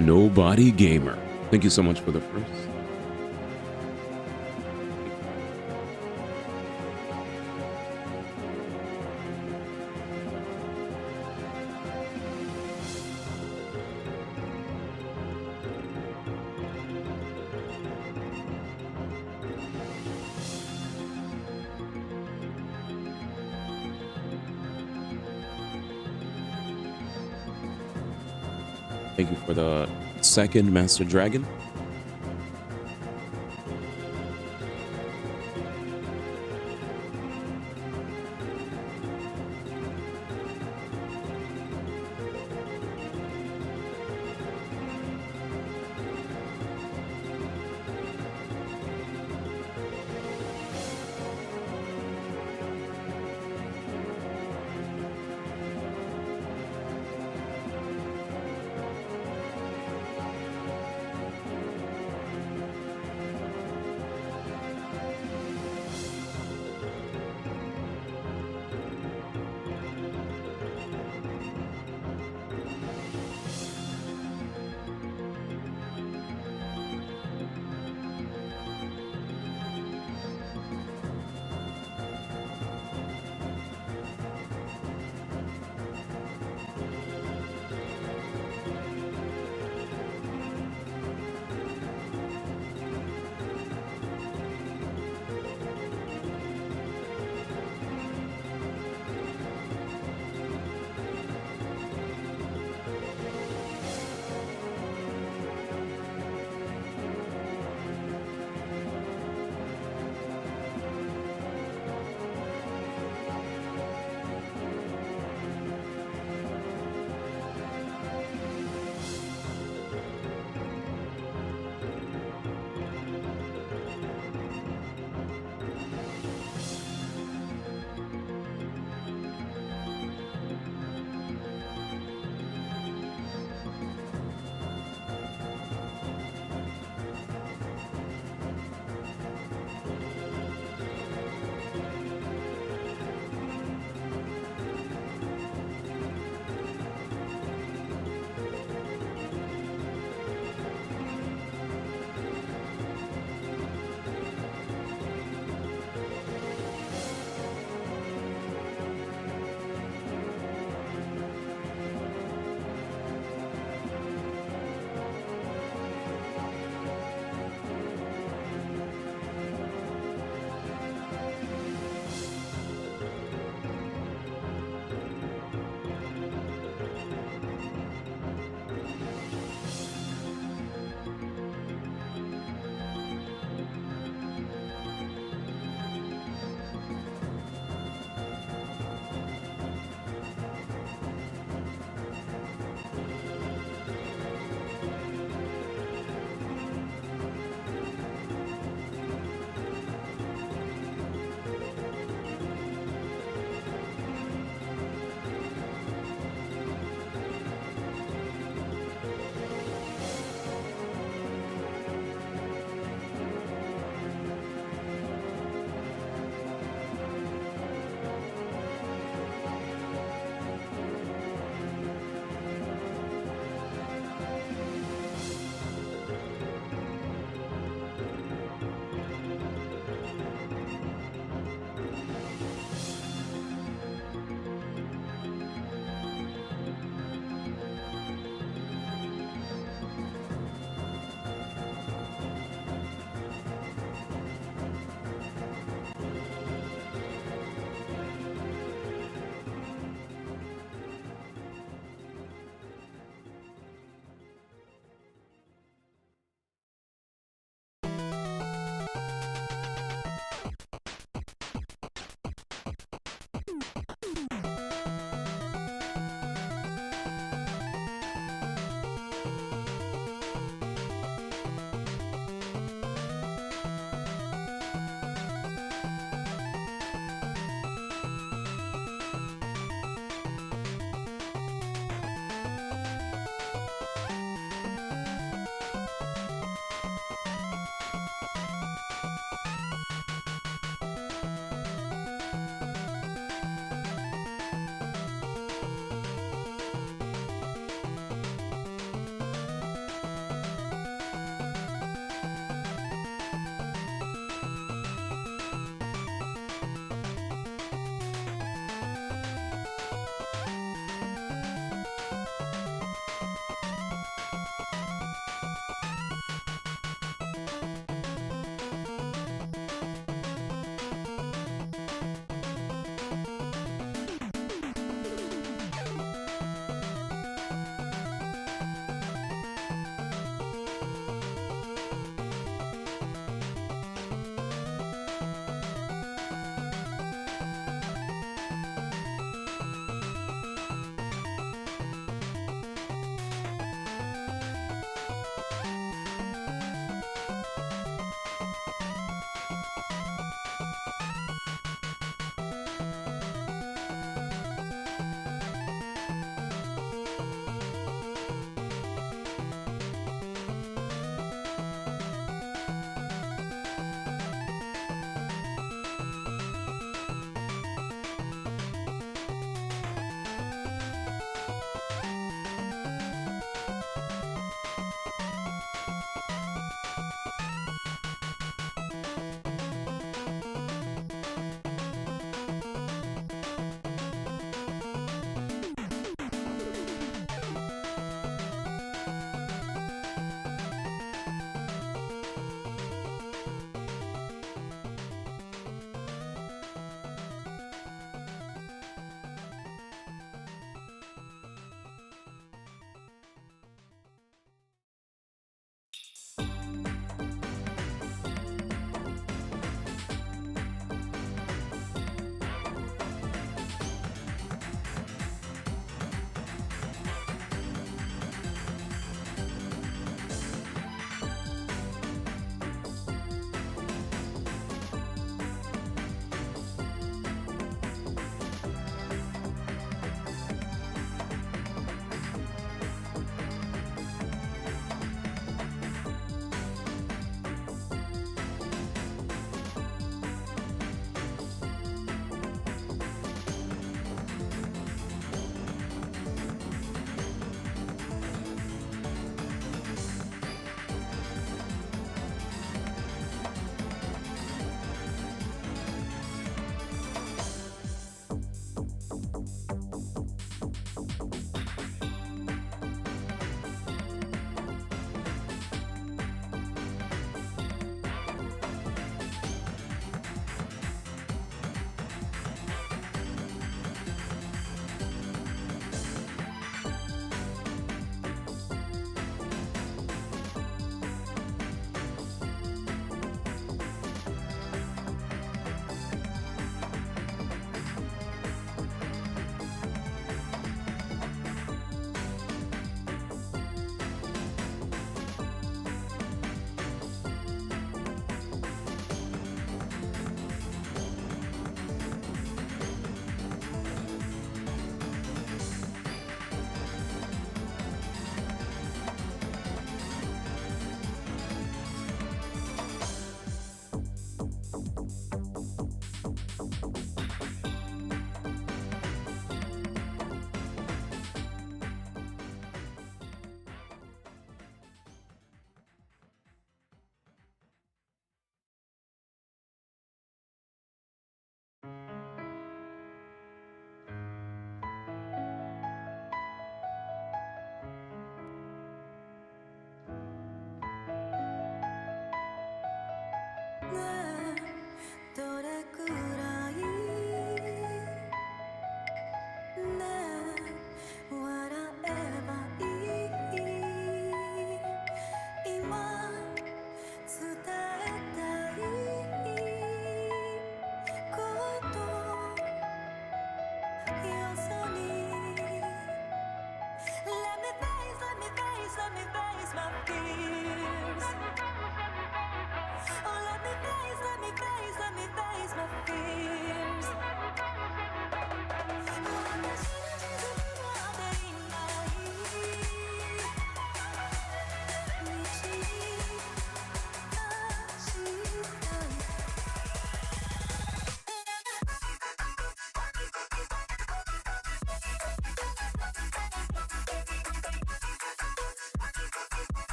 Nobody Gamer. Thank you so much for the first. Thank you for the second Master Dragon.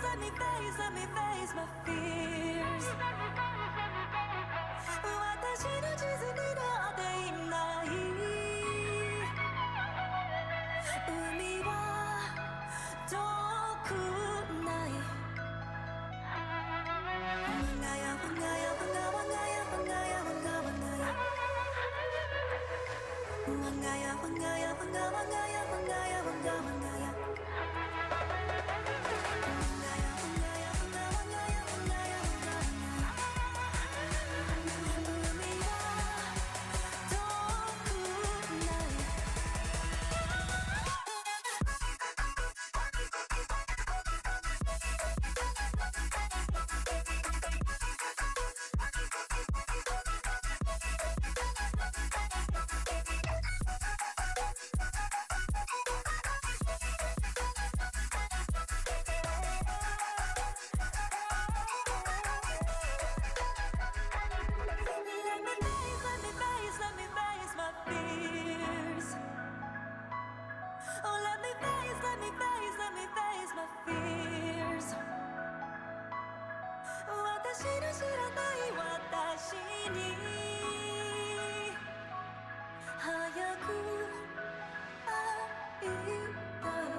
let me face my fears 私の地図になっていない海は遠くないわがやわがやわがわがやわがやわがわがやわがやわがやわがわがやわがやわがわがや私の知らない私に早く会いたい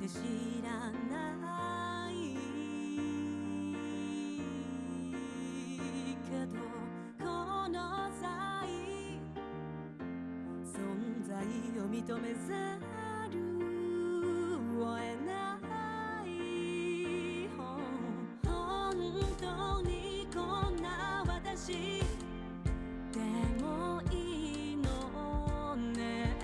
知らないけどこの際存在を認めざるを得ない本当にこんな私でもいいのね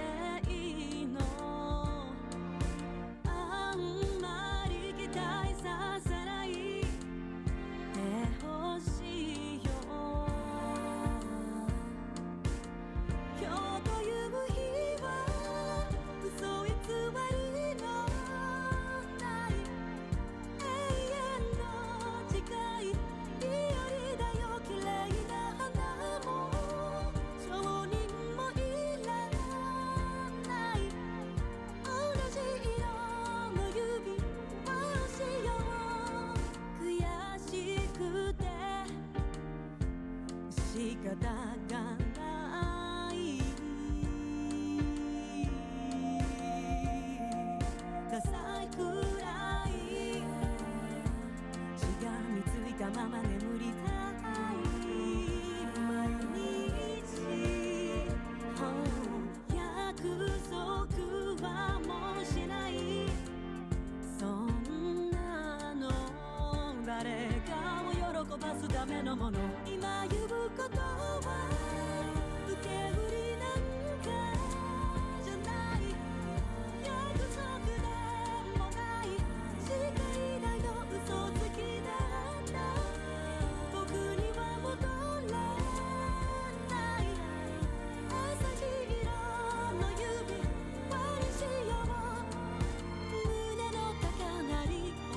仕方がないダサいくらいしがみついたまま眠りたい毎日、約束はもうしないそんなの誰かを喜ばすためのもの今言うことは受け売りなんかじゃない約束でもない誓いだよ嘘つきだった僕には戻らない朝日色の指輪にしよう胸の高鳴りを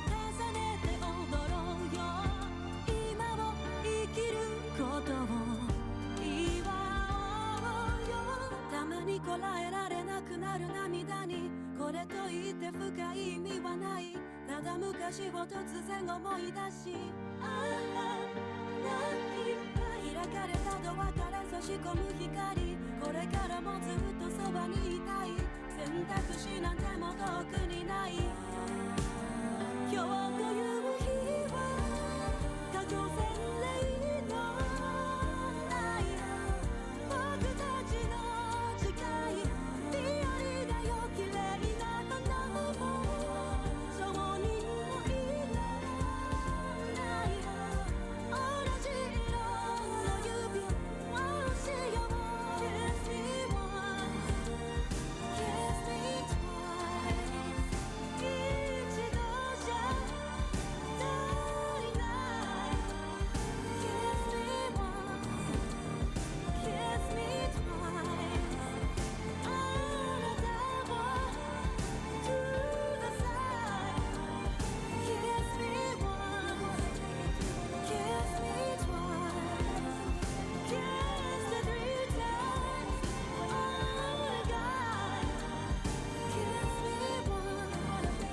重ねて踊ろうよ今を生きることを祝おうよたまにこらえられなくなる涙にこれといって深い意味はないただ昔を突然思い出し開かれたドアから差し込む光これからもずっとそばにいたい選択肢なんても遠くにない今日という日は過去前例のない僕たちの誓い日和だよ綺麗な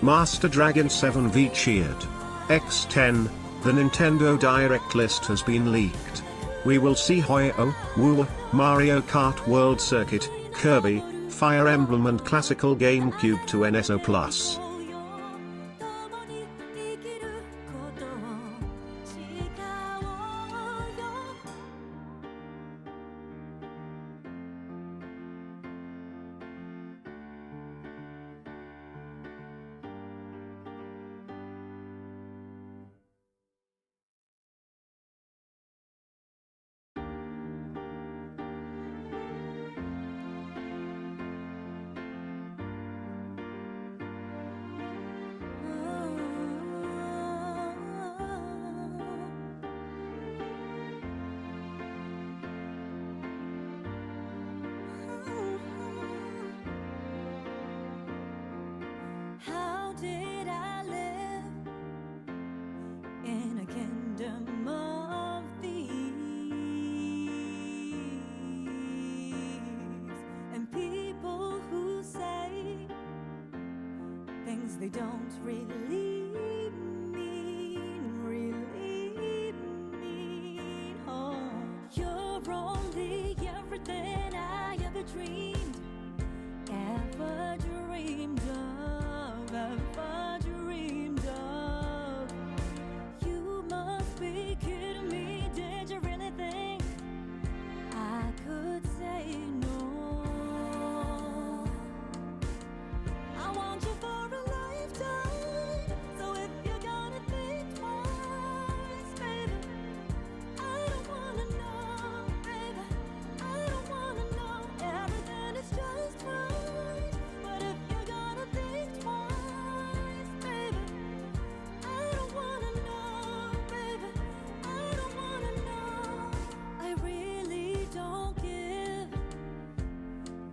Master Dragon 7V cheered. X10, the Nintendo Direct list has been leaked. We will see Ho-Oh, Woo, Mario Kart World Circuit, Kirby, Fire Emblem and classical GameCube to NSO Plus. How did I live in a kingdom of thieves and people who say things they don't really mean. Oh, you're only everything I ever dreamed of. You must be kidding me. Did you really think I could say no? I want you for a lifetime. So if you're gonna think twice, baby, I don't wanna know, baby. I don't wanna know. Everything is just right. But if you're gonna think twice, baby, I don't wanna know, baby. I don't wanna know. I really don't give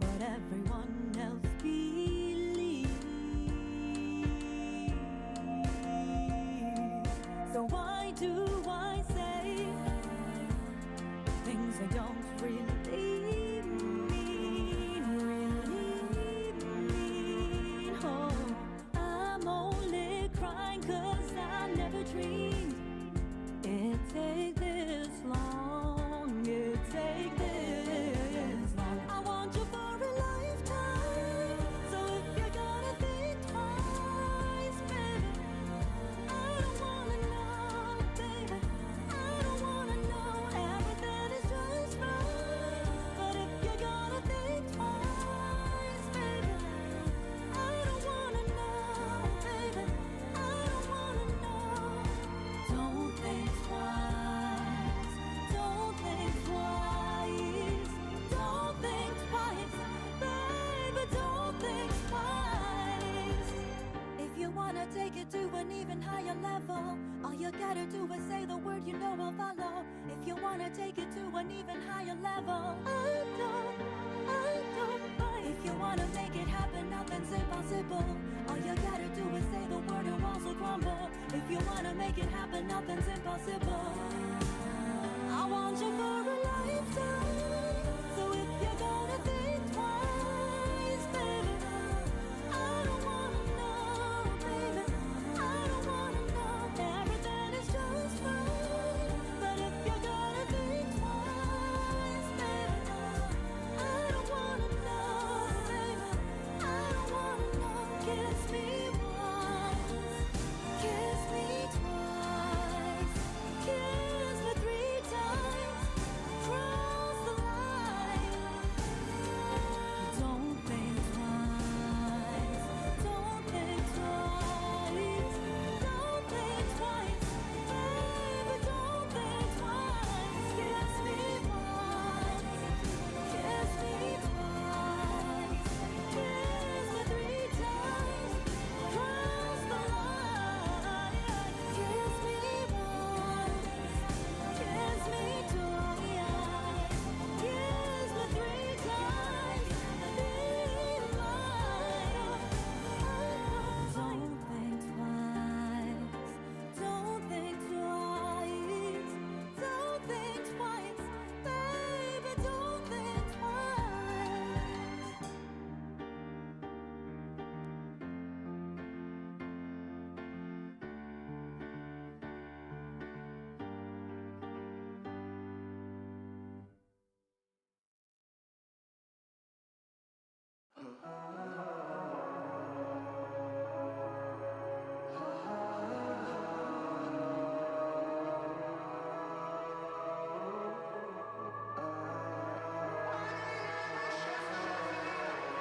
what everyone else believes. So why do I say things I don't really mean? Oh, I'm only crying 'cause I never dreamed it'd take this long. It'd take this long. I want you for a lifetime. So if you're gonna think twice, baby, I don't wanna know, baby. I don't wanna know. Everything is just right. But if you're gonna think twice, baby, I don't wanna know, baby. I don't wanna know. Don't think twice. Don't think twice. Don't think twice, baby. Don't think twice. If you wanna take it to an even higher level, all you gotta do is say the word, you know I'll follow. If you wanna take it to an even higher level, I don't mind. If you wanna make it happen, nothing's impossible. All you gotta do is say the word and walls will crumble. If you wanna make it happen, nothing's impossible. I want you for a lifetime. So if you're gonna think twice, baby, I don't wanna know, baby. I don't wanna know. Everything is just right. But if you're gonna think twice, baby, I don't wanna know, baby. I don't wanna know. Kiss me once, kiss me twice,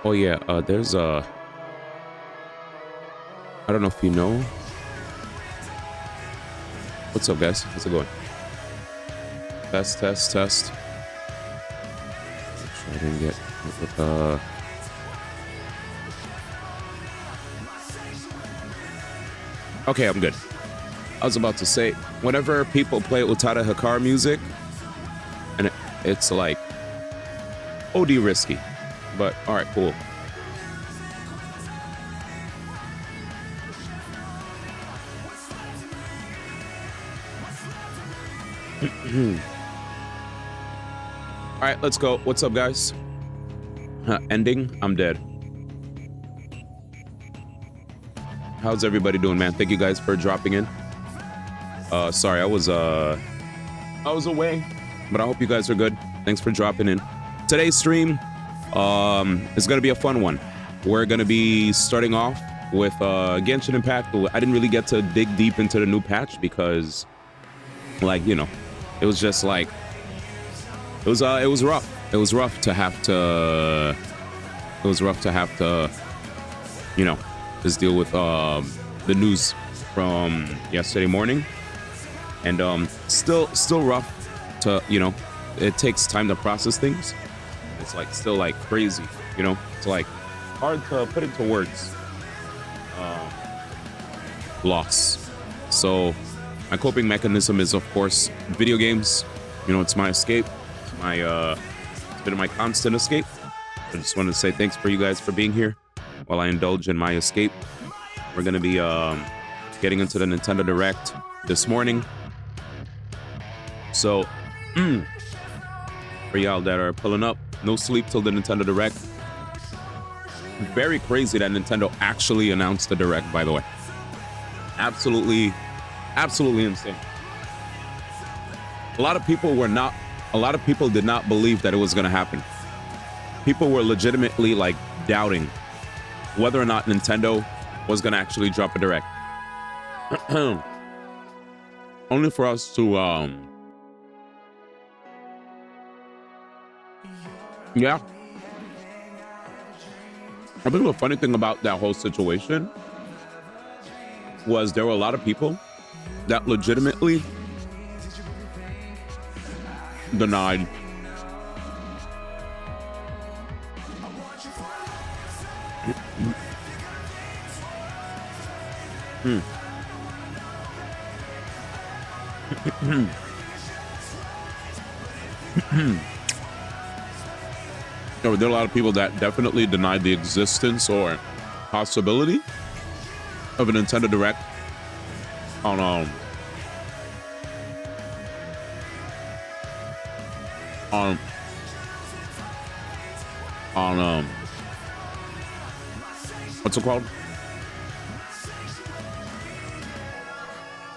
Oh yeah, there's a. I don't know if you know. What's up, guys? How's it going? Test, test, test. Make sure I didn't get hit with Okay, I'm good. I was about to say, whenever people play Utada Hikaru music, and it's like OD risky, but all right, cool. All right, let's go. What's up, guys? Ending. I'm dead. How's everybody doing, man? Thank you guys for dropping in. Sorry, I was away, but I hope you guys are good. Thanks for dropping in. Today's stream is gonna be a fun one. We're gonna be starting off with Genshin Impact. I didn't really get to dig deep into the new patch because, like, you know, it was just like it was rough. It was rough to have to. It was rough to have to, you know, just deal with the news from yesterday morning, and still rough to, you know, it takes time to process things. It's like still like crazy, you know. It's like hard to put into words. Loss. So my coping mechanism is, of course, video games. You know, it's my escape. It's my it's been my constant escape. I just wanted to say thanks for you guys for being here while I indulge in my escape. We're gonna be getting into the Nintendo Direct this morning. So for y'all that are pulling up, no sleep till the Nintendo Direct. Very crazy that Nintendo actually announced the Direct, by the way. Absolutely insane. A lot of people did not believe that it was going to happen. People were legitimately like doubting whether or not Nintendo was going to actually drop a Direct. Only for us to yeah. I think the funny thing about that whole situation was there were a lot of people that legitimately denied there were a lot of people that definitely denied the existence or possibility of a Nintendo Direct on what's it called?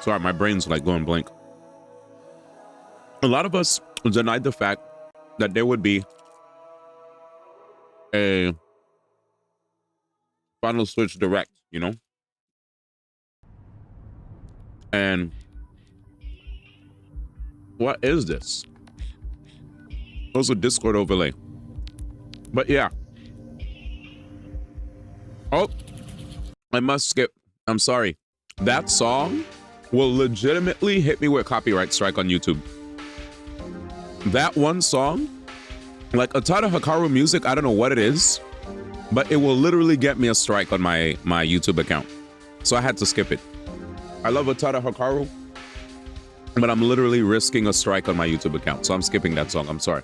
Sorry, my brain's like going blank. A lot of us denied the fact that there would be a Final Switch Direct, you know? And what is this? It was a Discord overlay. But yeah. Oh, I must skip. I'm sorry. That song will legitimately hit me with a copyright strike on YouTube. That one song, like Utada Hikaru music, I don't know what it is, but it will literally get me a strike on my YouTube account. So I had to skip it. I love Utada Hikaru, but I'm literally risking a strike on my YouTube account. So I'm skipping that song. I'm sorry.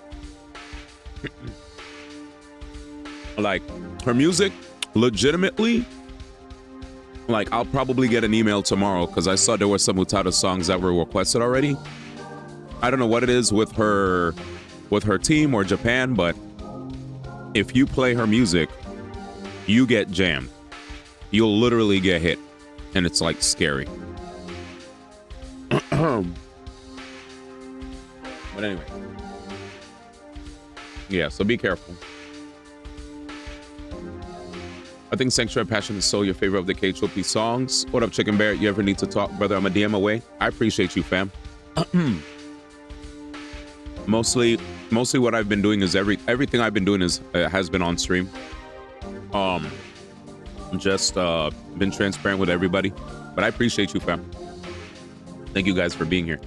Like, her music, legitimately, like, I'll probably get an email tomorrow because I saw there were some Utada songs that were requested already. I don't know what it is with her team or Japan, but if you play her music, you get jammed. You'll literally get hit, and it's like scary. But anyway, yeah, so be careful. I think Sanctuary Passion is so your favorite of the KHOP songs. What up, Chicken Bear? You ever need to talk, brother? I'm a DM away. I appreciate you, fam. Mostly what I've been doing is everything I've been doing is has been on stream. Just been transparent with everybody, but I appreciate you, fam. Thank you guys for being here.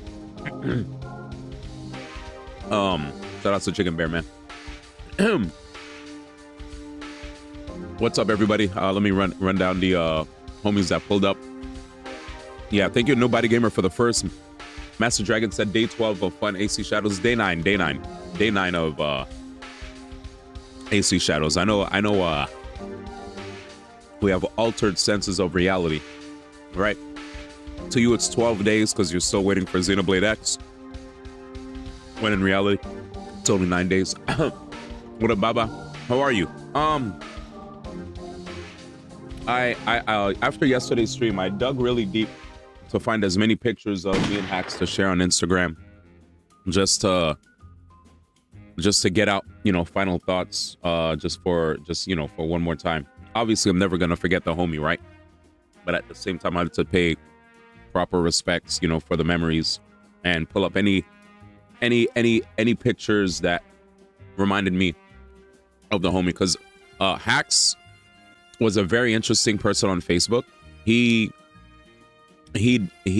Shout out to Chicken Bear, man. What's up, everybody? Let me run down the homies that pulled up. Yeah, thank you, Nobody Gamer, for the first. Master Dragon said day 12 of fun AC Shadows. Day 9 of AC Shadows. I know we have altered senses of reality, right? To you, it's 12 days because you're still waiting for Xenoblade X. When in reality, it's only 9 days. What up, Baba? How are you? I after yesterday's stream, I dug really deep to find as many pictures of me and Hacks to share on Instagram, just to get out, final thoughts, just for one more time. Obviously, I'm never gonna forget the homie, right? But at the same time, I had to pay proper respects, for the memories, and pull up any pictures that reminded me of the homie. Because Hacks was a very interesting person on Facebook. He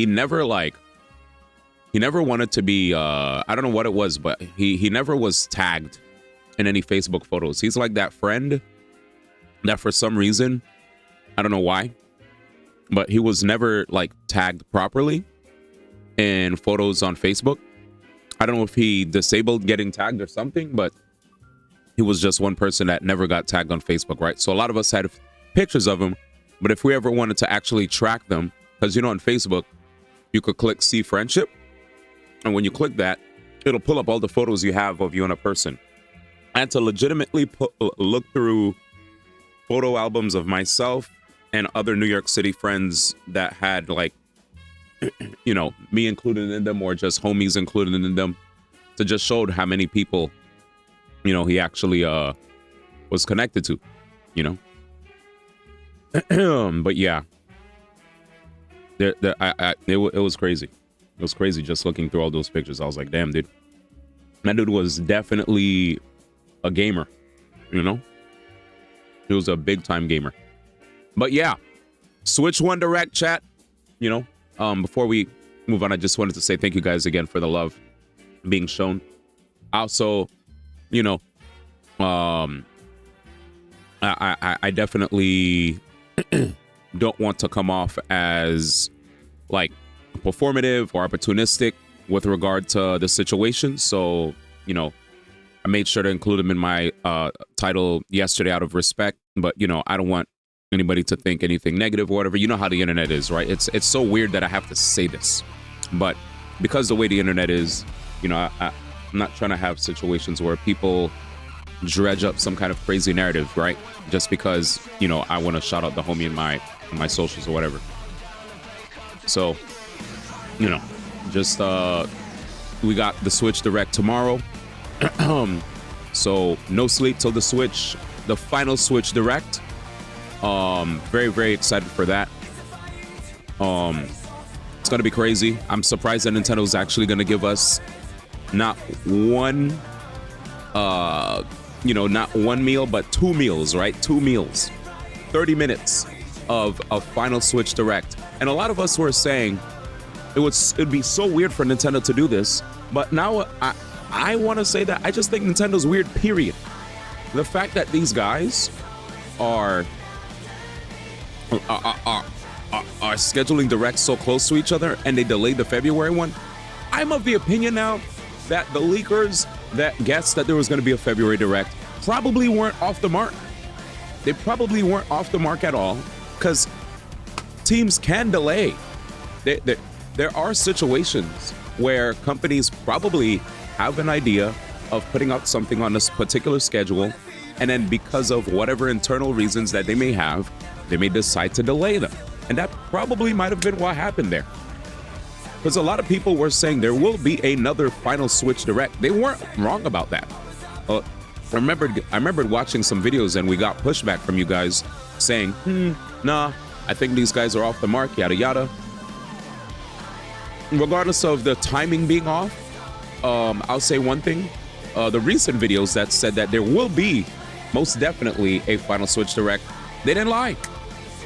never wanted to be I don't know what it was, but he never was tagged in any Facebook photos. He's like that friend that for some reason, I don't know why, but he was never like tagged properly in photos on Facebook. I don't know if he disabled getting tagged or something, but he was just one person that never got tagged on Facebook, right? So a lot of us had pictures of him, but if we ever wanted to actually track them, because on Facebook, you could click see friendship, and when you click that, it'll pull up all the photos you have of you and a person. I had to legitimately look through photo albums of myself and other New York City friends that had like, me included in them, or just homies included in them, to just show how many people, he actually was connected to, but yeah, it was crazy. It was crazy just looking through all those pictures. I was like, damn, dude, that dude was definitely a gamer, he was a big time gamer. But yeah, Switch One Direct chat, before we move on, I just wanted to say thank you guys again for the love being shown. Also, I definitely don't want to come off as like performative or opportunistic with regard to the situation. So, I made sure to include him in my title yesterday out of respect. But, I don't want anybody to think anything negative or whatever. You know how the internet is, right? It's so weird that I have to say this. But because the way the internet is, I'm not trying to have situations where people dredge up some kind of crazy narrative, right? Just because, I want to shout out the homie in my socials or whatever. So, just we got the Switch Direct tomorrow. So no sleep till the final Switch Direct. Very, very excited for that. It's gonna be crazy. I'm surprised that Nintendo's actually gonna give us not one meal, but 2 meals, right? 2 meals, 30 minutes of final Switch Direct. And a lot of us were saying it'd be so weird for Nintendo to do this, but now I want to say that I just think Nintendo's weird, period. The fact that these guys are scheduling directs so close to each other, and they delayed the February one. I'm of the opinion now that the leakers that guessed that there was going to be a February direct probably weren't off the mark. They probably weren't off the mark at all, because teams can delay. There are situations where companies probably have an idea of putting out something on this particular schedule, and then because of whatever internal reasons that they may have, they may decide to delay them. And that probably might have been what happened there. Because a lot of people were saying there will be another final Switch Direct. They weren't wrong about that. I remembered watching some videos, and we got pushback from you guys saying, nah, I think these guys are off the mark, yada yada. Regardless of the timing being off, I'll say one thing. The recent videos that said that there will be most definitely a final Switch Direct. They didn't lie.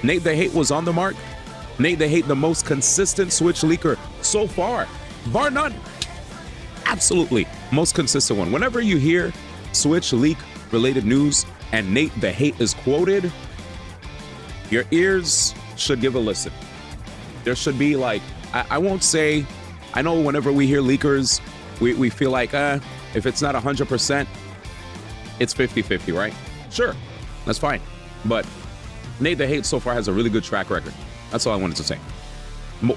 Nate the Hate was on the mark. Nate the Hate, the most consistent Switch leaker so far, bar none. Absolutely, most consistent one. Whenever you hear Switch leak related news and Nate the Hate is quoted, your ears should give a listen. There should be like, I won't say, I know whenever we hear leakers, we feel like, if it's not 100%, it's 50-50, right? Sure, that's fine. But Nate the Hate so far has a really good track record. That's all I wanted to say.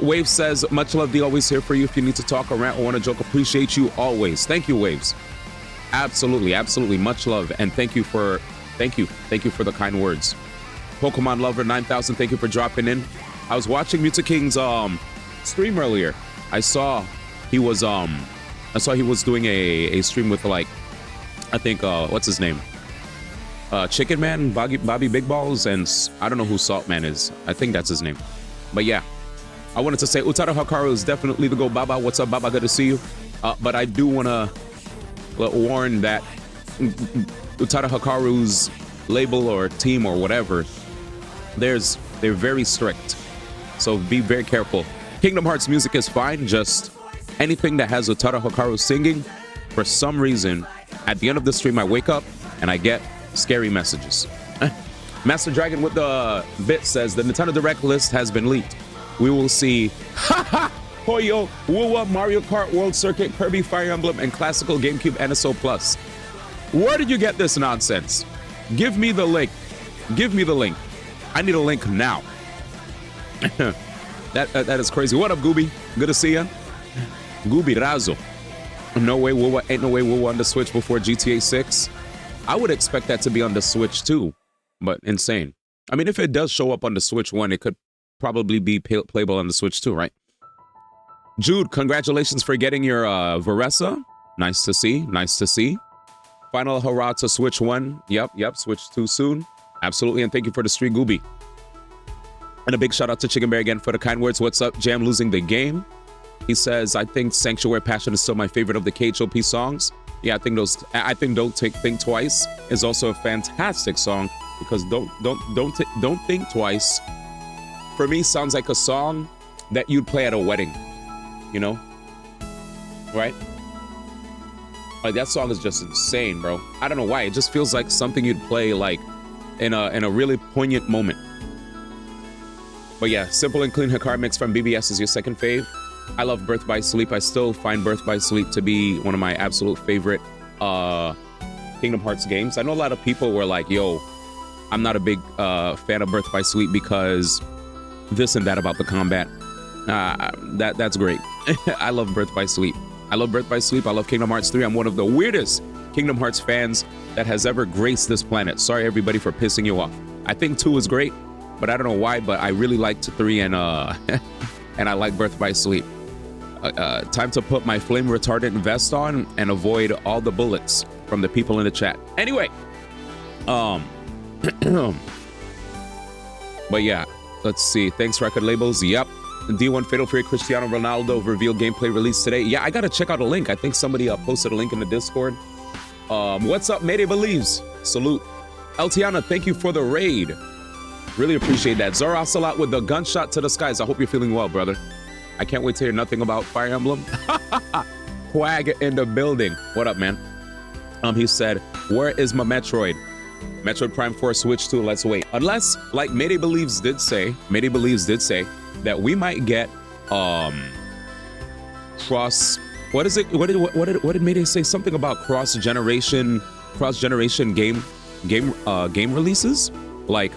Wave says, much love, D, always here for you. If you need to talk or rant or want to joke, appreciate you always. Thank you, Waves. Absolutely, absolutely. Much love. And thank you for the kind words. Pokemon Lover 9000, thank you for dropping in. I was watching Music King's stream earlier. I saw he was doing a stream with like, I think what's his name? Chicken Man, Bobby Big Balls, and I don't know who Salt Man is. I think that's his name. But yeah, I wanted to say Utada Hikaru is definitely the go. Baba, what's up, Baba? Good to see you. But I do want to warn that Utada Hikaru's label or team or whatever, they're very strict. So be very careful. Kingdom Hearts music is fine. Just anything that has Utada Hikaru singing, for some reason, at the end of the stream, I wake up and I get scary messages. Master Dragon with the bit says the Nintendo Direct list has been leaked. We will see Hoyo, Wuwa, Mario Kart World Circuit, Kirby Fire Emblem, and classical GameCube NSO Plus. Where did you get this nonsense? Give me the link. Give me the link. I need a link now. That is crazy. What up, Gooby? Good to see ya. Gooby Razo. No way, Wuwa. Ain't no way Wuwa on the Switch before GTA 6. I would expect that to be on the Switch too, but insane. I mean, if it does show up on the Switch 1, it could probably be playable on the Switch 2, right? Jude, congratulations for getting your Veresa. Nice to see. Nice to see. Final hurrah to Switch 1. Yep. Switch 2 soon. Absolutely. And thank you for the street, Gooby. And a big shout out to Chicken Bear again for the kind words. What's up, Jam? Losing the game. He says, I think Sanctuary Passion is still my favorite of the KHOP songs. Yeah, I think Don't Think Twice is also a fantastic song, because Don't Think Twice, for me, sounds like a song that you'd play at a wedding, you know? Right? Like, that song is just insane, bro. I don't know why. It just feels like something you'd play like in a really poignant moment. But yeah, Simple and Clean Hikaru mix from BBS is your second fave. I love Birth by Sleep. I still find Birth by Sleep to be one of my absolute favorite Kingdom Hearts games. I know a lot of people were like, yo, I'm not a big fan of Birth by Sleep because this and that about the combat. That's great. I love Birth by Sleep. I love Birth by Sleep. I love Kingdom Hearts 3. I'm one of the weirdest Kingdom Hearts fans that has ever graced this planet. Sorry, everybody, for pissing you off. I think 2 is great, but I don't know why, but I really liked 3 and and I like Birth by Sleep. Time to put my flame retardant vest on and avoid all the bullets from the people in the chat. Anyway, but yeah, let's see. Thanks, record labels. Yep. D1 Fatal Fury Cristiano Ronaldo revealed gameplay release today. Yeah, I gotta check out a link. I think somebody posted a link in the Discord. What's up, Mayday Believes? Salute. Eltiana, thank you for the raid. Really appreciate that. Zora Ocelot with the gunshot to the skies. I hope you're feeling well, brother. I can't wait to hear nothing about Fire Emblem. Quag in the building. What up, man? He said, where is my Metroid? Metroid Prime 4 Switch 2, let's wait. Unless, like Mayday Believes did say that we might get cross, what is it? What did Mayday say? Something about cross-generation game releases? Like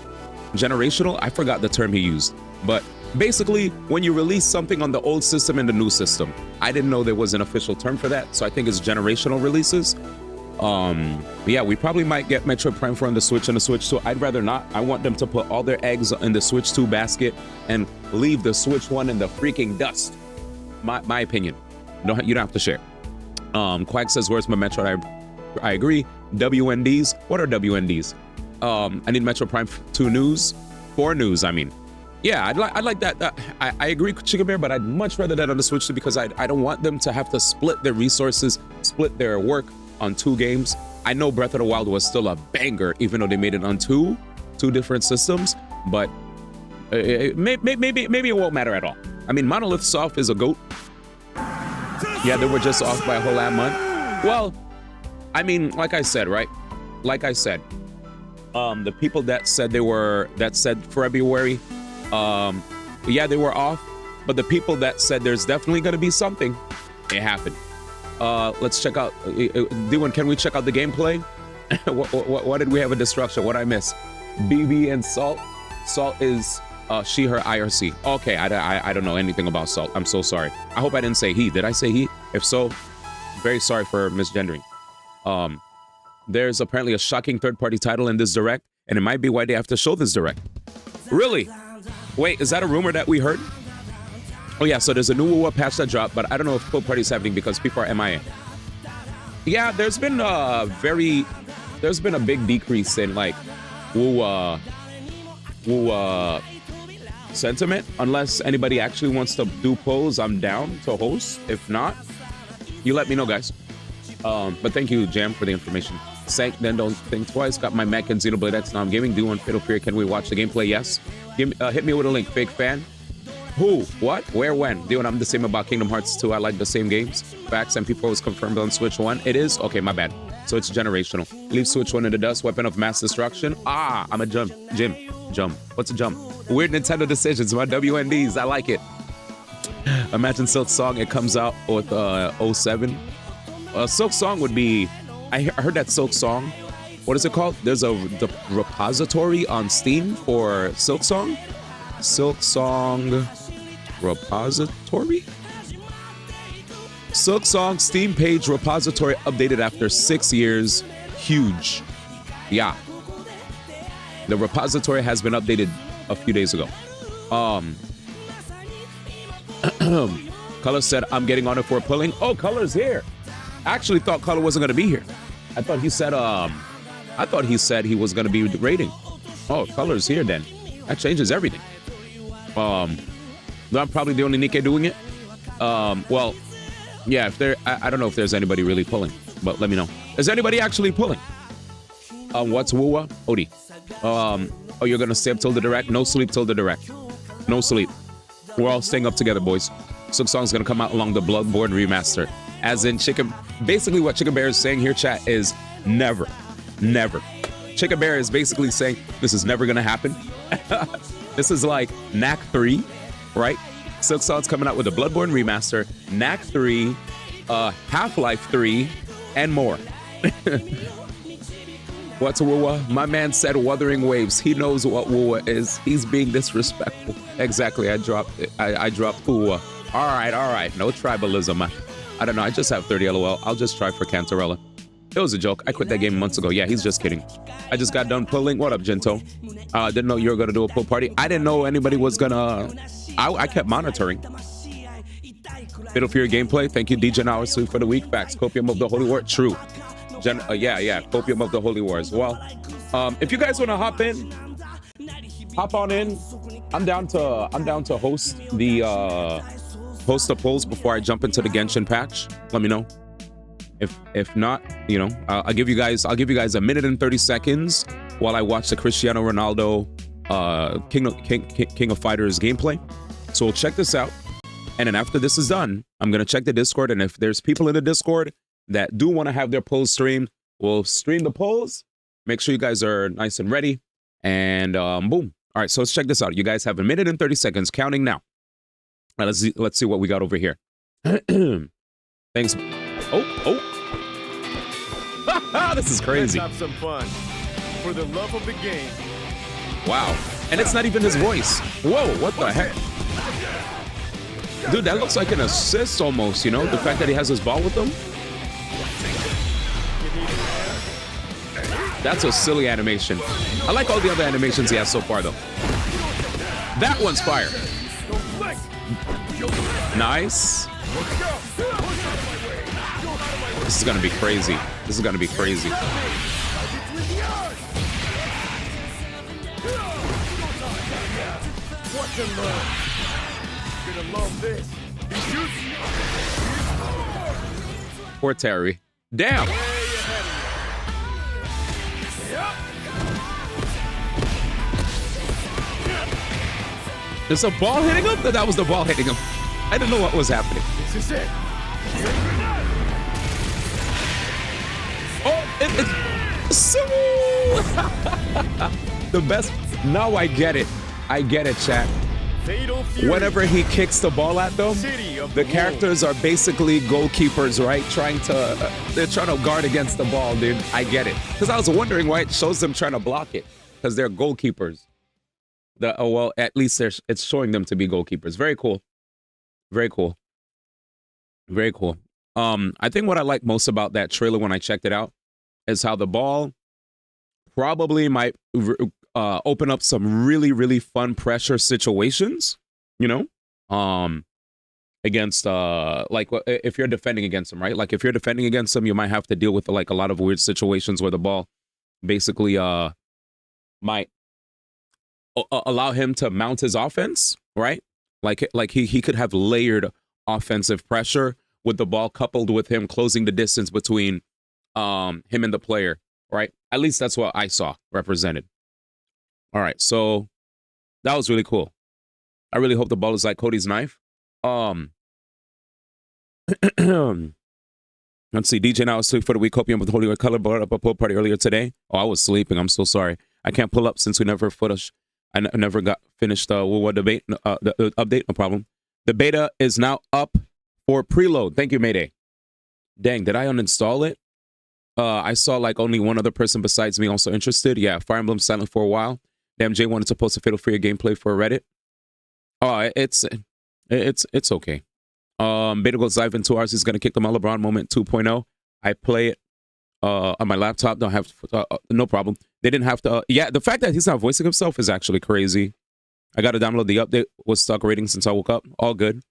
generational? I forgot the term he used. But basically, when you release something on the old system and the new system, I didn't know there was an official term for that, so I think it's generational releases. Yeah, we probably might get Metroid Prime 4 on the Switch and the Switch 2. I'd rather not. I want them to put all their eggs in the Switch 2 basket and leave the Switch 1 in the freaking dust. My opinion. You don't have to share. Quack says, where's my Metroid? I agree. WNDs? What are WNDs? I need Metroid Prime 2 news. 4 news, I mean. Yeah, I'd like that. I agree, Chicken Bear, but I'd much rather that on the Switch 2 because I don't want them to have to split their resources, split their work on 2 games. I know Breath of the Wild was still a banger, even though they made it on two different systems. But maybe it won't matter at all. I mean, Monolith Soft is a goat. Yeah, they were just off by a whole month. Well, I mean, like I said, right? Like I said, the people that said February, yeah, they were off. But the people that said there's definitely going to be something, it happened. Let's check out. D1, can we check out the gameplay? what did we have a destruction? What I miss? BB and Salt. Salt is she, her, IRC. Okay, I don't know anything about Salt. I'm so sorry. I hope I didn't say he. Did I say he? If so, very sorry for misgendering. There's apparently a shocking third-party title in this direct, and it might be why they have to show this direct. Really? Wait, is that a rumor that we heard? Oh yeah, so there's a new WoW patch that dropped, but I don't know if full party is happening because people are MIA. Yeah, there's been a big decrease in like WoW sentiment. Unless anybody actually wants to do polls, I'm down to host. If not, you let me know, guys. But thank you, Jam, for the information. Sank, then don't think twice. Got my Mac and Xenoblade X. Now I'm gaming. D1 Fatal Fury. Can we watch the gameplay? Yes. Hit me with a link. Fake fan. Who? What? Where? When? D1, I'm the same about Kingdom Hearts 2. I like the same games. Facts. MP4 was confirmed on Switch 1. It is? Okay, my bad. So it's generational. Leave Switch 1 in the dust. Weapon of mass destruction. Ah, I'm a jump. Jump. What's a jump? Weird Nintendo decisions. My WNDs. I like it. Imagine Silk Song. It comes out with 07. Silk Song would be... I heard that Silk Song. What is it called? There's the repository on Steam for Silk Song. Silk Song repository? Silk Song Steam page repository updated after 6 years. Huge. Yeah. The repository has been updated a few days ago. Color said, I'm getting on it for pulling. Oh, Color's here. I actually thought Color wasn't going to be here. I thought he said he was going to be raiding. Oh, Color's here then. That changes everything. I'm probably the only Nikkei doing it. Well, yeah, if there, I don't know if there's anybody really pulling, but let me know. Is anybody actually pulling? What's Wuwa? Odie. Oh, you're gonna stay up till the direct? No sleep till the direct. No sleep. We're all staying up together, boys. Silk Song's gonna come out along the Bloodborne remaster. As in Chicken, basically what Chicken Bear is saying here, chat, is never. Chicken Bear is basically saying this is never gonna happen. This is like Knack 3, right? Silk Song's coming out with a Bloodborne remaster, Knack 3, Half-Life 3, and more. What's Wuwa? My man said Wuthering Waves. He knows what Wuwa is. He's being disrespectful. Exactly, I dropped Wuwa. All right. No tribalism. I don't know, I just have 30 LOL. I'll just try for Cantarella. It was a joke. I quit that game months ago. Yeah, he's just kidding. I just got done pulling. What up, Gento? Didn't know you were gonna do a pull party. I didn't know anybody was gonna... I kept monitoring. Fatal Fury gameplay. Thank you, DJ Hours for the week. Facts. Copium of the Holy War. True. Yeah. Copium of the Holy Wars. Well, if you guys wanna hop on in. I'm down to host the polls before I jump into the Genshin patch. Let me know. If not, you know, I'll give you guys a minute and 30 seconds while I watch the Cristiano Ronaldo King of Fighters gameplay. So we'll check this out, and then after this is done, I'm gonna check the Discord, and if there's people in the Discord that do want to have their polls streamed, we'll stream the polls. Make sure you guys are nice and ready, and boom. All right, so let's check this out. You guys have a minute and 30 seconds, counting now. All right, let's see what we got over here. Thanks. Oh. This is crazy. Let's have some fun. For the love of the game. Wow. And it's not even his voice. Whoa, what the heck? Dude, that looks like an assist almost, you know? The fact that he has his ball with him. That's a silly animation. I like all the other animations he has so far, though. That one's fire. Nice. This is gonna be crazy. Poor Terry. Damn. Is a ball hitting him? That was the ball hitting him. I didn't know what was happening. This is it. Oh, it's so the best. Now I get it. I get it, chat. Fatal Fury. Whenever he kicks the ball at them, City of the Wolves. characters are basically goalkeepers, right? They're trying to guard against the ball, dude. I get it. Because I was wondering why it shows them trying to block it. Because they're goalkeepers. Well, at least it's showing them to be goalkeepers. Very cool. Very cool. Very cool. I think what I like most about that trailer when I checked it out is how the ball probably might open up some really, really fun pressure situations, you know, against like if you're defending against them, right? Like if you're defending against them, you might have to deal with like a lot of weird situations where the ball basically might allow him to mount his offense, right? Like he could have layered offensive pressure with the ball coupled with him closing the distance between him and the player, right? At least that's what I saw represented. All right, so that was really cool. I really hope the ball is like Cody's knife. Let's see. DJ now asleep for the week. Hope you with the Holy Color brought up a pool party earlier today. Oh, I was sleeping. I'm so sorry. I can't pull up since we never footage. I never got finished the World debate. The update, no problem. The beta is now up for preload. Thank you, Mayday. Dang, did I uninstall it? I saw like only one other person besides me also interested. Yeah, Fire Emblem silent for a while. Damn, Jay wanted to post a Fatal Fury gameplay for Reddit. Oh, it's okay. Beta goes live in 2 hours. He's gonna kick the LeBron moment 2.0. I play it on my laptop. Don't have no problem. They didn't have to. Yeah, the fact that he's not voicing himself is actually crazy. I got to download the update. Was stuck rating since I woke up. All good.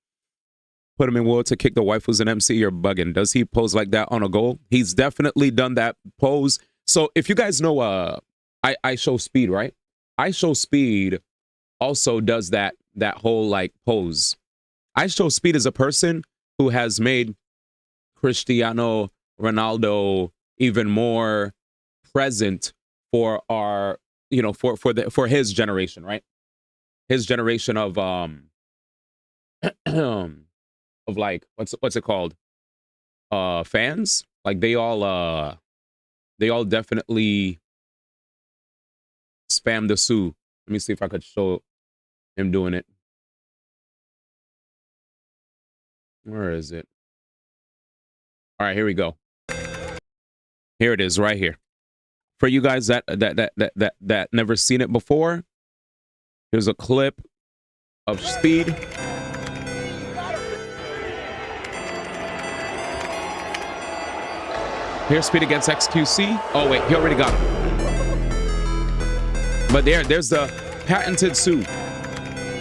Put him in world to kick the waifus and MC. You're bugging. Does he pose like that on a goal? He's definitely done that pose. So if you guys know, I show speed, right? I show speed also does that whole like pose. I show speed as a person who has made Cristiano Ronaldo even more present for our, you know, for his generation, right? His generation of like what's it called? Fans. Like they all definitely spam the Sue. Let me see if I could show him doing it. Where is it? All right, here we go. Here it is, right here. For you guys that never seen it before, here's a clip of speed. Here's speed against XQC. Oh wait, he already got him. But there's the patented suit.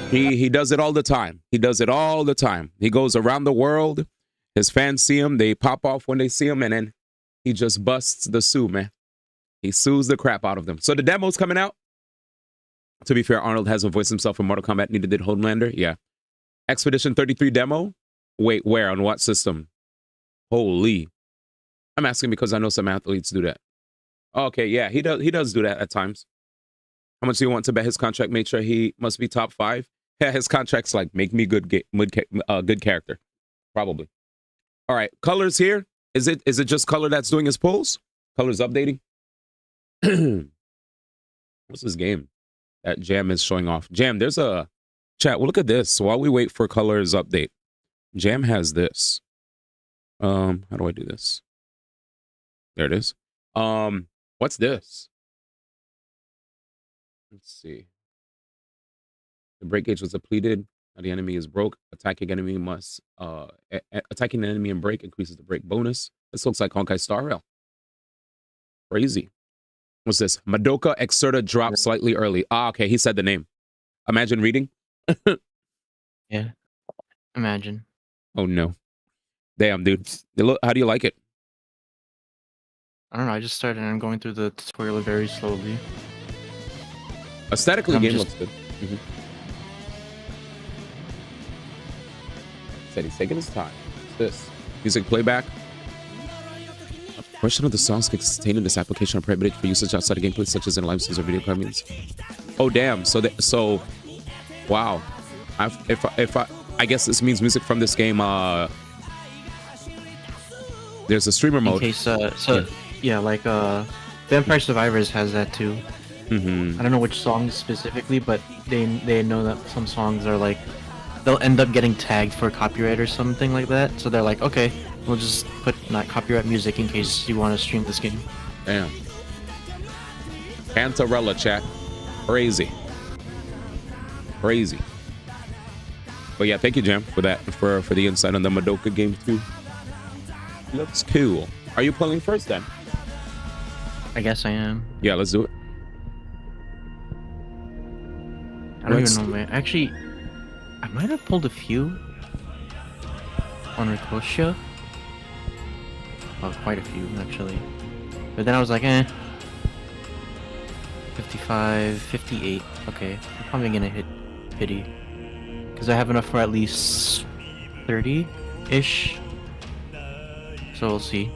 He does it all the time. He does it all the time. He goes around the world. His fans see him. They pop off when they see him, and then he just busts the sue, man. He sues the crap out of them. So the demo's coming out. To be fair, Arnold hasn't voiced himself in Mortal Kombat. Neither did Homelander. Yeah. Expedition 33 demo. Wait, where? On what system? Holy. I'm asking because I know some athletes do that. Okay, yeah, he does do that at times. How much do you want to bet his contract made sure he must be top 5? Yeah, his contract's like make me good character. Probably. All right, colors here. Is it just color that's doing his polls? Colors updating. What's this game that Jam is showing off? Jam, there's a chat. Well, look at this. While we wait for colors update, Jam has this. How do I do this? There it is. What's this? Let's see. The break gauge was depleted. Now the enemy is broke. Attacking enemy must attacking the enemy and break increases the break bonus. This looks like Honkai Star Rail. Crazy. What's this? Madoka Exerta dropped slightly early. Ah, okay. He said the name. Imagine reading. Yeah. Imagine. Oh no. Damn, dude. How do you like it? I don't know. I just started and I'm going through the tutorial very slowly. Aesthetically, the game looks good. Said he's taking his time. What's this? Music playback. A portion of the songs contained in this application are prohibited for usage outside of gameplay, such as in live streams or video comments. Oh damn! So wow. I guess this means music from this game. There's a streamer In mode. case, like Vampire Survivors has that too. Mm-hmm. I don't know which songs specifically, but they know that some songs are like they'll end up getting tagged for copyright or something like that. So they're like, okay, we'll just put not copyright music in case you want to stream this game. Damn. Cantarella chat. Crazy. Crazy. But yeah, thank you, Jam, for that, for the insight on the Madoka game too. Looks cool. Are you playing first then? I guess I am. Yeah, let's do it. I don't even know, man. Actually, I might have pulled a few on Ricochet. Oh, quite a few, actually. But then I was like, 55, 58. Okay, I'm probably gonna hit pity. Because I have enough for at least 30-ish. So we'll see.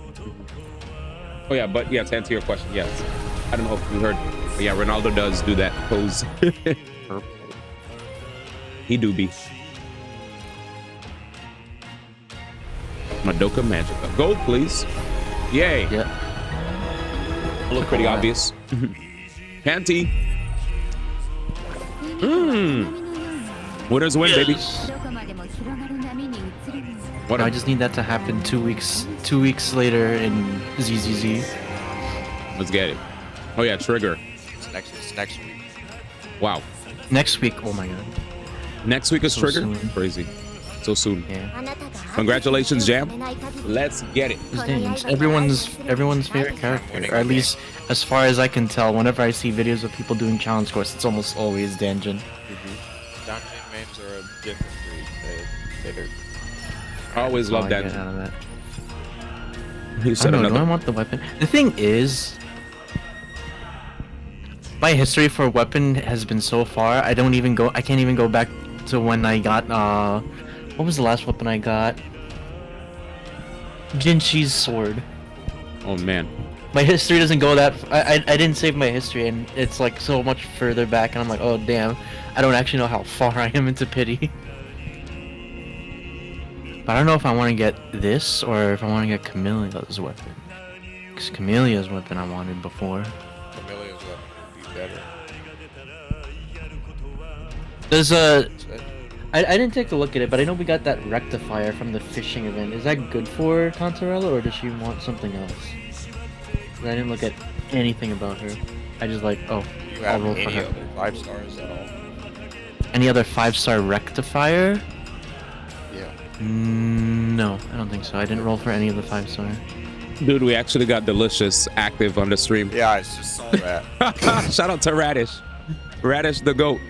Oh yeah, but yeah, to answer your question, yes. I don't know if you heard, but yeah, Ronaldo does do that pose. He do be. Madoka Magica. Gold, please. Yay. Yeah. Look pretty obvious. Panty. Winners win, baby. What? I just need that to happen 2 weeks later in ZZZ. Let's get it. Oh yeah, Trigger. It's next week. Wow. Next week, oh my god. Next week is So Trigger. soon. Crazy. So soon. Yeah. Congratulations, Jam. Let's get it. It's Dane's everyone's favorite character. Or at least as far as I can tell, whenever I see videos of people doing challenge course, it's almost always Danjin. Dungeon mains are a different breed. They're I always That's all love I get that. out of that. You I said don't know, do I another. want the weapon? The thing is, my history for weapon has been so far, I can't even go back to when I got, what was the last weapon I got? Jinshi's sword. Oh man. My history doesn't go that, I didn't save my history, and it's like so much further back, and I'm like, oh damn, I don't actually know how far I am into pity. But I don't know if I want to get this, or if I want to get Camellia's weapon. Because Camellia's weapon I wanted before. Camellia's weapon would be better. There's a... That's it. I didn't take a look at it, but I know we got that rectifier from the fishing event. Is that good for Contarella, or does she want something else? 'Cause I didn't look at anything about her. I just like, oh, Do you I'll have roll for any her. other 5 stars at all? Any other 5-star rectifier? Yeah. No, I don't think so. I didn't roll for any of the 5-star. Dude, we actually got Delicious active on the stream. Yeah, I just saw that. Shout out to Radish. Radish the goat.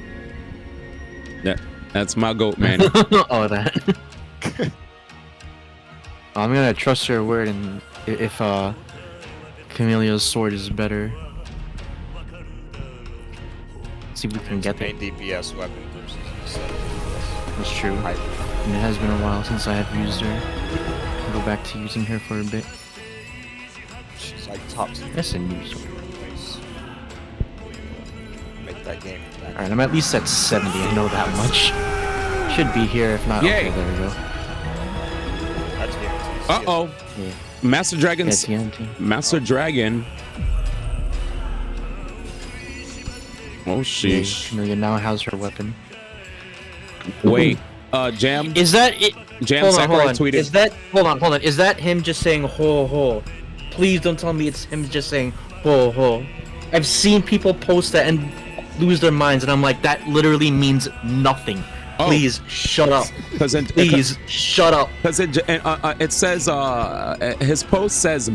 That's my goat, man. Oh, that. I'm gonna trust your word, and if Camellia's sword is better, see if we can get Main it. DPS weapon versus set DPS. That's true. Hype. And it has been a while since I have used her. I'll go back to using her for a bit. She's like top tier. That's a new sword. Make that game. Alright, I'm at least at 70. I know that much. Should be here, if not. Yay. Okay, there we go. That's game. Uh-oh. Yeah. Master Dragon's... Yeah, TNT. Master Dragon. Oh, Yeah, sheesh. Camellia now has her weapon. Wait. Jam. Is that it? Jam Hold on, Sakurai hold on. tweeted. Is that hold on? Is that him just saying ho ho? Please don't tell me it's him just saying ho ho. I've seen people post that and lose their minds, and I'm like, that literally means nothing. Oh. Please shut up. Because Please shut up. it says his post says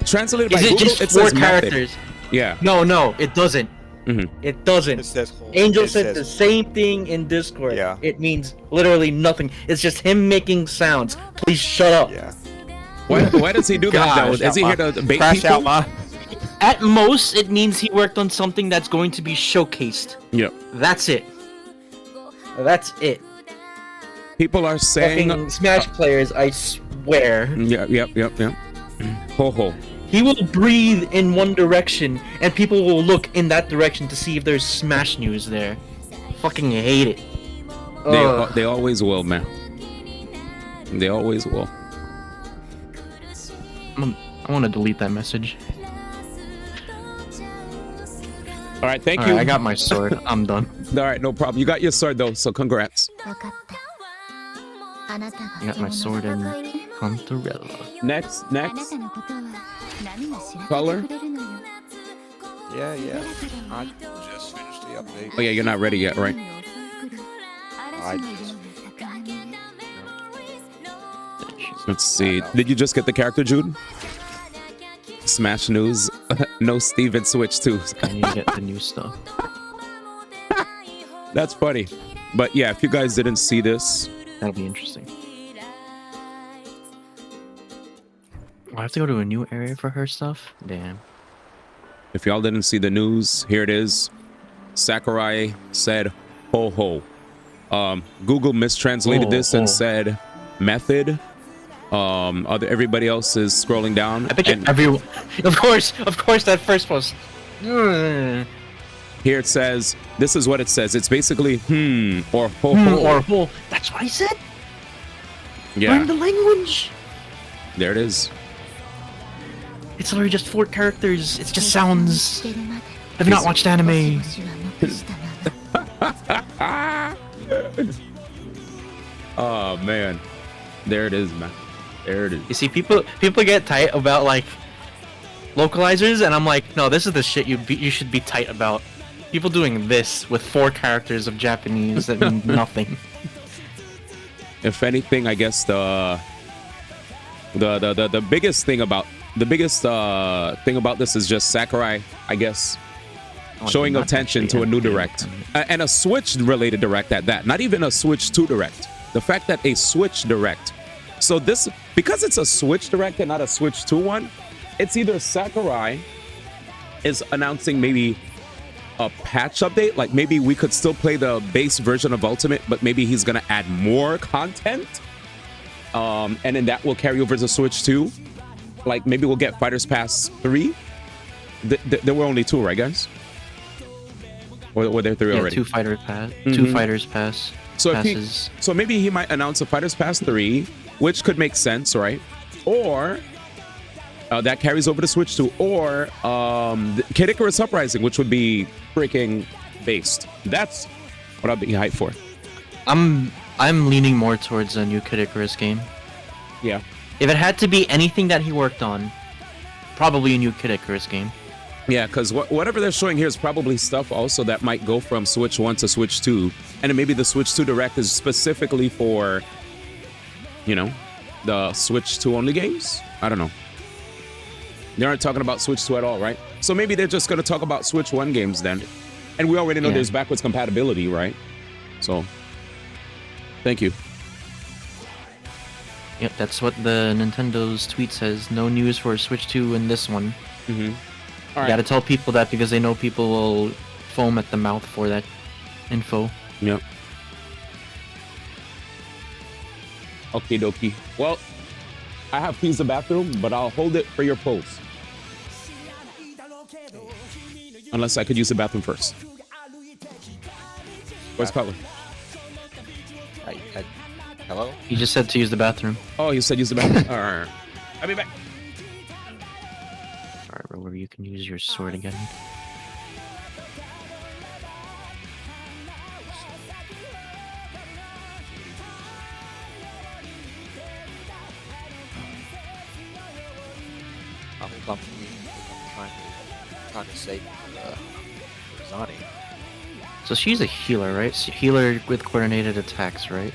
translated by Is it Google, just it 4 says method. characters? Yeah. No, it doesn't. Mhm. It It doesn't. says Angel it said says- the same thing in Discord. Yeah. It means literally nothing. It's just him making sounds. Please shut up. Yeah. Why does he do that though? Crash Is he out, here to bait Crash people? out, ma. At most, it means he worked on something that's going to be showcased. Yep. That's it. That's it. People are saying. Fucking Smash players, I swear. Yep. Ho ho. He will breathe in one direction, and people will look in that direction to see if there's Smash news there. Fucking hate it. They always will, man. They always will. I want to delete that message. All right, thank All you. right, I got my sword. I'm done. All right, no problem. You got your sword though, so congrats. わかったあなたが I got my その sword and 戦いに Hunterella. Next, あな next. たのことは波が知ら Color? せてくれるのよ Yeah, yeah. I just finished the update. Oh yeah, you're not ready yet, right? 嵐のような高みへ Let's see. Did you just get the character, Jude? Smash news. No Steven Switch 2. I need to get the new stuff. That's funny. But yeah, if you guys didn't see this, That'll be interesting. I have to go to a new area for her stuff? Damn. if y'all didn't see the news, here it is. Sakurai said ho ho. Google mistranslated this and said method. Everybody else is scrolling down. I bet you and everyone. Of course, that first post. here it says, this is what it says. It's basically or ho ho. Or ho. That's what I said. Yeah, Learn the language. there it is. It's literally just 4 characters. It just sounds. 見つけるまで I've not watched anime. 星は黙したな Oh man, there it is, man. There it is. You see, people get tight about like localizers, and I'm like, no, this is the shit you should be tight about. People doing this with 4 characters of Japanese that mean nothing. If anything, I guess the biggest thing about thing about this is just Sakurai, I guess, showing not attention actually to a new anything. direct, and a Switch related direct at that. Not even a Switch 2 direct. The fact that a Switch direct. So this, because it's a Switch direct and not a Switch 2 one, it's either Sakurai is announcing maybe a patch update, like maybe we could still play the base version of Ultimate, but maybe he's gonna add more content, and then that will carry over to Switch 2. Like maybe we'll get Fighters Pass 3. There were only 2, right, guys? Or were there 3 Yeah, already? 2 fighter pass. Mhm. 2 fighters pass. So if passes. so maybe he might announce a Fighters Pass 3, which could make sense, right? Or that carries over to Switch 2, or Kid Icarus Uprising, which would be freaking based. That's what I'd be hyped for. I'm leaning more towards a new Kid Icarus game. Yeah. If it had to be anything that he worked on, probably a new Kid Icarus game. Yeah, because whatever they're showing here is probably stuff also that might go from Switch 1 to Switch 2. And then maybe the Switch 2 Direct is specifically for, you know, the Switch 2 only games? I don't know. They aren't talking about Switch 2 at all, right? So maybe they're just going to talk about Switch 1 games then. And we already know Yeah. there's backwards compatibility, right? So, thank you. Yep, that's what the Nintendo's tweet says. No news for Switch 2 in this one. Mm-hmm. All You gotta tell people that because they know people will foam at the mouth for that info. Yep. Okie dokie. Well, I have to use the bathroom, but I'll hold it for your post. Unless I could use the bathroom first. Where's Color? Hello? He just said to use the bathroom. Oh, you said use the bathroom. All right. I'll be back. Alright, Roller, you can use your sword again. I hope I'm trying to save Zani. So she's a healer, right? Healer with coordinated attacks, right?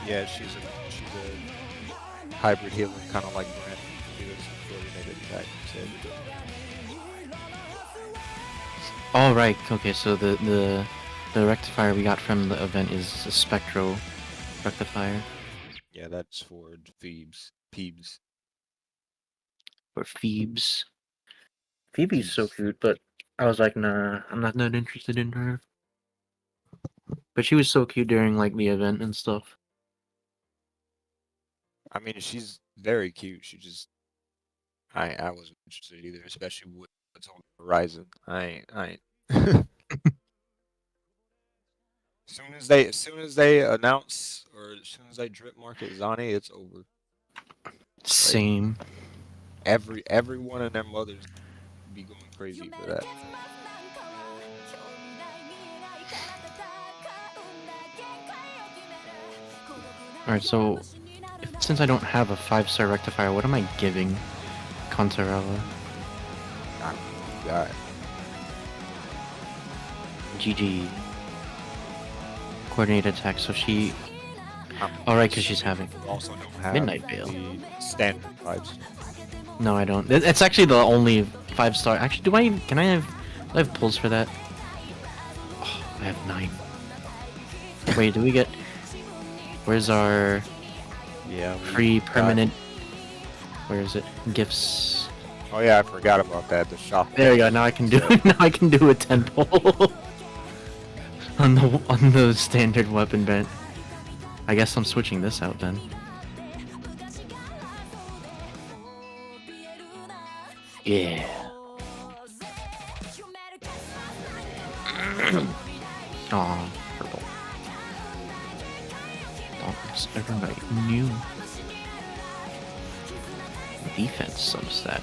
Yeah, she's a hybrid healer, kind of like Brent. She was coordinated attack. Oh, right. Okay, so the rectifier we got from the event is a Spectro rectifier. Yeah, that's for Phoebes. Peebs. Or Phoebes. Phoebe's so cute, but I was like, nah, I'm not that interested in her. But she was so cute during like the event and stuff. I mean, she's very cute. She just, I wasn't interested either, especially with what's on the horizon. I ain't. As soon as they announce or as soon as they drip market Zani, it's over. Same. Every one of their mothers be going crazy for that. Alright, so since I don't have a 5-star rectifier, what am I giving Contarella? God. GG. Coordinated attack, so she... Alright, because she's having... Also don't have Midnight Veil. the standard vibes. No, I don't. It's actually the only 5-star... Actually, do I have pulls for that? Oh, I have 9. Wait, do we get... Where's our Yeah. free permanent... Where is it? Gifts... Oh yeah, I forgot about that. The shop. There we go. Now I can do now I can do a 10 pull on the standard weapon bent. I guess I'm switching this out then. Yeah. Aw, purple. It's everybody new. Defense substat.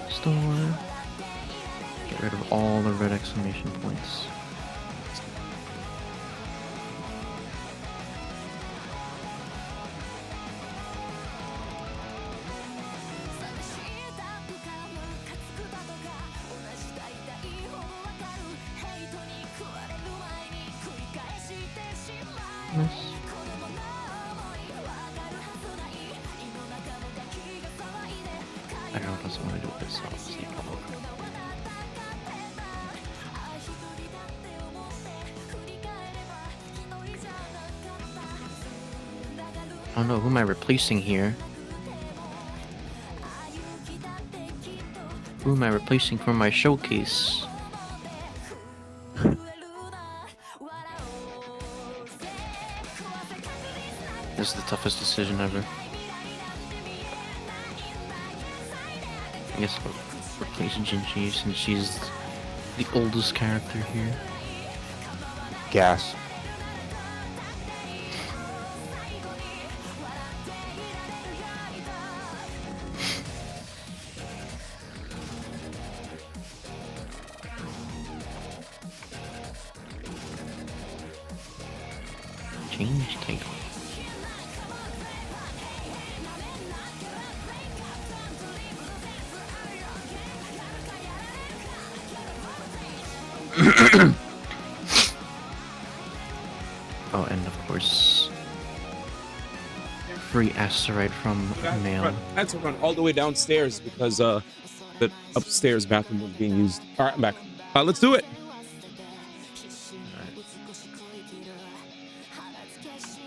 Store. Get rid of all the red exclamation points. Nice. I don't know if that's what I do with this, so I'll see. I don't know, who am I replacing here? Who am I replacing for my showcase? This is the toughest decision ever. I guess I'll replace Genshin since she's the oldest character here. Gas. Change title. Oh, and of course, free asteroid from Mail. I had to run all the way downstairs because the upstairs bathroom was being used. All right, I'm back. Let's do it.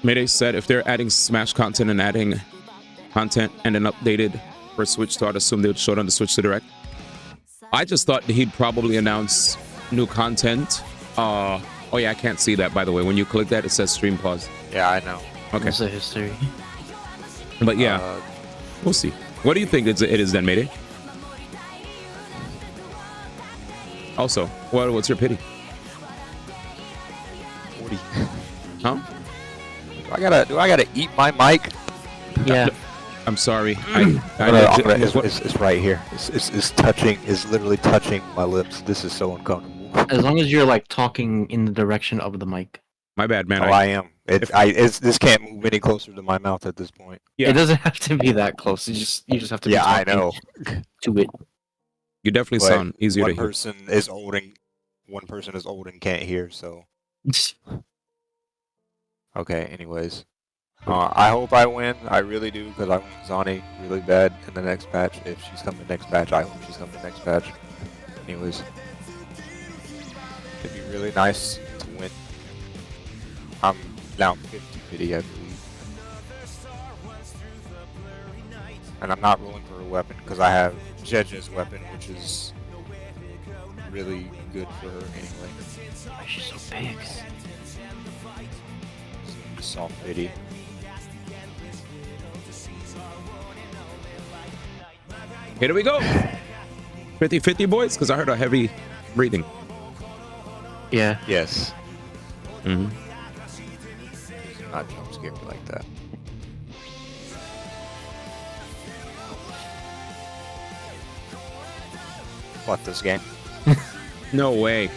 Mayday said if they're adding Smash content and adding content and an updated for Switch, so I'd assume they would show it on the Switch to Direct. I just thought he'd probably announce new content. Oh yeah, I can't see that, by the way. When you click that, it says stream pause. Yeah, I know. Okay. What's the history? But yeah, we'll see. What do you think it is then, Mayday? Also, what's your pity? 40. Huh? Do I gotta eat my mic? Yeah. I'm sorry. It's right here. It's touching. It's literally touching my lips. This is so uncomfortable. As long as you're like talking in the direction of the mic. My bad, man. I am. This can't move any closer to my mouth at this point. Yeah. It doesn't have to be that close. You just have to be I talking know. to it. You definitely But sound easier to one hear. person is old and can't hear. So okay. Anyways, I hope I win. I really do because I want Zani really bad in the next patch. If she's coming next patch, I hope she's coming next patch. Anyways, it'd be really nice to win. I'm down 50-50, I believe. And I'm not rolling for a weapon because I have Jeja's weapon, which is really good for her anyway. Why is she so big? Soft pity. Here we go. 50-50 boys? Because I heard a heavy breathing. Yeah. Yes. Mm-hmm. Not jump scare me like that. What, this game? No way.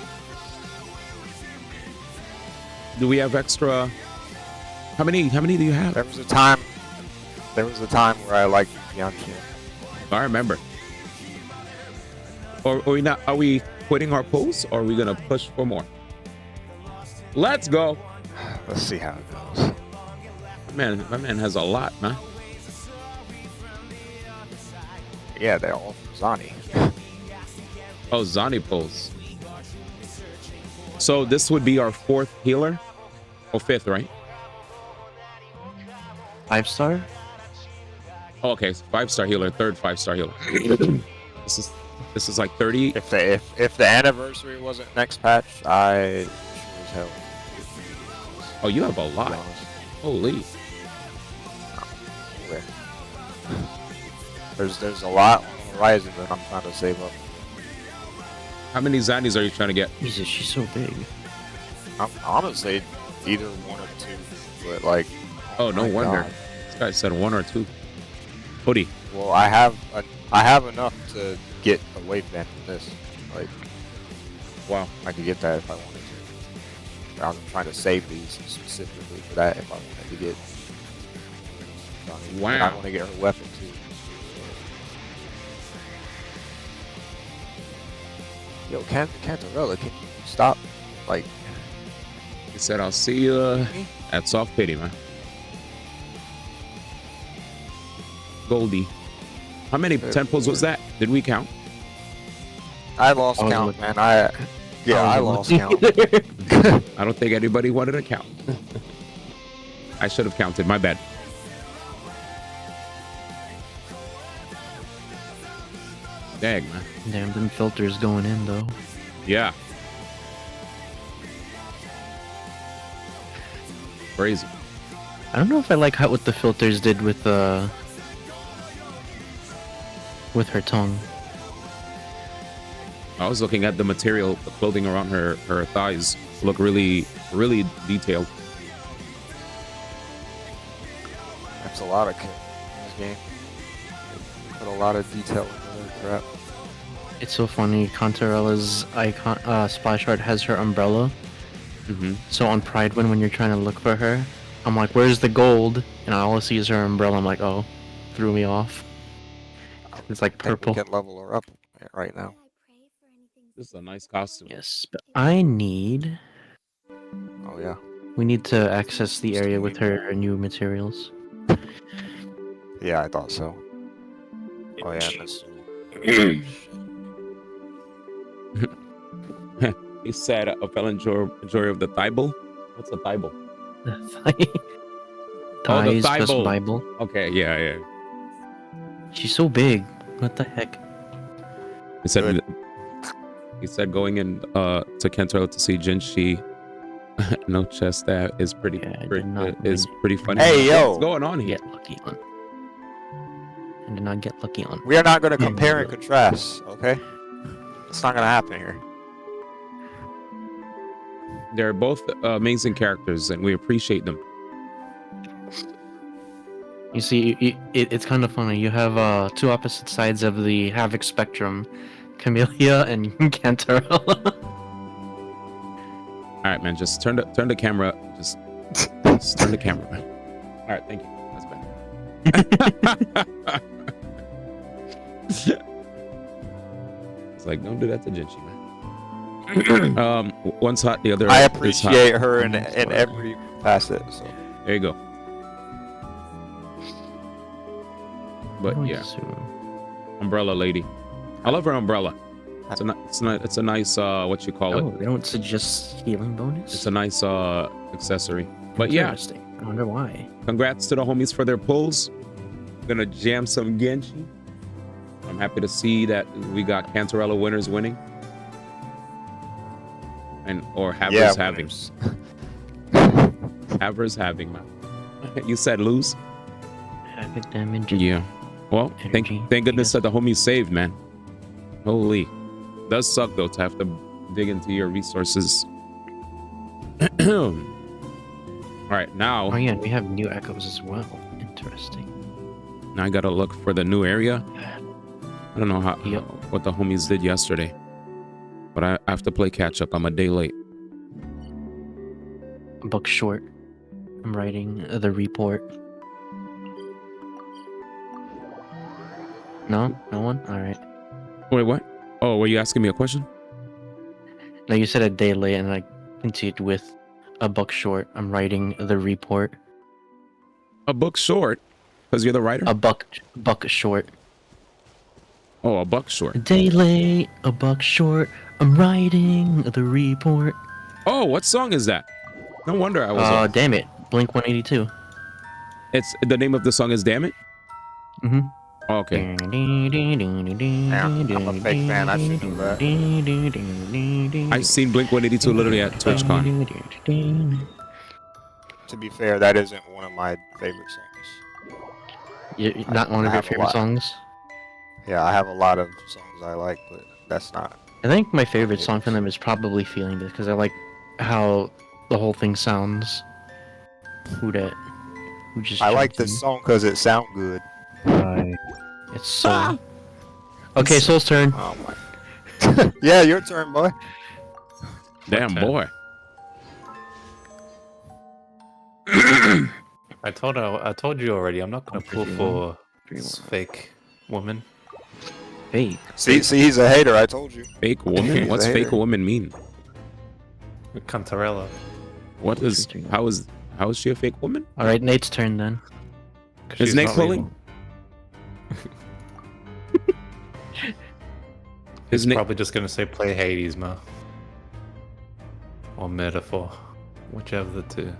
Do we have extra? How many do you have? There was a time where I liked Genshin. I remember. Or are we not? Are we quitting our polls, or are we gonna push for more? Let's go. Let's see how it goes. Man, my man has a lot, man. Yeah, they're all from Zani. Oh, Zani polls. So this would be our 4th healer, or 5th, right? 5-star? Oh, okay, 5-star healer, 3rd 5-star healer. this is like 30. If the anniversary wasn't next patch, I sure as hell. Oh, you have a to be lot. honest. Holy. Where? There's a lot on the horizon that I'm trying to save up. How many Zanis are you trying to get? Jesus, she's so big. I'm honestly either 1 or 2, but like. Oh, no my wonder. God. This guy said 1 or 2. Hoodie. Well, I have enough to get a waveband from this. Like, Wow. I could get that if I wanted to. But I'm trying to save these specifically for that if I wanted to get. Wow. And I want to get her weapon too. Yo, Cantarella, can you stop? Like, He said, I'll see you at Soft Pity, man. Goldie. How many 10 pulls was that? Did we count? I lost I was count, looking- man. I lost count. I don't think anybody wanted to count. I should have counted. My bad. Dang, man. Damn, them filters going in though. Yeah. Crazy. I don't know if I like how what the filters did with her tongue. I was looking at the material, the clothing around her thighs look really, really detailed. That's a lot of kit in this game. Put a lot of detail into that crap. It's so funny. Cantarella's icon, splash art has her umbrella. Mm-hmm. So on Pride when you're trying to look for her, I'm like, "Where's the gold?" And all I see is her umbrella. I'm like, "Oh, threw me off." It's like I think purple. we can level her up right now. This is a nice costume. Yes, but I need. Oh yeah. We need to access the area with her new materials. Yeah, I thought so. Oh yeah, and this. He said a felon jury of the Bible. What's a Bible? Ties plus Bible. Bible. Okay, yeah. She's so big. What the heck? He said Good. he said going in to Cantarella to see Jinshi. No chest. That is pretty. Yeah, I pretty did not is win. pretty funny. Hey, yo. What's going on here? Get lucky on. I did not get lucky on. We are not going to Yeah, compare you and contrast, okay? It's not going to happen here. They're both amazing characters, and we appreciate them. You see, it's kind of funny. You have 2 opposite sides of the Havoc spectrum, Camellia and Cantarella. All right, man. Just turn the camera. Just turn the camera, man. All right, thank you. That's better. It's like, don't do that to Jinshi, man. One's hot, the other. I is appreciate hot. her in every facet, so. There you go. But Going yeah, soon. umbrella lady. I love her umbrella. It's a nice what you call Oh, it. they don't suggest healing bonus? It's a nice accessory. But yeah, Interesting. I wonder why. congrats to the homies for their pulls. Gonna jam some Genshin. I'm happy to see that we got Cantarella winners winning. Or Havers having. winners. Havers having, man. You said lose? Havoc damage. Yeah. Well, Energy, thank goodness yes. that the homies saved, man. Holy. Does suck though to have to dig into your resources. All right, now. Oh yeah, we have new echoes as well. Interesting. Now I gotta look for the new area. I don't know what the homies did yesterday, but I have to play catch up. I'm a day late. A book short. I'm writing the report. No? No one? Alright. Wait, what? Oh, were you asking me a question? No, you said a day late and I continued with a book short. I'm writing the report. A book short? Because you're the writer? A buck short. Oh, a buck short. A day late, a buck short. I'm writing the report. Oh, what song is that? No wonder I was. Oh, damn it. Blink 182. It's the name of the song is Damn It? Mm-hmm. Oh, okay. I'm a fake fan. I should know that. I've seen Blink 182 literally at TwitchCon. To be fair, that isn't one of my favorite songs. Not one of your favorite songs? Yeah, I have a lot of songs I like, but that's not. I think my favorite song from them is probably Feeling This, because I like how the whole thing sounds. Who dat? Who just I like jumped this in? song because it sounds good. It's so... Okay, Soul's turn. Oh my. Yeah, your turn, boy. Damn, boy. I told you already. I'm not gonna pull for this fake woman. Fake. See, he's a hater. I told you. Fake woman? He's What's a fake hater. woman mean? Cantarella. What is? How is she a fake woman? All right, Nate's turn then. Is Nate pulling? He's probably just gonna say play Hades, man. Or Metaphor, whichever the two.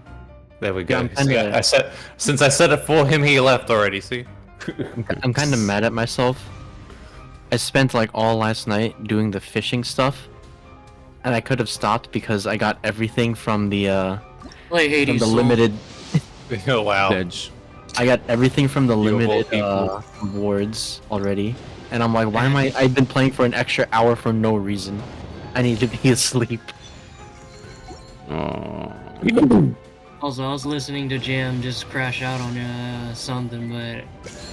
There we go. Yeah, I'm kinda- Since I said it for him, he left already. See? I'm kind of mad at myself. I spent like all last night doing the fishing stuff, and I could have stopped because I got everything from the Play Hades. from the limited. Oh wow. Edge. I got everything from the You of all limited people. rewards already, and I'm like, why am I? I've been playing for an extra hour for no reason. I need to be asleep. Oh. Also, I was listening to Jam just crash out on something, but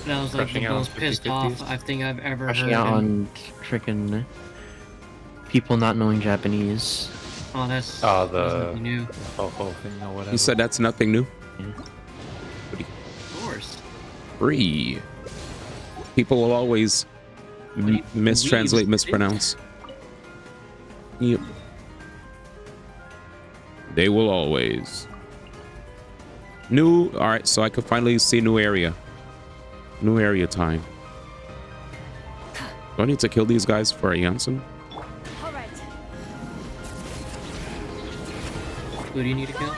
that was like Crashing the out on most pissed 50-50s? off I think I've ever Crashing heard. out him. on freaking people not knowing Japanese. Oh, that's Oh, that's nothing new. whole thing or whatever. You said that's nothing new. Of course. Free. People will always mistranslate, mispronounce. Yep. They will always. New. All right, so I could finally see new area. New area time. Do I need to kill these guys for a Janssen? Who do you need to kill?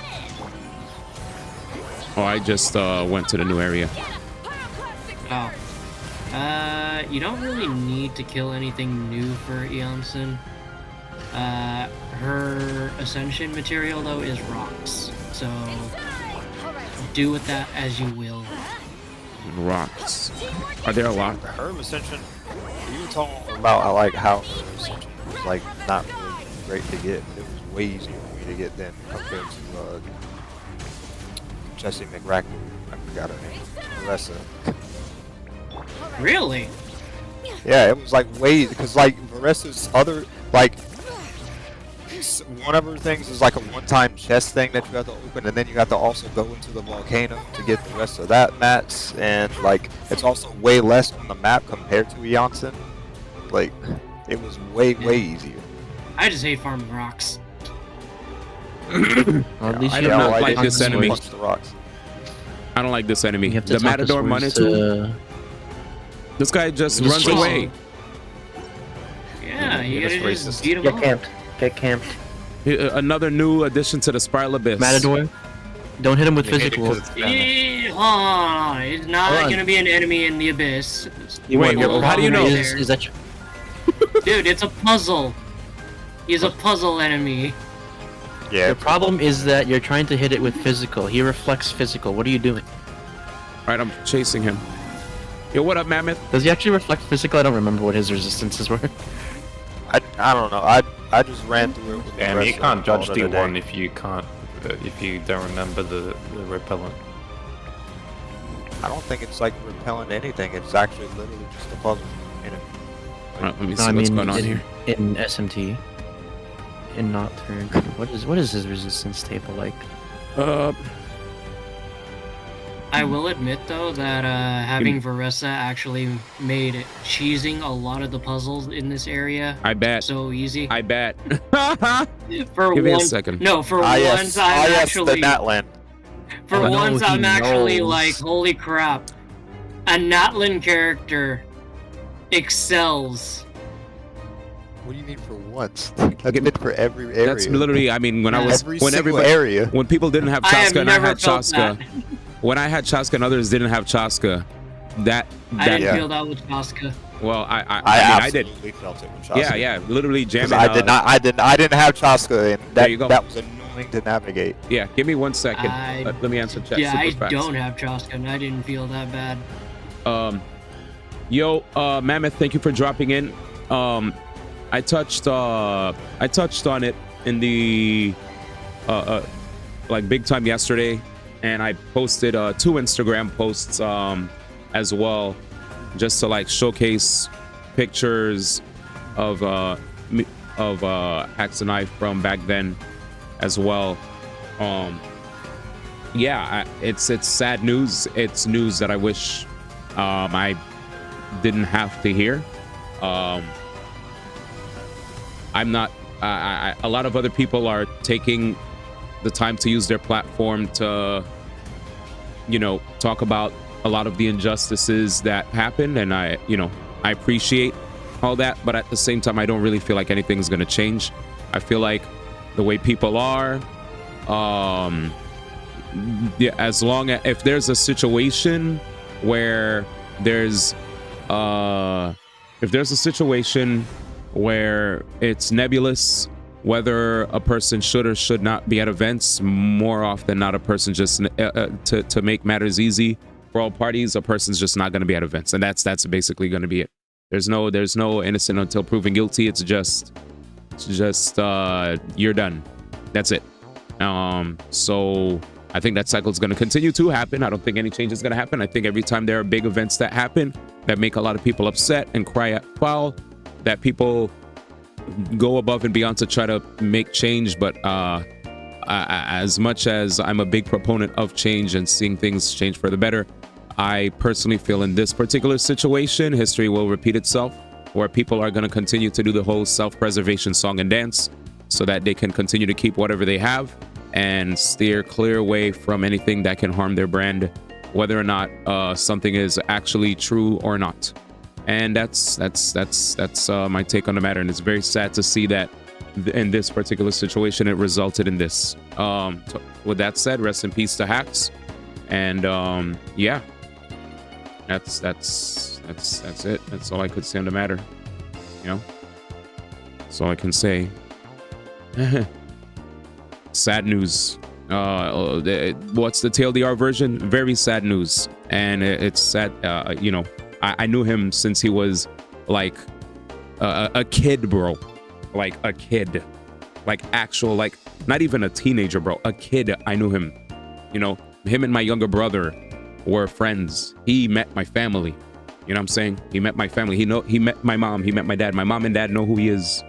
Oh, I just went to the new area. Oh. You don't really need to kill anything new for Eonson. Her ascension material though is rocks, so do with that as you will. Rocks. Are there a lot? Her ascension. You were talking about how her ascension was like not really great to get, but it was way easier for me to get than compared to Jessie McRacken. I forgot her name. Marissa. Really? Yeah, it was like way because like Marissa's other like one of her things is like a one-time chest thing that you have to open, and then you have to also go into the volcano to get the rest of that mats, and like it's also way less on the map compared to Eonson. Like it was way easier. I just hate farming rocks. Well, at least I you do have not no like this consequence. enemy. Punch the rocks. I don't like this enemy. You have to The talk to Matador swords Manitou. to- This guy just Just runs chase away. him. Yeah, you You're gotta just just racist. beat them Get up. camped. Get camped. Another new addition to the Spiral Abyss. Matador. Don't hit him with You hate it physical. 'cause it's Spanish. Hold on. It's not Hold on. gonna be an enemy in the abyss. Wait, Hold how do you on know? right Is, there. is that Dude, it's a puzzle. He's a puzzle enemy. Yeah, the problem is that you're trying to hit it with physical. He reflects physical. What are you doing? All right, I'm chasing him. Yo, what up, Mammoth? Does he actually reflect physical? I don't remember what his resistances were. I don't know. I just ran through it. With Yeah, the you rest can't of judge all the D1 day. if you can't, if you don't remember the repellent. I don't think it's like repelling anything. It's actually literally just a puzzle. You know? Alright, let me No, see I what's mean going on in, here. in SMT. In Nocturne. What is his resistance table like? I will admit though that having Varessa actually made cheesing a lot of the puzzles in this area I bet. so easy. I bet. For Give me a once- second. No, for Ah, yes. once I'm Ah, yes, actually the Natlan. for Oh, no, once he I'm actually knows. like, holy crap, a Natlin character excels. What do you mean for once? That's been for every area. That's literally, I mean, when I was, every when single everybody, area. when people didn't have I have Chaska and I never had felt Chaska, that. when I had Chaska and others didn't have Chaska, that, I didn't Yeah. feel that with Casca. well, I mean, I I did. absolutely felt it with Yeah, Chaska. yeah, literally 'Cause jamming. I didn't have Chaska, and There you go. that was annoying to navigate. Yeah, give me 1 second. I- Let me answer chat Yeah, super I fast. don't have Chaska, and I didn't feel that bad. Yo, Mammoth, thank you for dropping in. I touched on it in the like big time yesterday, and I posted 2 Instagram posts as well, just to like showcase pictures of Axe and Knife from back then as well. Yeah, it's sad news. It's news that I wish I didn't have to hear. I'm not. A lot of other people are taking the time to use their platform to, you know, talk about a lot of the injustices that happen, and I appreciate all that. But at the same time, I don't really feel like anything's gonna change. I feel like the way people are, yeah, as long as if there's a situation where there's where it's nebulous whether a person should or should not be at events, more often than not, a person just to make matters easy for all parties, a person's just not going to be at events, and that's basically going to be it. There's no innocent until proven guilty. It's just you're done. That's it. So I think that cycle is going to continue to happen. I don't think any change is going to happen. I think every time there are big events that happen that make a lot of people upset and cry at foul, that people go above and beyond to try to make change. But as much as I'm a big proponent of change and seeing things change for the better, I personally feel in this particular situation, history will repeat itself, where people are going to continue to do the whole self-preservation song and dance so that they can continue to keep whatever they have and steer clear away from anything that can harm their brand, whether or not something is actually true or not. And that's my take on the matter. And it's very sad to see that in this particular situation, it resulted in this. So with that said, rest in peace to Hacks. And yeah, that's it. That's all I could say on the matter. You know, that's all I can say. Sad news. What's the TLDR version? Very sad news, and it's sad. You know, I knew him since he was like a kid, bro. Like a kid, like actual, like not even a teenager, bro. A kid. I knew him. You know, him and my younger brother were friends. He met my family. You know what I'm saying? He met my family. He met my mom. He met my dad. My mom and dad know who he is.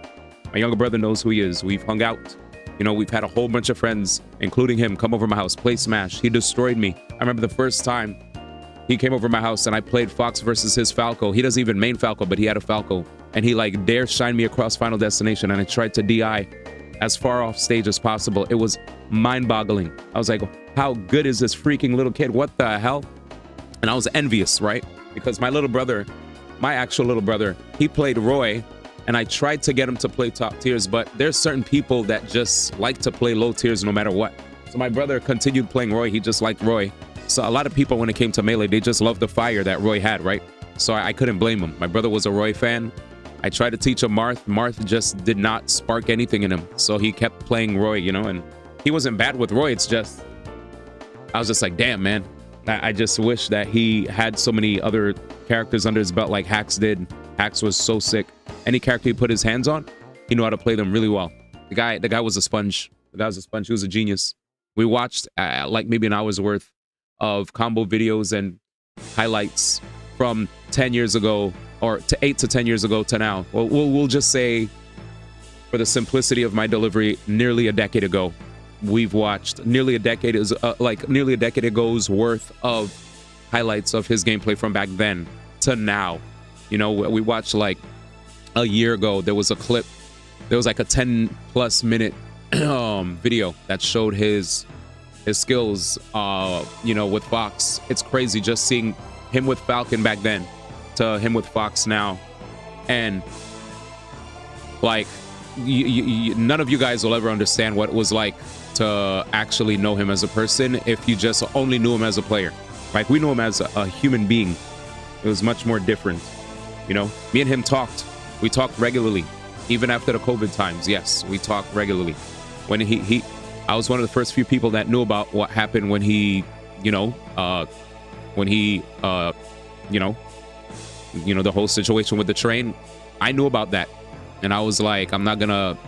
My younger brother knows who he is. We've hung out. You know, we've had a whole bunch of friends, including him, come over my house, play Smash. He destroyed me. I remember the first time he came over my house and I played Fox versus his Falco. He doesn't even main Falco, but he had a Falco. And he like dare shine me across Final Destination, and I tried to DI as far off stage as possible. It was mind-boggling. I was like, how good is this freaking little kid? What the hell? And I was envious, right? Because my little brother, my actual little brother, he played Roy, and I tried to get him to play top tiers, but there's certain people that just like to play low tiers no matter what. So my brother continued playing Roy. He just liked Roy. So a lot of people, when it came to Melee, they just loved the fire that Roy had, right? So I couldn't blame him. My brother was a Roy fan. I tried to teach him Marth. Marth just did not spark anything in him. So he kept playing Roy, you know, and he wasn't bad with Roy. It's just, I was just like, damn, man. I just wish that he had so many other characters under his belt like Hax did. Hax was so sick. Any character he put his hands on, he knew how to play them really well. The guy was a sponge. The guy was a sponge. He was a genius. We watched like maybe an hour's worth of combo videos and highlights from 10 years ago, or to 8 to 10 years ago to now. Well, we'll just say, for the simplicity of my delivery, nearly a decade ago. We've watched nearly a decade ago's worth of highlights of his gameplay from back then to now. You know, we watched like a year ago. There was a clip. There was like a 10+ minute video that showed his skills. You know, with Fox. It's crazy just seeing him with Falcon back then to him with Fox now, and like none of you guys will ever understand what it was like to actually know him as a person if you just only knew him as a player. Like, we knew him as a human being. It was much more different. You know, me and him talked. We talked regularly, even after the COVID times. Yes, we talked regularly. When I was one of the first few people that knew about what happened when he, you know, the whole situation with the train. I knew about that, and I was like, I'm not gonna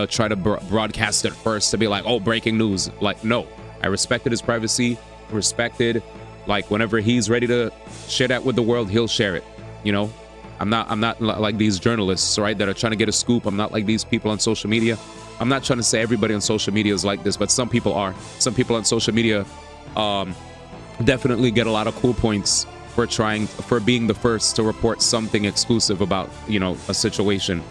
try to broadcast it first to be like, oh, breaking news. Like, no, I respected his privacy, respected, like, whenever he's ready to share that with the world, he'll share it. You know, I'm not like these journalists, right, that are trying to get a scoop. I'm not like these people on social media. I'm not trying to say everybody on social media is like this, but some people are. Some people on social media definitely get a lot of cool points for being the first to report something exclusive about, you know, a situation.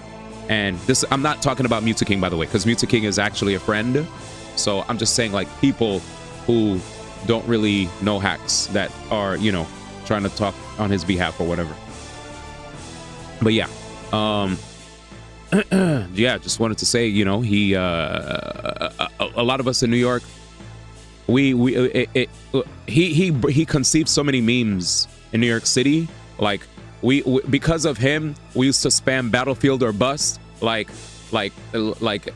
And this, I'm not talking about Muta King, by the way, because Muta King is actually a friend. So I'm just saying, like, people who don't really know Hax that are, you know, trying to talk on his behalf or whatever. But yeah, yeah, just wanted to say, you know, he a lot of us in New York, he conceived so many memes in New York City. Like, we because of him, we used to spam Battlefield or Bust. Like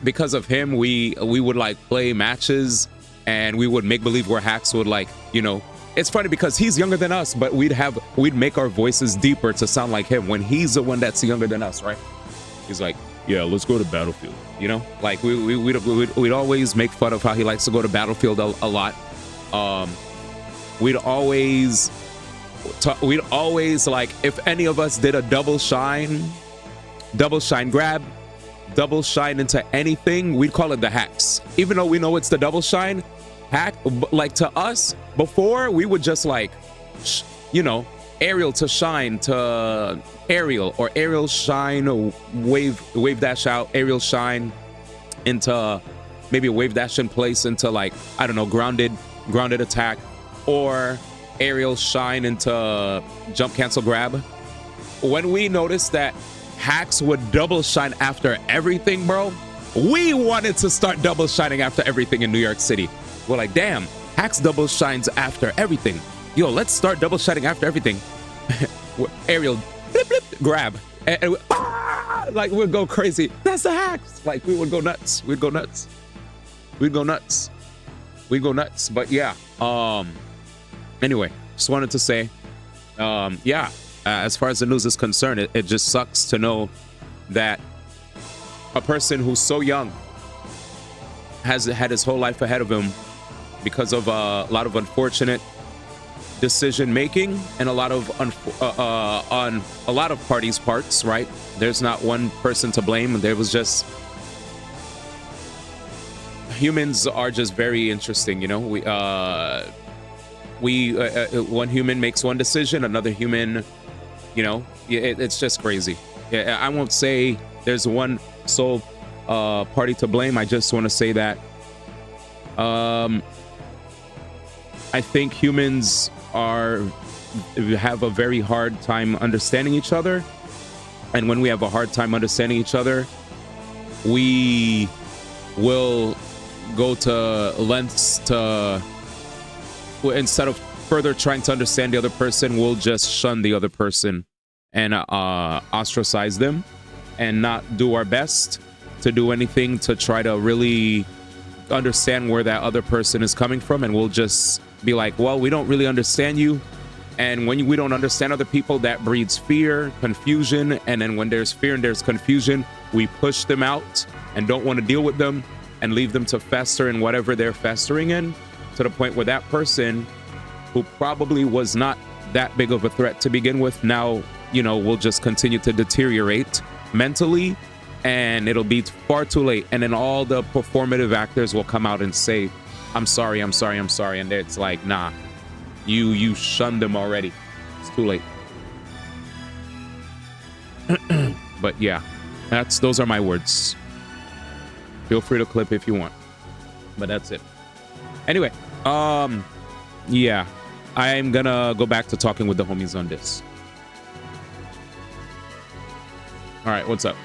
because of him, we would like play matches, and we would make believe we're Hax. Would, like, you know, it's funny because he's younger than us, but we'd make our voices deeper to sound like him when he's the one that's younger than us, right? He's like, yeah, let's go to Battlefield. You know, like we'd always make fun of how he likes to go to Battlefield a lot. We'd always like, if any of us did a double shine grab, double shine into anything, we'd call it the Hax, even though we know it's the double shine hack. Like, to us before, we would just like, you know, aerial to shine to aerial, or aerial shine, wave dash out, aerial shine into maybe a wave dash in place into, like, I don't know, grounded attack, or aerial shine into jump cancel grab. When we noticed that Hax would double shine after everything, bro, we wanted to start double shining after everything in New York City. We're like, damn, Hax double shines after everything. Yo, let's start double shining after everything. Aerial blip, blip, grab, and like, we'd go crazy. That's the Hax. Like, we would go nuts. We'd go nuts. But yeah, anyway, just wanted to say, yeah, as far as the news is concerned, it just sucks to know that a person who's so young has had his whole life ahead of him because of a lot of unfortunate decision making and a lot of on a lot of parties' parts, right? There's not one person to blame. There was just, humans are just very interesting, you know. One human makes one decision, another human, you know, it's just crazy. I won't say there's one sole party to blame. I just want to say that I think humans have a very hard time understanding each other, and when we have a hard time understanding each other, we will go to lengths to, instead of further trying to understand the other person, we'll just shun the other person and ostracize them, and not do our best to do anything to try to really understand where that other person is coming from, and we'll just be like, well, we don't really understand you. And when we don't understand other people, that breeds fear, confusion. And then when there's fear and there's confusion, we push them out and don't want to deal with them and leave them to fester in whatever they're festering in, to the point where that person who probably was not that big of a threat to begin with, now, you know, will just continue to deteriorate mentally, and it'll be far too late. And then all the performative actors will come out and say, I'm sorry, I'm sorry, I'm sorry. And it's like, nah, you shunned them already. It's too late. But yeah, those are my words. Feel free to clip if you want, but that's it. Anyway, yeah, I'm gonna go back to talking with the homies on this. All right, what's up?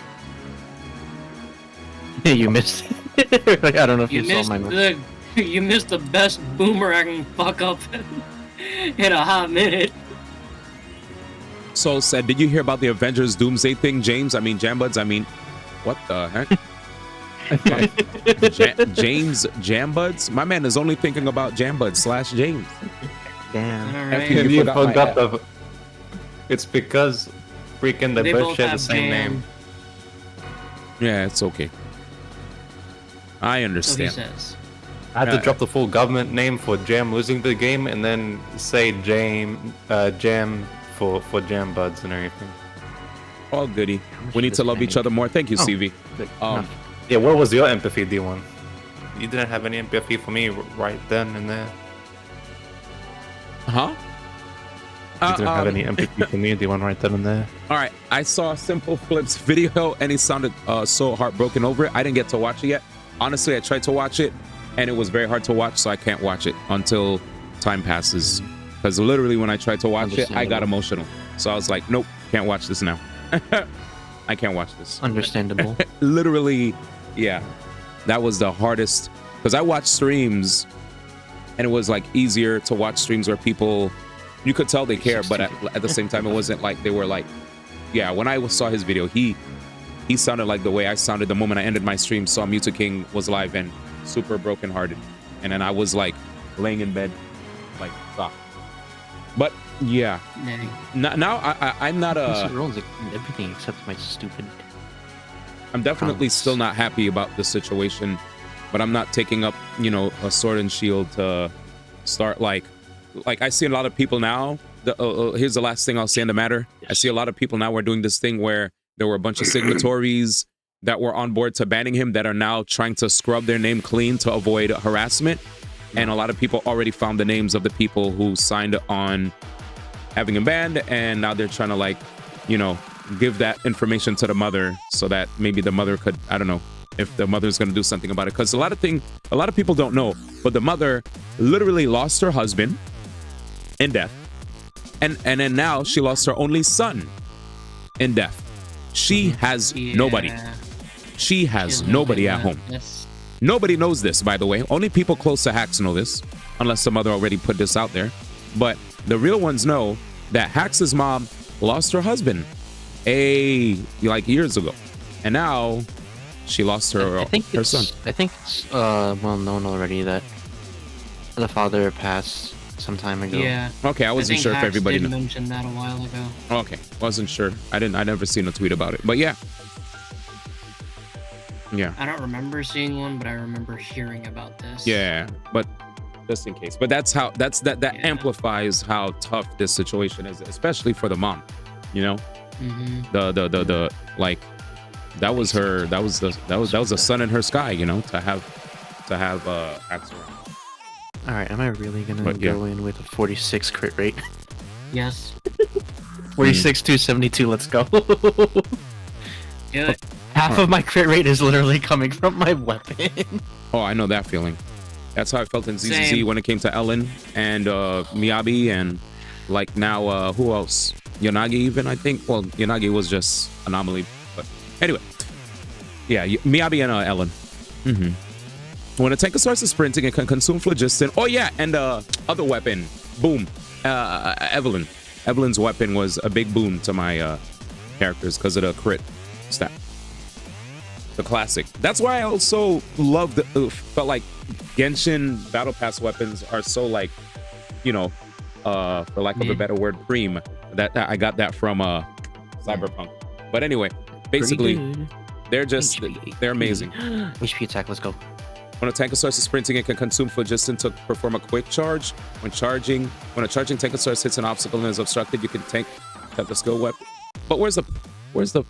Yeah, you missed it. Like, I don't know if you saw missed my you missed the best boomerang fuck up in a hot minute. Soul said, did you hear about the Avengers Doomsday thing, James? I mean, Jambuds, I mean, what the heck? James Jambuds? My man is only thinking about Jambuds / James. Damn. Alright. You forgot the. It's because freaking the They bird both share the have same jam. name. Yeah, it's okay. I So he understand. says. I had to drop the full government name for Jam losing the game, and then say Jam for Jam Buds and everything. All goody. We need to love each other more. Thank you, Oh, CV. Yeah, where was your empathy, D1? You didn't have any empathy for me right then and there. Huh? You didn't have any empathy for me, D1, right then and there. All right, I saw Simple Flip's video and he sounded so heartbroken over it. I didn't get to watch it yet. Honestly, I tried to watch it and it was very hard to watch, so I can't watch it until time passes. Because literally when I tried to watch it, I got emotional. So I was like, nope, can't watch this now. I can't watch this. Understandable. Literally, yeah. That was the hardest. Because I watched streams and it was like easier to watch streams where people, you could tell they care, but at the same time, it wasn't like they were like, yeah, when I saw his video, he sounded like the way I sounded the moment I ended my stream, saw Mewtwo King was live and super brokenhearted. And then I was like laying in bed, like, ah. But yeah, now I'm not rolls everything except my stupid. I'm definitely still not happy about the situation, but I'm not taking up, you know, a sword and shield to start like I see a lot of people now. Here's the last thing I'll say in the matter. I see a lot of people now are doing this thing where there were a bunch of signatories that were on board to banning him that are now trying to scrub their name clean to avoid harassment. And a lot of people already found the names of the people who signed on having him banned, and now they're trying to, like, you know, give that information to the mother so that maybe the mother could, I don't know, if the mother's going to do something about it. Because a lot of people don't know, but the mother literally lost her husband in death, and then now she lost her only son in death. She has nobody. She has nobody at home. Nobody knows this, by the way. Only people close to Hax know this, unless the mother already put this out there. But the real ones know that Hax's mom lost her husband like years ago, and now she lost her her son. I think it's well known already that the father passed some time ago. Yeah. Okay, I wasn't sure if everybody did mention that a while ago. Okay, wasn't sure. I never seen a tweet about it, but yeah. Yeah. I don't remember seeing one, but I remember hearing about this. Yeah, but just in case. But that amplifies how tough this situation is, especially for the mom. You know, the like that was a sun in her sky. You know, to have Axel. All right, am I really gonna go in with a 46 crit rate? Yes. 46 to 72. Let's go. Good. Half of my crit rate is literally coming from my weapon. Oh, I know that feeling. That's how I felt in ZZZ Same. when it came to Ellen and Miyabi, and like now who else? Yanagi even, I think. Well, Yanagi was just anomaly, but anyway. Yeah, Miyabi and Ellen. When a tanker starts sprinting, it can consume phlogiston. Oh yeah, and other weapon. Boom. Evelyn. Evelyn's weapon was a big boon to my characters because of the crit stat. the classic. That's why I also loved felt like Genshin battle pass weapons are so like, you know, for lack of a better word, cream. That I got that from Cyberpunk. But anyway, basically they're just they're amazing. HP attack, let's go. When a Tankosaurus is sprinting, it can consume phlogiston to perform a quick charge. When a charging Tankosaurus hits an obstacle and is obstructed, you can tank the skill weapon. But where's the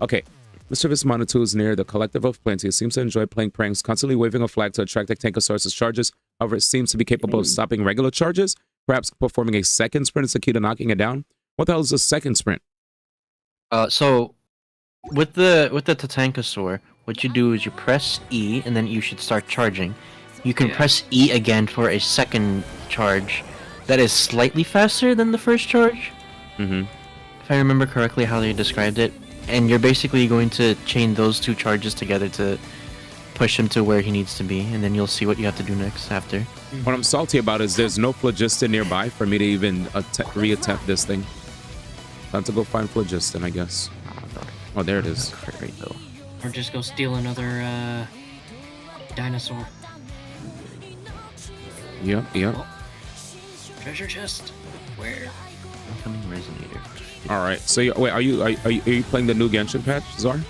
okay? Mischievous Monotoo is near the Collective of Plenty. It seems to enjoy playing pranks, constantly waving a flag to attract the Tankosaurus' charges. However, it seems to be capable of stopping regular charges, perhaps performing a second sprint is the key to knocking it down. What the hell is a second sprint? So with the Tankosaur, what you do is you press E and then you should start charging. You can press E again for a second charge that is slightly faster than the first charge. Mm-hmm. If I remember correctly how they described it. And you're basically going to chain those two charges together to push him to where he needs to be, and then you'll see what you have to do next after. What I'm salty about is there's no phlogiston nearby for me to even reattempt this thing. Time to go find phlogiston, I guess. Oh, there it is. Right, though. Or just go steal another dinosaur. Yep. Oh. Treasure chest. Where? Incoming resonator. All right. So wait, are you playing the new Genshin patch, Zar?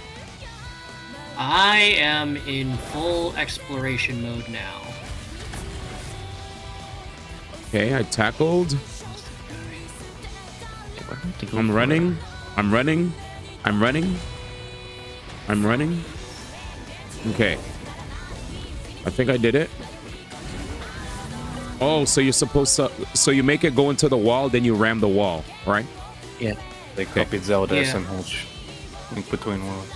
I am in full exploration mode now. Okay, I tackled. I'm running. Okay. I think I did it. Oh, so you're supposed to... So you make it go into the wall, then you ram the wall, right? Yeah. They copied Zelda Yeah. SMH. Link between worlds.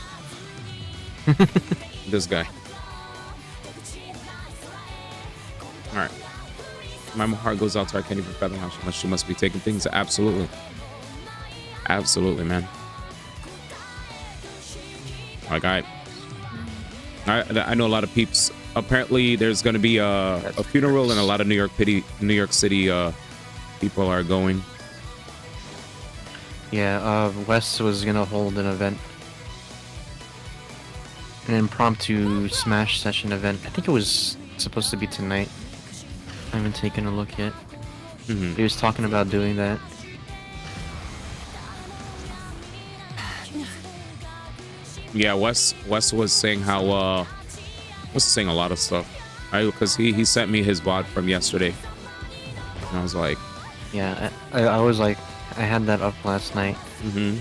This guy. Alright. My heart goes out to her. I can't even fathom how much she must be taking things. Absolutely. Absolutely, man. Like, I know a lot of peeps. Apparently, there's going to be a funeral, and a lot of New York City people are going. Yeah, Wes was gonna hold an event. An impromptu Smash session event. I think it was supposed to be tonight. I haven't taken a look yet. Mm-hmm. He was talking about doing that. Yeah, Wes was saying how was saying a lot of stuff. Because he sent me his VOD from yesterday. And I was like, Yeah, I was like, I had that up last night. mm-hmm.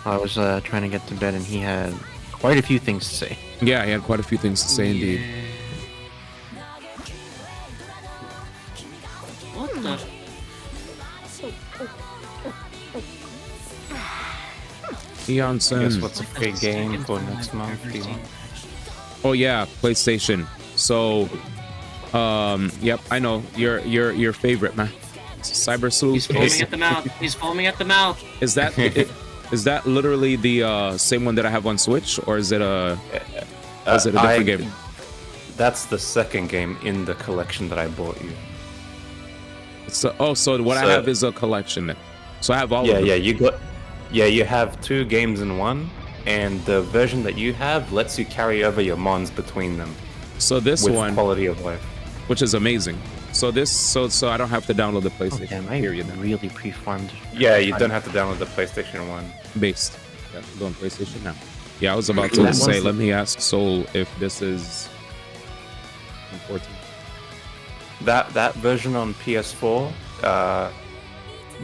I was trying to get to bed and he had quite a few things to say. Yeah, he had quite a few things to say indeed. What the? Eonson. Guess what's a free game for next month? Oh yeah, PlayStation. So, yep, I know your favorite, man. Cyber Sleuth. He's foaming at the mouth. He's foaming at the mouth. Is that is that literally the same one that I have on Switch, or is it a different game? That's the second game in the collection that I bought you. So what I have is a collection then. So I have all of them. You have two games in one, and the version that you have lets you carry over your mons between them. So this with one, quality of life, which is amazing. So I don't have to download the PlayStation. Damn, I really pre-farmed. Yeah, you don't have to download the PlayStation 1. Based. Yeah, go on PlayStation now. Yeah, I was about to say, let me ask Soul if this is important. That version on PS4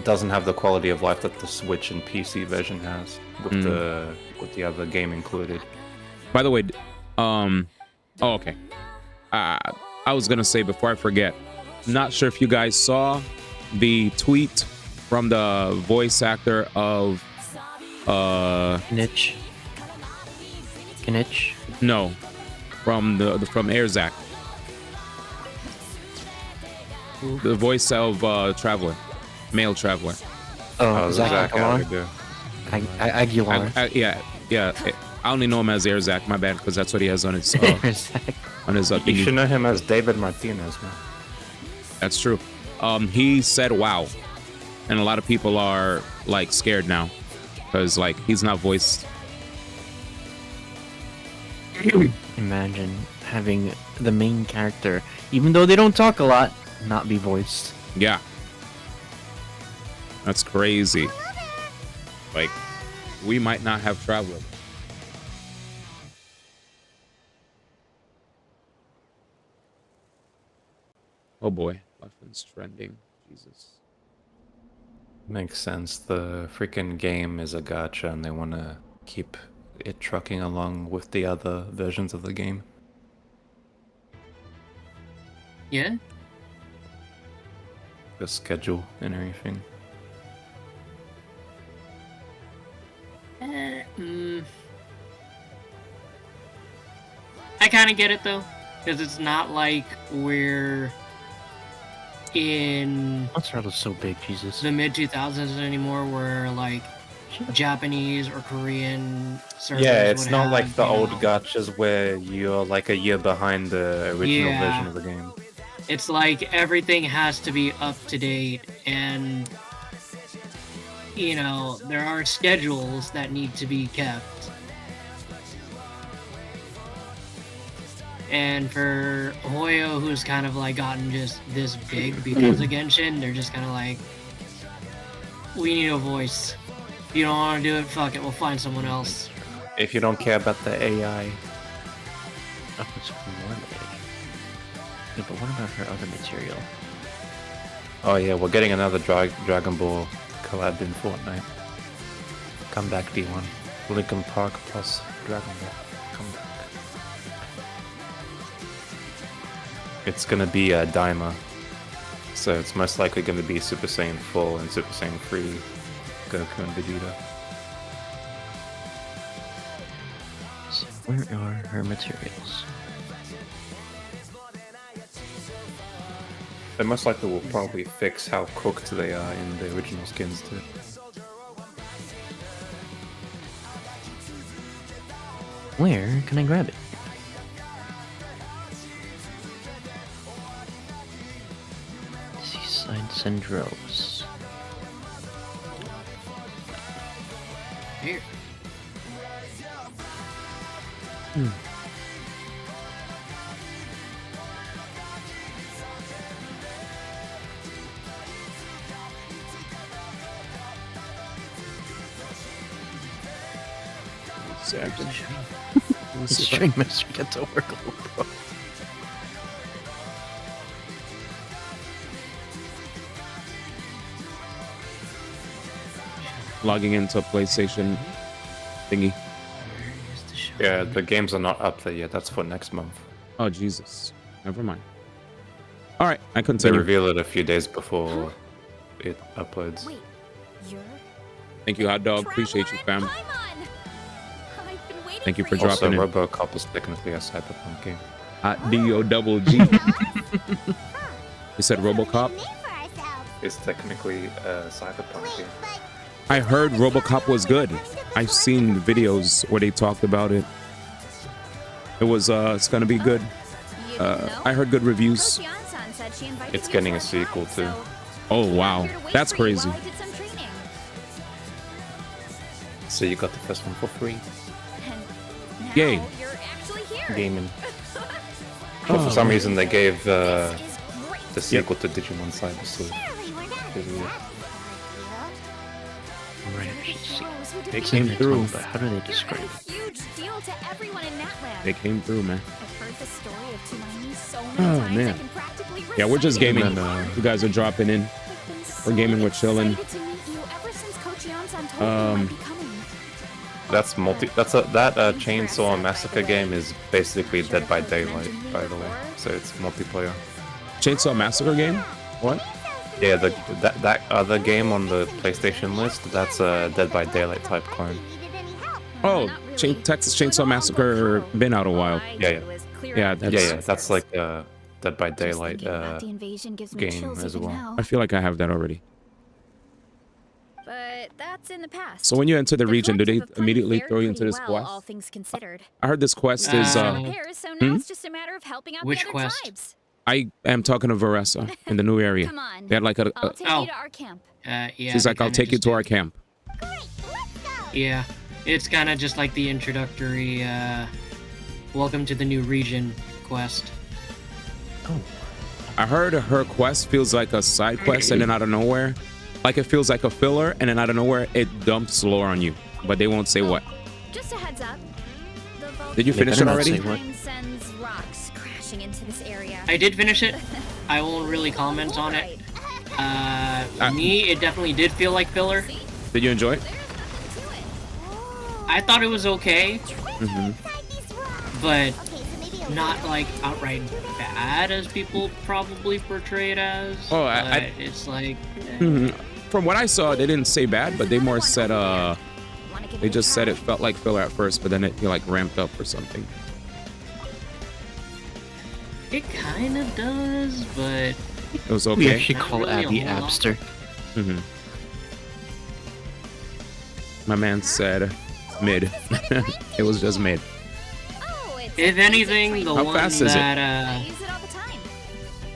doesn't have the quality of life that the Switch and PC version has, with the other game included. By the way, okay. I was gonna say before I forget, not sure if you guys saw the tweet from the voice actor of Kinich? No, from Airzak. The voice of Traveler, male Traveler. Oh, Zach Aguilar? Aguilar. Yeah. I only know him as Airzak. My bad, because that's what he has on his on his. You should know him as David Martinez, man. That's true. He said "wow," and a lot of people are like scared now because like he's not voiced. Imagine having the main character, even though they don't talk a lot, not be voiced. Yeah. That's crazy. Like, we might not have traveled. Oh boy, Leffin's trending. Jesus. Makes sense. The freaking game is a gacha and they want to keep it trucking along with the other versions of the game. Yeah. The schedule and everything. I kind of get it though, because it's not like we're in Mozzarella is so big, Jesus. the mid 2000s anymore, where like Japanese or Korean servers Yeah, it's would not have, like the you old know, gachas where you're like a year behind the original Yeah. version of the game. It's like everything has to be up to date, and you know there are schedules that need to be kept. And for Hoyo, who's kind of like gotten just this big because of Genshin, they're just kind of like, we need a voice. If you don't want to do it, fuck it, we'll find someone else. If you don't care about the AI, Oh, it's one day. Yeah, but what about her other material? oh yeah, we're getting another Dragon Ball collab in Fortnite. Come back, D1. Linkin Park plus Dragon Ball. Come back. It's gonna be Daima, so it's most likely gonna be Super Saiyan 4 and Super Saiyan 3 Goku and Vegeta. So where are her materials? They most likely will probably fix how cooked they are in the original skins too. Where can I grab it? Seaside Syndromes. Here. Exactly. The string master get to work a little, bro. Logging into a PlayStation thingy. Yeah, the games are not up there yet. That's for next month. Oh Jesus. Never mind. All right, I They continue. reveal it a few days before it uploads. Wait, you're Thank you, Hot Dog. Appreciate you, fam. I've been waiting Thank you for Also, dropping in. RoboCop is technically a cyberpunk game. Hot D-O double G. You said RoboCop? It's technically a cyberpunk game. I heard RoboCop was good. I've seen videos where they talked about it. It was it's gonna be good. I heard good reviews. It's getting a sequel too. Oh wow, that's crazy. So you got the first one for free. Yay. Gaming. But for some reason they gave the sequel to Digimon Cyber Sleuth. Right, I should see. They It's came in its through. own, but how do they describe it? Huge deal to everyone in Natland. They came through, man. I've heard the story of Tumaini so Oh, many times man. I can practically Yeah, we're just recite it. gaming. You guys are dropping in. I've been so We're gaming, we're chilling. excited to meet you ever since Coach Yansan told me you might be coming. That's Chainsaw Massacre game is basically Dead by Daylight, by the way. So it's multiplayer. Chainsaw Massacre game? What? Yeah, that other game on the PlayStation list, that's a Dead by Daylight type clone. Oh, Texas Chainsaw Massacre been out a while. Yeah. Yeah, that's. Yeah, that's like Dead by Daylight Thinking about the invasion gives me game chills as even well. now. I feel like I have that already. But that's in the past. So when you enter the region, do they collective have played immediately fared throw you into pretty this well, quest? all things considered. I heard this quest is. Repairs, so now it's just a matter of helping out Which the other quest? tribes. I am talking to Varessa in the new area. Come on. They had like I'll take Oh. you to our camp. Yeah. She's they like, I'll kinda take you just to did. our camp. Yeah, it's kind of just like the introductory welcome to the new region quest. I heard her quest feels like a side quest, and then out of nowhere, like it feels like a filler, and then out of nowhere, it dumps lore on you. But they won't say what. Just a heads up. Did you finish it already? Sends rocks crashing into this area. I did finish it. I won't really comment on it. Me, it definitely did feel like filler. Did you enjoy it? I thought it was okay, but not like outright bad as people probably portray it as. Oh, but it's like. From what I saw, they didn't say bad, but they more said they just said it felt like filler at first, but then it like ramped up or something. It kind of does, but it was okay. We actually call really Abby a whole lot. Abster. My man said mid. It was just mid. If anything, the How one fast is it? that I use it all the time.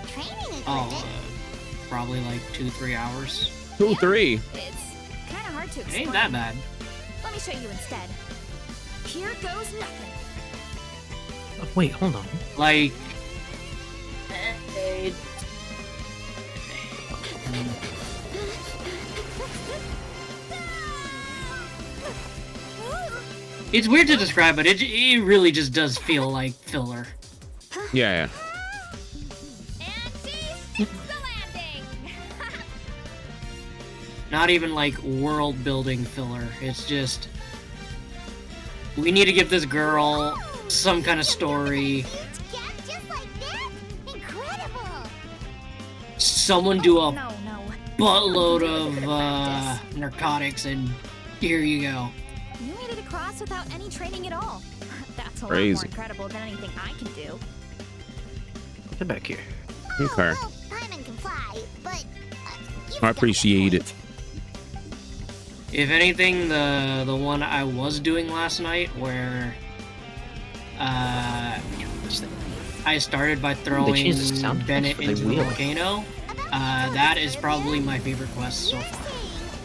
Training equipment. probably like 2-3 hours. 2-3. It's kind of hard to It explain. ain't that bad. Let me show you instead. Here goes nothing. Oh, wait, hold on. Like. It's weird to describe, but it really just does feel like filler. Yeah. Not even like world building filler. It's just we need to give this girl some kind of story. Someone do a buttload of narcotics, and here you go. You made it across without any training at all. That's a lot more Crazy. incredible than anything I can do. Get back here. Okay. Paimon can fly, but I appreciate it. If anything, the one I was doing last night, where I started by throwing changed the sound effects Bennett for the into the wheel. volcano, that is probably my favorite quest so far.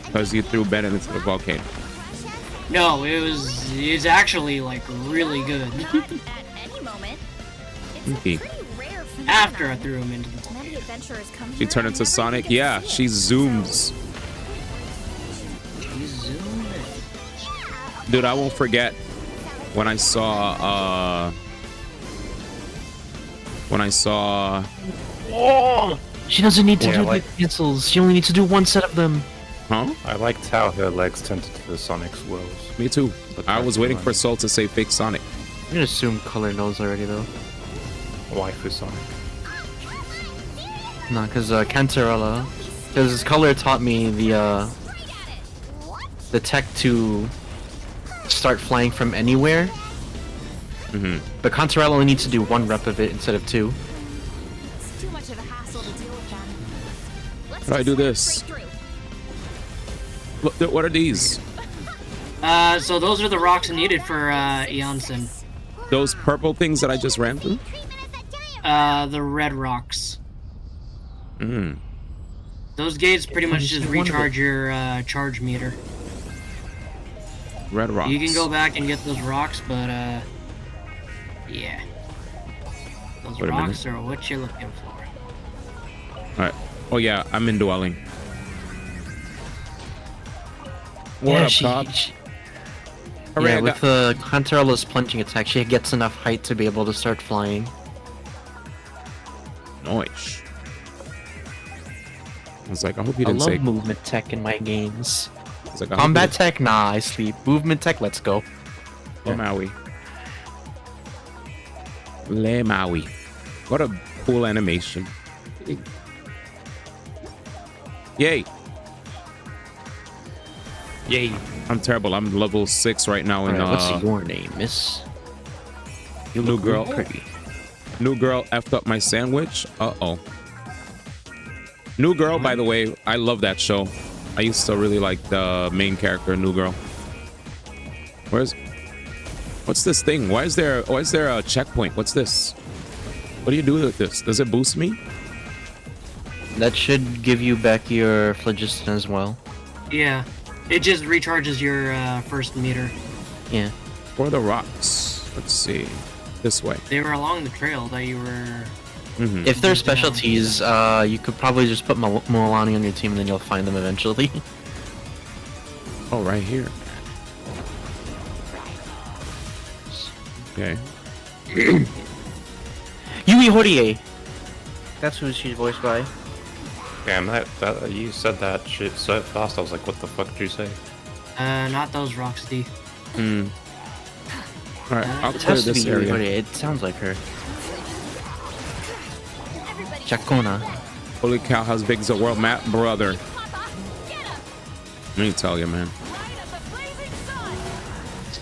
Because you threw Bennett into the volcano. No, it's actually like really good. at any moment. Okay. Rare phenomenon. After I threw him into the volcano. Many adventurers come She here turned and into never Sonic. even get to Yeah, see she it. zooms. Dude, I won't forget when I saw Oh! She doesn't need to Yeah, do like- the pencils. She only needs to do one set of them. huh? I liked how her legs turned into the Sonic swirls. Me too. I was waiting for Right. Soul to say fake Sonic. I'm gonna assume Color knows already though. Waifu Sonic. No, because Cantarella, because Color taught me the tech to start flying from anywhere. But Cantarella only needs to do one rep of it instead of two. It's too much of a hassle to deal with them. Let's How do I just do slam this? straight through. Look, what are these? So those are the rocks needed for Eonsen. Those purple things that I just ran through? The red rocks. Mm. Those gates pretty much just Wonderful. recharge your charge meter. Red rocks. You can go back and get those rocks, but yeah. Those Wait a minute. rocks are what you're looking for. Alright. Oh yeah, I'm in dwelling. What Yeah, up, she- Cobb? she- Hooray, yeah, I with Cantarella's plunging attack, she gets enough height to be able to start flying. Nice. I was like, I hope you I didn't love say. movement tech in my games. I was like, I hope Combat you tech? Nah, I sleep. Movement tech? Let's go. didn't- Le Maui. Le Maui. What a cool animation. Yay. Yay! I'm terrible. I'm level 6 right now in Alright, what's your name, miss? You New look girl. real pretty. New girl effed up my sandwich. Uh-oh. New Girl, by the way, I love that show. I used to really like the main character, New Girl. What's this thing? Why is there a checkpoint? What's this? What do you do with this? Does it boost me? That should give you back your phlogiston as well. Yeah, it just recharges your first meter. Yeah. Or the rocks? Let's see. This way. They were along the trail that you were. Mm-hmm. If they're specialties, you could probably just put Milani on your team and then you'll find them eventually. Oh, right here. Okay. Yui Horie! That's who she's voiced by. Damn, that you said that shit so fast. I was like, what the fuck did you say? Not those rocks, D. Hmm. Alright, I'll It clear has to be this Yui area. Horie. It sounds like her. Chacona. Holy cow, how big is the world map, brother? Let me tell you, man.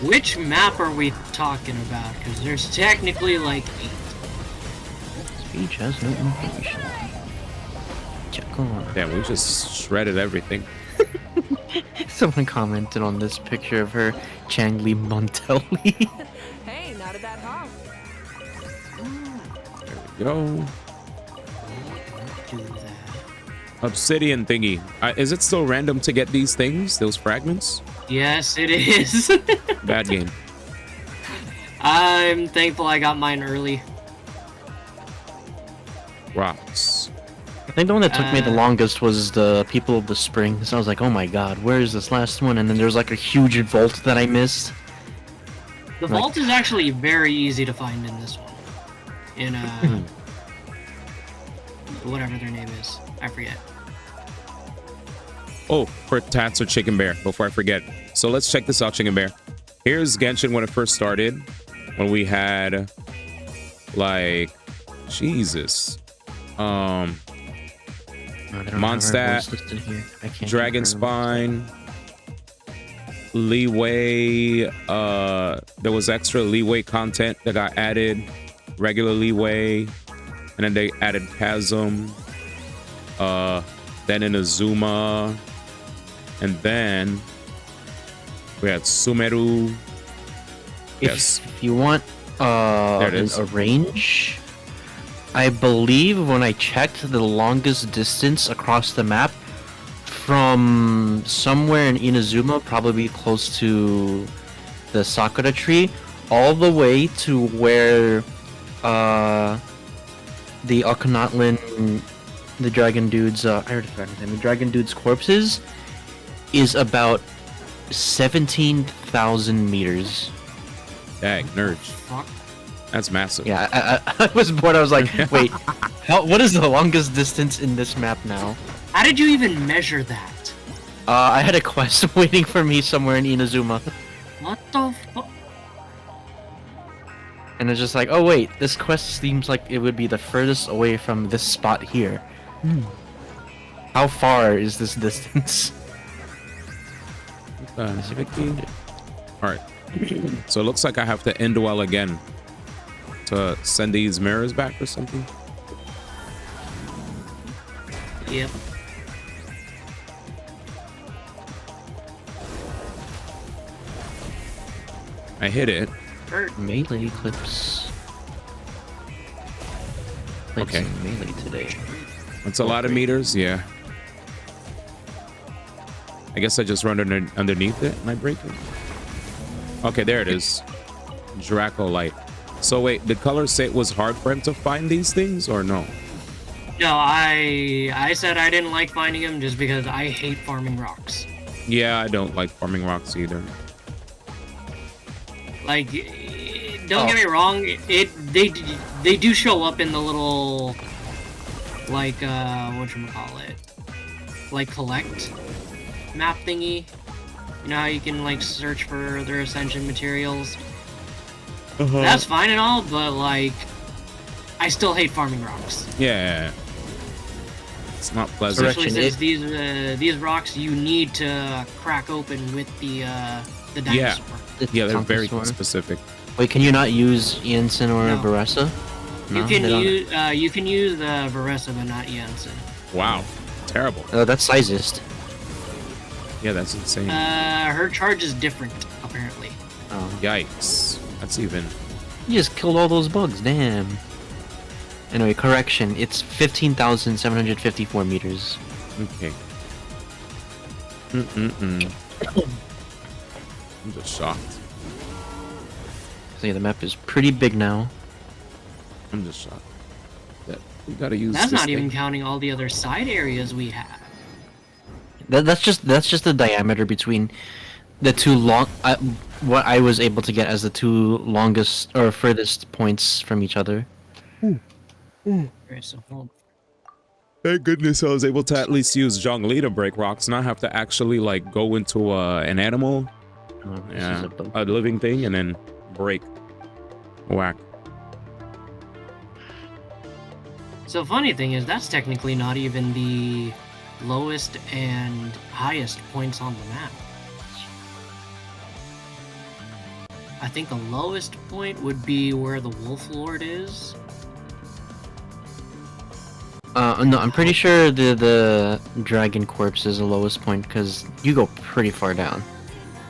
Which map are we talking about? Because there's technically like 8. Speech has no information. Chacona. Damn, we just shredded everything. Someone commented on this picture of her, Changli Montelli. Hey, not a bad haul. Yo. Do that. Obsidian thingy. Is it still random to get these things? Those fragments? Yes, it is. Bad game. I'm thankful I got mine early. Rocks. I think the one that took me the longest was the People of the Spring. So I was like, oh my god, where is this last one? And then there's like a huge vault that I missed. The vault is actually very easy to find in this one. In whatever their name is. I forget. Oh, for Tats or Chicken Bear, before I forget. So let's check this out, Chicken Bear. Here's Genshin when it first started. When we had, like, Jesus. Mondstadt, Dragon Spine, Leeway, there was extra Leeway content that got added, regular Leeway, and then they added Chasm, then Inazuma, and then we had Sumeru. Yes. If you want There it is. a range, I believe when I checked the longest distance across the map from somewhere in Inazuma, probably close to the Sakura tree, all the way to where the Akhenaten, the dragon dude's I already forgot his name, the dragon dude's corpses is about 17,000 meters. Dang, nerds. Fuck. That's massive. Yeah, I was bored. I was like, wait, what is the longest distance in this map now? How did you even measure that? I had a quest waiting for me somewhere in Inazuma. What the fuck? And it's just like, oh wait, this quest seems like it would be the furthest away from this spot here. How far is this distance? Alright. So it looks like I have to indwell again to send these mirrors back or something. Yep. I hit it. Melee clips. Played Okay. some melee today. It's a lot of meters, yeah. I guess I just run underneath it and I break it. Okay, there it is. Dracolite. So wait, did Color say it was hard for him to find these things or no? No, I said I didn't like finding them just because I hate farming rocks. Yeah, I don't like farming rocks either. Like, don't get me wrong, they do show up in the little, like, whatchamacallit, like, collect map thingy. You know how you can, like, search for their ascension materials? That's fine and all, but, like, I still hate farming rocks. Yeah. It's not pleasant. Especially since these rocks you need to crack open with the dinosaur. Yeah, they're very Conquistador. specific. Wait, can you not use Ianson or No. Baressa? You can use the Varessa, but not Janssen. Wow. Terrible. That's sizest. Yeah, that's insane. Her charge is different, apparently. Oh. Yikes. That's even... You just killed all those bugs, damn. Anyway, correction, it's 15,754 meters. Okay. I'm just shocked. See, the map is pretty big now. I'm just shocked that we gotta use. That's this not even thing. counting all the other side areas we have. That's just the diameter between the two what I was able to get as the two longest or furthest points from each other. Okay, so hold. Thank goodness I was able to at least use Zhongli to break rocks, not have to actually like go into an animal, This is a living thing, and then break. Whack. So funny thing is, that's technically not even the lowest and highest points on the map. I think the lowest point would be where the Wolf Lord is. No, I'm pretty sure the Dragon Corpse is the lowest point because you go pretty far down.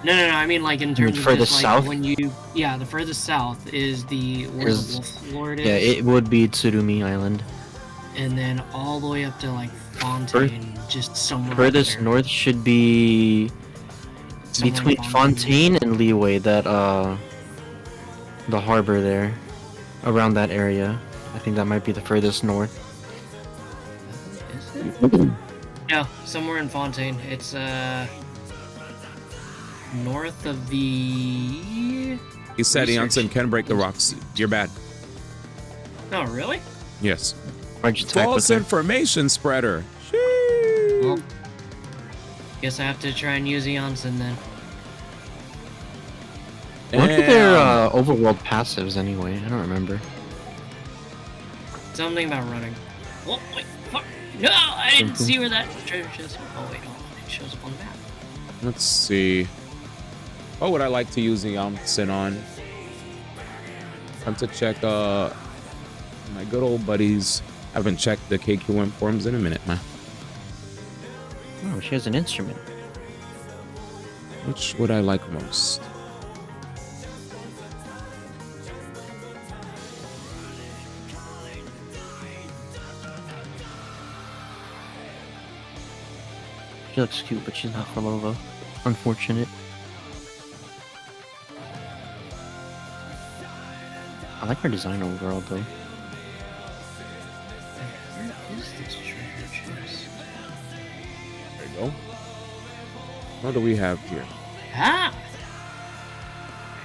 No, I mean like in terms of furthest just, like, south? when you, yeah, the furthest south is the where the Wolf Lord is. Yeah, it would be Tsurumi Island. And then all the way up to like Fontaine, just somewhere. Furthest there. north should be Somewhere between in Fontaine and Leeway, that the harbor there, around that area. I think that might be the furthest north. Is it? No, somewhere in Fontaine. It's north of the. He said Research. Eonson can break the rocks. You're bad. Oh, really? Yes. Why'd you attack with False her? information spreader. Well, guess I have to try and use Eonson then. What are their Damn. overworld passives anyway? I don't remember. Something about running. Oh, wait, fuck. No, I didn't see where that treasure chest. Oh, wait, hold on. It shows up on the map. Let's see. What would I like to use Eonson on? Time to check my good old buddies. I haven't checked the KQM forums in a minute, man. Oh, she has an instrument. Which would I like most? She looks cute, but she's not for Lovo. Unfortunate. I like her design overall, though. Where is this treasure chest? There you go. What do we have here? Ah!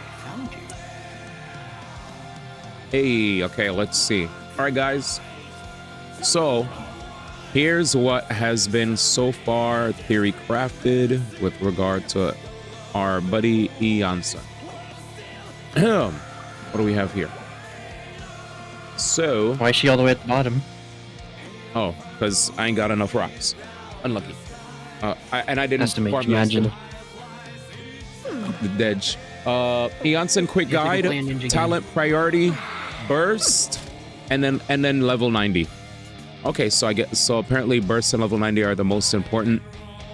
I found you. Hey, okay, let's see. All right, guys. So, here's what has been so far theory crafted with regard to our buddy Eonson. What do we have here? So, Why is she all the way at the bottom? oh, because I ain't got enough rocks. Unlucky. I didn't Estimate, farm imagine. the Dedge. Eonson quick You have to guide, go play a ninja game. talent priority, burst, and then level 90. Okay, so so apparently burst and level 90 are the most important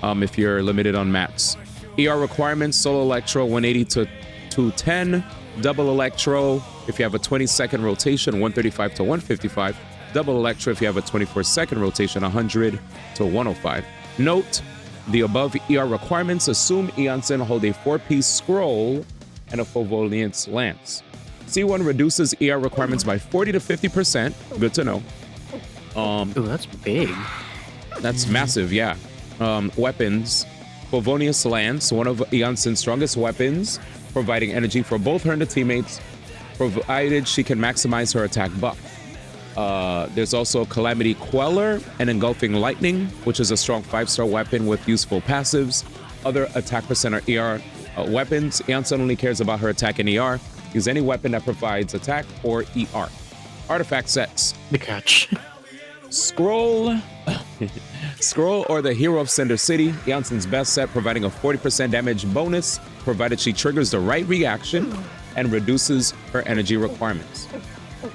if you're limited on max. ER requirements: solo electro 180 to 210, double electro if you have a 20-second rotation 135 to 155, double electro if you have a 24-second rotation 100 to 105. Note, the above ER requirements assume Eonson hold a 4-piece scroll and a Favoliance lance. C1 reduces ER requirements by 40 to 50%. Good to know. Ooh, that's big. That's massive, yeah. Weapons. Favonius Lance, one of Eonson's strongest weapons, providing energy for both her and the teammates, provided she can maximize her attack buff. There's also Calamity Queller and Engulfing Lightning, which is a strong 5-star weapon with useful passives. Other attack percent or ER weapons. Eonson only cares about her attack and ER. Use any weapon that provides attack or ER. Artifact sets. The catch. Scroll. Scroll or the Hero of Cinder City. Eonson's best set, providing a 40% damage bonus, provided she triggers the right reaction and reduces her energy requirements.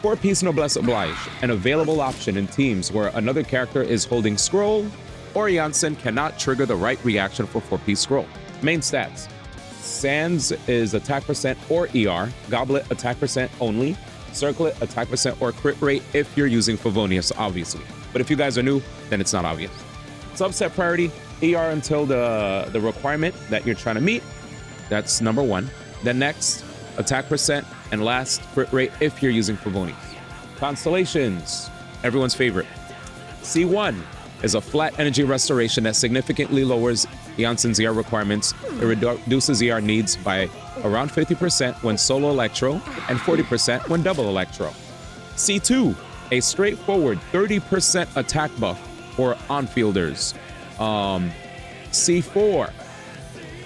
4-piece Noblesse Oblige, an available option in teams where another character is holding scroll, or Eonson cannot trigger the right reaction for 4-piece scroll. Main stats. Sands is attack percent or ER, Goblet attack percent only, Circlet attack percent or crit rate if you're using Favonius, obviously. But if you guys are new, then it's not obvious. Subset priority, ER until the requirement that you're trying to meet. That's number 1. Then next, attack percent And last, crit rate if you're using Favoni's. Constellations, everyone's favorite. C1 is a flat energy restoration that significantly lowers Janssen's ER requirements. It reduces ER needs by around 50% when solo Electro and 40% when double Electro. C2, a straightforward 30% attack buff for on-fielders. C4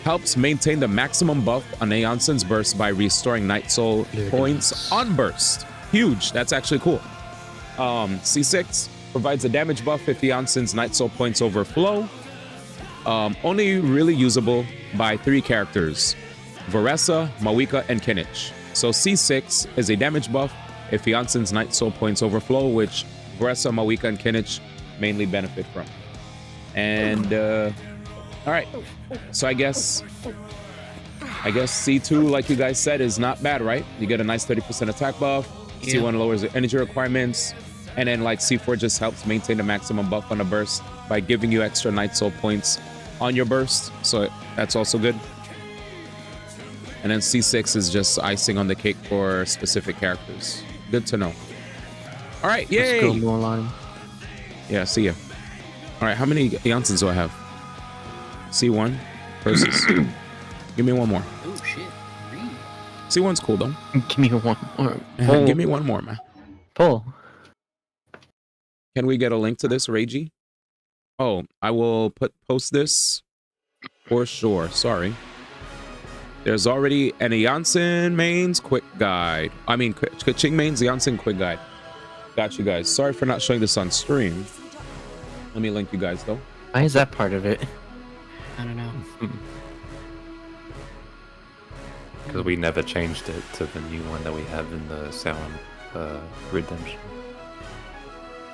helps maintain the maximum buff on Janssen's burst by restoring Night Soul points on burst. Huge, that's actually cool. C6 provides a damage buff if Janssen's Night Soul points overflow. Only really usable by 3 characters, Varessa, Mawika, and Kinich. So C6 is a damage buff if Janssen's Night Soul points overflow, which Varessa, Mawika, and Kinich mainly benefit from. And all right, so I guess C2, like you guys said, is not bad, right? You get a nice 30% attack buff. Yeah. C1 lowers the energy requirements, and then like C4 just helps maintain the maximum buff on a burst by giving you extra Night Soul points on your burst, so that's also good. And then C6 is just icing on the cake for specific characters. Good to know. All right, yay! Let's go more line. Yeah, see ya. All right, how many Janssens do I have? C1 versus. Give me one more. Oh shit. 3. C1's cool though. Give me one more. Give me one more, man. Pull. Can we get a link to this, Reiji? Oh, I will post this for sure. Sorry. There's already an Janssen mains quick guide. I mean, Ching mains Janssen quick guide. Got you guys. Sorry for not showing this on stream. Let me link you guys though. Why is that part of it? I don't know. Because we never changed it to the new one that we have in the Sound Redemption.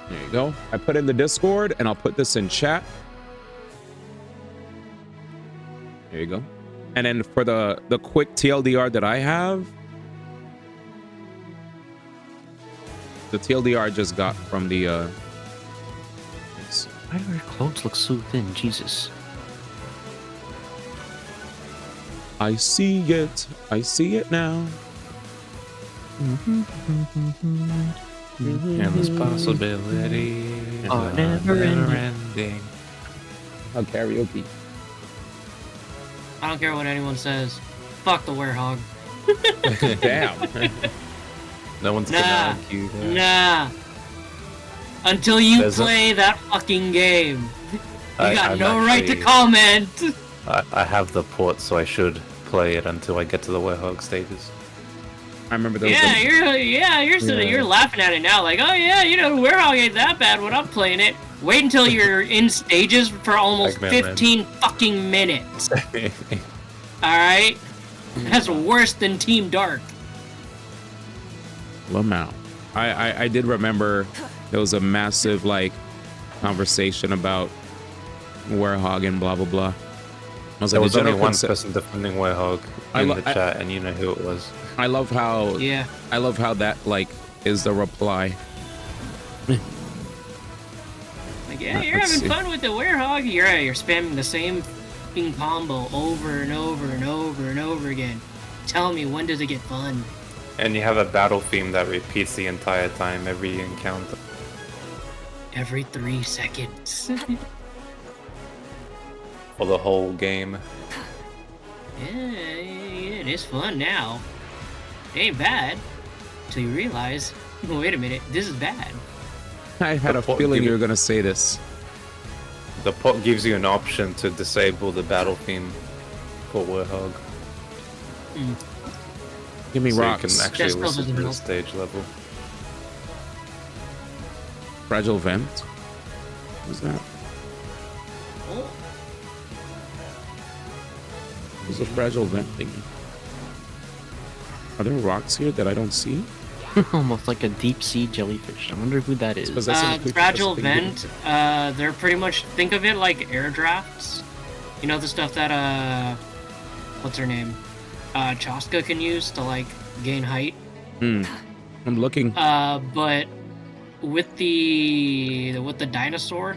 There you go. I put in the Discord, and I'll put this in chat. There you go. And then for the quick TLDR that I have, the TLDR I just got from the Why do her clothes look so thin? Jesus. I see it. I see it now. Endless possibility. Oh, never ending. Oh, karaoke. I don't care what anyone says. Fuck the werehog. Damn. No one's Nah. gonna argue that. Nah. Until you There's a- play that fucking game. You got I'm no right to actually- comment. I have the port, so I should play it until I get to the werehog stages. I remember those. Yeah, you're sitting, you're laughing at it now, like, oh yeah, you know, werehog ain't that bad when I'm playing it. Wait until you're in stages for almost Like, man, 15 fucking minutes. Alright? That's worse than Team Dark. Lamau. I did remember there was a massive like conversation about werehog and blah blah blah. I was There like, was the only general one concept- person defending werehog in the chat, and you know who it was. I love how Yeah. I love how that like is the reply. Like, yeah, you're Let's having see. fun with the werehog. You're spamming the same fucking combo over and over and over and over again. Tell me, when does it get fun? And you have a battle theme that repeats the entire time, every encounter. Every 3 seconds. For the whole game. Yeah, it is fun now. It ain't bad. Till you realize, wait a minute, this is bad. I had a feeling you were gonna say this. The pot gives you an option to disable the battle theme for werehog. Give me So rocks. you can actually That still listen doesn't to the help. stage level. Fragile vent. What's that? Oh, What's a fragile vent thingy? Are there rocks here that I don't see? Almost like a deep sea jellyfish. I wonder who that is. Possessing creatures fragile possessing vent, they're pretty much, think of it like air drafts. You know the stuff that, what's her name? Chaska can use to, like, gain height. I'm looking. But with the dinosaur,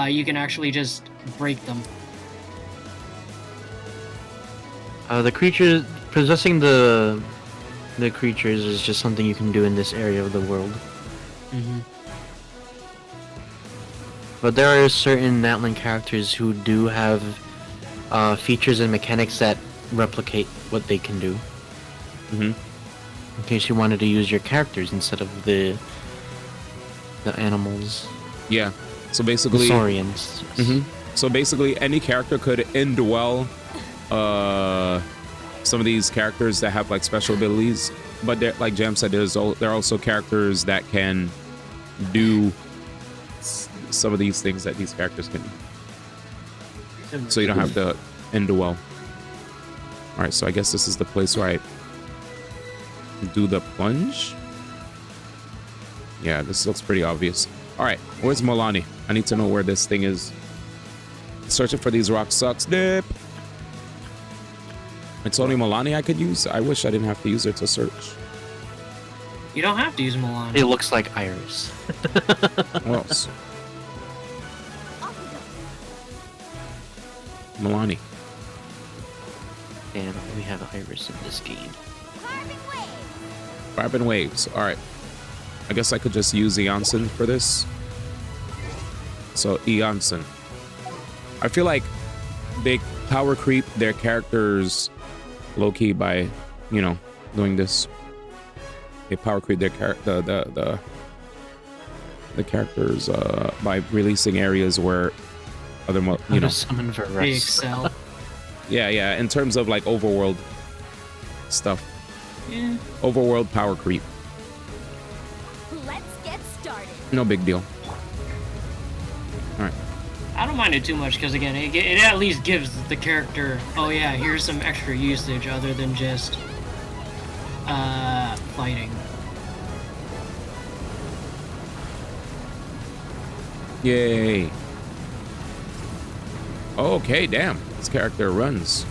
you can actually just break them. The creature possessing the the creatures is just something you can do in this area of the world. Mm-hmm. But there are certain Natlan characters who do have features and mechanics that replicate what they can do. Mm-hmm. In case you wanted to use your characters instead of the animals. Yeah. So The basically, Saurians. Mhm. So basically, any character could indwell some of these characters that have like special abilities. But like Jam said, there are also characters that can do some of these things that these characters can do. So you don't have to indwell. All right, so I guess this is the place where I do the plunge. Yeah, this looks pretty obvious. All right, where's Milani? I need to know where this thing is. Searching for these rocks sucks. Dip. It's only Milani I could use. I wish I didn't have to use her to search. You don't have to use Milan. It looks like Iris. What else? Milani. And we have Iris in this game. Carbon waves. All right. I guess I could just use Eonson for this. So Eonson. I feel like they power creep their characters low-key by, you know, doing this. They power creep their the characters by releasing areas where other you know summon for They excel. yeah, in terms of like overworld stuff. Yeah. Overworld power creep. Let's get started. No big deal. All right. I don't mind it too much because again, it at least gives the character, oh yeah, here's some extra usage other than just fighting. Yay. Okay, damn. This character runs.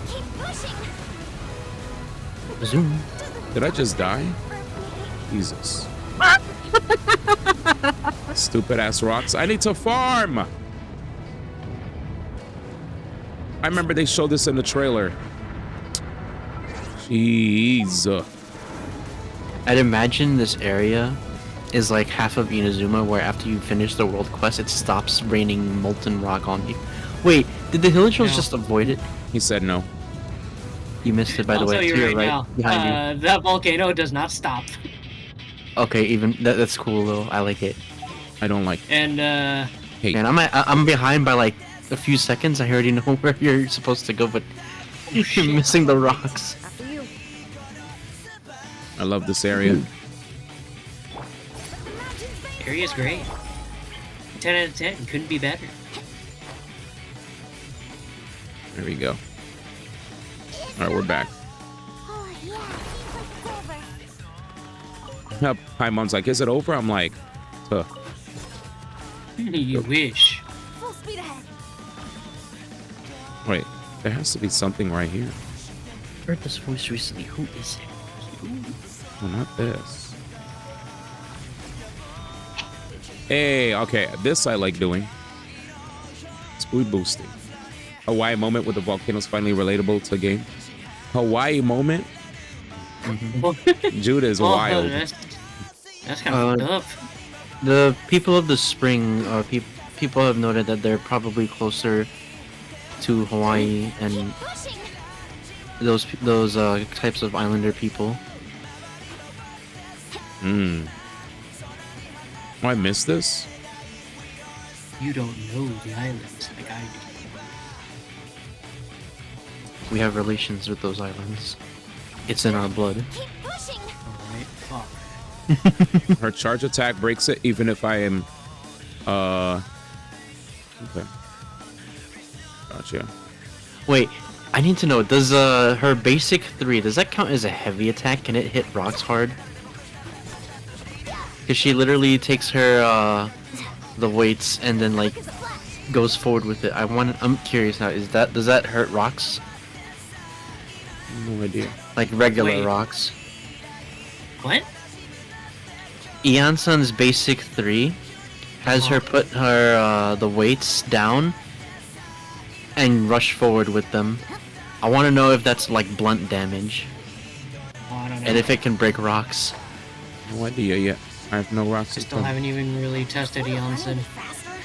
Keep pushing. Zoom. Did I just die? Jesus. Stupid ass rocks. I need to farm. I remember they showed this in the trailer. Jeez. I'd imagine this area is like half of Inazuma, where after you finish the world quest, it stops raining molten rock on you. Wait, did the Hillagers No. just avoid it? He said no. You missed it, by the I'll way. tell you To your right right, now, behind that volcano does not stop. you. Okay, even that's cool though. I like it. I don't like. And Hey, Man, I'm behind by like a few seconds. I already know where you're supposed to go, but you're missing the rocks. After you. I love this area. area's great. 10 out of 10, couldn't be better. There we go. All right, we're back. Oh yeah, seems like it's over. Hi, Mom's like, is it over? I'm like, huh. You wish. Full speed ahead. Wait, there has to be something right here. Heard this voice recently. Who is it? Oh, not this. Hey, okay, this I like doing. Speed boosting. Hawaii moment with the volcanoes finally relatable to the game. Hawaii moment? Judah is Well, wild. That's kind of fucked up. The people of the spring, people have noted that they're probably closer to Hawaii and Pushing. those types of islander people. Hmm. Oh, I missed this? You don't know the islands like I do. We have relations with those islands. It's in our blood. Keep pushing. Alright, fuck. Her charge attack breaks it even if I am... Okay. Gotcha. Wait, I need to know, does her basic 3, does that count as a heavy attack? Can it hit rocks hard? Because she literally takes her the weights and then like goes forward with it. I'm curious now, does that hurt rocks? No idea. Like regular Wait. rocks? What? Eonsun's basic 3 has her put her the weights down and rush forward with them. I want to know if that's like blunt damage. Oh, I don't find And out. if it can break rocks. No idea yet. I have no rocks. I still haven't even really tested Janssen.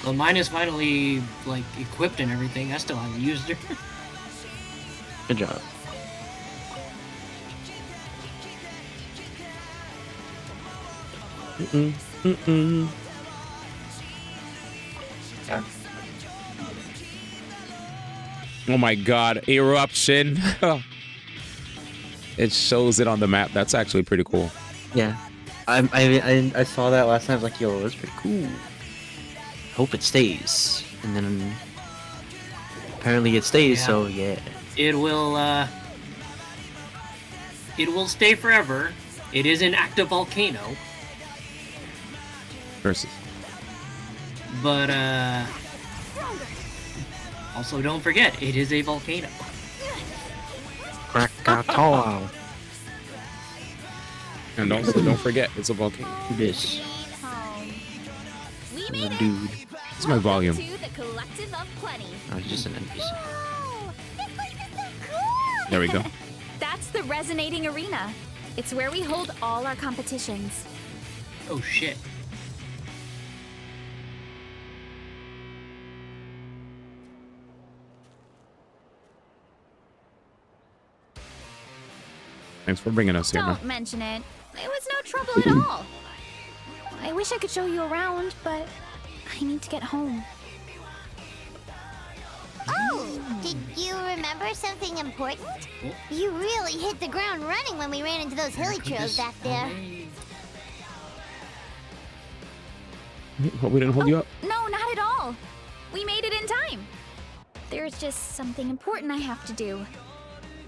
Well, mine is finally like equipped and everything. I still haven't used her. Good job. Oh my god, eruption. It shows it on the map. That's actually pretty cool. Yeah. I saw that last time. I was like, yo, that's pretty cool. Hope it stays. And then apparently it stays, Yeah. so yeah. It will stay forever. It is an active volcano, Versus. but also don't forget, it is a volcano. Krakatoa. And also, don't forget, it's a volcano. This We is made a it. dude. It's my volume. To the collective of plenty. I was just an NPC. Wow, this place is so cool. There we go. That's the Resonating Arena. It's where we hold all our competitions. Oh shit. Thanks for bringing us here, man. Don't mention it. It was no trouble at all. I wish I could show you around, but I need to get home. Oh, did you remember something important? You really hit the ground running when we ran into those hilly trails back there. But we didn't hold you up. No, not at all. We made it in time. There's just something important I have to do.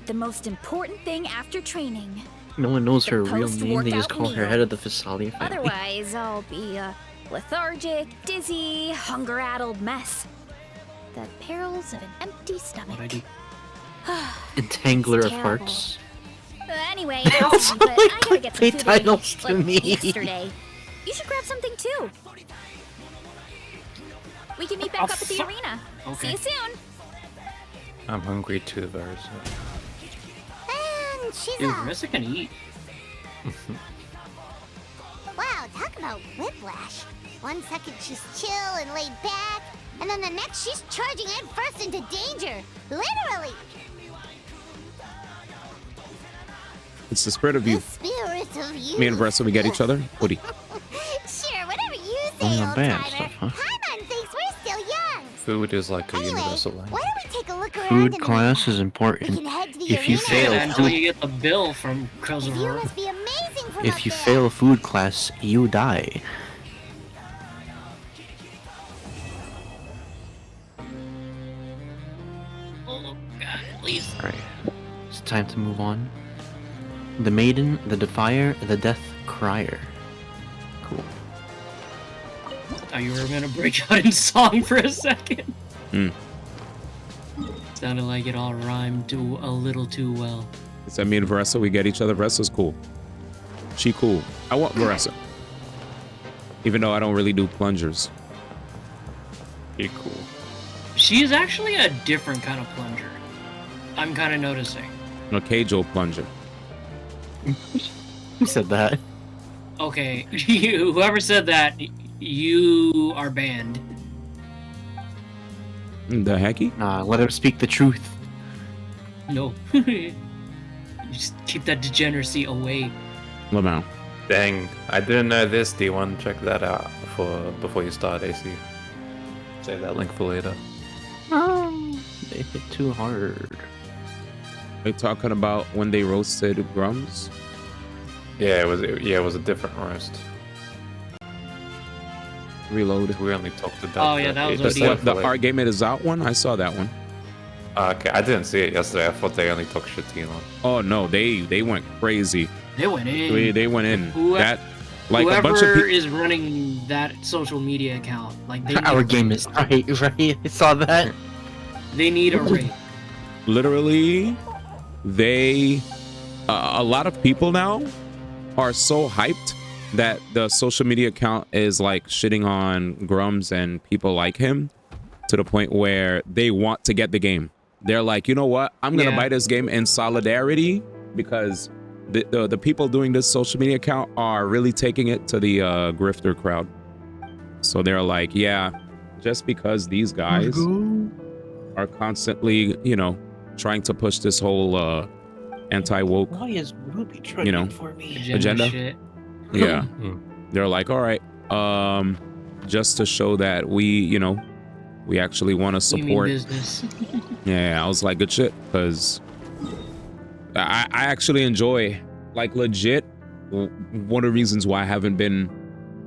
The most important thing after training. No one knows The her real name. They just post-workout call her meal. head of the Fasalia family. Otherwise, I'll be a lethargic, dizzy, hunger-addled mess. The perils of an empty stomach. What'd Entangler It's of terrible. hearts. Anyway, but I gotta get some They food titles to to eat, me. like yesterday. You should grab something too. We can meet back up at the arena. See Okay. you soon. I'm hungry too, very soon. And she's Dude, a... Marissa can eat. Wow, talk about whiplash. 1 second she's chill and laid back, and then the next she's charging head first into danger. Literally. It's the spirit of The you. spirit of you. Me and Bressa, we get each other. Woody. Sure, whatever you Oh, say, not old bad timer. stuff, huh? Paimon thinks we're still young. Food is like a Anyway, universal why language. don't we take a look around Food in the class arena? is We important. can head to the If you arena. fail Yeah, until food, you get the bill from The view Krozor. must be amazing from if up you there. fail food class, you die. Oh god, please. Alright. It's time to move on. The Maiden, the Defier, the Death Crier. Cool. Thought you were gonna break out in song for a second. Hmm. Sounded like it all rhymed too a little too well. It's that me and Veressa, we get each other. Veressa's cool. She cool. I want Veressa. Even though I don't really do plungers. Be cool. She's actually a different kind of plunger. I'm kind of noticing. A Keijo plunger. Who said that? Okay, whoever said that, you are banned. The hecky? Nah, let her speak the truth. No. Just keep that degeneracy away. Lamau. Dang, I didn't know this, D1. Check that out before you start, AC. Save that link for later. They hit too hard. They talking about when they roasted Grums? Yeah, it was a different roast. Reload. We only talked about Oh, yeah, that was The, OD. what, the Art Game It Is Out one? I saw that one. Okay, I didn't see it yesterday. I thought they only took Shatine on. Oh no, they went crazy. They went in. They went in. Whoever- That like a Whoever bunch of people. is running that social media account, like they need Our a game raid. is right. I saw that. They need a raid. Literally, they a lot of people now are so hyped that the social media account is like shitting on Grums and people like him to the point where they want to get the game. They're like, you know what? I'm gonna Yeah. buy this game in solidarity because the people doing this social media account are really taking it to the grifter crowd. So they're like, yeah, just because these guys are constantly, you know, trying to push this whole anti-woke, Why is Ruby trying you know, for me? agenda. Shit. Yeah. They're like, all right, just to show that we, you know, we actually want to You mean support. business. Yeah, I was like, good shit, because I actually enjoy, like, legit. One of the reasons why I haven't been,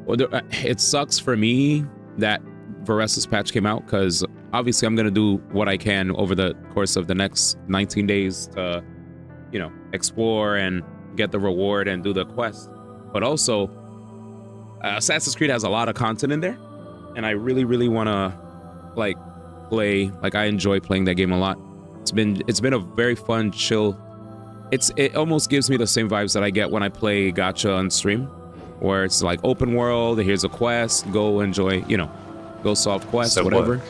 it sucks for me that Veresa's patch came out, because obviously I'm gonna do what I can over the course of the next 19 days to, you know, explore and get the reward and do the quest. But also, Assassin's Creed has a lot of content in there, and I really, really want to, like, play. Like, I enjoy playing that game a lot. It's been a very fun, chill. It almost gives me the same vibes that I get when I play gacha on stream, where it's like open world. Here's a quest. Go enjoy. You know, go solve quests. So whatever. work.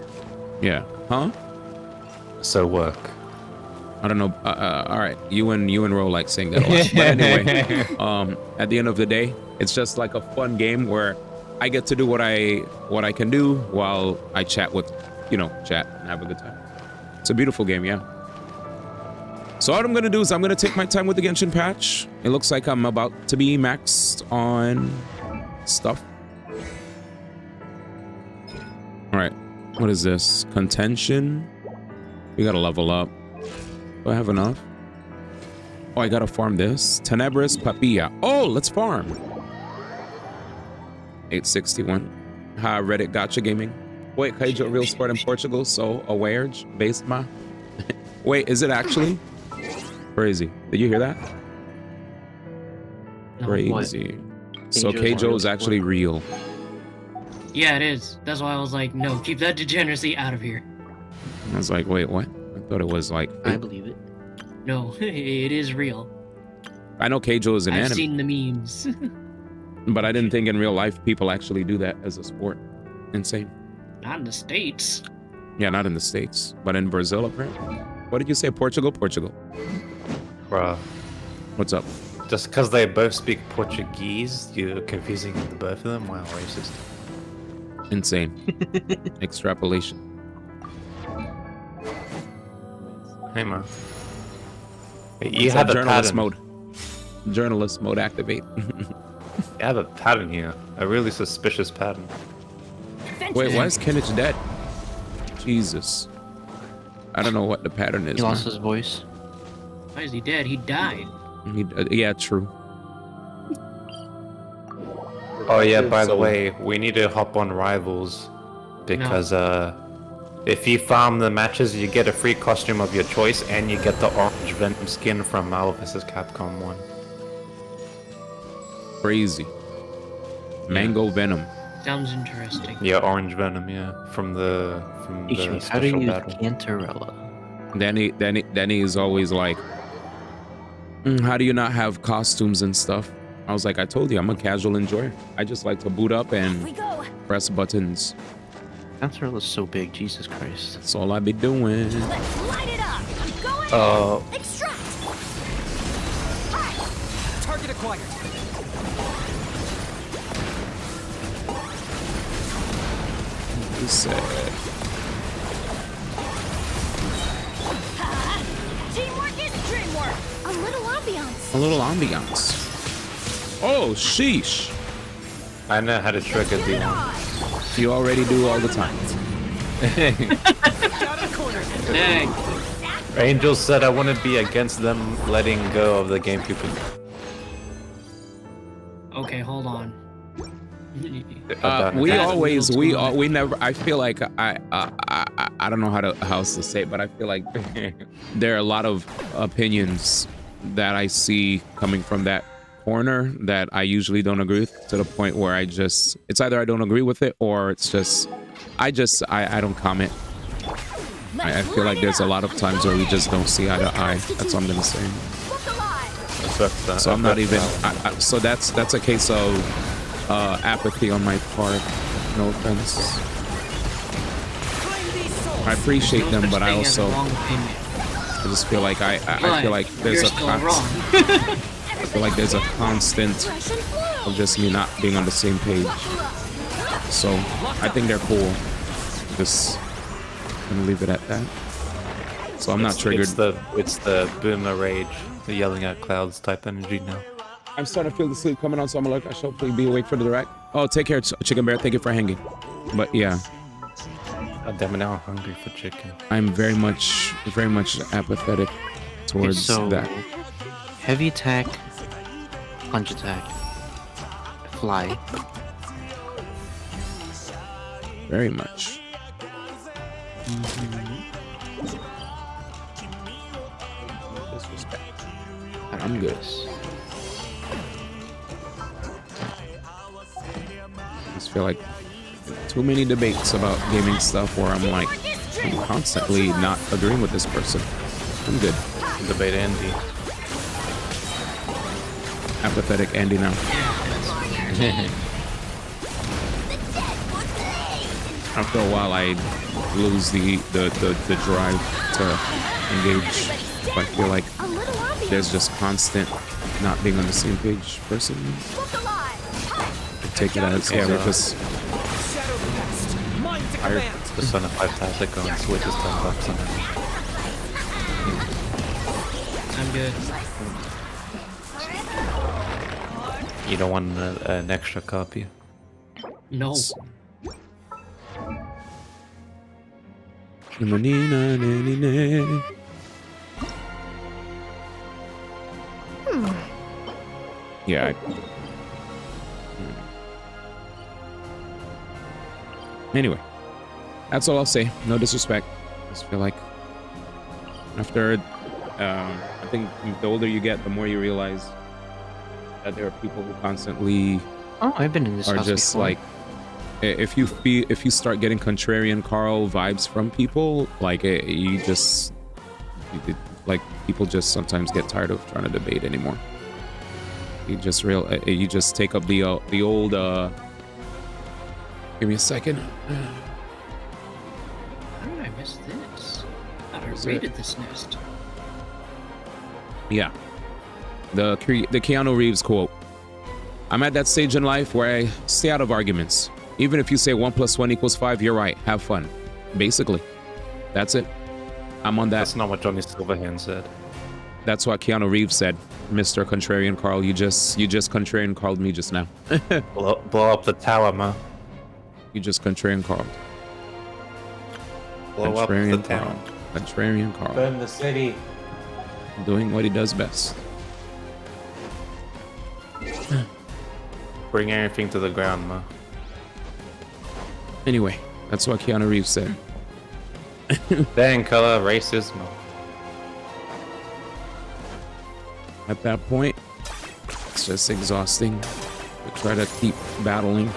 Yeah. Huh? So work. I don't know. All right, you and Ro like saying that a lot. But anyway, at the end of the day, it's just like a fun game where I get to do what I can do while I chat with, you know, chat and have a good time. It's a beautiful game, yeah. So what I'm gonna do is I'm gonna take my time with the Genshin patch. It looks like I'm about to be maxed on stuff. All right, what is this? Contention. We gotta level up. Do I have enough? Oh, I gotta farm this. Tenebris Papilla. Oh, let's farm. 861. Hi, Reddit Gotcha Gaming. Wait, Kaijo Real Sport in Portugal, so aware based ma. Wait, is it actually? Crazy. Did you hear that? No, Crazy. So Keijo's Keijo is real actually sport. real. Yeah, it is. That's why I was like, no, keep that degeneracy out of here. I was like, wait, what? I thought it was like. I believe it. No, it is real. I know Keijo is an I've anime, seen the memes. but I didn't think in real life people actually do that as a sport. Insane. Not in the States. Yeah, not in the States, but in Brazil apparently. What did you say? Portugal? Portugal. Bruh. What's up? Just because they both speak Portuguese, you're confusing the both of them? Wow, racist. Insane. Extrapolation. Hey, man. You What's have that? a Journalist pattern. mode. Journalist mode activate. You have a pattern here. A really suspicious pattern. Wait, why is Kenneth dead? Jesus. I don't know what the pattern is. He lost man. his voice. Why is he dead? He died. Yeah, true. Oh yeah, by the way, we need to hop on Rivals because if you farm the matches, you get a free costume of your choice, and you get the orange Venom skin from Marvel vs. Capcom 1. Crazy. Mango Venom. Sounds interesting. Yeah, orange Venom. Yeah, from the Ishimi, how do special you use battle. Cantarella? Danny is always like, how do you not have costumes and stuff? I was like, I told you, I'm a casual enjoyer. I just like to boot up and We go. press buttons. Cantarella's so big, Jesus Christ. That's all I be doing. Let's light it up. Go ahead. Extract. Target acquired. He said, Teamwork is dreamwork. A little ambiance. a little ambiance. Oh, sheesh. I know how to trigger Get it the on. You already do all the time. Dang. Angel said I want to be against them letting go of the GameCube. Okay, hold on. We never. I feel like I don't know how else to say it, but I feel like there are a lot of opinions that I see coming from that corner that I usually don't agree with, to the point where it's either I don't agree with it or it's just I don't comment. I feel like there's a lot of times where we just don't see eye to eye. That's what I'm gonna say. So I'm not even. So that's a case of apathy on my part. No offense. I appreciate them, but I also I just feel like I feel like there's You're a still wrong. I feel like there's a constant of just me not being on the same page. So I think they're cool. Just gonna leave it at that. So I'm not triggered. It's the boomer rage, the yelling at clouds type energy now. I'm starting to feel the sleep coming on, so I'm like, I shall hopefully be awake for the direct. Oh, take care, Chicken Bear. Thank you for hanging. But yeah. God damn it, now I'm hungry for chicken. I'm very much apathetic towards that. Heavy attack, punch attack, fly. Very much. Disrespect. I'm good. I just feel like too many debates about gaming stuff where I'm like, I'm constantly not agreeing with this person. I'm good. Debate Andy. Apathetic Andy now. After a while, I lose the drive to engage. I feel like there's just constant not being on the same page person. I take it as, yeah, we're just hired the son of 5 Tactical and Switch is $10 on it. I'm good. You don't want an extra copy? No. Yeah. Anyway, that's all I'll say. No disrespect. I just feel like after, I think the older you get, the more you realize that there are people who constantly I've been in this are house just before. like, if you start getting contrarian Carl vibes from people, like like people just sometimes get tired of trying to debate anymore. You just take up the old give me a second. How did I miss this? I thought I raided this nest. Yeah. The Keanu Reeves quote. I'm at that stage in life where I stay out of arguments. Even if you say 1 + 1 = 5, you're right. Have fun. Basically. That's it. I'm on that. That's not what Johnny Silverhand said. That's what Keanu Reeves said. Mr. Contrarian Carl, you just contrarian Carl'd me just now. blow up the tower, man. You just contrarian Carl. Blow up the town. Contrarian Carl. Burn the city. Doing what he does best. Bring everything to the ground, man. Anyway, that's what Keanu Reeves said. Then color racism. At that point, it's just exhausting to try to keep battling.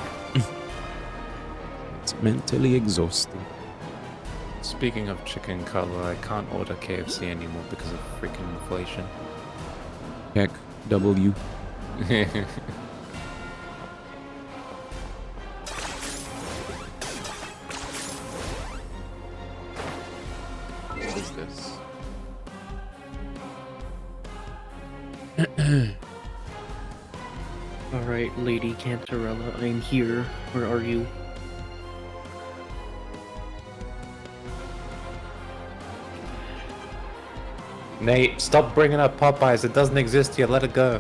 It's mentally exhausting. Speaking of chicken color, I can't order KFC anymore because of freaking inflation. Heck, W. What is this? Alright, Lady Cantarella, I'm here. Where are you? Nate, stop bringing up Popeyes. It doesn't exist yet. Let it go.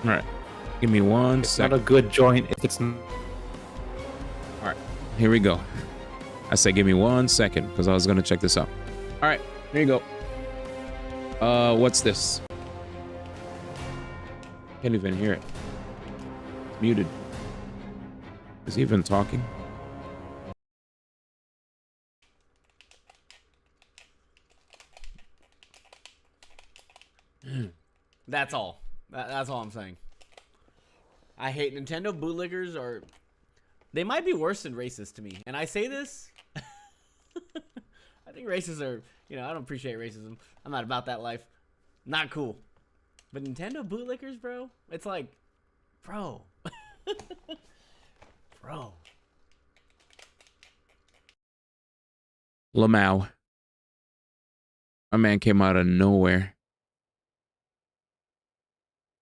Alright. Give me one It's second. not a good joint if it's... Alright. Here we go. I said give me 1 second because I was going to check this out. Alright. Here you go. What's this? Can't even hear it. It's muted. Is he even talking? That's all. That's all I'm saying. I hate Nintendo bootlickers are... They might be worse than racist to me. And I say this... I think racists are... You know, I don't appreciate racism. I'm not about that life. Not cool. But Nintendo bootlickers, bro? It's like... Bro. Bro. Lamau. A man came out of nowhere.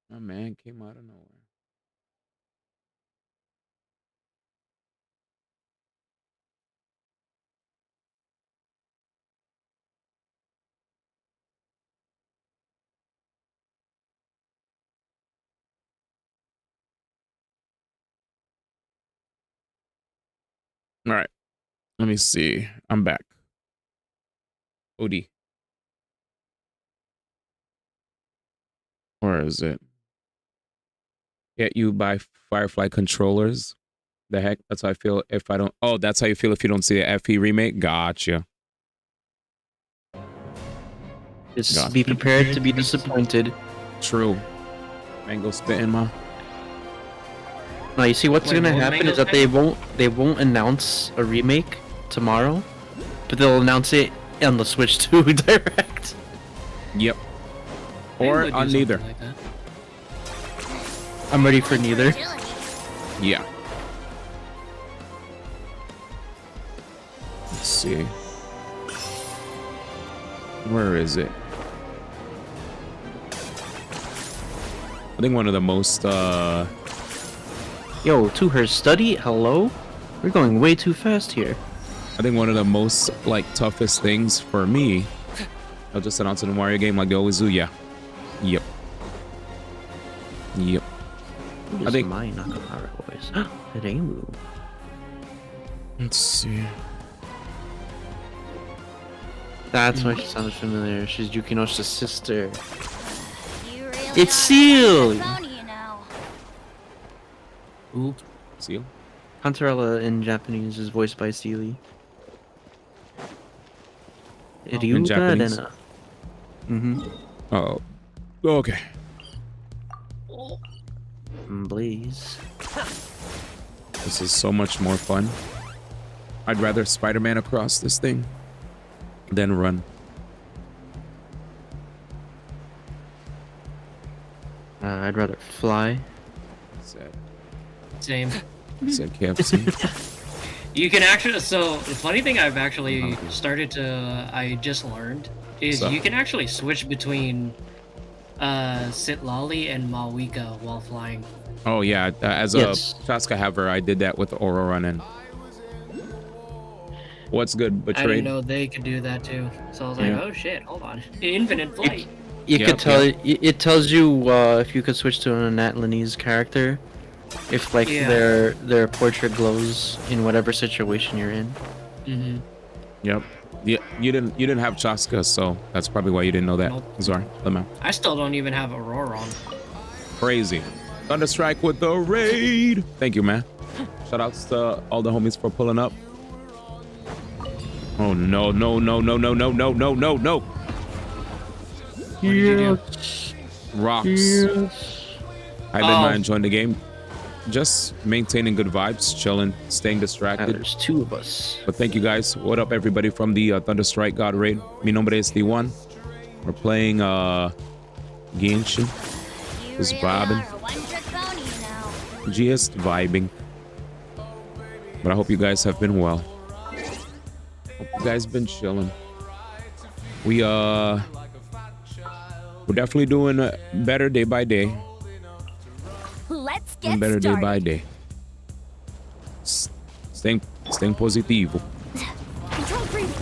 My man came out of nowhere. All right. Let me see. I'm back. OD. Where is it? Get you by Firefly controllers. The heck? That's how I feel if I don't. Oh, that's how you feel if you don't see the FE remake? Gotcha. Just Gotcha. be prepared to be disappointed. True. Mango spitting, ma. No, you see what's Wait, gonna what happen Mango is that they won't announce a remake tomorrow, but they'll announce it on the Switch 2 Direct. Yep. Maybe Or they'll do on something neither. like that. I'm ready for neither. Yeah. Let's see. Where is it? I think one of the most Yo, to her study, hello? We're going way too fast here. I think one of the most like toughest things for me. I'll just announce a new Mario game like they always do. Yeah. Yep. Yep. I think- my Nakamura voice. Reimu. Let's see. That's why she sounded familiar. She's Yukinoshita's sister. You really It's are Seal! a phony, you know. Ooh. Seal? Hunterella in Japanese is voiced by Seely. In Japanese? Mm-hmm. Oh. Okay. Blaze. This is so much more fun. I'd rather Spider-Man across this thing than run. I'd rather fly. Sad. Same. Said KFC. You can actually. So the funny thing I've actually started to. I just learned is So- you can actually switch between Sitlali and Malwika while flying. Oh yeah, as Yes. a Chaska Haver, I did that with Oro running. What's good, I Betrayed? didn't know they could do that too. So I was like, Yeah. oh shit, hold on. Infinite flight. You Yep, could tell it tells you if you could switch to an Atlanese character, if like Yeah. their portrait glows in whatever situation you're in. Mm-hmm. Yep. Yeah, you didn't have Chaska, so that's probably why you didn't know that. Nope. Sorry, Lemon. I still don't even have Aurora on. Crazy. Thunderstrike with the raid. Thank you, man. Shout outs to all the homies for pulling up. Oh no, no, no, no, no, no, no, no, no, no. What did you do? Rocks. I've been Oh. enjoying the game. Just maintaining good vibes, chilling, staying distracted. There's two of us. But thank you guys. What up, everybody from the Thunderstrike God Raid? Mi nombre es XD1. We're playing Genshin. You Just really vibing. are a one-trick pony, you know. Just vibing. But I hope you guys have been well. Hope you guys been chilling. We're definitely doing better day by day. Let's Doing get better day started. by day. Staying positivo. Control breathing.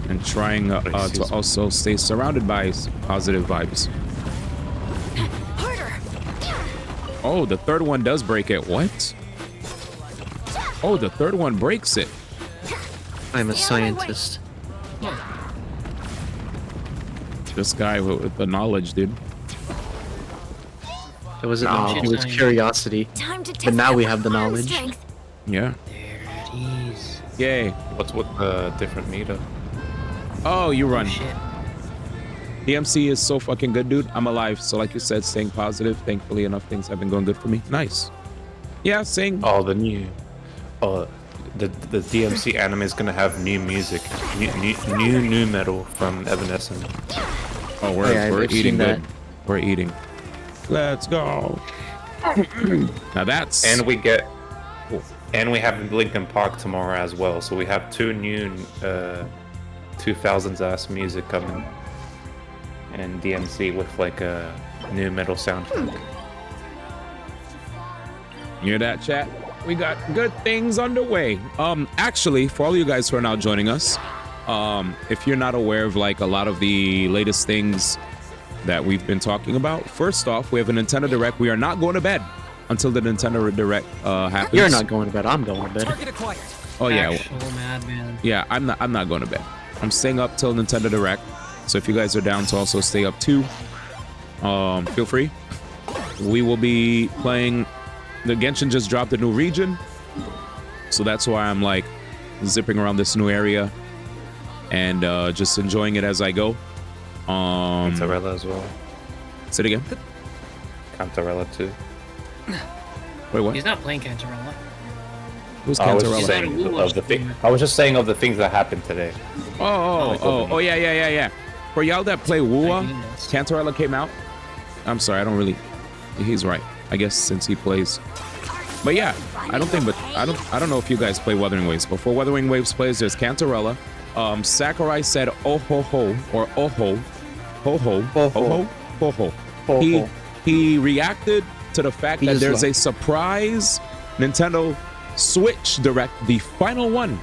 And trying to also stay surrounded by positive vibes. Harder. Oh, the third one does break it. What? Oh, the third one breaks it. I'm a scientist. This guy with the knowledge, dude. It wasn't No. knowledge, it was curiosity. Time to test But now we our have the arm knowledge. strength. Yeah. There it is. Yay. What's with the different meter? Oh, you run. Shit. DMC is so fucking good, dude. I'm alive. So like you said, staying positive. Thankfully enough things have been going good for me. Nice. Yeah, sing. Oh, the DMC anime is gonna have new music, new metal from Evanescence. Oh, we're I've eating seen that. good. We're eating. Let's go. Now that's And we have Linkin Park tomorrow as well. So we have two new 2000s ass music coming, and DMC with like a new metal soundtrack. You hear that, chat? We got good things underway. Actually, for all you guys who are now joining us, if you're not aware of like a lot of the latest things that we've been talking about, first off, we have a Nintendo Direct. We are not going to bed until the Nintendo Direct happens. You're not going to bed. I'm going to bed. Oh yeah. Actual madman. Yeah, I'm not going to bed. I'm staying up till Nintendo Direct. So if you guys are down to also stay up too, feel free. We will be playing. The Genshin just dropped a new region, so that's why I'm like zipping around this new area and just enjoying it as I go. Cantarella as well. Say it again. Cantarella too. Wait, what? He's not playing Cantarella. Who's I was Cantarella? just saying of the I was just saying of the things that happened today. Oh, yeah. For y'all that play WoA, Cantarella came out. I'm sorry, I don't really. He's right. I guess since he plays. But yeah, I don't know if you guys play Wuthering Waves. Before Wuthering Waves plays, there's Cantarella. Sakurai said oh ho ho or oh ho ho ho ho ho ho. He reacted to the fact that there's a surprise Nintendo Switch Direct, the final one.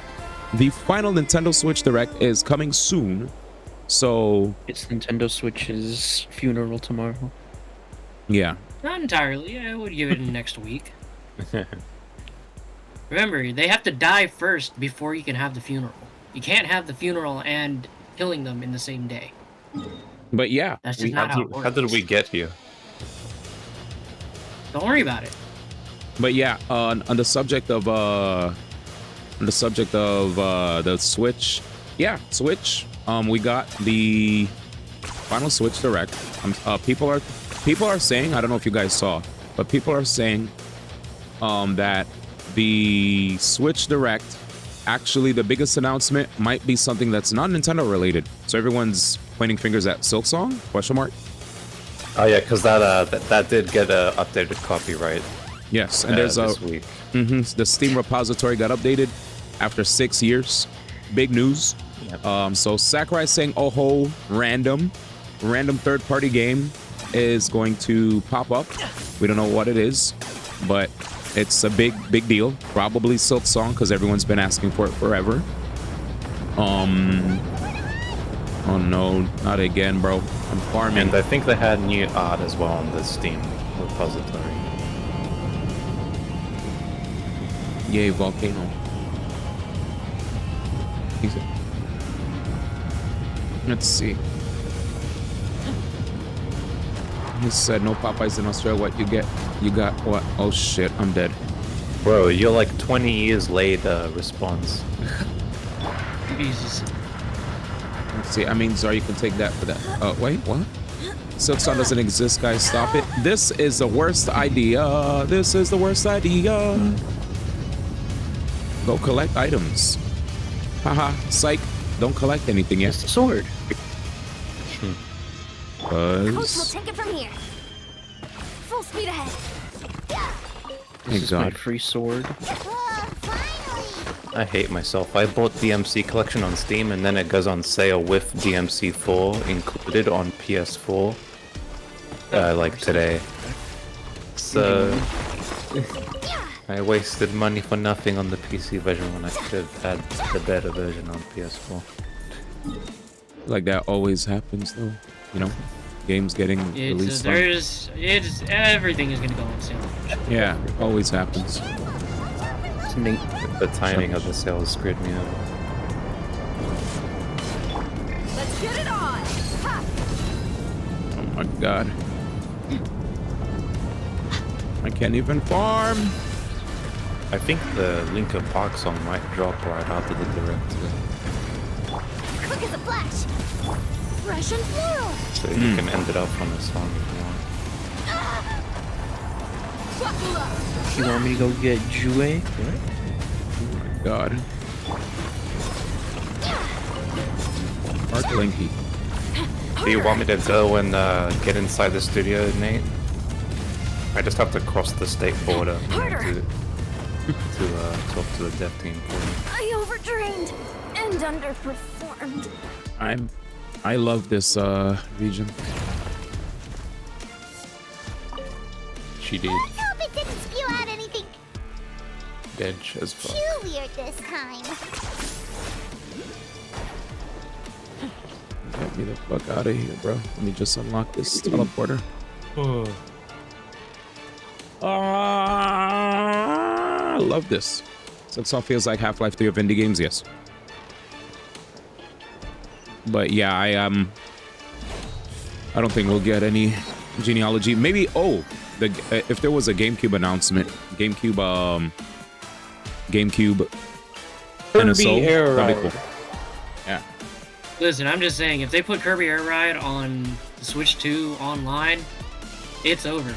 The final Nintendo Switch Direct is coming soon. So it's Nintendo Switch's funeral tomorrow. Yeah. Not entirely. I would give it next week. Remember, they have to die first before you can have the funeral. You can't have the funeral and killing them in the same day. But yeah, that's just not how it works. How did we get here? Don't worry about it. But yeah, on the subject of the Switch, yeah, Switch. We got the final Switch Direct. People are saying, I don't know if you guys saw, but people are saying that the Switch Direct, actually the biggest announcement might be something that's not Nintendo related. So everyone's pointing fingers at Silksong? Question mark? Oh yeah, because that did get a updated copyright. Yes, and there's this week. The Steam repository got updated after 6 years. Big news. Yep. So Sakurai saying, oh ho, random third-party game is going to pop up. We don't know what it is, but it's a big deal. Probably Silksong, because everyone's been asking for it forever. Oh no, not again, bro. I'm farming. And I think they had new art as well on the Steam repository. Yay, Volcano. Let's see. He said no Popeyes in Australia. What you get? You got what? Oh shit, I'm dead. Bro, you're like 20 years late response. Jesus. Let's see. I mean, Zar, you can take that for that. Wait, what? Silksong doesn't exist, guys. Stop it. This is the worst idea. This is the worst idea. Go collect items. Haha, psych. Don't collect anything yet. It's the sword. Coach will take it from here. Full speed ahead. This is my free sword. I hate myself. I bought DMC Collection on Steam and then it goes on sale with DMC 4 included on PS4 like today. So I wasted money for nothing on the PC version when I could have had the better version on PS4. Like that always happens though, you know? Games getting released. Everything is gonna go on sale. Yeah, always happens. The timing of the sale screwed me up. Let's get it on. Ha! Oh my god. I can't even farm. I think the Linkin Park song might drop right after the direct. Quick as a flash. Fresh and floral. So you can end it up on the song if you want. You want me to go get Jue? Oh my god. Mark Linky. Do you want me to go and get inside the studio, Nate? I just have to cross the state border to talk to the dev team for me. I overtrained and underperformed. I love this region. She did. Let's hope it didn't spew out anything Bench as fuck. too weird this time. Get me the fuck out of here, bro. Let me just unlock this teleporter. I love this. So it all feels like Half-Life 3 of indie games, yes. But yeah, I don't think we'll get any genealogy. Maybe if there was a GameCube announcement, GameCube NSO, Air that'd be Ride. cool. Yeah. Listen, I'm just saying, if they put Kirby Air Ride on the Switch 2 online, it's over.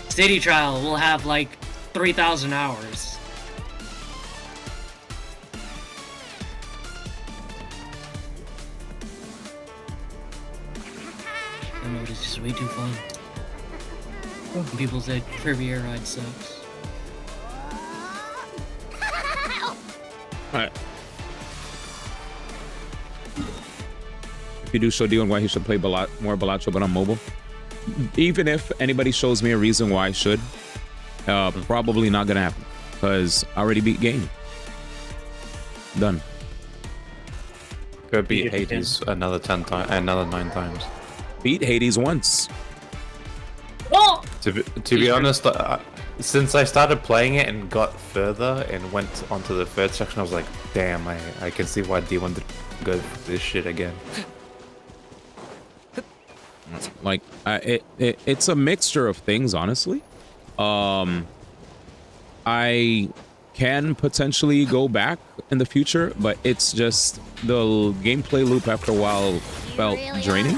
City Trial will have like 3,000 hours. That mode is just way too fun. And people said Kirby Air Ride sucks. Alright. If you do show Dion why he should play more Balatro but on mobile, even if anybody shows me a reason why I should, probably not gonna happen because I already beat game. Done. Go beat Hades another 10 times, another 9 times. Beat Hades once. Oh! To be honest, since I started playing it and got further and went onto the third section, I was like, damn, I can see why D1 did go for this shit again. Like it's a mixture of things, honestly. I can potentially go back in the future, but it's just the gameplay loop after a while felt draining.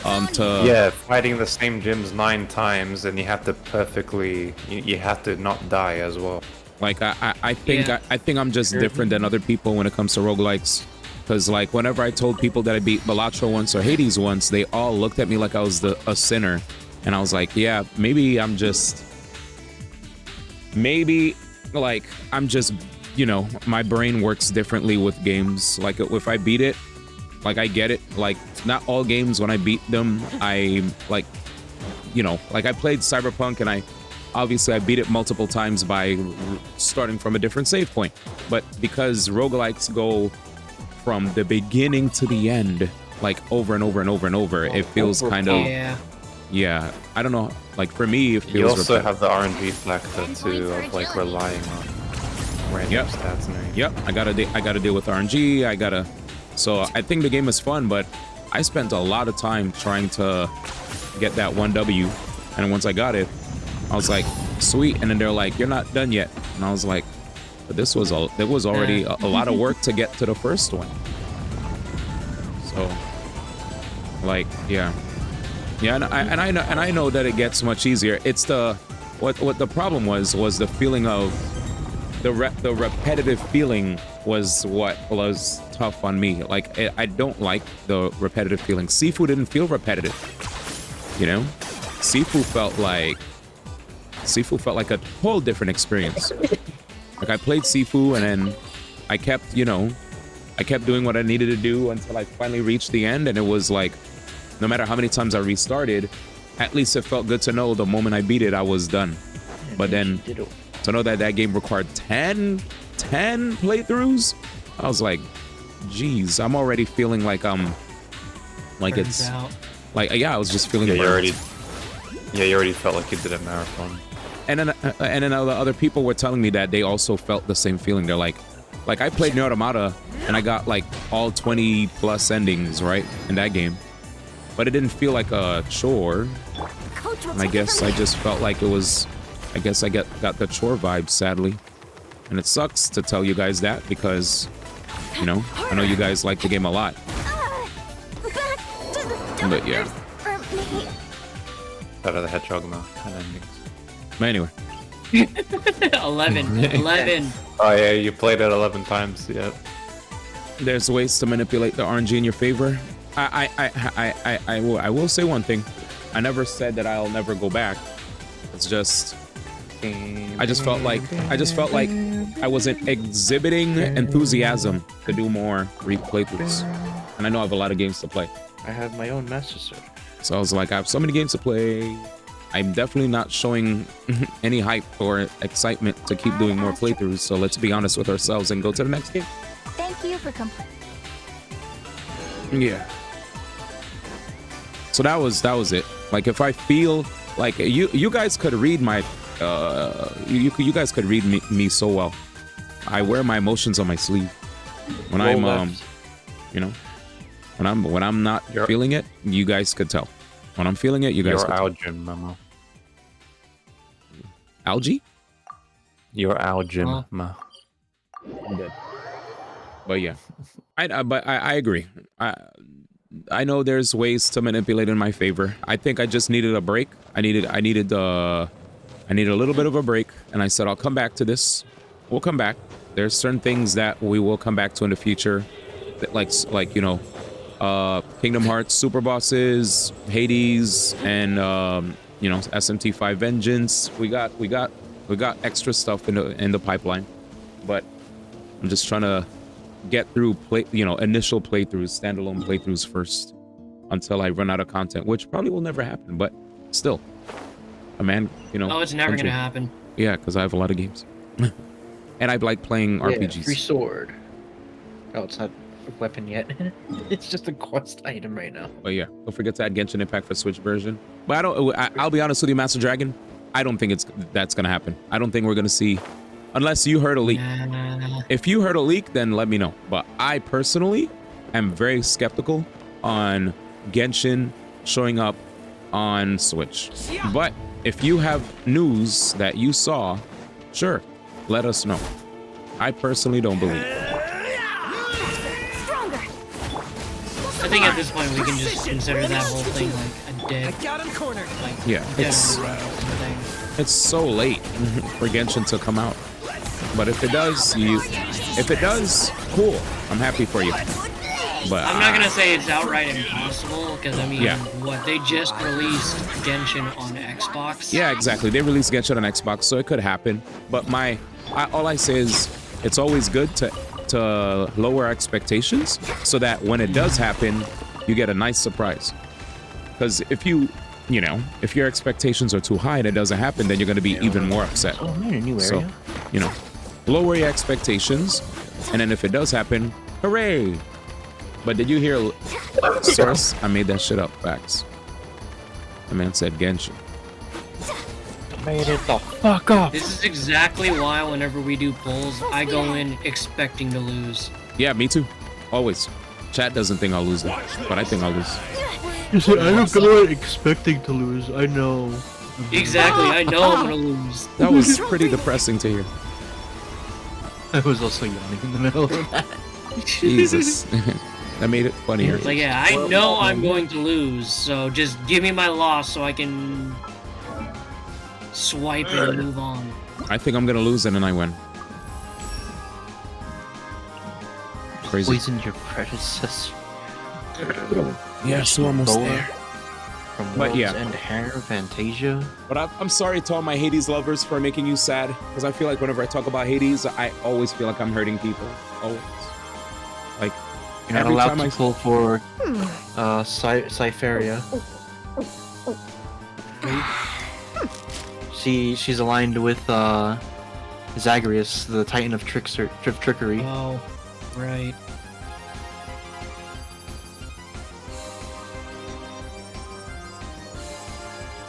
Yeah, fighting the same gyms 9 times, and you have to perfectly, you have to not die as well. Like I think I'm just different than other people when it comes to roguelikes. Because like whenever I told people that I beat Balatro once or Hades once, they all looked at me like I was a sinner. And I was like, yeah, maybe I'm just, you know, my brain works differently with games. Like if I beat it, like I get it. Like not all games when I beat them, I like, you know, like I played Cyberpunk and I beat it multiple times by starting from a different save point. But because roguelikes go from the beginning to the end, like over and over and over and over, it feels kind of, yeah, I don't know, like for me it feels you also have the RNG factor too of like relying on random stats and everything. Yep, I gotta deal with RNG. So I think the game is fun, but I spent a lot of time trying to get that 1W, and once I got it, I was like, sweet. And then they're like, you're not done yet, and I was like, but there was already a lot of work to get to the first one. So, like, yeah, and I know that it gets much easier. It's what the problem was the feeling of the repetitive feeling was what was tough on me. Like I don't like the repetitive feeling. Sifu didn't feel repetitive, you know. Sifu felt like a whole different experience. Like I played Sifu and then I kept doing what I needed to do until I finally reached the end, and it was like, no matter how many times I restarted, at least it felt good to know the moment I beat it, I was done. But then to know that that game required 10 playthroughs, I was like, geez, I'm already feeling like it's out. like, yeah, I was just feeling you burnt. already felt like you did a marathon. And then other people were telling me that they also felt the same feeling. They're like I played Nier Automata and I got like all 20 plus endings right in that game, but it didn't feel like a chore. And I guess I just felt like it was, I guess I got the chore vibe, sadly. And it sucks to tell you guys that because, you know, I know you guys like the game a lot. But yeah. Out of the Hedgehog mouth and endings. But anyway. 11. Oh yeah, you played it 11 times. Yeah. There's ways to manipulate the RNG in your favor. I will say one thing. I never said that I'll never go back. It's just I just felt like I wasn't exhibiting enthusiasm to do more playthroughs. And I know I have a lot of games to play. I have my own Master Sword. So I was like, I have so many games to play. I'm definitely not showing any hype or excitement to keep doing more playthroughs. So let's be honest with ourselves and go to the next game. Thank you for Yeah. So that was it. Like if I feel like you guys could read my you guys could read me so well. I wear my emotions on my sleeve. When I'm you know, when I'm not feeling it, you guys could tell. When I'm feeling it, you guys could Your tell. algae, mama. Algae? Your algae, Oh. mama. I'm dead. But yeah, I agree. I know there's ways to manipulate in my favor. I think I just needed a break. I needed a little bit of a break, and I said I'll come back to this. We'll come back. There's certain things that we will come back to in the future, that like you know, Kingdom Hearts Super Bosses, Hades, and you know, SMT5 Vengeance. We got extra stuff in the pipeline, but I'm just trying to get through initial playthroughs, standalone playthroughs first, until I run out of content, which probably will never happen. But still, a man, you know. Oh, it's never country. gonna happen. Yeah, because I have a lot of games, and I like playing RPGs. Free sword. Oh, it's not a weapon yet. It's just a quest item right now. But yeah, don't forget to add Genshin Impact for Switch version. But I'll be honest with you, Master Dragon. I don't think that's gonna happen. I don't think we're gonna see, unless you heard a leak. If you heard a leak, then let me know. But I personally am very skeptical on Genshin showing up on Switch. But if you have news that you saw, sure, let us know. I personally don't believe it. I think at this point we can just consider that whole thing like a dead. I got him cornered. Like, Yeah, dead it's on the road kind of thing. so late for Genshin to come out. But if it does, cool. I'm happy for you. But I'm not gonna say it's outright impossible because I mean, Yeah. what they just released Genshin on Xbox. yeah, exactly. They released Genshin on Xbox, so it could happen. But all I say is it's always good to lower expectations so that when it does happen, you get a nice surprise. Because if if your expectations are too high and it doesn't happen, then you're going to be even more upset. Oh man, a new area. So, lower your expectations, and then if it does happen, hooray! But did you hear Source? I made that shit up. Facts. The man said Genshin. Made it the fuck up. This is exactly why whenever we do polls, I go in expecting to lose. Yeah, me too. Always. Chat doesn't think I'll lose that, but I think I'll lose. I don't go in expecting to lose. I know. Exactly, I know I'm gonna lose. That was pretty depressing to hear. I was also yawning in the middle of that. Jesus. That made it funnier. Like, yeah, I know I'm going to lose, so just give me my loss so I can swipe and move on. I think I'm gonna lose and then I win. Crazy. Poisoned your predecessor. Yeah, so almost there. From But World's yeah. End Hair, Fantasia. But I'm sorry to all my Hades lovers for making you sad, because I feel like whenever I talk about Hades, I always feel like I'm hurting people. Always. Like, You're not every allowed time to I pull for Cypheria. She's aligned with Zagreus, the Titan of Trickery. Oh, right.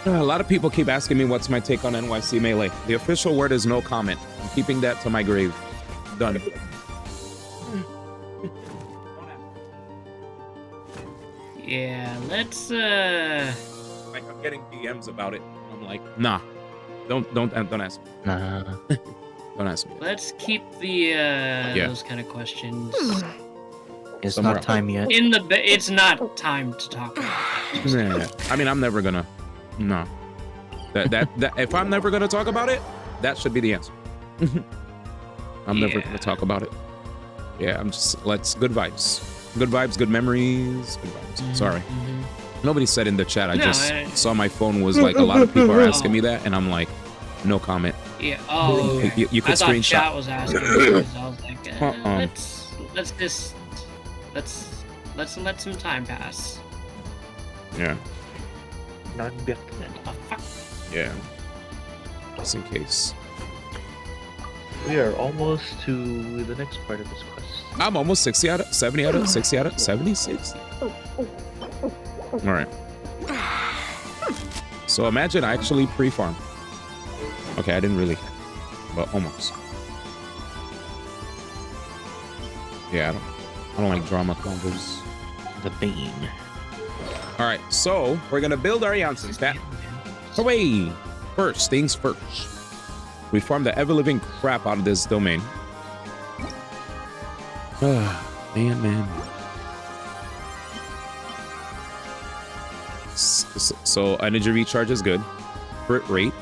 A lot of people keep asking me what's my take on NYC Melee. The official word is no comment. I'm keeping that to my grave. Done. Yeah, let's Like, I'm getting DMs about it. I'm like, nah. Don't ask me. Nah. Don't ask me. let's keep the those kind of questions It's Somewhere not time yet. in the it's not time to talk about that. Yeah. I mean, I'm never gonna. No. That if I'm never gonna talk about it, that should be the answer. I'm never gonna talk about it. Yeah, I'm just good vibes. Good vibes, good memories, good vibes. Sorry. Nobody said in the chat. I No, just I- saw my phone was like a lot of people are asking me that, and I'm like, no comment. Yeah. Oh, okay. You could I thought screenshot. chat was asking. Because I was like, Uh-uh. let's let some time pass. Yeah. Yeah. Just in case. We are almost to the next part of this quest. I'm almost 60 out of 70 out of 60 out of 76. All right. So imagine I actually pre-farm. Okay, I didn't really, but almost. Yeah, I don't like drama combos. The Bane. All right, so we're gonna build our Janssen stat. Hooray! First things first. We farm the ever-living crap out of this domain. Man. So energy recharge is good. Crit rate.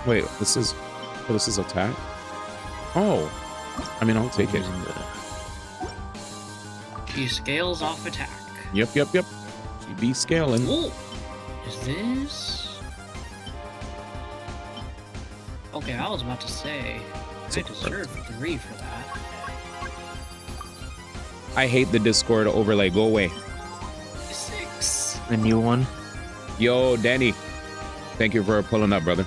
Wait, this is attack. Oh, I mean, I'll take it. She scales off attack. Yep. She be scaling. Ooh. Is this? Okay, I was about to say I deserve 3 for that. I hate the Discord overlay. Go away. 6. A new one. Yo, Danny. Thank you for pulling up, brother.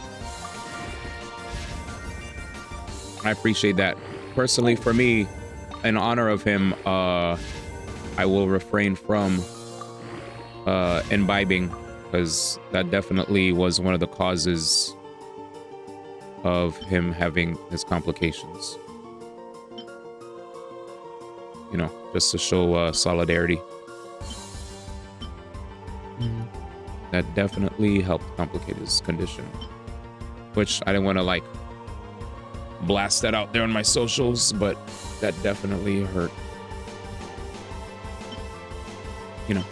I appreciate that. Personally, for me, in honor of him, I will refrain from imbibing, because that definitely was one of the causes of him having his complications. You know, just to show solidarity. That definitely helped complicate his condition, which I didn't want to like blast that out there on my socials, but that definitely hurt. You know,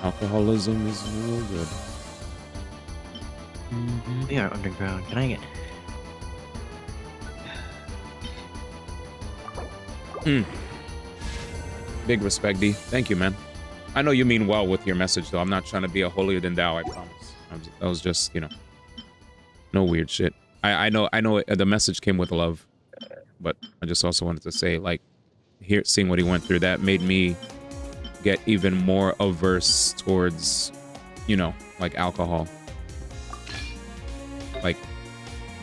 alcoholism is no good. We are underground. Can I get? Big respect, D. Thank you, man. I know you mean well with your message, though. I'm not trying to be a holier than thou, I promise. That was just, you know, no weird shit. I know the message came with love, but I just also wanted to say, like, seeing what he went through, that made me get even more averse towards, you know, like alcohol. Like,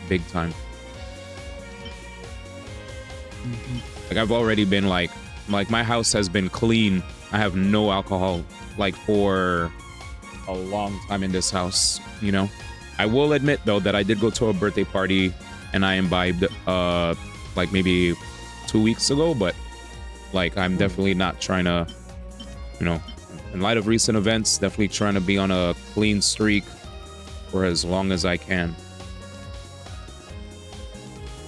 big time. Like, I've already been like my house has been clean. I have no alcohol, like, for a long time in this house, you know? I will admit, though, that I did go to a birthday party and I imbibed, like, maybe 2 weeks ago, but, like, I'm definitely not trying to, you know, in light of recent events, definitely trying to be on a clean streak for as long as I can.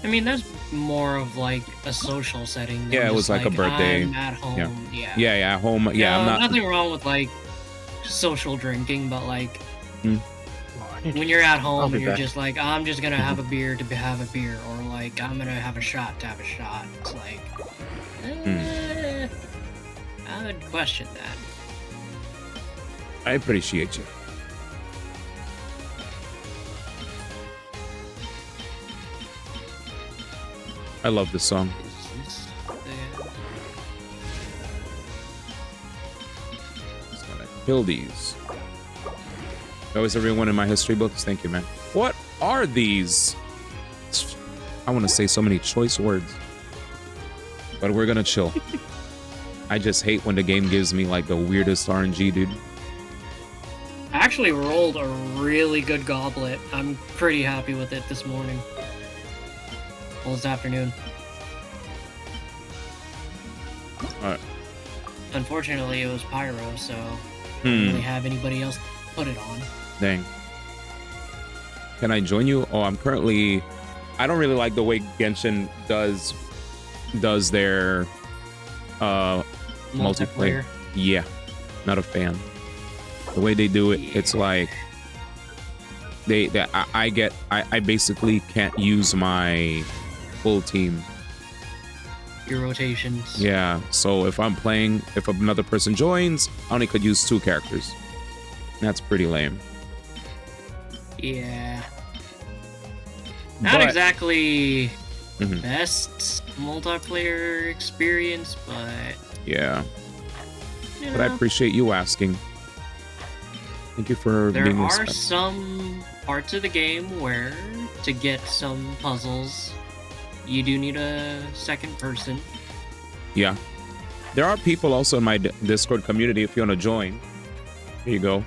I mean, that's more of like a social setting. Yeah, it was like a birthday. I'm at home. Yeah, at home. Yeah, I'm not. Nothing wrong with like social drinking, but like when you're at home and you're just like, I'm just gonna have a beer to have a beer, or like I'm gonna have a shot to have a shot. It's like, I would question that. I appreciate you. I love this song. Just gotta kill these. Always everyone in my history books. Thank you, man. What are these? I want to say so many choice words, but we're gonna chill. I just hate when the game gives me like the weirdest RNG, dude. I actually rolled a really good goblet. I'm pretty happy with it this morning. Well, this afternoon. Alright. Unfortunately, it was pyro, so I didn't really have anybody else put it on. Dang. Can I join you? Oh, I'm currently... I don't really like the way Genshin does their multiplayer. Yeah, not a fan. The way they do it, it's like I basically can't use my full team. Your rotations. Yeah, so if I'm playing, if another person joins, I only could use 2 characters. That's pretty lame. Yeah. Not exactly Mhm. best multiplayer experience, but Yeah. you But I know. appreciate you asking. Thank you for There being are respectful. some parts of the game where, to get some puzzles, you do need a second person. Yeah. There are people also in my Discord community if you want to join. Here you go.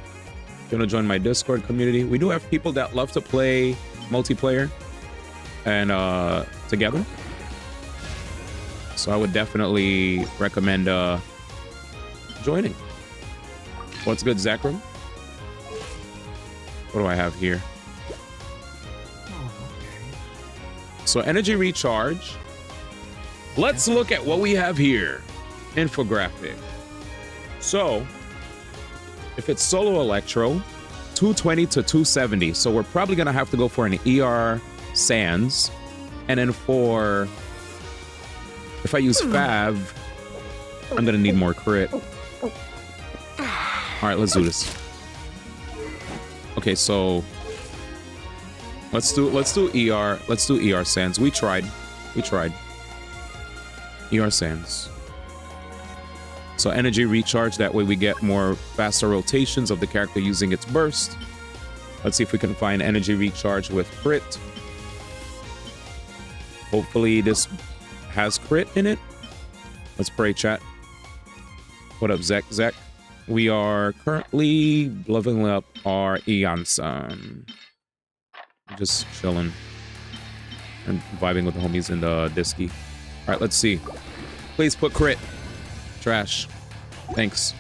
If you want to join my Discord community, we do have people that love to play multiplayer and together. So I would definitely recommend joining. What's good, Zakram? What do I have here? So energy recharge. Let's look at what we have here. Infographic. So if it's solo electro, 220 to 270. So we're probably gonna have to go for an ER Sans. And then for if I use Fav, I'm gonna need more crit. All right, let's do this. Okay, so let's do ER. Let's do ER Sans. We tried. ER Sans. So energy recharge, that way we get more faster rotations of the character using its burst. Let's see if we can find energy recharge with crit. Hopefully this has crit in it. Let's pray, chat. What up, Zek? We are currently leveling up our Eon-san. Just chilling and vibing with the homies in the Disky. All right, let's see. Please put crit. Trash. Thanks.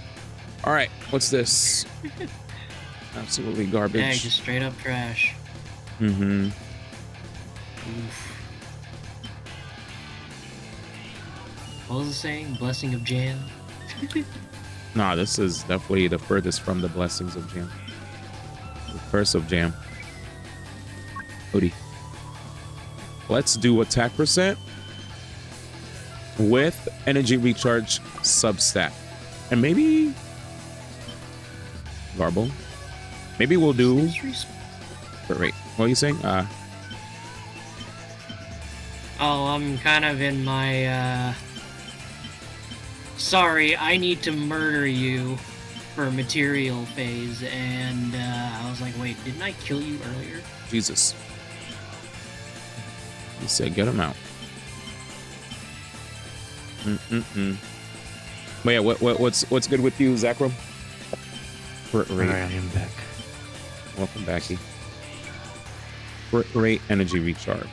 All right, what's this? Absolutely garbage. Yeah, just straight up trash. Mm-hmm. Oof. What was it saying? Blessing of Jam? Nah, this is definitely the furthest from the blessings of Jam. The curse of Jam. Odie. Let's do attack percent with energy recharge substat. And maybe Garble. Maybe we'll do wait, what are you saying? Oh, I'm kind of in my sorry, I need to murder you for material phase, and I was like, wait, didn't I kill you earlier? Jesus. You said get him out. But yeah, what's good with you, Zakram? Crit rate. Alright, I am back. Welcome backy. Crit rate, energy recharge,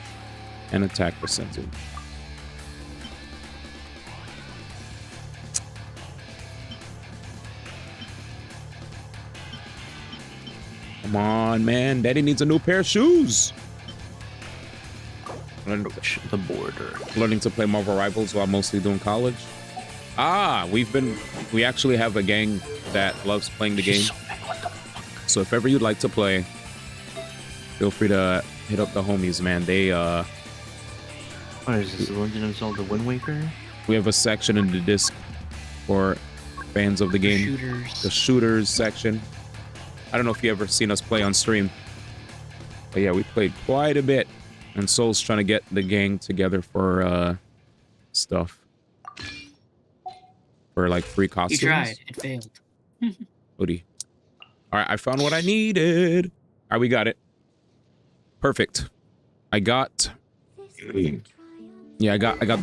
and attack percentage. Come on, man. Daddy needs a new pair of shoes. Approach the border. Learning to play Marvel Rivals while mostly doing college. Ah, we actually have a gang that loves playing the game. So if ever you'd like to play, feel free to hit up the homies, man. They What is this? The Legend of Zelda Wind Waker? we have a section in the disc for fans of the game. Shooters. The shooters section. I don't know if you ever seen us play on stream. But yeah, we played quite a bit. And Soul's trying to get the gang together for stuff. For like free costumes. You tried. It failed. Odie. Alright, I found what I needed. Alright, we got it. Perfect. I got the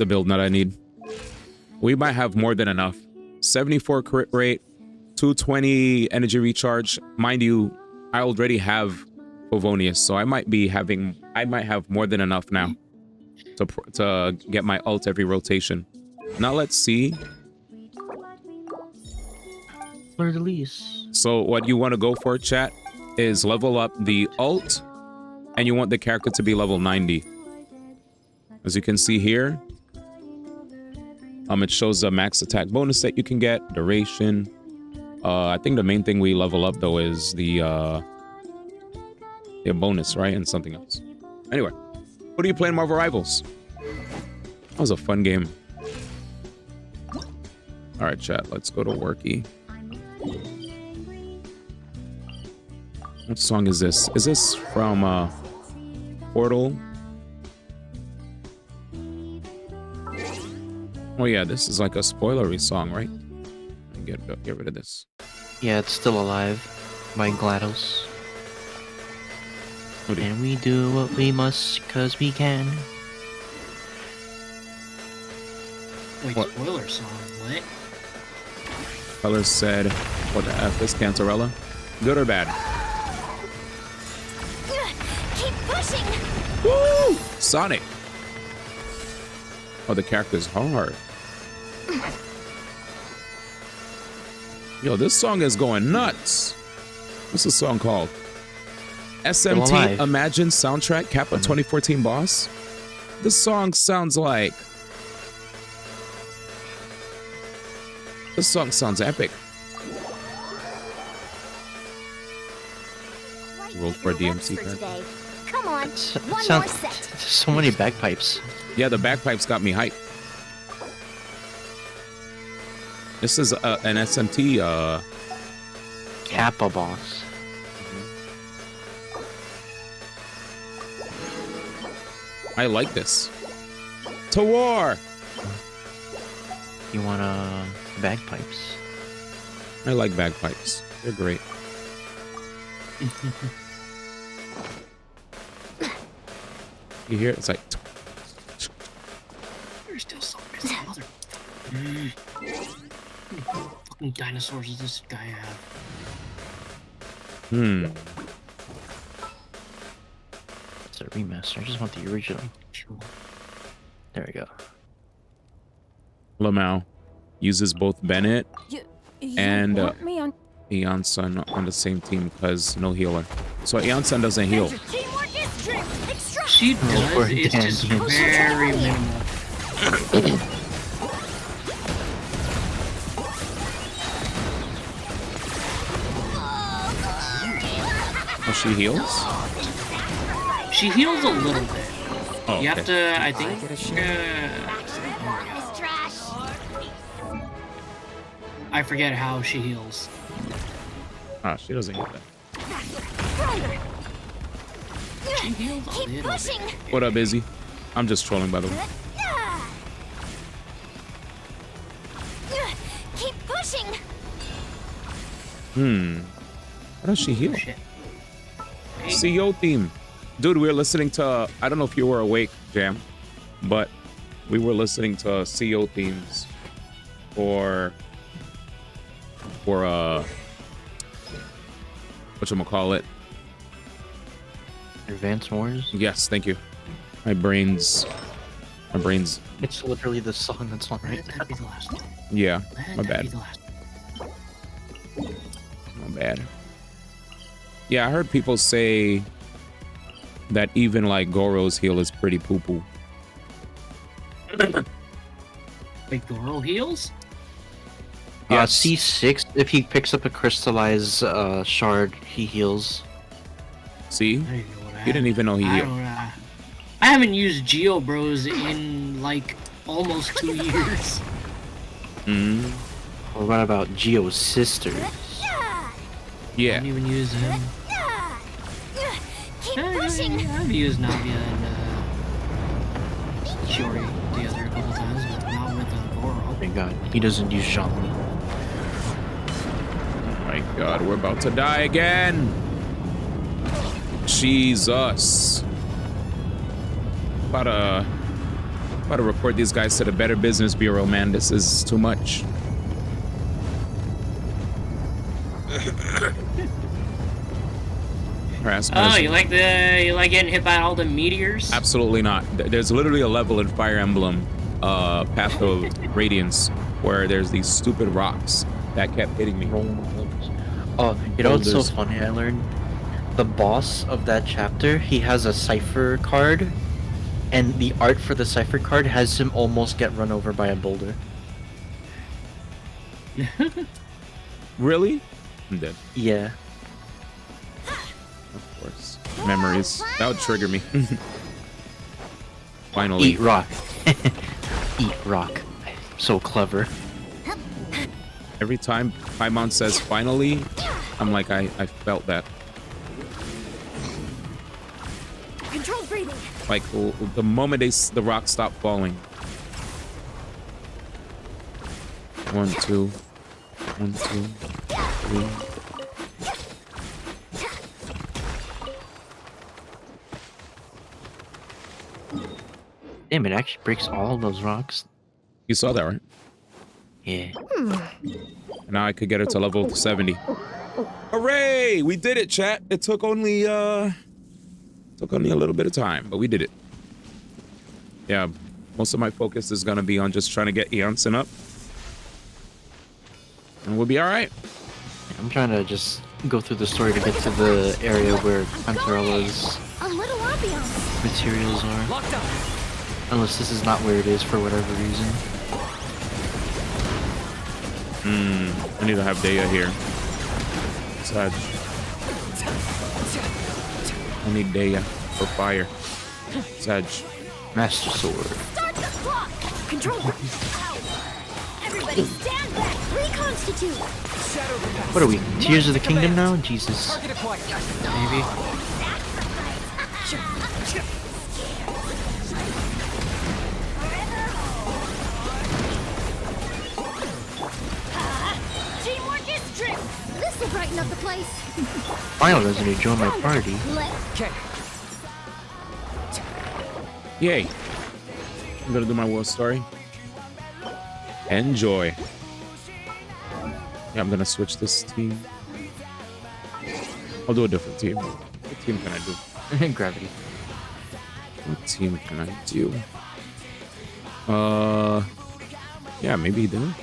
build that I need. We might have more than enough. 74 crit rate, 220 energy recharge. Mind you, I already have Favonius, so I might have more than enough now to get my ult every rotation. Now let's see. Fleur-de-lis. So what you want to go for, chat, is level up the ult, and you want the character to be level 90. As you can see here, it shows the max attack bonus that you can get, duration. I think the main thing we level up though is the bonus, right? And something else. Anyway, what are you playing Marvel Rivals? That was a fun game. All right, chat, let's go to Worky. What song is this? Is this from Portal? Oh yeah, this is like a spoilery song, right? Get rid of this. Yeah, it's still alive. by GLaDOS. What do you- And we do what we must because we can. Wait, What? spoiler song. What? Colors said, what the F is Cantarella? Good or bad? Keep pushing. Woo! Sonic. Oh, the character's hard. Yo, this song is going nuts. What's the song called? SMT Alive. Imagine Soundtrack Kappa 2014 Boss? This song sounds like... This song sounds epic. Roll for a DMC card. Today. Come on, It one more sounds set. so many bagpipes. Yeah, the bagpipes got me hyped. This is an SMT, Kappa boss. I like this. To war! You want bagpipes? I like bagpipes. They're great. You hear it? It's like... There's still something. Mother. Fucking dinosaurs does this guy have? Hmm. It's a remaster. I just want the original. There we go. Lamau uses both Bennett You and want me on Eon-san on the same team because no healer. So Eon-san doesn't heal. Teamwork is dream. Extra. She for does. It's just Dan. very minimal. Oh, she heals? She heals a little bit. Oh, You okay. have to, I think. It's trash. I forget how she heals. Ah, she doesn't heal that. She heals a Keep little pushing. bit. What up, Izzy? I'm just trolling, by the way. Keep pushing. How does she heal? Shit. CEO theme. Dude, we were listening to, I don't know if you were awake, Jam, but we were listening to CEO themes for whatchamacallit. Advance Wars. Yes, thank you. My brain's, It's literally the song that's on right Let now. that be the last one. yeah, Let my that bad, be the last one. my bad. Yeah, I heard people say that even like Goro's heal is pretty poo-poo. Wait, Goro heals? Yes. C6, if he picks up a crystallized shard, he heals. See? I don't even know what I You didn't even know he I healed. don't I haven't used Geo Bros in like almost 2 years. Mm. Or what about Geo's sisters? I Yeah. don't even use him. Keep pushing. I've used Navia and Shiori together a couple times, but not with Goro. Oh my god, he doesn't use Zhongli. Oh my god, we're about to die again. Jesus. About to report these guys to the Better Business Bureau, man. This is too much. Harassment Oh, is- you like getting hit by all the meteors? Absolutely not. There's literally a level in Fire Emblem, Path of Radiance, where there's these stupid rocks that kept hitting me. Oh, you know what's so Boulders. funny I learned? The boss of that chapter, he has a cipher card, and the art for the cipher card has him almost get run over by a boulder. Really? I'm dead. Yeah. Of course. Memories. That would trigger me. Finally. Eat rock. Eat rock. So clever. Every time Paimon says finally, I'm like, I felt that. Controlled breathing. Like, the moment the rocks stop falling. 1, 2. 1, 2, 3. Damn, it actually breaks all those rocks. You saw that, right? Yeah. Now I could get it to level 70. Hooray! We did it, chat. It took only a little bit of time, but we did it. Yeah, most of my focus is gonna be on just trying to get Janssen up. And we'll be alright. I'm trying to just go through the story to get to the area where Panterella's A little ambiance. materials are. Unless this is not where it is for whatever reason. I need to have Daya here. Sag. I need Daya for fire. Sag. Master Sword. Start the clock. Control. Ow. Everybody stand back. Reconstitute. What are we? Tears of the Kingdom now? Jesus. Maybe. Teamwork is strength. This will brighten up the place. Final resident join my party. Yay. I'm gonna do my war story. Enjoy. Yeah, I'm gonna switch this team. I'll do a different team. What team can I do? Gravity. What team can I do? Yeah, maybe then.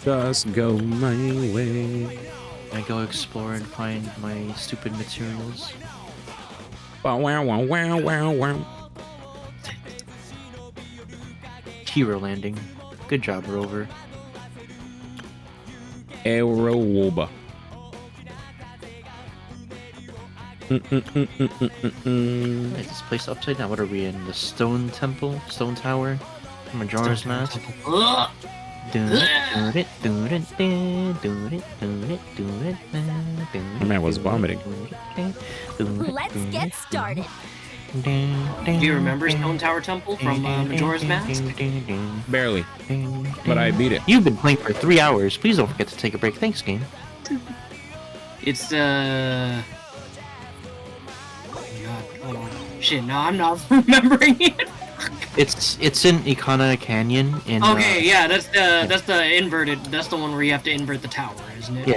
Just go my way. I go explore and find my stupid materials. Wow, wow, wow, wow, wow, wow. Hero landing. Good job, Rover. Aerowoba. Is this place upside down? What are we in? The Stone Temple? Stone Tower? Majora's Mask? My man was vomiting. Let's get started. Do you remember Stone Tower Temple from Majora's Mask? Barely. But I beat it. You've been playing for 3 hours. Please don't forget to take a break. Thanks, game. It's oh God, hold on. Shit, no, I'm not remembering it. It's in Ikana Canyon in Okay, yeah, that's the inverted. That's the one where you have to invert the tower, isn't it?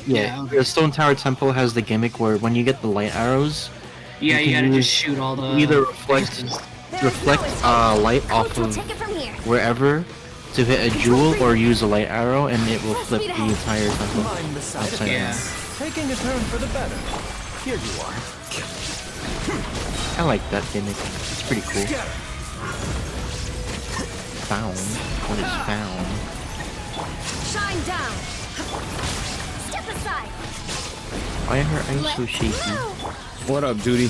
Yeah, okay. The Stone Tower Temple has the gimmick where when you get the light arrows, Yeah, you gotta just shoot all the. either reflect light off of Take it from here. wherever to hit a jewel, or use a light arrow, and it will flip the entire temple upside down. Taking a turn for the better. Here you are. I like that gimmick. It's pretty cool. Found? What is found? Shine down. Step aside. Why are her eyes so shaky? What up, Judy?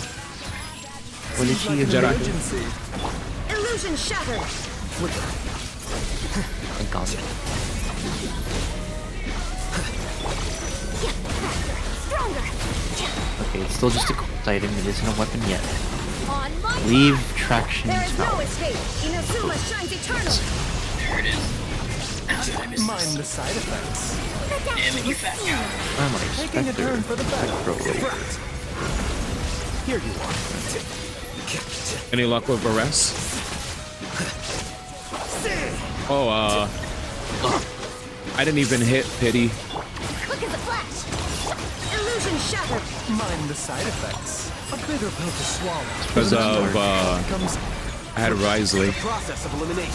What is she, a Jedi? Illusion shattered. Thank God. Stronger. Okay, it's still just a cool item. It isn't a weapon yet. On my Leave traction There is no tower. escape. Inazuma shines eternally. There it is. How did I miss Mind this? the side effects. Damn it, you fat guy. I'm like Taking a turn for the better. Here you are. Any luck with Varese? Oh, I didn't even hit Pity. Quick as a flash. Illusion shattered. Mind the side effects. A bitter pill to swallow. Because of, Comes I had Risley. process of elimination.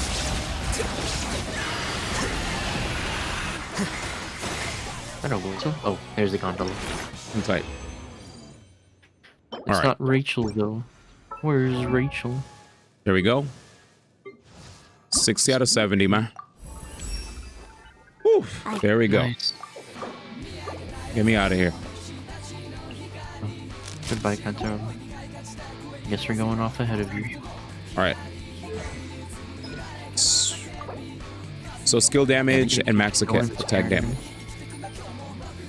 I don't know. Oh, there's the gondola. I'm tight. It's Alright, not Rachel, though. Where's Rachel? there we go. 60 out of 70, man. Whew, there we go. Nice. Get me out of here. Goodbye, Kantaro. Guess we're going off ahead of you. Alright. So skill damage and max attack damage.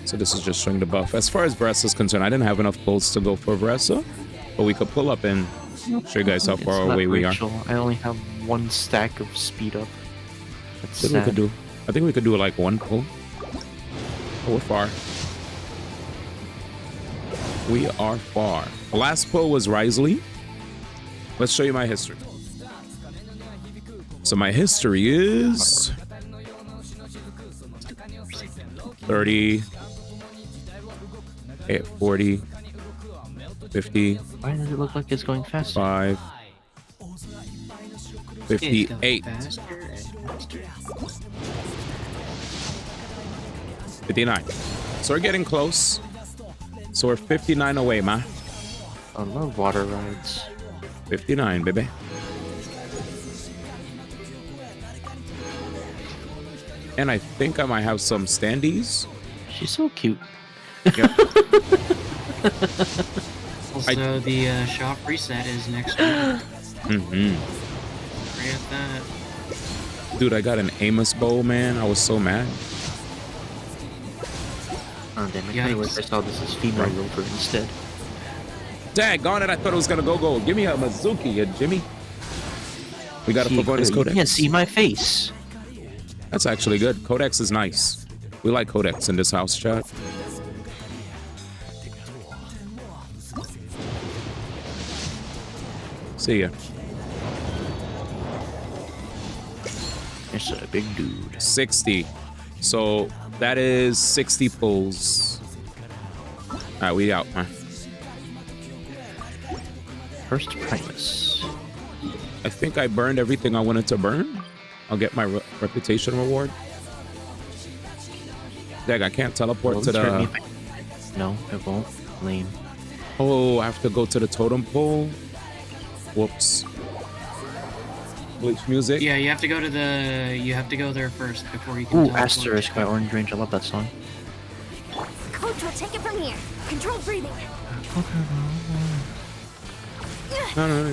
So this is just showing the buff. As far as Varese is concerned, I didn't have enough pulls to go for Varese, but we could pull up and show you guys how It's far not away we are. Rachel. I only have 1 stack of speed up. That's I think we could sad. do. I think we could do like 1 pull. Oh, we're far. We are far. The last pull was Risley. Let's show you my history. So my history is 30, 40, 50. Why does it look like it's going faster? 5, 58, 59. So we're getting close. So we're 59 away, ma. I love water rides. 59, baby. And I think I might have some standees. She's so cute. Yep. Also, the shop reset is next week. Forget that. Dude, I got an Amos bow, man. I was so mad. Oh, damn it. I wish I saw this as female rover instead. Daggone it, I thought it was gonna go gold. Give me a Mizuki, you Jimmy. We got a Pavonis You Codex. can't see my face. That's actually good. Codex is nice. We like Codex in this house, chat. See ya. It's a big dude. 60. So that is 60 pulls. Alright, we out, man. First Primus. I think I burned everything I wanted to burn. I'll get my reputation reward. Dag, I can't teleport to the... No, it won't. Lame. Oh, I have to go to the totem pole. Whoops. Bleach music. Yeah, you have to go to the. You have to go there first before you can. Ooh, teleport. Asterisk by Orange Range. I love that song. Coach will take it from here. Control breathing.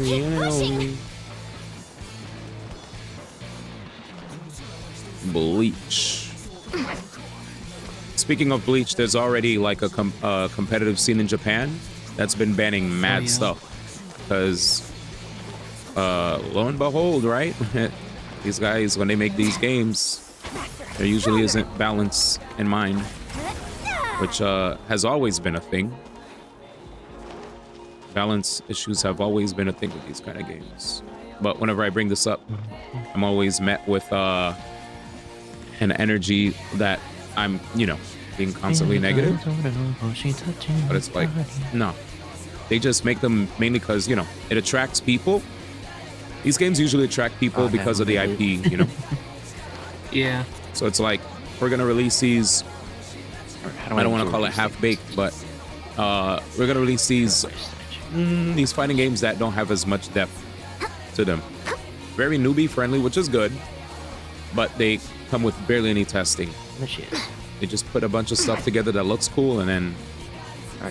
Keep pushing. Bleach. Speaking of Bleach, there's already like a competitive scene in Japan that's been banning mad stuff. Because, lo and behold, right? These guys, when they make these games, there usually isn't balance in mind, which has always been a thing. Balance issues have always been a thing with these kind of games. But whenever I bring this up, I'm always met with an energy that I'm, you know, being constantly negative. But it's like, no. They just make them mainly because, you know, it attracts people. These games usually attract people because of the IP, you know? Yeah. So it's like, we're going to release these, I don't want to call it half-baked, but we're going to release these fighting games that don't have as much depth to them. Very newbie-friendly, which is good, but they come with barely any testing. They just put a bunch of stuff together that looks cool, and then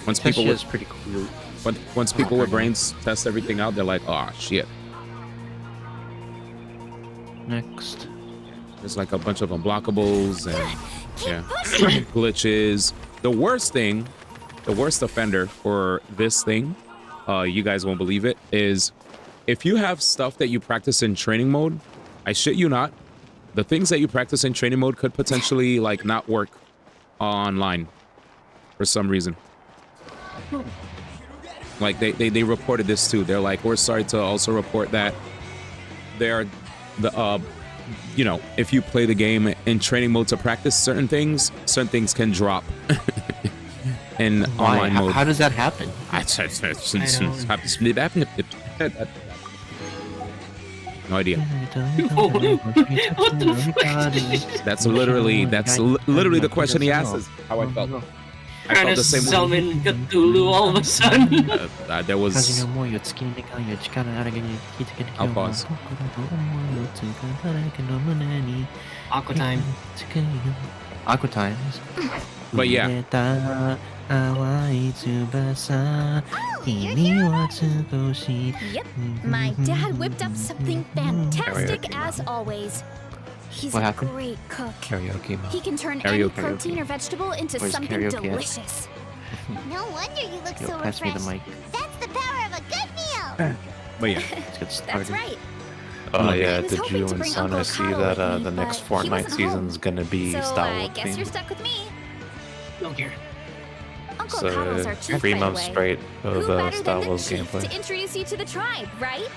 once people with pretty cool. Once people with brains test everything out, they're like, oh shit. Next. There's like a bunch of unblockables and glitches. The worst thing, the worst offender for this thing, you guys won't believe it, is if you have stuff that you practice in training mode, I shit you not, the things that you practice in training mode could potentially like not work online for some reason. Like they reported this too. They're like, we're sorry to also report that there are the you know, if you play the game in training mode to practice certain things can drop in online mode. How does that happen? No idea. What the fuck? That's literally the question he asked is how I felt. I felt the same way. Summon Cthulhu all of a sudden. There was... I'll pause. Aqua time. Aqua time. But yeah. Yep, my dad whipped up something fantastic as always. He's What a happened? great cook. Karaoke mode. He can turn Karaoke, any karaoke. protein or vegetable into Where's something karaoke at? delicious. No wonder you look so Pass me the refreshed. mic. That's the power of a good meal. But yeah. Let's get That's started. right. Oh yeah, I was did hoping you to and bring Sana Uncle see Kyle that with me, the next but he Fortnite wasn't home. season's gonna be So Star I Wars guess you're themed? stuck with me. Don't care. Uncle Carl's our chief, 3 by the months way. straight Who of better Star than the Wars chief gameplay. to introduce you to the tribe, right?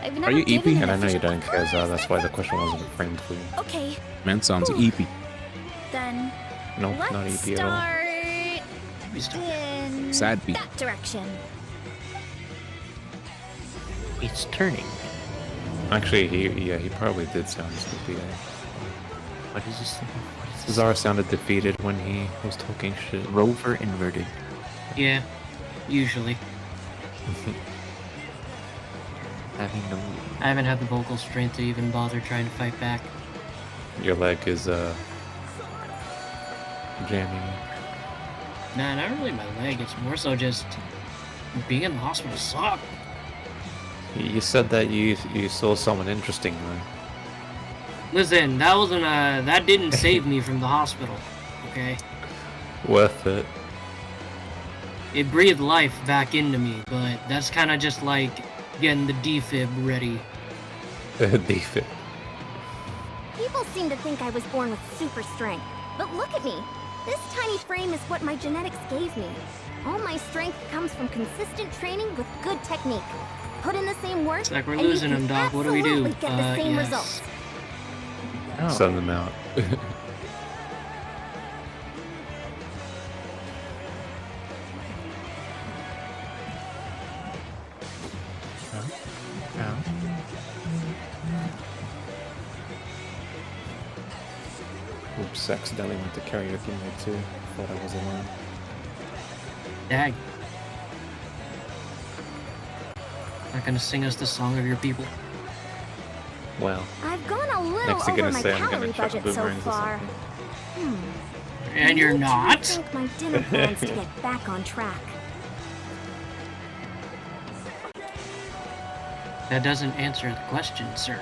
I've Are never you given EP? an And I know you official- don't care, Zah, that's why the question wasn't framed for you. Okay, Man sounds Whew. EP. then No, let's not EP at all. start in Sad beat. that direction. It's turning. Actually, he probably did sound sleepy. What is this thing? What is this? Zara sounded defeated when he was talking shit. Rover inverted. Yeah, usually. Having no. I haven't had the vocal strength to even bother trying to fight back. Your leg is jamming. Nah, not really my leg. It's more so just being in the hospital sucked. You said that you saw someone interesting, right? Listen, that wasn't that didn't save me from the hospital. Okay, Worth it. it breathed life back into me, but that's kind of just like getting the defib ready. Defib. People seem to think I was born with super strength, but look at me. This tiny frame is what my genetics gave me. All my strength comes from consistent training with good technique. Put in the same work, It's like we're and you losing can him, Doc. What do we do? absolutely get the same Yes. results. Oh. Send them out. Oops, accidentally went to karaoke night too. Thought I was alone. Dag. Not gonna sing us the song of your people. Well, I've gone a little next you're over gonna my say I'm calorie gonna chuck budget so boomerangs or far. something. And you're Need to not? rethink my dinner plans to get back on track. That doesn't answer the question, sir.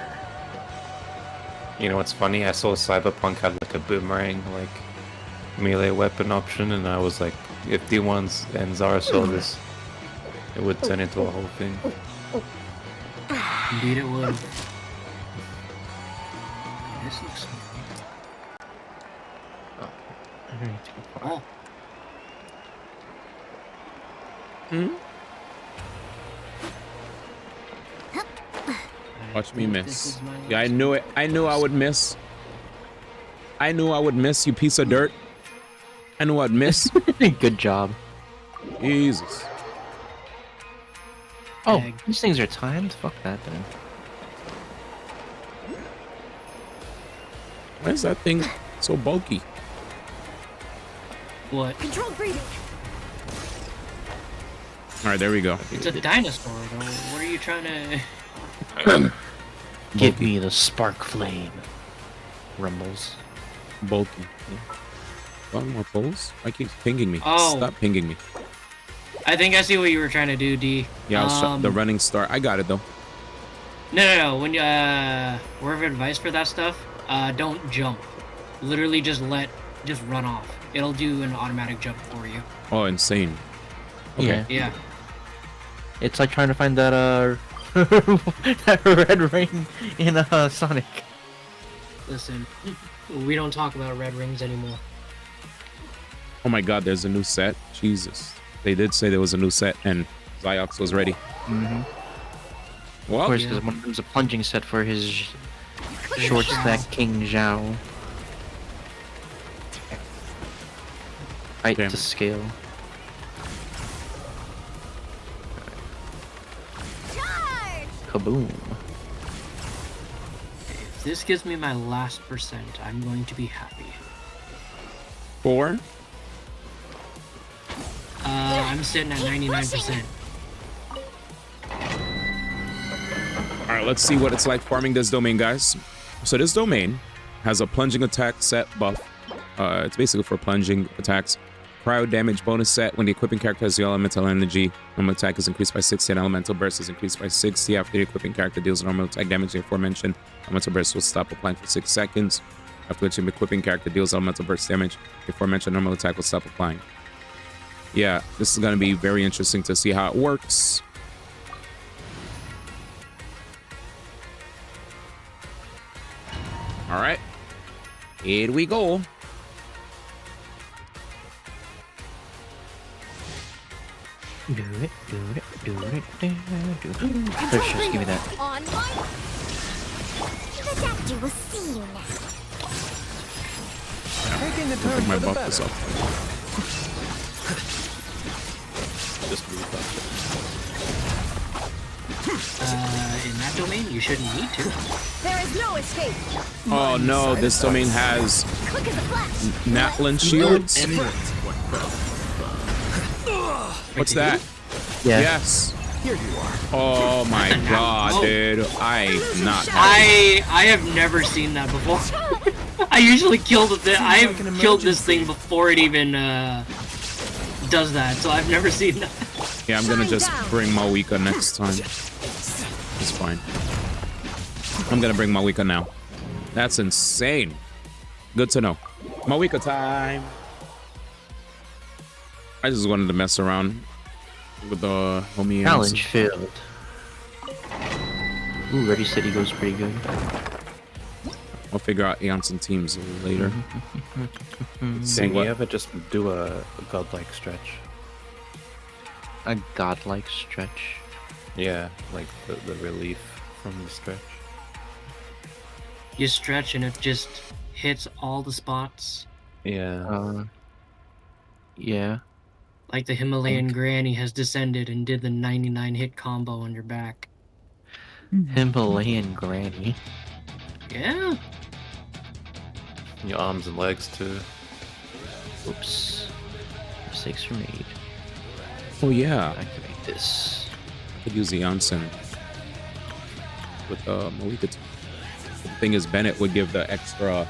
You know what's funny? I saw Cyberpunk had like a boomerang like melee weapon option, and I was like, if D1s and Zara saw this, it would turn into a whole thing. Indeed, it would. This looks. Oh. Watch me This miss. is my Yeah, I last knew it. I knew I would miss. I knew I would miss, you piece of dirt. I knew I'd miss. Good job. Jesus. Oh, Dag. these things are timed? Fuck that then. Why is that thing so bulky? What? Controlled breathing. All right, there we go. It's a dinosaur, though. What are you trying to... Give me the spark flame. Rumbles. Bulky. One more pulls? Why keeps pinging me? Oh. Stop pinging me. I think I see what you were trying to do, D. Yeah, I was the running start. I got it though. No. When you, word of advice for that stuff, don't jump. Literally just run off. It'll do an automatic jump for you. Oh, insane. Okay. Yeah. It's like trying to find that that red ring in Sonic. Listen, we don't talk about red rings anymore. Oh my God, there's a new set. Jesus. They did say there was a new set, and Ziox was ready. Mm-hmm. Well, Of course, because one of them's a plunging set for his short stack King Zhao. Height Damn. to scale. Charge! Kaboom. If this gives me my last percent, I'm going to be happy. 4. I'm sitting at 99%. All right, let's see what it's like farming this domain, guys. So this domain has a plunging attack set buff. It's basically for plunging attacks. Cryo damage bonus set. When the equipping character has the elemental energy, normal attack is increased by 60 and elemental burst is increased by 60. After the equipping character deals normal attack damage, the aforementioned elemental burst will stop applying for 6 seconds. After which the equipping character deals elemental burst damage, the aforementioned normal attack will stop applying. Yeah, this is going to be very interesting to see how it works. All right, here we go. Do it, do it, do it, do it, do it. Let's just give me that. On my... The doctor will see you now. Taking a I turn think my for the buff is better. up. Just move that. In that domain, you shouldn't need to. There is no escape. Oh no, this domain has Quick as a flash. Natlin shields. What's that? Yeah. Yes. Here you are. Oh my god, dude. I not. I have never seen that before. I usually kill the thing. I have killed this thing before it even does that, so I've never seen that. Yeah, I'm gonna just bring Mawika next time. It's fine. I'm gonna bring Mawika now. That's insane. Good to know. Mawika time. I just wanted to mess around with the homie. Challenge failed. Ooh, Ready City goes pretty good. I'll figure out Janssen teams later. Dang, you ever just do a godlike stretch? A godlike stretch. Yeah, like the relief from the stretch. You stretch and it just hits all the spots. Yeah. Yeah. Like the Himalayan granny has descended and did the 99 hit combo on your back. Himalayan granny. Yeah. Your arms and legs too. Oops. Mistakes were made. Oh yeah. Activate this. I could use the Janssen with Mawika. The thing is, Bennett would give the extra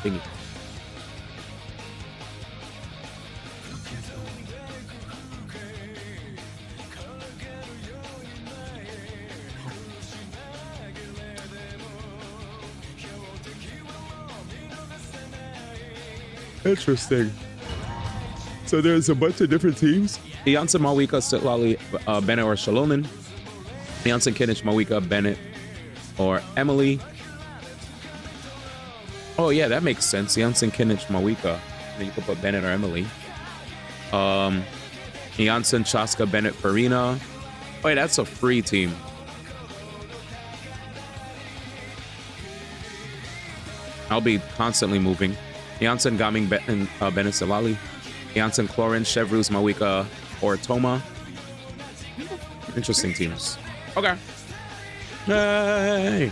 thingy. Interesting. So there's a bunch of different teams. Janssen, Mawika, Sitlali, Bennett, or Shalonen. Janssen, Kinnich, Mawika, Bennett, or Emily. Oh yeah, that makes sense. Janssen, Kinnich, Mawika. Then you could put Bennett or Emily. Janssen, Chaska, Bennett, Farina. Oh yeah, that's a free team. I'll be constantly moving. Janssen, Gaming, Bennett, Silali. Janssen, Clorin, Chevruz, Mawika, or Toma. Interesting teams. Okay. Yay!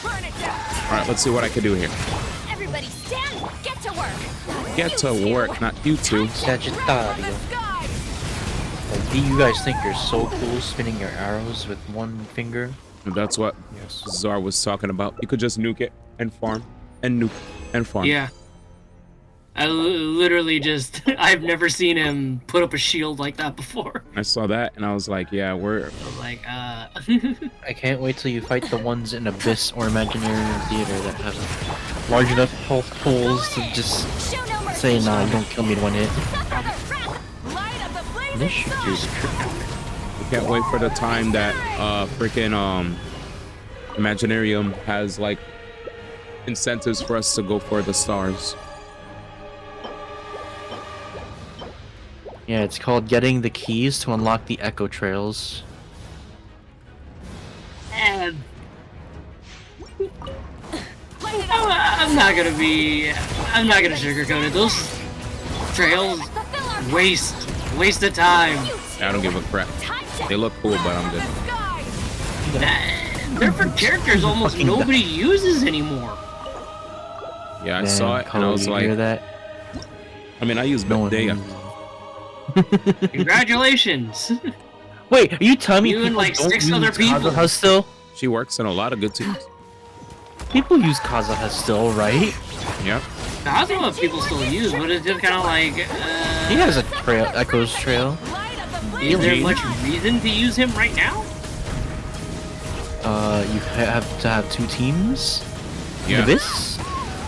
Burn it down. All right, let's see what I can do here. Everybody stand. Get to work. Get to work, not you two. Sagittario. Do you guys think you're so cool spinning your arrows with one finger? That's what Zar was talking about. You could just nuke it and farm and nuke and farm. Yeah. I literally just... I've never seen him put up a shield like that before. I saw that and I was like, yeah, we're... Like, I can't wait till you fight the ones in Abyss or Imaginarium Theater that have large enough health pools to just say, nah, you don't kill me in one hit. This should do the trick. I can't wait for the time that freaking Imaginarium has like incentives for us to go for the stars. Yeah, it's called getting the keys to unlock the Echo Trails. and... I'm not gonna sugarcoat it. Those trails waste of time. I don't give a crap. They look cool, but I'm good. They're for characters almost nobody uses anymore. Yeah, I saw it and I was like, that? I mean, I use Medea. Congratulations. Wait, are you telling me you and like 6 other people? Kazuha still? She works in a lot of good teams. People use Kazuha still, right? Yep. I don't know if people still use, but it's just kind of like. He has a trail, Echo's trail. Is there much reason to use him right now? You have to have 2 teams. Yeah. Abyss?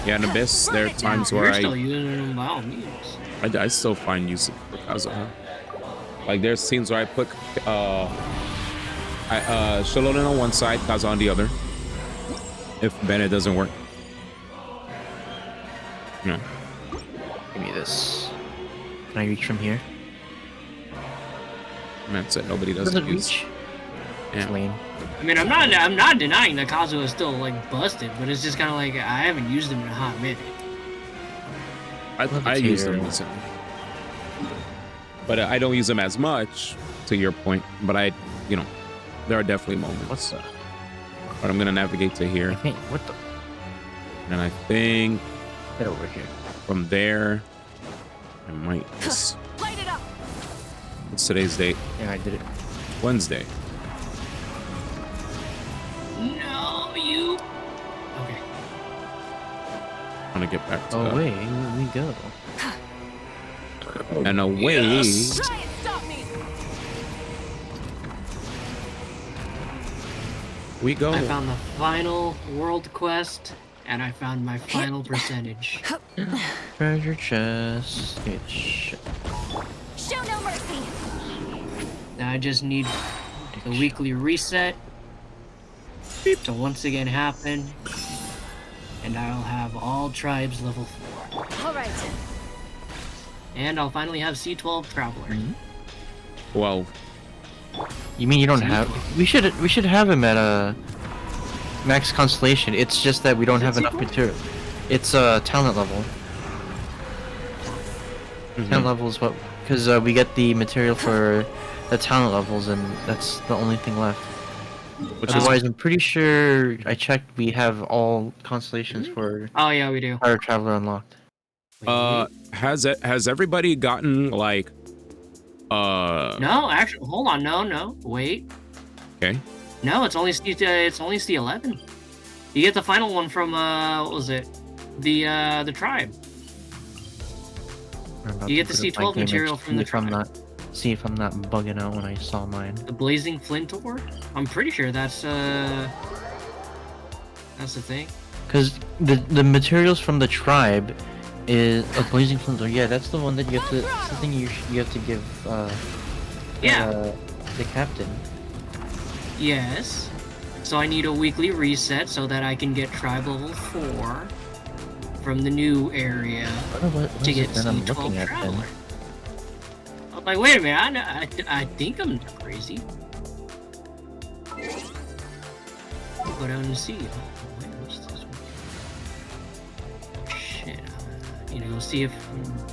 Yeah, in Abyss, there are times where You're still using him by all means. I still find use for Kazuha. Like there's scenes where I put Shalonen on one side, Kazuha on the other. If Bennett doesn't work. No. Give me this. Can I reach from here? Man said nobody Doesn't doesn't use. reach. Yeah. It's lame. I mean, I'm not denying that Kazuha is still like busted, but it's just kind of like I haven't used him in a hot minute. I use them recently, but I don't use them as much. To your point, but there are definitely moments. What's that? But I'm gonna navigate to here, Hey, what the? and I think Get over here. from there, I might just. Light it up. What's today's date? Yeah, I did it. Wednesday. No, you. Okay. I want to get back to Away we go. and away. Yes. Try and stop me. We go. I found the final world quest, and I found my final percentage. Treasure chest. It's Show no mercy. Now I just need the weekly reset to once again happen, and I'll have all tribes level 4. All right. And I'll finally have C12 Traveler. Well, You mean you don't have? We should have him at a max constellation. It's just that we don't have enough material. It's a talent level. Talent level is what, because we get the material for the talent levels, and that's the only thing left. Otherwise, I'm pretty sure I checked. We have all constellations for. Oh yeah, we do. Fire Traveler unlocked. has everybody gotten like No, actually, hold on. No, wait. Okay. No, it's only C11. You get the final one from what was it? The tribe. You get the C12 material from the tribe. See if I'm not bugging out when I saw mine. The Blazing Flint Ore? I'm pretty sure that's the thing. Because the materials from the tribe is a Blazing Flint Ore. Yeah, that's the one that you have to. That's the thing you have to give. The captain. Yes. So I need a weekly reset so that I can get tribe level 4 from the new area What to is get it that I'm C12 looking at Traveler. then? I'm like, wait a minute, I think I'm crazy. Go down and see. Oh, wait, what's this one? Shit. You know, see if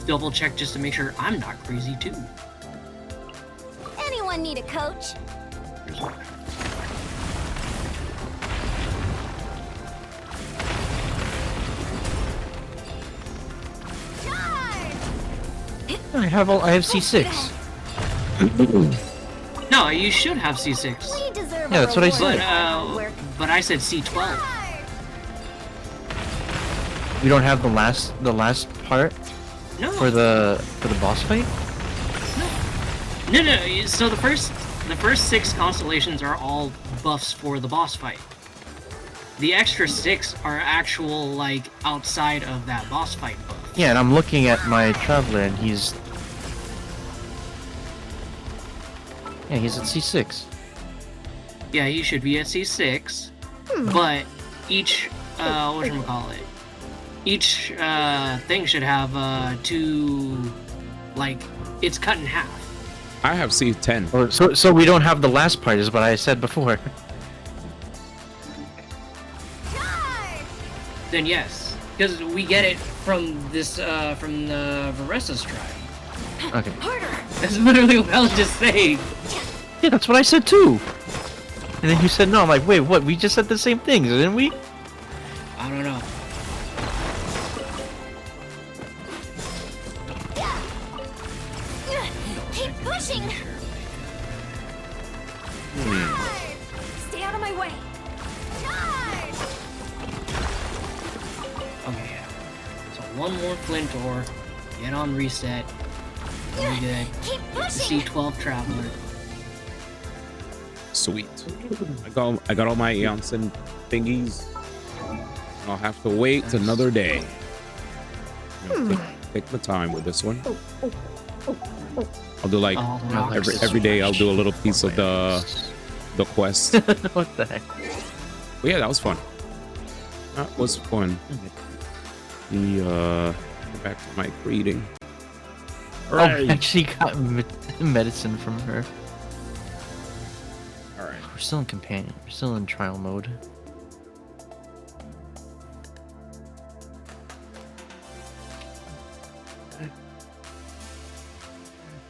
double check just to make sure I'm not crazy too. Anyone need a coach? Here's one. I have C6. No, you should have C6. We deserve Yeah, that's what I said. But I said C12. We don't have the last part No. for the boss fight. No. So the first 6 constellations are all buffs for the boss fight. The extra 6 are actual like outside of that boss fight buff. Yeah, and I'm looking at my traveler, and he's at C6. Yeah, he should be at C6, but each whatchamacallit, each thing should have 2, like, it's cut in half. I have C10. Oh, so we don't have the last part, is what I said before. Then yes, because we get it from this from the Varessa's tribe. Okay. That's literally what I was just saying. Yeah, that's what I said too. And then you said no. I'm like, wait, what? We just said the same things, didn't we? I don't know. Keep pushing. Stay out of my way. Okay, yeah. So one more flint ore, get on reset. Very good. Keep pushing. C12 Traveler. Sweet. I got all my Janssen thingies. I'll have to wait another day. Take the time with this one. I'll do like every day. I'll do a little piece of the quest. What the heck? But yeah, that was fun. That was fun. Go back to my reading. Oh, I actually got medicine from her. still in companion. We're still in trial mode.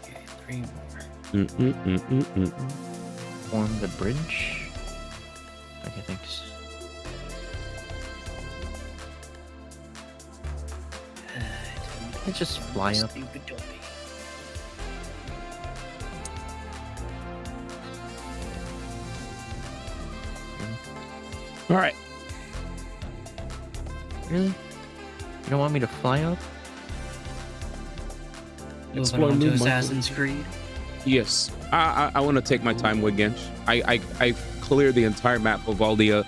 Okay, 3 more. On the bridge. Okay, thanks. Let's just fly up. Stupid dopey. All right. Really? You don't want me to fly up? Explore Moving on to new Assassin's Creed. Yes, I want to take my time with Gensh. I cleared the entire map of all the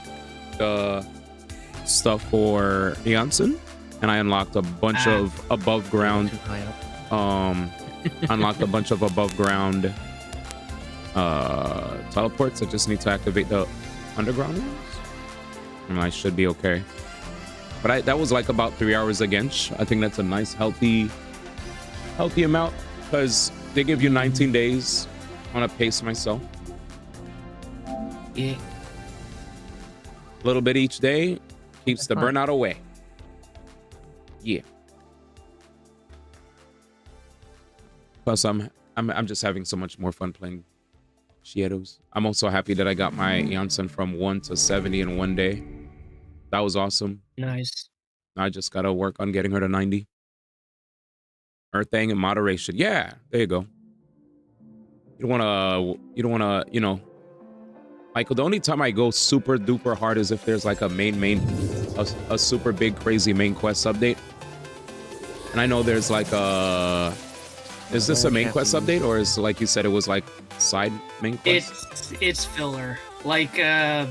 stuff for Janssen, and I unlocked a bunch of above ground. Too high up. Unlocked a bunch of above ground teleports. I just need to activate the underground ones, and I should be okay. But that was like about 3 hours of Gensh. I think that's a nice healthy amount because they give you 19 days. I want to pace myself. Yeah. A little bit each day keeps the burnout away. Yeah. Plus, I'm just having so much more fun playing Shadows. I'm also happy that I got my Janssen from 1 to 70 in 1 day. That was awesome. Nice. I just gotta work on getting her to 90. Her thing in moderation. Yeah, there you go. You don't wanna, you know, like the only time I go super duper hard is if there's like a a super big crazy main quest update. And I know there's like is this a main quest update or is, like you said, it was like side main quest? It's filler. Like I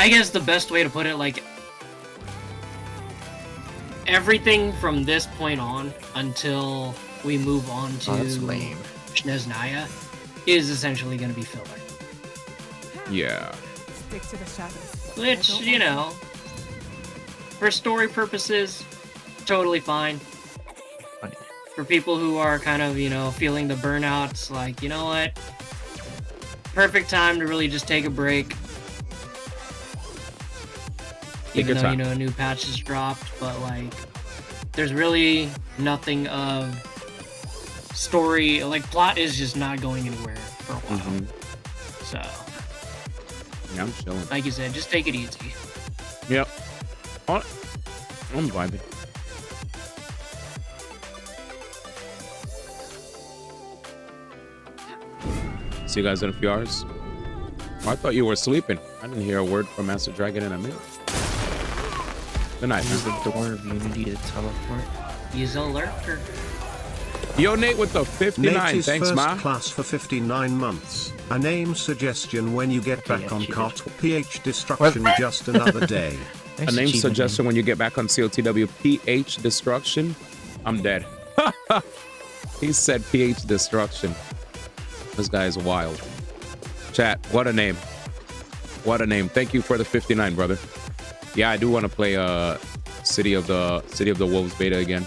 guess the best way to put it, like everything from this point on until we move on to Snezhnaya is essentially going to be filler. Yeah. Stick to the shadows. Which, you know, for story purposes, totally fine. For people who are kind of, you know, feeling the burnout, it's like, you know what? Perfect time to really just take a break. Even though, you know, a new patch has dropped, but like, there's really nothing of story, like plot is just not going anywhere for a while. So, yeah, I'm chilling. Like you said, just take it easy. Yep. I'm vibing. See you guys in a few hours. Oh, I thought you were sleeping. I didn't hear a word from Master Dragon in a minute. Good night, Use the door of Unity to teleport. Use a lurker. Yo, Nate with the 59. Nate is Thanks, first Ma. class for 59 months. A name suggestion when you get back on COT. PH Destruction just another day. A name suggestion when you get back on COTW. PH Destruction. I'm dead. He said PH Destruction. This guy is wild. Chat, what a name. What a name. Thank you for the 59, brother. Yeah, I do want to play City of the Wolves beta again.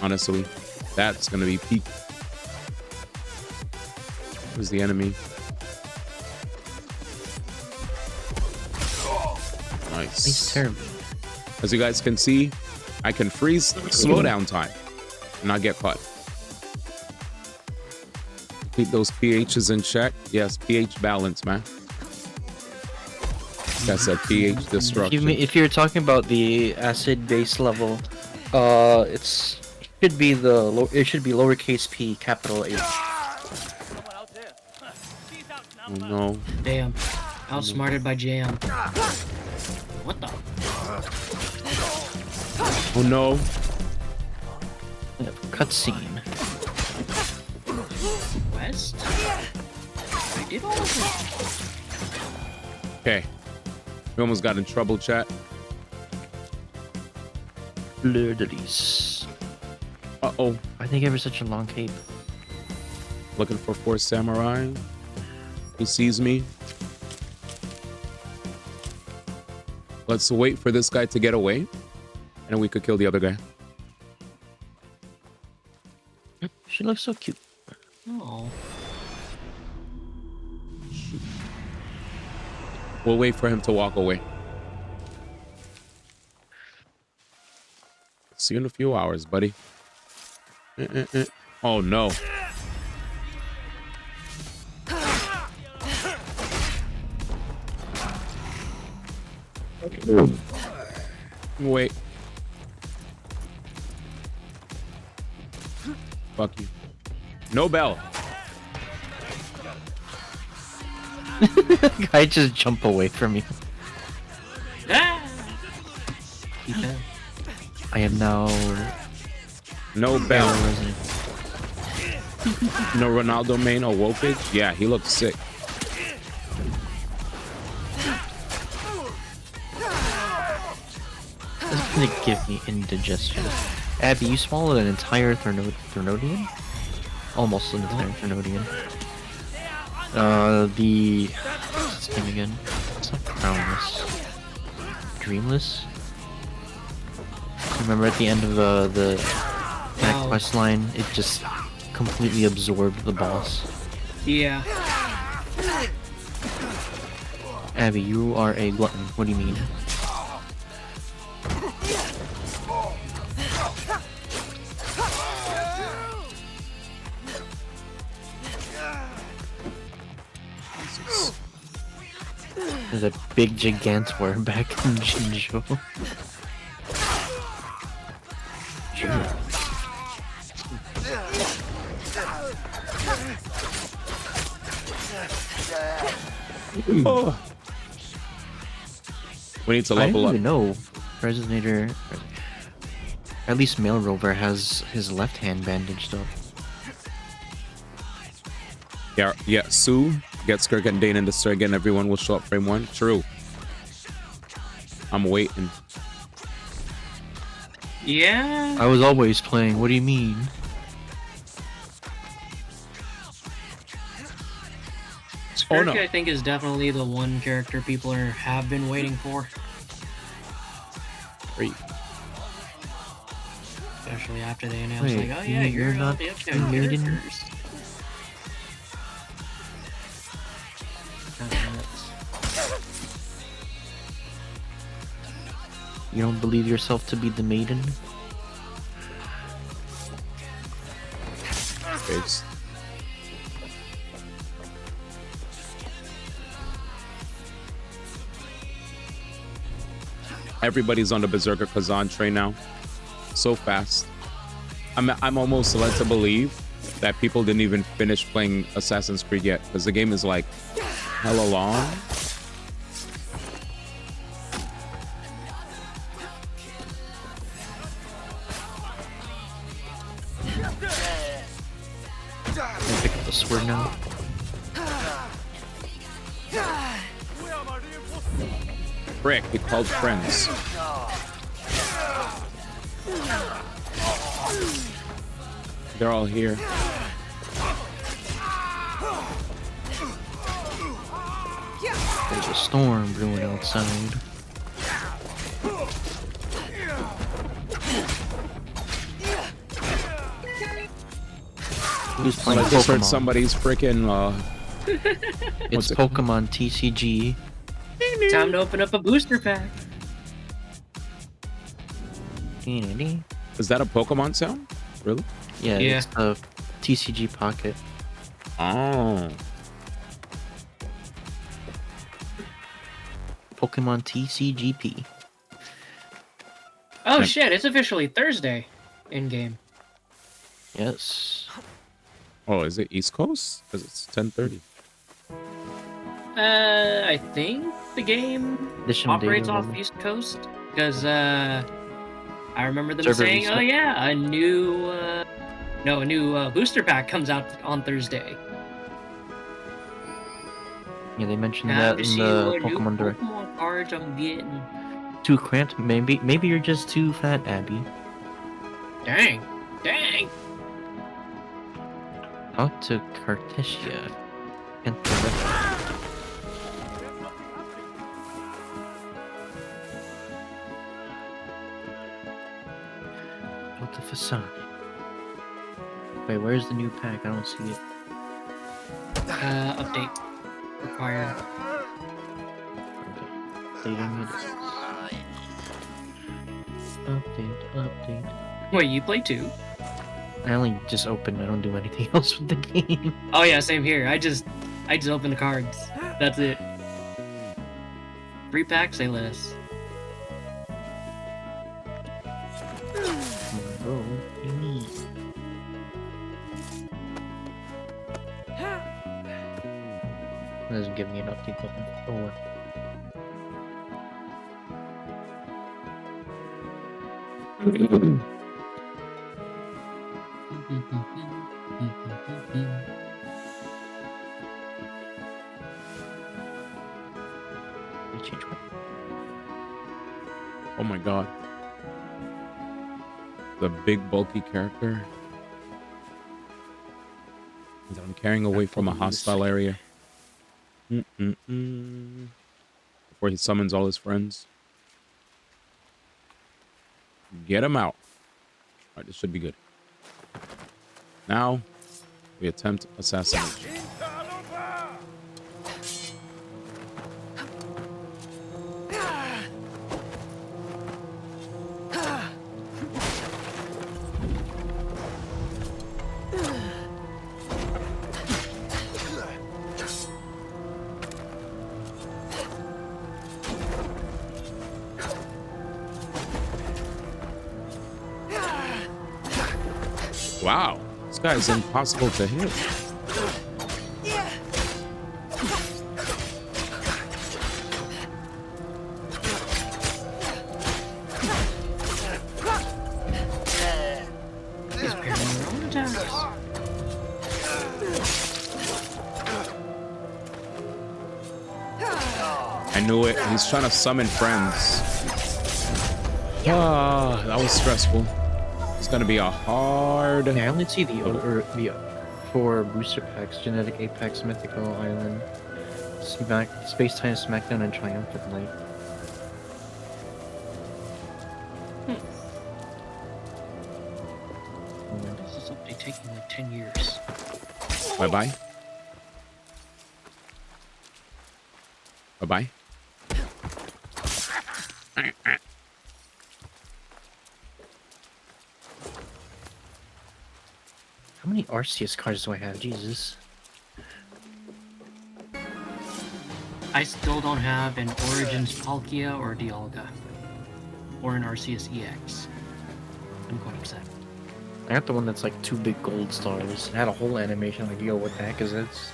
Honestly, that's gonna be peak. Who's the enemy? Nice. He's terrible. As you guys can see, I can freeze slowdown time and not get caught. Keep those pHs in check. Yes, pH balance, man. That's a pH destruction. If you're talking about the acid base level, it should be lowercase p, capital H. Oh no. Damn. Outsmarted by Jam. What the? Oh no. Cutscene. West? I did all of Okay. We almost got in trouble, chat. Blurderies. Uh-oh. I think ever such a long cape. Looking for 4 samurai. He sees me. Let's wait for this guy to get away. And then we could kill the other guy. She looks so cute. Oh. We'll wait for him to walk away. See you in a few hours, buddy. Oh no. Wait. Fuck you. No bell. Guy just jump away from you. I am now. No bell. No Ronaldo main or Wopage? Yeah, he looks sick. It's gonna give me indigestion. Abby, you swallowed an entire Thernodian? Almost an entire Thernodian. What's its name again? It's not Crownless. Dreamless? Remember at the end of the back quest line, it just completely absorbed the boss. Yeah. Abby, you are a glutton. What do you mean? There's a big Gigantor back in Jinjo. Oh. We need to level up. I don't even know. Resonator, at least Male Rover has his left hand bandaged up. Yeah, Sue gets Kirk and Dane in the store again. Everyone will show up frame 1. True. I'm waiting. Yeah. I was always playing. What do you mean? Oh, no. Kirk, I think, is definitely the one character people have been waiting for. Great. Especially after they announced, Wait, like, oh yeah, you're you're not the a maiden? characters. You don't believe yourself to be the maiden? Face. Everybody's on the Berserker Kazan train now. So fast. I'm almost led to believe that people didn't even finish playing Assassin's Creed yet, because the game is like hella long. I pick up the sword now. Frick, he called friends. They're all here. There's a storm brewing outside. Who's playing I just heard Pokemon? somebody's freaking It's Pokemon TCG. Time to open up a booster pack. Is that a Pokemon sound? Really? Yeah, Yeah. it's a TCG Pocket. Oh. Pokemon TCGP. Oh shit, it's officially Thursday in game. Yes. Oh, is it East Coast? Because it's 10:30. I think the game Edition operates data off room. East Coast because I remember them Server saying, "Oh reset. yeah, a new booster pack comes out on Thursday." Yeah, they mentioned Have that you in seen the what new Pokemon Direct. Pokemon cards I'm getting? Too cramped? Maybe you're just too fat, Abby. Dang. Out to Cartesia. Out to Fasani. Wait, where's the new pack? I don't see it. Update required. updating it. Update. Wait, you play too? I only just open. I don't do anything else with the game. Oh yeah, same here. I just open the cards. That's it. 3 packs, say less. Bro, you need. It doesn't give me an update button. Oh well. Oh my god. The big bulky character that I'm carrying away from a hostile area. Before he summons all his friends. Get him out. Alright, this should be good. Now, we attempt assassination. Wow, this guy is impossible to hit. He's parrying their own attacks. I knew it. He's trying to summon friends. Ah, that was stressful. It's gonna be a hard. Yeah, I only see the 4 booster packs: Genetic Apex, Mythical Island, Space Time Smackdown, and Triumphant Light. This is update taking like 10 years. Bye bye. Bye bye. How many Arceus cards do I have? Jesus. I still don't have an Origins Palkia or Dialga. Or an Arceus EX. I'm quite upset. I got the one that's like 2 big gold stars. It had a whole animation like, yo, what the heck is this?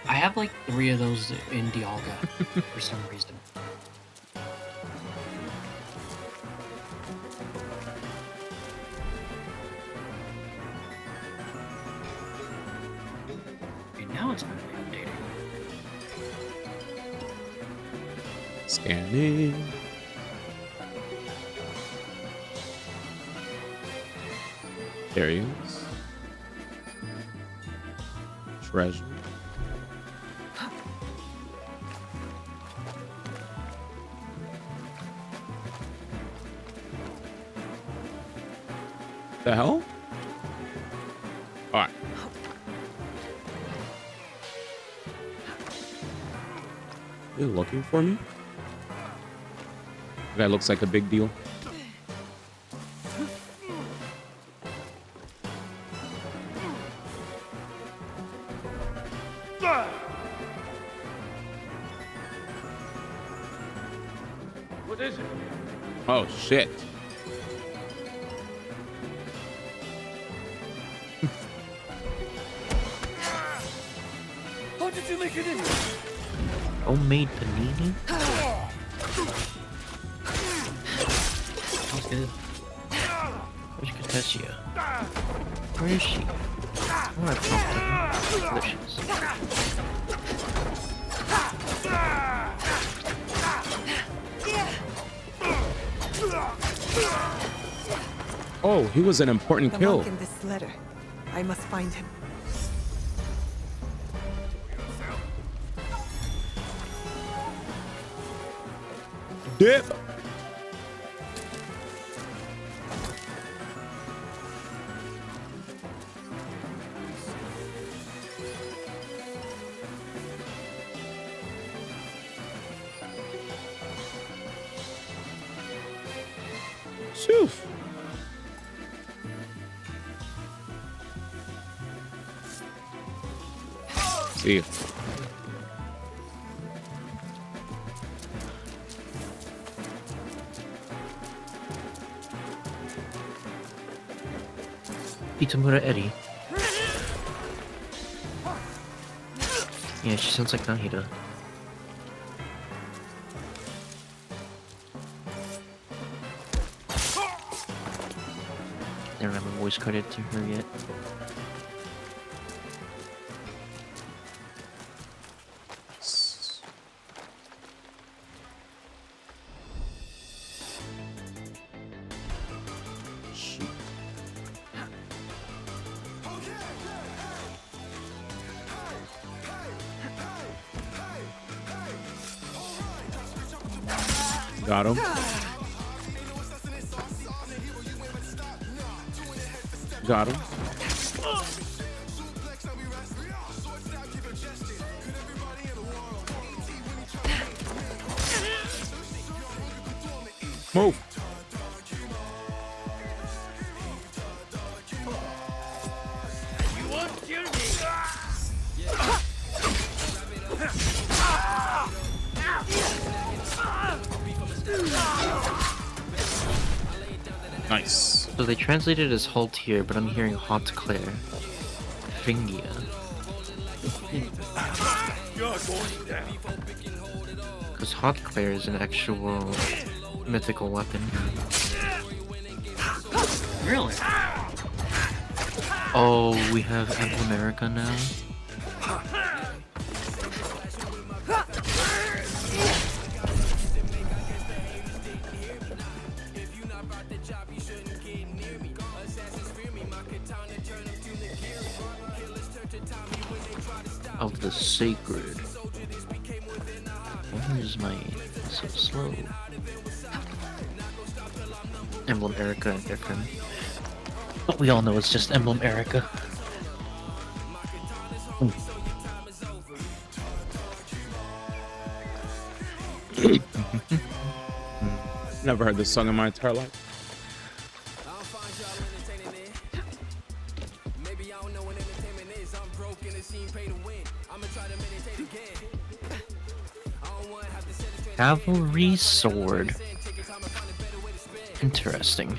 I have like 3 of those in Dialga for some reason. Okay, now it's finally updating. Scanning. There he is. Treasure. The hell? All right. You looking for me? That guy looks like a big deal. What is it? Oh shit. How did you make it in? Homemade panini? Sounds good. Where's Katesia? Where is she? I want to talk to her. Delicious. Oh, he was an important The kill. monk in this letter. I must find him. Dip. Phew. See you. Itamura Eddie. Yeah, she sounds like Nahida. I don't have a voice carded to her yet. Got him. Got him. Move. You won't kill me. Nice. So they translated as halt here, but I'm hearing hot Claire. Fingia. You're going down. Because hot Claire is an actual mythical weapon. Really? Oh, we have Emblem America now? Of the sacred. Why is my so slow? Emblem Erica and Ekron. But we all know it's just Emblem Erica. Never heard this song in my entire life. Cavalry sword. Interesting.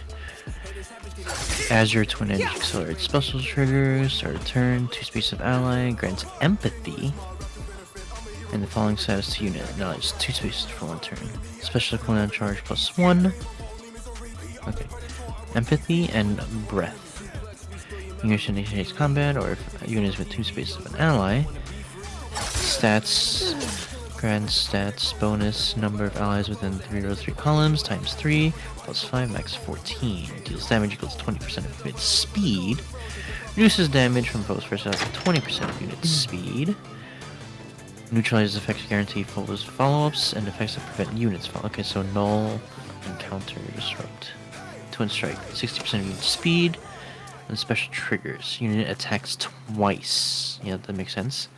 As your twin edge accelerates special triggers, start a turn, 2 space of ally, grants empathy. And the following status to unit. Now it's 2 spaces for 1 turn. Special cooldown charge +1. Okay. Empathy and breath. Unit initiates combat, or if units with 2 spaces of an ally. Stats. Grand stats bonus, number of allies within 3 rows 3 columns, times 3, +5, max 14. Deals damage equals 20% of unit speed. Reduces damage from foes first out to 20% of unit speed. Neutralizes effects guarantee foes follow-ups, and effects that prevent units follow. Okay, so null, encounter, disrupt. Twin strike, 60% of unit speed. And special triggers. Unit attacks twice. Yeah, that makes sense.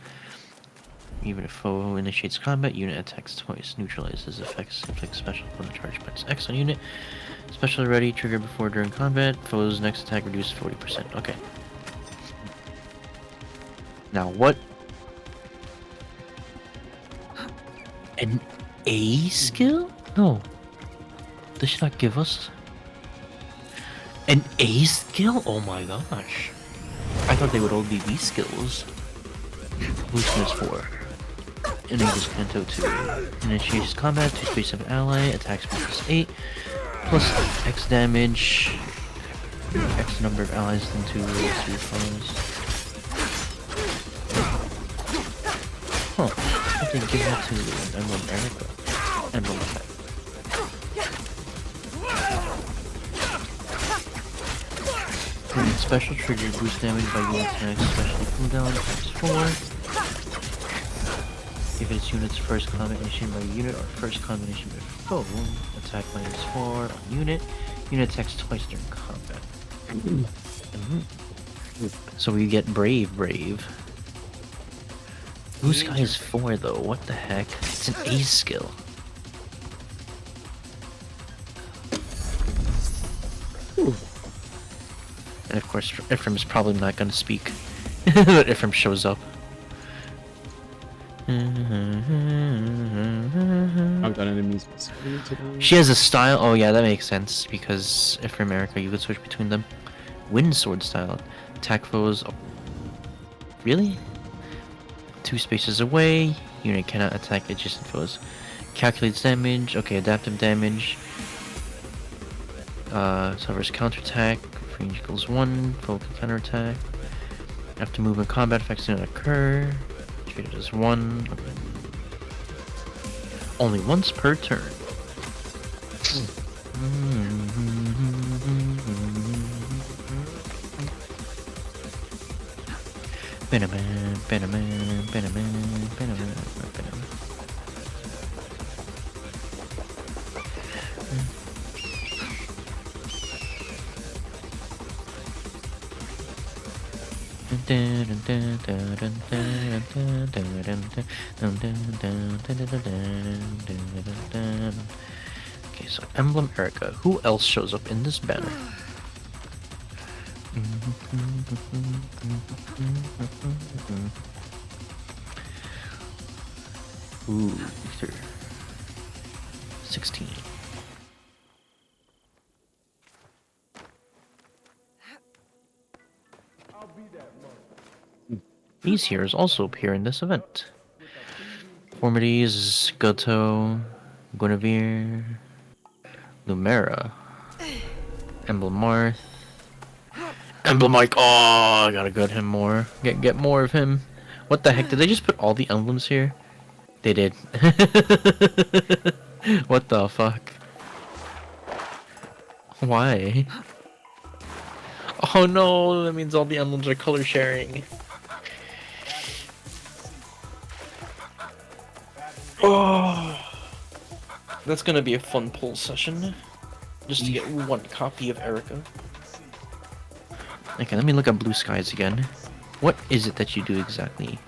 Even if foe initiates combat, unit attacks twice. Neutralizes effects, inflicts special opponent charge points X on unit. Special ready, trigger before during combat. Foe's next attack reduced 40%. Okay. Now what? An A skill? No. They should not give us an A skill? Oh my gosh. I thought they would all be B skills. Looseness 4. Enables Kanto 2. Initiates combat, 2 space of ally, attacks +8, plus X damage, X number of allies than 2 rolls 3 foes. Huh, I think they give that to Emblem Erica. Emblem effect. Special trigger boost damage by unit attacks, special cooldown ×4. If it's unit's first combination by unit or first combination by foe, attack -4 on unit. Unit attacks twice during combat. So we get Brave. Blue Sky is 4 though, what the heck? It's an A skill. And of course, Ephraim's probably not gonna speak, but Ephraim shows up. I've got enemies. She has a style. Oh yeah, that makes sense because if you're America, you could switch between them. Wind sword style, attack foes. Oh, really? 2 spaces away. Unit cannot attack adjacent foes. Calculates damage. Okay, adaptive damage. Suffers counterattack. Range equals 1. Foe can counterattack. After movement, combat effects do not occur. Treated as 1. Okay. Only once per turn. Okay, so Emblem Erica. Who else shows up in this banner? Ooh, Victor. 16. These heroes also appear in this event. Formities, Goto, Guinevere, Lumera, Emblem Marth, Emblem Mike. Oh, I gotta get him more. Get more of him. What the heck? Did they just put all the emblems here? They did. What the fuck? Why? Oh no, that means all the emblems are color sharing. Oh, that's gonna be a fun pull session. Just to get 1 copy of Erica. Okay, let me look at Blue Skies again. What is it that you do exactly?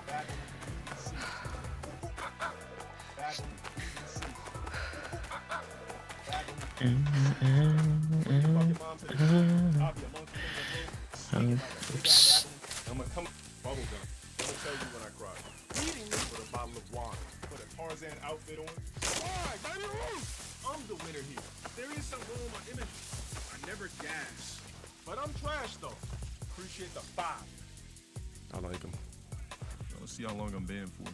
Oops. Outfit on. Why? I'm the winner here. There is something wrong with my image. I never gas. But I'm trash though. Appreciate the 5. I like him. Let's see how long I'm banned for.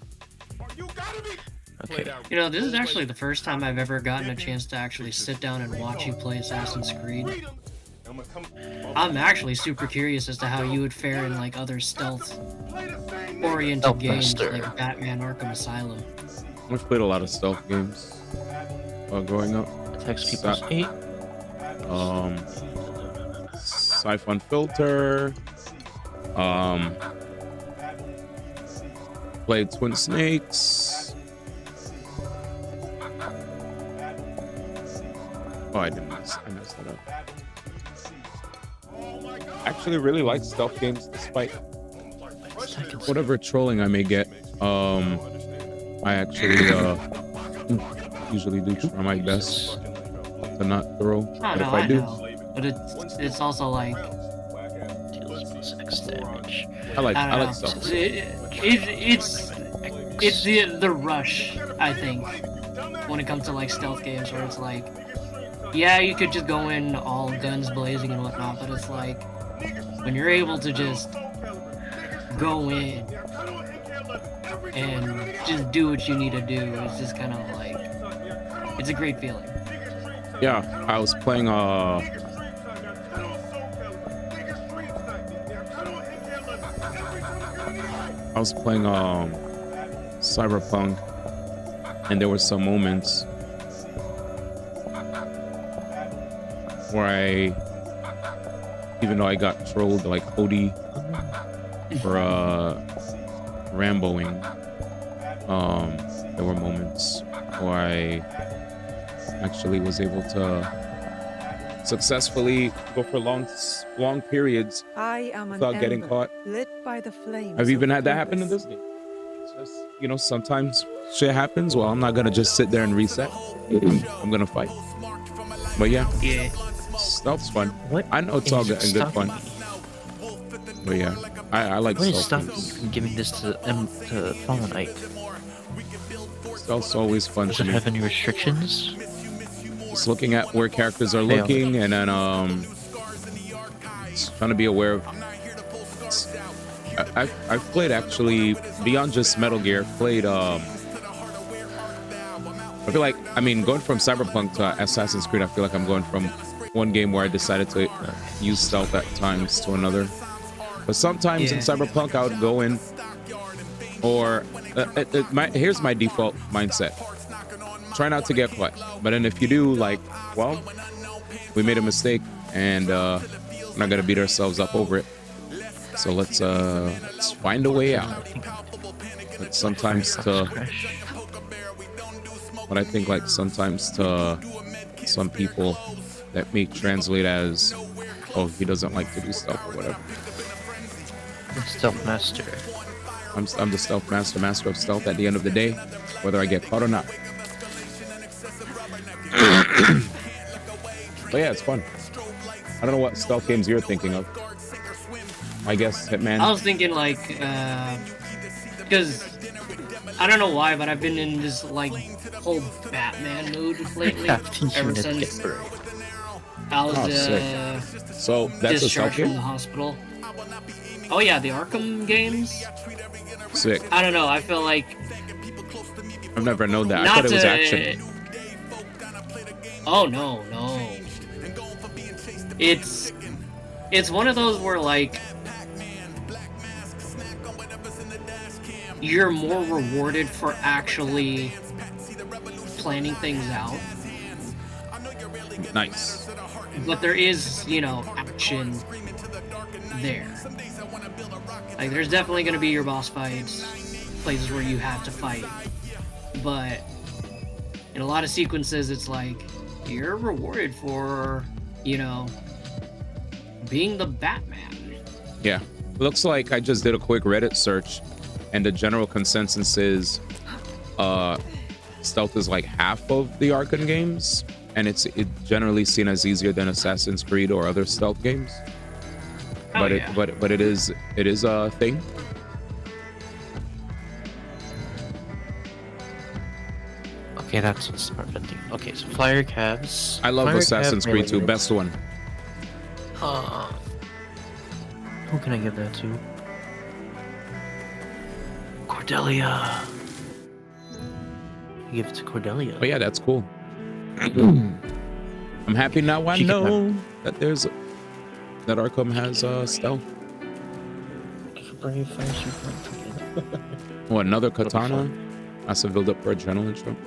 You gotta be. Okay. You know, this is actually the first time I've ever gotten a chance to actually sit down and watch you play Assassin's Creed. I'm actually super curious as to how you would fare in like other stealth-oriented games like Batman Arkham Asylum. I've played a lot of stealth games while growing up. Text people's 8. Siphon Filter. Played Twin Snakes. Oh, I messed that up. I actually really like stealth games despite whatever trolling I may get. I actually usually do try my best to not throw. But if I do, but it's also like X damage. I like stuff. It's the rush, I think, when it comes to like stealth games where it's like, yeah, you could just go in all guns blazing and whatnot, but it's like when you're able to just go in and just do what you need to do, it's just kind of like, it's a great feeling. Yeah, I was playing Cyberpunk, and there were some moments where even though I got trolled like OD for Ramboing, there were moments where I actually was able to successfully go for long periods I am an without getting ember, caught. lit by the flames I've even of had that happen in this game. It's just, you know, sometimes shit happens. Well, I'm not gonna just sit there and reset. I'm gonna fight. But yeah. Stealth's fun. What I know it's all good and good fun. But yeah, I like What is stealth. stopping you from giving this to Fallen Knight? Stealth's always fun Does to it me. have any restrictions? Just looking at where characters are looking, and then just trying to be aware of. I've played actually beyond just Metal Gear. Played I feel like, I mean, going from Cyberpunk to Assassin's Creed, I feel like I'm going from one game where I decided to use stealth at times to another. But sometimes in Cyberpunk, I would go in, or here's my default mindset: try not to get caught. But then if you do, like, well, we made a mistake, and we're not gonna beat ourselves up over it. So let's find a way out. But sometimes what I think, like, sometimes to some people that may translate as, oh, he doesn't like to do stealth or whatever. Stealth master. I'm the stealth master of stealth at the end of the day, whether I get caught or not. But yeah, it's fun. I don't know what stealth games you're thinking of. I guess Hitman. I was thinking like, because I don't know why, but I've been in this like whole Batman mood lately. Ever since I was So that's a stealth discharged from game? the hospital. Oh yeah, the Arkham games. Sick. I don't know. I feel like I've never known that. I not thought it was to- action. Oh no. It's one of those where like you're more rewarded for actually planning things out. Nice. But there is, you know, action there. Like, there's definitely going to be your boss fights, places where you have to fight. But in a lot of sequences, it's like, you're rewarded for, you know, being the Batman. Yeah. Looks like I just did a quick Reddit search, and the general consensus is stealth is like half of the Arkham games, and it's generally seen as easier than Assassin's Creed or other stealth games. But it is a thing. Okay, that's what's smart venting. Okay, so flyer cabs. I love Flyer Assassin's cab Creed 2, melee best one. Who can I give that to? Cordelia. Give it to Cordelia. But yeah, that's cool. I'm happy now I know that that Arkham has stealth. Oh, another katana? That's to build up for adrenaline jump.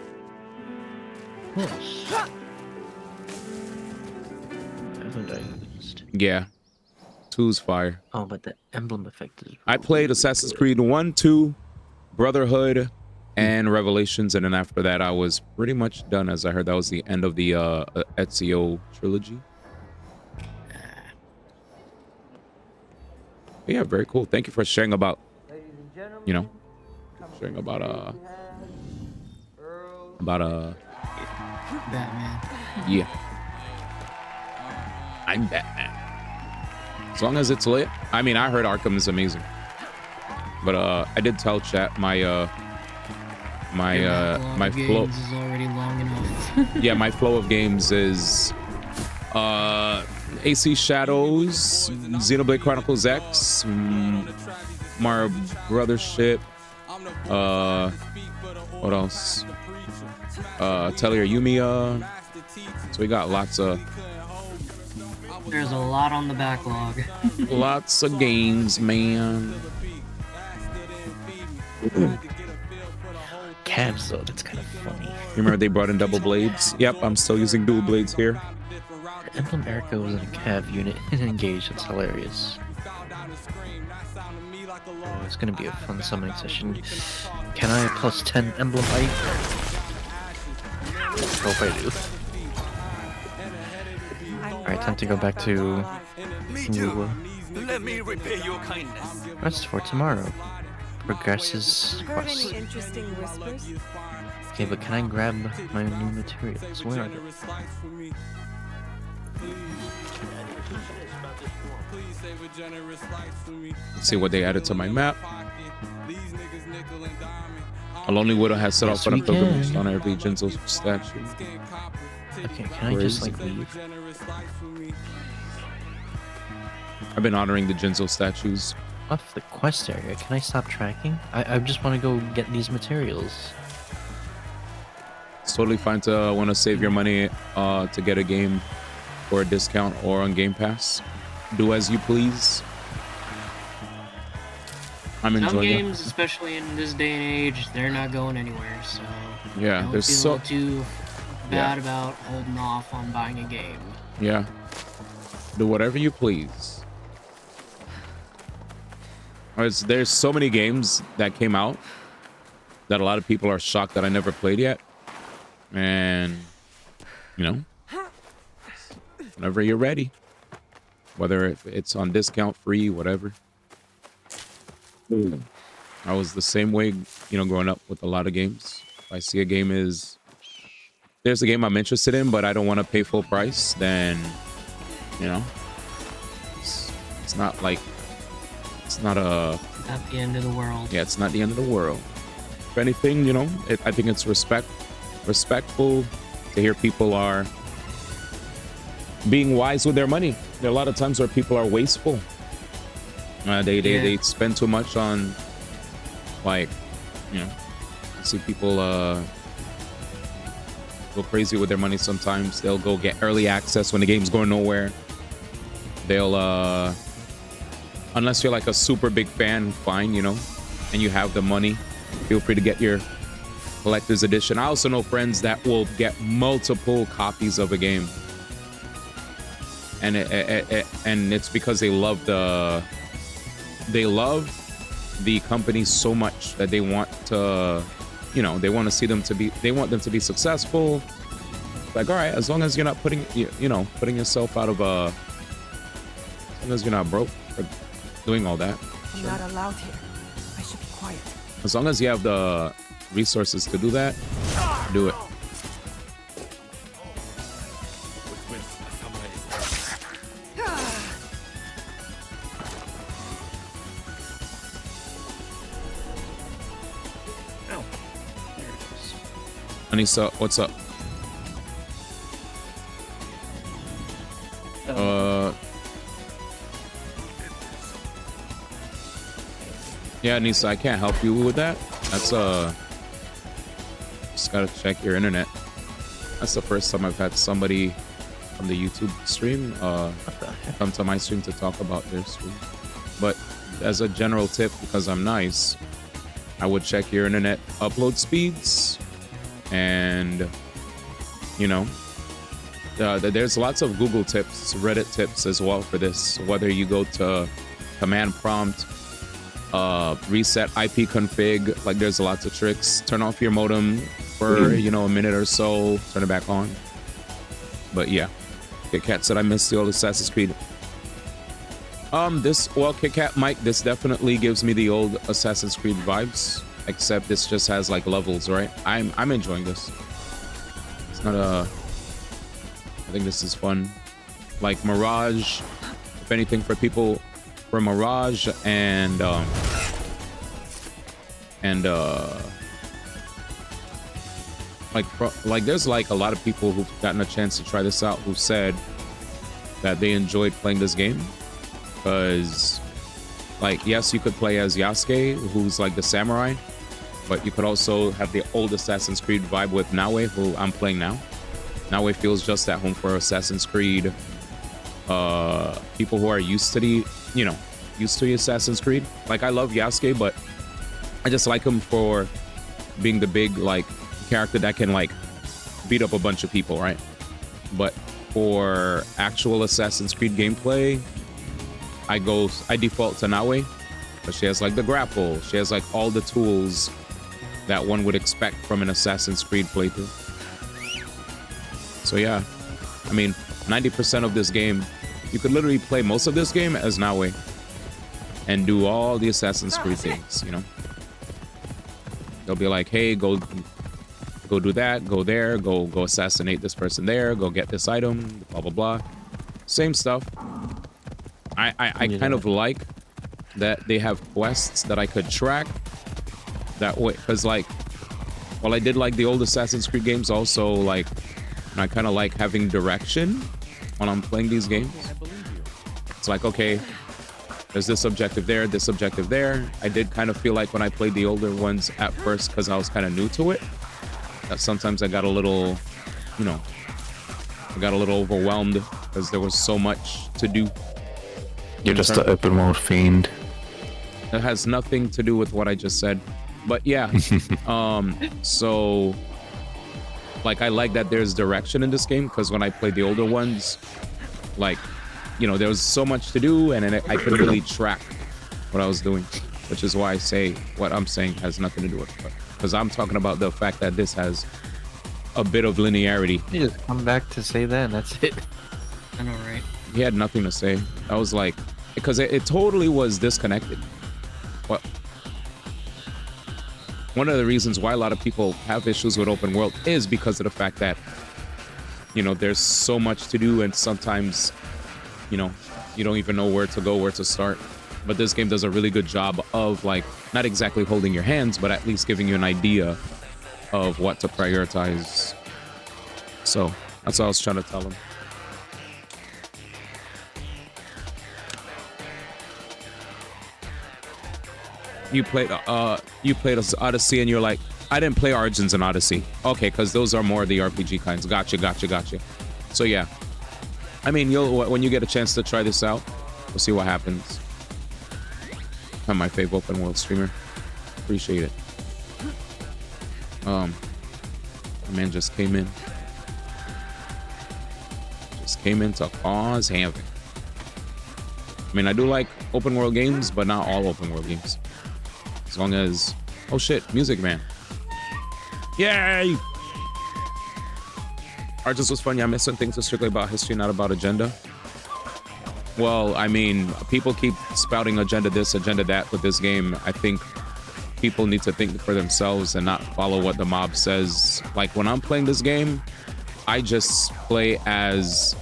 Haven't I used? Yeah. 2's fire. Oh, but the emblem effect is. I played Assassin's Creed 1, 2, Brotherhood, and Revelations, and then after that I was pretty much done, as I heard that was the end of the Ezio trilogy. But yeah, very cool. Thank you for sharing about, you know, sharing about Batman. Yeah. I'm Batman. As long as it's lit. I mean, I heard Arkham is amazing. But I did tell chat my my flow Games is already long enough. yeah, my flow of games is AC Shadows, Xenoblade Chronicles X, Mario Brothership, what else? Atelier Yumiya. So we got lots of There's a lot on the backlog. lots of games, man. Cabs though, that's kind of funny. You remember they brought in double blades? Yep, I'm still using dual blades here. Emblem Erica was in a cab unit and engaged. That's hilarious. Oh, it's gonna be a fun summoning session. Can I plus 10 Emblem Ike? Hope I do. Alright, time to go back to Let me repay your kindness. That's for tomorrow. Progresses Heard quest. any interesting whispers? Okay, but can I grab my new materials? Where are they? Let's see what they added to my map. A Lonely Widow has set off on a pilgrimage on every Jinzo statue. Okay, can I just like leave? I've been honoring the Jinzo statues. Off the quest area, can I stop tracking? I just want to go get these materials. It's totally fine to want to save your money to get a game for a discount or on Game Pass. Do as you please. I'm Some enjoying games, it. especially in this day and age, they're not going anywhere. So Yeah, don't there's feel so too bad about holding off on buying a game. Yeah. Do whatever you please. There's so many games that came out that a lot of people are shocked that I never played yet. And, you know, whenever you're ready, whether it's on discount, free, whatever. I was the same way, you know, growing up with a lot of games. If I see a game there's a game I'm interested in, but I don't want to pay full price, then, you know, it's not like, it's not Not the end of the world. Yeah, it's not the end of the world. If anything, you know, I think it's respectful to hear people are being wise with their money. There are a lot of times where people are wasteful. They spend too much on, like, you know, I see people go crazy with their money sometimes. They'll go get early access when the game's going nowhere. They'll unless you're like a super big fan, fine, you know, and you have the money, feel free to get your collector's edition. I also know friends that will get multiple copies of a game, and it's because they love the company so much that they want to, you know, they want them to be successful. Like, all right, as long as you're not putting yourself out of as long as you're not broke for doing all that. I'm not allowed here. I should be quiet. As long as you have the resources to do that, do it. Anissa, what's up? Yeah, Nisa, I can't help you with that. That's just gotta check your internet. That's the first time I've had somebody from the YouTube stream come to my stream to talk about their stream. But as a general tip, because I'm nice, I would check your internet upload speeds, and you know, there's lots of Google tips, Reddit tips as well for this. Whether you go to command prompt, reset IP config, like there's lots of tricks. Turn off your modem for you know, a minute or so, turn it back on. But yeah, Kit Kat said I missed the old Assassin's Creed. Kit Kat Mike, this definitely gives me the old Assassin's Creed vibes, except this just has like levels, right? I'm enjoying this. It's not I think this is fun. Like Mirage, if anything, for people for Mirage and like there's like a lot of people who've gotten a chance to try this out who said that they enjoyed playing this game because, like, yes, you could play as Yasuke, who's like the samurai, but you could also have the old Assassin's Creed vibe with Naue, who I'm playing now. Naue feels just at home for Assassin's Creed. People who are used to the Assassin's Creed. Like, I love Yasuke, but I just like him for being the big, like, character that can, like, beat up a bunch of people, right? But for actual Assassin's Creed gameplay, I default to Naue, but she has like the grapple, she has like all the tools that one would expect from an Assassin's Creed playthrough. So yeah, I mean, 90% of this game, you could literally play most of this game as Naue and do all the Assassin's Creed things, you know? They'll be like, hey, go do that, go there, go assassinate this person there, go get this item, blah, blah, blah. same stuff. I kind of like that they have quests that I could track that way, because like, while I did like the old Assassin's Creed games, also like, I kind of like having direction when I'm playing these games. It's like, okay, there's this objective there, this objective there. I did kind of feel like when I played the older ones at first, because I was kind of new to it, that sometimes I got a little, you know, I got a little overwhelmed because there was so much to do. You're just an open world fiend. It has nothing to do with what I just said. But yeah, so like I like that there's direction in this game, because when I played the older ones, like, you know, there was so much to do and I couldn't really track what I was doing, which is why I say what I'm saying has nothing to do with it. Because I'm talking about the fact that this has a bit of linearity. You just come back to say that and that's it. I know, right? He had nothing to say. I was like, because it totally was disconnected. What? One of the reasons why a lot of people have issues with open world is because of the fact that, you know, there's so much to do and sometimes, you know, you don't even know where to go, where to start. But this game does a really good job of, like, not exactly holding your hands, but at least giving you an idea of what to prioritize. So that's what I was trying to tell him. You played Odyssey and you're like, I didn't play Origins and Odyssey. Okay, because those are more the RPG kinds. Gotcha. So yeah, I mean, when you get a chance to try this out, we'll see what happens. I'm my favorite open world streamer. Appreciate it. My man just came in. Just came in to cause havoc. I mean, I do like open world games, but not all open world games. As long as, oh shit, Music Man. Yay! Origins was fun. Yeah, I missed some things are strictly about history, not about agenda. Well, I mean, people keep spouting agenda this, agenda that with this game. I think people need to think for themselves and not follow what the mob says. Like, when I'm playing this game, I just play as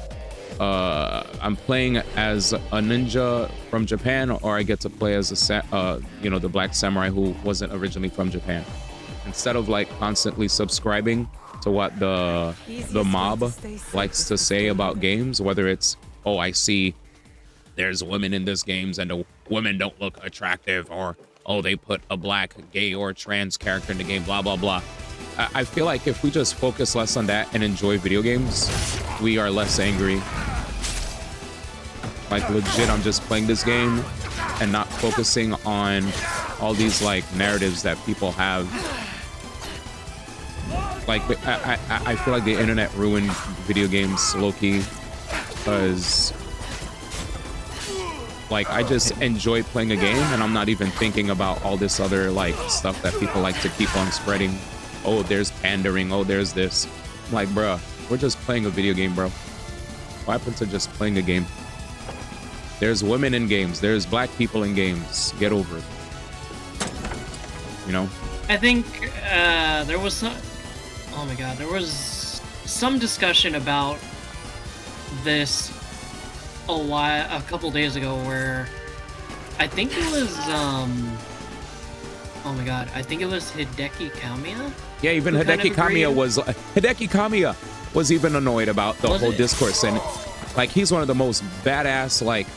I'm playing as a ninja from Japan, or I get to play as a you know, the black samurai who wasn't originally from Japan. Instead of like constantly subscribing to what the mob likes to say about games, whether it's, oh, I see there's women in this games and the women don't look attractive, or oh, they put a black, gay, or trans character in the game, blah blah blah. I feel like if we just focus less on that and enjoy video games, we are less angry. Like, legit, I'm just playing this game and not focusing on all these like narratives that people have. Like, I feel like the internet ruined video games low-key, because like, I just enjoy playing a game and I'm not even thinking about all this other like stuff that people like to keep on spreading. Oh, there's pandering. Oh, there's this. I'm like, bruh, we're just playing a video game, bro. What happened to just playing a game? There's women in games. There's black people in games. Get over it. You know? I think there was some... Oh my god, there was some discussion about this a couple days ago where I think it was oh my god, I think it was Hideki Kamiya. Yeah, even Hideki Kamiya was even annoyed about the whole discourse, and like, he's one of the most badass, like,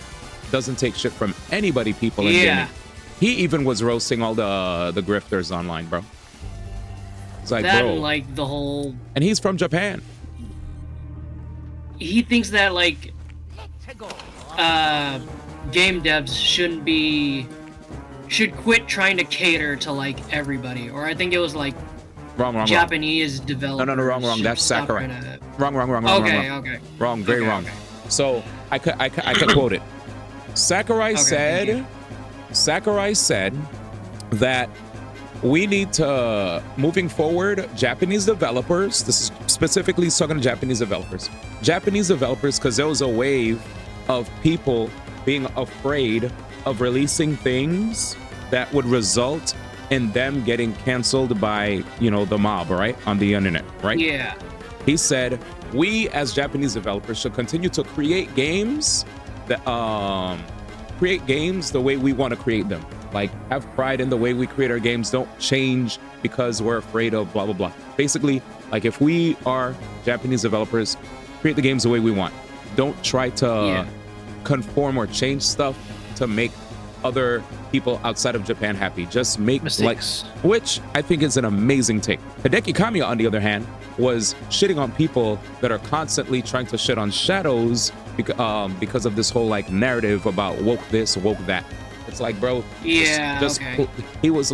doesn't take shit from anybody people in gaming. He even was roasting all the grifters online, bro. It's like, that, bro, like, the whole... And he's from Japan. He thinks that, like, game devs should quit trying to cater to, like, everybody. Or I think it was, like, wrong. Japanese developers. No, wrong. That's Sakurai. Wrong. Okay. Wrong, very wrong. Okay. So I could quote it. Sakurai said that we need to, moving forward, Japanese developers, this is specifically talking to Japanese developers, because there was a wave of people being afraid of releasing things that would result in them getting canceled by, you know, the mob, right? On the internet, right? Yeah. He said, we as Japanese developers should continue to create games that the way we want to create them. Like, have pride in the way we create our games. Don't change because we're afraid of blah blah blah. Basically, like, if we are Japanese developers, create the games the way we want. Don't try to conform or change stuff to make other people outside of Japan happy. Just make Mistakes. which I think is an amazing take. Hideki Kamiya, on the other hand, was shitting on people that are constantly trying to shit on Shadows because of this whole like narrative about woke this, woke that. It's like, bro, just okay. he was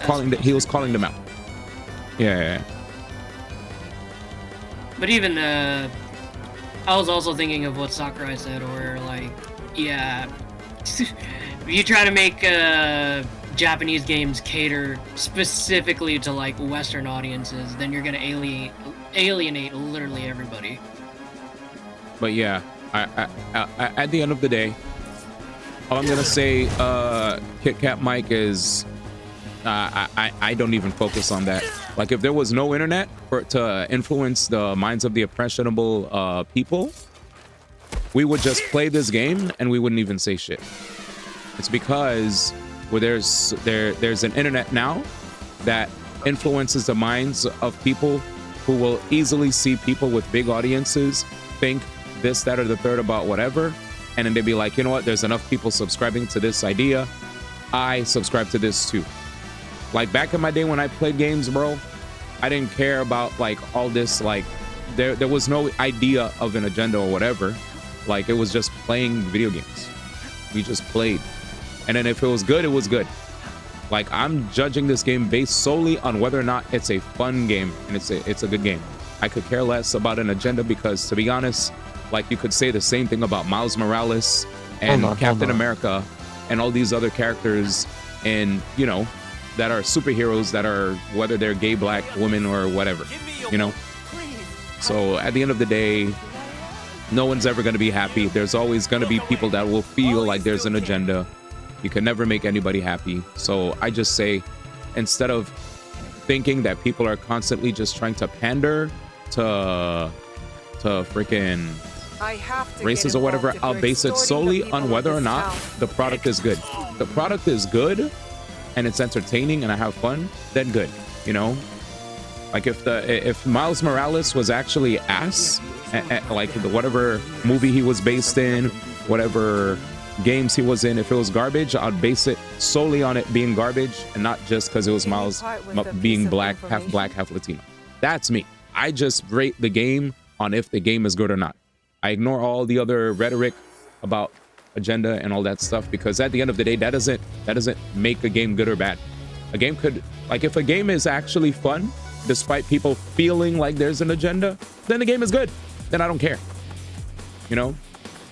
calling them out. Yeah. But even I was also thinking of what Sakurai said, where like, yeah, if you try to make Japanese games cater specifically to like Western audiences, then you're gonna alienate literally everybody. But yeah, I at the end of the day, all I'm gonna say, Kit Kat Mike, is I don't even focus on that. Like, if there was no internet to influence the minds of the impressionable people, we would just play this game and we wouldn't even say shit. It's because there's an internet now that influences the minds of people who will easily see people with big audiences think this, that, or the third about whatever, and then they'd be like, you know what, there's enough people subscribing to this idea, I subscribe to this too. Like, back in my day when I played games, bro, I didn't care about like all this, like there was no idea of an agenda or whatever. Like, it was just playing video games. We just played, and then if it was good, it was good. Like, I'm judging this game based solely on whether or not it's a fun game and it's a good game. I could care less about an agenda, because to be honest, like, you could say the same thing about Miles Morales and Captain America and all these other characters, and you know, that are superheroes, that are, whether they're gay, black, women, or whatever, you know. So at the end of the day, no one's ever going to be happy. There's always going to be people that will feel like there's an agenda. You can never make anybody happy. So I just say, instead of thinking that people are constantly just trying to pander to freaking races or whatever, I'll base it solely on whether or not the product is good. The product is good and it's entertaining and I have fun, then good, you know. Like, if Miles Morales was actually ass, like whatever movie he was based in, whatever games he was in, if it was garbage, I'd base it solely on it being garbage, and not just because it was Miles being black, half Latino. That's me. I just rate the game on if the game is good or not. I ignore all the other rhetoric about agenda and all that stuff, because at the end of the day, that doesn't make a game good or bad. A game could, like, if a game is actually fun despite people feeling like there's an agenda, then the game is good. Then I don't care, you know.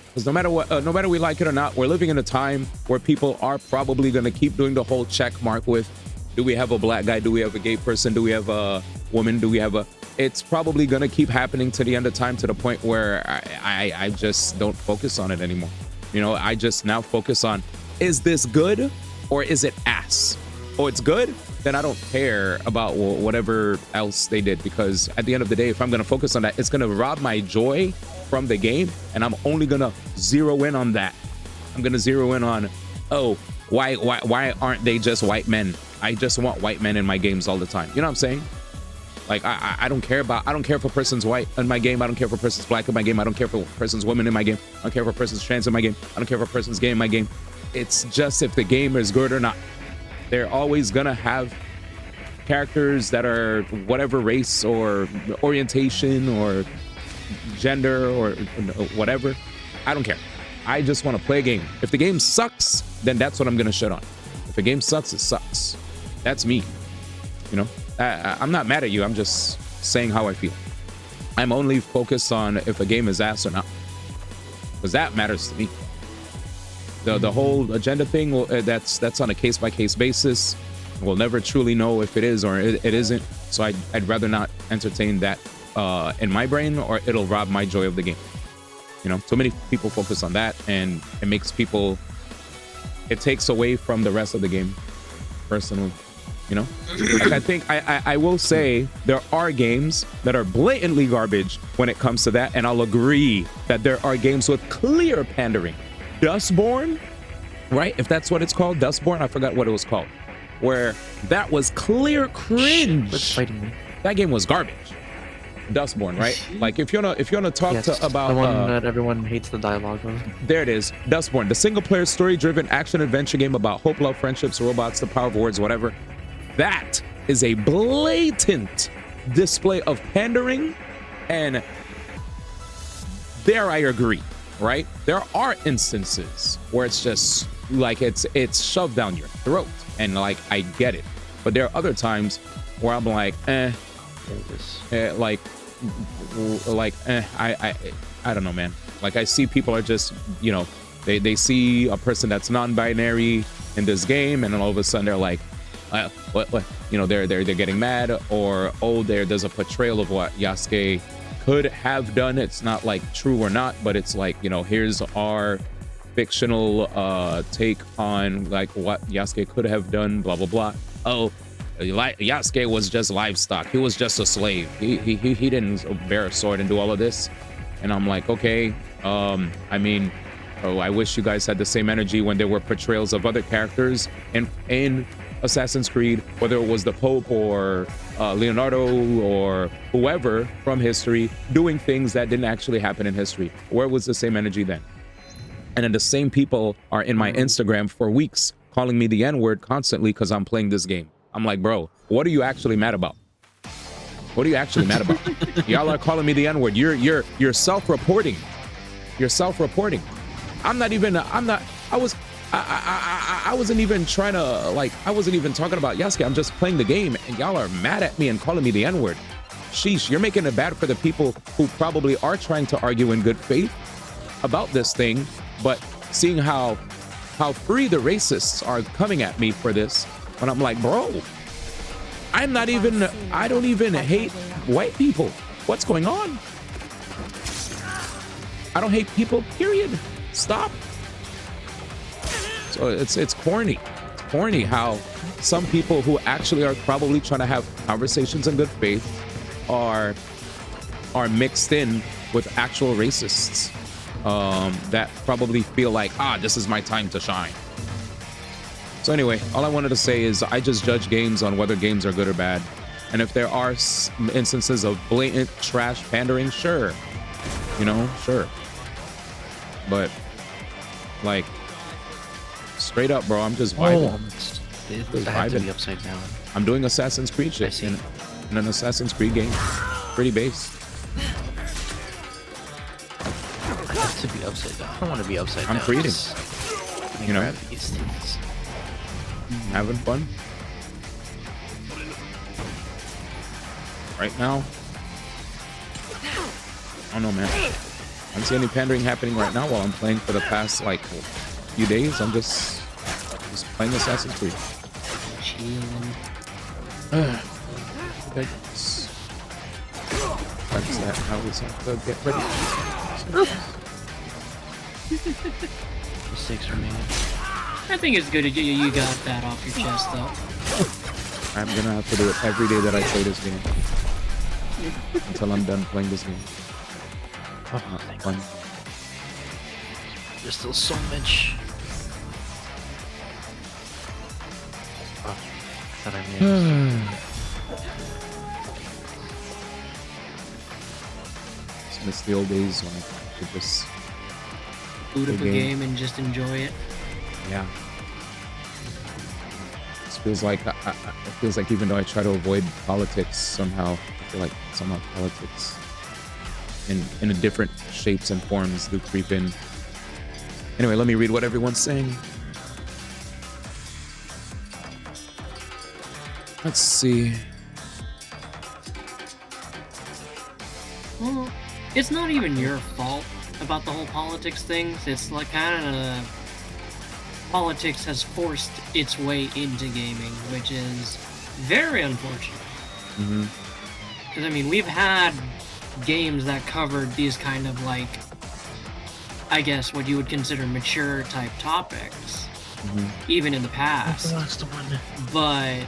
Because no matter what, no matter we like it or not, we're living in a time where people are probably going to keep doing the whole check mark with, do we have a black guy, do we have a gay person, do we have a woman, do we have a... It's probably going to keep happening to the end of time, to the point where I just don't focus on it anymore. You know, I just now focus on, is this good or is it ass? Oh, it's good? Then I don't care about whatever else they did, because at the end of the day, if I'm going to focus on that, it's going to rob my joy from the game, and I'm only going to zero in on that. I'm going to zero in on, oh, why aren't they just white men? I just want white men in my games all the time. You know what I'm saying? Like, I don't care if a person's white in my game. I don't care if a person's black in my game. I don't care if a person's woman in my game. I don't care if a person's trans in my game. I don't care if a person's gay in my game. It's just if the game is good or not. They're always gonna have characters that are whatever race or orientation or gender or whatever. I don't care. I just want to play a game. If the game sucks, then that's what I'm gonna shit on. If a game sucks, it sucks. That's me. You know, I'm not mad at you. I'm just saying how I feel. I'm only focused on if a game is ass or not, because that matters to me. The whole agenda thing, that's on a case-by-case basis. We'll never truly know if it is or it isn't. So I'd rather not entertain that in my brain, or it'll rob my joy of the game. You know, so many people focus on that, and it makes people, it takes away from the rest of the game, personally. You know, like I think I will say there are games that are blatantly garbage when it comes to that, and I'll agree that there are games with clear pandering. Dustborn, right? If that's what it's called, Dustborn. I forgot what it was called. Where that was clear cringe. What's fighting me? That game was garbage. Dustborn, right? Like if you wanna talk about the one that everyone hates the dialogue of. There it is, Dustborn, the single-player story-driven action-adventure game about hope, love, friendships, robots, the power of words, whatever. That is a blatant display of pandering, and there I agree, right? There are instances where it's just like it's shoved down your throat, and like I get it, but there are other times where I'm like, I don't know, man. Like I see people are just, you know, they see a person that's non-binary in this game, and then all of a sudden they're like, what, you know, they're getting mad, or oh, there's a portrayal of what Yasuke could have done. It's not like true or not, but it's like, you know, here's our fictional take on like what Yasuke could have done, blah blah blah. Oh, Yasuke was just livestock. He was just a slave. He didn't bear a sword and do all of this. And I'm like, okay, I mean, I wish you guys had the same energy when there were portrayals of other characters in Assassin's Creed, whether it was the Pope or Leonardo or whoever from history doing things that didn't actually happen in history. Where was the same energy then? And then the same people are in my Instagram for weeks calling me the N-word constantly because I'm playing this game. I'm like, bro, what are you actually mad about? What are you actually mad about? Y'all are calling me the N-word. You're self-reporting. You're self-reporting. I wasn't even trying to, like, I wasn't even talking about Yasuke. I'm just playing the game, and y'all are mad at me and calling me the N-word. Sheesh, you're making it bad for the people who probably are trying to argue in good faith about this thing, but seeing how free the racists are coming at me for this, when I'm like, bro, I don't even hate white people. What's going on? I don't hate people, period. Stop. So it's corny. It's corny how some people who actually are probably trying to have conversations in good faith are mixed in with actual racists that probably feel like, this is my time to shine. So anyway, all I wanted to say is I just judge games on whether games are good or bad. And if there are instances of blatant trash pandering, sure. You know, sure. But, like, straight up, bro, I'm just vibing. It has to be upside down. I'm doing Assassin's Creed shit in an Assassin's Creed game. Pretty base. It has to be upside down. I don't want to be upside down. I'm creating. You know? These things. Having fun. Right now, I don't know, man. I don't see any pandering happening right now while I'm playing for the past, like, few days. I'm just playing Assassin's Creed. Chilling. That's that. How we have to get ready. Mistakes remain. I think it's good that you got that off your chest, though. I'm gonna have to do it every day that I play this game. Until I'm done playing this game. Oh, fun. There's still so much. Oh, I thought I made Just miss the old days when I could just boot up a game and just enjoy it. Yeah. It feels like it feels like even though I try to avoid politics somehow, I feel like somehow politics in a different shapes and forms do creep in. Anyway, let me read what everyone's saying. Let's see. Well, it's not even your fault about the whole politics things. It's like kind of politics has forced its way into gaming, which is very unfortunate. Because I mean, we've had games that covered these kind of like, I guess what you would consider mature type topics, even in the past. That's the one. But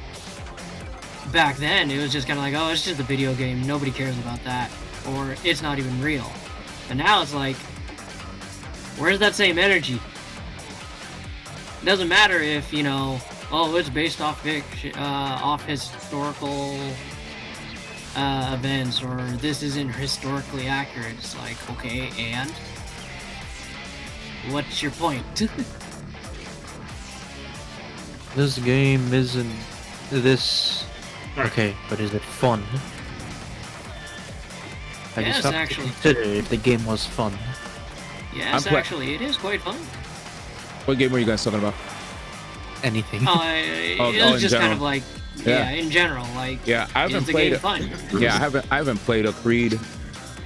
back then, it was just kind of like, oh, it's just a video game. Nobody cares about that. Or it's not even real. But now it's like, where's that same energy? It doesn't matter if, you know, oh, it's based off off historical events, or this isn't historically accurate. It's like, okay, and what's your point? This game isn't this. Okay, but is it fun? Have you Yes, stopped to actually. consider if the game was fun? Yes, actually, it is quite fun. What game were you guys talking about? Anything. It was in just general. kind of like, yeah, in general, like, Yeah, I haven't is the played. game fun? Yeah, I haven't played a Creed.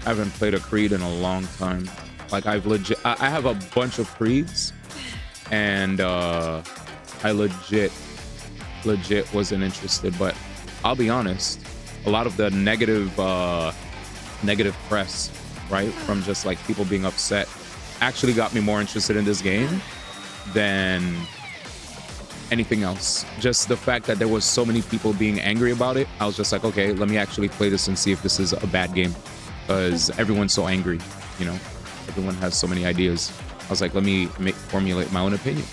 I haven't played a Creed in a long time. Like I have a bunch of Creeds, and I legit wasn't interested. But I'll be honest, a lot of the negative press, right, from just like people being upset, actually got me more interested in this game than anything else. Just the fact that there was so many people being angry about it, I was just like, okay, let me actually play this and see if this is a bad game, because everyone's so angry, you know, everyone has so many ideas. I was like, let me formulate my own opinion,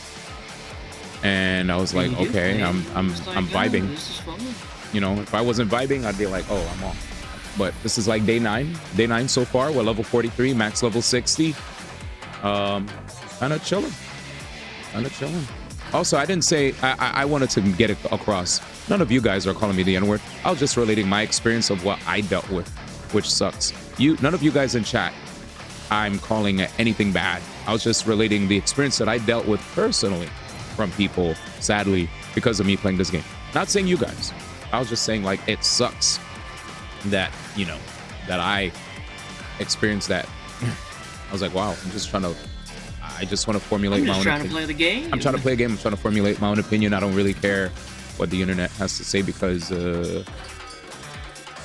and I was like, okay, I'm vibing. This is fun. You know, if I wasn't vibing, I'd be like, oh, I'm off. But this is like day 9 so far. We're level 43, max level 60. Kind of chilling. Also, I didn't say, I wanted to get it across. None of you guys are calling me the N-word. I was just relating my experience of what I dealt with, which sucks. None of you guys in chat, I'm calling it anything bad. I was just relating the experience that I dealt with personally from people, sadly, because of me playing this game. Not saying you guys. I was just saying, like, it sucks that, you know, that I experienced that. I was like, wow, I just want to formulate my own opinion. I'm just trying to play the game. I'm trying to play a game. I'm trying to formulate my own opinion. I don't really care what the internet has to say, because the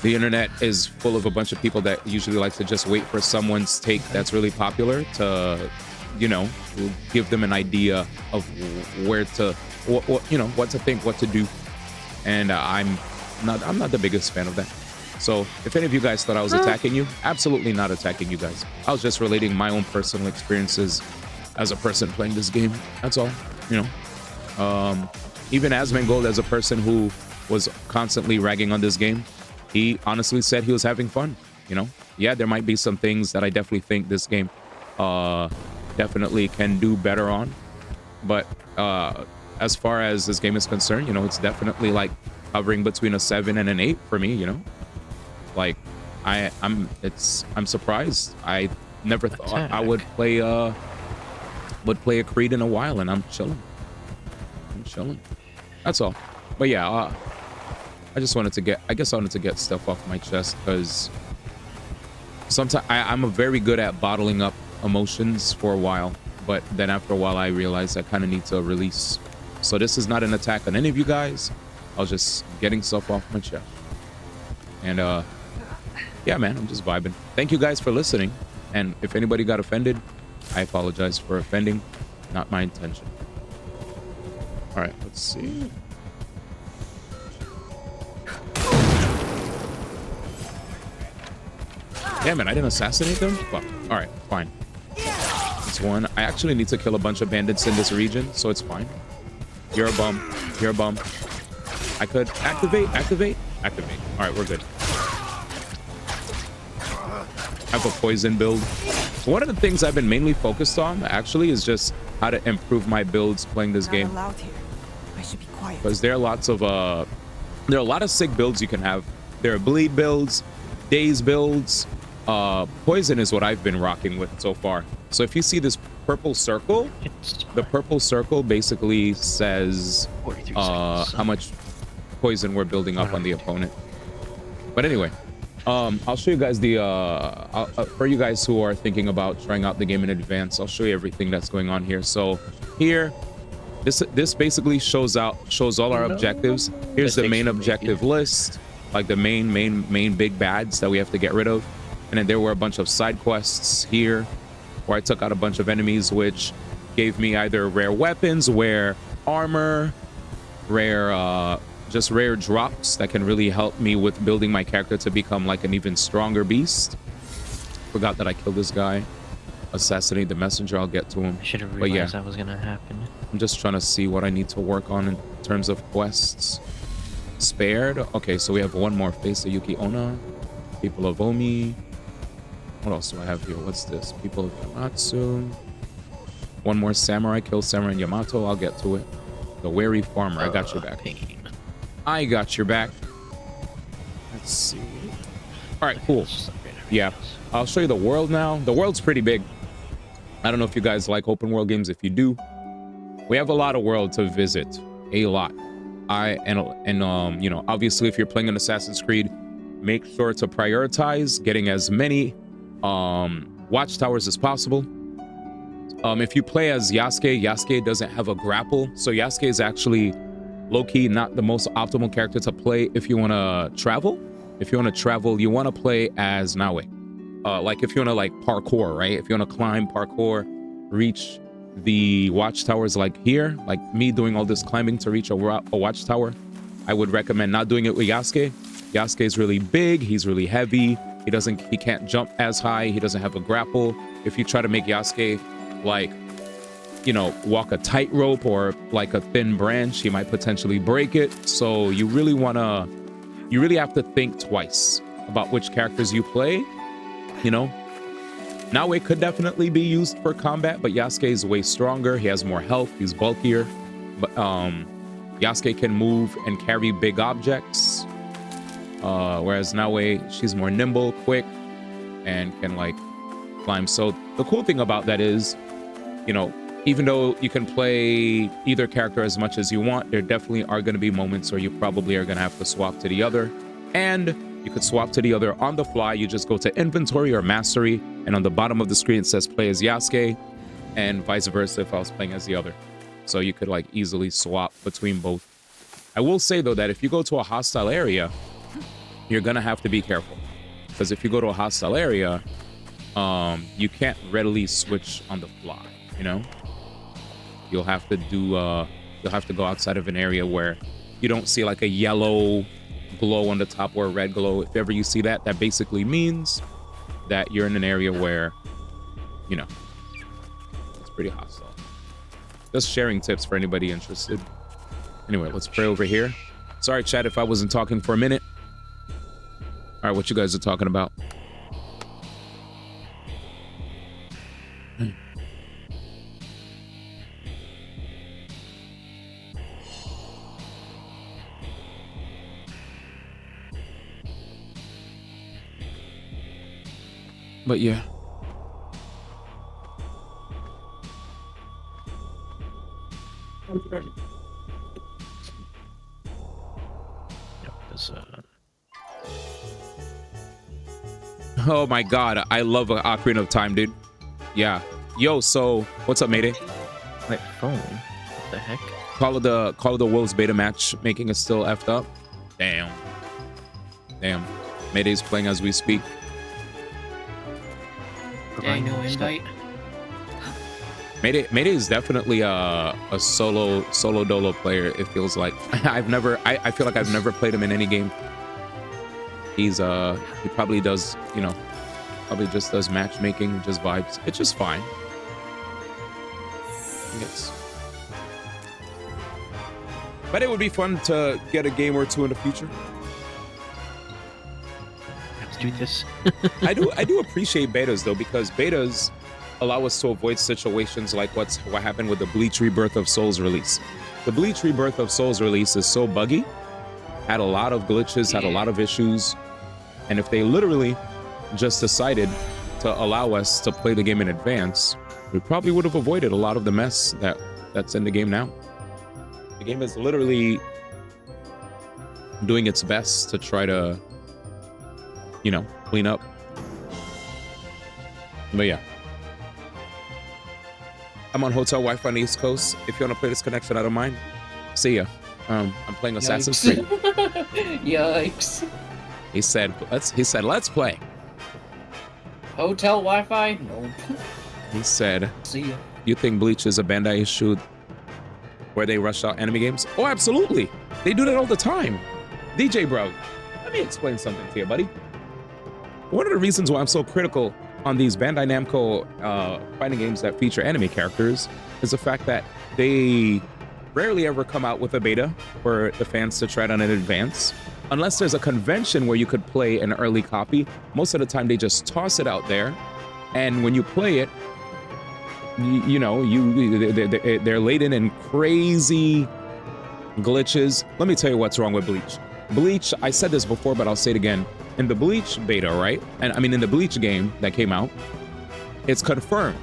internet is full of a bunch of people that usually like to just wait for someone's take that's really popular to, you know, give them an idea of where to, what you know, what to think, what to do. And I'm not the biggest fan of that. So if any of you guys thought I was attacking you, absolutely not attacking you guys. I was just relating my own personal experiences as a person playing this game. That's all, you know. Even Asmongold, as a person who was constantly ragging on this game, he honestly said he was having fun, you know. Yeah, there might be some things that I definitely think this game definitely can do better on, but as far as this game is concerned, you know, it's definitely like hovering between a 7 and an 8 for me, you know. Like I'm surprised. I never thought I would play a Creed in a while, and I'm chilling. That's all. But yeah, I wanted to get stuff off my chest, because sometimes I'm very good at bottling up emotions for a while, but then after a while I realized I kind of need to release. So this is not an attack on any of you guys. I was just getting stuff off my chest. And yeah, man, I'm just vibing. Thank you guys for listening. And if anybody got offended, I apologize for offending. Not my intention. All right, let's see. Damn it, I didn't assassinate them? Fuck. All right, fine. It's one. I actually need to kill a bunch of bandits in this region, so it's fine. You're a bum. You're a bum. I could activate. All right, we're good. I have a poison build. One of the things I've been mainly focused on, actually, is just how to improve my builds playing this game. I should be quiet. Because there are lots of there are a lot of sick builds you can have. There are bleed builds, daze builds. Poison is what I've been rocking with so far. So if you see this purple circle, the purple circle basically says how much poison we're building up on the opponent. But anyway, I'll show you guys the for you guys who are thinking about trying out the game in advance, I'll show you everything that's going on here. So here, this basically shows all our objectives. Here's the main objective list, like the main big bads that we have to get rid of. And then there were a bunch of side quests here where I took out a bunch of enemies, which gave me either rare weapons, rare armor, rare just rare drops that can really help me with building my character to become like an even stronger beast. Forgot that I killed this guy. Assassinate the messenger, I'll get to him. I should have But realized yeah, that was gonna happen. I'm just trying to see what I need to work on in terms of quests. Spared. Okay, so we have one more face of Yuki Onna. People of Omi. What else do I have here? What's this? People of Yamatsu. One more samurai. Kill samurai in Yamato. I'll get to it. The wary farmer. I got your back. I got your back. Let's see. All right, cool. Yeah, I'll show you the world now. The world's pretty big. I don't know if you guys like open world games. If you do, we have a lot of world to visit. A lot. You know, obviously, if you're playing an Assassin's Creed, make sure to prioritize getting as many watchtowers as possible. If you play as Yasuke, Yasuke doesn't have a grapple, so Yasuke is actually low-key not the most optimal character to play if you want to travel. If you want to travel, you want to play as Naue. Like if you want to like parkour, right? If you want to climb, parkour, reach the watchtowers like here, like me doing all this climbing to reach a watchtower, I would recommend not doing it with Yasuke. Yasuke is really big, he's really heavy, he can't jump as high, he doesn't have a grapple. If you try to make Yasuke like, you know, walk a tightrope or like a thin branch, he might potentially break it. So you really have to think twice about which characters you play, you know. Now it could definitely be used for combat, but Yasuke is way stronger. He has more health. He's bulkier. But Yasuke can move and carry big objects, whereas Naue, she's more nimble, quick, and can like climb. So the cool thing about that is, you know, even though you can play either character as much as you want, there definitely are going to be moments where you probably are going to have to swap to the other. And you could swap to the other on the fly. You just go to inventory or mastery, and on the bottom of the screen it says play as Yasuke, and vice versa if I was playing as the other. So you could like easily swap between both. I will say though that if you go to a hostile area, you're gonna have to be careful, because if you go to a hostile area, you can't readily switch on the fly. You know, you'll have to go outside of an area where you don't see like a yellow glow on the top or a red glow. If ever you see that, that basically means that you're in an area where, you know, it's pretty hostile. Just sharing tips for anybody interested. Anyway, let's pray over here. Sorry, chat, if I wasn't talking for a minute. All right, what you guys are talking about? But yeah. Oh my god, I love Ocarina of Time, dude. Yeah. Yo, so what's up, Mayday? My phone. What the heck? Call of the Wolves beta match making us still effed up. Damn. Damn. Mayday's playing as we speak. Dang, no invite. Mayday is definitely a solo dolo player. It feels like I feel like I've never played him in any game. He probably does, you know, probably just does matchmaking, just vibes. It's just fine. But it would be fun to get a game or two in the future. Let's do this. I do appreciate betas though, because betas allow us to avoid situations like what happened with the Bleach Rebirth of Souls release. The Bleach Rebirth of Souls release is so buggy, had a lot of glitches, had a lot of issues, and if they literally just decided to allow us to play the game in advance, we probably would have avoided a lot of the mess that's in the game now. The game is literally doing its best to try to, you know, clean up. But yeah. I'm on hotel Wi-Fi on the East Coast. If you want to play this connection, I don't mind. See ya. I'm playing Assassin's Creed. Yikes. He said, let's play. Hotel Wi-Fi? Nope. He said, See ya. You think Bleach is a Bandai issue where they rush out enemy games? Oh, absolutely. They do that all the time. DJ bro, let me explain something to you, buddy. One of the reasons why I'm so critical on these Bandai Namco fighting games that feature anime characters is the fact that they rarely ever come out with a beta for the fans to try it on in advance. Unless there's a convention where you could play an early copy, most of the time they just toss it out there. And when you play it, they're laden in crazy glitches. Let me tell you what's wrong with Bleach. Bleach, I said this before, but I'll say it again. In the Bleach beta, right? And I mean, in the Bleach game that came out, it's confirmed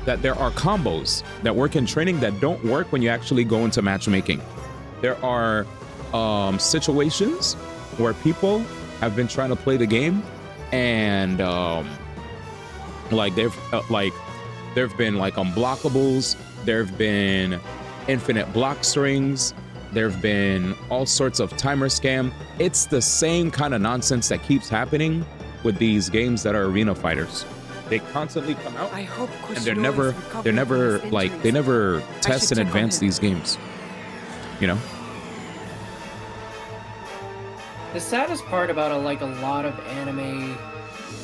that there are combos that work in training that don't work when you actually go into matchmaking. There are situations where people have been trying to play the game and there've been like unblockables, there've been infinite block strings, there've been all sorts of timer scam. It's the same kind of nonsense that keeps happening with these games that are arena fighters. They constantly come out and they never test and advance these games, you know. The saddest part about a lot of anime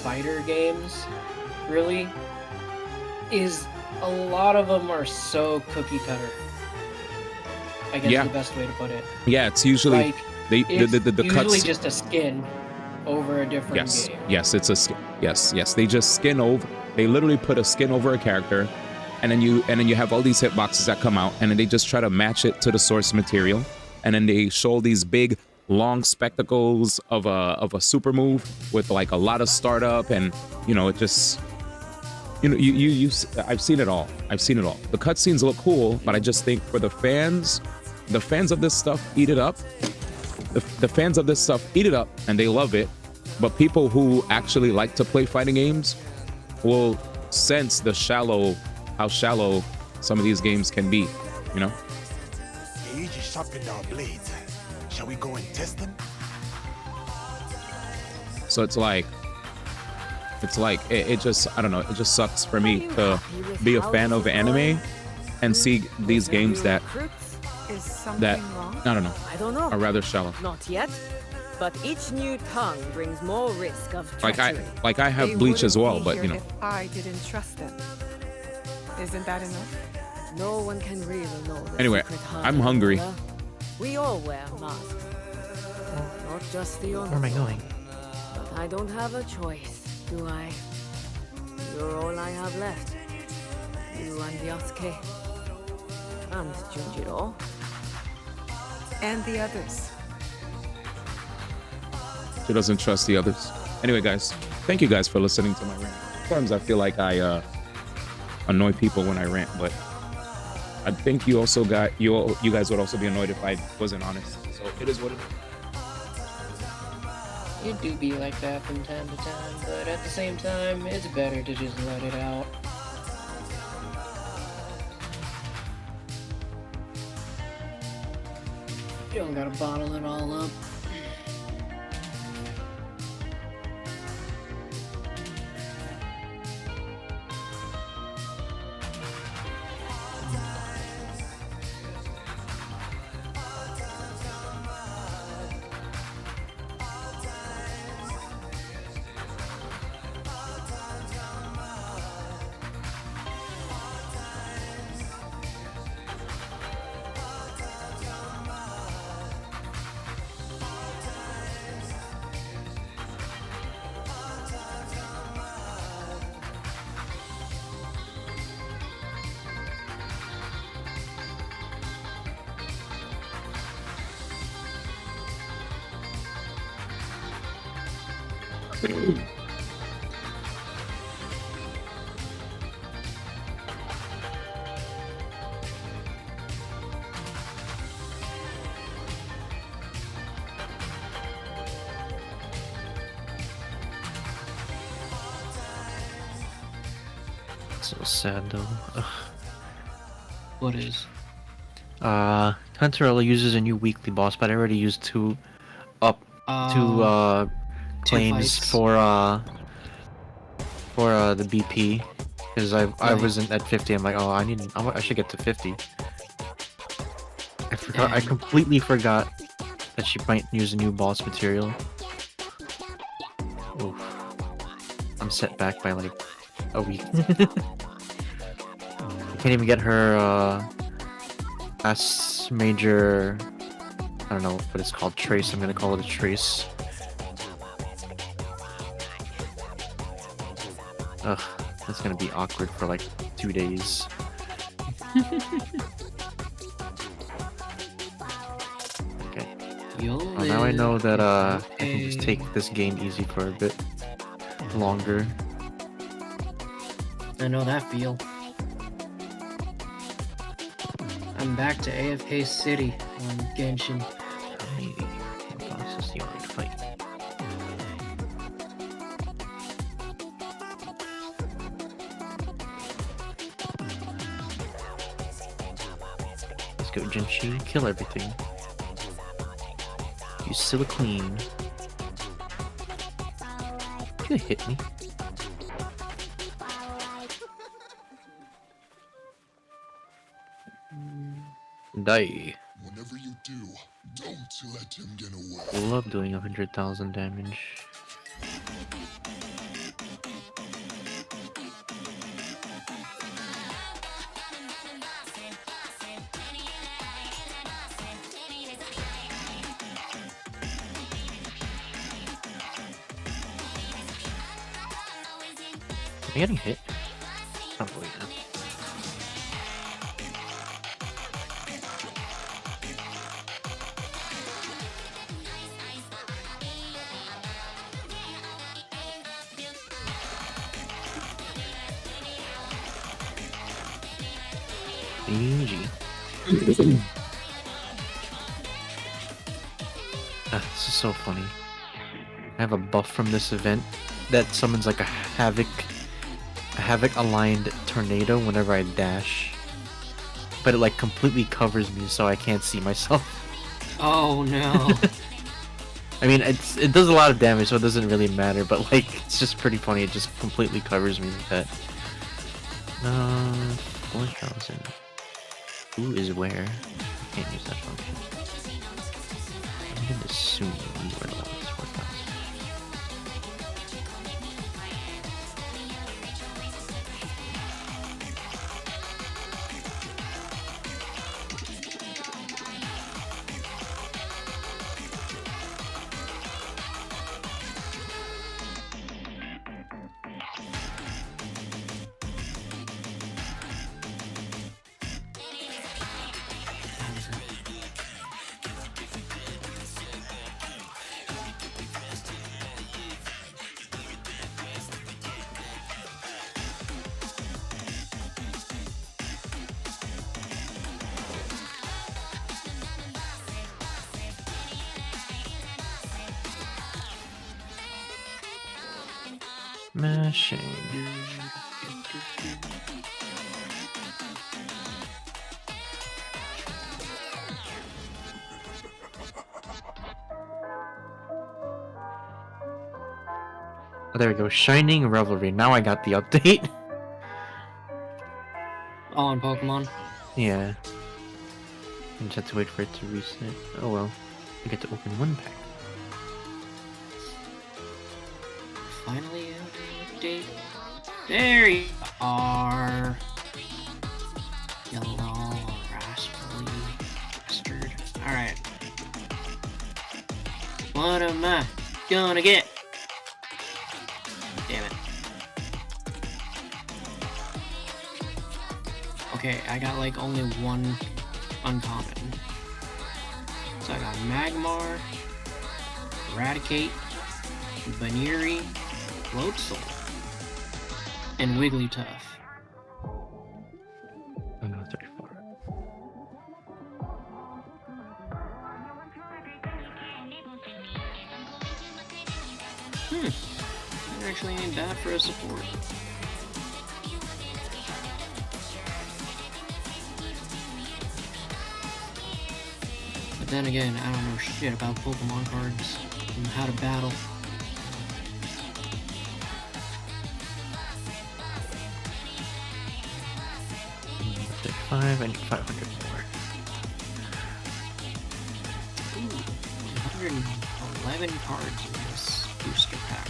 fighter games, really, is a lot of them are so cookie cutter. I guess is the best way to put it. Yeah, it's usually the usually cuts. just a skin over a different game. Yes, it's a skin. Yes. They just skin over. They literally put a skin over a character, and then you have all these hitboxes that come out, and then they just try to match it to the source material, and then they show these big long spectacles of a super move with like a lot of startup, and it just I've seen it all. The cutscenes look cool, but I just think for the fans of this stuff eat it up. The fans of this stuff eat it up and they love it, but people who actually like to play fighting games will sense how shallow some of these games can be, They each sharpened our blades. Shall we go and test them? So it's like it just, I don't know, it just sucks for me to be a fan of anime and see these games that I don't know are rather shallow. Not yet, but each new tongue brings more risk of treachery. Like I have Bleach as well, but If I didn't trust them, isn't that enough? No one can really know the Anyway, secret heart I'm of hungry. Lola. We all wear masks. Not just the honor. Where am I going? But I don't have a choice, do I? You're all I have left. You and Yasuke. And Junjiro. And the others. She doesn't trust the others. Anyway, guys, thank you guys for listening to my rant. Sometimes I feel like I annoy people when I rant, but I think you guys would also be annoyed if I wasn't honest. So it is what it is. You do be like that from time to time, but at the same time, it's better to just let it out. You don't gotta bottle it all up. So sad though. Ugh. What is? Hunter uses a new weekly boss, but I already used two claims for the BP because I wasn't at 50. I'm like, oh, I should get to 50. I completely forgot that she might use a new boss material. Oof. I'm set back by like a week. I can't even get her last major, I don't know what it's called, trace. I'm gonna call it a trace. Ugh, that's gonna be awkward for like 2 days. Okay. Well, now I know that I can just take this game easy for a bit longer. I know that feel. I'm back to AFK City on Genshin. This is the only fight. Let's go, Genshin. Kill everything. You still clean. You hit me. Die. Whenever you do, don't let him get away. Love doing 100,000 damage. Am I getting hit? Probably not. Easy. This is so funny. I have a buff from this event that summons like a havoc aligned tornado whenever I dash, but it like completely covers me so I can't see myself. Oh no. I mean, it does a lot of damage, so it doesn't really matter, but like it's just pretty funny. It just completely covers me with that. 4,000. Who is where? I can't use that function. I'm gonna assume you are the one that's 4,000. Mashing. Oh, there we go. Shining Revelry. Now I got the update. All on Pokemon. Yeah. I just have to wait for it to reset. Oh well. I get to open one pack. Finally an update. There you are. Yellow, raspberry, custard. Alright. What am I gonna get? Damn it. Okay, I got like only one uncommon. So I got Magmar, Eradicate, Baneri, Floatzel, and Wigglytuff. Oh no, 34. I actually need that for a support. But then again, I don't know shit about Pokemon cards and how to battle. I need 500 more. 111 cards in this booster pack.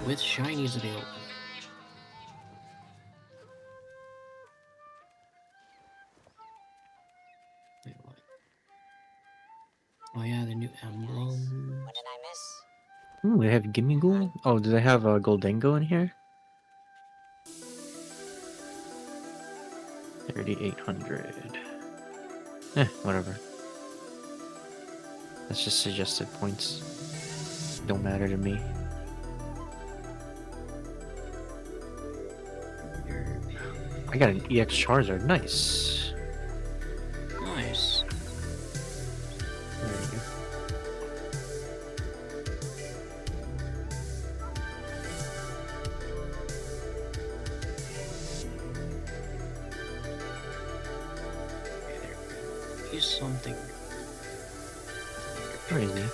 With shinies available. Wait, what? Oh yeah, the new emerald. What did I miss? Ooh, they have Gimme Ghoul? Oh, do they have a Goldengo in here? 3,800. Whatever. That's just suggested points. Don't matter to me. I got an EX Charizard. Nice. Nice. There you go. He's something. Where is he?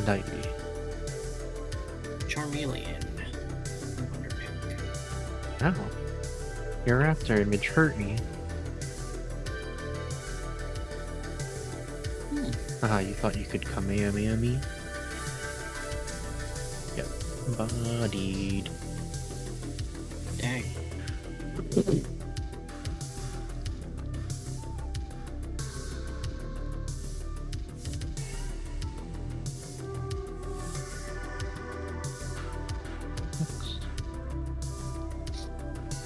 90. Charmeleon. Oh. You're after image hurt me. Haha, you thought you could Kamehameha me? Yep. Bodied. Dang.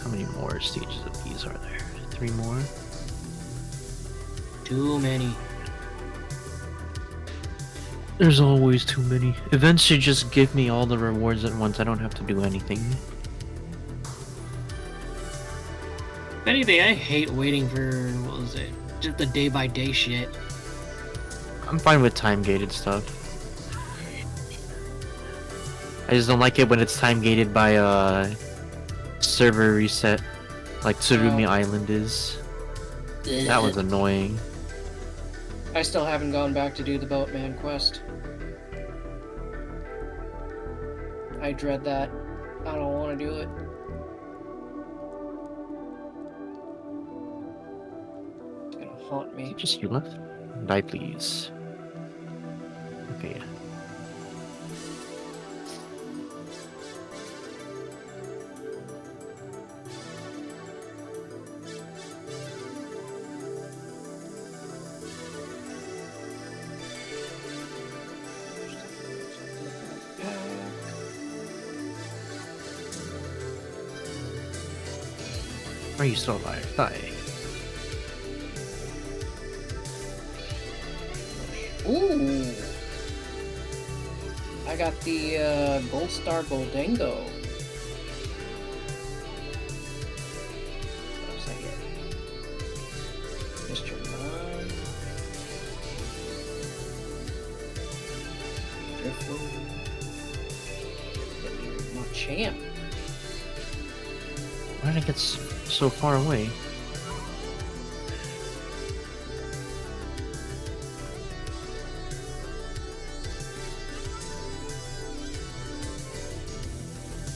How many more stages of these are there? 3 more? Too many. There's always too many. Events should just give me all the rewards at once. I don't have to do anything. If anything, I hate waiting for, what was it? Just the day-by-day shit. I'm fine with time-gated stuff. I just don't like it when it's time-gated by server reset, like Tsurumi Island is. That was annoying. I still haven't gone back to do the Boatman quest. I dread that. I don't want to do it. It's gonna haunt me. Just you left? Die, please. Okay. Are you still alive? Die. Ooh! I got the Gold Star Goldengo. What else I get? Mr. Mime. Driftwood. Machamp. Why did I get so far away?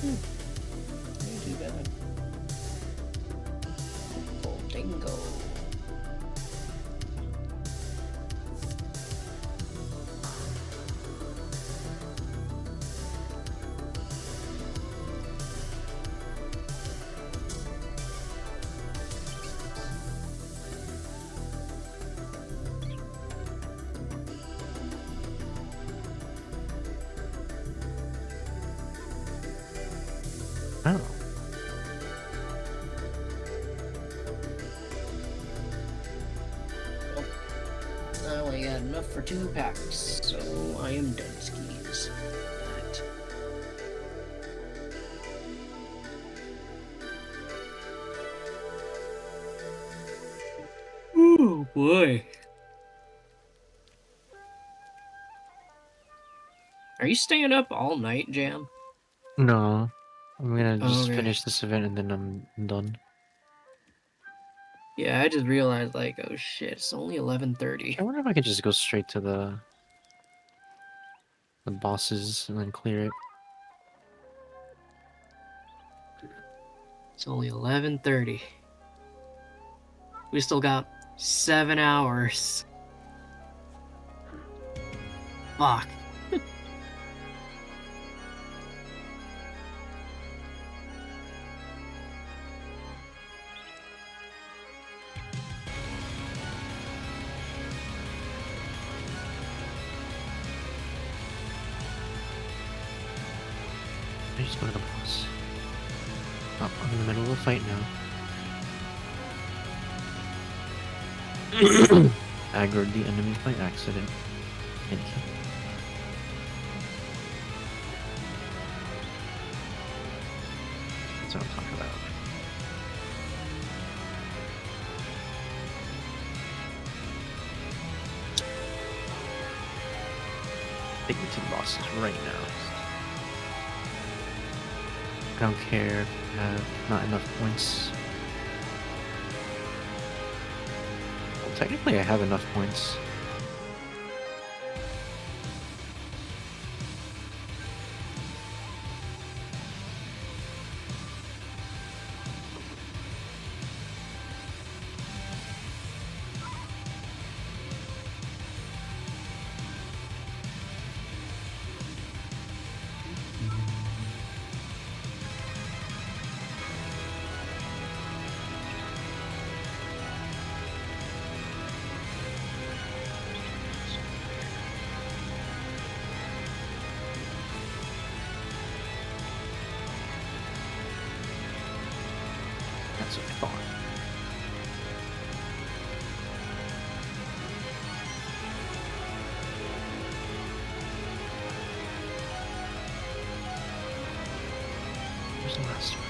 Ain't too bad. Goldengo. Oh. I only got enough for 2 packs, so I am done skis. That. Oh boy. Are you staying up all night, Jam? No. I'm gonna just Okay. finish this event and then I'm done. Yeah, I just realized, like, oh shit, it's only 11:30. I wonder if I could just go straight to the bosses and then clear it. It's only 11:30. We still got 7 hours. Fuck. I just go to the boss. Oh, I'm in the middle of a fight now. Aggroed the enemy by accident. Thank you. That's what I'm talking about. Take me to the bosses right now. I don't care if I have not enough points. Well, technically I have enough points. That's what I thought. Where's the last one?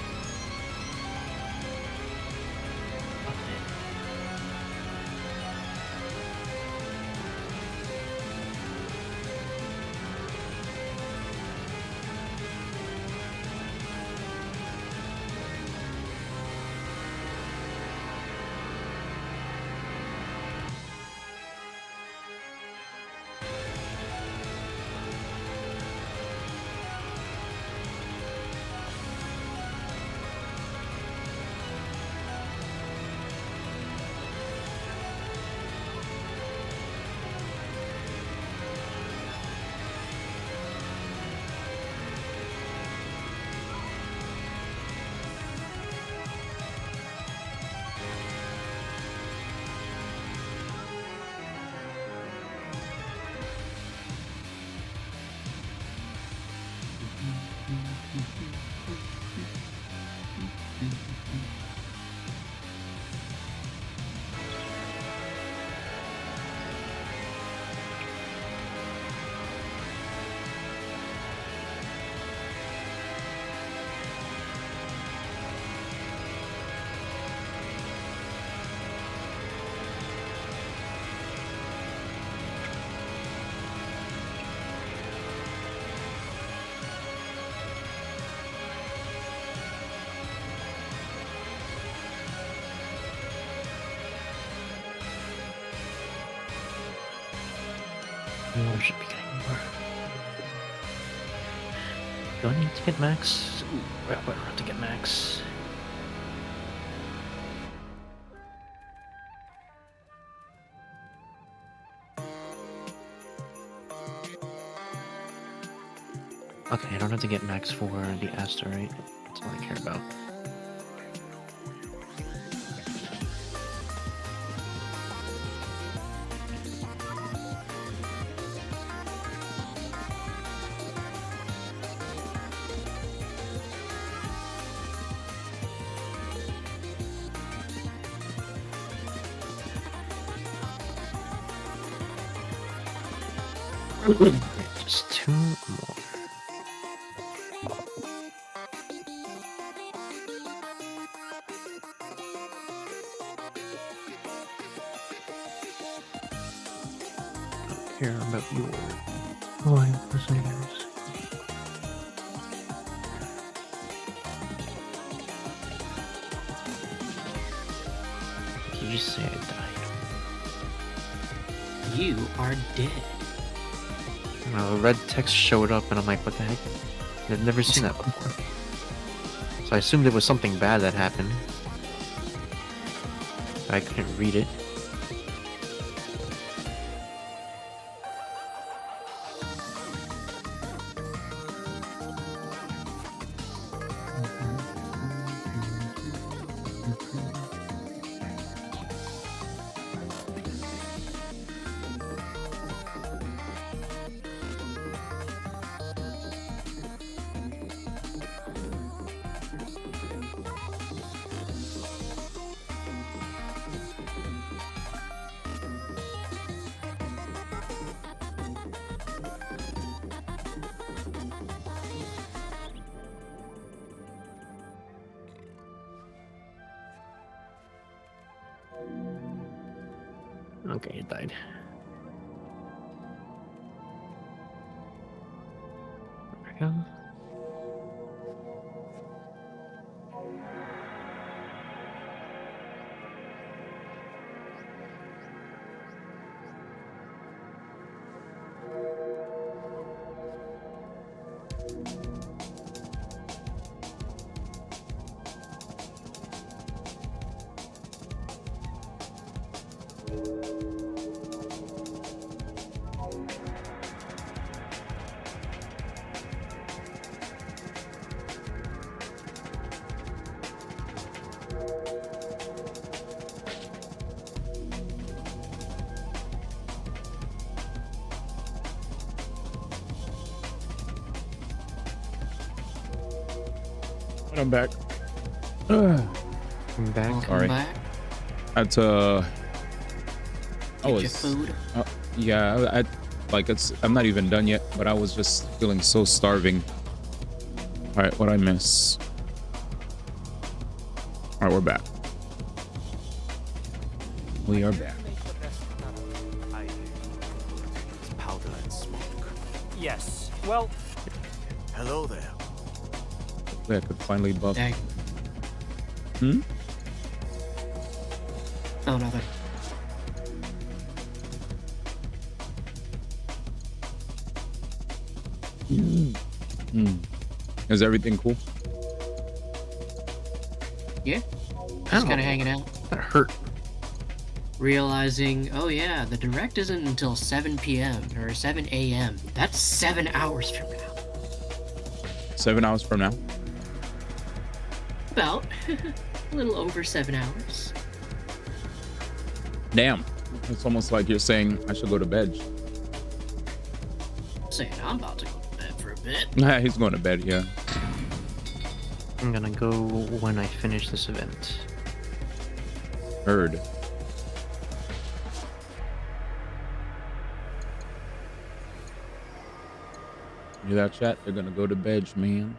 I should be getting more. Do I need to get max? Ooh, I have to get max. Okay, I don't have to get max for the asteroid. That's all I care about. Just two more. Don't care about your loyal listeners. Did you say I died? You are dead. The red text showed up and I'm like, what the heck? I've never seen that before. So So I assumed it was something bad that happened. I couldn't read it. Okay, it died. There we go. I'm back. I'm back. Sorry. back. At Get your food. Yeah, I like I'm not even done yet, but I was just feeling so starving. All right, what I miss? All right, we're back. We are back. Powder and smoke. Yes. Well, Hello there. Hopefully I could finally buff. Dang. Hmm? Oh, nothing. Is everything cool? Yeah. Just kind of hanging out. That hurt. Realizing, oh yeah, the direct isn't until 7 p.m. or 7 a.m. That's 7 hours from now. 7 hours from now? About. A little over 7 hours. Damn. It's almost like you're saying I should go to bed. Saying I'm about to go to bed for a bit. Yeah, he's going to bed, yeah. I'm gonna go when I finish this event. Heard. You hear that, chat? They're gonna go to bed, man.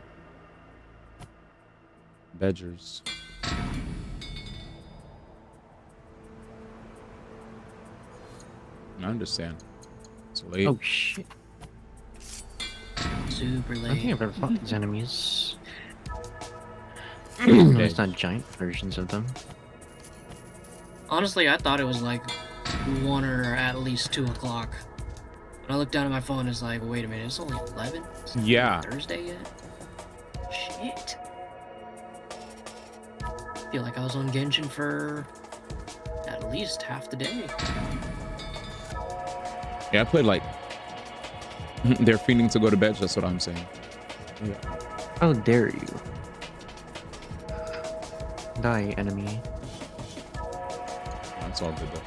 Bedgers. I understand. It's late. Oh shit. Super I late. don't think I've ever fought these enemies. Okay. It's not giant versions of them. Honestly, I thought it was like 1 or at least 2 o'clock. When I looked down at my phone, it's like, wait a minute, it's only 11? It's not Yeah. Thursday yet? Shit. I feel like I was on Genshin for at least half the day. Yeah, I played like they're feeling to go to bed. That's what I'm saying. Yeah. How dare you? Die, enemy. That's all good though.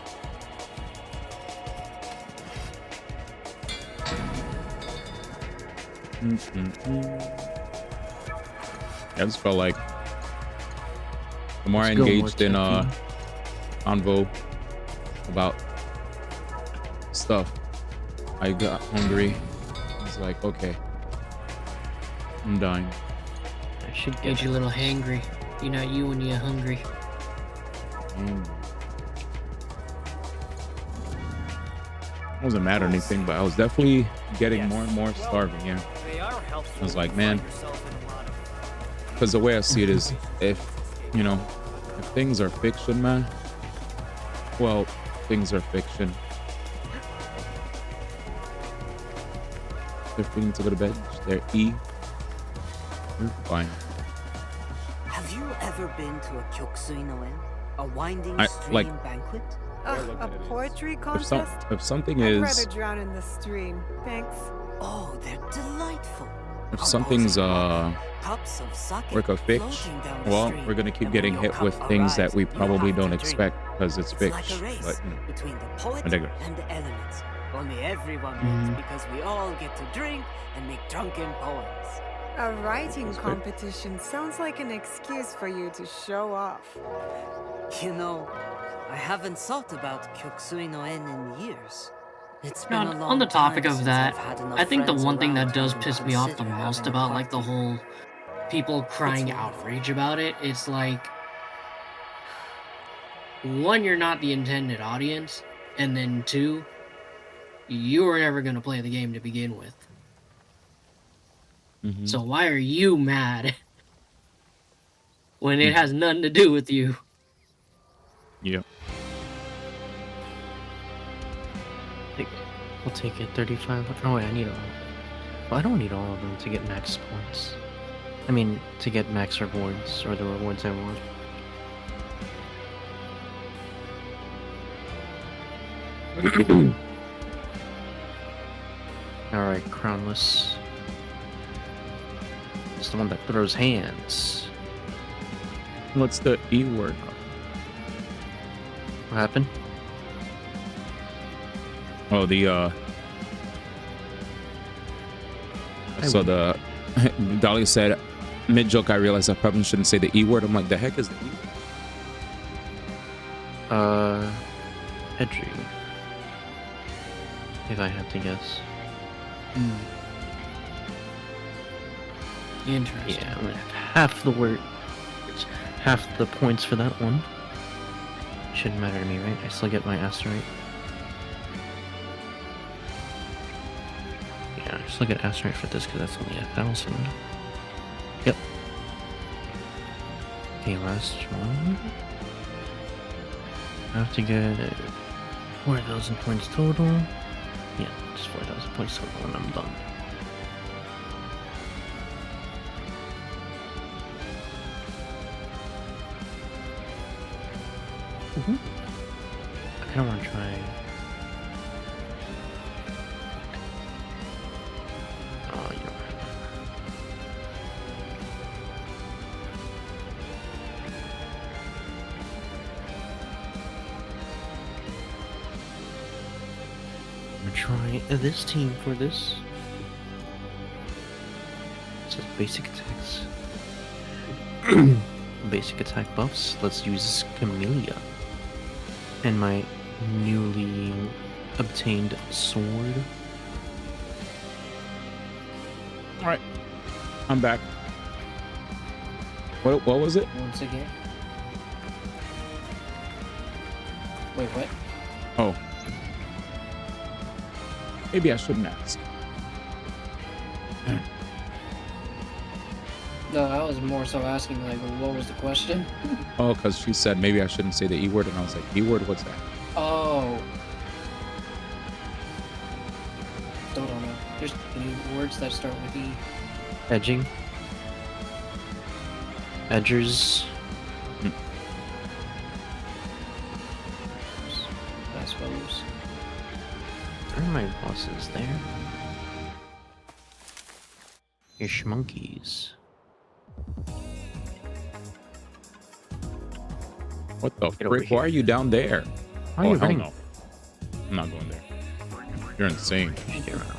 Yeah, I just felt like the more I Let's go, engaged in Morteki. convo about stuff, I got hungry. I was like, okay, I'm dying. I should Get get you a little hangry. You're not you when you're hungry. It wasn't mad or anything, but I was definitely getting more and more starving. Yeah, I was like, man, because the way I see it is, if if things are fiction, man, well, things are fiction. They're feeling to go to bed. They're E. You're fine. you ever been to a Kyokusui no En? A winding stream like- banquet? A poetry If, contest? if something I'd is, rather drown in the stream. Thanks. Oh, they're delightful. if something's Cups of sake work of fix, floating down the well, stream, we're gonna keep and getting when your hit with cup things that arrives, we you probably have don't to drink. expect because it's It's fixed. like a race But between the poet I digress. and the elements. Only everyone wins because we all get to drink and make drunken poems. A writing That's good. competition sounds like an excuse for you to show off. You know, I haven't thought about Kyokusui no En in years. It's been No, a long on the topic time of since that, I've had enough I think the friends one thing that around does to piss me off the consider most having a about like the party. whole people crying It's outrage about it, it's like, one, you're not the intended audience, and then two, you were never going to play the game to begin with. Mhm. So why are you mad when it Hmm. has nothing to do with you? Yeah. We'll take it. 35. Oh wait, I need all. Well, I don't need all of them to get max points. I mean, to get max rewards or the rewards I want. Alright, Crownless. It's the one that throws hands. What's the E word? What happened? Oh, the so the Dolly said mid joke. I realized I probably shouldn't say the E word. I'm like, the heck is the E word? Edgy. If I had to guess. Interesting. Yeah, I'm gonna have half the word, half the points for that one. Shouldn't matter to me, right? I still get my asteroid. Yeah, I still get asteroid for this because that's only 1,000. Yep. Okay, last one. I have to get 4,000 points total. Yeah, just 4,000 points total, and I'm done. I kind of want to try. Oh, you don't have that. I'm gonna try this team for this. It says basic attacks. Basic attack buffs. Let's use Camellia. And my newly obtained sword. All right, I'm back. What was it? Once again. Wait, what? Oh, maybe I shouldn't ask. No, I was more so asking, like, what was the question? Oh, because she said maybe I shouldn't say the E word, and I was like, E word, what's that? Oh. Still don't know. There's any words that start with E. Edging. Edgers. I suppose. Are my bosses there? Ish monkeys. What the Get over frick? Why are you down there? Why are you hell running? no. I'm not going there. You're insane. Get around.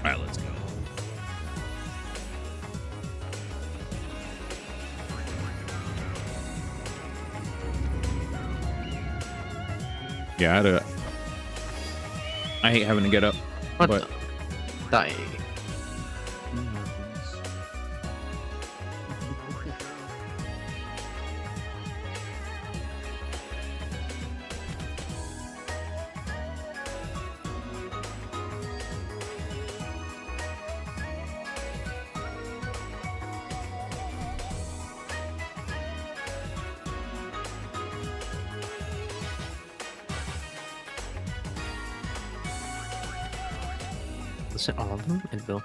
All right, let's go. Yeah, I hate having to get up, What but the? Die. Listen, all of them? Advil.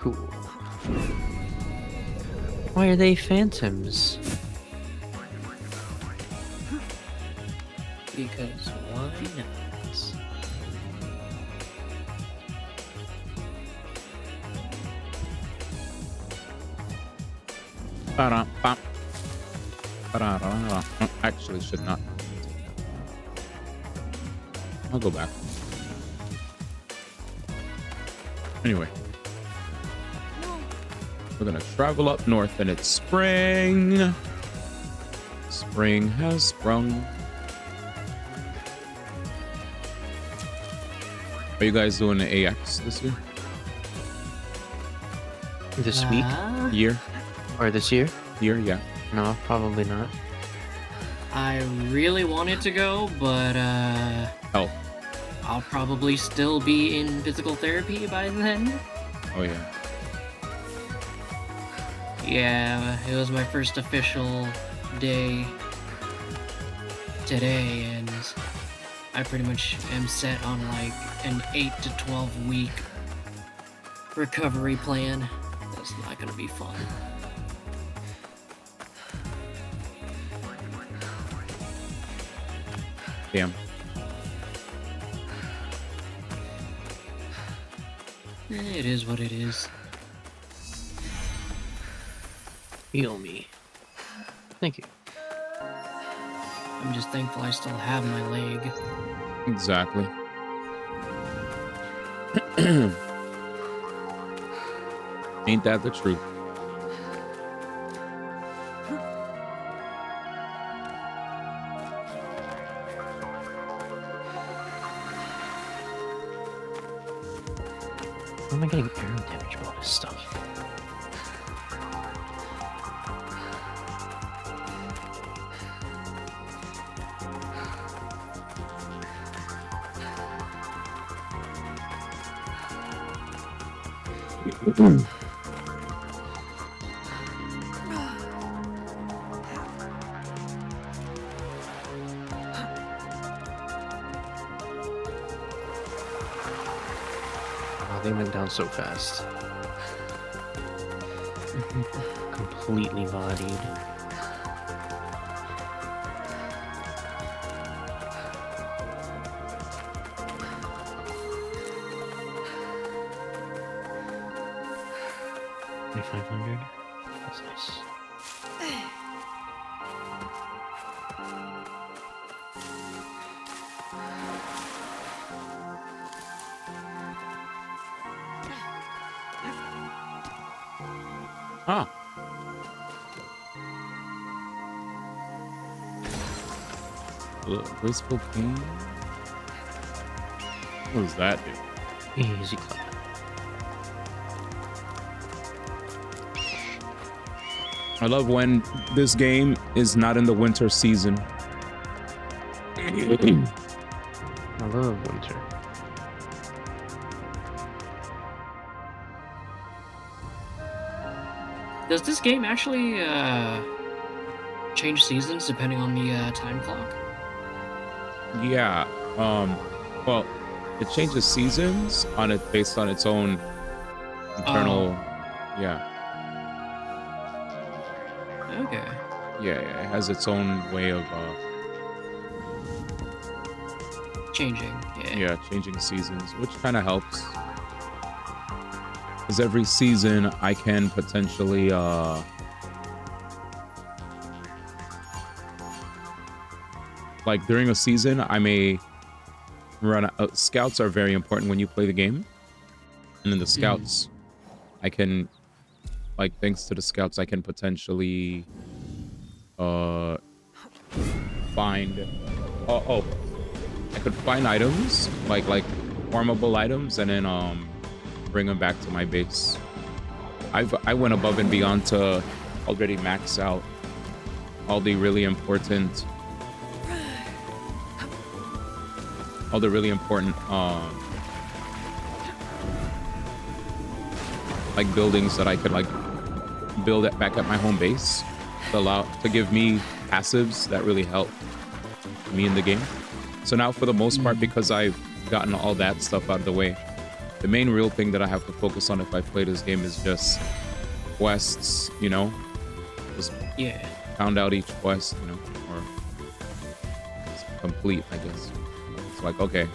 Cool. Why are they phantoms? Because why not? Actually, should not. I'll go back. Anyway, we're gonna travel up north, and it's spring. Spring has sprung. Are you guys doing the AX this year? This week? Year? Or this year? Year, yeah. No, probably not. I really wanted to go, but Oh. I'll probably still be in physical therapy by then. Oh yeah. Yeah, it was my first official day today, and I pretty much am set on like an 8 to 12 week recovery plan. That's not gonna be fun. Damn. It is what it is. Heal me. Thank you. I'm just thankful I still have my leg. Exactly. Ain't that the truth? How am I getting arrow damage bonus stuff? Oh, they went down so fast. Completely bodied. $2,500. That's nice. Huh. Graceful pain. What does that do? Easy clap. I love when this game is not in the winter season. I love winter. Does this game actually change seasons depending on the time clock? Yeah. Well, it changes seasons on it based on its own internal. Yeah. Okay. Yeah, it has its own way of Changing. Yeah. yeah, changing seasons, which kind of helps. Because every season I can potentially like during a season I may run scouts are very important when you play the game, and in the scouts I can, like, thanks to the scouts I can potentially find I could find items like farmable items and then bring them back to my base. I went above and beyond to already max out all the really important like buildings that I could like build it back at my home base to give me passives that really help me in the game. So now for the most part, because I've gotten all that stuff out of the way, the main real thing that I have to focus on if I play this game is just quests, you know, just pound out each quest, you know, or just complete, I guess. It's like, okay,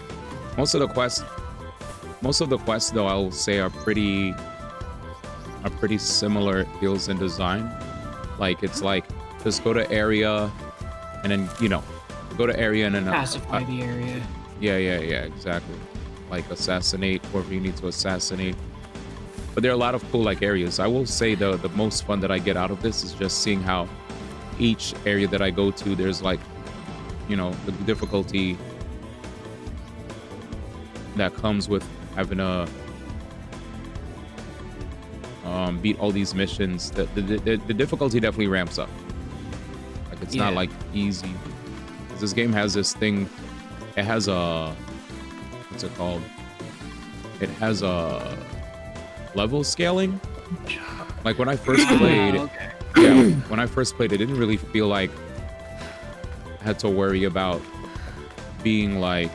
most of the quests though, I will say are pretty similar. It feels in design. Like it's like just go to area and then, you know, go to area and then pacify the area. Yeah, exactly. Like assassinate whoever you need to assassinate. But there are a lot of cool like areas. I will say the most fun that I get out of this is just seeing how each area that I go to, there's like, you know, the difficulty that comes with having to beat all these missions. The difficulty definitely ramps up. Like it's not like easy. 'Cause this game has this thing. It has a, what's it called? It has a level scaling. Like when I first played, when I first played, it didn't really feel like I had to worry about being like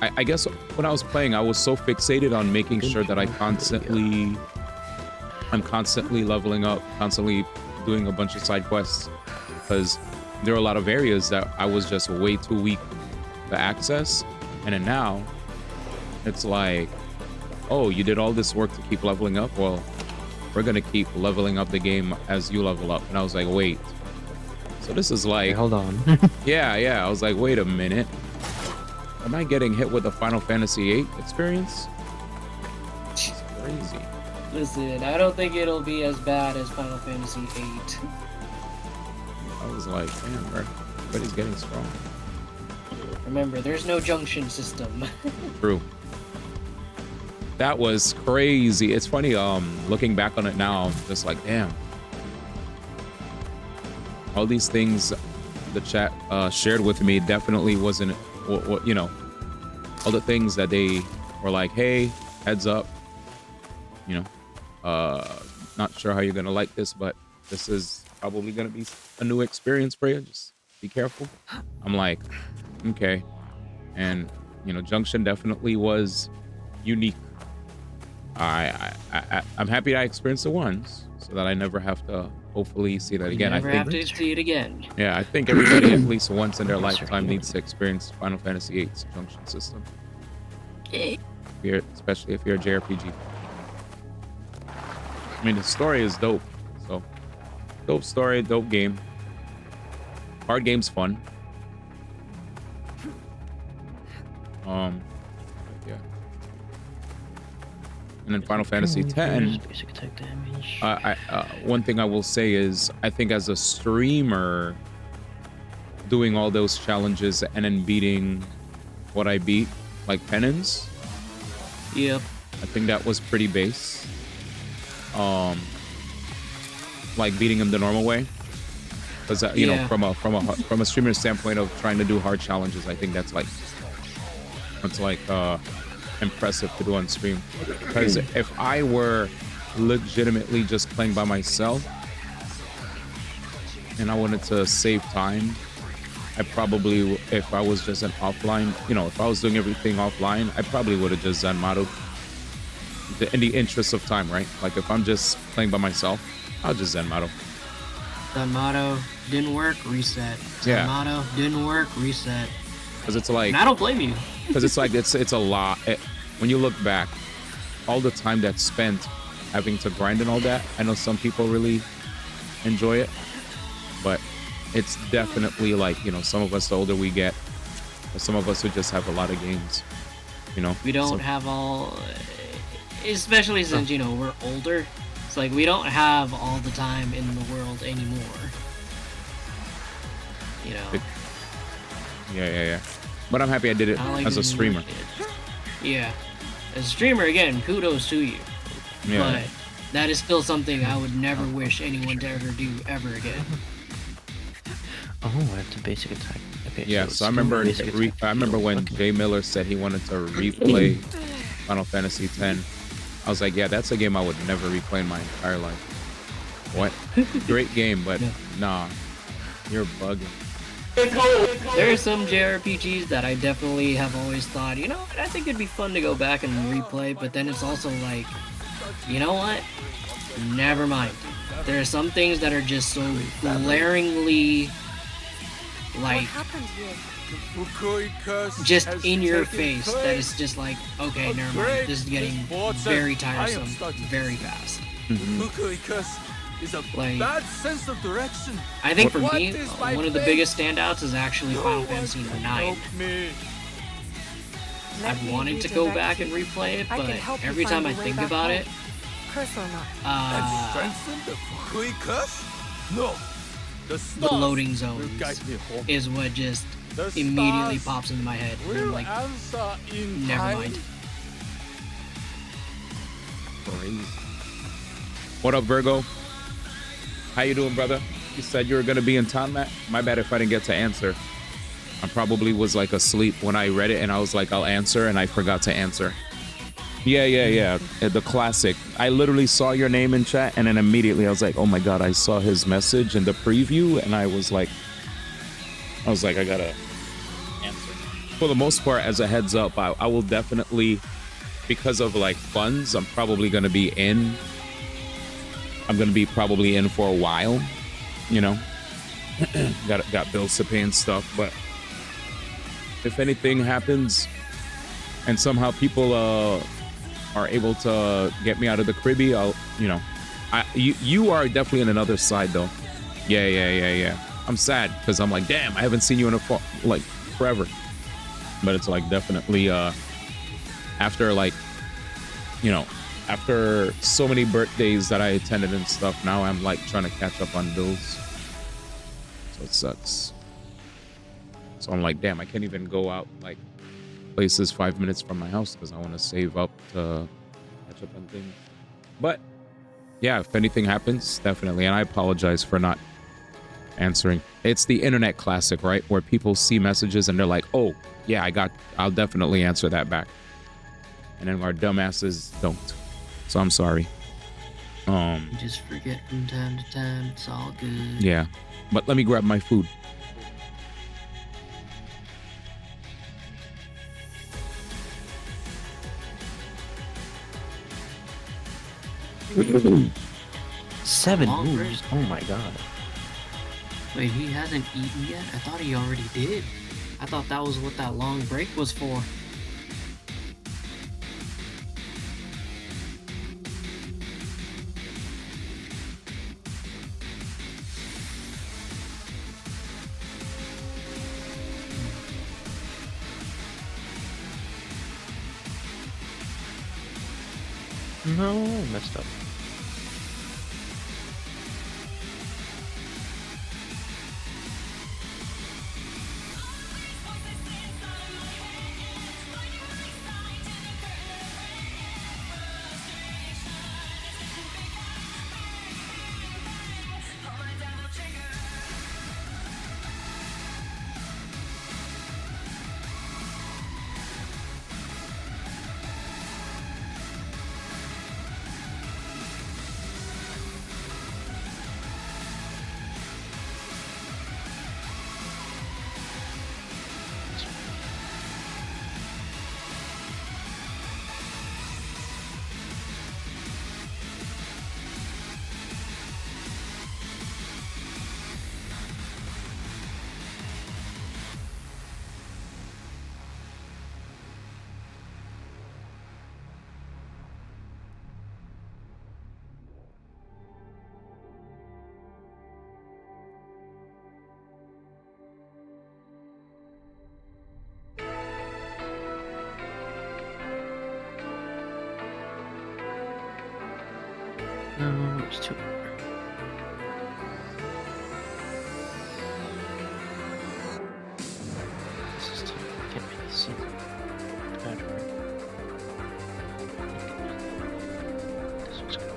I guess when I was playing, I was so fixated on making sure that I'm constantly leveling up, constantly doing a bunch of side quests, because there are a lot of areas that I was just way too weak to access. And then now it's like, oh, you did all this work to keep leveling up? Well, we're gonna keep leveling up the game as you level up. And I was like, wait, so this is like, hold on. yeah, I was like, wait a minute, am I getting hit with a Final Fantasy VIII experience? It's crazy. Listen, I don't think it'll be as bad as Final Fantasy VIII. I was like, damn, bro, everybody's getting strong. Remember, there's no junction system. True. That was crazy. It's funny, looking back on it now, I'm just like, damn. All these things the chat shared with me definitely wasn't what, you know, all the things that they were like, hey, heads up, you know, not sure how you're gonna like this, but this is probably gonna be a new experience for you, just be careful. I'm like, okay. And you know, Junction definitely was unique. I'm happy I experienced it once, so that I never have to hopefully see that again. Never have to see it again. Yeah, I think everybody at least once in their lifetime needs to experience Final Fantasy VIII's Junction system. Especially if you're a JRPG. I mean, the story is dope. So, dope story, dope game. Hard game's fun. Yeah. And then Final Fantasy X. Basic attack damage. One thing I will say is, I think as a streamer, doing all those challenges and then beating what I beat, like penance. Yep. I think that was pretty base. Like beating him the normal way, because you know, from a streamer standpoint of trying to do hard challenges, I think that's like impressive to do on stream. Because if I were legitimately just playing by myself and I wanted to save time, I probably, if I was just an offline, you know, if I was doing everything offline, I probably would have just Zenmado'd in the interest of time, right? Like if I'm just playing by myself, I'll just Zenmado. Zenmado didn't work, reset. Zenmado didn't work, reset. Because it's like, and I don't blame you. Because it's like it's a lot. When you look back, all the time that's spent having to grind and all that, I know some people really enjoy it, but it's definitely like, you know, some of us, the older we get, or some of us who just have a lot of games, you know. We don't have all, especially since, you know, we're older. It's like we don't have all the time in the world anymore. You know. Yeah. But I'm happy I did it as a streamer. Yeah. As a streamer, again, kudos to you. Yeah. But that is still something I would never wish anyone to ever do ever again. Oh, I have to basic attack. Okay. Yeah, so I remember when Jay Miller said he wanted to replay Final Fantasy X. I was like, yeah, that's a game I would never replay in my entire life. What? Great game, but nah, you're bugging. There are some JRPGs that I definitely have always thought, you know what, I think it'd be fun to go back and replay, but then it's also like, you know what? Never mind. There are some things that are just so glaringly, like, just in your face that it's just like, okay, never mind. This is getting very tiresome very fast. Like, I think for me, one of the biggest standouts is actually Final Fantasy IX. I've wanted to go back and replay it, but every time I think about it, the loading zones is what just immediately pops into my head. And I'm like, never mind. What up, Virgo? How you doing, brother? You said you were gonna be in town, Matt? My bad if I didn't get to answer. I probably was like asleep when I read it and I was like, I'll answer, and I forgot to answer. Yeah. The classic. I literally saw your name in chat and then immediately I was like, oh my God, I saw his message in the preview and I was like, I gotta answer. For the most part, as a heads up, I will definitely, because of like funds, I'm probably gonna be probably in for a while, you know. got bills to pay and stuff, but if anything happens and somehow people are able to get me out of the cribby, I'll, you know, you are definitely in another side though. Yeah. I'm sad because I'm like, damn, I haven't seen you in like forever. But it's like definitely after like, you know, after so many birthdays that I attended and stuff, now I'm like trying to catch up on bills. So it sucks. So I'm like, damn, I can't even go out like places 5 minutes from my house because I want to save up to catch up on things. But yeah, if anything happens, definitely. And I apologize for not answering. It's the internet classic, right? Where people see messages and they're like, oh yeah, I'll definitely answer that back. And then our dumbasses don't. So I'm sorry. You just forget from time to time. It's all good. Yeah. But let me grab my food. Seven moves? Oh my God. Wait, he hasn't eaten yet? I thought he already did. I thought that was what that long break was for. No, messed up. No, it's too. This is tough. Get me the secret. That's right. This was correct.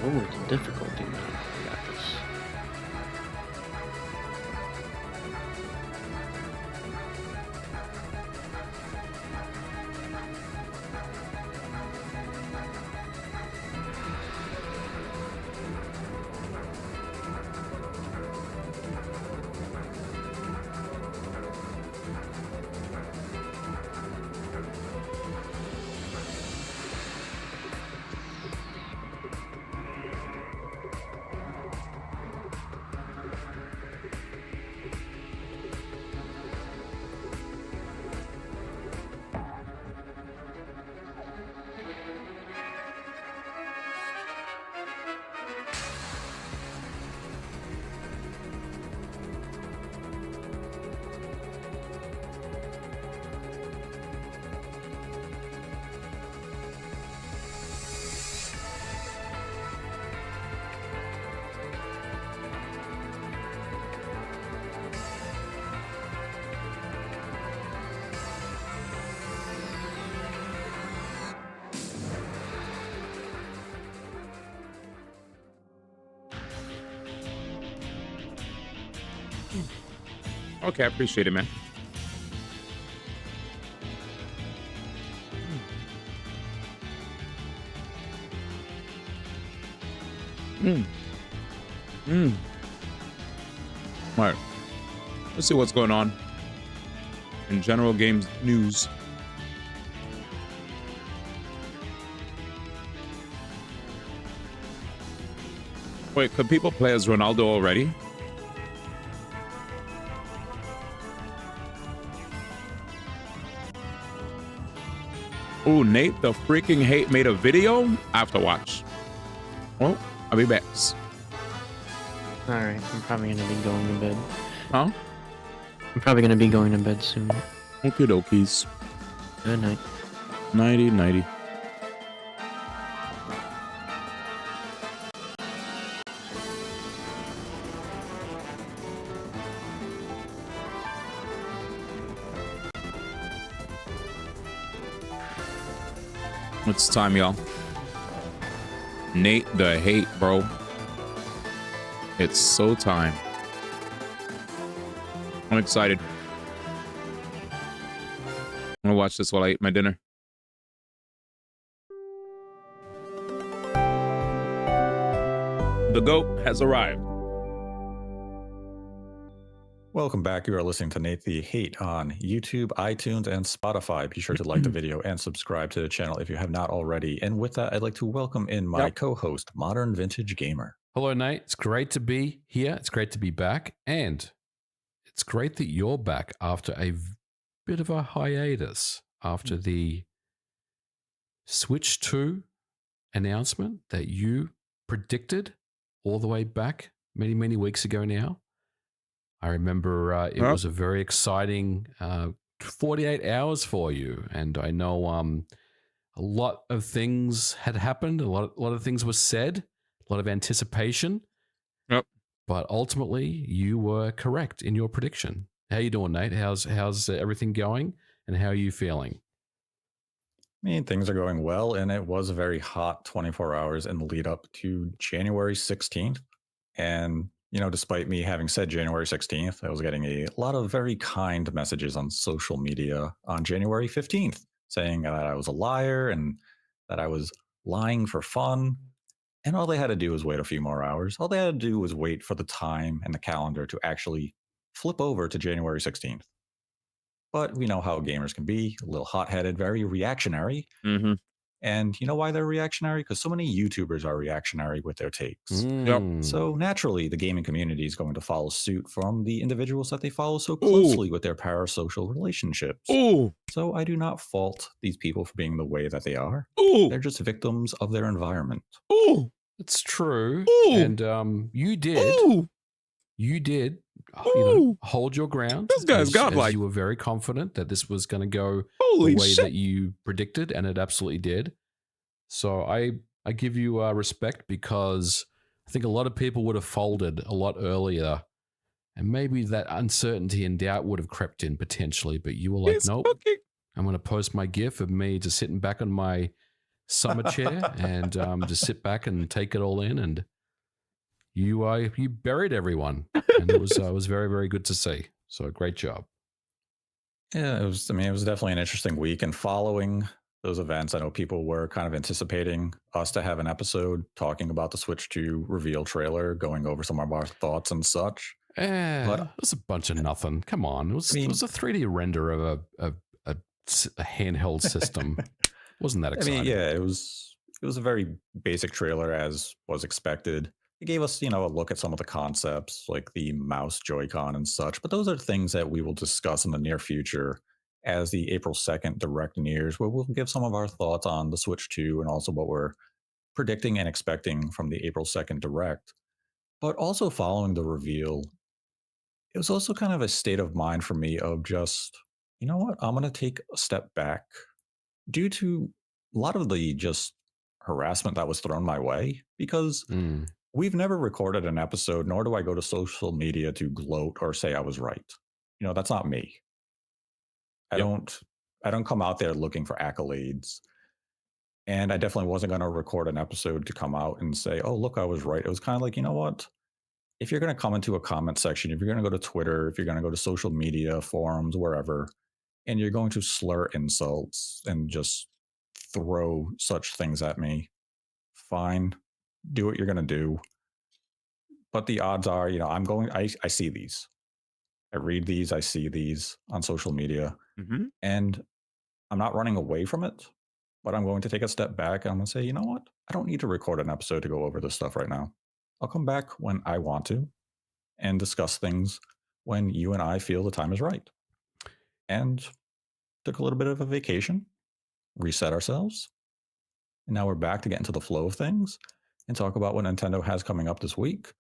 Lower the difficulty now. I got this. Okay, I appreciate it, man. All right. Let's see what's going on in general games news. Wait, could people play as Ronaldo already? Oh, Nate the freaking hate made a video? I have to watch. Well, I'll be back. Alright, I'm probably gonna be going to bed. Huh? I'm probably gonna be going to bed soon. Okie dokies. Good night. Nighty, nighty. It's time, y'all. Nate the hate, bro. It's so time. I'm excited. I'm gonna watch this while I eat my dinner. The GOAT has arrived. Welcome back. You are listening to Nate the Hate on YouTube, iTunes, and Spotify. Be sure to like the video and subscribe to the channel if you have not already. And with that, I'd like to welcome in my co-host, Modern Vintage Gamer. Hello, Nate. It's great to be here. It's great to be back. And it's great that you're back after a bit of a hiatus after the Switch 2 announcement that you predicted all the way back many, many weeks ago now. I remember it was a very exciting 48 hours for you. And I know a lot of things had happened. A lot of things were said. A lot of anticipation. Yep. But ultimately, you were correct in your prediction. How you doing, Nate? How's everything going? And how are you feeling? I mean, things are going well, and it was a very hot 24 hours in the lead up to January 16th. And, you know, despite me having said January 16th, I was getting a lot of very kind messages on social media on January 15th saying that I was a liar and that I was lying for fun. And all they had to do was wait a few more hours. All they had to do was wait for the time and the calendar to actually flip over to January 16th. But we know how gamers can be, a little hot-headed, very reactionary. Mm-hmm. And you know why they're reactionary? Because so many YouTubers are reactionary with their takes. Yep. So naturally, the gaming community is going to follow suit from the individuals that they follow so closely with their parasocial relationships. Ooh. So I do not fault these people for being the way that they are. Ooh. They're just victims of their environment. Ooh. It's true. Ooh. And you did. Ooh. You did. You know, hold your ground. This guy's godlike. You were very confident that this was going to go Holy the way shit. that you predicted, and it absolutely did. So I give you respect, because I think a lot of people would have folded a lot earlier, and maybe that uncertainty and doubt would have crept in potentially. But you were like, nope, I'm going to post my GIF of me just sitting back on my summer chair and just sit back and take it all in, and you buried everyone, and it was very, very good to see. So great job. Yeah, it was definitely an interesting week. And following those events, I know people were kind of anticipating us to have an episode talking about the Switch 2 reveal trailer, going over some of our thoughts and such. But it was a bunch of nothing. Come on, it was a 3D render of a handheld system. Wasn't that exciting? I mean, yeah, it was a very basic trailer, as was expected. It gave us, a look at some of the concepts, like the mouse Joy-Con and such. But those are things that we will discuss in the near future as the April 2nd Direct nears, where we'll give some of our thoughts on the Switch 2 and also what we're predicting and expecting from the April 2nd Direct. But also following the reveal, it was also kind of a state of mind for me of just, you know what, I'm going to take a step back due to a lot of the just harassment that was thrown my way, because we've never recorded an episode, nor do I go to social media to gloat or say I was right. That's not me. I don't come out there looking for accolades. And I definitely wasn't going to record an episode to come out and say, oh, look, I was right. It was kind of like, you know what? if you're going to come into a comment section, if you're going to go to Twitter, if you're going to go to social media, forums, wherever, and you're going to slur insults and just throw such things at me, fine, do what you're going to do. But the odds are, I see these. I read these, I see these on social media, and I'm not running away from it, but I'm going to take a step back and I'm going to say, you know what? I don't need to record an episode to go over this stuff right now. I'll come back when I want to and discuss things when you and I feel the time is right. And took a little bit of a vacation, reset ourselves, and now we're back to get into the flow of things and talk about what Nintendo has coming up this week,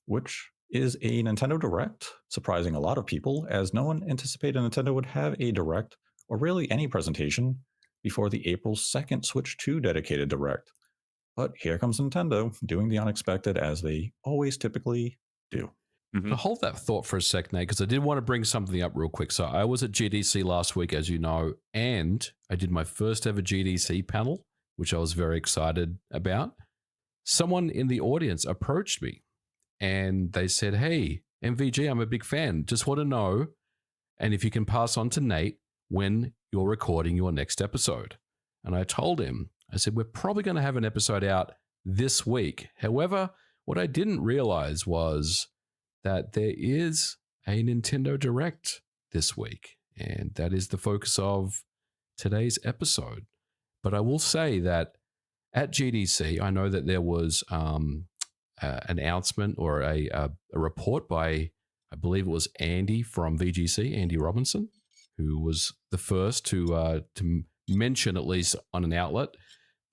which is a Nintendo Direct, surprising a lot of people, as no one anticipated Nintendo would have a Direct, or really any presentation, before the April 2nd Switch 2 dedicated Direct. But here comes Nintendo, doing the unexpected as they always typically do. To hold that thought for a sec, Nate, because I did want to bring something up real quick. So I was at GDC last week, as you know, and I did my first ever GDC panel, which I was very excited about. Someone in the audience approached me and they said, hey, MVG, I'm a big fan. Just want to know, and if you can pass on to Nate when you're recording your next episode. And I told him, I said, we're probably going to have an episode out this week. However, what I didn't realize was that there is a Nintendo Direct this week, and that is the focus of today's episode. But I will say that at GDC, I know that there was an announcement or a report by, I believe it was Andy from VGC, Andy Robinson, who was the first to mention, at least on an outlet,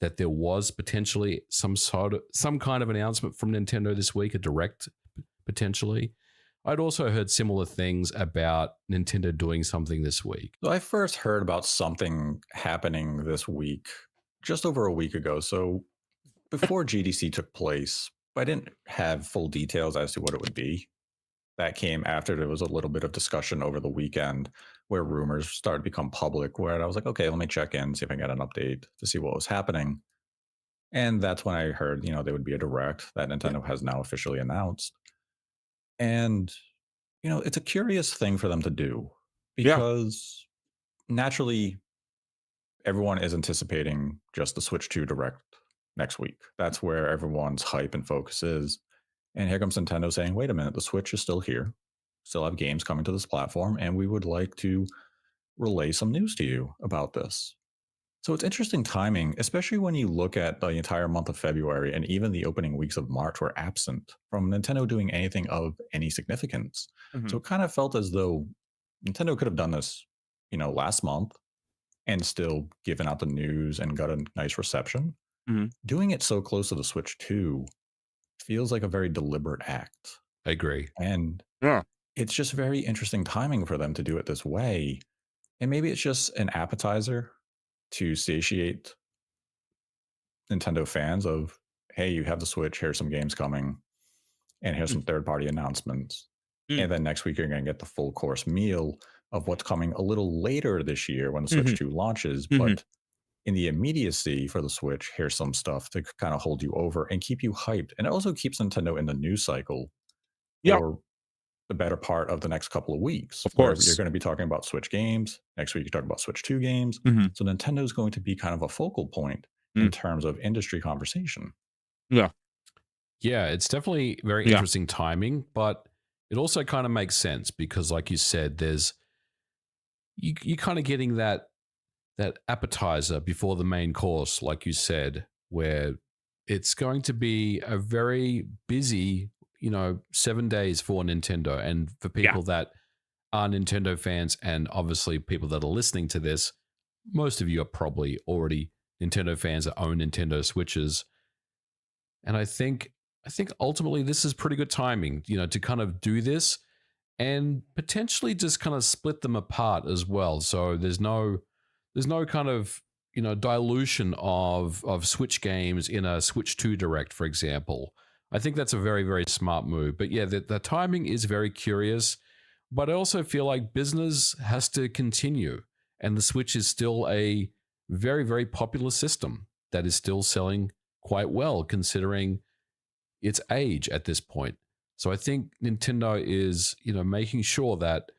that there was potentially some kind of announcement from Nintendo this week, a Direct potentially. I'd also heard similar things about Nintendo doing something this week. So I first heard about something happening this week just over a week ago. So before GDC took place, I didn't have full details as to what it would be. That came after there was a little bit of discussion over the weekend where rumors started to become public, where I was like, okay, let me check in, see if I can get an update to see what was happening. And that's when I heard, there would be a Direct that Nintendo has now officially announced. And, it's a curious thing for them to do because naturally everyone is anticipating just the Switch 2 Direct next week. That's where everyone's hype and focus is. And here comes Nintendo saying, wait a minute, the Switch is still here. Still have games coming to this platform, and we would like to relay some news to you about this. So it's interesting timing, especially when you look at the entire month of February and even the opening weeks of March were absent from Nintendo doing anything of any significance. So it kind of felt as though Nintendo could have done this, last month and still given out the news and got a nice reception. Doing it so close to the Switch 2 feels like a very deliberate act. I agree. And it's just very interesting timing for them to do it this way. And maybe it's just an appetizer to satiate Nintendo fans of, hey, you have the Switch, here's some games coming, and here's some third-party announcements. And then next week, you're going to get the full course meal of what's coming a little later this year when the Switch 2 launches. But in the immediacy for the Switch, here's some stuff to kind of hold you over and keep you hyped. And it also keeps Nintendo in the news cycle for the better part of the next couple of weeks. Of course. You're going to be talking about Switch games. Next week, you're talking about Switch 2 games. So Nintendo's going to be kind of a focal point in terms of industry conversation. Yeah, it's definitely very interesting timing, but it also kind of makes sense because, like you said, there's you kind of getting that appetizer before the main course, like you said, where it's going to be a very busy 7 days for Nintendo. And for people that are Nintendo fans, and obviously people that are listening to this, most of you are probably already Nintendo fans that own Nintendo Switches. And I think ultimately this is pretty good timing, to kind of do this and potentially just kind of split them apart as well. So there's no kind of, dilution of Switch games in a Switch 2 Direct, for example. I think that's a very, very smart move. But yeah, the timing is very curious. But I also feel like business has to continue. And the Switch is still a very, very popular system that is still selling quite well considering its age at this point. So I think Nintendo is, making sure that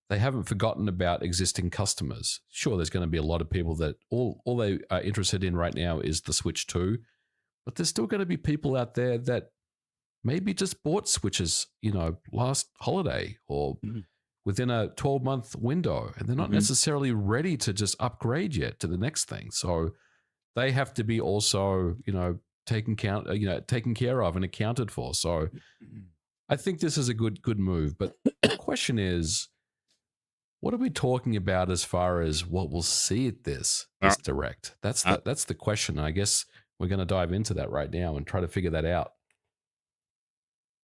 they haven't forgotten about existing customers. Sure, there's going to be a lot of people that all they are interested in right now is the Switch 2, but there's still going to be people out there that maybe just bought Switches, last holiday or within a 12-month window, and they're not necessarily ready to just upgrade yet to the next thing. So they have to be also, taken care of and accounted for. So I think this is a good move. But the question is, what are we talking about as far as what we'll see at this direct? That's the question. I guess we're going to dive into that right now and try to figure that out.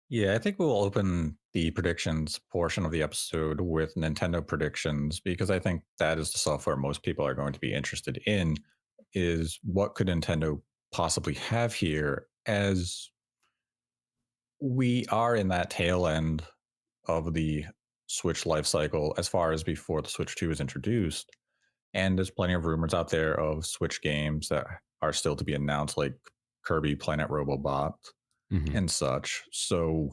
Yeah, I think we'll open the predictions portion of the episode with Nintendo predictions, because I think that is the software most people are going to be interested in, is what could Nintendo possibly have here, as we are in that tail end of the Switch life cycle as far as before the Switch 2 is introduced. And there's plenty of rumors out there of Switch games that are still to be announced, like Kirby Planet Robobot and such. So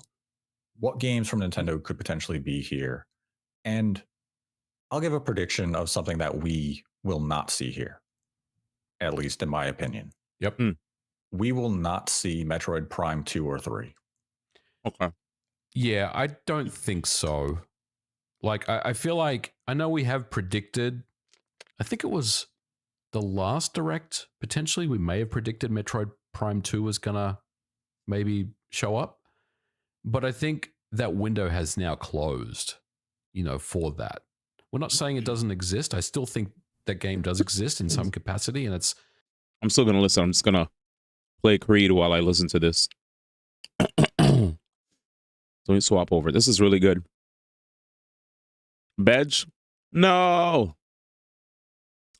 what games from Nintendo could potentially be here? And I'll give a prediction of something that we will not see here, at least in my opinion. Yep. We will not see Metroid Prime 2 or 3. Okay. Yeah, I don't think so. Like, I feel like, I know we have predicted, I think it was the last Direct, potentially, we may have predicted Metroid Prime 2 was going to maybe show up. But I think that window has now closed, for that. We're not saying it doesn't exist. I still think that game does exist in some capacity, and I'm still going to listen. I'm just going to play Creed while I listen to this. So let me swap over. This is really good. Bedge? No!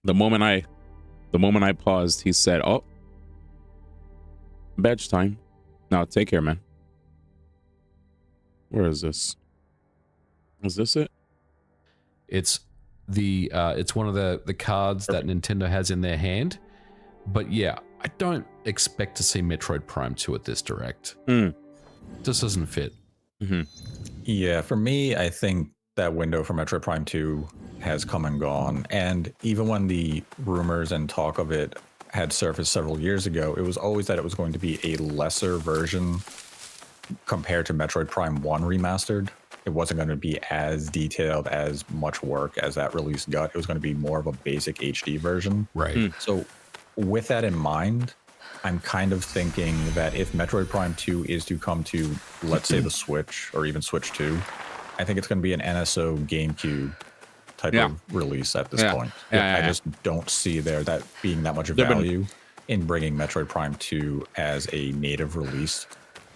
The moment I paused, he said, "Oh, Bedge time." Now take care, man. Where is this? Is this it? it's one of the cards that Nintendo has in their hand. But yeah, I don't expect to see Metroid Prime 2 at this Direct. Just doesn't fit. Yeah, for me, I think that window for Metroid Prime 2 has come and gone. And even when the rumors and talk of it had surfaced several years ago, it was always that it was going to be a lesser version compared to Metroid Prime 1 Remastered. It wasn't going to be as detailed, as much work as that release got. It was going to be more of a basic HD version. Right. So with that in mind, I'm kind of thinking that if Metroid Prime 2 is to come to, let's say, the Switch or even Switch 2, I think it's going to be an NSO GameCube type of release at this point. I just don't see that being that much value in bringing Metroid Prime 2 as a native release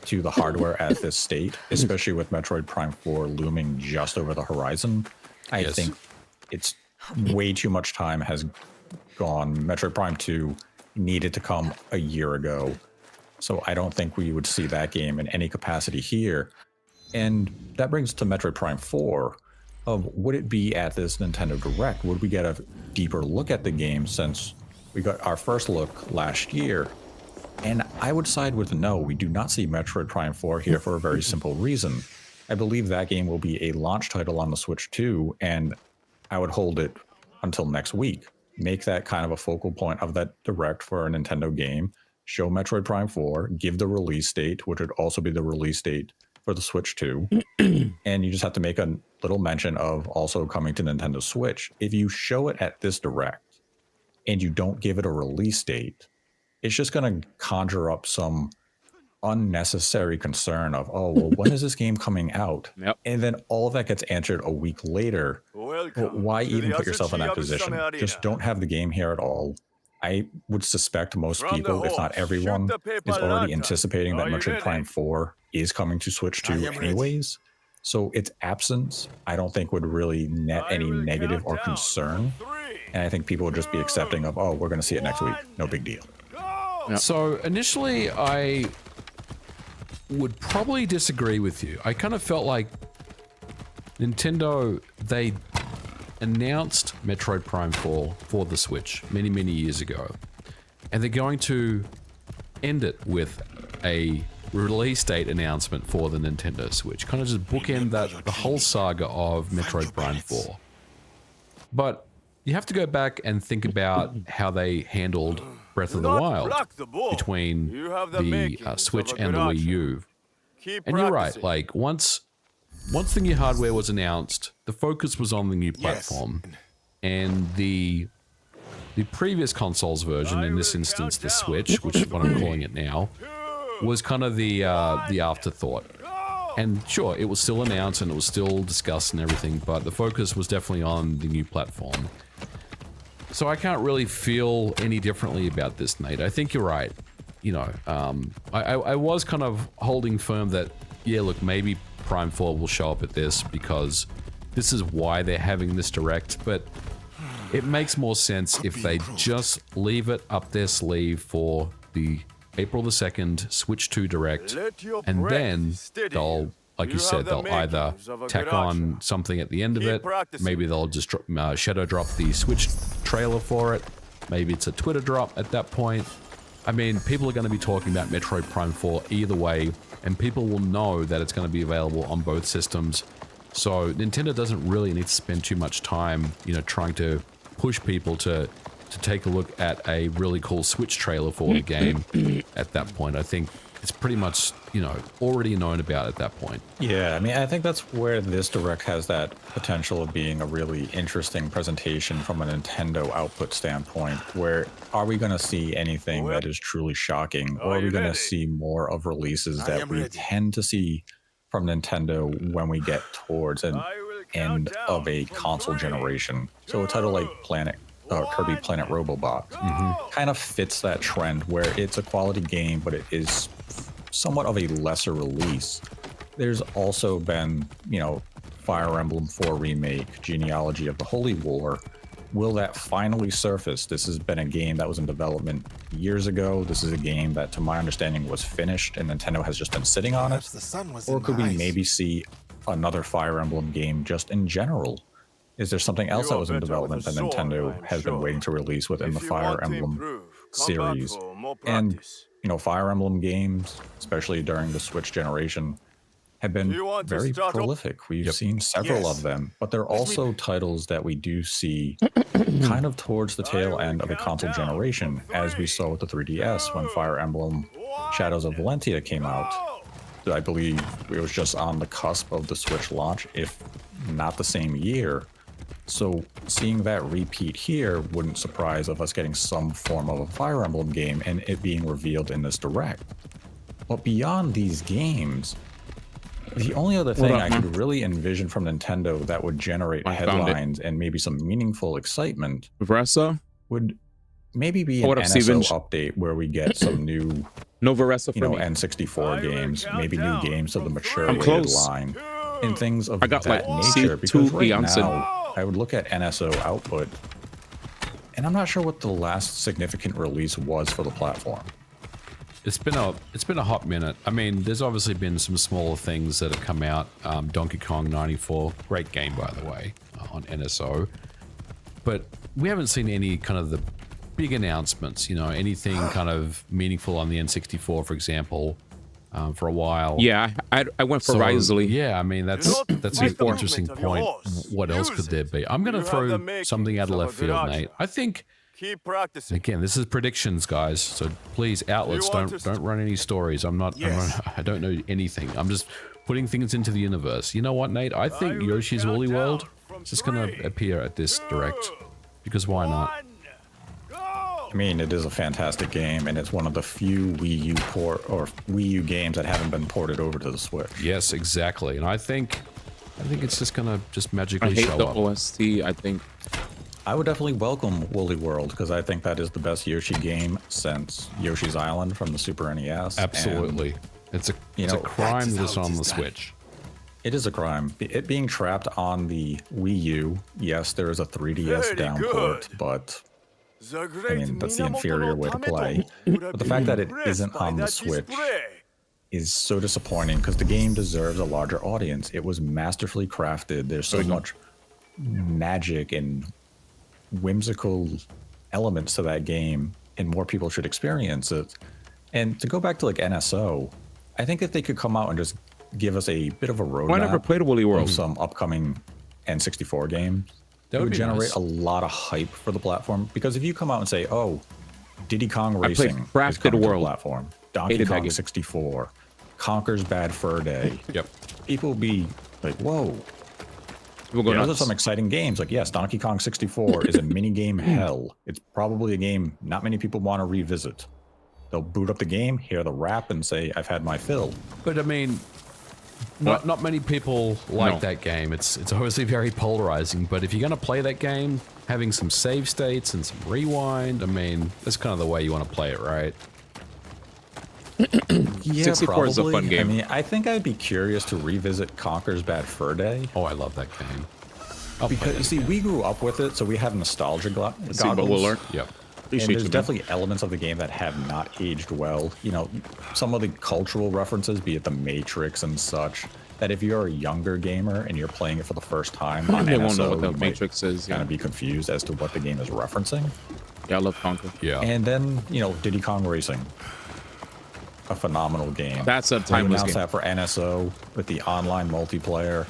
to the hardware at this state, especially with Metroid Prime 4 looming just over the horizon. I think it's way too much time has gone. Metroid Prime 2 needed to come a year ago. So I don't think we would see that game in any capacity here. And that brings us to Metroid Prime 4 of, would it be at this Nintendo Direct? Would we get a deeper look at the game, since we got our first look last year? And I would side with no. We do not see Metroid Prime 4 here for a very simple reason. I believe that game will be a launch title on the Switch 2, and I would hold it until next week. Make that kind of a focal point of that Direct for a Nintendo game. Show Metroid Prime 4, give the release date, which would also be the release date for the Switch 2. And you just have to make a little mention of also coming to Nintendo Switch. If you show it at this Direct and you don't give it a release date, it's just going to conjure up some unnecessary concern of, oh, well, when is this game coming out? And then all of that gets answered a week later. Well, why even put yourself in that position? Just don't have the game here at all. I would suspect most people, if not everyone, is already anticipating that Metroid Prime 4 is coming to Switch 2 anyways. So its absence, I don't think would really net any negative or concern. And I think people would just be accepting of, oh, we're going to see it next week. No big deal. So initially, I would probably disagree with you. I kind of felt like Nintendo, they announced Metroid Prime 4 for the Switch many years ago, and they're going to end it with a release date announcement for the Nintendo Switch. Kind of just bookend the whole saga of Metroid Prime 4. But you have to go back and think about how they handled Breath of the Wild between the Switch and the Wii U. And you're right, like once the new hardware was announced, the focus was on the new platform. And the previous console's version, in this instance the Switch, which is what I'm calling it now, was kind of the afterthought. And sure, it was still announced and it was still discussed and everything, but the focus was definitely on the new platform. So I can't really feel any differently about this, Nate. I think you're right. You know, I was kind of holding firm that, yeah, look, maybe Prime 4 will show up at this because this is why they're having this direct, but it makes more sense if they just leave it up their sleeve for the April the 2nd Switch 2 Direct, and then they'll, like you said, they'll either tack on something at the end of it, maybe they'll just shadow drop the Switch trailer for it, maybe it's a Twitter drop at that point. I mean, people are going to be talking about Metroid Prime 4 either way, and people will know that it's going to be available on both systems. So Nintendo doesn't really need to spend too much time, you know, trying to push people to take a look at a really cool Switch trailer for the game at that point. I think it's pretty much, you know, already known about at that point. Yeah, I mean, I think that's where this Direct has that potential of being a really interesting presentation from a Nintendo output standpoint, where are we going to see anything that is truly shocking, or are we going to see more of releases that we tend to see from Nintendo when we get towards an end of a console generation? So a title like Kirby Planet Robobot kind of fits that trend where it's a quality game, but it is somewhat of a lesser release. There's also been, you know, Fire Emblem 4 Remake, Genealogy of the Holy War. Will that finally surface? This has been a game that was in development years ago. This is a game that, to my understanding, was finished and Nintendo has just been sitting on it. Or could we maybe see another Fire Emblem game just in general? Is there something else that was in development that Nintendo has been waiting to release within the Fire Emblem series? And, you know, Fire Emblem games, especially during the Switch generation, have been very prolific. We've seen several of them, but they're also titles that we do see kind of towards the tail end of a console generation, as we saw with the 3DS when Fire Emblem Shadows of Valentia came out. I believe it was just on the cusp of the Switch launch, if not the same year. So seeing that repeat here wouldn't surprise of us getting some form of a Fire Emblem game and it being revealed in this Direct. But beyond these games, the only other thing I could really envision from Nintendo that would generate headlines and maybe some meaningful excitement would maybe be an NSO update where we get some new N64 games, maybe new games of the mature line, and things of that nature. Because right now, I would look at NSO output, and I'm not sure what the last significant release was for the platform. It's been a hot minute. I mean, there's obviously been some smaller things that have come out. Donkey Kong 94, great game by the way, on NSO. But we haven't seen any kind of the big announcements. You know, anything kind of meaningful on the N64, for example. For a while. Yeah, I went for Risley. Yeah, I mean, that's an interesting point. What else could there be? I'm going to throw something out of left field, Nate. I think, again, this is predictions, guys. So please, outlets, don't run any stories. I don't know anything. I'm just putting things into the universe. You know what, Nate? I think Yoshi's Woolly World is just going to appear at this Direct. Because why not? I mean, it is a fantastic game, and it's one of the few Wii U games that haven't been ported over to the Switch. Yes, exactly. And I think it's just gonna magically show up. I hate the OST, I think. I would definitely welcome Woolly World, because I think that is the best Yoshi game since Yoshi's Island from the Super NES. Absolutely. And it's a crime that it's on the Switch. It is a crime. It being trapped on the Wii U, yes, there is a 3DS downport, but I mean, that's the inferior way to play. But the fact that it isn't on the Switch is so disappointing, because the game deserves a larger audience. It was masterfully crafted. There's so much magic and whimsical elements to that game, and more people should experience it. And to go back to like NSO, I think if they could come out and just give us a bit of a roadmap. I never played Woolly World. Of some upcoming N64 games. That would generate nice. a lot of hype for the platform. Because if you come out and say, "Oh, Diddy Kong I played Racing is Crafted coming to the World. platform, Donkey Hated that Kong game. 64, Conker's Bad Fur Day," Yep. people will be like, "Whoa." People go Those are nuts. some exciting games. Like, yes, Donkey Kong 64 is a mini game hell. It's probably a game not many people want to revisit. They'll boot up the game, hear the rap, and say, "I've had my fill." But I mean, not many people like that game. It's obviously very polarizing. But if you're going to play that game, having some save states and some rewind, I mean, that's kind of the way you want to play it, right? Yeah, 64 is a fun probably. game. I mean, I think I'd be curious to revisit Conker's Bad Fur Day. Oh, I love that game. Because, you see, we grew up with it, so we have nostalgia goggles. See, but we'll learn. Yep. And there's definitely elements of the game that have not aged well. You know, some of the cultural references, be it the Matrix and such, that if you're a younger gamer and you're playing it for the first time on They NSO, won't know what the you might Matrix is. kind of be confused as to what the game is referencing. Yeah, I love Conker. Yeah. And then, you know, Diddy Kong Racing. A phenomenal game. That's a They timeless announced game. that for NSO with the online multiplayer.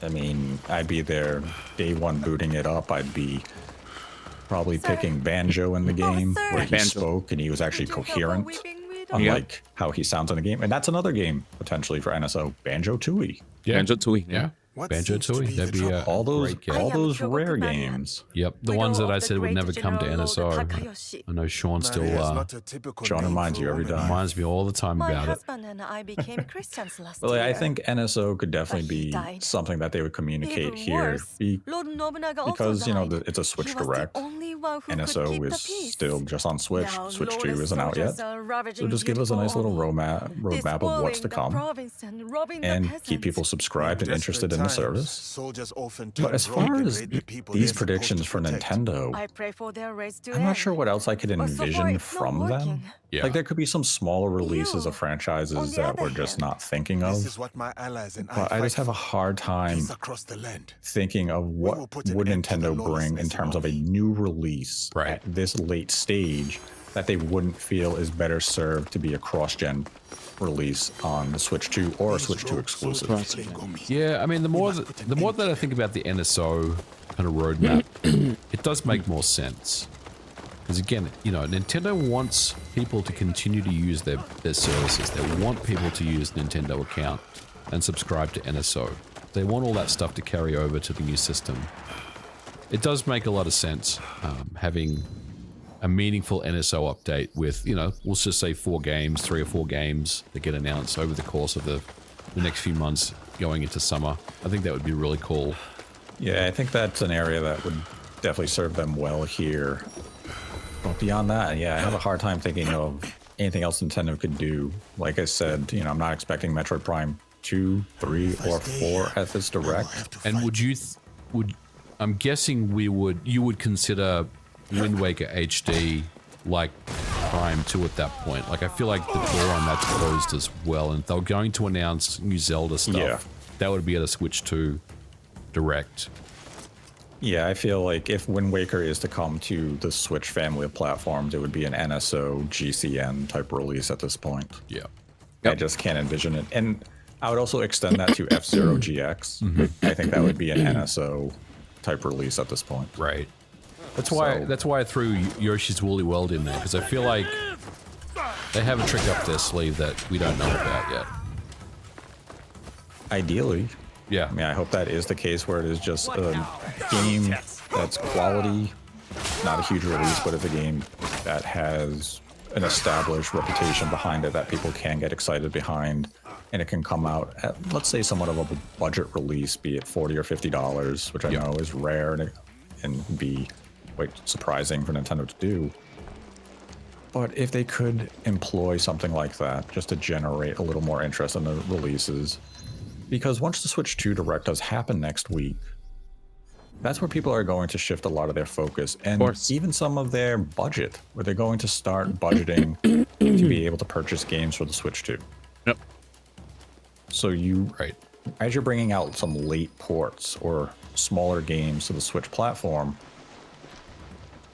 I mean, I'd be there day one booting it up. I'd be probably picking Banjo in the game where he Banjo. spoke and he was actually coherent, unlike how he sounds in the game. And that's another game potentially for NSO, Banjo-Tooie. Yeah. Banjo-Tooie. Yeah. Banjo-Tooie. That'd be all those great game. all those rare games. Yep, the ones that I said would never come to NSO. I know Sean still Sean reminds you every time. reminds me all the time My about it. husband and I became Christians last Well, year. I think NSO could definitely be died. something that they would communicate Even here worse, because, Lord Nobunaga also you know, died. it's a Switch He was the Direct. only one who could keep NSO the is peace. still just on Switch. Now Switch 2 lawless isn't out yet. soldiers are So ravaging just give us a nice little roadmap of what's to come and keep people subscribed and interested in the service. Soldiers often But as turn rogue far and as raid the people these they're predictions for Nintendo, I pray for their race to I'm not end. sure what else I could But so far envision it's not from them. working. Yeah. Like there could be some smaller releases of franchises that we're just not thinking This of. is what my allies and But I fight just have a hard time peace across the land. thinking of what would Nintendo bring in terms of a new release at this late stage that they wouldn't feel is better served to be a cross-gen release on the Switch 2 or a Switch 2 exclusive. Yeah, I mean, the more that I think about the NSO kind of roadmap, it does make more sense. Because again, you know, Nintendo wants people to continue to use their services. They want people to use Nintendo account and subscribe to NSO. They want all that stuff to carry over to the new system. It does make a lot of sense having a meaningful NSO update with, you know, let's just say 3 or 4 games that get announced over the course of the next few months going into summer. I think that would be really cool. Yeah, I think that's an area that would definitely serve them well here. But beyond that, yeah, I have a hard time thinking of anything else Nintendo could do. Like I said, you know, I'm not expecting Metroid Prime 2, 3, or 4 at this Direct. And I'm guessing you would consider Wind Waker HD like Prime 2 at that point. Like I feel like the door on that's closed as well, and if they're going to announce new Zelda stuff, that would be at a Switch 2 Direct. Yeah, I feel like if Wind Waker is to come to the Switch family of platforms, it would be an NSO GCN type release at this point. Yeah. I just can't envision it. And I would also extend that to F-Zero GX. I think that would be an NSO type release at this point. Right. That's why I threw Yoshi's Woolly World in there, because I feel like they have a trick up their sleeve that we don't know about yet. Ideally. Yeah. I mean, I hope that is the case where it is just a game that's quality, not a huge release, but it's a game that has an established reputation behind it that people can get excited behind, and it can come out at, let's say, somewhat of a budget release, be it $40 or $50, which I know is rare and be quite surprising for Nintendo to do. But if they could employ something like that just to generate a little more interest in the releases, because once the Switch 2 Direct does happen next week, that's where people are going to shift a lot of their focus and even some of their budget, where they're going to start budgeting to be able to purchase games for the Switch 2. Yep. So as you're bringing out some late ports or smaller games to the Switch platform,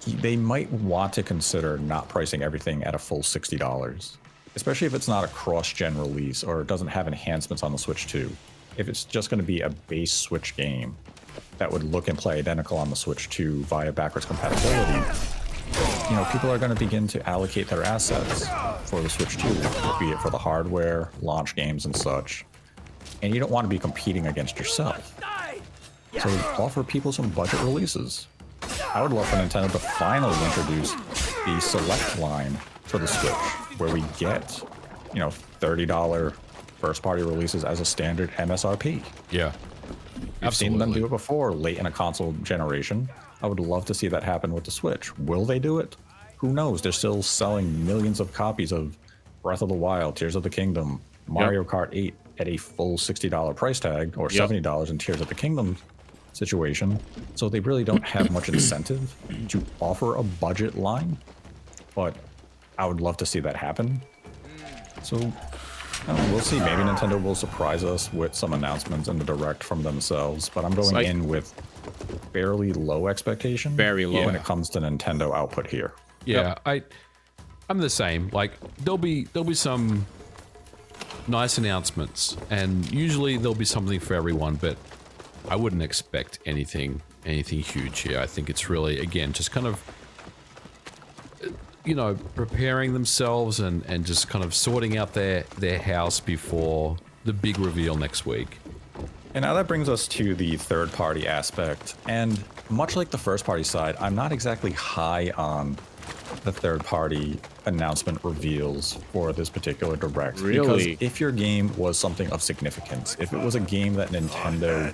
they might want to consider not pricing everything at a full $60. especially if it's not a cross-gen release or it doesn't have enhancements on the Switch 2. If it's just going to be a base Switch game that would look and play identical on the Switch 2 via backwards compatibility, you know, people are going to begin to allocate their assets for the Switch 2, be it for the hardware, launch games, and such. And you don't want to be competing against yourself. So offer people some budget releases. I would love for Nintendo to finally introduce the Select line for the Switch, where we get, you know, $30 first-party releases as a standard MSRP. Yeah. I've seen them do it before, late in a console generation. I would love to see that happen with the Switch. Will they do it? Who knows? They're still selling millions of copies of Breath of the Wild, Tears of the Kingdom, Mario Kart 8 at a full $60 price tag, or $70 in Tears of the Kingdom situation. So they really don't have much incentive to offer a budget line, but I would love to see that happen. So we'll see. Maybe Nintendo will surprise us with some announcements in the Direct from themselves, but I'm going in with fairly low expectation. Very low when it comes to Nintendo output here. Yeah, I'm the same. Like there'll be some nice announcements, and usually there'll be something for everyone, but I wouldn't expect anything huge here. I think it's really, again, just kind of, you know, preparing themselves and just kind of sorting out their house before the big reveal next week. And now that brings us to the third-party aspect. And much like the first-party side, I'm not exactly high on the third-party announcement reveals for this particular Direct. Really? Because if your game was something of significance, if it was a game that Nintendo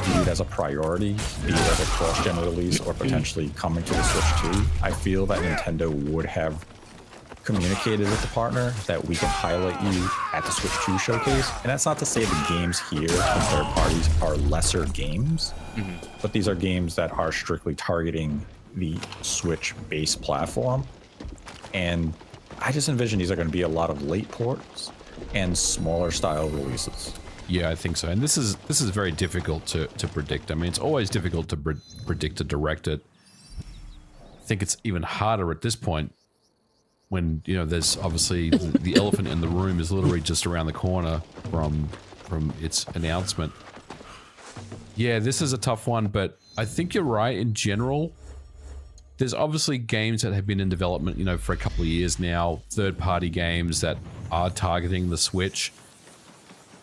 viewed as a priority, be it as a cross-gen release or potentially coming to the Switch 2, I feel that Nintendo would have communicated with the partner that we can highlight you at the Switch 2 showcase. And that's not to say the games here from third parties are lesser games, but these are games that are strictly targeting the Switch base platform. And I just envision these are going to be a lot of late ports and smaller style releases. Yeah, I think so. And this is very difficult to predict. I mean, it's always difficult to predict a Direct. I think it's even harder at this point when, you know, there's obviously the elephant in the room is literally just around the corner from its announcement. Yeah, this is a tough one, but I think you're right in general. There's obviously games that have been in development, you know, for a couple of years now, third-party games that are targeting the Switch.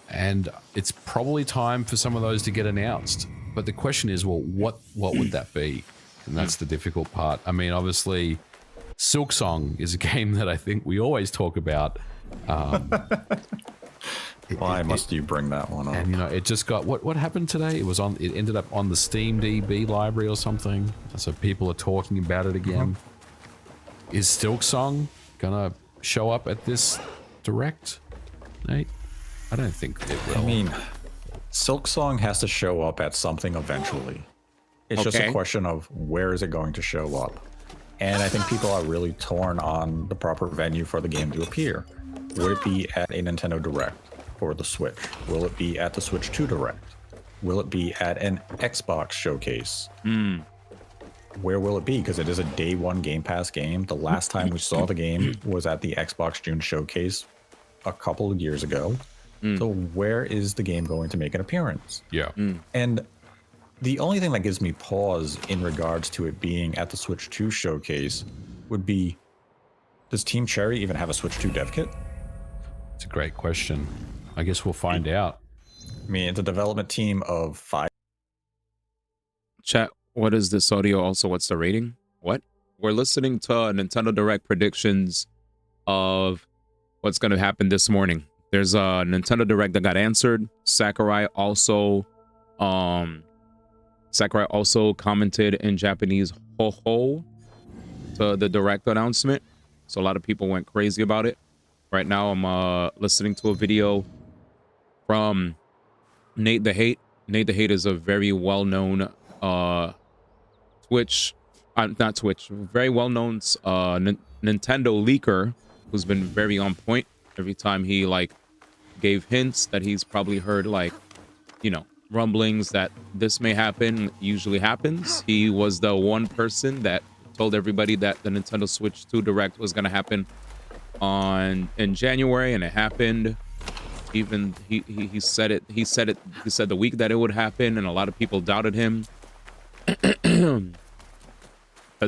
And it's probably time for some of those to get announced. But the question is, well, what would that be? And that's the difficult part. I mean, obviously, Silksong is a game that I think we always talk about. Why must you bring that one up? And, you know, it just got... What happened today? It ended up on the Steam DB library or something. So people are talking about it again. Is Silksong gonna show up at this Direct, Nate? I don't think it will. I mean, Silksong has to show up at something eventually. It's just a question of where is it going to show up. And I think people are really torn on the proper venue for the game to appear. Would it be at a Nintendo Direct for the Switch? Will it be at the Switch 2 Direct? Will it be at an Xbox showcase? Where will it be? Because it is a day one Game Pass game. The last time we saw the game was at the Xbox June showcase a couple of years ago. So where is the game going to make an appearance? Yeah. And the only thing that gives me pause in regards to it being at the Switch 2 showcase would be, does Team Cherry even have a Switch 2 dev kit? It's a great question. I guess we'll find out. I mean, it's a development team of 5. Chat, what is this audio? Also, what's the rating? What? We're listening to Nintendo Direct predictions of what's going to happen this morning. There's a Nintendo Direct that got answered. Sakurai also commented in Japanese ho ho to the Direct announcement. So a lot of people went crazy about it. Right now I'm listening to a video from Nate the Hate. Nate the Hate is a very well-known very well-known Nintendo leaker who's been very on point. Every time he gave hints that he's probably heard rumblings that this may happen, usually happens. He was the one person that told everybody that the Nintendo Switch 2 Direct was going to happen in January, and it happened. Even he said it. He said the week that it would happen, and a lot of people doubted him because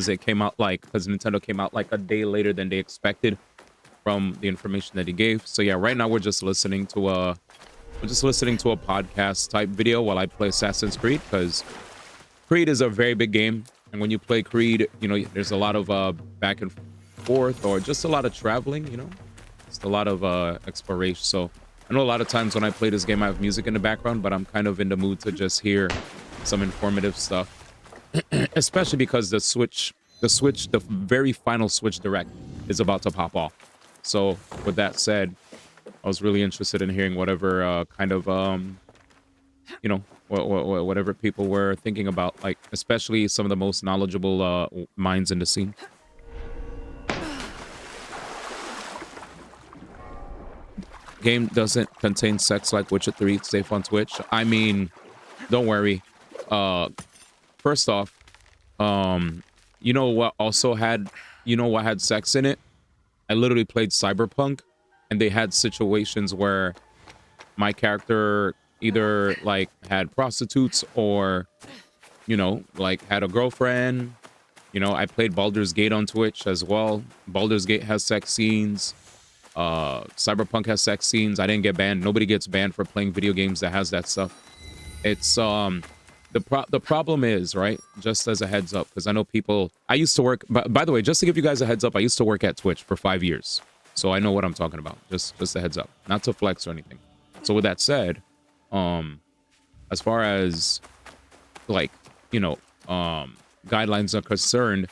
Nintendo came out like a day later than they expected from the information that he gave. So yeah, right now we're just listening to a podcast type video while I play Assassin's Creed, because Creed is a very big game, and when you play Creed, you know, there's a lot of back and forth, or just a lot of traveling, you know, just a lot of exploration. So I know a lot of times when I play this game I have music in the background, but I'm kind of in the mood to just hear some informative stuff. Especially because the very final Switch Direct is about to pop off. So with that said, I was really interested in hearing whatever kind of you know, whatever people were thinking about, like especially some of the most knowledgeable minds in the scene. Game doesn't contain sex like Witcher 3. It's safe on Twitch. I mean, don't worry. First off, you know what had sex in it? I literally played Cyberpunk, and they had situations where my character either like had prostitutes or, you know, like had a girlfriend. You know, I played Baldur's Gate on Twitch as well. Baldur's Gate has sex scenes. Cyberpunk has sex scenes. I didn't get banned. Nobody gets banned for playing video games that has that stuff. It's the problem is, right, just as a heads up, because I know people, I used to work, by the way, just to give you guys a heads up, I used to work at Twitch for 5 years, so I know what I'm talking about. Just a heads up, not to flex or anything. So with that said, as far as like, you know, guidelines are concerned,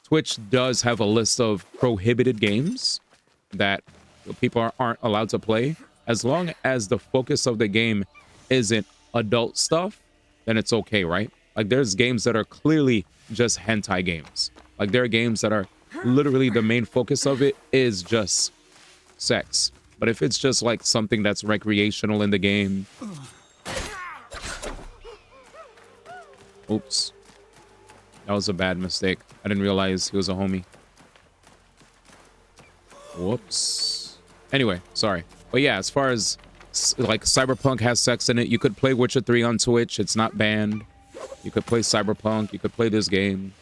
Twitch does have a list of prohibited games that people aren't allowed to play. As long as the focus of the game isn't adult stuff, then it's okay, right? Like there's games that are clearly just hentai games. Like there are games that are literally the main focus of it is just sex. But if it's just like something that's recreational in the game. Oops. That was a bad mistake. I didn't realize he was a homie. Whoops. Anyway, sorry. But yeah, as far as like Cyberpunk has sex in it, you could play Witcher 3 on Twitch. It's not banned. You could play Cyberpunk. You could play this game.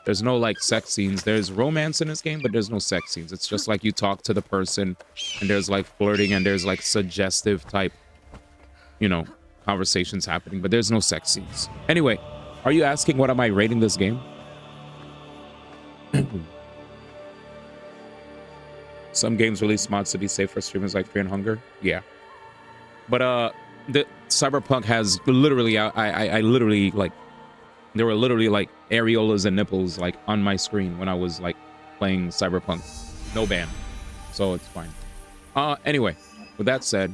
There's no like sex scenes. There's romance in this game, but there's no sex scenes. It's just like you talk to the person and there's like flirting and there's like suggestive type, you know, conversations happening, but there's no sex scenes. Anyway, are you asking what am I rating this game? Some games release mods to be safe for streamers like Fear and Hunger. Yeah. But the Cyberpunk has literally I literally like there were literally like areolas and nipples like on my screen when I was like playing Cyberpunk. No ban. So it's fine. Anyway, with that said,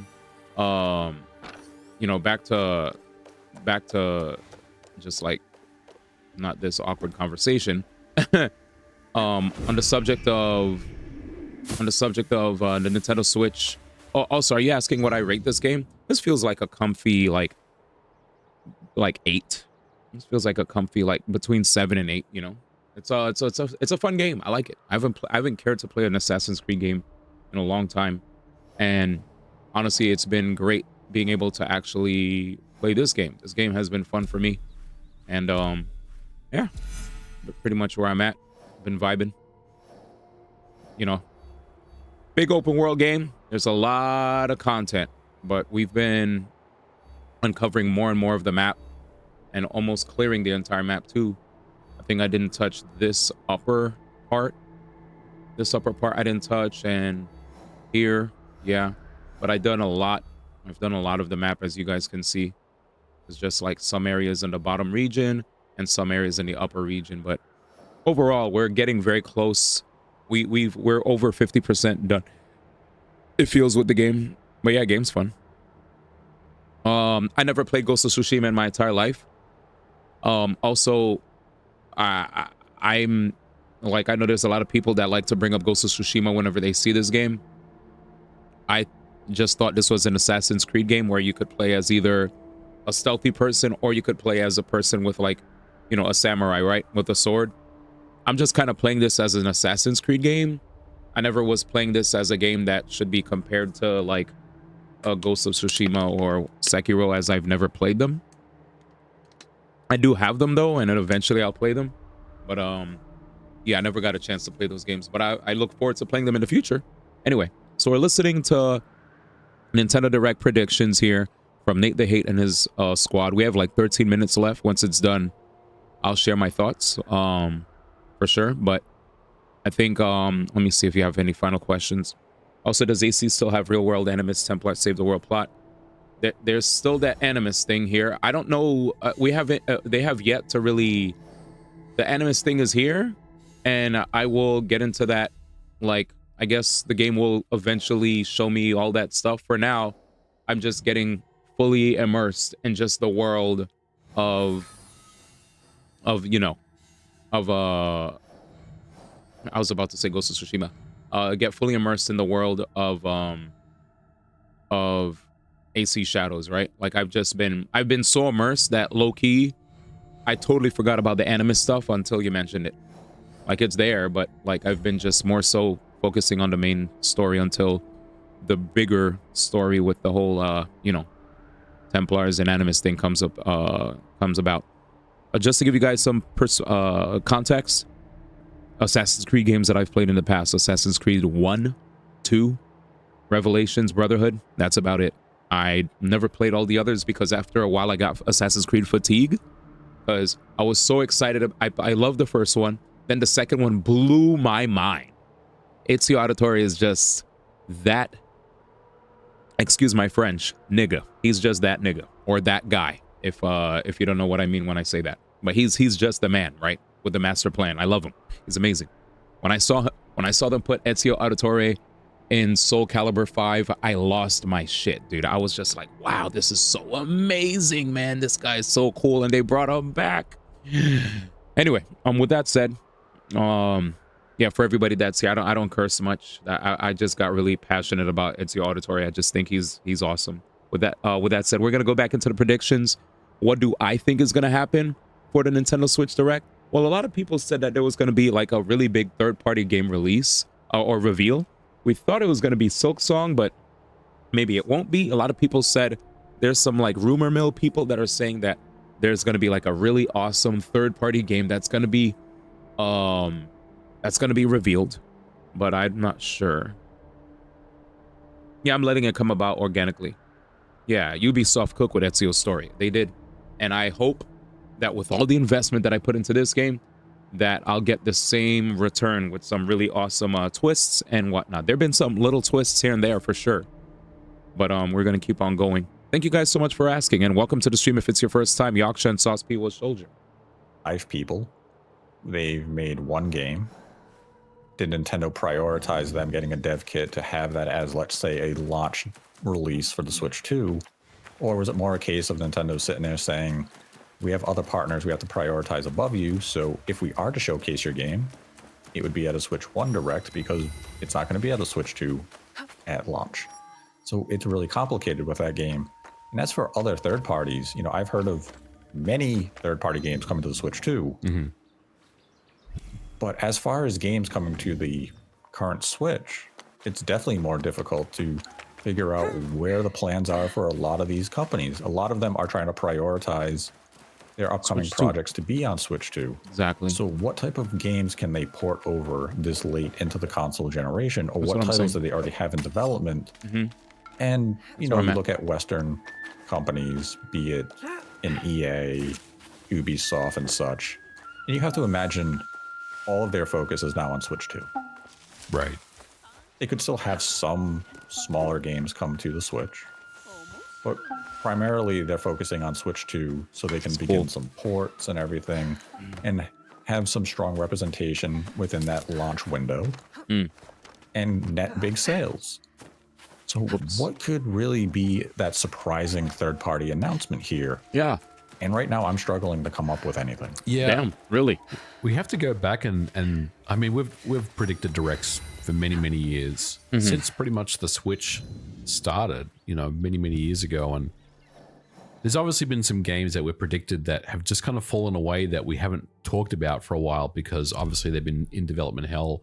you know, back to just like not this awkward conversation. On the subject of the Nintendo Switch. Oh, also, are you asking what I rate this game? This feels like a comfy like 8. This feels like a comfy like between 7 and 8. You know, it's a fun game. I like it. I haven't cared to play an Assassin's Creed game in a long time, and honestly, it's been great being able to actually play this game. This game has been fun for me, and yeah, pretty much where I'm at. Been vibing. You know, big open world game. There's a lot of content, but we've been uncovering more and more of the map and almost clearing the entire map too. I think I didn't touch this upper part. This upper part I didn't touch, and here, yeah. But I've done a lot. I've done a lot of the map, as you guys can see. There's just like some areas in the bottom region and some areas in the upper region, but overall, we're getting very close. We're over 50% done. It feels with the game, but yeah, game's fun. I never played Ghost of Tsushima in my entire life. Also, I'm like, I know there's a lot of people that like to bring up Ghost of Tsushima whenever they see this game. I just thought this was an Assassin's Creed game where you could play as either a stealthy person or you could play as a person with like, you know, a samurai, right? With a sword. I'm just kind of playing this as an Assassin's Creed game. I never was playing this as a game that should be compared to like a Ghost of Tsushima or Sekiro, as I've never played them. I do have them though, and then eventually I'll play them. But yeah, I never got a chance to play those games, but I look forward to playing them in the future. Anyway, so we're listening to Nintendo Direct predictions here from Nate the Hate and his squad. We have like 13 minutes left. Once it's done, I'll share my thoughts for sure. But I think, let me see if you have any final questions. Also, does AC still have real world Animus Templar Save the World plot? There's still that Animus thing here. I don't know. We haven't, they have yet to really, the Animus thing is here, and I will get into that. Like, I guess the game will eventually show me all that stuff. For now, I'm just getting fully immersed in just the world of you know, of I was about to say Ghost of Tsushima. Get fully immersed in the world of AC Shadows, right? Like I've been so immersed that low key, I totally forgot about the Animus stuff until you mentioned it. Like it's there, but like I've been just more so focusing on the main story until the bigger story with the whole you know, Templars and Animus thing comes about. Just to give you guys some context, Assassin's Creed games that I've played in the past: Assassin's Creed 1, 2, Revelations, Brotherhood. That's about it. I never played all the others because after a while I got Assassin's Creed fatigue, because I was so excited. I loved the first one. Then the second one blew my mind. Ezio Auditore is just that, excuse my French, nigga. He's just that nigga, or that guy, if you don't know what I mean when I say that. But he's just the man, right? With the master plan. I love him. He's amazing. When I saw them put Ezio Auditore in Soul Calibur 5, I lost my shit, dude. I was just like, wow, this is so amazing, man. This guy is so cool, and they brought him back. Anyway, with that said, yeah, for everybody that's here, I don't curse much. I just got really passionate about Ezio Auditore. I just think he's awesome. With that said, we're gonna go back into the predictions. What do I think is gonna happen for the Nintendo Switch Direct? Well, a lot of people said that there was gonna be like a really big third-party game release or reveal. We thought it was gonna be Silksong, but maybe it won't be. A lot of people said there's some like rumor mill people that are saying that there's gonna be like a really awesome third-party game that's gonna be revealed, but I'm not sure. Yeah, I'm letting it come about organically. Yeah, Ubisoft cooked with Ezio's story. They did. And I hope that with all the investment that I put into this game, that I'll get the same return with some really awesome twists and whatnot. There have been some little twists here and there for sure. But we're going to keep on going. Thank you guys so much for asking, and welcome to the stream if it's your first time. Yaksha and Sauce P was Soldier. 5 people. They've made one game. Did Nintendo prioritize them getting a dev kit to have that as, let's say, a launch release for the Switch 2? Or was it more a case of Nintendo sitting there saying, we have other partners we have to prioritize above you, so if we are to showcase your game, it would be at a Switch 1 Direct because it's not going to be at a Switch 2 at launch. So it's really complicated with that game. And as for other third parties, you know, I've heard of many third-party games coming to the Switch 2. Mm-hmm. But as far as games coming to the current Switch, it's definitely more difficult to figure out where the plans are for a lot of these companies. A lot of them are trying to prioritize their upcoming projects to be on Switch 2. Exactly. So what type of games can they port over this late into the console generation? Or what titles do they already have in development? Mm-hmm. And, you know, you look at Western companies, be it an EA, Ubisoft and such, and you have to imagine all of their focus is now on Switch 2. Right. They could still have some smaller games come to the Switch, but primarily they're focusing on Switch 2 so they can begin some ports and everything and have some strong representation within that launch window and net big sales. So what could really be that surprising third-party announcement here? Yeah. And right now, I'm struggling to come up with anything. Yeah. Damn, really? We have to go back and I mean, we've predicted directs for many, many years. Mm-hmm. Since pretty much the Switch started, you know, many, many years ago. And there's obviously been some games that were predicted that have just kind of fallen away that we haven't talked about for a while because obviously they've been in development hell.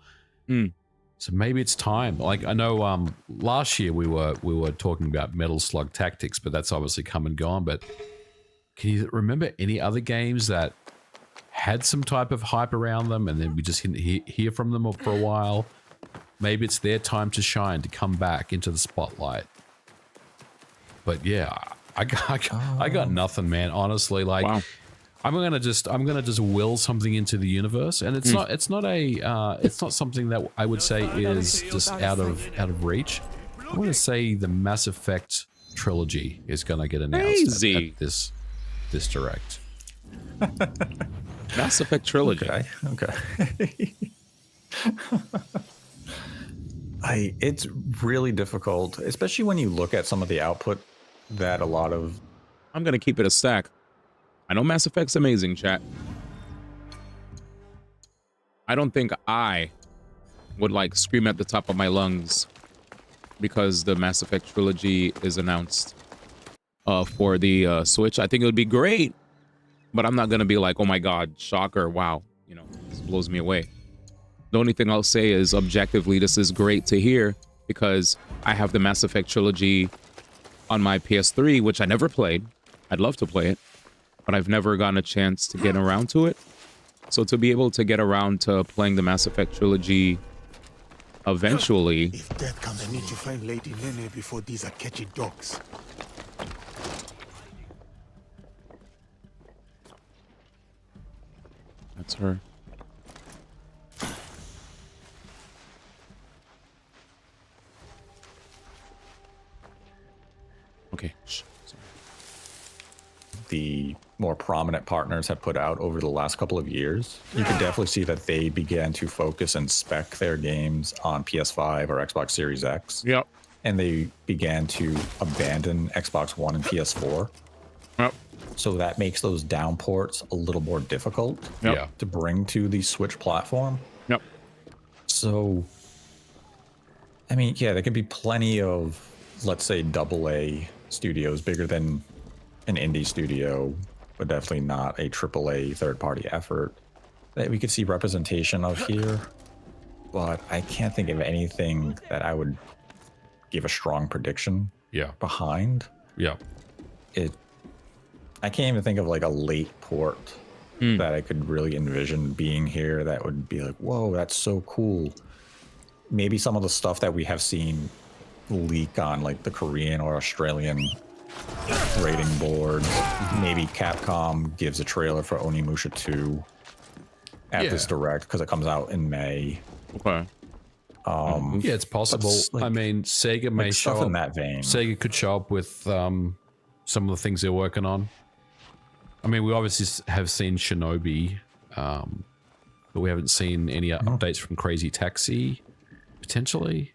So maybe it's time. Like I know last year we were talking about Metal Slug Tactics, but that's obviously come and gone. But can you remember any other games that had some type of hype around them and then we just didn't hear from them for a while? Maybe it's their time to shine, to come back into the spotlight. But yeah, I got nothing, man. Honestly, like wow. I'm gonna just will something into the universe, and it's not something that I would say is just out of reach. I want to say the Mass Effect trilogy is gonna get announced at this direct. Mass Effect trilogy. Okay. It's really difficult, especially when you look at some of the output that a lot of... I'm going to keep it a stack. I know Mass Effect's amazing, chat. I don't think I would like scream at the top of my lungs because the Mass Effect trilogy is announced for the Switch. I think it would be great, but I'm not going to be like, oh my God, shocker, wow. You know, this blows me away. The only thing I'll say is objectively, this is great to hear because I have the Mass Effect trilogy on my PS3, which I never played. I'd love to play it, but I've never gotten a chance to get around to it. So to be able to get around to playing the Mass Effect trilogy eventually... If death comes, I need to find Lady Nene before these are catchy dogs. That's her. Okay. Shh. Sorry. The more prominent partners have put out over the last couple of years, you can definitely see that they began to focus and spec their games on PS5 or Xbox Series X. Yep. And they began to abandon Xbox One and PS4. Yep. So that makes those down ports a little more difficult to bring to the Switch platform. Yep. So, I mean, yeah, there can be plenty of, let's say, AA studios bigger than an indie studio, but definitely not a AAA third-party effort that we could see representation of here. But I can't think of anything that I would give a strong prediction behind. Yeah. I can't even think of like a late port that I could really envision being here that would be like, whoa, that's so cool. Maybe some of the stuff that we have seen leak on like the Korean or Australian rating boards. Maybe Capcom gives a trailer for Onimusha 2 at this direct because it comes out in May. Okay. Yeah, it's possible. I mean, Sega may show up in that vein. Sega could show up with some of the things they're working on. I mean, we obviously have seen Shinobi, but we haven't seen any updates from Crazy Taxi, potentially.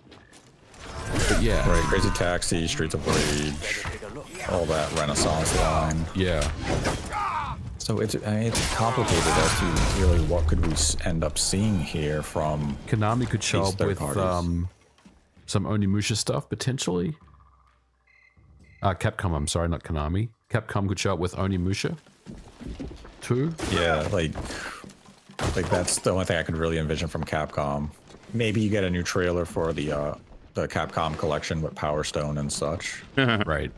But yeah. Right, Crazy Taxi, Streets of Rage, all that Renaissance line. Yeah. So it's complicated as to really what could we end up seeing here from Konami could show up with some Onimusha stuff, potentially. Capcom, I'm sorry, not Konami. Capcom could show up with Onimusha 2. Yeah, like that's the only thing I could really envision from Capcom. Maybe you get a new trailer for the Capcom collection with Power Stone and such. Right.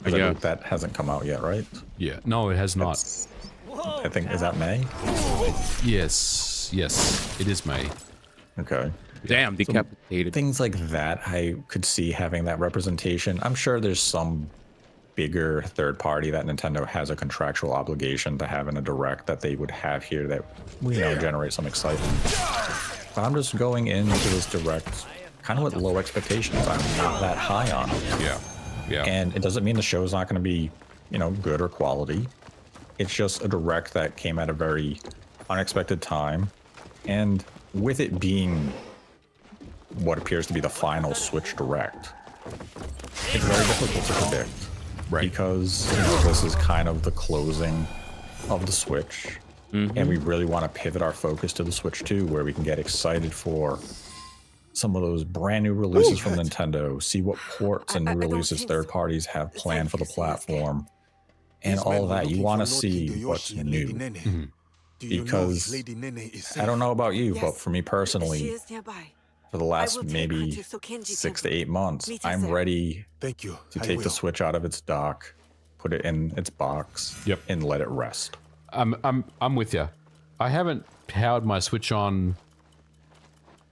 Yeah. That hasn't come out yet, right? Yeah. No, it has not. I think, is that May? Yes. Yes, it is May. Okay. Damn, decapitated. So things like that, I could see having that representation. I'm sure there's some bigger third party that Nintendo has a contractual obligation to have in a direct that they would have here that generate some excitement. But I'm just going into this direct kind of with low expectations. I'm not that high on it. Yeah. Yeah. And it doesn't mean the show is not going to be, good or quality. It's just a direct that came at a very unexpected time. And with it being what appears to be the final Switch direct, it's very difficult to predict. Right. Because this is kind of the closing of the Switch. And we really want to pivot our focus to the Switch 2, where we can get excited for some of those brand new releases from Nintendo, see what ports and new releases third parties have planned for the platform, and all of that. You want to see what's new. Because I don't know about you, but for me personally, for the last maybe 6 to 8 months. I'm ready Thank you. to I take the will. Switch out of its dock, put it in its box, and let it rest. I'm with you. I haven't powered my Switch on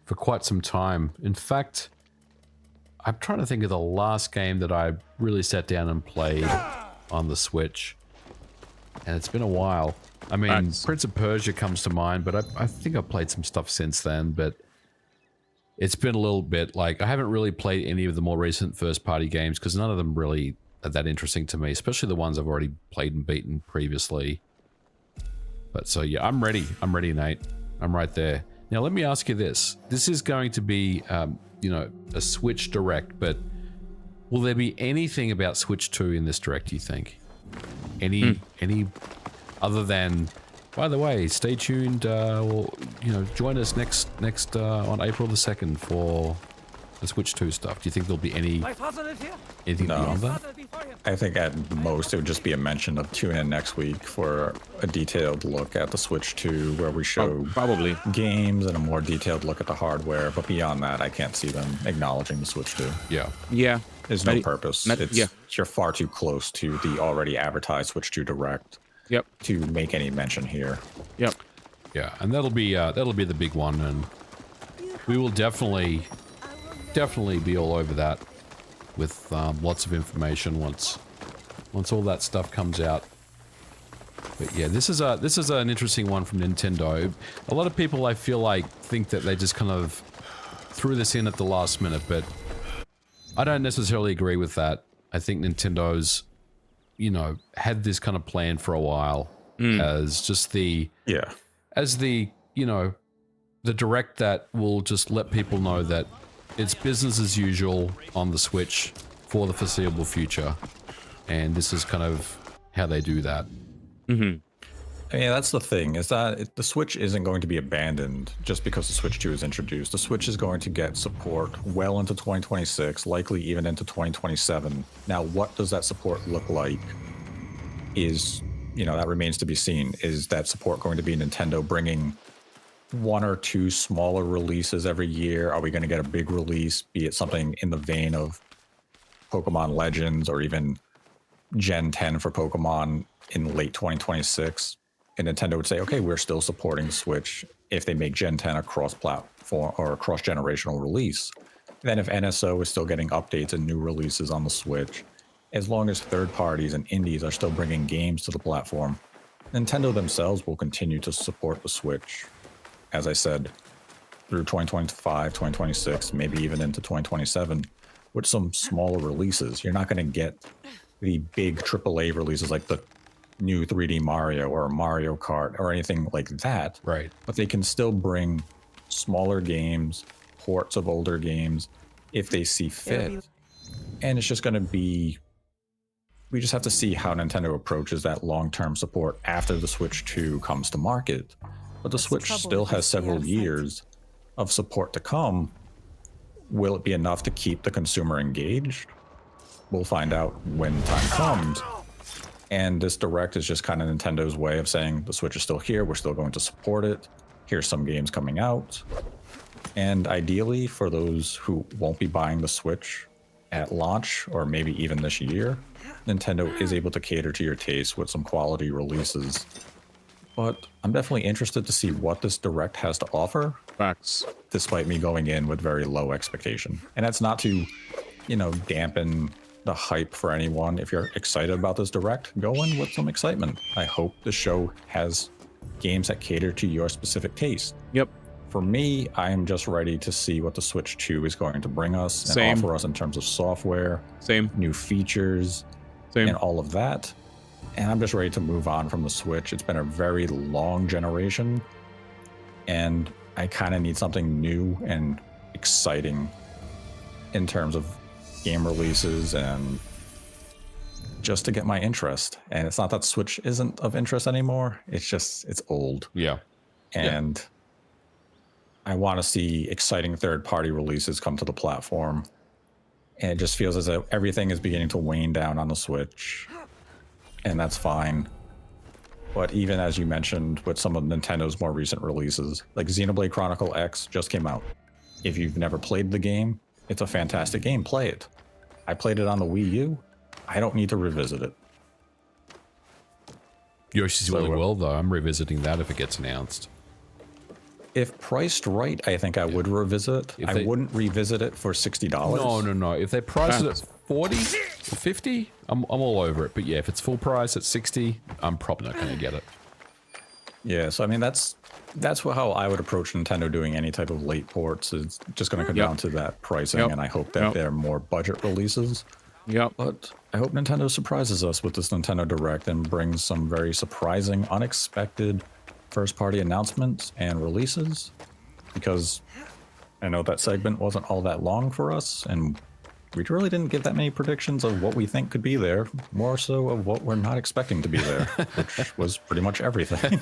for quite some time. In fact, I'm trying to think of the last game that I really sat down and played on the Switch. And it's been a while. I mean, Prince of Persia comes to mind, but I think I've played some stuff since then, but it's been a little bit like, I haven't really played any of the more recent first-party games because none of them really are that interesting to me, especially the ones I've already played and beaten previously. But so yeah, I'm ready. I'm ready, Nate. I'm right there. Now let me ask you this. This is going to be, you know, a Switch Direct, but will there be anything about Switch 2 in this Direct, you think? Any other than, by the way, stay tuned, or, you know, join us next on April the 2nd for the Switch 2 stuff. Do you think there'll be anything beyond that? I think at most it would just be a mention of tune in next week for a detailed look at the Switch 2 where we show probably games and a more detailed look at the hardware. But beyond that, I can't see them acknowledging the Switch 2. Yeah. Yeah. There's no purpose. You're far too close to the already advertised Switch 2 Direct. Yep. To make any mention here. Yep. Yeah, and that'll be the big one, and we will definitely be all over that with lots of information once all that stuff comes out. But yeah, this is an interesting one from Nintendo. A lot of people, I feel like, think that they just kind of threw this in at the last minute, but I don't necessarily agree with that. I think Nintendo's, you know, had this kind of plan for a while as just the you know, the Direct that will just let people know that it's business as usual on the Switch for the foreseeable future, and this is kind of how they do that. I mean, that's the thing, is that the Switch isn't going to be abandoned just because the Switch 2 is introduced. The Switch is going to get support well into 2026, likely even into 2027. Now, what does that support look like is, you know, that remains to be seen. Is that support going to be Nintendo bringing 1 or 2 smaller releases every year? Are we going to get a big release, be it something in the vein of Pokemon Legends or even Gen 10 for Pokemon in late 2026? And Nintendo would say, okay, we're still supporting the Switch if they make Gen 10 a cross-platform or a cross-generational release. Then if NSO is still getting updates and new releases on the Switch, as long as third parties and indies are still bringing games to the platform, Nintendo themselves will continue to support the Switch, as I said, through 2025, 2026, maybe even into 2027, with some smaller releases. You're not going to get the big AAA releases like the new 3D Mario or Mario Kart or anything like that. Right. But they can still bring smaller games, ports of older games, if they see fit. And it's just going to be, we just have to see how Nintendo approaches that long-term support after the Switch 2 comes to market. But the Switch still has several years of support to come. Will it be enough to keep the consumer engaged? We'll find out when time comes. And this Direct is just kind of Nintendo's way of saying the Switch is still here, we're still going to support it. Here's some games coming out. And ideally, for those who won't be buying the Switch at launch, or maybe even this year, Nintendo is able to cater to your taste with some quality releases. But I'm definitely interested to see what this Direct has to offer. Facts. Despite me going in with very low expectation. And that's not to, you know, dampen the hype for anyone. If you're excited about this Direct, go in with some excitement. I hope the show has games that cater to your specific taste. Yep. For me, I am just ready to see what the Switch 2 is going to bring us and offer us in terms of software, new features, and all of that. And I'm just ready to move on from the Switch. It's been a very long generation, and I kind of need something new and exciting in terms of game releases and just to get my interest. And it's not that Switch isn't of interest anymore. It's just, it's old. Yeah. And I want to see exciting third-party releases come to the platform. And it just feels as though everything is beginning to wane down on the Switch. And that's fine. But even as you mentioned, with some of Nintendo's more recent releases, like Xenoblade Chronicle X just came out. if you've never played the game, it's a fantastic game. Play it. I played it on the Wii U. I don't need to revisit it. Yoshi's Woolly World, though, I'm revisiting that if it gets announced. If priced right, I think I would revisit. I wouldn't revisit it for $60. No. If they price it at 40 or 50, I'm all over it. But yeah, if it's full price at 60, I'm probably not going to get it. Yeah, so I mean, that's how I would approach Nintendo doing any type of late ports. It's just going to come down to that pricing, and I hope that they're more budget releases. Yep. But I hope Nintendo surprises us with this Nintendo Direct and brings some very surprising, unexpected first-party announcements and releases, because I know that segment wasn't all that long for us, and we really didn't give that many predictions of what we think could be there, more so of what we're not expecting to be there, which was pretty much everything.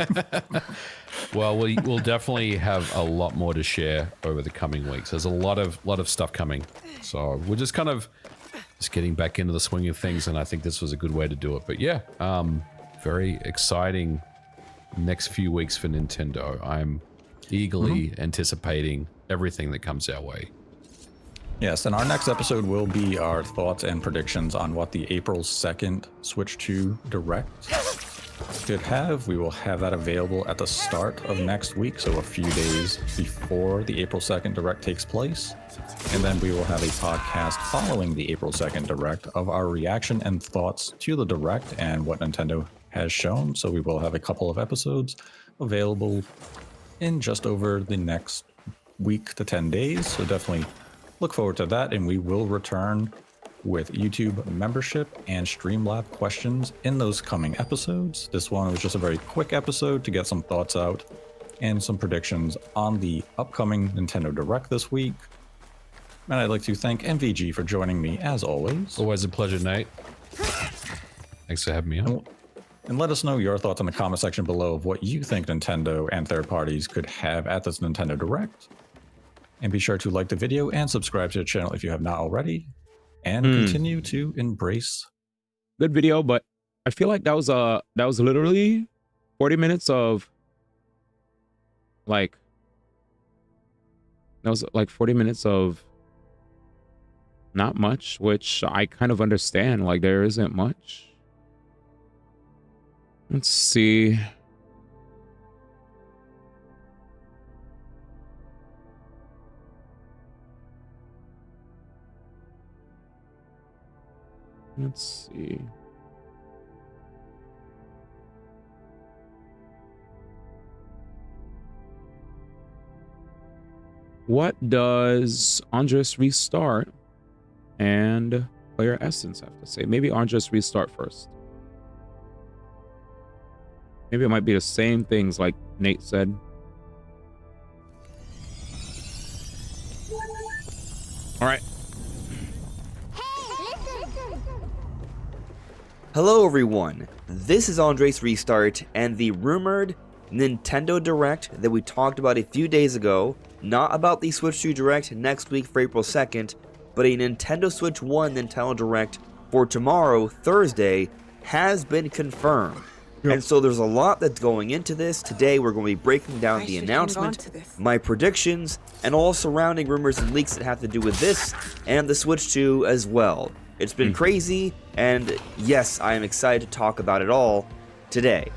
Well, we'll definitely have a lot more to share over the coming weeks. There's a lot of stuff coming, so we're just kind of getting back into the swing of things, and I think this was a good way to do it. But yeah, very exciting next few weeks for Nintendo. I'm eagerly anticipating everything that comes our way. Yes, and our next episode will be our thoughts and predictions on what the April 2nd Switch 2 Direct could have. We will have that available at the start of next week, so a few days before the April 2nd Direct takes place. And then we will have a podcast following the April 2nd Direct of our reaction and thoughts to the Direct and what Nintendo has shown. So we will have a couple of episodes available in just over the next week to 10 days. So definitely look forward to that, and we will return with YouTube membership and Streamlab questions in those coming episodes. This one was just a very quick episode to get some thoughts out and some predictions on the upcoming Nintendo Direct this week. And I'd like to thank MVG for joining me as always. Always a pleasure, Nate. Thanks for having me on. And let us know your thoughts in the comment section below of what you think Nintendo and third parties could have at this Nintendo Direct. And be sure to like the video and subscribe to the channel if you have not already. And continue to embrace. Good video, but I feel like that was literally 40 minutes of that was like 40 minutes of not much, which I kind of understand. Like, there isn't much. Let's see. Let's see. What does Andres Restart and Player Essence have to say? Maybe Andres Restart first. Maybe it might be the same things like Nate said. All right. Hello everyone, this is Andres Restart, and the rumored Nintendo Direct that we talked about a few days ago, not about the Switch 2 Direct next week for April 2nd, but a Nintendo Switch 1 Nintendo Direct for tomorrow, Thursday, has been confirmed. And so there's a lot that's going into this. Today we're going to be breaking down the announcement, my predictions, and all surrounding rumors and leaks that have to do with this and the Switch 2 as well. It's been crazy, and yes, I am excited to talk about it all today.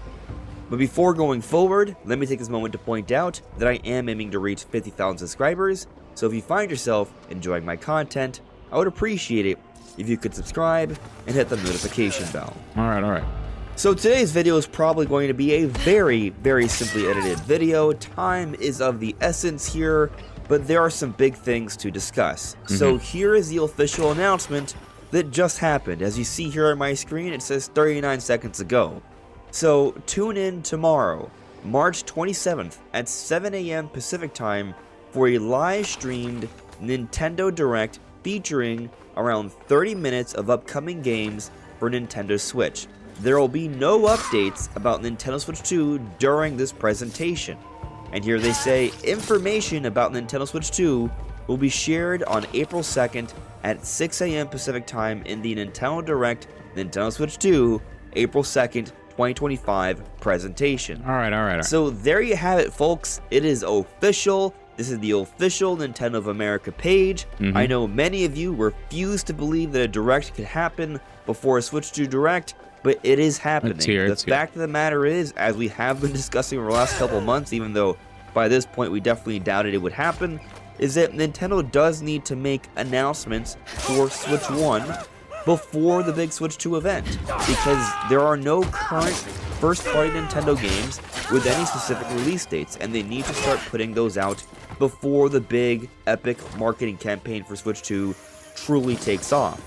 But before going forward, let me take this moment to point out that I am aiming to reach 50,000 subscribers, so if you find yourself enjoying my content, I would appreciate it if you could subscribe and hit the notification bell. Alright. So today's video is probably going to be a very, very simply edited video. Time is of the essence here, but there are some big things to discuss. So here is the official announcement that just happened. As you see here on my screen, it says 39 seconds ago. So tune in tomorrow, March 27th at 7 a.m. Pacific time for a live streamed Nintendo Direct featuring around 30 minutes of upcoming games for Nintendo Switch. There will be no updates about Nintendo Switch 2 during this presentation. And here they say, information about Nintendo Switch 2 will be shared on April 2nd at 6 a.m. Pacific time in the Nintendo Direct Nintendo Switch 2 April 2nd, 2025 presentation. All right. So there you have it, folks. It is official. This is the official Nintendo of America page. I know many of you refuse to believe that a Direct could happen before a Switch 2 Direct, but it is happening. The fact of the matter is, as we have been discussing over the last couple months, even though by this point we definitely doubted it would happen, is that Nintendo does need to make announcements for Switch 1 before the big Switch 2 event, because there are no current first-party Nintendo games with any specific release dates, and they need to start putting those out before the big, epic marketing campaign for Switch 2 truly takes off.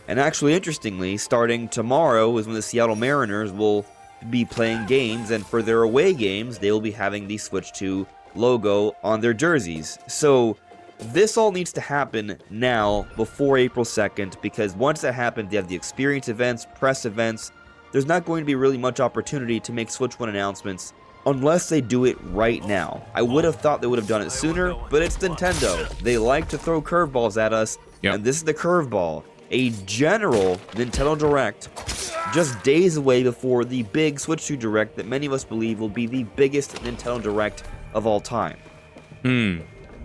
And actually, interestingly, starting tomorrow is when the Seattle Mariners will be playing games, and for their away games, they will be having the Switch 2 logo on their jerseys. So this all needs to happen now, before April 2nd, because once that happens, they have the experience events, press events. There's not going to be really much opportunity to make Switch 1 announcements unless they do it right now. I would have thought they would have done it sooner, but it's Nintendo. They like to throw curveballs at us, and this is the curveball. A general Nintendo Direct just days away before the big Switch 2 Direct that many of us believe will be the biggest Nintendo Direct of all time.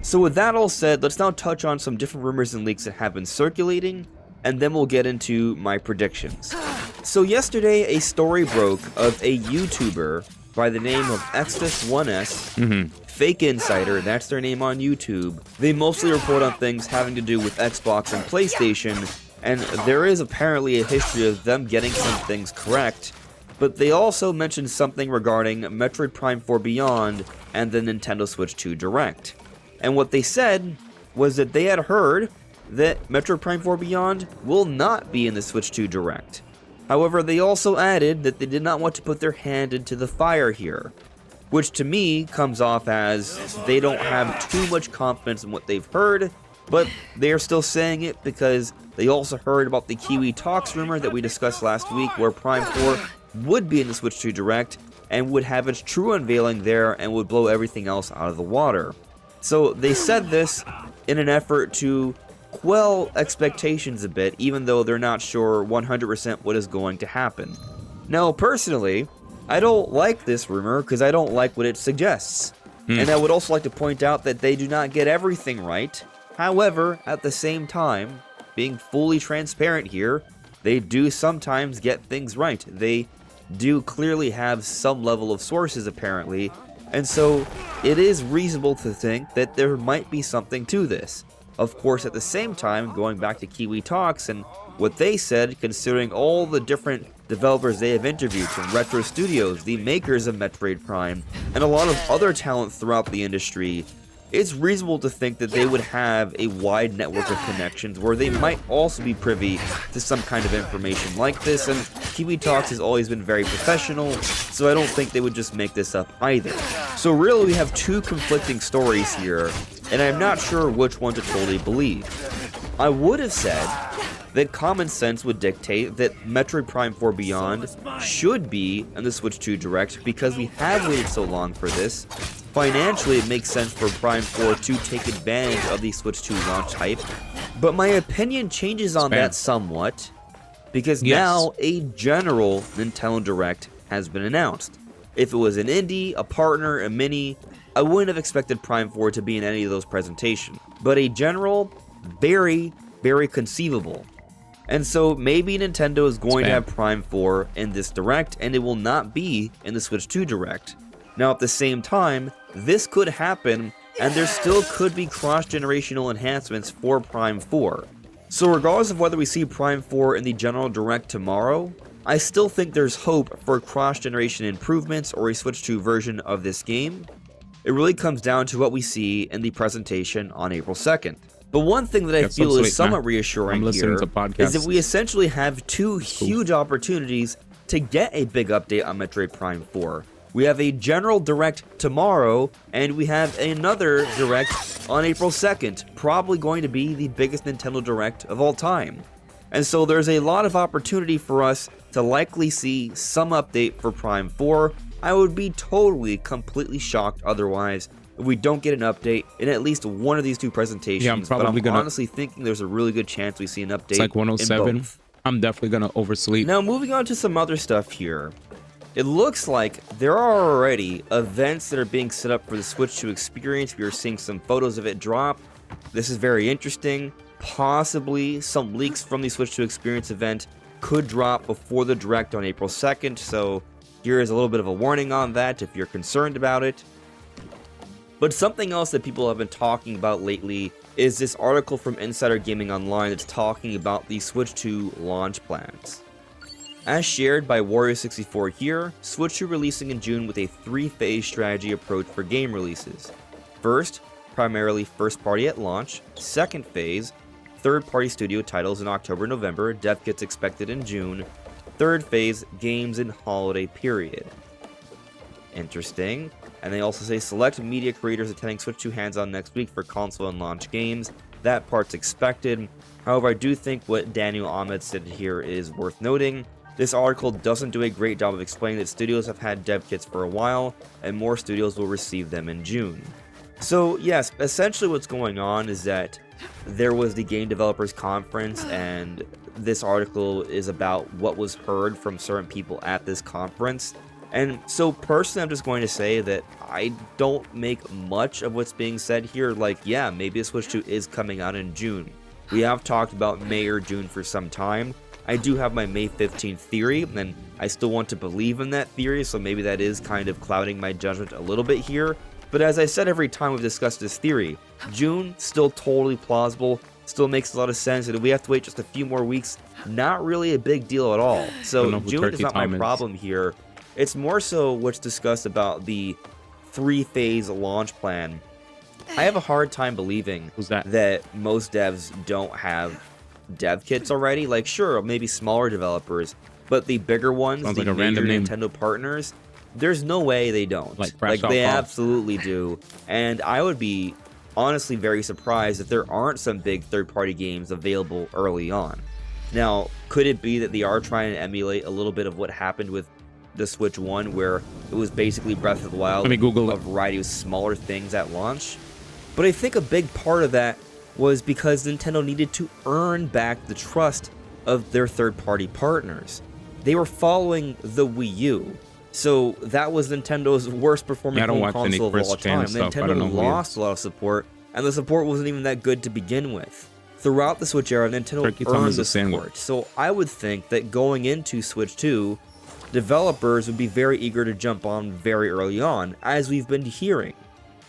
So with that all said, let's now touch on some different rumors and leaks that have been circulating, and then we'll get into my predictions. So yesterday, a story broke of a YouTuber by the name of XD1X, Fake Insider, that's their name on YouTube. They mostly report on things having to do with Xbox and PlayStation, and there is apparently a history of them getting some things correct, but they also mentioned something regarding Metroid Prime 4 Beyond and the Nintendo Switch 2 Direct. And what they said was that they had heard that Metroid Prime 4 Beyond will not be in the Switch 2 Direct. However, they also added that they did not want to put their hand into the fire here, which to me comes off as they don't have too much confidence in what they've heard, but they're still saying it because they also heard about the Kiwi Talks rumor that we discussed last week, where Prime 4 would be in the Switch 2 Direct and would have its true unveiling there and would blow everything else out of the water. So they said this in an effort to quell expectations a bit, even though they're not sure 100% what is going to happen. Now, personally, I don't like this rumor because I don't like what it suggests. And I would also like to point out that they do not get everything right. However, at the same time, being fully transparent here, they do sometimes get things right. They do clearly have some level of sources, apparently, and so it is reasonable to think that there might be something to this. Of course, at the same time, going back to Kiwi Talks and what they said, considering all the different developers they have interviewed, from Retro Studios, the makers of Metroid Prime, and a lot of other talent throughout the industry, it's reasonable to think that they would have a wide network of connections where they might also be privy to some kind of information like this, and Kiwi Talks has always been very professional, so I don't think they would just make this up either. So really, we have two conflicting stories here, and I'm not sure which one to totally believe. I would have said that common sense would dictate that Metroid Prime 4 Beyond should be in the Switch 2 Direct because we have waited so long for this. Financially, it makes sense for Prime 4 to take advantage of the Switch 2 launch hype, but my opinion changes on that somewhat, because now a general Nintendo Direct has been announced. If it was an indie, a partner, a mini, I wouldn't have expected Prime 4 to be in any of those presentations. But a general, very, very conceivable. And so maybe Nintendo is going to have Prime 4 in this Direct, and it will not be in the Switch 2 Direct. Now, at the same time, this could happen, and there still could be cross-generational enhancements for Prime 4. So regardless of whether we see Prime 4 in the General Direct tomorrow, I still think there's hope for cross-generation improvements or a Switch 2 version of this game. It really comes down to what we see in the presentation on April 2nd. But one thing that I feel is somewhat reassuring here is that we essentially have two huge opportunities to get a big update on Metroid Prime 4. We have a General Direct tomorrow, and we have another Direct on April 2nd, probably going to be the biggest Nintendo Direct of all time. And so there's a lot of opportunity for us to likely see some update for Prime 4. I would be totally, completely shocked otherwise if we don't get an update in at least one of these two presentations. But I'm honestly thinking there's a really good chance we see an update. It's like 107. In both. I'm definitely gonna oversleep. Now, moving on to some other stuff here. It looks like there are already events that are being set up for the Switch 2 experience. We are seeing some photos of it drop. This is very interesting. Possibly some leaks from the Switch 2 experience event could drop before the Direct on April 2nd, so here is a little bit of a warning on that if you're concerned about it. But something else that people have been talking about lately is this article from Insider Gaming Online that's talking about the Switch 2 launch plans. As shared by Warrior64 here, Switch 2 releasing in June with a 3-phase strategy approach for game releases. First, primarily first party at launch. Second phase, third-party studio titles in October-November, dev kits expected in June. Third phase, games in holiday period. Interesting. And they also say select media creators attending Switch 2 hands-on next week for console and launch games. That part's expected. However, I do think what Daniel Ahmed said here is worth noting. This article doesn't do a great job of explaining that studios have had dev kits for a while, and more studios will receive them in June. So yes, essentially what's going on is that there was the Game Developers Conference, and this article is about what was heard from certain people at this conference. And so personally, I'm just going to say that I don't make much of what's being said here. Like, yeah, maybe the Switch 2 is coming out in June. We have talked about May or June for some time. I do have my May 15th theory, and I still want to believe in that theory, so maybe that is kind of clouding my judgment a little bit here. But as I said every time we've discussed this theory, June, still totally plausible, still makes a lot of sense, and if we have to wait just a few more weeks, not really a big deal at all. So June is not my problem here. It's more so what's discussed about the 3-phase launch plan. I have a hard time believing that most devs don't have dev kits already. Like, sure, maybe smaller developers, but the bigger ones, the major Nintendo partners, there's no way they don't. Like they absolutely do. And I would be honestly very surprised if there aren't some big third-party games available early on. Now, could it be that they are trying to emulate a little bit of what happened with the Switch 1, where it was basically Breath of the Wild, a variety of smaller things at launch? But I think a big part of that was because Nintendo needed to earn back the trust of their third-party partners. They were following the Wii U, so that was Nintendo's worst performing home console of all time. Nintendo lost a lot of support, and the support wasn't even that good to begin with. Throughout the Switch era, Nintendo earned the support, so I would think that going into Switch 2, developers would be very eager to jump on very early on, as we've been hearing.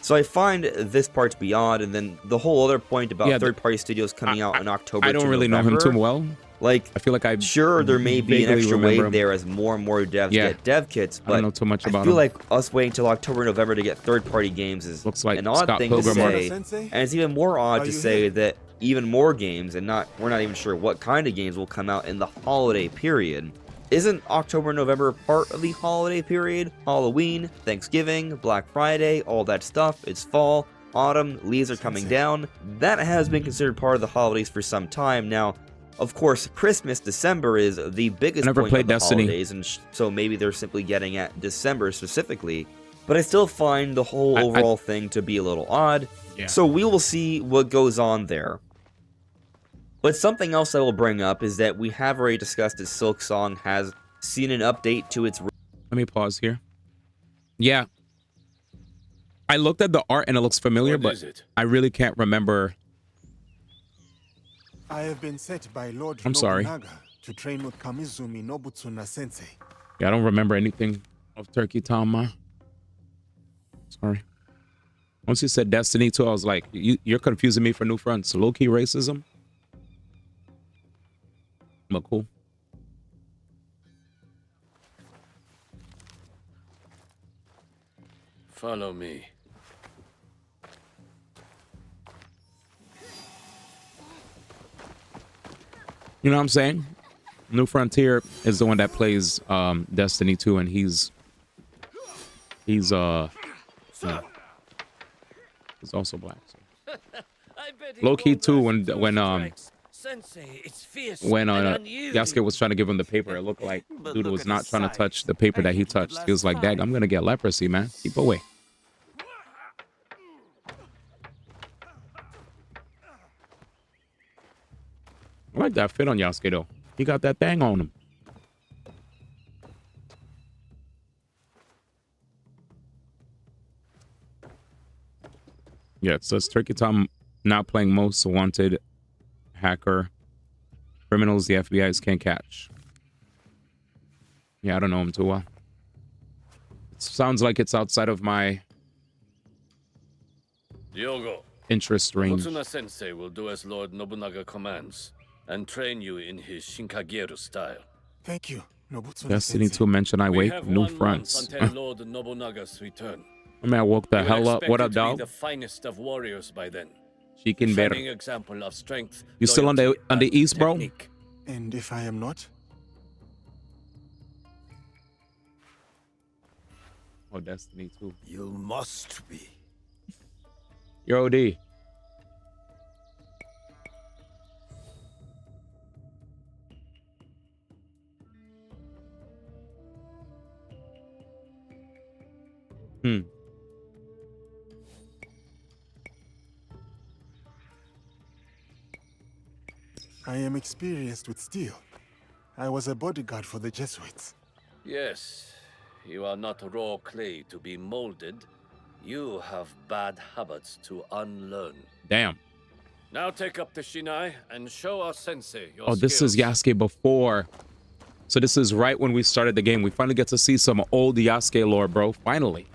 So I find this part to be odd, and then the whole other point about third-party studios coming out in October. I don't really know him too well. Like, I feel like sure there may be an extra wave there as more and more devs get dev kits, but I don't know too much about I feel like us waiting until October, November to get third-party games is an odd thing to say, and it's even more odd to say that even more games, and we're not even sure what kind of games will come out in the holiday period. Isn't October, November part of the holiday period? Halloween, Thanksgiving, Black Friday, all that stuff. It's fall, autumn, leaves are coming down. That has been considered part of the holidays for some time. Now, of course, Christmas, December is the biggest point of the holidays, and so maybe they're simply getting at December specifically. But I still find the whole overall thing to be a little odd. Yeah. So we will see what goes on there. But something else I will bring up is that we have already discussed that Silk Song has seen an update to its... Let me pause here. Yeah. I looked at the art and it looks familiar, but I really can't remember. I have been sent by Lord I'm sorry. Nobunaga to train with Kamizumi Nobutsuna Sensei. Yeah, I don't remember anything of Turkey Tama. Sorry. Once you said Destiny 2, I was like, you're confusing me for New Fronts. Low-key racism? But cool. Follow me. You know what I'm saying? New Frontier is the one that plays Destiny 2, and he's also black. So. Low key too, when Yasuke was trying to give him the paper, it looked like dude was not trying to touch the paper that he touched. He was like, "Dag, I'm gonna get leprosy, man. Keep away." I like that fit on Yasuke though. He got that thing on him. Yeah, it says Turkey Tom not playing most wanted hacker. Criminals the FBI's can't catch. Yeah, I don't know him too well. It sounds like it's outside of my Diogo, interest range. Kotsuna Sensei will do as Lord Nobunaga commands and train you in his Shinkageru style. Thank you, Nobutsuna Destiny Sensei. 2 mention I We wait have new 1 fronts. month until Lord Nobunaga's return. I mean, I woke the You will hell up. expect What you up, to be dog? the finest of warriors by then. Chicken better. Shining example of strength. You still on the east, bro? Technique. And if I am not? Oh, Destiny 2. You must be. You're OD. I am experienced with steel. I was a bodyguard for the Jesuits. Yes, you are not raw clay to be molded. You have bad habits to unlearn. Damn. Now take up the Shinai and show our sensei your Oh, this is Yasuke before. So this is right when we started the game. We finally get to see some old Yasuke lore, bro. Finally.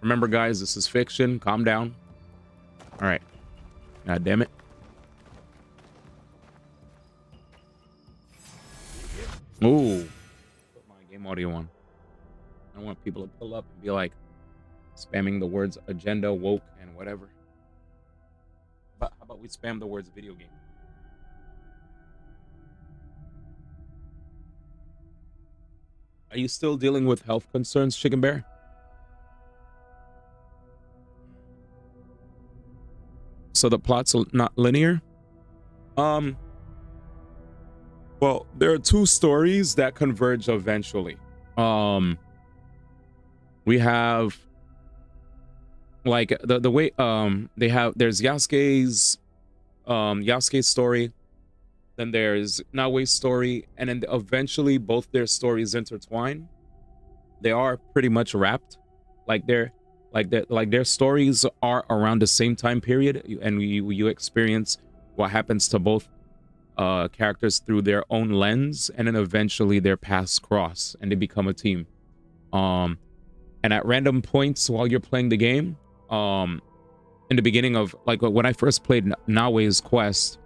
Remember, guys, this is fiction. Calm down. All right. God damn it. Ooh. Put my game audio on. I want people to pull up and be like spamming the words agenda, woke, and whatever. But how about we spam the words video game? Are you still dealing with health concerns, Chicken Bear? So the plot's not linear? Well, there are two stories that converge eventually. We have like the way they have there's Yasuke's story, then there's Naoe's story, and then eventually both their stories intertwine. They are pretty much wrapped. Their stories are around the same time period, and you experience what happens to both characters through their own lens, and then eventually their paths cross and they become a team. And at random points while you're playing the game, in the beginning of like when I first played Naoe's quest,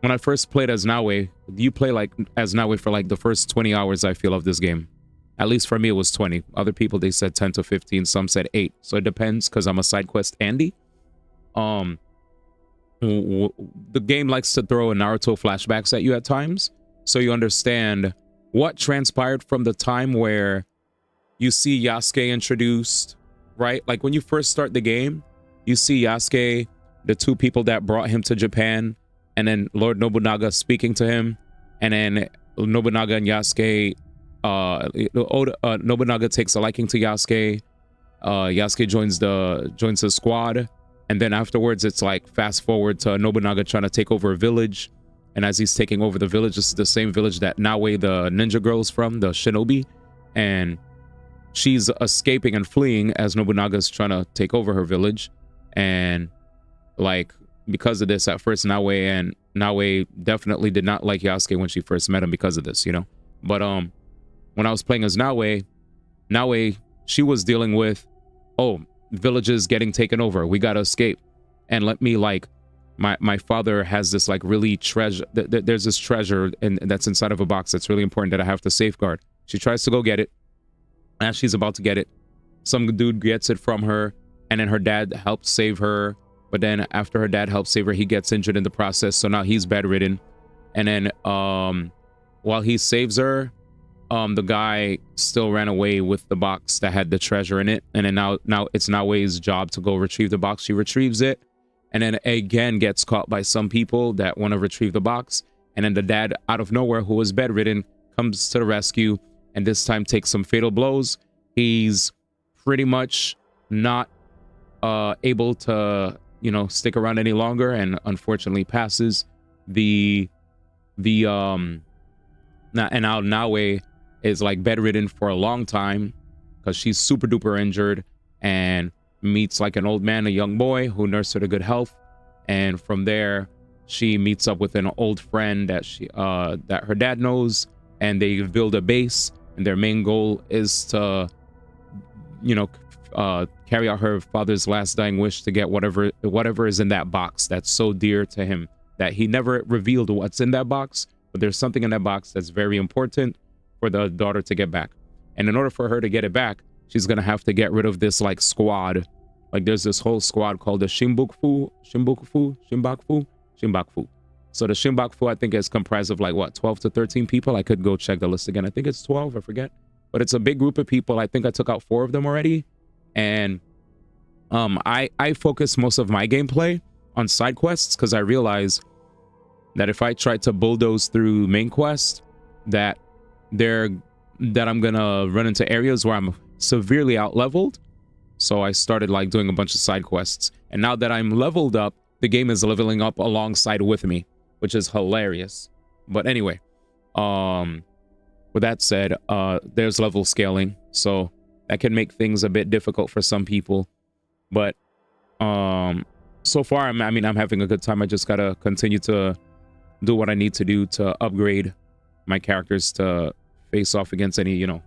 when I first played as Naoe, you play like as Naoe for like the first 20 hours I feel of this game. At least for me it was 20. Other people they said 10 to 15, some said 8. So it depends because I'm a side quest Andy. The game likes to throw a Naruto flashbacks at you at times, so you understand what transpired from the time where you see Yasuke introduced, right? Like when you first start the game, you see Yasuke, the two people that brought him to Japan, and then Lord Nobunaga speaking to him, and then Nobunaga and Yasuke, Nobunaga takes a liking to Yasuke. Yasuke joins the squad. And then afterwards, it's like fast forward to Nobunaga trying to take over a village. And as he's taking over the village, this is the same village that Naoe, the ninja girl, is from, the shinobi. And she's escaping and fleeing as Nobunaga's trying to take over her village. And like, because of this, at first, Naoe definitely did not like Yasuke when she first met him because of this, you know? But when I was playing as Naoe, she was dealing with, villages getting taken over, we gotta escape, and let me like my father has this like really treasure, there's this treasure and that's inside of a box that's really important that I have to safeguard. She tries to go get it. As she's about to get it, some dude gets it from her, and then her dad helps save her, but then after her dad helps save her, he gets injured in the process, so now he's bedridden. And then while he saves her, the guy still ran away with the box that had the treasure in it, and then now it's Naoe's job to go retrieve the box. She retrieves it, and then again gets caught by some people that want to retrieve the box, and then the dad out of nowhere, who is bedridden, comes to the rescue, and this time takes some fatal blows. He's pretty much not able to, you know, stick around any longer, and unfortunately passes. Now Naoe is like bedridden for a long time because she's super duper injured, and meets like an old man, a young boy who nursed her to good health, and from there she meets up with an old friend that that her dad knows, and they build a base, and their main goal is to, you know, carry out her father's last dying wish to get whatever is in that box that's so dear to him, that he never revealed what's in that box, but there's something in that box that's very important for the daughter to get back. And in order for her to get it back, she's gonna have to get rid of this like squad. Like there's this whole squad called the Shimbukfu. So the Shimbukfu, I think, is comprised of like what, 12 to 13 people. I could go check the list again. I think it's 12, I forget. But it's a big group of people. I think I took out 4 of them already. And I focus most of my gameplay on side quests because I realize that if I try to bulldoze through main quest, that I'm gonna run into areas where I'm severely out leveled. So I started like doing a bunch of side quests, and now that I'm leveled up, the game is leveling up alongside with me, which is hilarious. But anyway, with that said, there's level scaling, so that can make things a bit difficult for some people. But so far, I'm having a good time. I just gotta continue to do what I need to do to upgrade my characters to face off against any, you know,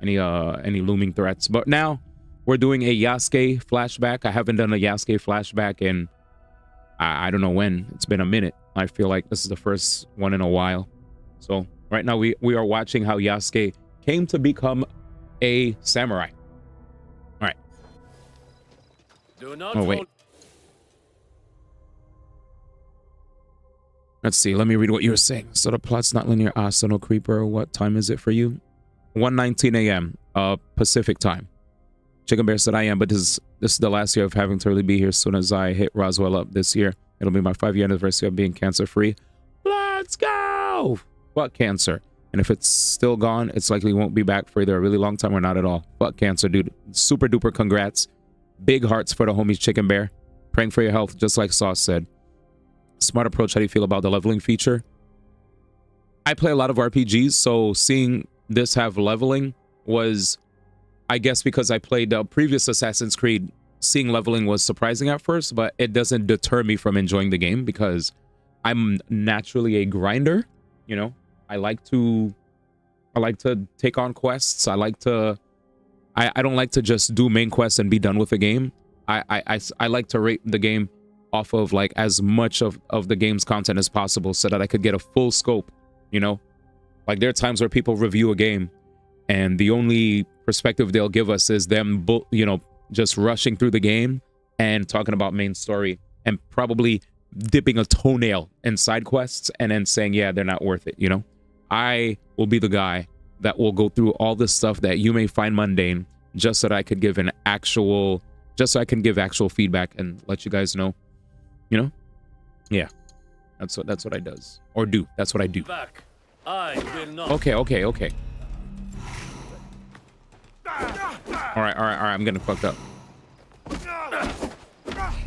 any looming threats. But now we're doing a Yasuke flashback. I haven't done a Yasuke flashback in I don't know when. It's been a minute. I feel like this is the first one in a while. So right now we are watching how Yasuke came to become a samurai. All right. Oh wait. Let's see. Let me read what you were saying. So the plot's not linear. So no creeper. What time is it for you? 1:19 a.m. Pacific time. Chicken Bear said I am, but this is the last year of having to really be here. As soon as I hit Roswell up this year, it'll be my 5-year anniversary of being cancer free. Let's go! Fuck cancer. And if it's still gone, it's likely won't be back for either a really long time or not at all. Fuck cancer, dude. Super duper congrats. Big hearts for the homies Chicken Bear. Praying for your health, just like Sauce said. Smart approach. How do you feel about the leveling feature? I play a lot of RPGs, so seeing this have leveling was, I guess, because I played the previous Assassin's Creed, seeing leveling was surprising at first, but it doesn't deter me from enjoying the game because I'm naturally a grinder. You know, I like to take on quests. I don't like to just do main quests and be done with the game. I like to rate the game off of like as much of the game's content as possible so that I could get a full scope, you know? Like there are times where people review a game and the only perspective they'll give us is them, you know, just rushing through the game and talking about main story and probably dipping a toenail in side quests and then saying, yeah, they're not worth it, you know? I will be the guy that will go through all this stuff that you may find mundane just so that I could give actual feedback and let you guys know, you know? Yeah. That's what I does. Or do. That's what I do. Back. I will not. Okay. All right. I'm getting fucked up.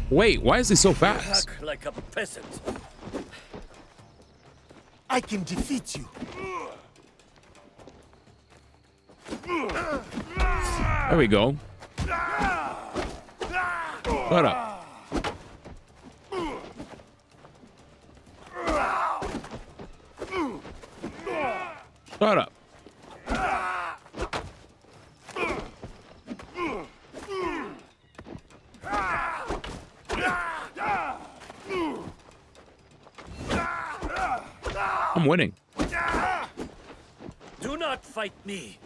Wait, why is he so fast? Act like a peasant. I can defeat you. There we go. Shut up. Shut up. I'm winning. Do not fight me.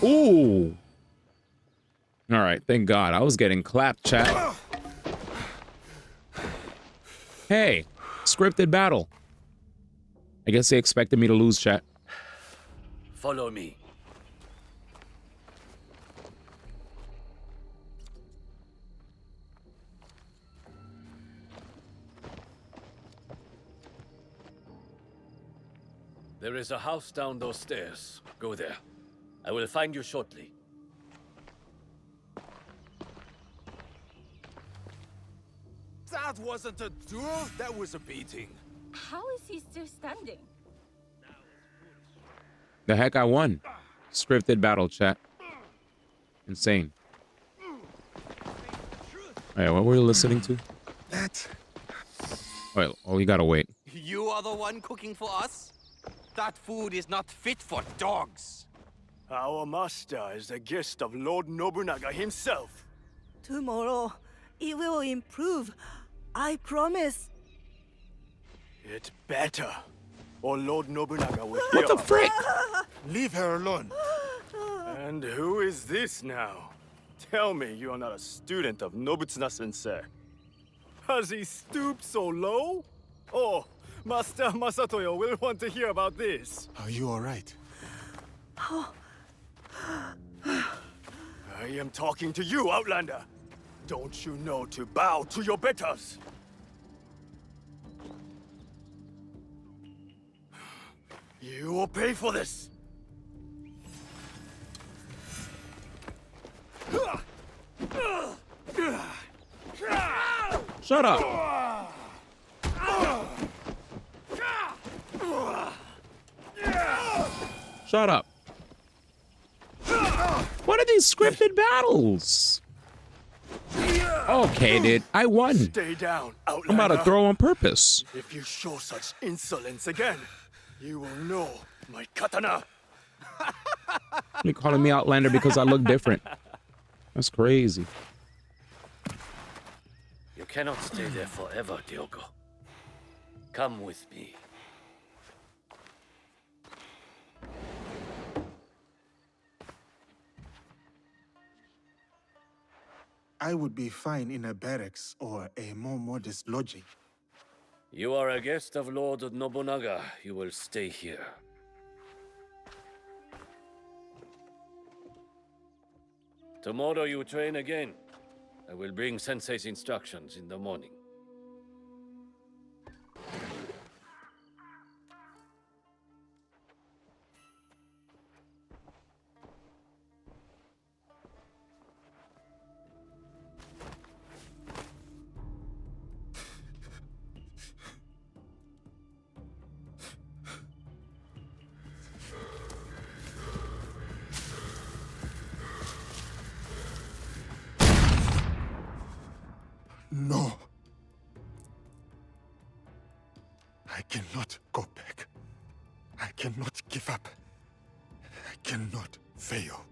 Ooh. All right, thank God. I was getting clapped, chat. Hey, scripted battle. I guess they expected me to lose, chat. Follow me. There is a house down those stairs. Go there. I will find you shortly. That wasn't a duel, that was a beating. How is he still standing? The heck, I won. Scripted battle, chat. Insane. Wait, what were we listening to? That. Wait, oh, you gotta wait. You are the one cooking for us? That food is not fit for dogs. Our master is a guest of Lord Nobunaga himself. Tomorrow, it will improve. I promise. It's better, or Lord Nobunaga will What the frick? Leave her alone. And who is this now? Tell me you are not a student of Nobutsuna-sensei. Has he stooped so low? Oh, Master Masatoyo will want to hear about this. Are you alright? I am talking to you, Outlander. Don't you know to bow to your betters? You will pay for this. Shut up. Shut up. What are these scripted battles? Okay, dude. I won. Stay down, Outlander. I'm about to throw on purpose. If you show such insolence again, you will know my katana. You're calling me Outlander because I look different. That's crazy. You cannot stay there forever, Diogo. Come with me. I would be fine in a barracks or a more modest lodging. You are a guest of Lord Nobunaga. You will stay here. Tomorrow you train again. I will bring Sensei's instructions in the morning. No. I cannot go back. I cannot give up. I cannot fail.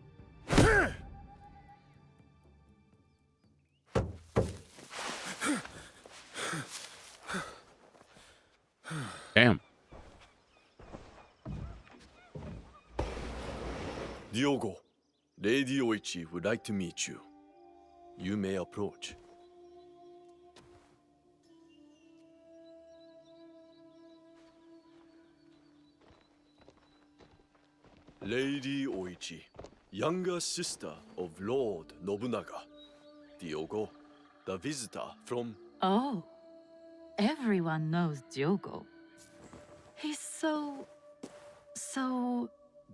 Damn. Diogo, Lady Oichi would like to meet you. You may approach. Lady Oichi, younger sister of Lord Nobunaga. Diogo, the visitor from... Oh, everyone knows Diogo. He's so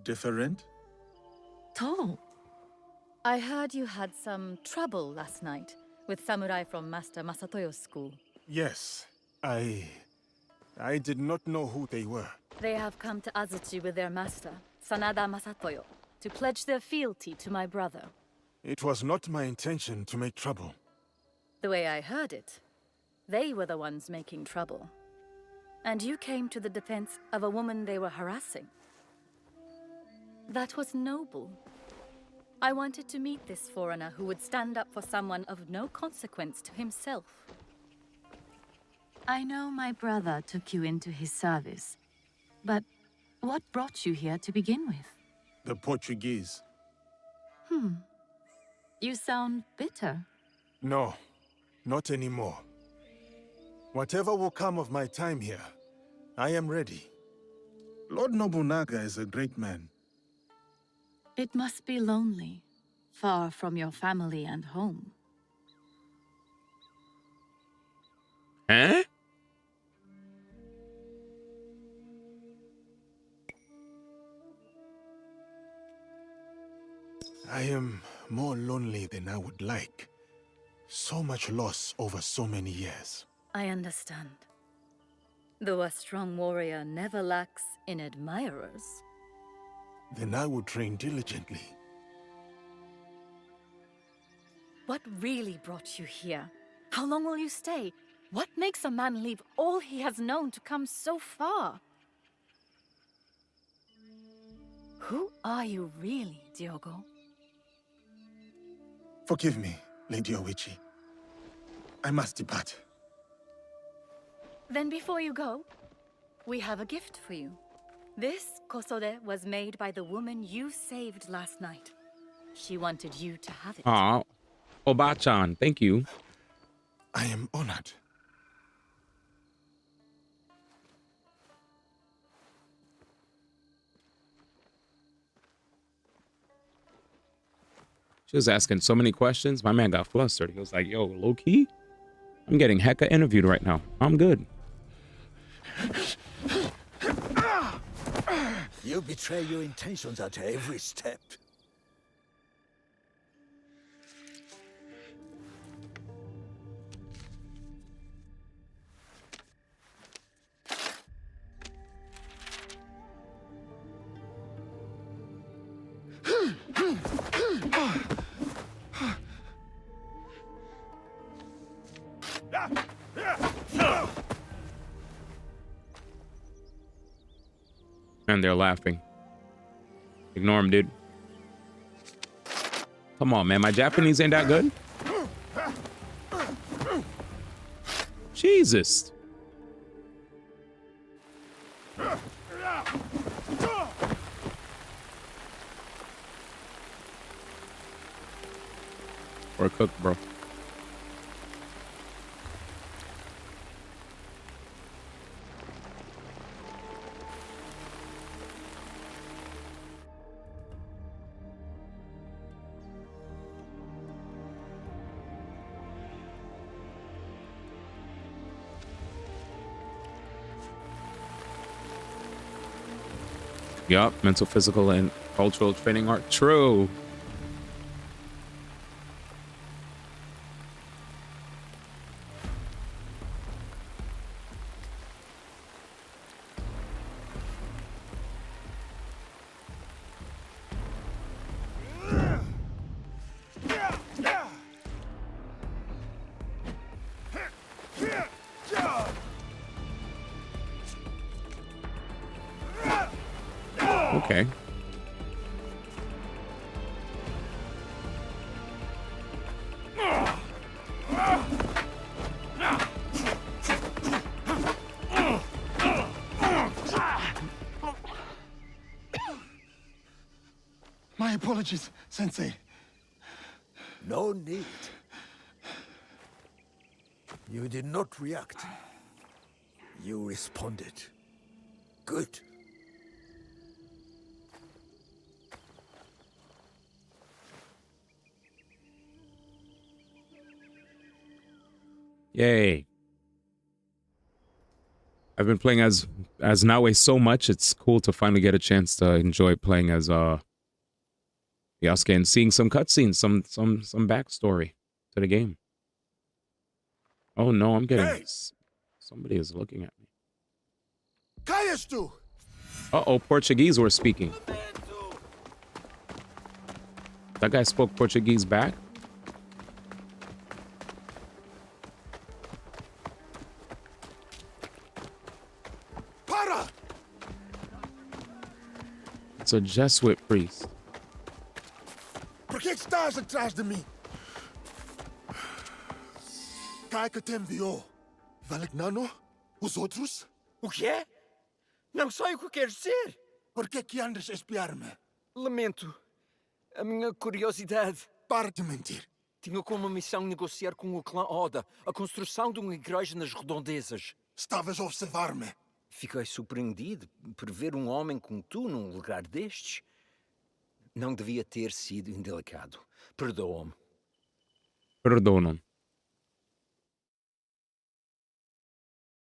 Different? tall. I heard you had some trouble last night with samurai from Master Masatoyo's school. Yes. I did not know who they were. They have come to Azuchi with their master, Sanada Masatoyo, to pledge their fealty to my brother. It was not my intention to make trouble. The way I heard it, they were the ones making trouble. And you came to the defense of a woman they were harassing. That was noble. I wanted to meet this foreigner who would stand up for someone of no consequence to himself. I know my brother took you into his service, but what brought you here to begin with? The Portuguese. You sound bitter. No, not anymore. Whatever will come of my time here, I am ready. Lord Nobunaga is a great man. It must be lonely, far from your family and home. Huh? I am more lonely than I would like. So much loss over so many years. I understand. Though a strong warrior never lacks in admirers. Then I would train diligently. What really brought you here? How long will you stay? What makes a man leave all he has known to come so far? Who are you really, Diogo? Forgive me, Lady Oichi. I must depart. Then before you go, we have a gift for you. This kosode was made by the woman you saved last night. She wanted you to have it. Aw, Oba-chan, thank you. I am honored. She was asking so many questions. My man got flustered. He was like, yo, low key, I'm getting hecka interviewed right now. I'm good. You betray your intentions at every step. And they're laughing. Ignore him, dude. Come on, man. My Japanese ain't that good. Jesus. Or cook, bro. Yup, mental, physical, and cultural training are true. Okay. My apologies, Sensei. No need. You did not react. You responded. Good. Yay. I've been playing as Naue so much, it's cool to finally get a chance to enjoy playing as Yasuke and seeing some cutscenes, some backstory to the game. Oh no, I'm getting somebody is looking at me. Kayastu! Uh-oh, Portuguese were speaking. That guy spoke Portuguese back? Para! It's a Jesuit priest. Por que estás atrás de mim? Cai que te enviou. Valignano? Os outros? O quê? Não sei o que queres dizer. Por que andas a espiar-me? Lamento. A minha curiosidade. Para de mentir. Tinha como missão negociar com o clã Oda a construção de uma igreja nas redondezas. Estavas a observar-me. Fiquei surpreendido por ver um homem como tu num lugar destes. Não devia ter sido indelicado. Perdoa-me. Perdono.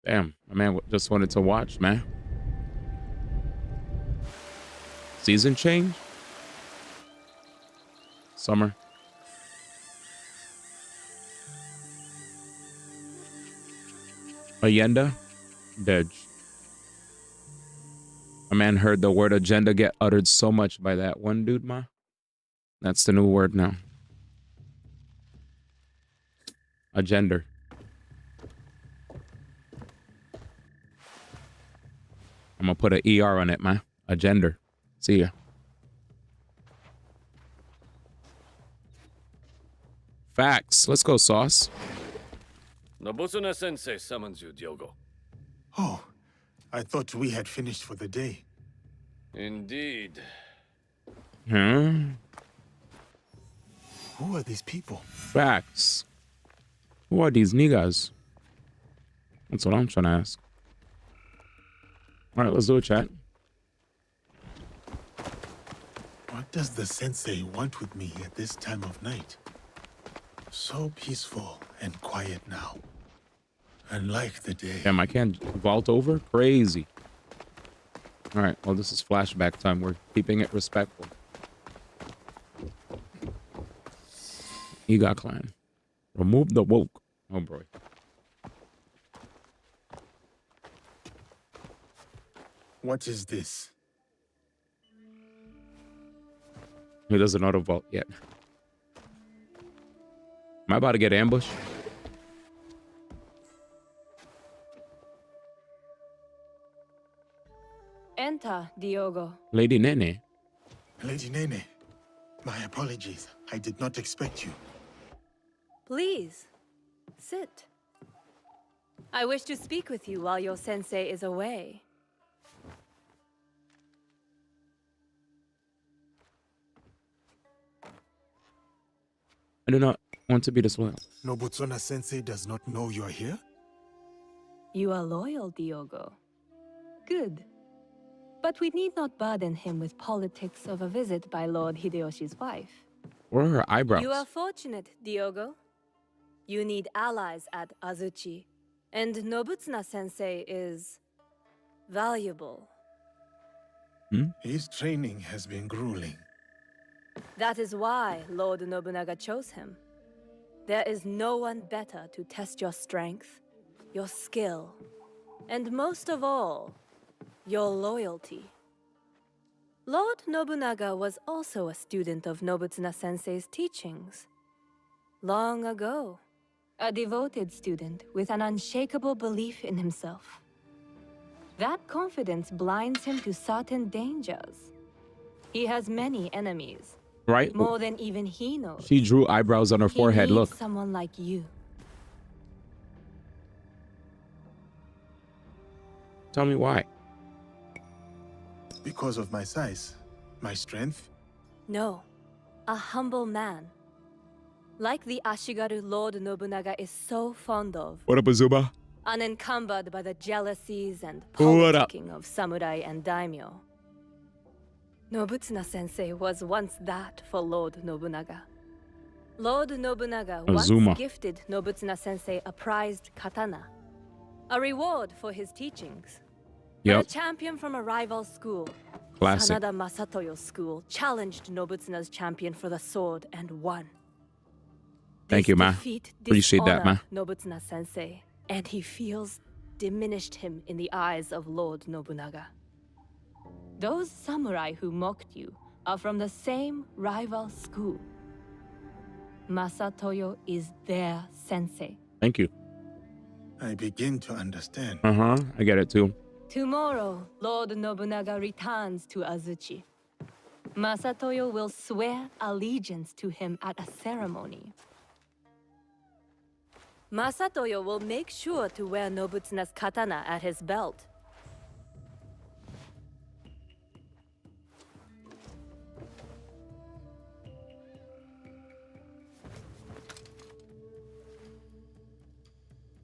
Damn, my man just wanted to watch, man. Season change? Summer. Agenda? Dej. A man heard the word agenda get uttered so much by that one dude, ma. That's the new word now. A gender. I'm gonna put an ER on it, man. A gender. See ya. Facts. Let's go, Sauce. Nobutsuna Sensei summons you, Diogo. Oh, I thought we had finished for the day. Indeed. Huh? Who are these people? Facts. Who are these niggas? That's what I'm trying to ask. All right, let's do a chat. What does the sensei want with me at this time of night? So peaceful and quiet now. Unlike the day. Damn, I can't vault over? Crazy. All right, well, this is flashback time. We're keeping it respectful. Iga clan. Remove the woke. Oh, boy. What is this? He doesn't auto vault yet. Am I about to get ambushed? Enter, Diogo. Lady Nene. Lady Nene, my apologies. I did not expect you. Please, sit. I wish to speak with you while your sensei is away. I do not want to be disloyal. Nobutsuna Sensei does not know you are here? You are loyal, Diogo. Good. But we need not burden him with politics of a visit by Lord Hideyoshi's wife. Where are her eyebrows? You are fortunate, Diogo. You need allies at Azuchi. And Nobutsuna Sensei is valuable. His training has been grueling. That is why Lord Nobunaga chose him. There is no one better to test your strength, your skill, and most of all, your loyalty. Lord Nobunaga was also a student of Nobutsuna Sensei's teachings. Long ago, a devoted student with an unshakable belief in himself. That confidence blinds him to certain dangers. He has many enemies. Right? More than even he knows. She drew eyebrows on her forehead. He needs Look. someone like you. Tell me why. Because of my size, my strength? No, a humble man. Like the Ashigaru Lord Nobunaga is so fond of. What up, Azuma? Unencumbered by the jealousies and What up? politicking of samurai and daimyo. Nobutsuna Sensei was once that for Lord Nobunaga. Lord Nobunaga Azuma. once gifted Nobutsuna Sensei a prized katana, a reward for his teachings. But Yep. a champion from a rival school, Classic. Sanada Masatoyo's school, challenged Nobutsuna's champion for the sword and won. Thank you, ma. Defeat Appreciate that, ma. dishonored Nobutsuna Sensei, and he feels diminished him in the eyes of Lord Nobunaga. Those samurai who mocked you are from the same rival school. Masatoyo is their sensei. Thank you. I begin to understand. Uh-huh. I get it too. Tomorrow, Lord Nobunaga returns to Azuchi. Masatoyo will swear allegiance to him at a ceremony. Masatoyo will make sure to wear Nobutsuna's katana at his belt.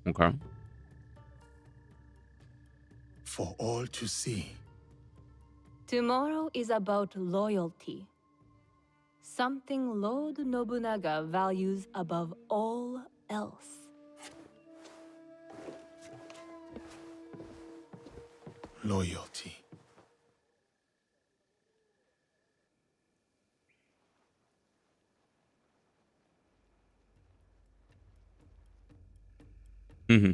Okay. For all to see. Tomorrow is about loyalty. Something Lord Nobunaga values above all else. Loyalty. Mm-hmm.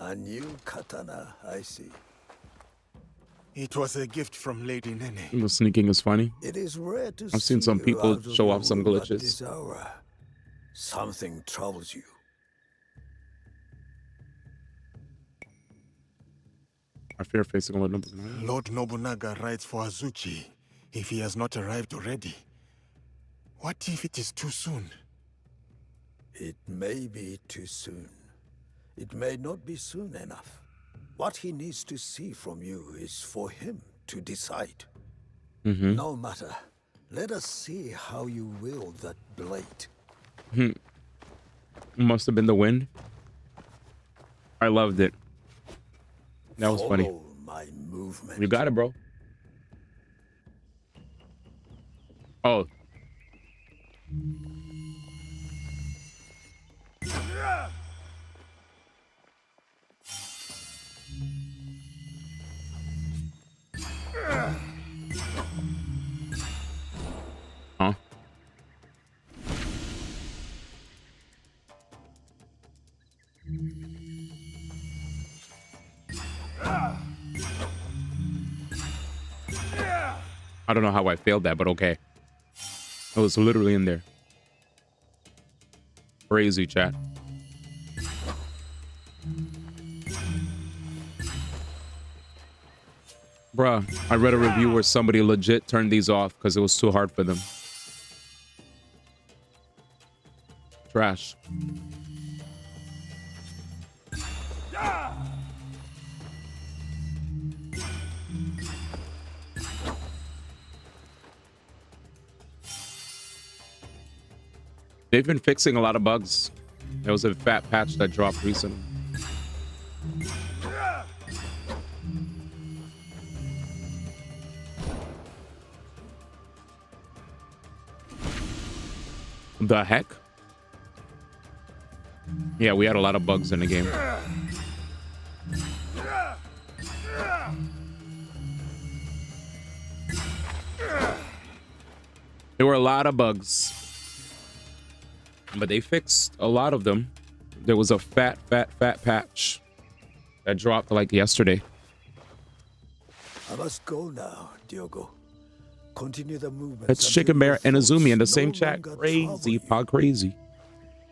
A new katana, I see. It was a gift from Lady Nene. The sneaking is funny. It is rare to I've seen some see you people out of show the off some room at glitches. this hour. Something troubles you. I fear facing Lord Nobunaga. Lord Nobunaga rides for Azuchi if he has not arrived already. What if it is too soon? It may be too soon. It may not be soon enough. What he needs to see from you is for him to decide. No matter. Let us see how you wield that blade. Must have been the wind. I loved it. That was funny. Follow my movement. You got it, bro. Oh. Huh? I don't know how I failed that, but okay. It was literally in there. Crazy, chat. Bruh, I read a review where somebody legit turned these off because it was too hard for them. Trash. They've been fixing a lot of bugs. There was a fat patch that dropped recently. The heck? Yeah, we had a lot of bugs in the game. There were a lot of bugs. But they fixed a lot of them. There was a fat patch that dropped like yesterday. I must go now, Diogo. Continue the movement. That's Chicken Bear and Azumi in the same chat. Crazy, pod crazy.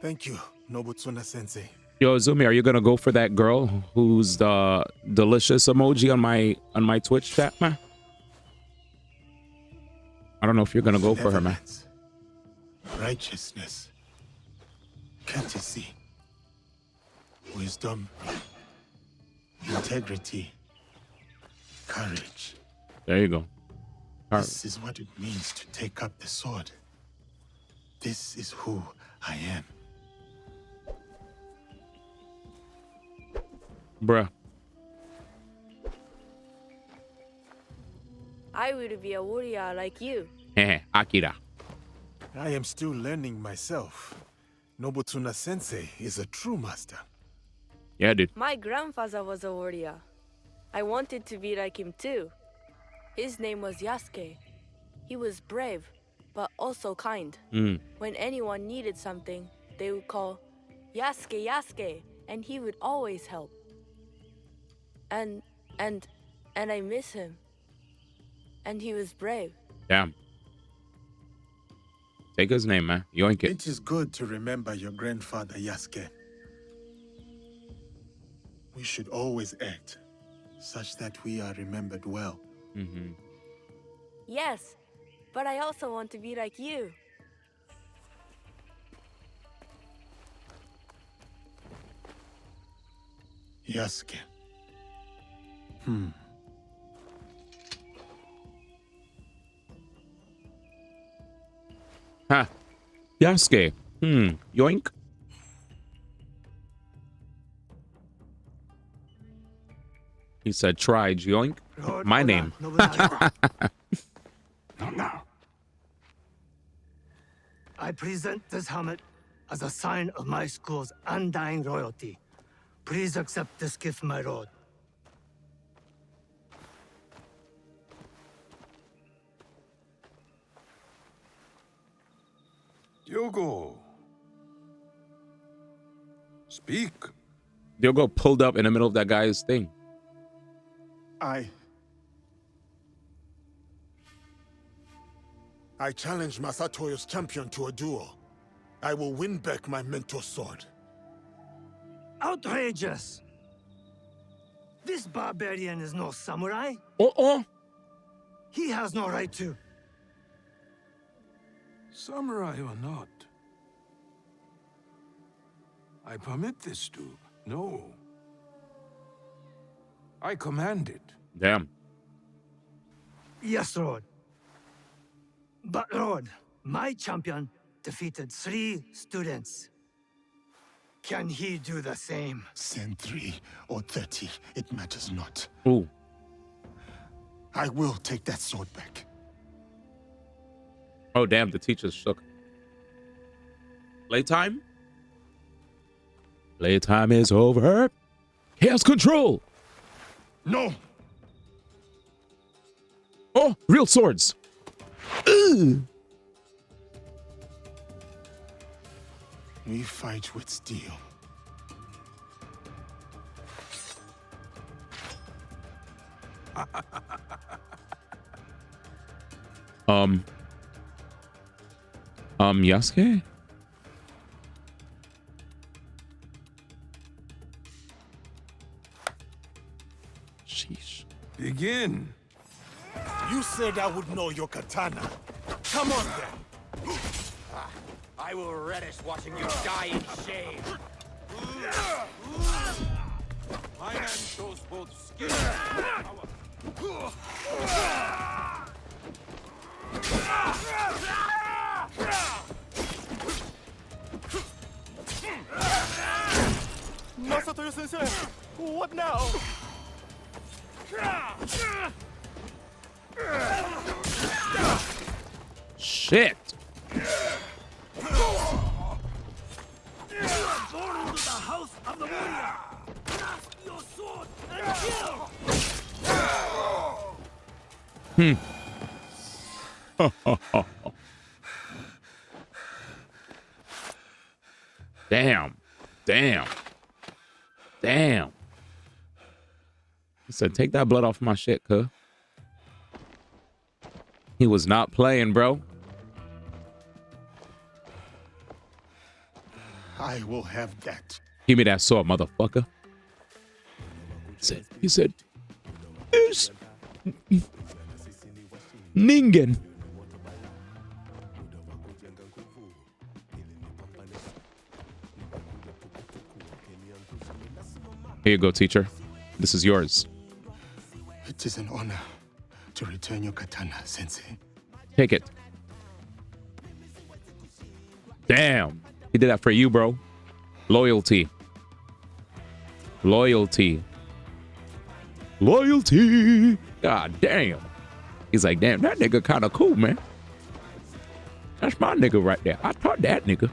Thank you, Nobutsuna Sensei. Yo, Azumi, are you gonna go for that girl who's the delicious emoji on my Twitch chat, man? I don't know if you're gonna go for her, man. Righteousness, courtesy, wisdom, integrity, courage. There you go. This is what it means to take up the sword. This is who I am. Bruh. I will be a warrior like you. Akira. I am still learning myself. Nobutsuna Sensei is a true master. Yeah, dude. My grandfather was a warrior. I wanted to be like him too. His name was Yasuke. He was brave, but also kind. When anyone needed something, they would call Yasuke, Yasuke, and he would always help. And I miss him. And he was brave. Damn. Take his name, man. Yoink it. It is good to remember your grandfather, Yasuke. We should always act such that we are remembered well. Yes, but I also want to be like you. Yasuke. Ha. Yasuke. Yoink. He said, try, yoink. My name. I present this helmet as a sign of my school's undying loyalty. Please accept this gift, my lord. Diogo. Speak. Diogo pulled up in the middle of that guy's thing. I challenge Masatoyo's champion to a duel. I will win back my mentor's sword. Outrageous! This barbarian is no samurai. He has no right to. Samurai or not, I permit this to. No. I command it. Damn. Yes, Lord. But, Lord, my champion defeated 3 students. Can he do the same? Send 3 or 30, it matters not. Ooh. I will take that sword back. Oh, damn, the teacher's shook. Playtime? Playtime is over. He has control. No. Oh, real swords. Ugh. We fight with steel. Yasuke? Sheesh. Begin. You said I would know your katana. Come on then. I will relish watching you die in shame. My man shows both skill and power. Masato Sensei, what now? Shit. You are born into the house of the warrior. Grasp your sword and kill. Damn. Damn. Damn. He said, take that blood off my shit, cuz. He was not playing, bro. I will have that. Give me that sword, motherfucker. He said, this Ningen. Here you go, teacher. This is yours. It is an honor to return your katana, Sensei. Take it. Damn. He did that for you, bro. Loyalty. Loyalty. Loyalty. God damn. He's like, damn, that nigga kind of cool, man. That's my nigga right there. I taught that nigga.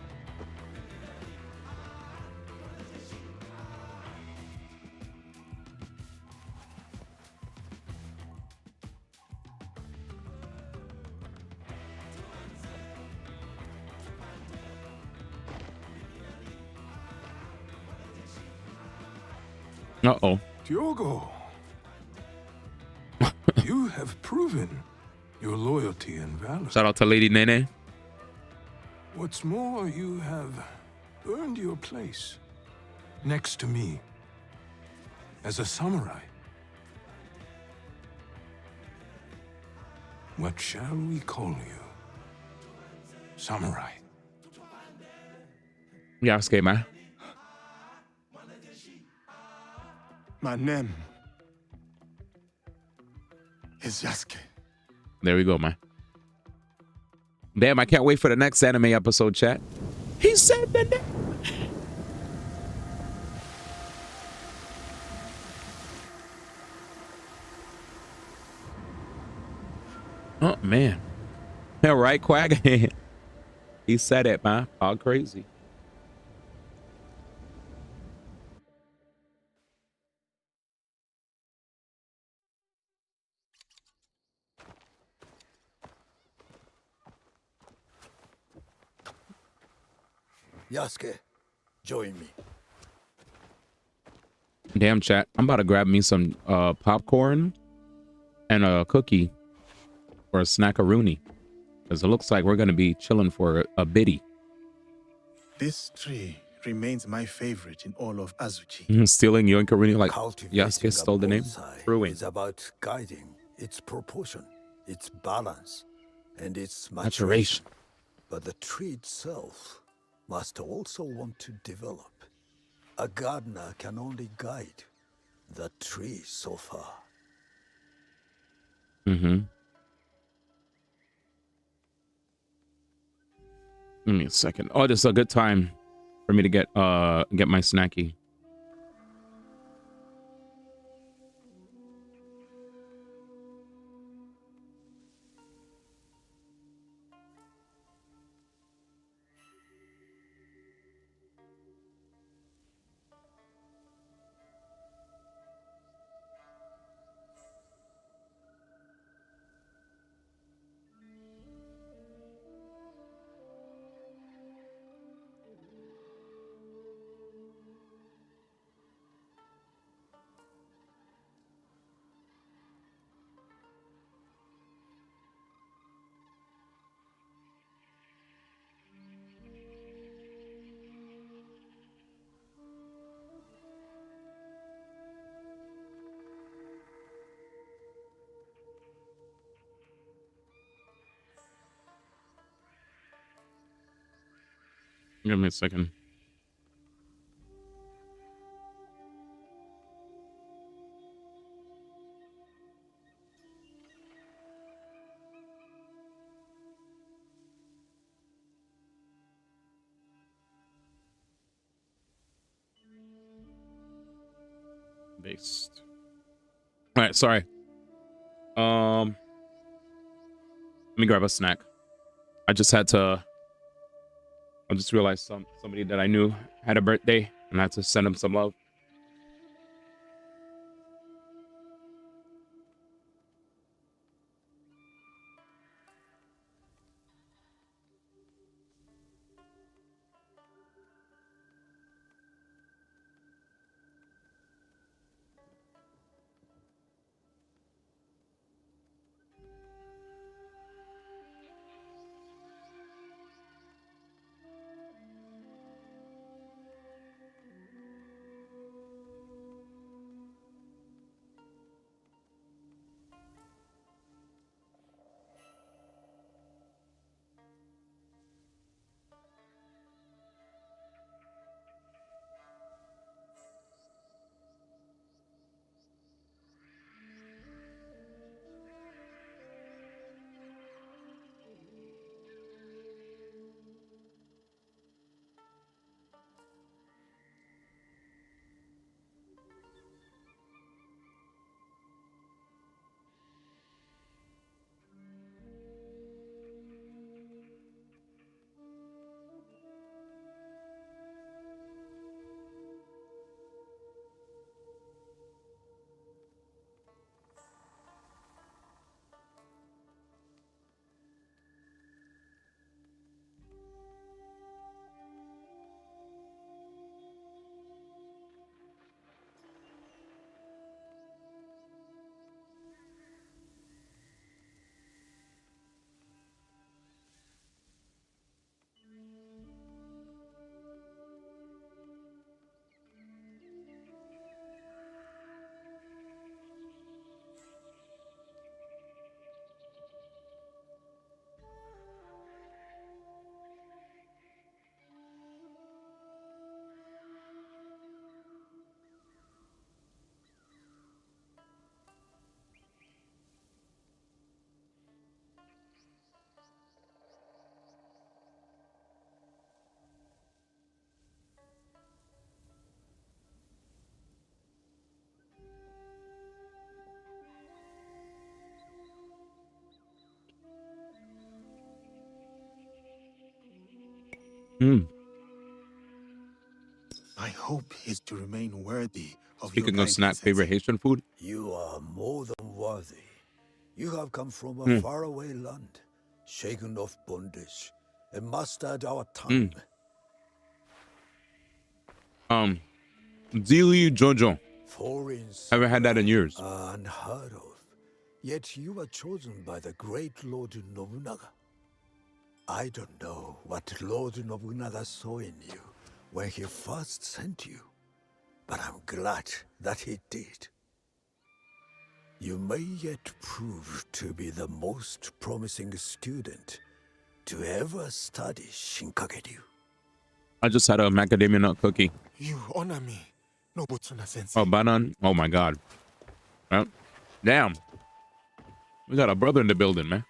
Uh-oh. Diogo, you have proven your loyalty and valor. Shout out to Lady Nene. What's more, you have earned your place next to me as a samurai. What shall we call you? Samurai. Yasuke, man. My name is Yasuke. There we go, man. Damn, I can't wait for the next anime episode, chat. He said the name. Oh, man. All right, Quack. He said it, man. All crazy. Yasuke, join me. Damn, chat. I'm about to grab me some popcorn and a cookie or a snackaroonie. Because it looks like we're going to be chilling for a bitty. This tree remains my favorite in all of Azuchi. Stealing Yoinkaruni like Cultivating Yasuke a stole the name. bonsai Brewing. is about guiding its proportion, its balance, and its Maturation. maturation. But the tree itself must also want to develop. A gardener can only guide the tree so far. Mm-hmm. Give me a second. Oh, this is a good time for me to get my snacky. Give me a second. Based. All right, sorry. Let me grab a snack. I just realized somebody that I knew had a birthday, and I had to send him some love. My hope is to remain worthy of Speaking your of snack, guidance. favorite Haitian food? You are more than worthy. You have come from a Mm. faraway land, shaken off bondage, and mastered our tongue. Zili Jojo. Foreign Haven't had that in years. are unheard of. Yet you were chosen by the great Lord Nobunaga. I don't know what Lord Nobunaga saw in you when he first sent you, but I'm glad that he did. You may yet prove to be the most promising student to ever study Shinkageryu. I just had a macadamia nut cookie. You honor me, Nobutsuna-sensei. Oh, banan. Oh my god. Well, damn. We got a brother in the building, man.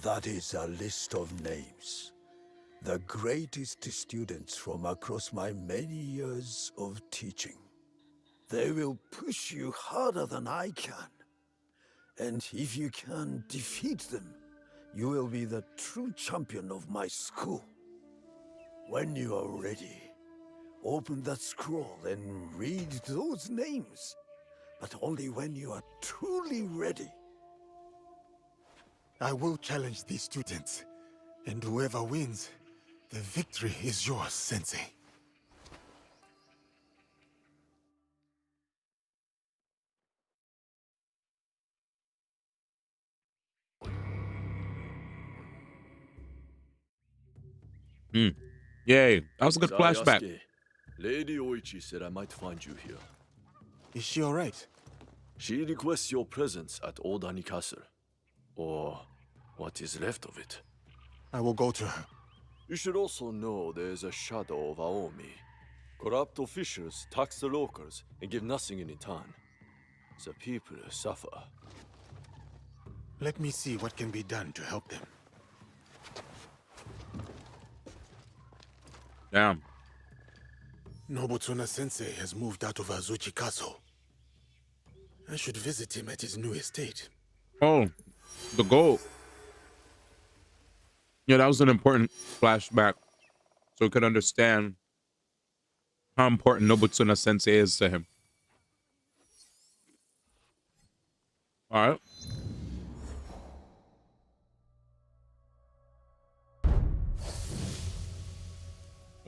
That is a list of names. The greatest students from across my many years of teaching. They will push you harder than I can. And if you can defeat them, you will be the true champion of my school. When you are ready, open that scroll and read those names. But only when you are truly ready. I will challenge these students, and whoever wins, the victory is yours, Sensei. Yay. That was a good flashback. Yasuke, Lady Oichi said I might find you here. Is she alright? She requests your presence at Odani Castle. Or what is left of it. I will go to her. You should also know there is a shadow of Aomi. Corrupt officials tax the locals and give nothing in return. The people suffer. Let me see what can be done to help them. Damn. Nobutsuna-sensei has moved out of Azuchi Castle. I should visit him at his new estate. Oh, the goal. Yeah, that was an important flashback. So we could understand how important Nobutsuna Sensei is to him. All right.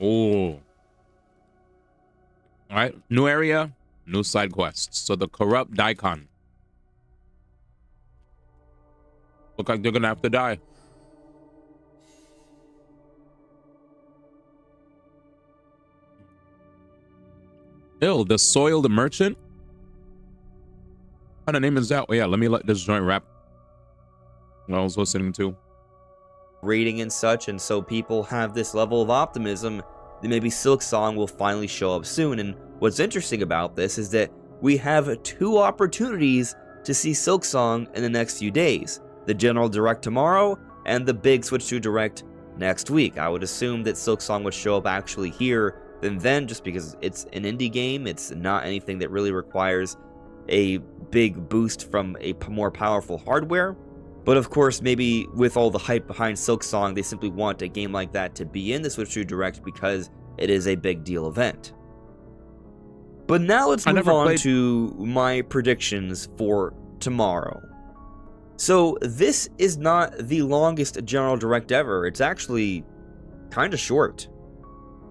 Oh. All right. New area, new side quests. So the corrupt daikon. Look like they're gonna have to die. Ew, the soiled merchant? What kind of name is that? Oh yeah, let me let this joint wrap. What I was listening to. Rating and such, and so people have this level of optimism that maybe Silksong will finally show up soon. And what's interesting about this is that we have two opportunities to see Silksong in the next few days. The General Direct tomorrow, and the big Switch 2 Direct next week. I would assume that Silksong would show up actually here than then, just because it's an indie game. It's not anything that really requires a big boost from a more powerful hardware. But of course, maybe with all the hype behind Silksong, they simply want a game like that to be in the Switch 2 Direct because it is a big deal event. But now let's move on to my predictions for tomorrow. So this is not the longest General Direct ever. It's actually kind of short.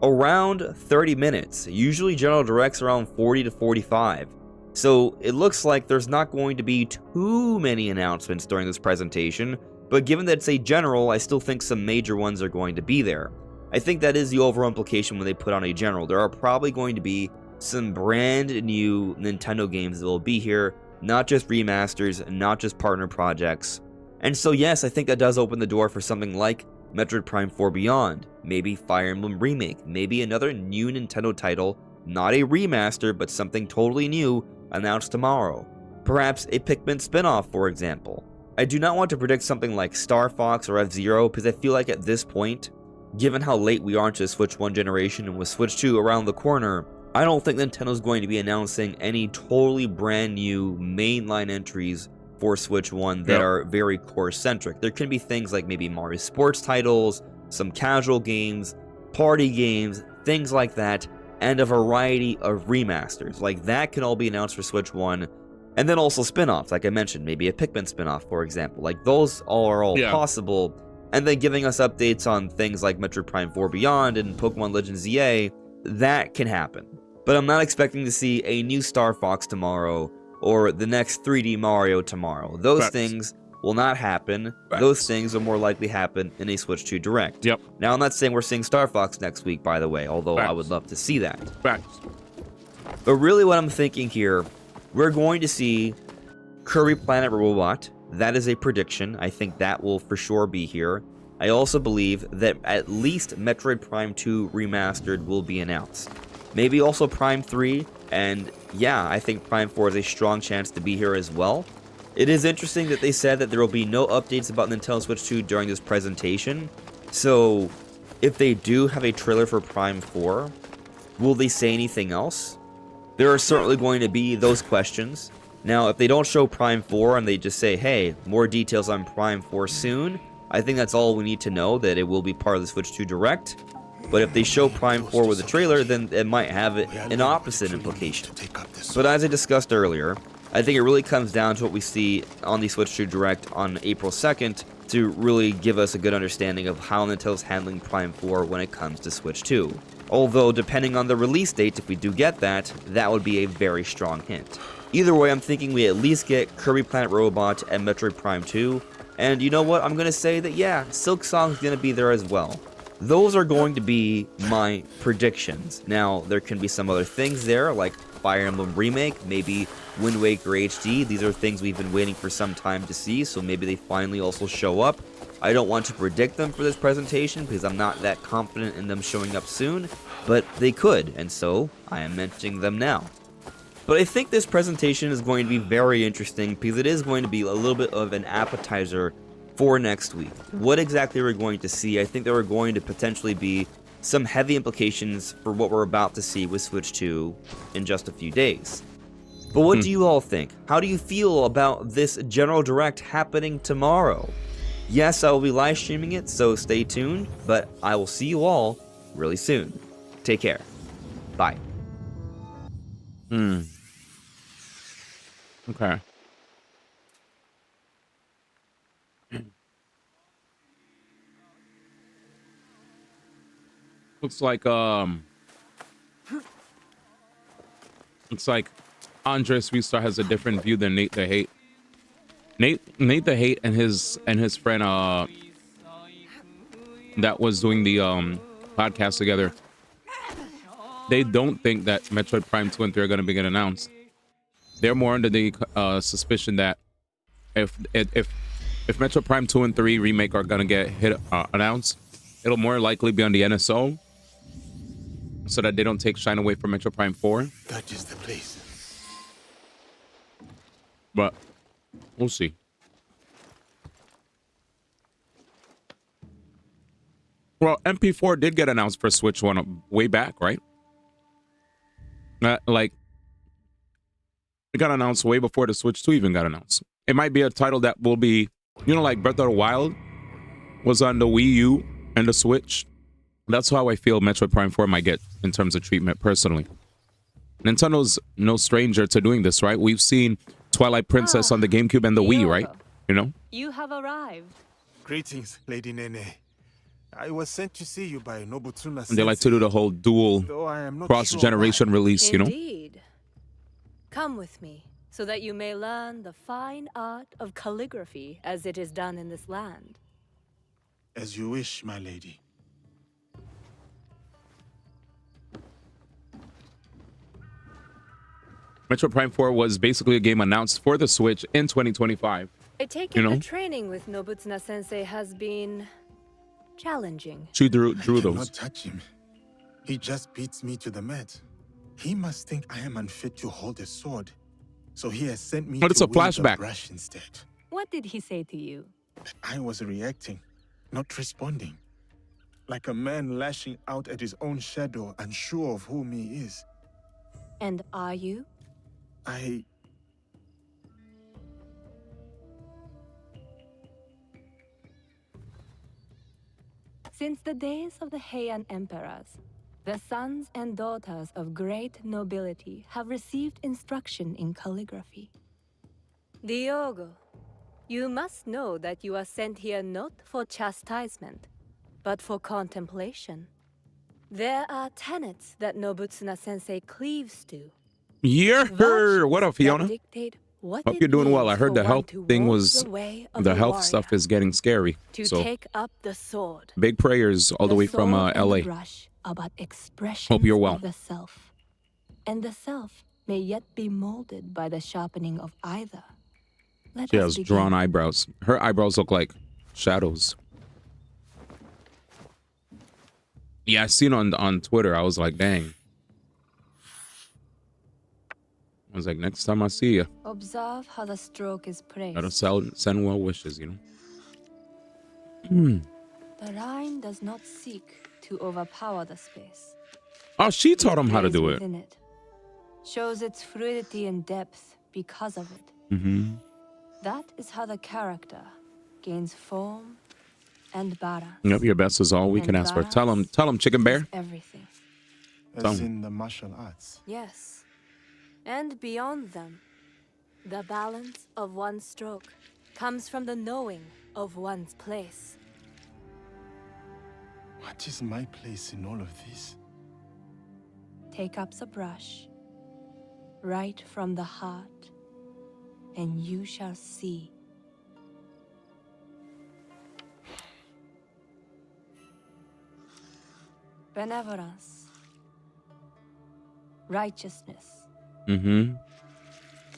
Around 30 minutes. Usually General Directs around 40 to 45. So it looks like there's not going to be too many announcements during this presentation, but given that it's a general, I still think some major ones are going to be there. I think that is the overall implication when they put on a general. There are probably going to be some brand new Nintendo games that will be here, not just remasters, not just partner projects. And so yes, I think that does open the door for something like Metroid Prime 4 Beyond, maybe Fire Emblem Remake, maybe another new Nintendo title, not a remaster, but something totally new, announced tomorrow. Perhaps a Pikmin spin-off, for example. I do not want to predict something like Star Fox or F-Zero, because I feel like at this point, given how late we are into the Switch 1 generation and with Switch 2 around the corner, I don't think Nintendo's going to be announcing any totally brand new mainline entries for Switch 1 that are very core-centric. There can be things like maybe Mario Sports titles, some casual games, party games, things like that, and a variety of remasters. Like that can all be announced for Switch 1. And then also spin-offs, like I mentioned, maybe a Pikmin spin-off, for example. Like those are all possible. And then giving us updates on things like Metroid Prime 4 Beyond and Pokemon Legends ZA, that can happen. But I'm not expecting to see a new Star Fox tomorrow or the next 3D Mario tomorrow. Those things will not happen. Those things will more likely happen in a Switch 2 Direct. Yep. Now, I'm not saying we're seeing Star Fox next week, by the way, although I would love to see that. Facts. But really what I'm thinking here, we're going to see Kirby Planet Robot. That is a prediction. I think that will for sure be here. I also believe that at least Metroid Prime 2 Remastered will be announced. Maybe also Prime 3, and yeah, I think Prime 4 is a strong chance to be here as well. It is interesting that they said that there will be no updates about Nintendo Switch 2 during this presentation. So, if they do have a trailer for Prime 4, will they say anything else? There are certainly going to be those questions. Now, if they don't show Prime 4 and they just say, hey, more details on Prime 4 soon, I think that's all we need to know, that it will be part of the Switch 2 Direct. But if they show Prime 4 with a trailer, then it might have an opposite implication. But as I discussed earlier, I think it really comes down to what we see on the Switch 2 Direct on April 2nd to really give us a good understanding of how Nintendo's handling Prime 4 when it comes to Switch 2. Although, depending on the release date, if we do get that, that would be a very strong hint. Either way, I'm thinking we at least get Kirby Planet Robot and Metroid Prime 2. And you know what? I'm going to say that, yeah, Silk Song's going to be there as well. Those are going to be my predictions. Now, there can be some other things there, like Fire Emblem Remake, maybe Wind Waker HD. These are things we've been waiting for some time to see, so maybe they finally also show up. I don't want to predict them for this presentation because I'm not that confident in them showing up soon, but they could, and so I am mentioning them now. But I think this presentation is going to be very interesting because it is going to be a little bit of an appetizer for next week. What exactly we're going to see, I think there are going to potentially be some heavy implications for what we're about to see with Switch 2 in just a few days. But what do you all think? How do you feel about this General Direct happening tomorrow? Yes, I will be live streaming it, so stay tuned, but I will see you all really soon. Take care. Bye. Okay. Looks like Andres Restar has a different view than Nate the Hate. Nate the Hate and his friend that was doing the podcast together. They don't think that Metroid Prime 2 and 3 are going to be announced. They're more under the suspicion that if Metroid Prime 2 and 3 remake are going to get announced, it'll more likely be on the NSO, so that they don't take shine away from Metroid Prime 4. That is the place. But we'll see. Well, MP4 did get announced for Switch 1 way back, right? Like, it got announced way before the Switch 2 even got announced. It might be a title that will be, you know, like Breath of the Wild was on the Wii U and the Switch. That's how I feel Metroid Prime 4 might get in terms of treatment personally. Nintendo's no stranger to doing this, right? We've seen Twilight Princess on the GameCube and the Wii, right? You know? You have arrived. Greetings, Lady Nene. I was sent to see you by Nobutsuna. And they like to do the whole dual cross-generation release, you know? Indeed. Come with me, so that you may learn the fine art of calligraphy as it is done in this land. As you wish, my lady. Metroid Prime 4 was basically a game announced for the Switch in 2025. I take it the training with Nobutsuna Sensei has been challenging. She drew I those. cannot touch him. He just beats me to the mat. He must think I am unfit to hold a sword. So he has sent me But it's to a wield flashback. brush instead. What did he say to you? I was reacting, not responding. Like a man lashing out at his own shadow, unsure of whom he is. And are you? Since the days of the Heian emperors, the sons and daughters of great nobility have received instruction in calligraphy. Diogo, you must know that you are sent here not for chastisement, but for contemplation. There are tenets that Nobutsuna Sensei cleaves to. Yeah, what up, Fiona? That dictate What Hope it you're doing well. means I heard for the one health to thing walk was the way of the a health warrior, stuff is getting scary. to So take up the sword. big prayers all the way from sword and the LA. brush are but expressions Hope you're well. of the self, and the self may yet be molded by the sharpening of either. Let She us has begin. drawn eyebrows. Her eyebrows look like shadows. Yeah, I seen on Twitter. I was like, dang. I was like, next time I see you, Observe how the stroke is praised. gotta send well wishes, you know. The Rhine does not seek to overpower the space. Oh, she taught him how to Plays do it. within it. Shows its fluidity and depth because of it. Mm-hmm. That is how the character gains form and balance. Yep, your best is all we can And ask for. Tell him, Chicken Bear. Everything. Tell As him. in the martial arts. Yes. And beyond them, the balance of one's stroke comes from the knowing of one's place. What is my place in all of this? Take up the brush, right from the heart, and you shall see. Benevolence, righteousness, Mm-hmm.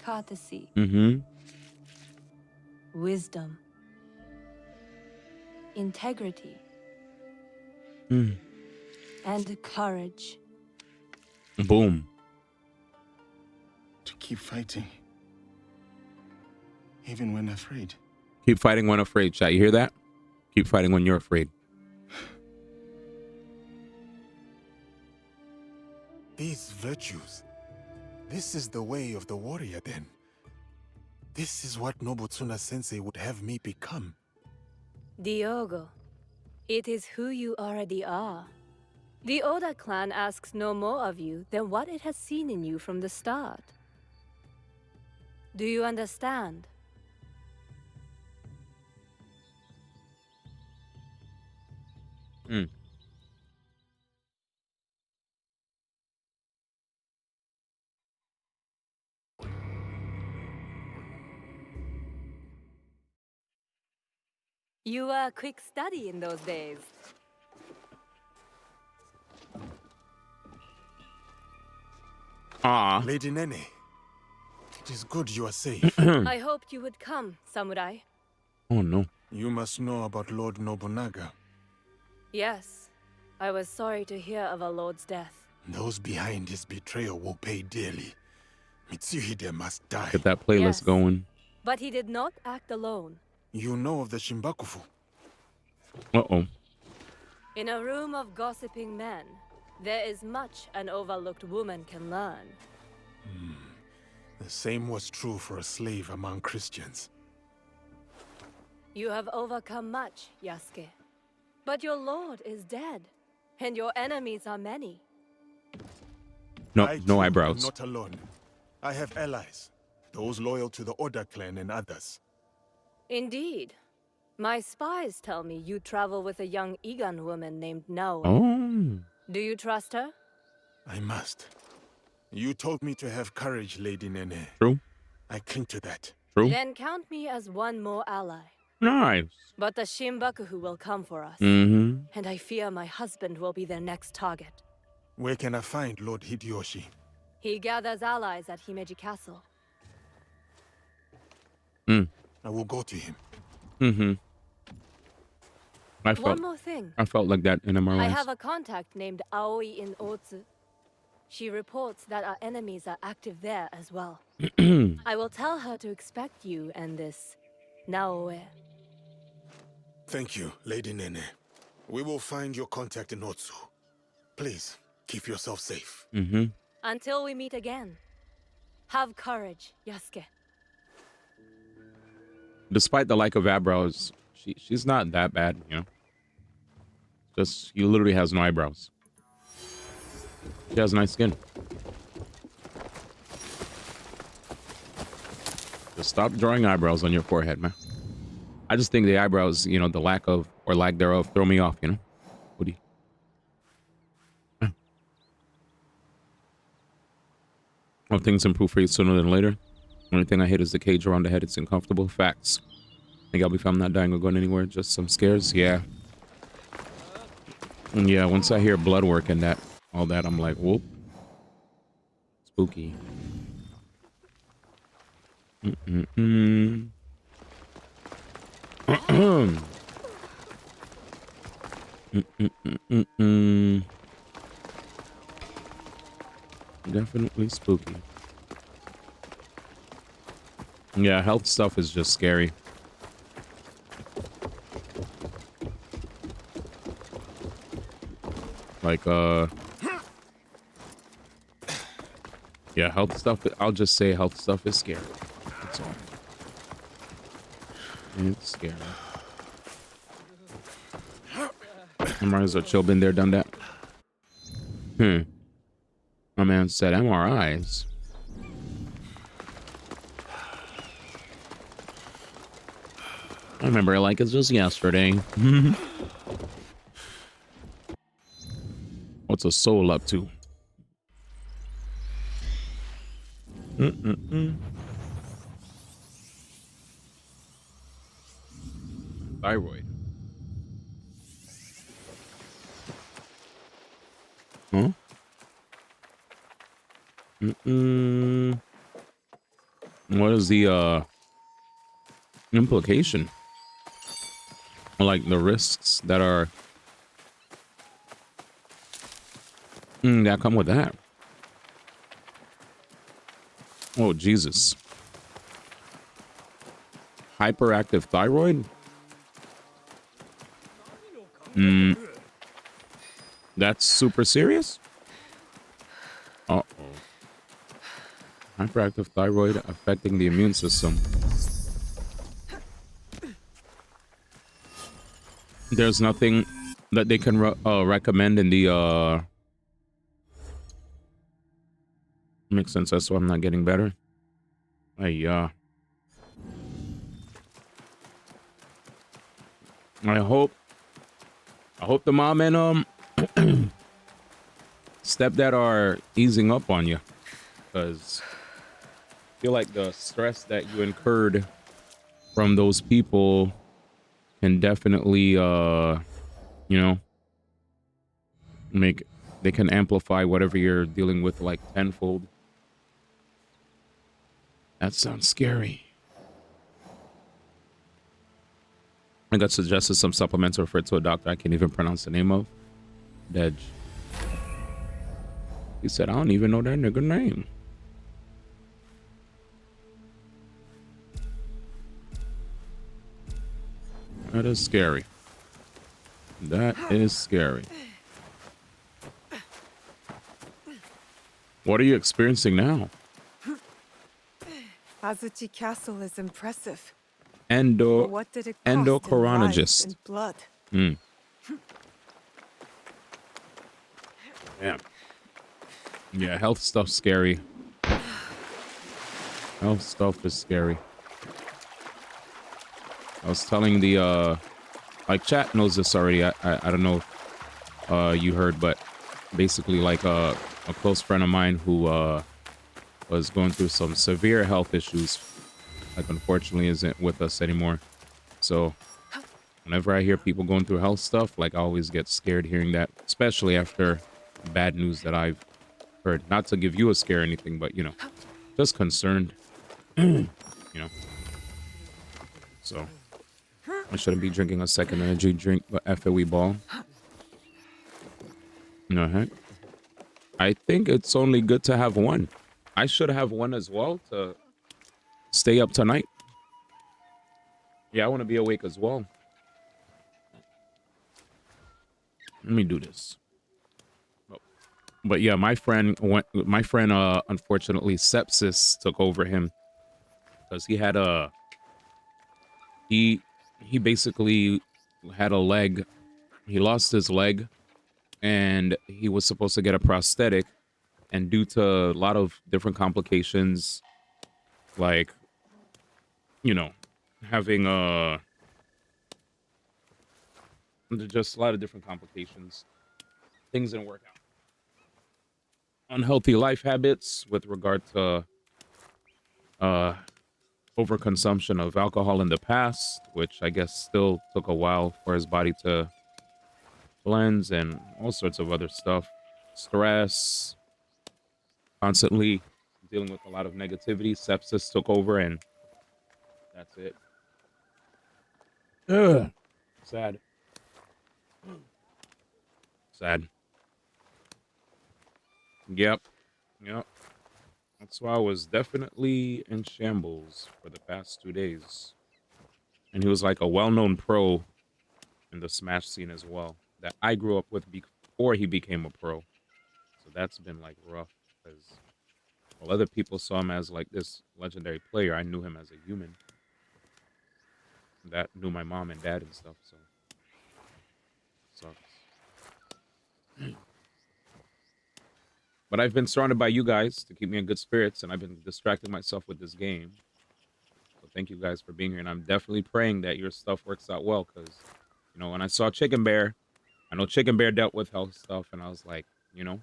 courtesy, Mm-hmm. wisdom, integrity, Mm. and courage. Boom. To keep fighting. Even when afraid. Keep fighting when afraid, chat. You hear that? Keep fighting when you're afraid. These virtues. This is the way of the warrior then. This is what Nobutsuna Sensei would have me become. Diogo, it is who you already are. The Oda clan asks no more of you than what it has seen in you from the start. Do you understand? Mm. You were a quick study in those days. Lady Nene, it is good you are safe. I hoped you would come, Samurai. Oh no. You must know about Lord Nobunaga. Yes, I was sorry to hear of our lord's death. Those behind his betrayal will pay dearly. Mitsuhide must die. Get that playlist Yes. going. But he did not act alone. You know of the Shimbakufu? Uh-oh. In a room of gossiping men, there is much an overlooked woman can learn. The same was true for a slave among Christians. You have overcome much, Yasuke. But your lord is dead, and your enemies are many. No, I, no too, am eyebrows. not alone. I have allies, those loyal to the Oda clan and others. Indeed. My spies tell me you travel with a young Igan woman named Naoe. Oh. Do you trust her? I must. You told me to have courage, Lady Nene. True. I cling to that. True. Then count me as one more ally. Nice. But the Shimbakufu will come for us. Mm-hmm. And I fear my husband will be their next target. Where can I find Lord Hideyoshi? He gathers allies at Himeji Castle. Mm. I will go to him. Mm-hmm. One more thing. I felt like that in I MRIs. have a contact named Aoi in Otsu. She reports that our enemies are active there as well. I will tell her to expect you and this Naoe. Thank you, Lady Nene. We will find your contact in Otsu. Please, keep yourself safe. Mm-hmm. Until we meet again. Have courage, Yasuke. Despite the lack of eyebrows, she's not that bad, you know. Just he literally has no eyebrows. She has nice skin. Just stop drawing eyebrows on your forehead, man. I just think the eyebrows, you know, the lack of or lack thereof throw me off, you know. What do you? Well, things improve for you sooner than later. Only thing I hate is the cage around the head. It's uncomfortable. Facts. Think I'll be fine. I'm not dying or going anywhere. Just some scares. Yeah. And yeah, once I hear blood work and that, all that, I'm like, whoop. Spooky. Mm-mm-mm. Mm-mm-mm-mm. Definitely spooky. Yeah, health stuff is just scary. Like, yeah, health stuff, I'll just say health stuff is scary. That's all. It's scary. I might as well chill, been there, done that. My man said MRIs. I remember it like it's just yesterday. What's a soul up to? Thyroid. Huh? What is the implication? Like the risks that are that come with that. Oh, Jesus. Hyperactive thyroid? That's super serious? Uh-oh. Hyperactive thyroid affecting the immune system. There's nothing that they can recommend in the makes sense. That's why I'm not getting better. I hope the mom and stepdad are easing up on you, because I feel like the stress that you incurred from those people can definitely you know, they can amplify whatever you're dealing with like tenfold. That sounds scary. I got suggested some supplements referred to a doctor I can't even pronounce the name of. Dej. He said, I don't even know that nigga name. That is scary. That is scary. What are you experiencing now? Azuchi Castle is impressive. Endocrinologist. What did it cost in lives and blood? Yeah. Yeah, health stuff's scary. Health stuff is scary. I was telling the like chat knows this already. I don't know if you heard, but basically like a close friend of mine who was going through some severe health issues, like unfortunately isn't with us anymore. So whenever I hear people going through health stuff, like I always get scared hearing that, especially after bad news that I've heard. Not to give you a scare or anything, but you know, just concerned. You know. So I shouldn't be drinking a second energy drink, but FOE ball. No heck. I think it's only good to have one. I should have one as well to stay up tonight. Yeah, I want to be awake as well. Let me do this. But yeah, my friend unfortunately sepsis took over him because he had he basically had a leg. He lost his leg and he was supposed to get a prosthetic, and due to a lot of different complications, like, you know, having just a lot of different complications, things didn't work out. Unhealthy life habits with regard to overconsumption of alcohol in the past, which I guess still took a while for his body to cleanse, and all sorts of other stuff. Stress, constantly dealing with a lot of negativity. Sepsis took over, and that's it. Ugh. Sad. Sad. Yep. Yep. That's why I was definitely in shambles for the past 2 days. And he was like a well-known pro in the Smash scene as well, that I grew up with before he became a pro. So that's been like rough, because while other people saw him as like this legendary player, I knew him as a human that knew my mom and dad and stuff. So sucks. But I've been surrounded by you guys to keep me in good spirits, and I've been distracting myself with this game. So thank you guys for being here, and I'm definitely praying that your stuff works out well, because, you know, when I saw Chicken Bear, I know Chicken Bear dealt with health stuff, and I was like, you know,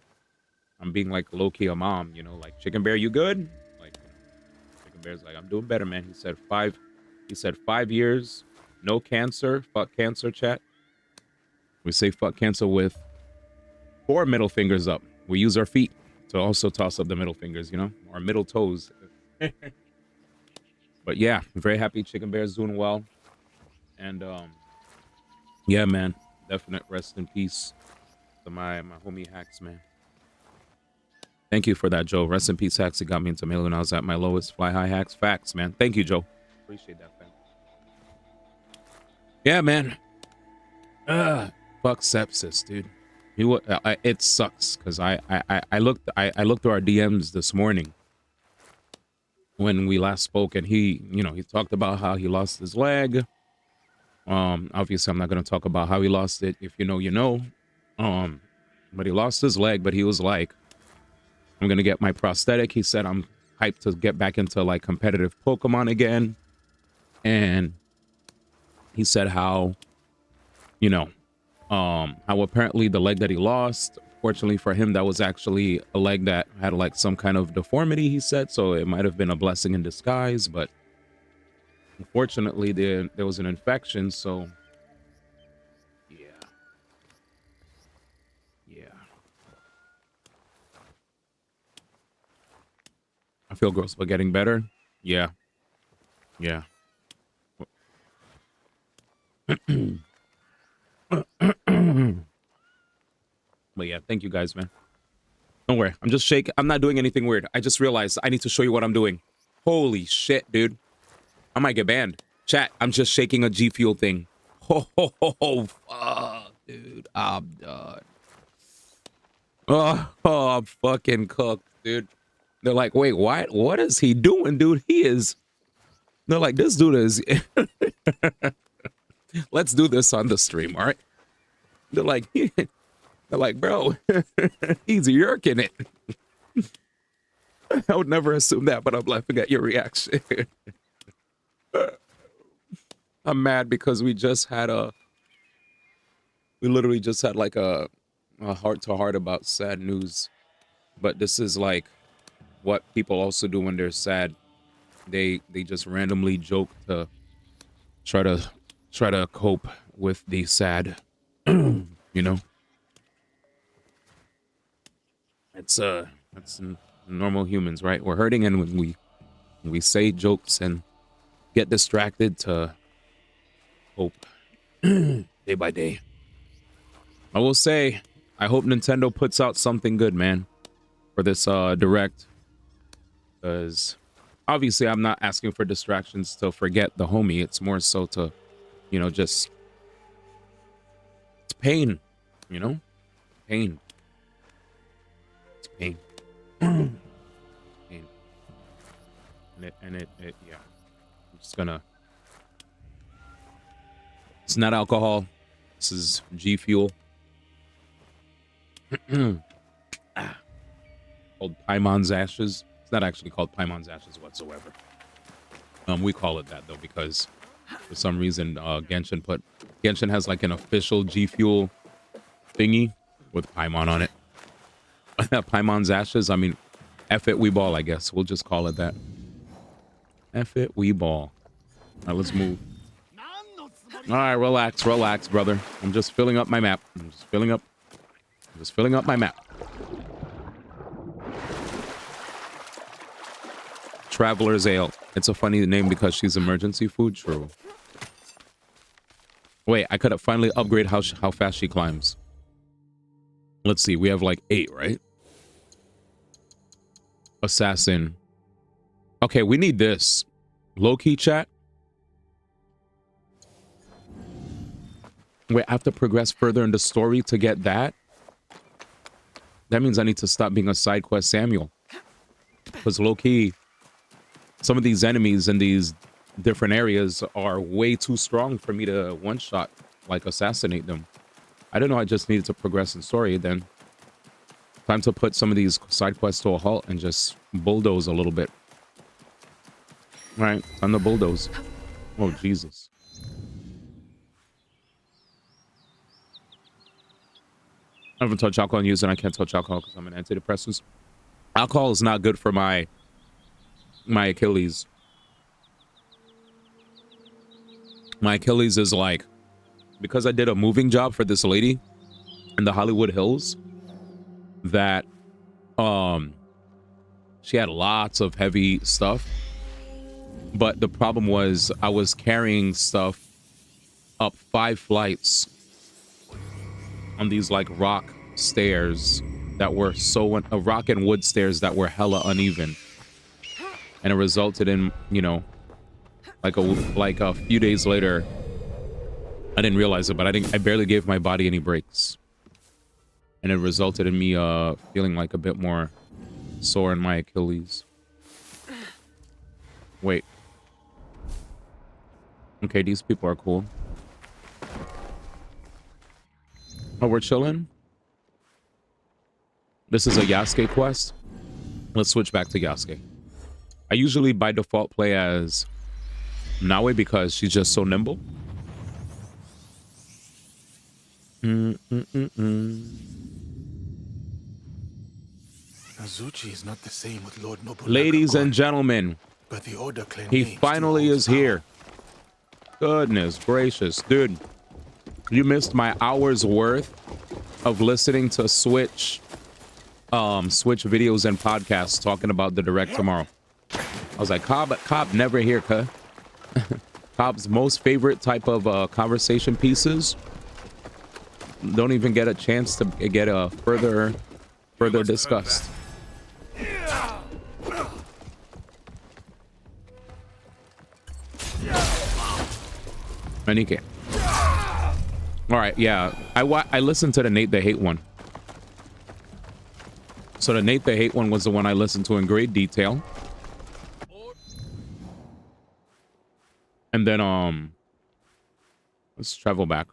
I'm being like low-key a mom, you know, like, Chicken Bear, you good? Like, you know, Chicken Bear's like, I'm doing better, man. He said 5 years, no cancer, fuck cancer, chat. We say fuck cancer with 4 middle fingers up. We use our feet to also toss up the middle fingers, you know, or middle toes. But yeah, I'm very happy Chicken Bear's doing well. And yeah, man, definite rest in peace to my homie Hacks, man. Thank you for that, Joe. Rest in peace, Hacks. It got me into melee when I was at my lowest. Fly high, Hacks. Facts, man. Thank you, Joe. Appreciate that, fam. Yeah, man. Fuck sepsis, dude. It sucks, because I looked through our DMs this morning when we last spoke, and he talked about how he lost his leg. Obviously I'm not going to talk about how he lost it. If you know, you know. But he lost his leg, but he was like, I'm going to get my prosthetic. He said, I'm hyped to get back into like competitive Pokemon again. And he said how, you know, how apparently the leg that he lost, fortunately for him, that was actually a leg that had like some kind of deformity, he said. So it might have been a blessing in disguise, but unfortunately there was an infection. So yeah. I feel gross, but getting better. Yeah. But yeah, thank you guys, man. Don't worry, I'm just shaking. I'm not doing anything weird. I just realized I need to show you what I'm doing. Holy shit, dude. I might get banned. Chat, I'm just shaking a G Fuel thing. Oh, fuck, dude. I'm done. Oh, I'm fucking cooked, dude. They're like, wait, what is he doing, dude? They're like, this dude is... Let's do this on the stream, all right? They're like, bro, he's yerking it. I would never assume that, but I'm laughing at your reaction. I'm mad because we literally just had like a heart-to-heart about sad news. But this is like what people also do when they're sad. They just randomly joke to try to cope with the sad. You know, that's normal humans, right? We're hurting, and when we say jokes and get distracted to hope day by day. I will say, I hope Nintendo puts out something good, man, for this direct, because obviously I'm not asking for distractions to forget the homie. It's more so to, you know, just it's pain, you know, pain. It's pain. Pain. And it yeah. I'm just gonna. It's not alcohol. This is G Fuel. Called Paimon's Ashes. It's not actually called Paimon's Ashes whatsoever. We call it that though because for some reason Genshin has like an official G Fuel thingy with Paimon on it. Paimon's Ashes. I mean, F it, we ball. I guess we'll just call it that. F it, we ball. All right, let's move. All right, relax, relax, brother. I'm just filling up my map. I'm just filling up my map. Traveler's Ale. It's a funny name because she's emergency food. True. Wait, I could have finally upgrade how fast she climbs. Let's see. We have like 8, right? Assassin. Okay, we need this. Low-key chat. Wait, I have to progress further in the story to get that? That means I need to stop being a side quest Samuel. Because low-key, some of these enemies in these different areas are way too strong for me to one-shot, like assassinate them. I don't know, I just needed to progress in story then. Time to put some of these side quests to a halt and just bulldoze a little bit. All right, time to bulldoze. Oh, Jesus. I haven't touched alcohol and use it. I can't touch alcohol because I'm an antidepressant. Alcohol is not good for my Achilles. My Achilles is like, because I did a moving job for this lady in the Hollywood Hills, that she had lots of heavy stuff, but the problem was I was carrying stuff up 5 flights on these like rock stairs that were rock and wood stairs that were hella uneven, and it resulted in, you know, like a few days later, I didn't realize it, but I barely gave my body any breaks, and it resulted in me feeling like a bit more sore in my Achilles. Wait. Okay, these people are cool. Oh, we're chilling? This is a Yasuke quest. Let's switch back to Yasuke. I usually by default play as Naue because she's just so nimble. Azuchi is not the same with Lord Nobunaga. Ladies and gentlemen, But the order claim he names finally still is holds here. Goodness gracious, dude. You missed my hours worth of listening to Switch videos and podcasts talking about the direct tomorrow. I was like, Cobb never here, cuh. Cobb's most favorite type of conversation pieces don't even get a chance to get a further discussed. Manike. All right, yeah. I listened to the Nate the Hate one. So the Nate the Hate one was the one I listened to in great detail. And then let's travel back.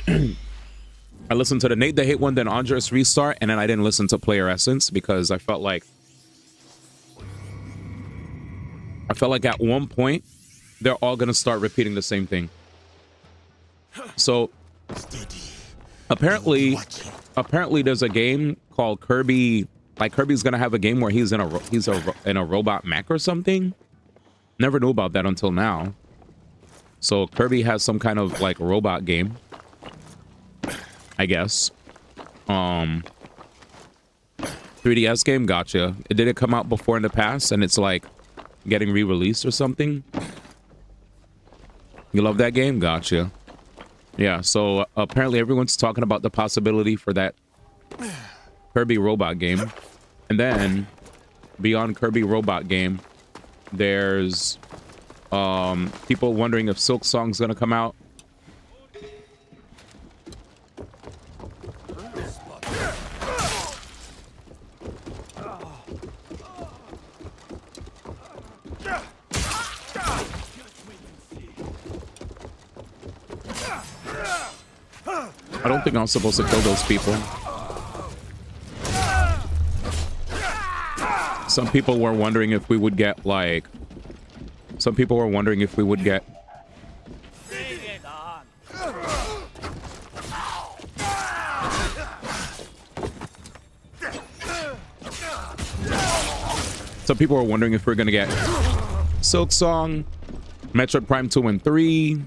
I listened to the Nate the Hate one, then Andres Restart, and then I didn't listen to Player Essence because I felt like at one point they're all gonna start repeating the same thing. So apparently there's a game called Kirby. Like Kirby's gonna have a game where he's in a robot mech or something. Never knew about that until now. So Kirby has some kind of like robot game, I guess. 3DS game, gotcha. Did it come out before in the past and it's like getting re-released or something? You love that game? Gotcha. Yeah, so apparently everyone's talking about the possibility for that Kirby robot game. And then beyond Kirby robot game, there's people wondering if Silk Song's gonna come out. I don't think I'm supposed to kill those people. Some people were wondering if we would get like... Some people were wondering if we would get... Some people were wondering if we're gonna get Silk Song, Metroid Prime 2 and 3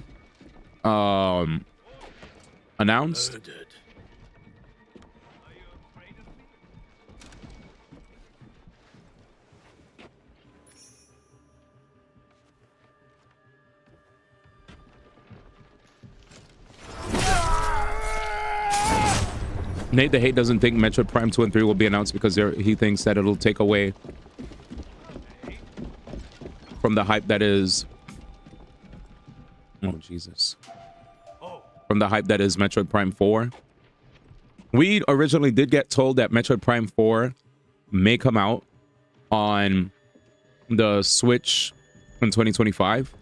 announced. Nate the Hate doesn't think Metroid Prime 2 and 3 will be announced because he thinks that it'll take away from the hype that is... Oh, Jesus. From the hype that is Metroid Prime 4. We originally did get told that Metroid Prime 4 may come out on the Switch in 2025.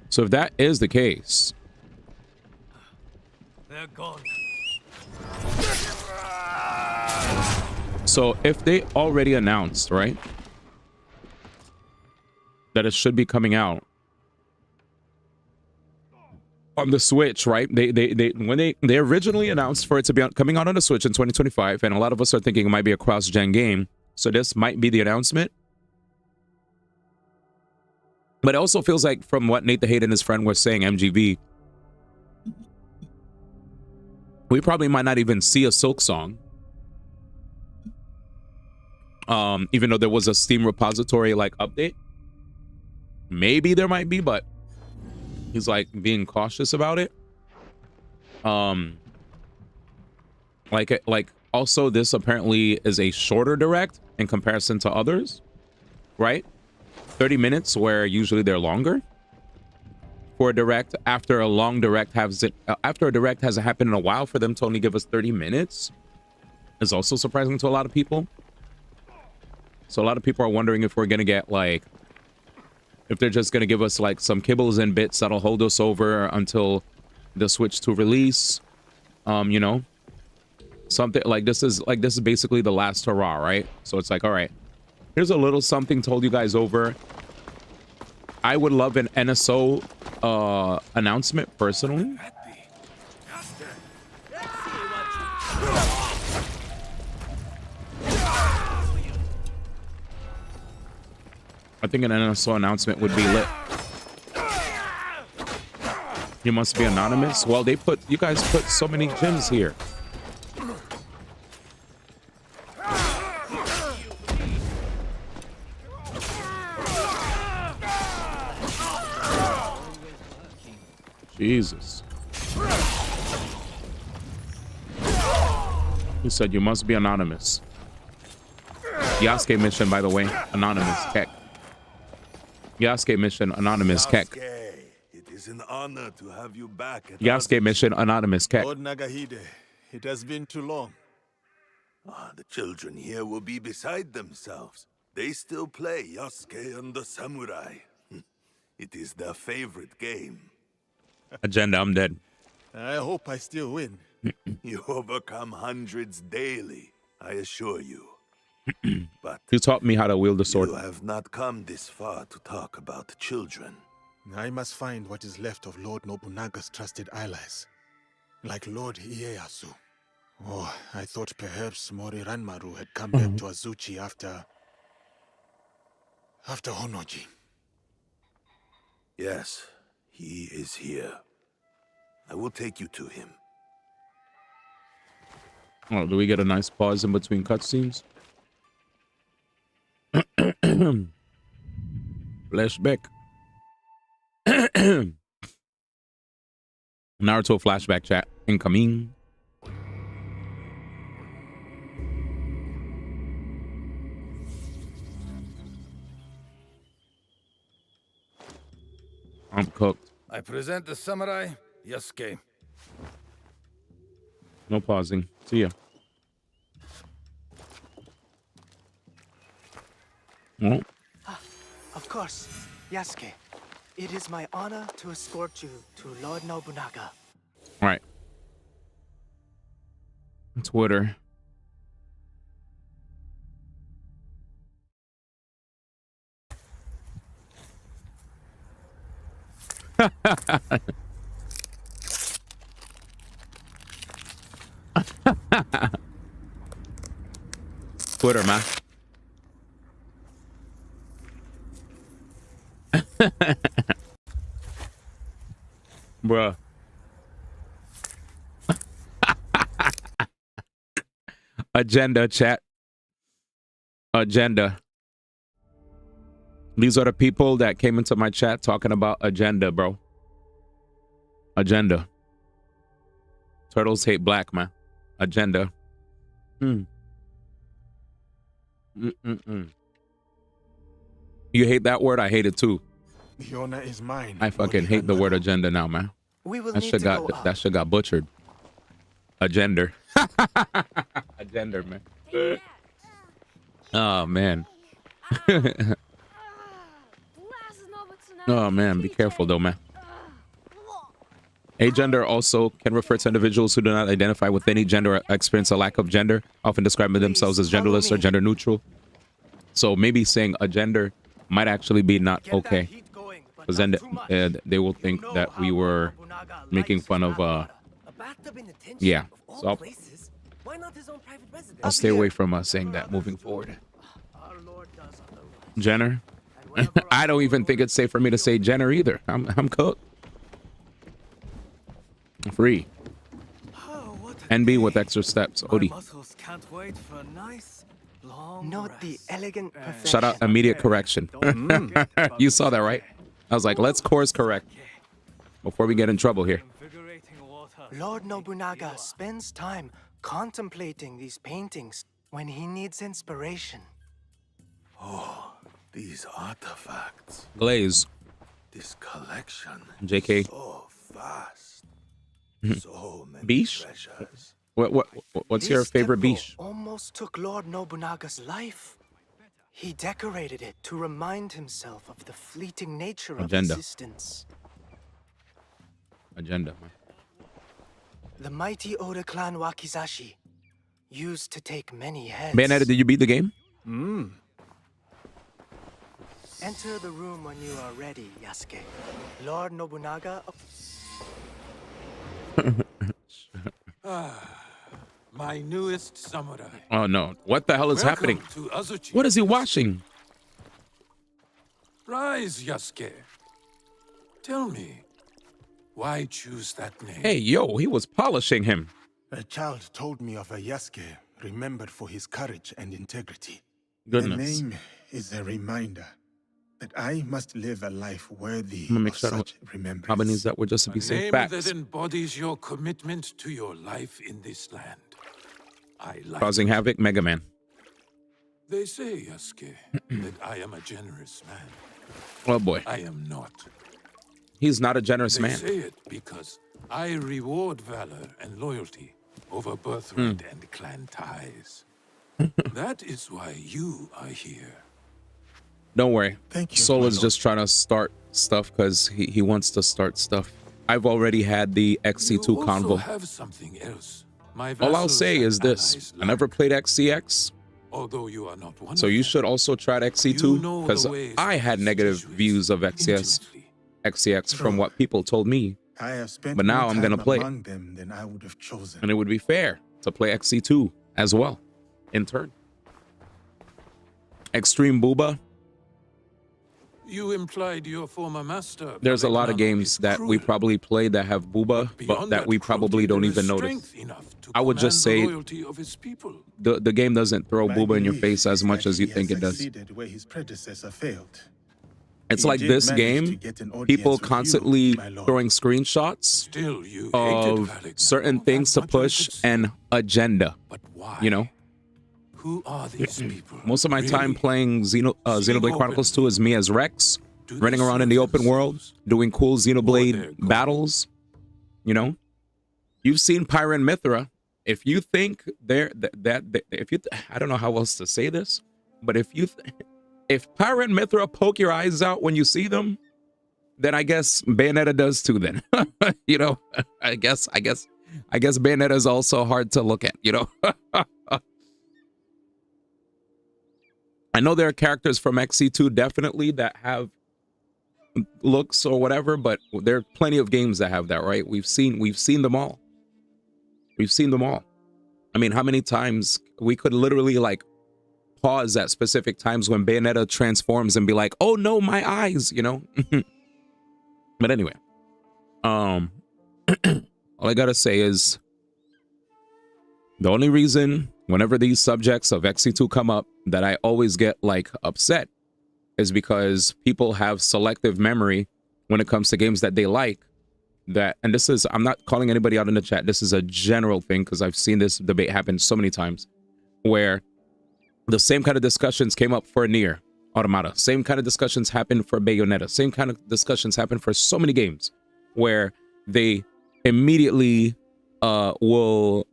So if that is the case... They're gone. So if they already announced, right, that it should be coming out on the Switch, right? When they originally announced for it to be coming out on the Switch in 2025, and a lot of us are thinking it might be a cross-gen game, so this might be the announcement. But it also feels like, from what Nate the Hate and his friend were saying, MGB, we probably might not even see a Silk Song. Even though there was a Steam repository like update. Maybe there might be, but he's like being cautious about it. Like also this apparently is a shorter direct in comparison to others, right? 30 minutes where usually they're longer. For a direct, after a long direct after a direct hasn't happened in a while, for them to only give us 30 minutes is also surprising to a lot of people. So a lot of people are wondering if we're gonna get like, if they're just gonna give us like some kibbles and bits that'll hold us over until the Switch 2 release. You know, something like this is basically the last hurrah, right? So it's like, all right, here's a little something to hold you guys over. I would love an NSO announcement personally. I think an NSO announcement would be lit. You must be anonymous. Well, you guys put so many gems here. Jesus. He said you must be anonymous. Yasuke mission, by the way, anonymous Keck. Yasuke mission, anonymous Keck. It is an honor to have you back. Yasuke mission, anonymous Keck. Lord Nagahide, it has been too long. The children here will be beside themselves. They still play Yasuke and the Samurai. It is their favorite game. Agenda, I'm dead. I hope I still win. You overcome hundreds daily, I assure you. But you taught me how to wield the sword. You have not come this far to talk about children. I must find what is left of Lord Nobunaga's trusted allies, like Lord Ieyasu. Oh, I thought perhaps Mori Ranmaru had come back to Azuchi after Honoji. Yes, he is here. I will take you to him. Oh, do we get a nice pause in between cutscenes? Flashback. Naruto flashback chat incoming. I'm cooked. I present the samurai, Yasuke. No pausing. See ya. Oh. Of course, Yasuke. It is my honor to escort you to Lord Nobunaga. All right. Twitter. Twitter, man. Bruh. Agenda, chat. Agenda. These are the people that came into my chat talking about agenda, bro. Agenda. Turtles hate black, man. Agenda. You hate that word? I hate it too. The honor is mine. I fucking hate the word agenda now, man. That shit got butchered. Agender. Agender, man. Oh man. Oh man, be careful though, man. Agender also can refer to individuals who do not identify with any gender or experience a lack of gender, often describing themselves as genderless or gender neutral. So maybe saying agender might actually be not okay, because then they will think that we were making fun of yeah. So I'll stay away from saying that moving forward. Jenner. I don't even think it's safe for me to say Jenner either. I'm cooked. Free. NB with extra steps. Odie. Note the elegant perfection. Shout out immediate correction. You saw that, right? I was like, let's course correct before we get in trouble here. Lord Nobunaga spends time contemplating these paintings when he needs inspiration. Oh, these artifacts. Glaze. This collection. JK. So vast. So many Biche? treasures. What's your favorite temple biche? Almost took Lord Nobunaga's life. He decorated it to remind himself of the fleeting nature of Agenda. existence. Agenda. The mighty Oda clan Wakizashi used to take many heads. Bayonetta, did you beat the game? Enter the room when you are ready, Yasuke. Lord Nobunaga. My newest samurai. Oh no. What the hell is Welcome happening? to Azuchi. What is he washing? Rise, Yasuke. Tell me, why choose that name? Hey, yo, he was polishing him. A child told me of a Yasuke remembered for his courage and integrity. Goodness. The name is a reminder that I must live a life worthy I'm gonna make of sure such how remembrance. many is that were just to be A safe. name Facts. that embodies your commitment to your life in this land. I like Causing it. havoc, Mega Man. They say, Yasuke, that I am a generous man. Oh boy. I am not. He's not a generous They man. say it because I reward valor and loyalty over birthright and clan ties. That is why you are here. Don't worry. Thank you, Soul my is lord. just trying to start stuff because he wants to start stuff. I've already had the XC2 You also convo. have something else. My All I'll vassals say and is this. allies I never played XCX, although you are not one so of you them. should also try You XC2 know the because ways I of had this negative Jesuits views of XCX from what people told me. I have spent But now more I'm gonna time play it. among them than I would have chosen. And it would be fair to play XC2 as well, in turn. Extreme Booba. You implied your former master. There's a lot of Valeriano games is that we cruel. probably play that have Booba, but Beyond that we probably cruelty, don't there is even notice. strength enough to I would just command the say loyalty of his people. the game doesn't throw My Booba in your belief face as is much that as you he think has it does. succeeded where his predecessor failed. It's He like did this manage to game, get an audience people with you, constantly my lord. throwing screenshots Still, you hated of Valeriano. certain things to push an agenda. But why? You know, Who are these people? most of my time really? playing Xenoblade Chronicles 2 is me as Rex, Do they running around in serve the open world, themselves doing cool or their Xenoblade god? battles. You know, you've seen Pyra and Mithra. If you think if you, I don't know how else to say this, but if Pyra and Mithra poke your eyes out when you see them, then I guess Bayonetta does too. Then, you know, I guess Bayonetta is also hard to look at. You know, I know there are characters from XC2 definitely that have looks or whatever, but there are plenty of games that have that, right? We've seen them all. We've seen them all. I mean, how many times we could literally like pause at specific times when Bayonetta transforms and be like, oh no, my eyes, you know? But anyway, all I gotta say is the only reason whenever these subjects of XC2 come up that I always get like upset is because people have selective memory when it comes to games that they like. That, and this is, I'm not calling anybody out in the chat, this is a general thing because I've seen this debate happen so many times, where the same kind of discussions came up for Nier Automata, same kind of discussions happened for Bayonetta, same kind of discussions happen for so many games, where they immediately will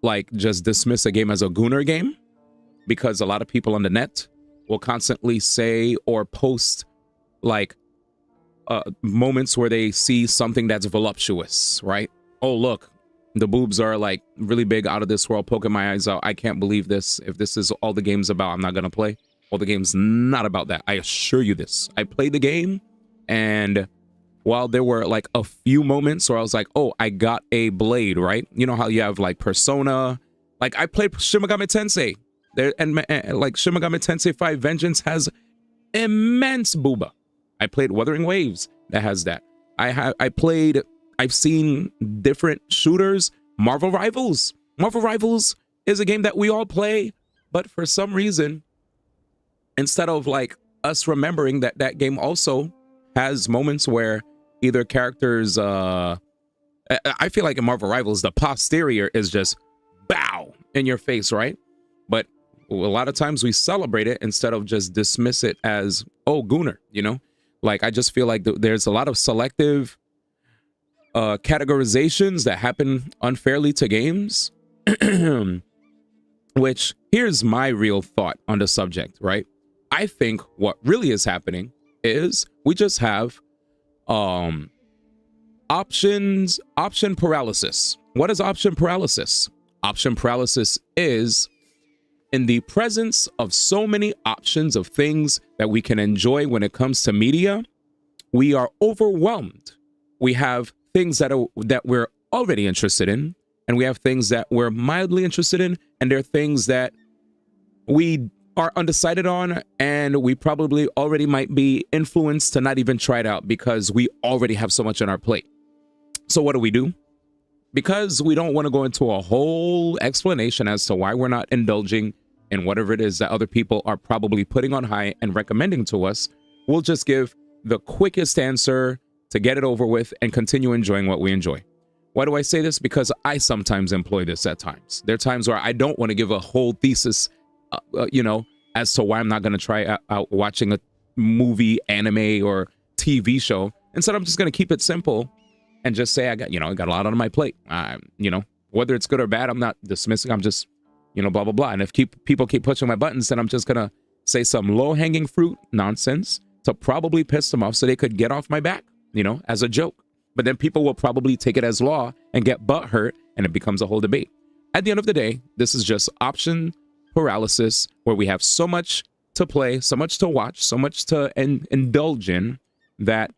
like just dismiss a game as a Gunner game because a lot of people on the net will constantly say or post like moments where they see something that's voluptuous, right? Oh, look, the boobs are like really big, out of this world, poking my eyes out. I can't believe this. If this is all the game's about, I'm not going to play. Well, the game's not about that. I assure you this. I played the game, and while there were like a few moments where I was like, oh, I got a blade, right? You know how you have like Persona. Like I played Shin Megami Tensei. There, and like Shin Megami Tensei 5 Vengeance has immense booba. I played Wuthering Waves that has that. I've seen different shooters. Marvel Rivals. Marvel Rivals is a game that we all play, but for some reason, instead of like us remembering that that game also has moments where either characters, I feel like in Marvel Rivals, the posterior is just bow in your face, right? But a lot of times we celebrate it instead of just dismiss it as, oh, Gunner, you know? Like, I just feel like there's a lot of selective categorizations that happen unfairly to games, which here's my real thought on the subject, right? I think what really is happening is we just have option paralysis. What is option paralysis? Option paralysis is in the presence of so many options of things that we can enjoy when it comes to media, we are overwhelmed. We have things that we're already interested in, and we have things that we're mildly interested in, and there are things that we are undecided on, and we probably already might be influenced to not even try it out because we already have so much on our plate. So what do? Because we don't want to go into a whole explanation as to why we're not indulging in whatever it is that other people are probably putting on high and recommending to us, we'll just give the quickest answer to get it over with and continue enjoying what we enjoy. Why do I say this? Because I sometimes employ this at times. There are times where I don't want to give a whole thesis, you know, as to why I'm not going to try out watching a movie, anime, or TV show. Instead, I'm just going to keep it simple and just say I got a lot on my plate. You know, whether it's good or bad, I'm not dismissing. I'm just, you know, blah, blah, blah. And if people keep pushing my buttons, then I'm just going to say some low-hanging fruit nonsense to probably piss them off so they could get off my back, you know, as a joke. But then people will probably take it as law and get butthurt, and it becomes a whole debate. At the end of the day, this is just option paralysis, where we have so much to play, so much to watch, so much to indulge in that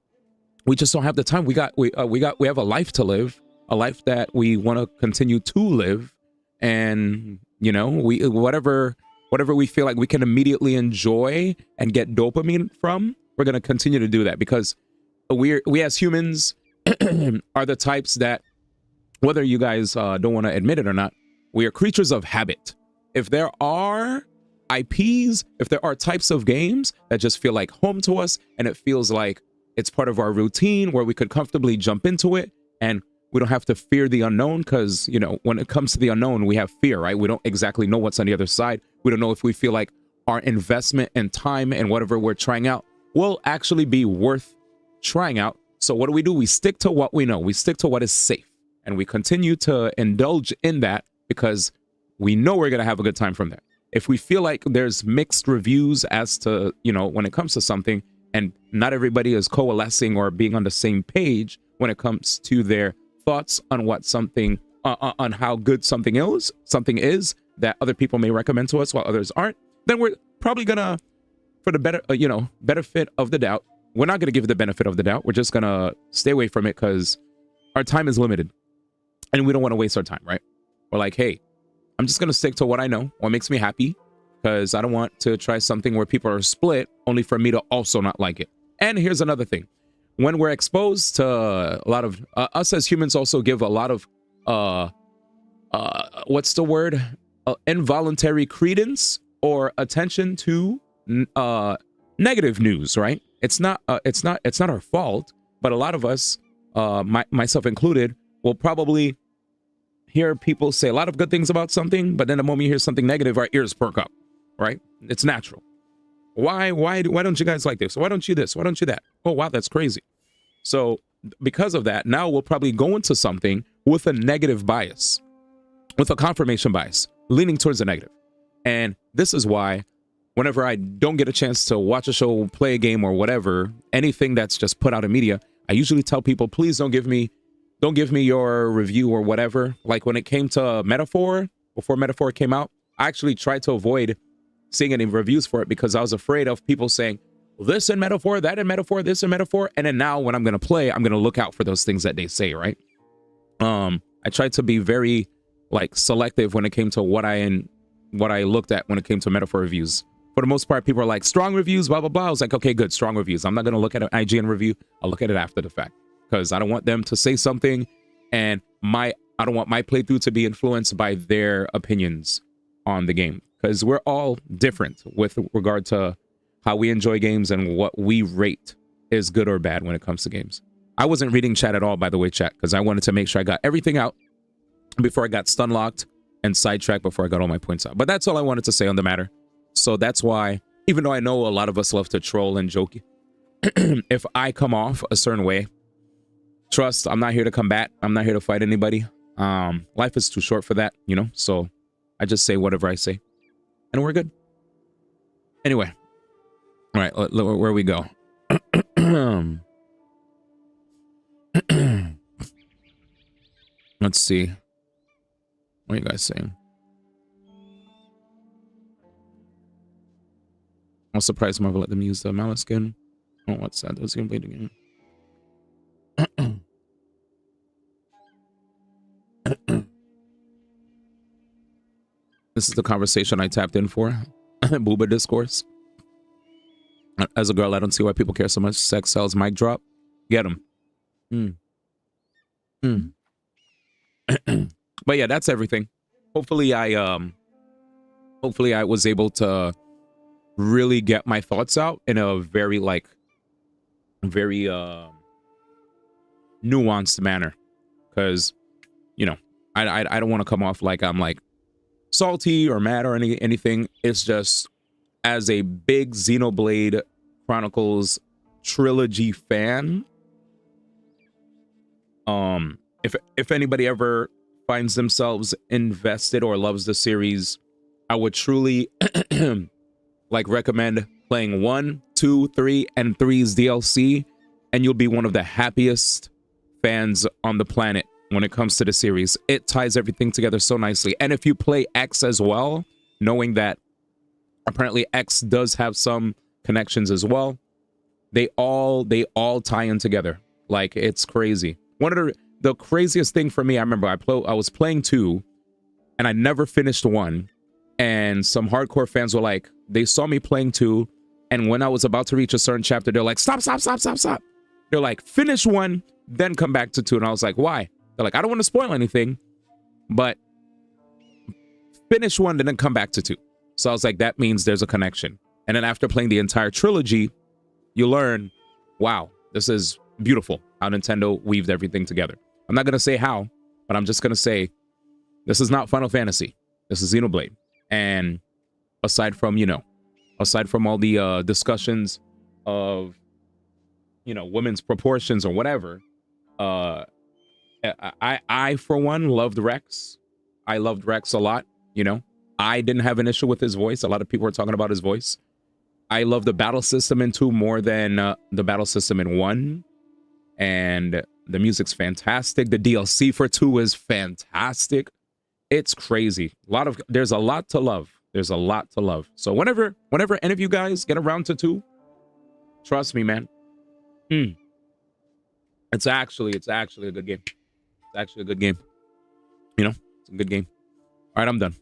we just don't have the time. We have a life to live, a life that we want to continue to live, and you know, whatever we feel like we can immediately enjoy and get dopamine from, we're gonna continue to do that because we as humans are the types that, whether you guys don't want to admit it or not, we are creatures of habit. If there are IPs, if there are types of games that just feel like home to us and it feels like it's part of our routine where we could comfortably jump into it and we don't have to fear the unknown, because, you know, when it comes to the unknown, we have fear, right? We don't exactly know what's on the other side. We don't know if we feel like our investment and time and whatever we're trying out will actually be worth trying out. So what do? We stick to what we know. We stick to what is safe, and we continue to indulge in that because we know we're going to have a good time from that. If we feel like there's mixed reviews as to, you know, when it comes to something, and not everybody is coalescing or being on the same page when it comes to their thoughts on what something, on how good something is that other people may recommend to us while others aren't, then we're probably gonna, for the better, benefit of the doubt, we're not gonna give the benefit of the doubt. We're just gonna stay away from it because our time is limited and we don't want to waste our time, right? We're like, hey, I'm just gonna stick to what I know, what makes me happy, because I don't want to try something where people are split only for me to also not like it. And here's another thing. When we're exposed to a lot of us as humans also give a lot of what's the word, involuntary credence or attention to negative news, right? It's not our fault, but a lot of us, myself included, will probably hear people say a lot of good things about something, but then the moment you hear something negative, our ears perk up, right? It's natural. Why don't you guys like this? Why don't you this? Why don't you that? Oh, wow, that's crazy. So because of that, now we'll probably go into something with a negative bias, with a confirmation bias, leaning towards the negative. And this is why whenever I don't get a chance to watch a show, play a game, or whatever, anything that's just put out in media, I usually tell people, please don't give me your review or whatever. Like when it came to Metaphor, before Metaphor came out, I actually tried to avoid seeing any reviews for it because I was afraid of people saying this in Metaphor, that in Metaphor, this in Metaphor. And then now when I'm going to play, I'm going to look out for those things that they say, right? I tried to be very like selective when it came to what I looked at when it came to Metaphor reviews. For the most part, people are like, strong reviews, blah, blah, blah. I was like, okay, good, strong reviews. I'm not going to look at an IGN review. I'll look at it after the fact because I don't want them to say something and I don't want my playthrough to be influenced by their opinions on the game because we're all different with regard to how we enjoy games and what we rate is good or bad when it comes to games. I wasn't reading chat at all, by the way, chat, because I wanted to make sure I got everything out before I got stun locked and sidetracked before I got all my points out. But that's all I wanted to say on the matter. So that's why, even though I know a lot of us love to troll and joke, if I come off a certain way, trust, I'm not here to combat. I'm not here to fight anybody. Life is too short for that, you know? So I just say whatever I say. And we're good. Anyway. All right, where we go. Let's see. What are you guys saying? I'm surprised Marvel let them use the Malice skin. Oh, what's that? That was gonna play the game. This is the conversation I tapped in for. Booba discourse. As a girl, I don't see why people care so much. Sex sells, mic drop. Get them. But yeah, that's everything. Hopefully I was able to really get my thoughts out in a very nuanced manner, because you know I don't want to come off like I'm like salty or mad or anything. It's just, as a big Xenoblade Chronicles trilogy fan, if anybody ever finds themselves invested or loves the series, I would truly like recommend playing 1, 2, 3, and 3's DLC, and you'll be one of the happiest fans on the planet when it comes to the series. It ties everything together so nicely. And if you play X as well, knowing that apparently X does have some connections as well, they all tie in together. Like, it's crazy. One of the craziest thing for me, I remember I was playing 2 and I never finished 1, and some hardcore fans were like, they saw me playing 2, and when I was about to reach a certain chapter, they're like, stop. They're like, finish 1, then come back to 2. And I was like, why? They're like, I don't want to spoil anything, but finish 1 and then come back to 2. So I was like, that means there's a connection. And then after playing the entire trilogy, you learn, wow, this is beautiful how Nintendo weaved everything together. I'm not going to say how, but I'm just going to say this is not Final Fantasy. This is Xenoblade. And aside from all the discussions of, women's proportions or whatever, I for one loved Rex. I loved Rex a lot, I didn't have an issue with his voice. A lot of people were talking about his voice. I love the battle system in 2 more than the battle system in 1. And the music's fantastic. The DLC for 2 is fantastic. It's crazy. There's a lot to love. There's a lot to love. So whenever any of you guys get around to 2, trust me, man. It's actually a good game. It's actually a good game. It's a good game. All right, I'm done.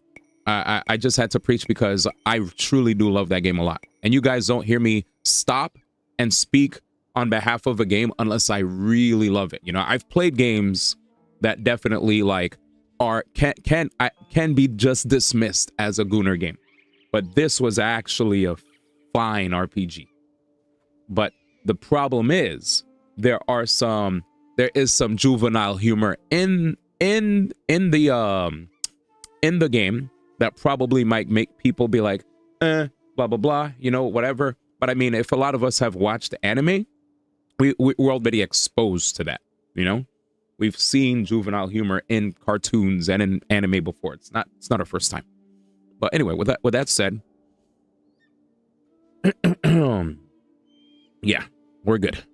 I just had to preach because I truly do love that game a lot. And you guys don't hear me stop and speak on behalf of a game unless I really love it. You know, I've played games that definitely like can be just dismissed as a Gooner game. But this was actually a fine RPG. But the problem is there is some juvenile humor in the game that probably might make people be like, blah blah blah, you know, whatever. But I mean, if a lot of us have watched anime, we're already exposed to that, you know. We've seen juvenile humor in cartoons and in anime before. It's not our first time. But anyway, with that said, yeah, we're good.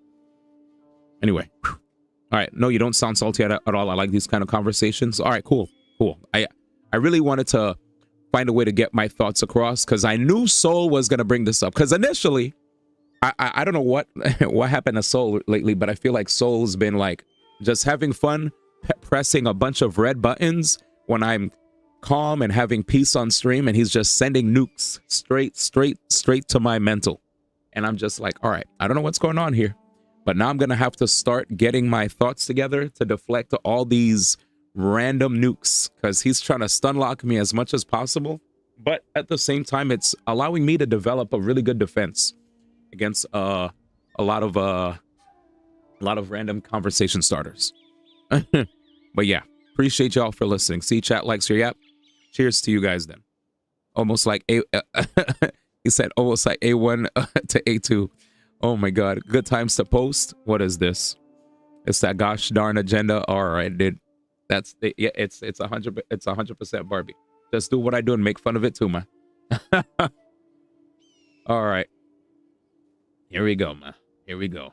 Anyway, all right. No, you don't sound salty at all. I like these kind of conversations. All right, cool. I really wanted to find a way to get my thoughts across because I knew Soul was gonna bring this up. Because initially, I don't know what happened to Soul lately, but I feel like Soul's been like just having fun pressing a bunch of red buttons when I'm calm and having peace on stream, and he's just sending nukes straight to my mental. And I'm just like, all right, I don't know what's going on here, but now I'm gonna have to start getting my thoughts together to deflect all these random nukes because he's trying to stun lock me as much as possible, but at the same time it's allowing me to develop a really good defense against a lot of random conversation starters. But yeah, appreciate y'all for listening. See, chat likes your yap. Cheers to you guys then. Almost like he said almost like A1 to A2. Oh my god, good times to post. What is this? It's that gosh darn agenda. All right, dude. That's the, yeah, it's 100% Barbie. Just do what I do and make fun of it too, man. All right. Here we go, man. Here we go,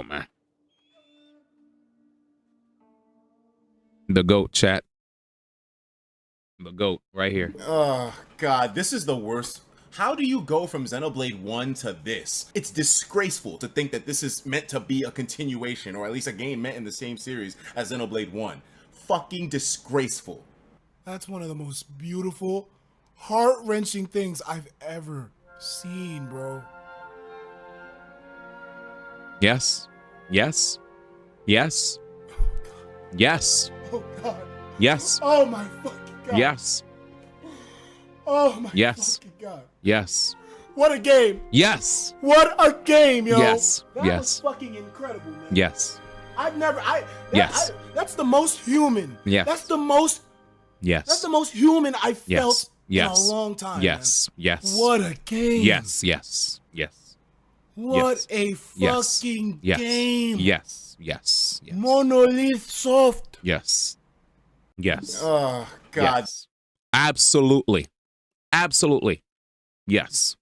man. The GOAT, chat. The GOAT right here. Oh god, this is the worst. How do you go from Xenoblade 1 to this? It's disgraceful to think that this is meant to be a continuation, or at least a game meant in the same series as Xenoblade 1. Fucking disgraceful. That's one of the most beautiful, heart-wrenching things I've ever seen, bro. Yes. Yes. Yes. Yes. Oh god. Yes. Oh my fucking god. Yes. Oh my yes. fucking god. Yes. What a game. Yes. What a game, yo. Yes. That was fucking incredible, man. Yes. Yes. That's the most human. Yes. That's the most. Yes. That's the most human I felt in a Yes. long time. Yes. Man. Yes. What a game. Yes. Yes. Yes. What a Yes. fucking Yes. game. Yes. Yes. Yes. Monolith Soft. Yes. Yes. Oh god. Yes. Absolutely. Absolutely. Yes.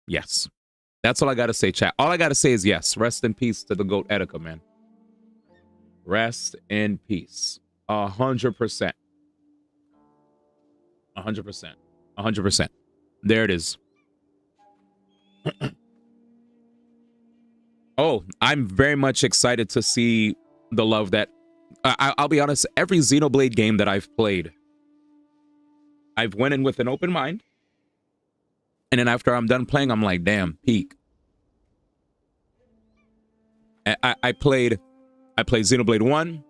Yes. That's all I gotta say, chat. All I gotta say is yes. Rest in peace to the GOAT Etika, man. Rest in peace. 100%. 100%. 100%. There it is. Oh, I'm very much excited to see the love that I'll be honest, every Xenoblade game that I've played, I've went in with an open mind. And then after I'm done playing, I'm like, damn, peak. I played Xenoblade 1.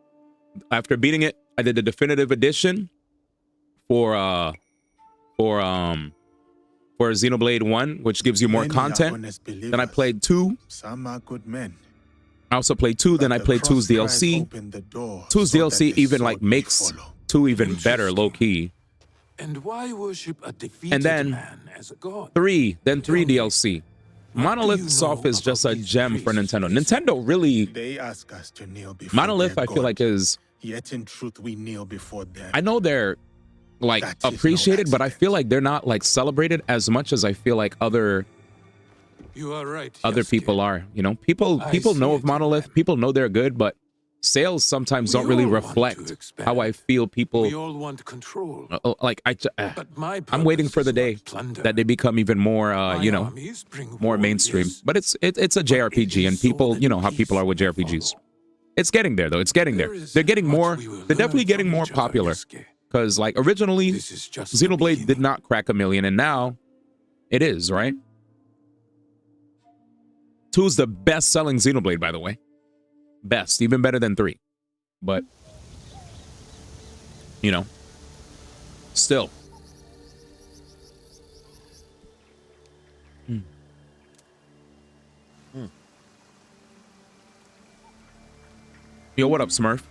After beating it, I did the definitive edition for Xenoblade 1, which gives you more content. Then I played 2. Some are good men. I also played 2, then I played 2's DLC. 2's DLC even like makes 2 even better, low key. And why worship a defeated And then man as a god? 3 DLC. Monolith Soft is just a gem for Nintendo. Nintendo really. They ask us to kneel before Monolith, their I feel like, God. is. Yet in truth we kneel before them. I know they're like appreciated, but I feel like they're not like celebrated as much as I feel like other. You are right. Other people are, you know, people know of Monolith, people know they're good, but sales sometimes don't really reflect how I feel people. We all want control. Like But my I'm waiting for the day that they become even more, you know, more mainstream. But it's a JRPG, and people, you know how people are with JRPGs. It's getting there though. It's getting there. They're getting more. They're definitely getting more popular. Because like originally, Xenoblade did not crack 1 million, and now it is, right? 2 is the best-selling Xenoblade, by the way. Best, even better than 3. But, you know, still. Yo, what up, Smurf?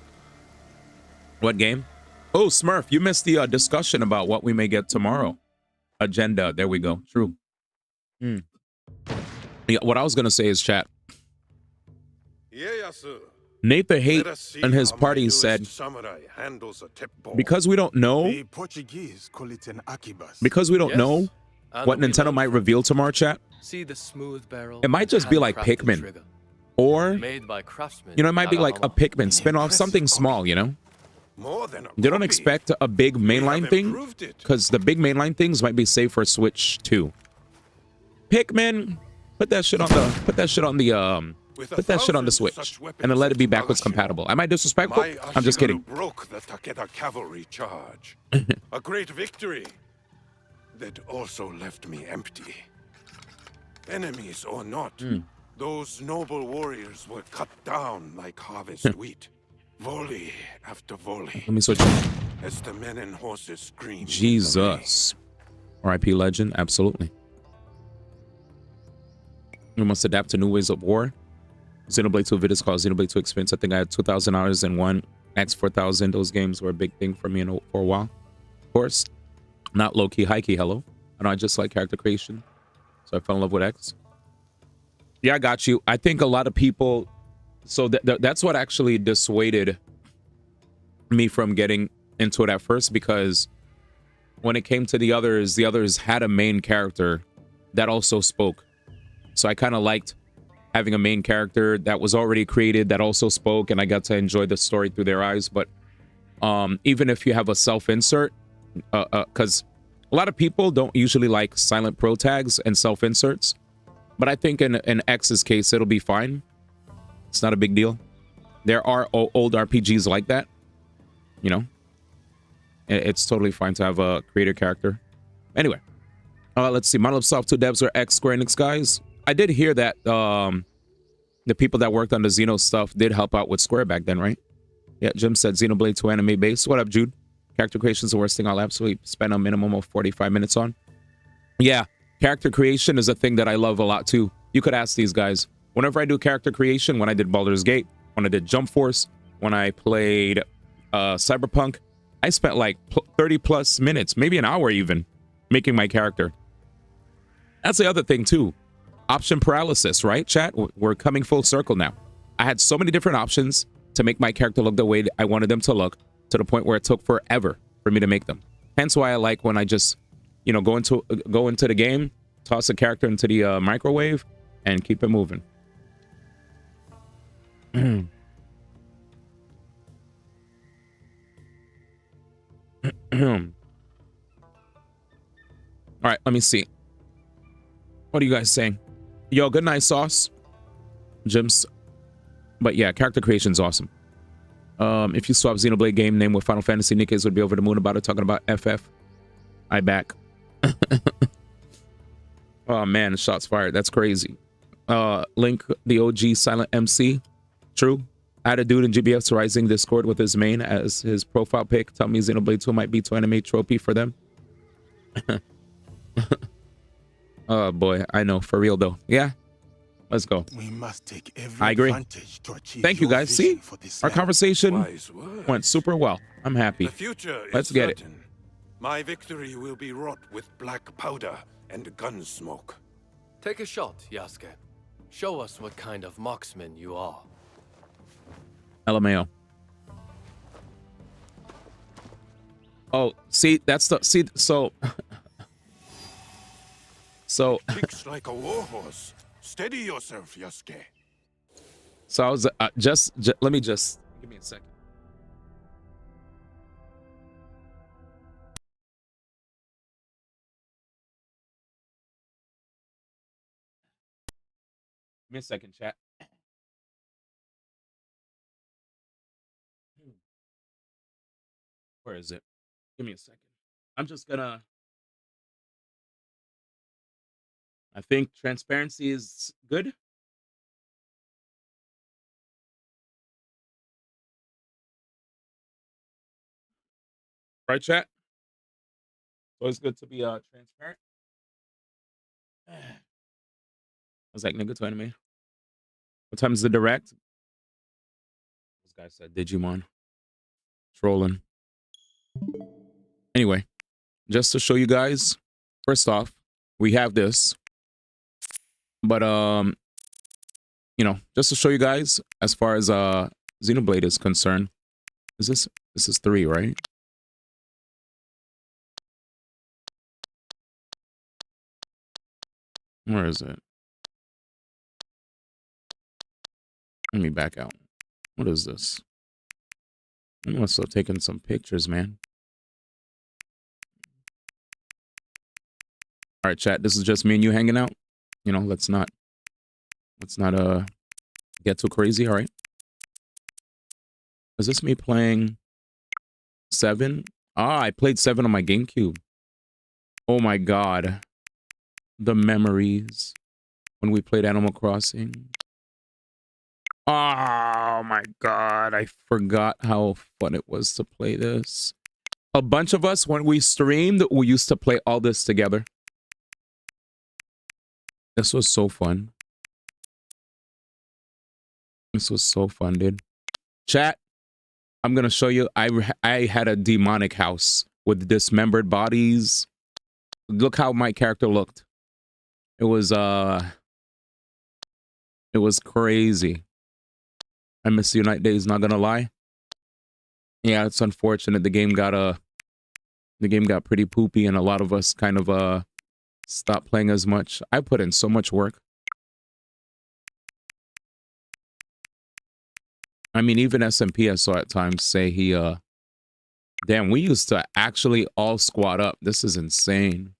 What game? Oh, Smurf, you missed the discussion about what we may get tomorrow. Agenda, there we go. True. Yeah, what I was going to say is, chat. Nathan Haight and his party said, because we don't know, The Portuguese call it an akibas. because we don't know what Nintendo might reveal tomorrow, chat, See the smooth barrel. it might just be like handcrafted Pikmin. trigger. Or, Made by craftsmen. you know, it might be like a Pikmin spin-off, something small, you know? They don't expect a big mainline thing, because the big mainline things might be safe for Switch 2. Pikmin, put that shit on the, put that shit on the Switch, and then let it be backwards compatible. Am I disrespectful? I'm just kidding. Broke the Takeda cavalry charge. A great victory that also left me empty. Enemies or not, those noble warriors were cut down like harvest wheat. Volley after volley. Let me switch. As the men and horses screamed. Jesus. R.I.P. Legend, absolutely. We must adapt to new ways of war. Xenoblade 2 videos called Xenoblade 2 Experience. I think I had 2,000 hours in one. X 4000. Those games were a big thing for me for a while. Of course, not low key, high key. Hello. I know I just like character creation, so I fell in love with X. Yeah, I got you. I think a lot of people. So that's what actually dissuaded me from getting into it at first, because when it came to the others had a main character that also spoke. So I kind of liked having a main character that was already created that also spoke, and I got to enjoy the story through their eyes. But even if you have a self-insert, because a lot of people don't usually like silent pro tags and self-inserts, but I think in X's case, it'll be fine. It's not a big deal. There are old RPGs like that, you know. It's totally fine to have a creator character. Anyway, let's see. Monolith Soft 2 devs are ex Square Enix guys. I did hear that the people that worked on the Xeno stuff did help out with Square back then, right? Yeah, Jim said Xenoblade 2 anime base. What up, Jude? Character creation is the worst thing I'll absolutely spend a minimum of 45 minutes on. Yeah, character creation is a thing that I love a lot too. You could ask these guys. Whenever I do character creation, when I did Baldur's Gate, when I did Jump Force, when I played Cyberpunk, I spent like 30 plus minutes, maybe an hour even, making my character. That's the other thing too. Option paralysis, right, chat? We're coming full circle now. I had so many different options to make my character look the way I wanted them to look, to the point where it took forever for me to make them. Hence why I like when I just, you know, go into the game, toss a character into the microwave, and keep it moving. All right, let me see. What are you guys saying? Yo, good night, Sauce. Jim's. But yeah, character creation is awesome. If you swap Xenoblade game name with Final Fantasy, Nikkei's would be over the moon about it, talking about FF. I back. Oh man, shots fired. That's crazy. Link, the OG silent MC. True. I had a dude in GBF's Rising Discord with his main as his profile pic. Tell me Xenoblade 2 might be to anime trophy for them. Oh boy, I know, for real though. Yeah, let's go. We must take every I agree. advantage to achieve Thank you your guys. vision See, for this our land. conversation went super well. I'm happy. The future Let's is get it. certain. My victory will be wrought with black powder and gun smoke. Take a shot, Yasuke. Show us what kind of marksman you are. LMAO. Oh, see, that's the so Kicks like a warhorse. Steady yourself, Yasuke. So I was just let me just give me a second. Give me a second, chat. Where is it? Give me a second. I'm just gonna. I think transparency is good. Right, chat? Always good to be transparent. I was like, nigga, to anime. What time is the direct? This guy said Digimon. Trolling. Anyway, just to show you guys, first off, we have this. But you know, just to show you guys as far as Xenoblade is concerned. This is 3, right? Where is it? Let me back out. What is this? I must have taken some pictures, man. All right, chat. This is just me and you hanging out. You know, let's not get too crazy. All right. Is this me playing 7? Ah, I played 7 on my GameCube. Oh my God. The memories when we played Animal Crossing. Oh my God. I forgot how fun it was to play this. A bunch of us, when we streamed, we used to play all this together. This was so fun. This was so fun, dude. Chat, I'm going to show you. I had a demonic house with dismembered bodies. Look how my character looked. It was crazy. I miss the Unite days, not gonna lie. Yeah, it's unfortunate. The game got pretty poopy, and a lot of us kind of stopped playing as much. I put in so much work. I mean, even SMP I saw at times say he damn, we used to actually all squat up. This is insane.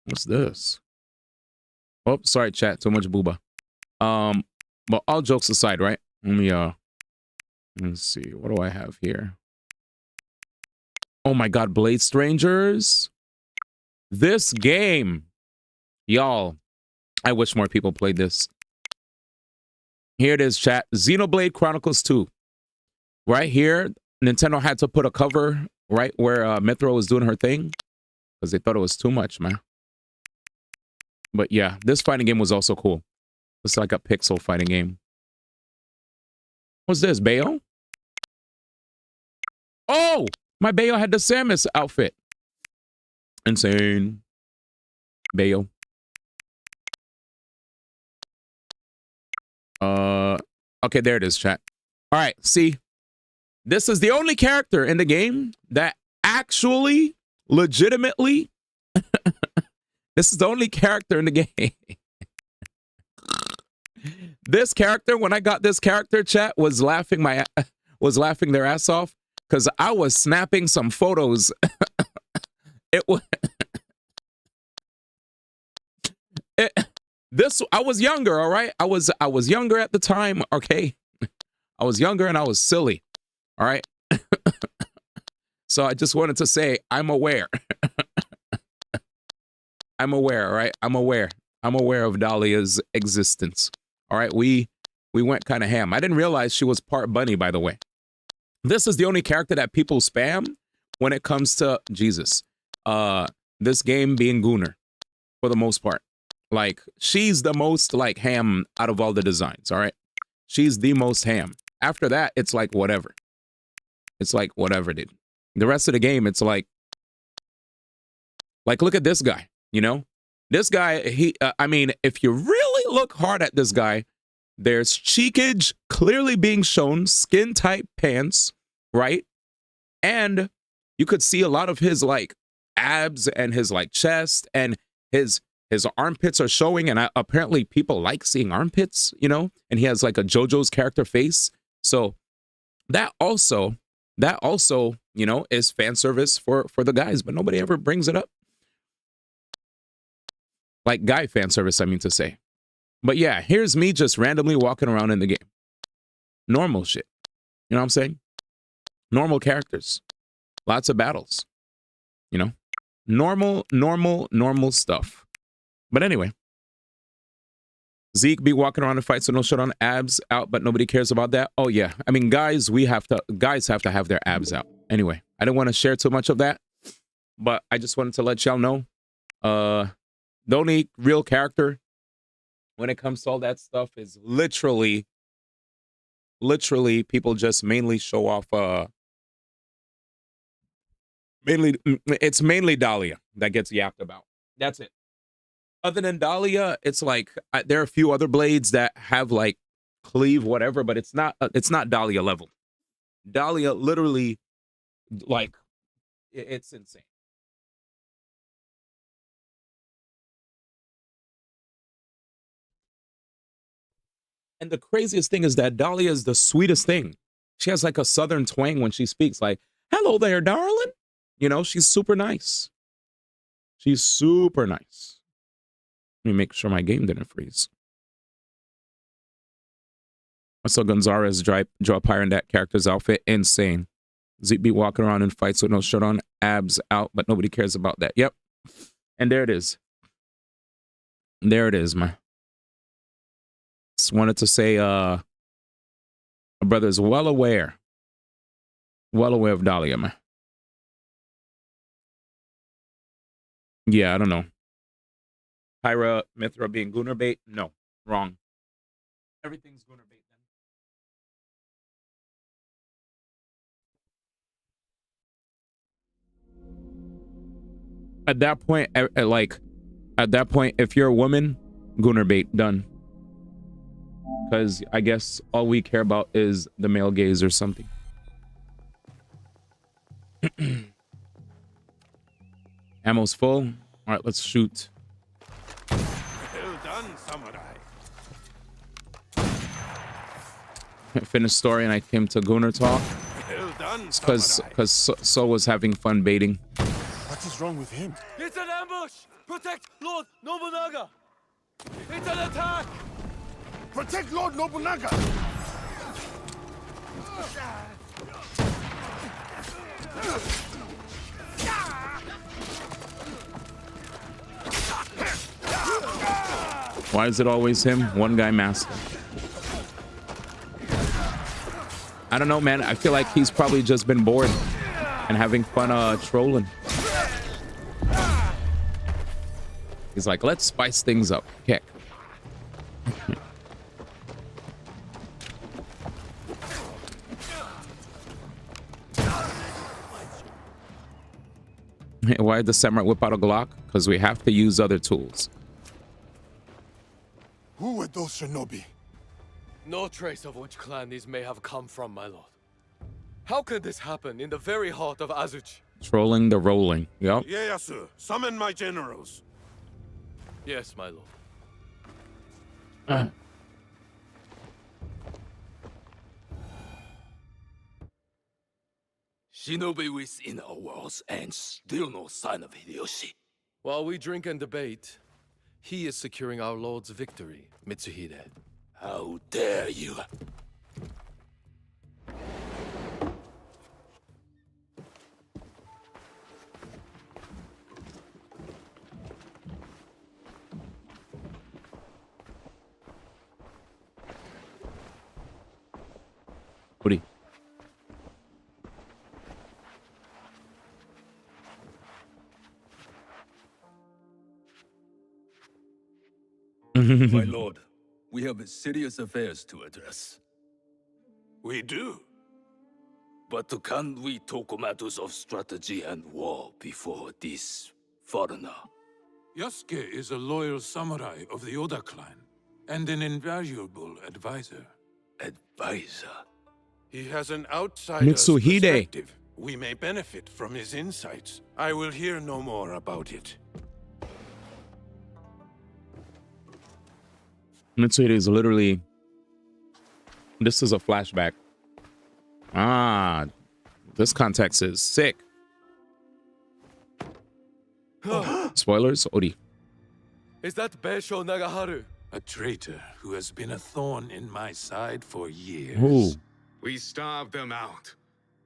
What's this? Oh, sorry, chat. Too much booba. But all jokes aside, right? Let's see. What do I have here? Oh my God, Blade Strangers. This game. Y'all, I wish more people played this. Here it is, chat. Xenoblade Chronicles 2. Right here, Nintendo had to put a cover right where Mithra was doing her thing because they thought it was too much, man. But yeah, this fighting game was also cool. It's like a pixel fighting game. What's this, Bayo? Oh, my Bayo had the Samus outfit. Insane. Bayo. Okay, there it is, chat. All right, see. This is the only character in the game that actually, legitimately, this is the only character in the game. This character, when I got this character, chat was laughing their ass off because I was snapping some photos. It was I was younger, all right? I was younger at the time, okay? I was younger and I was silly. All right? So I just wanted to say I'm aware. I'm aware, all right? I'm aware. I'm aware of Dahlia's existence. All right, we went kind of ham. I didn't realize she was part bunny, by the way. This is the only character that people spam when it comes to Jesus. This game being Gunnar, for the most part. Like, she's the most, like, ham out of all the designs, all right? She's the most ham. After that, it's like, whatever. It's like, whatever, dude. The rest of the game, it's like, look at this guy, you know? This guy, I mean, if you really look hard at this guy, there's cheekage clearly being shown, skin-tight pants, right? And you could see a lot of his, like, abs and his, like, chest, and his armpits are showing, and apparently people like seeing armpits, you know? And he has, like, a JoJo's character face. So that also, you know, is fan service for the guys, but nobody ever brings it up. Like guy fan service, I mean to say. But yeah, here's me just randomly walking around in the game. Normal shit, You know what I'm saying? Normal characters. Lots of battles. You know? Normal stuff. But anyway. Zeke be walking around in fights with no shirt on, abs out, but nobody cares about that. Oh yeah. I mean, guys have to have their abs out. Anyway, I didn't want to share too much of that, but I just wanted to let y'all know. The only real character when it comes to all that stuff is literally people just mainly show off it's mainly Dahlia that gets yapped about. That's it. Other than Dahlia, it's like there are a few other blades that have like cleave whatever, but it's not Dahlia level. Dahlia literally, like, it's insane. And the craziest thing is that Dahlia is the sweetest thing. She has like a southern twang when she speaks, like, "Hello there, darling." You know, she's super nice. She's super nice. Let me make sure my game didn't freeze. I saw Gonzalez draw Pyre in that character's outfit. Insane. Zeke be walking around in fights with no shirt on, abs out, but nobody cares about that. Yep. And there it is. There it is, man. Just wanted to say, my brother is well aware of Dahlia, man. Yeah, I don't know. Pyra, Mithra being Gunnar bait? No, wrong. Everything's Gunnar bait then. At that point, if you're a woman, Gunnar bait, done. Because I guess all we care about is the male gaze or something. Ammo's full. All right, let's shoot. Well done, samurai. Finished story and I came to Gunnar talk. Well done, Because So was having fun baiting. What is wrong with him? It's an ambush! Protect Lord Nobunaga! It's an attack! Protect Lord Nobunaga! Why is it always him? One guy master. I don't know, man. I feel like he's probably just been bored and having fun trolling. He's like, let's spice things up. Kick. Why did the samurai whip out a Glock? Because we have to use other tools. Who were those shinobi? No trace of which clan these may have come from, my lord. How could this happen in the very heart of Azuchi? Trolling the rolling. Yup. Ieyasu, summon my generals. Yes, my lord. Shinobi within our walls and still no sign of Hideyoshi. While we drink and debate, he is securing our lord's victory, Mitsuhide. How dare you! Woody. My lord, we have serious affairs to address. We do. But can we talk matters of strategy and war before this foreigner? Yasuke is a loyal samurai of the Oda clan, and an invaluable advisor. Advisor? He has an outsider's Mitsuhide. perspective. We may benefit from his insights. I will hear no more about it. Mitsuhide is literally... This is a flashback. Ah, this context is sick. Spoilers, Odi. Is that Beisho Nagaharu? A traitor who has been a thorn in my side for years. Ooh. We starved them out.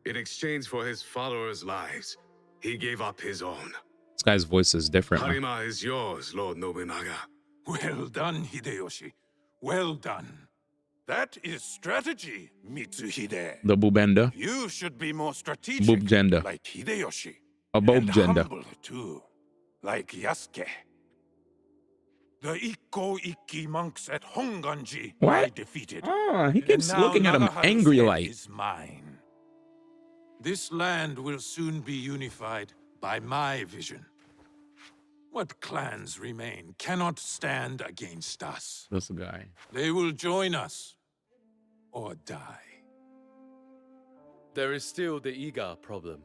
In exchange for his followers' lives, he gave up his own. This guy's voice is different. Huh? Harima is yours, Lord Nobunaga. Well done, Hideyoshi. Well done. That is strategy, Mitsuhide. The Bubenda. You should be more strategic, Bubgenda. like Hideyoshi. A Bubgenda. Humble, too, like Yasuke. The Ikko Ikki monks at Honganji I defeated. Oh, he keeps And now looking at him Nagaharu's angry head like. is mine. This land will soon be unified by my vision. What clans remain cannot stand against us. This guy. They will join us or die. There is still the Iga problem.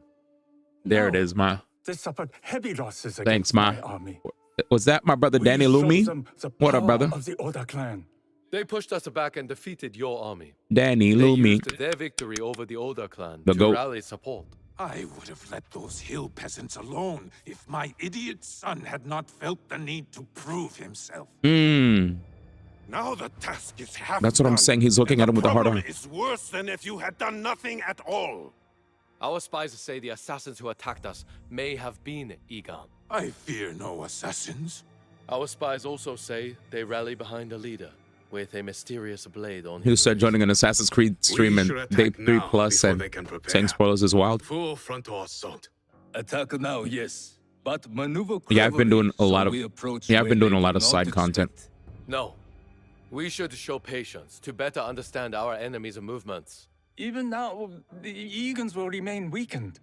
There it is, Ma. They suffered heavy losses Thanks, against Ma. my army. Was that my brother Danny We showed Lumi? them the What up, power brother? Of the Oda clan. They pushed us back and defeated your army. Danny They Lumi. used their victory over the Oda clan The to goat. rally support. I would have let those hill peasants alone if my idiot son had not felt the need to prove himself. Hmm. Now the task is half That's what I'm done, saying. He's looking and at him with a the hard problem on. is worse than if you had done nothing at all. Our spies say the assassins who attacked us may have been Iga. I fear no assassins. Our spies also say they rally behind a leader with a mysterious blade on Who his said joining an Assassin's Creed stream and day 3 plus and saying spoilers is wild? Full frontal assault. Attack now, yes. But maneuver Yeah, I've been doing a lot of we approach I've where been doing they a lot do of not side content. No. We should show patience to better understand our enemy's movements. Even now, the Egans will remain weakened.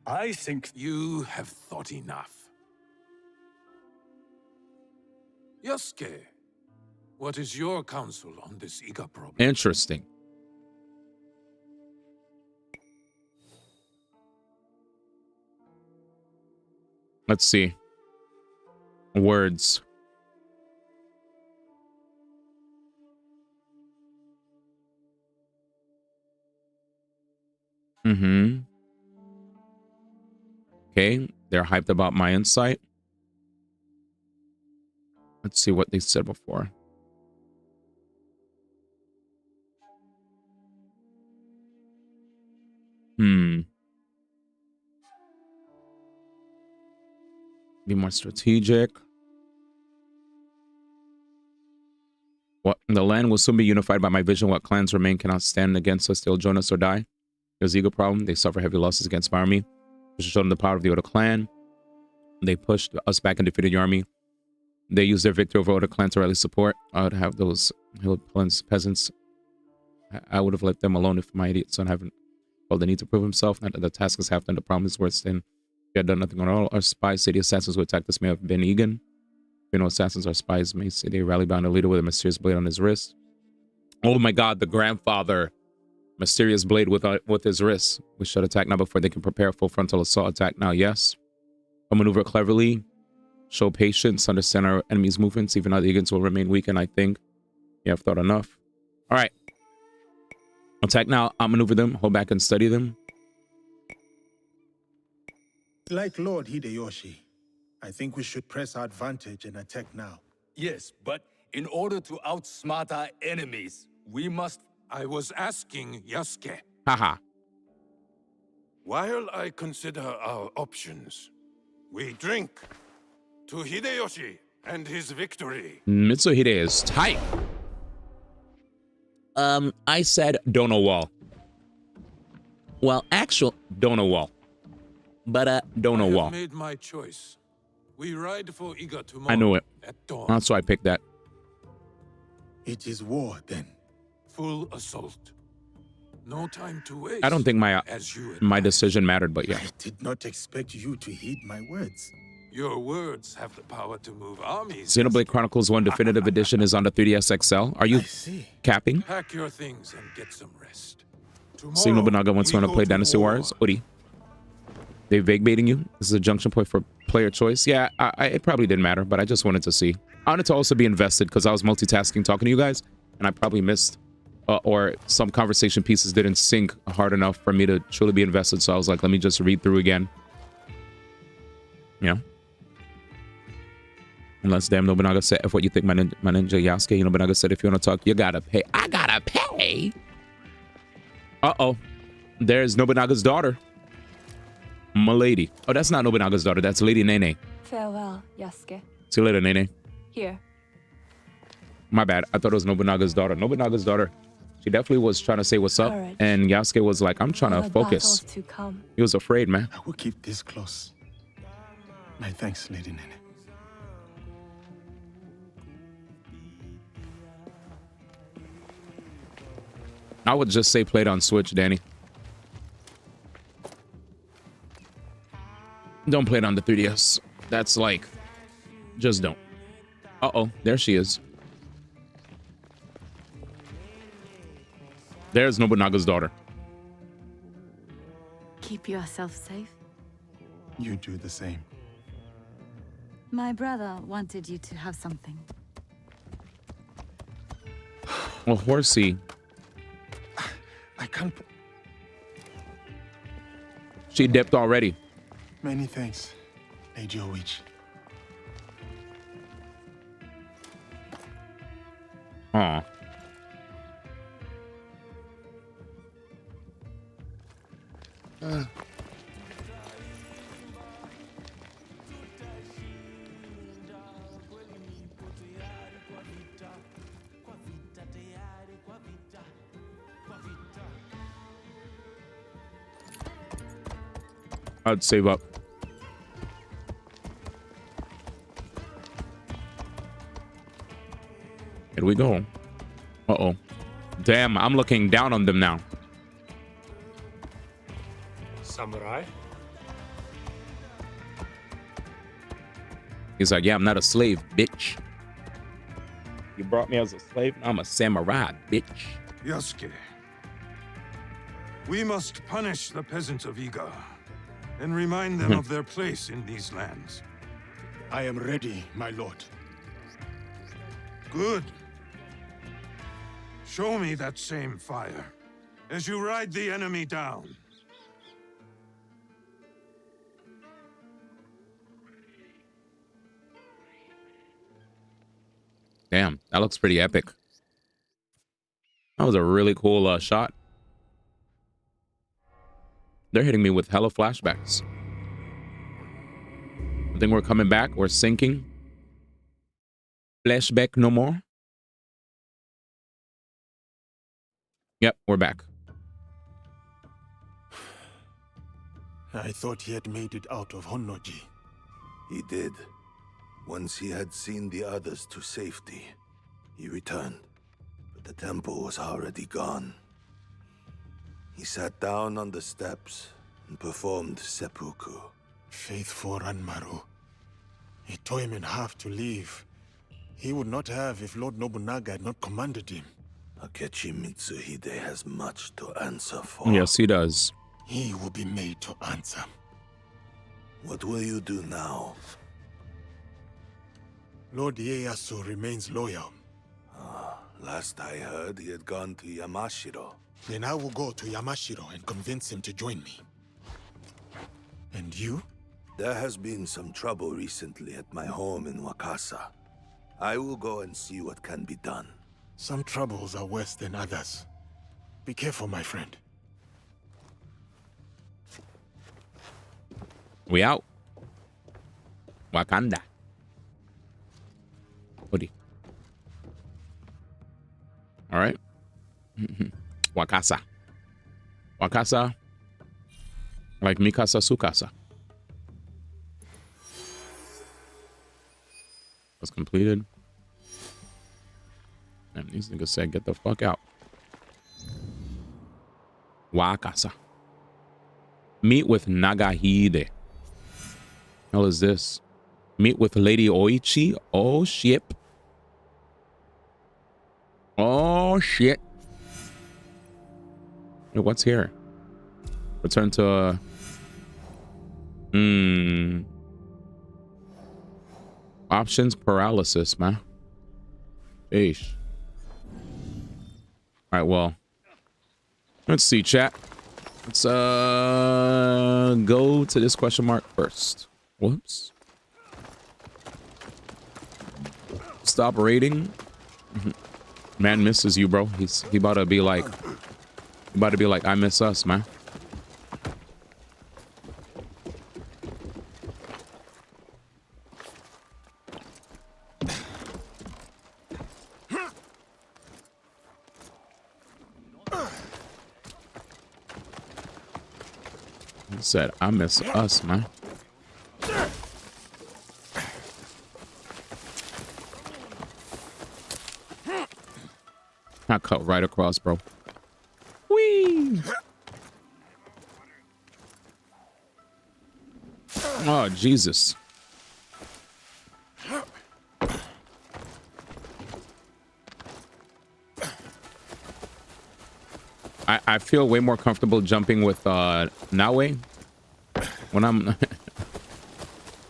I think you have thought enough. Yasuke, what is your counsel on this Iga problem? Interesting. Let's see. Words. Mm-hmm. Okay, they're hyped about my insight. Let's see what they said before. Be more strategic. What the land will soon be unified by my vision. What clans remain cannot stand against us. They'll join us or die. There's ego problem. They suffer heavy losses against my army. We should show them the power of the Oda clan. They pushed us back and defeated your army. They used their victory over Oda clan to rally support. I would have those hill peasants. I would have let them alone if my idiot son haven't felt the need to prove himself. Not that the task is half done. The problem is worse than we had done nothing at all. Our spies say the assassins who attacked us may have been Egan. You know, assassins are spies. May say they rally behind a leader with a mysterious blade on his wrist. Oh my God, the grandfather. Mysterious blade with his wrist. We should attack now before they can prepare a full frontal assault attack now. Yes. I'll maneuver cleverly. Show patience. Understand our enemy's movements. Even though the Egans will remain weak, and I think you have thought enough. All right. Attack now. I'll maneuver them. Hold back and study them. Like Lord Hideyoshi, I think we should press our advantage and attack now. Yes, but in order to outsmart our enemies, we must... I was asking Yasuke. Haha. While I consider our options, we drink to Hideyoshi and his victory. Mitsuhide is tight. I said Dono Wall. Well, actual Dono Wall. But Dono Wall. I have made my choice. We ride for Iga tomorrow. I knew it. At dawn. That's why I picked that. It is war then. Full assault. No time to waste. I don't think my decision mattered, but yeah. I did not expect you to heed my words. Your words have the power to move armies. Xenoblade Chronicles 1 Definitive Edition is on the 3DS XL. Are you capping? Pack your things and get some rest. Seeing Nobunaga wants to play Dynasty Warriors. Odi. They vague baiting you? This is a junction point for player choice. Yeah, it probably didn't matter, but I just wanted to see. I wanted to also be invested because I was multitasking talking to you guys, and I probably missed or some conversation pieces didn't sync hard enough for me to truly be invested. So I was like, let me just read through again. You know? Unless damn Nobunaga said, if what you think my ninja Yasuke, Nobunaga said, if you want to talk, you gotta pay. I gotta pay. Uh-oh. There's Nobunaga's daughter. Milady. Oh, that's not Nobunaga's daughter. That's Lady Nene. Farewell, Yasuke. See you later, Nene. Here. My bad. I thought it was Nobunaga's daughter. Nobunaga's daughter. She definitely was trying to say what's up. Courage. And Yasuke was like, I'm trying to focus. To come. He was afraid, man. I will keep this close. My thanks, Lady Nene. I would just say play it on Switch, Danny. Don't play it on the 3DS. That's like, just don't. Uh-oh, there she is. There's Nobunaga's daughter. Keep yourself safe. You do the same. My brother wanted you to have something. Well, horsey. I can't. She dipped already. Many thanks, Lady Witch. Aw. I'd save up. Here we go. Uh-oh. Damn, I'm looking down on them now. Samurai? He's like, yeah, I'm not a slave, bitch. You brought me as a slave? I'm a samurai, bitch. Yasuke, we must punish the peasants of Iga and remind them of their place in these lands. I am ready, my lord. Good. Show me that same fire as you ride the enemy down. Damn, that looks pretty epic. That was a really cool shot. They're hitting me with hella flashbacks. I think we're coming back. We're sinking. Flashback no more. Yep, we're back. I thought he had made it out of Honnoji. He did. Once he had seen the others to safety, he returned. But the temple was already gone. He sat down on the steps and performed seppuku. Faithful Ranmaru. It tore him in half to leave. He would not have if Lord Nobunaga had not commanded him. Akechi Mitsuhide has much to answer for. Yes, he does. He will be made to answer. What will you do now? Lord Ieyasu remains loyal. Last I heard, he had gone to Yamashiro. Then I will go to Yamashiro and convince him to join me. And you? There has been some trouble recently at my home in Wakasa. I will go and see what can be done. Some troubles are worse than others. Be careful, my friend. We out. Wakanda. Hoodie. All right. Wakasa. Wakasa. Like Mikasa Sukasa. Was completed. And these niggas said, get the fuck out. Wakasa. Meet with Nagahide. Hell is this? Meet with Lady Oichi. Oh shit. Oh shit. Hey, what's here? Return to options paralysis, man. Eesh. All right, well, let's see, chat. Let's go to this question mark first. Whoops. Stop raiding. Man misses you, bro. He about to be like About to be like, I miss us, man. He said, I miss us, man. I cut right across, bro. Whee! Oh, Jesus. I feel way more comfortable jumping with Nawe when I'm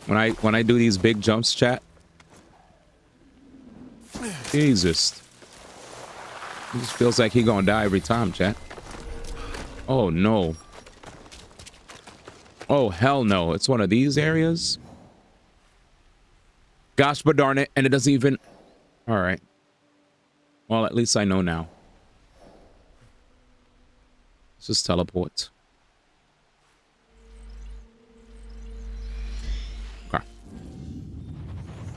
when I do these big jumps, chat. Jesus. It just feels like he gonna die every time, chat. Oh no. Oh hell no. It's one of these areas. Gosh, but darn it. And it doesn't even. All right. Well, at least I know now. Let's just teleport. Okay.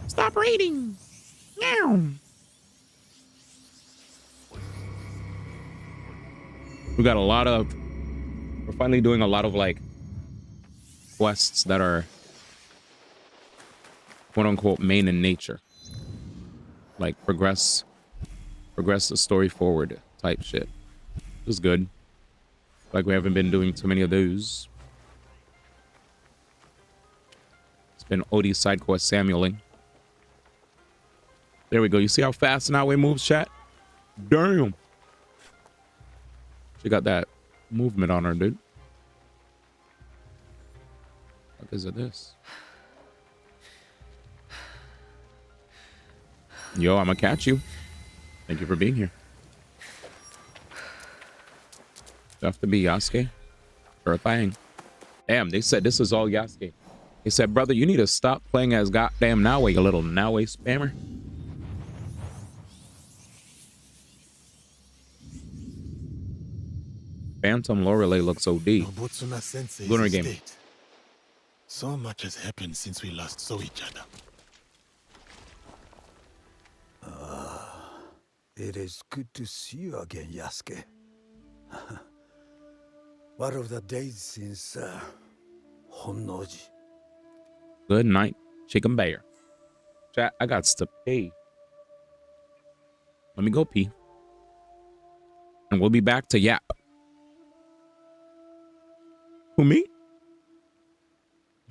Stop reading. Meow. We got a lot of. We're finally doing a lot of like quests that are quote unquote main in nature. Like progress the story forward type shit. It was good. Like we haven't been doing too many of those. It's been OD side quest Samueling. There we go. You see how fast Nawe moves, chat? Damn. She got that movement on her, dude. What is it this? Yo, I'm gonna catch you. Thank you for being here. Do I have to be Yasuke? Or a thing? Damn, they said this is all Yasuke. They said, brother, you need to stop playing as goddamn Nawe, you little Nawe spammer. Phantom Lorelei looks OD. Nobutsuna Sensei's Lunar game. estate. So much has happened since we last saw each other. It is good to see you again, Yasuke. What of the days since Honnoji? Good night, chicken bear. Chat, I got to pee. Let me go pee. And we'll be back to Yap. Who, me?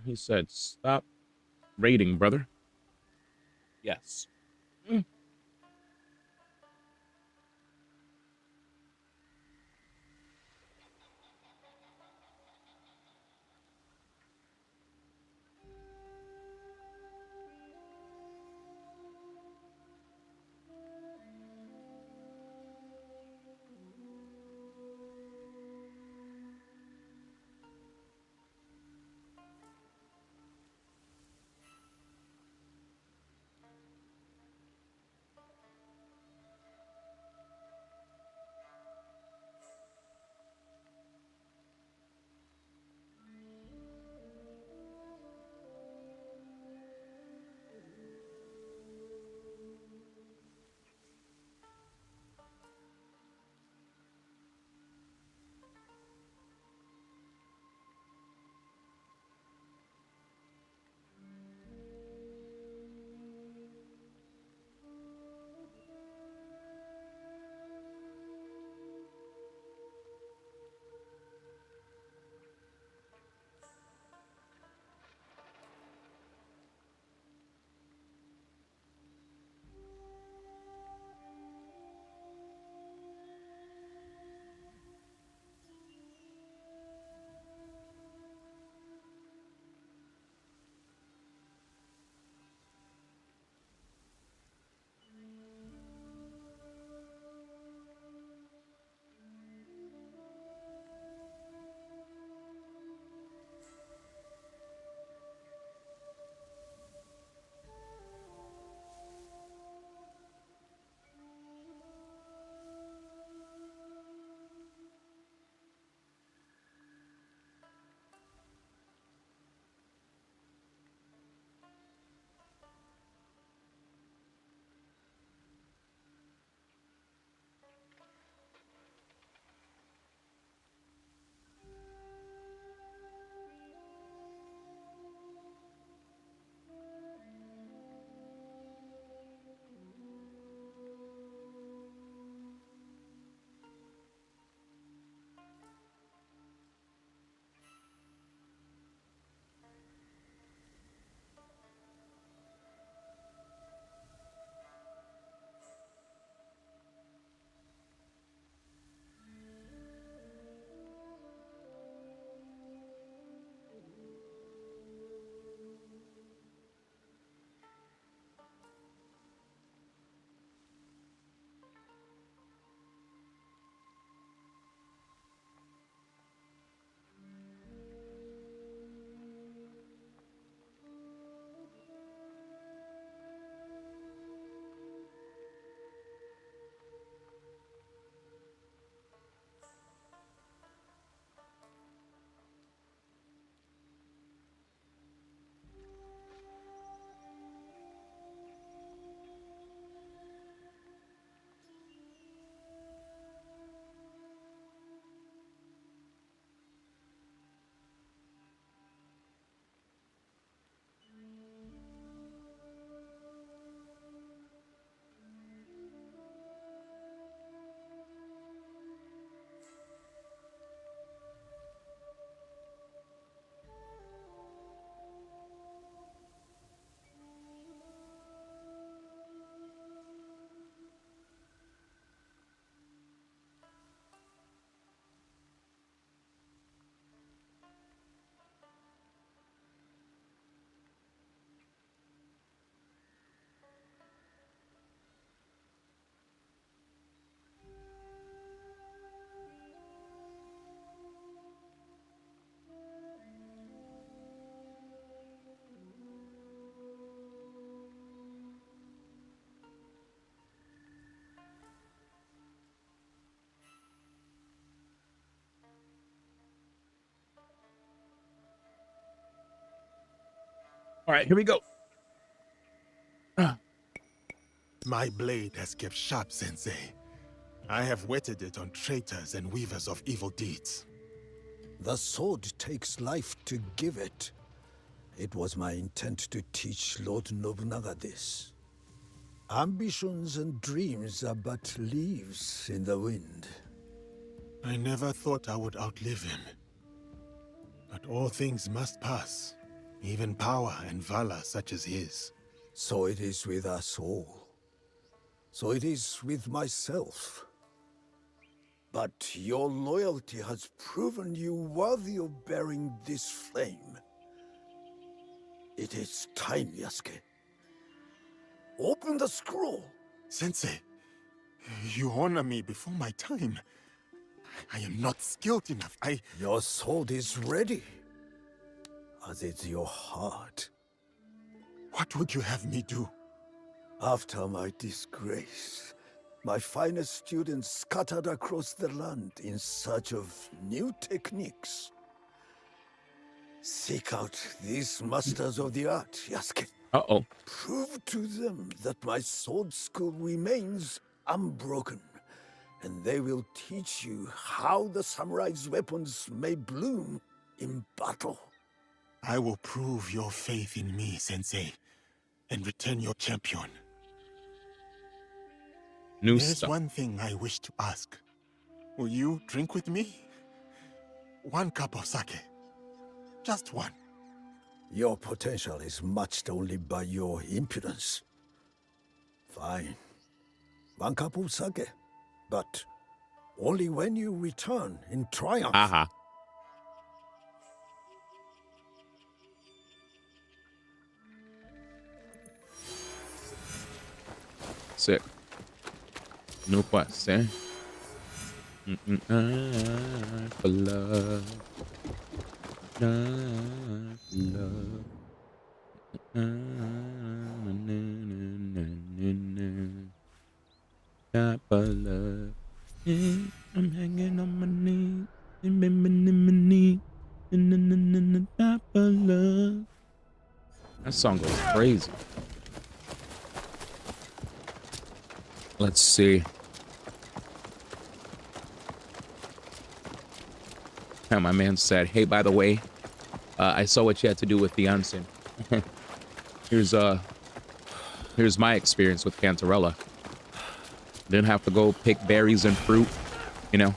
He said, stop raiding, brother. Yes. All right, here we go. My blade has kept sharp, Sensei. I have whetted it on traitors and weavers of evil deeds. The sword takes life to give it. It was my intent to teach Lord Nobunaga this. Ambitions and dreams are but leaves in the wind. I never thought I would outlive him. But all things must pass, even power and valor such as his. So it is with us all. So it is with myself. But your loyalty has proven you worthy of bearing this flame. It is time, Yasuke. Open the scroll. Sensei, you honor me before my time. I am not skilled enough. Your sword is ready, as is your heart. What would you have me do? After my disgrace, my finest students scattered across the land in search of new techniques. Seek out these masters of the art, Yasuke. Uh-oh. Prove to them that my sword school remains unbroken, and they will teach you how the samurai's weapons may bloom in battle. I will prove your faith in me, Sensei, and return your champion. There's one thing I wish to ask. Will you drink with me? 1 cup of sake. Just one. Your potential is matched only by your impudence. Fine. 1 cup of sake. But only when you return in triumph. Uh-huh. Sick. No question. For love. Love. Not for love. I'm hanging on my knee. Not for love. That song goes crazy. Let's see. Yeah, my man said, hey, by the way, I saw what you had to do with the onsen. Here's my experience with Cantarella. Didn't have to go pick berries and fruit, you know.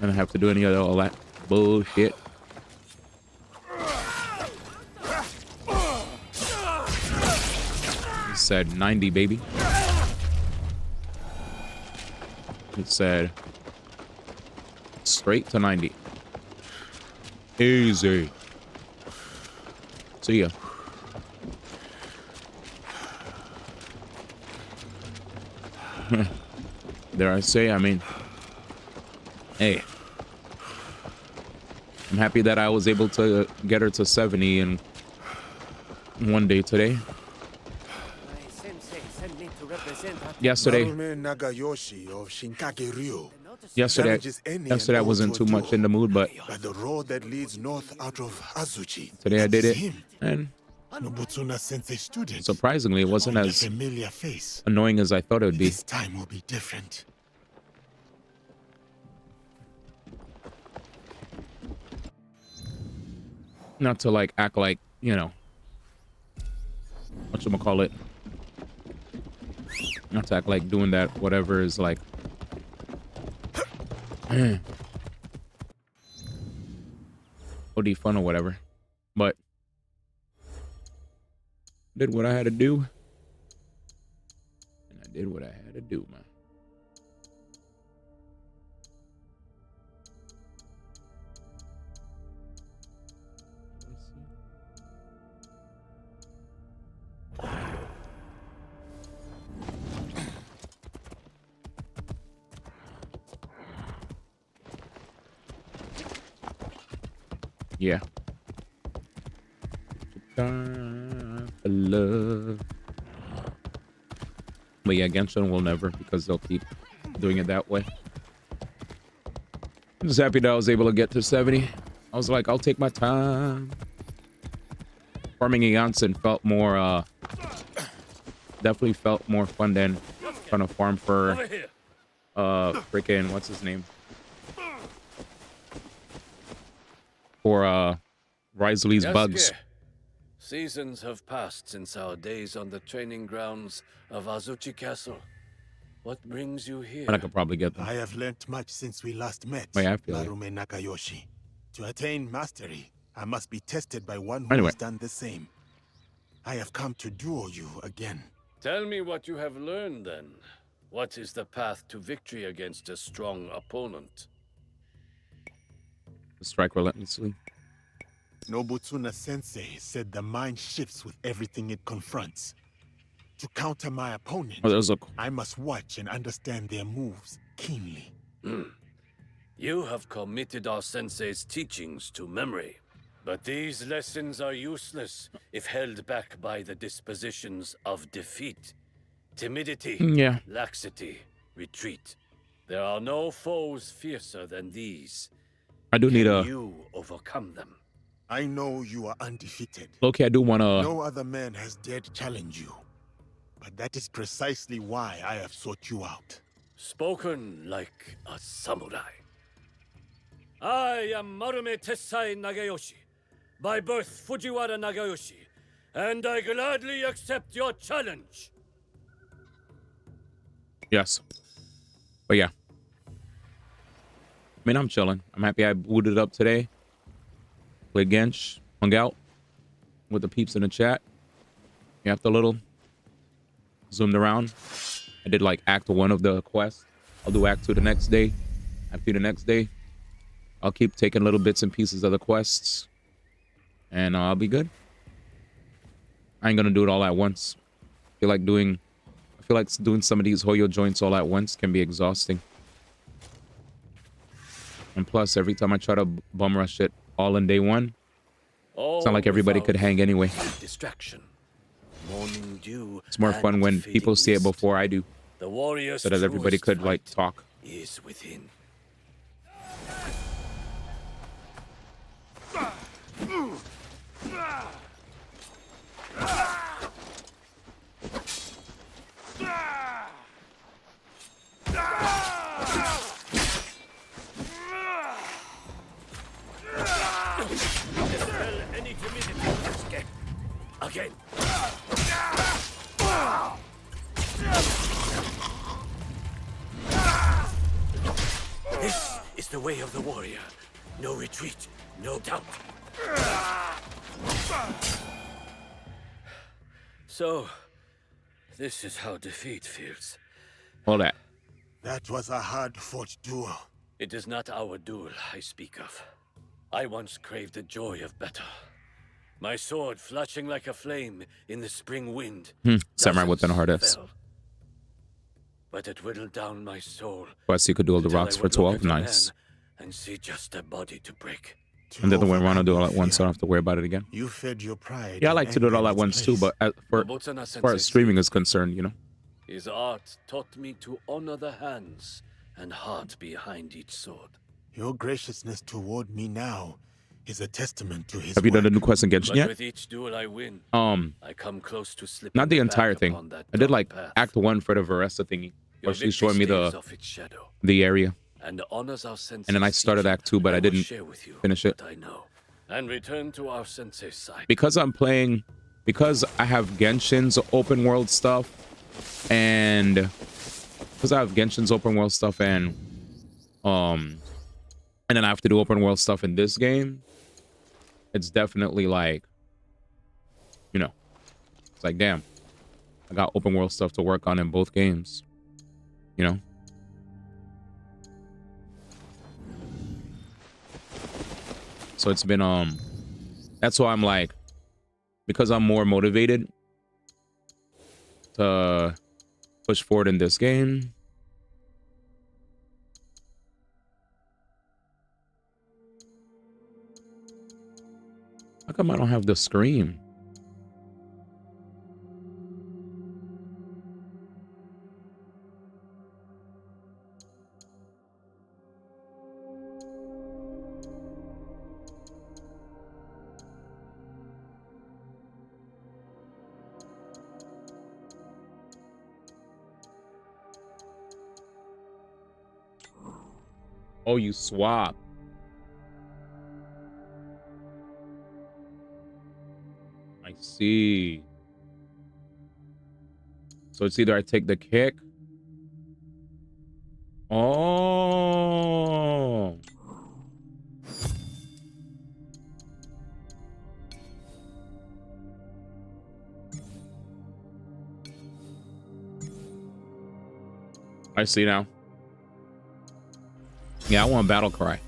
Didn't have to do any of all that bullshit. He said 90, baby. He said straight to 90. Easy. See ya. Dare I say, I mean, hey, I'm happy that I was able to get her to 70 in one day today. Yesterday I wasn't too much in the mood, but the road that leads north out of Azuchi. Today I did it, and Nobutsuna Sensei student. Surprisingly, it wasn't as annoying as I thought it would be. This time will be different. Not to like act like, you know, whatchamacallit. Not to act like doing that, whatever is like. OD fun or whatever. But did what I had to do. And I did what I had to do, man. Yeah. Time for love. But yeah, Genshin will never, because they'll keep doing it that way. I'm just happy that I was able to get to 70. I was like, I'll take my time. farming in Genshin felt more definitely felt more fun than trying to farm for freaking what's his name? For Risley's bugs. Seasons have passed since our days on the training grounds of Azuchi Castle. What brings you here? But I could probably get them. I have learnt much since we last met, Wait, I feel Marume Nakayoshi. To attain mastery, I must be tested by one who Anyway. has done the same. I have come to duel you again. Tell me what you have learned then. What is the path to victory against a strong opponent? Strike relentlessly. Nobutsuna Sensei said the mind shifts with everything it confronts. To counter my opponent, I must watch and understand their moves keenly. You have committed our sensei's teachings to memory. But these lessons are useless if held back by the dispositions of defeat, timidity, laxity, retreat. There are no foes fiercer than these. I do need Can you overcome them? I know you are undefeated. Okay, I do want to. No other man has dared challenge you. But that is precisely why I have sought you out. Spoken like a samurai. I am Marume Tessai Nagayoshi, by birth Fujiwara Nagayoshi, and I gladly accept your challenge. Yes. But yeah. I mean, I'm chilling. I'm happy I booted up today. Played Genshin, hung out with the peeps in the chat. You have to little zoomed around. I did like act 1 of the quest. I'll do act 2 the next day. Act 3 the next day. I'll keep taking little bits and pieces of the quests. And I'll be good. I ain't gonna do it all at once. I feel like doing some of these Hoyo joints all at once can be exhausting. And plus, every time I try to bum rush it all in day 1, it's not like everybody could hang anyway. Distraction. Morning dew. It's more fun when people see it before I do, The warrior's so that everybody could like talk. is within. Dispel any timidity, Yasuke. Again. This is the way of the warrior. No retreat, no doubt. So, this is how defeat feels. All that. That was a hard-fought duel. It is not our duel I speak of. I once craved the joy of battle. My sword flashing like a flame in the spring wind. Samurai within a hard S. Fell. But it whittled down my soul. Plus, you could duel the until rocks I for would look 12. at a Nice. man and see just a body to break. And then the way around, I'll do it all at once, so I don't have to worry about it again. You fed your pride. Yeah, I like to do it all at once too, but as far as streaming is concerned, you know. His art taught me to honor the hands and heart behind each sword. Your graciousness toward me now is a testament to his Have you done the work. new quest in Genshin But yet? with each duel I win, I come close to slipping Not the back entire thing. upon that I did like dark path. act 1 for the Veresta thingy, Your where she's showing me victory staves off its shadow the area. and honors our sensei's And then I started teaching. act 2, but I will didn't share with you finish it. what I know and return to our sensei's side. Because I have Genshin's open world stuff, and then I have to do open world stuff in this game, it's definitely like, you know, it's like, damn, I got open world stuff to work on in both games, you know. So it's been that's why I'm like, because I'm more motivated to push forward in this game. How come I don't have the scream? Oh, you swap. I see. So it's either I take the kick. Oh. I see now. Yeah, I want Battle Cry.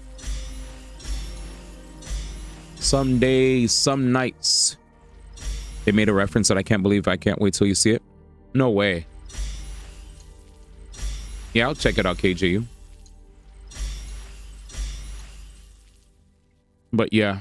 Some days, some nights. They made a reference that I can't believe. I can't wait till you see it. No way. Yeah, I'll check it out, KJU. But yeah.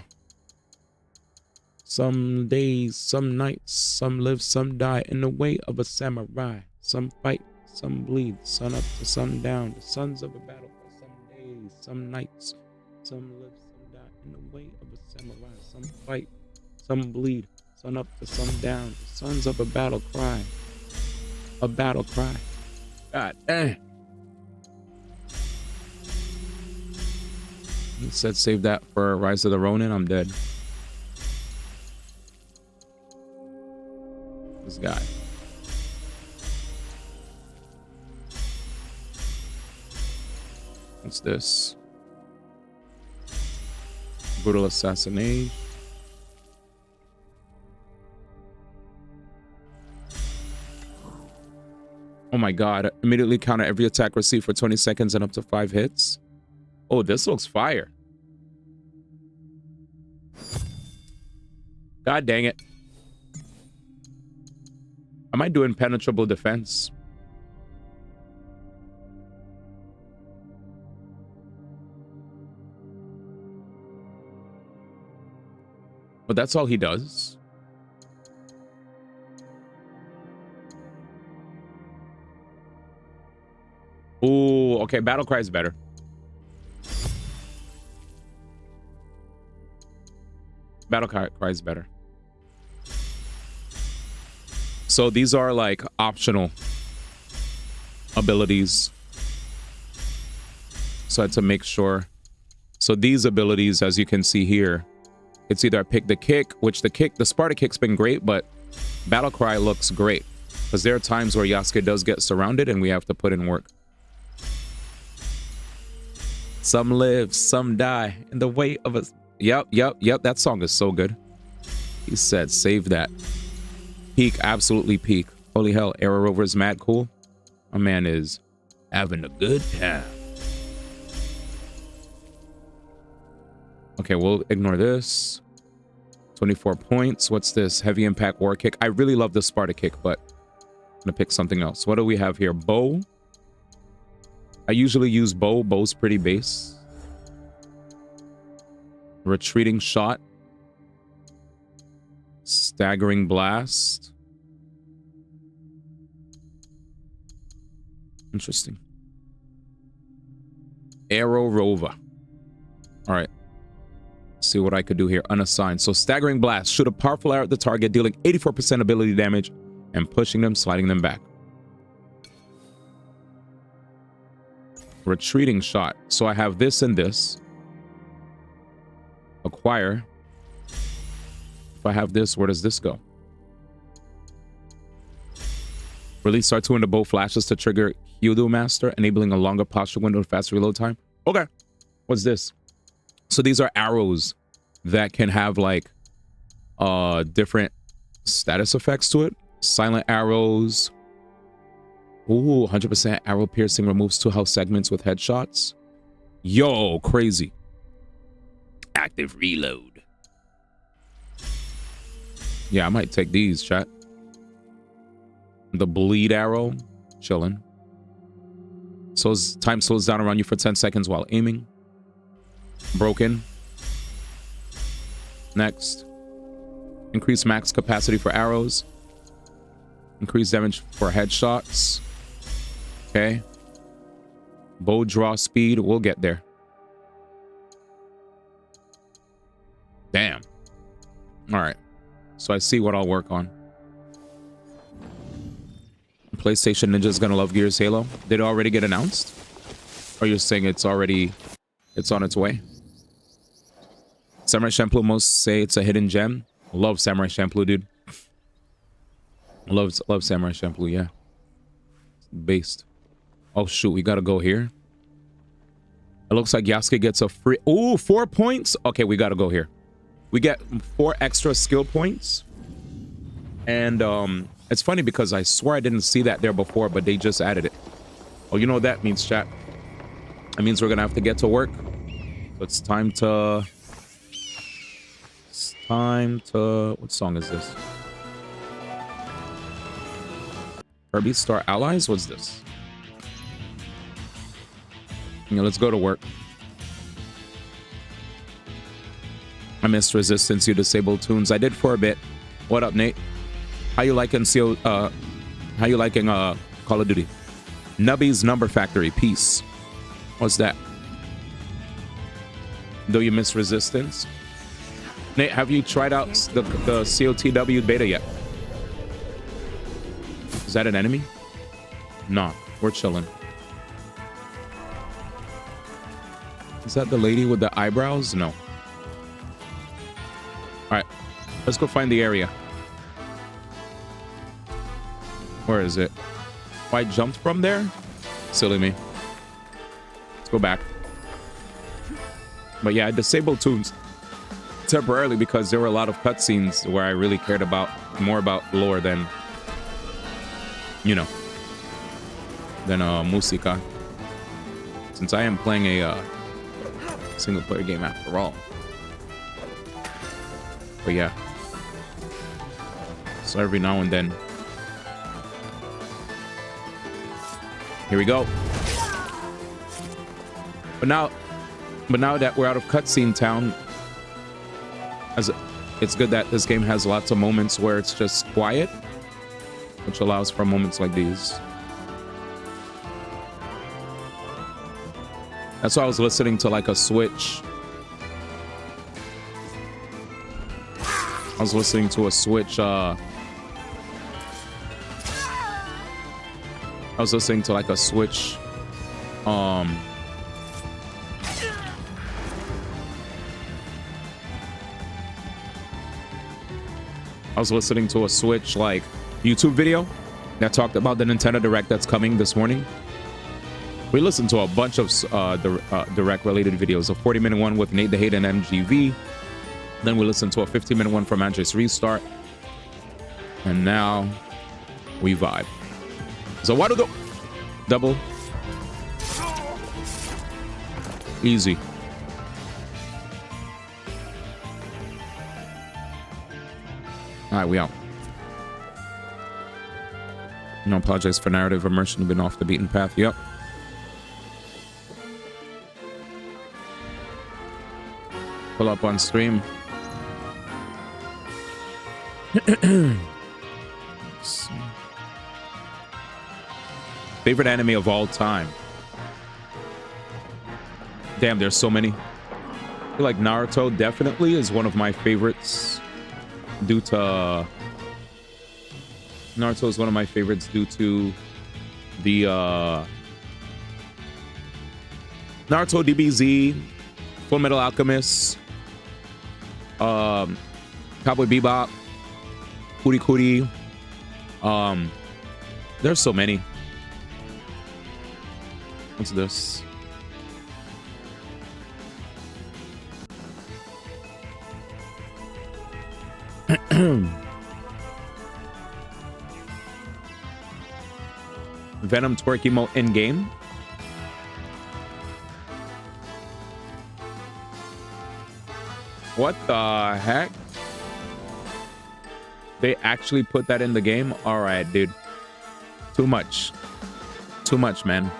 Some days, some nights, some live, some die in the way of a samurai. Some fight, some bleed, sun up to sundown. The sons of a battle for some days, some nights, some live, some die in the way of a samurai. Some fight, some bleed, sun up to sundown. The sons of a battle cry. A battle cry. God dang. He said save that for Rise of the Ronin. I'm dead. This guy. What's this? Brutal assassination. Oh my god. Immediately counter every attack received for 20 seconds and up to 5 hits. Oh, this looks fire. God dang it. Am I doing impenetrable defense? But that's all he does. Oh, okay. Battle Cry is better. Battle Cry is better. So these are like optional abilities. So I had to make sure. So these abilities, as you can see here, it's either I pick the kick, which the Sparta kick's been great, but Battle Cry looks great. Because there are times where Yasuke does get surrounded and we have to put in work. Some live, some die in the way of a... Yep. That song is so good. He said, save that. Peak, absolutely peak. Holy hell, Arrow Rover is mad cool. My man is having a good time. Okay, we'll ignore this. 24 points. What's this? Heavy impact war kick. I really love the Sparta kick, but I'm gonna pick something else. What do we have here? Bow. I usually use bow. Bow's pretty base. Retreating shot. Staggering blast. Interesting. Arrow Rover. All right. Let's see what I could do here. Unassigned. So staggering blast. Shoot a powerful arrow at the target, dealing 84% ability damage and pushing them, sliding them back. Retreating shot. So I have this and this. Acquire. If I have this, where does this go? Release R2 into bow flashes to trigger Hyudo Master, enabling a longer posture window and faster reload time. Okay. What's this? So these are arrows that can have like different status effects to it. Silent arrows. Ooh, 100% arrow piercing, removes 2 health segments with headshots. Yo, crazy. Active reload. Yeah, I might take these, chat. The bleed arrow, chilling. So time slows down around you for 10 seconds while aiming. Broken. Next. Increase max capacity for arrows. Increase damage for headshots. Okay. Bow draw speed. We'll get there. Damn. All right. So I see what I'll work on. PlayStation Ninja's gonna love Gears Halo. Did it already get announced? Or you're saying it's already It's on its way. Samurai Champloo, most say it's a hidden gem. Love Samurai Champloo, dude. Love Samurai Champloo, yeah. Based. Oh shoot, we gotta go here. It looks like Yasuke gets a free... Ooh, 4 points? Okay, we gotta go here. We get 4 extra skill points. And it's funny because I swear I didn't see that there before, but they just added it. Oh, you know what that means, chat? That means we're gonna have to get to work. So it's time to... It's time to... What song is this? Kirby Star Allies? What's this? Yeah, let's go to work. I missed Resistance. You disabled tunes. I did for a bit. What up, Nate? How you liking Call of Duty? Nubby's Number Factory. Peace. What's that? Do you miss Resistance? Nate, have you tried out the COTW beta yet? Is that an enemy? Nah, we're chilling. Is that the lady with the eyebrows? No. All right, let's go find the area. Where is it? Oh, I jumped from there? Silly me. Let's go back. But yeah, I disabled tunes temporarily because there were a lot of cutscenes where I really cared about more about lore than, you know, than musica. Since I am playing a single player game after all. But yeah. So every now and then. Here we go. But now that we're out of cutscene town, it's good that this game has lots of moments where it's just quiet, which allows for moments like these. That's why I was listening to like a Switch. I was listening to a Switch. I was listening to like a Switch. I was listening to a Switch like YouTube video that talked about the Nintendo Direct that's coming this morning. We listened to a bunch of Direct related videos. A 40-minute one with Nate the Hate and MGV. Then we listened to a 15-minute one from Andres Restart. And now we vibe. So why do the double? Easy. All right, we out. No, apologize for narrative immersion. Been off the beaten path. Yep. Pull up on stream. Favorite anime of all time. Damn, there's so many. I feel like Naruto definitely is one of my favorites due to... Naruto is one of my favorites due to the Naruto DBZ, Full Metal Alchemist, Cowboy Bebop, Kuri. There's so many. What's this? Venom twerk emote in game. What the heck? They actually put that in the game? All right, dude. Too much. Too much, man.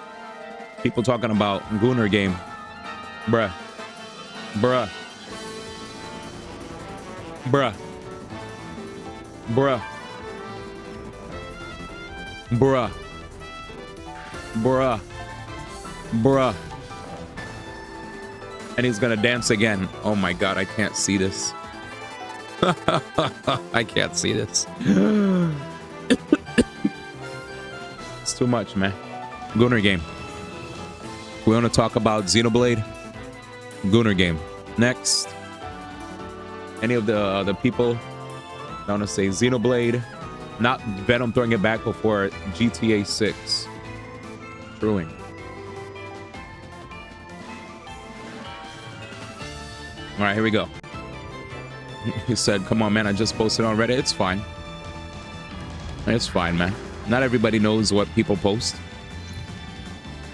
People talking about Gunner game. Bruh. Bruh. Bruh. Bruh. Bruh. Bruh. Bruh. And he's gonna dance again. Oh my god, I can't see this. I can't see this. It's too much, man. Gunner game. We want to talk about Xenoblade. Gunner game. Next. Any of the people I want to say Xenoblade, not Venom throwing it back before GTA 6. Truing. All right, here we go. He said, come on, man, I just posted on Reddit. It's fine. It's fine, man. Not everybody knows what people post.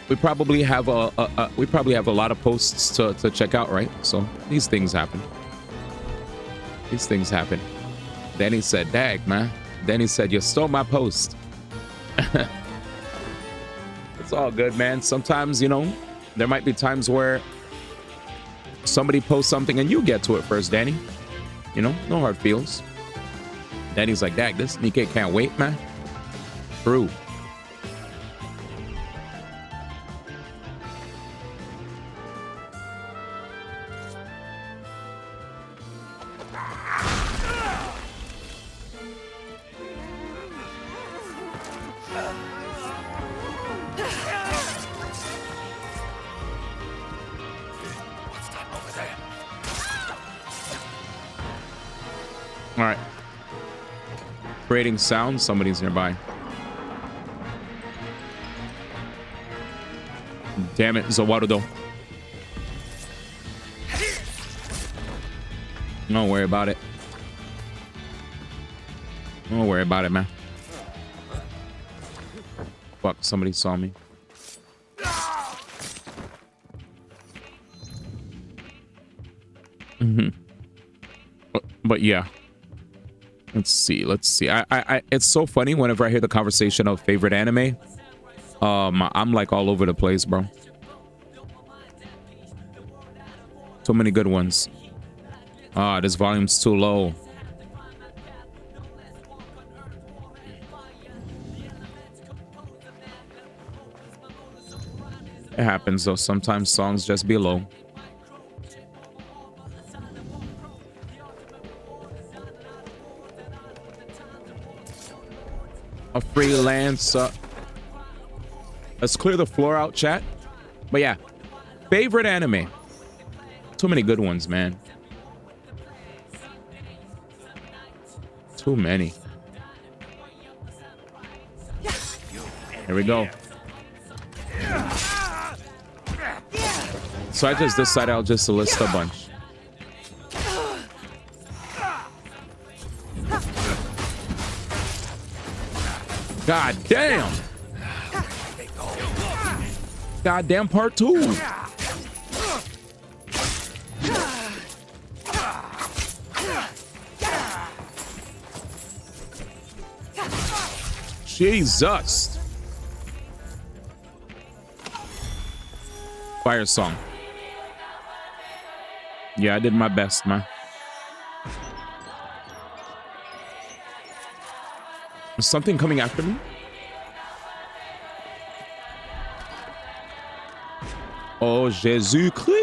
We probably have a lot of posts to check out, right? So these things happen. These things happen. Danny said, dag, man. Danny said, you stole my post. It's all good, man. Sometimes, you know, there might be times where somebody posts something and you get to it first, Danny. You know, no hard feels. Danny's like, dag, this Nikkei can't wait, man. True. All right. Creating sound. Somebody's nearby. Damn it, Zawarudo. Don't worry about it. Don't worry about it, man. Fuck, somebody saw me. But yeah. Let's see. It's so funny whenever I hear the conversation of favorite anime. I'm like all over the place, bro. So many good ones. This volume's too low. It happens though. Sometimes songs just be low. A freelancer. Let's clear the floor out, chat. But yeah, favorite anime. Too many good ones, man. Too many. Here we go. So I just decided I'll just list a bunch. God damn. Goddamn part 2. Jesus. Fire song. Yeah, I did my best, man. Is something coming after me? Oh, Jésus Christ.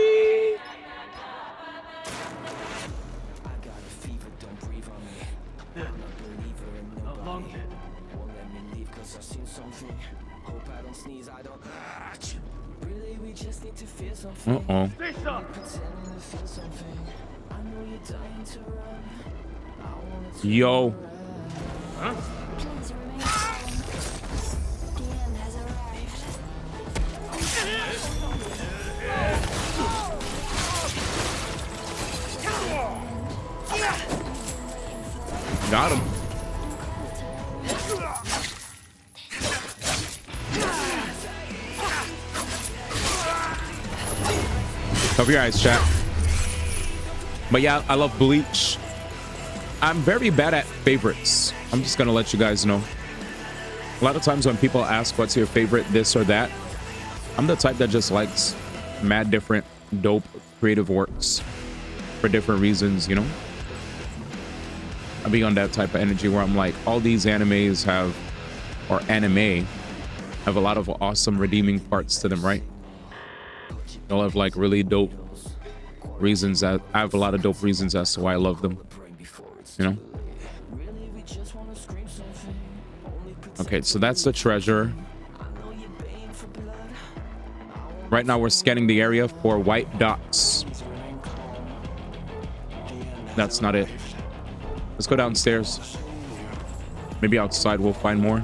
Uh-oh. Yo. Huh? Got him. Cover your eyes, chat. But yeah, I love Bleach. I'm very bad at favorites. I'm just gonna let you guys know. A lot of times when people ask what's your favorite this or that, I'm the type that just likes mad different dope creative works for different reasons, you know? I be on that type of energy where I'm like, all these animes have, or anime, have a lot of awesome redeeming parts to them, right? They'll have like really dope reasons. I have a lot of dope reasons as to why I love them, you know? Okay, so that's the treasure. Right now we're scanning the area for white dots. That's not it. Let's go downstairs. Maybe outside we'll find more.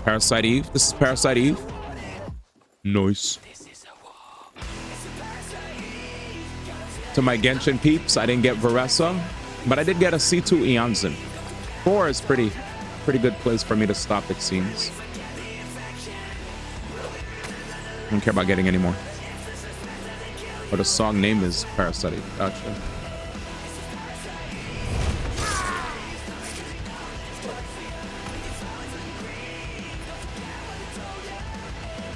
Parasite Eve. This is Parasite Eve. Nice. To my Genshin peeps, I didn't get Varessa, but I did get a C2 Eonzen. 4 is pretty good place for me to stop, it seems. I don't care about getting any more. But the song name is Parasite Eve. Gotcha.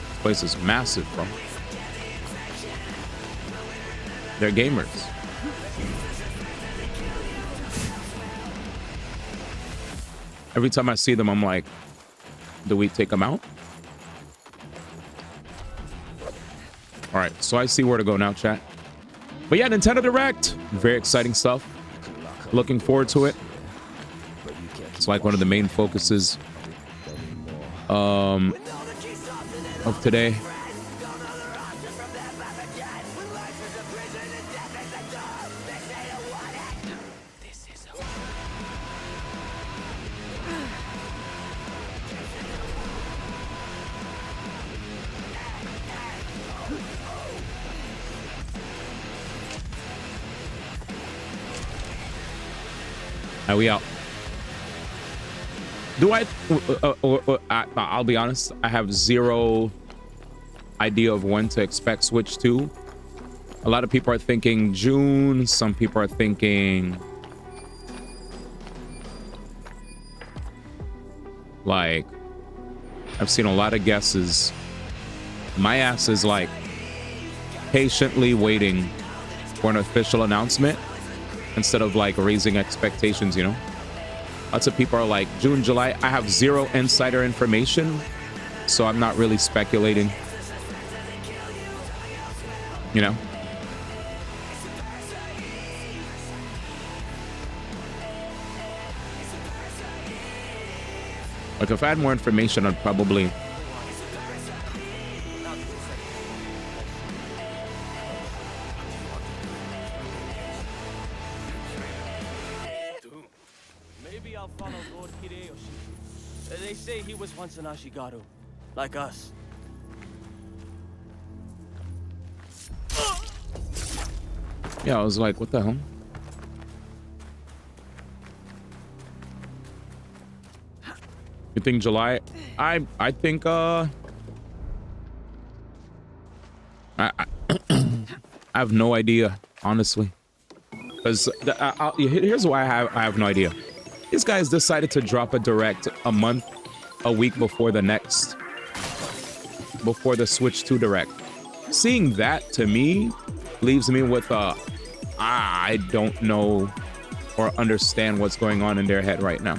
This place is massive, bro. They're gamers. Every time I see them, I'm like, do we take them out? All right, so I see where to go now, chat. But yeah, Nintendo Direct. Very exciting stuff. Looking forward to it. It's like one of the main focuses of today. Are we out? Do I'll be honest, I have zero idea of when to expect Switch 2. A lot of people are thinking June. Some people are thinking like, I've seen a lot of guesses. My ass is like patiently waiting for an official announcement instead of like raising expectations, you know? Lots of people are like, June, July. I have zero insider information, so I'm not really speculating, you know? Like, if I had more information, I'd probably... Maybe I'll follow Lord Hideyoshi. They say he was once an Ashigaru, like us. Yeah, I was like, what the hell? You think July? I think I have no idea, honestly. Because here's why I have no idea. These guys decided to drop a direct a week before the Switch 2 direct. Seeing that, to me, leaves me with I don't know or understand what's going on in their head right now.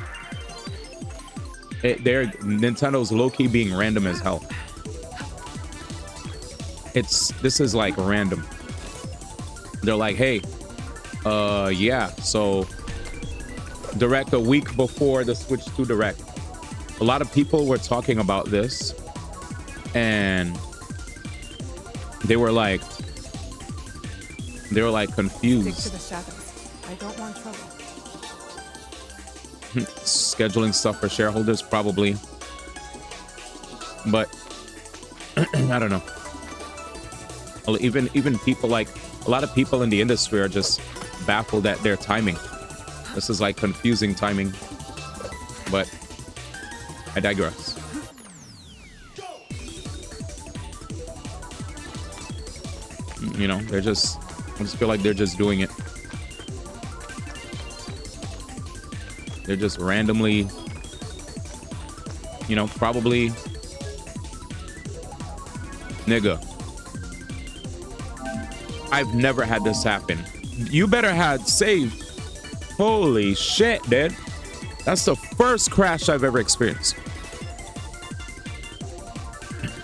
Nintendo's low-key being random as hell. This is like random. They're like, hey, yeah, so direct a week before the Switch 2 direct. A lot of people were talking about this, and they were like confused. Stick to the shadows. I don't want trouble. Scheduling stuff for shareholders, probably, but I don't know. Even people, like a lot of people in the industry, are just baffled at their timing. This is like confusing timing, but I digress. You know, I just feel like they're just doing it. They're just randomly, you know, probably, nigga, I've never had this happen. You better had saved. Holy shit, dude. That's the first crash I've ever experienced.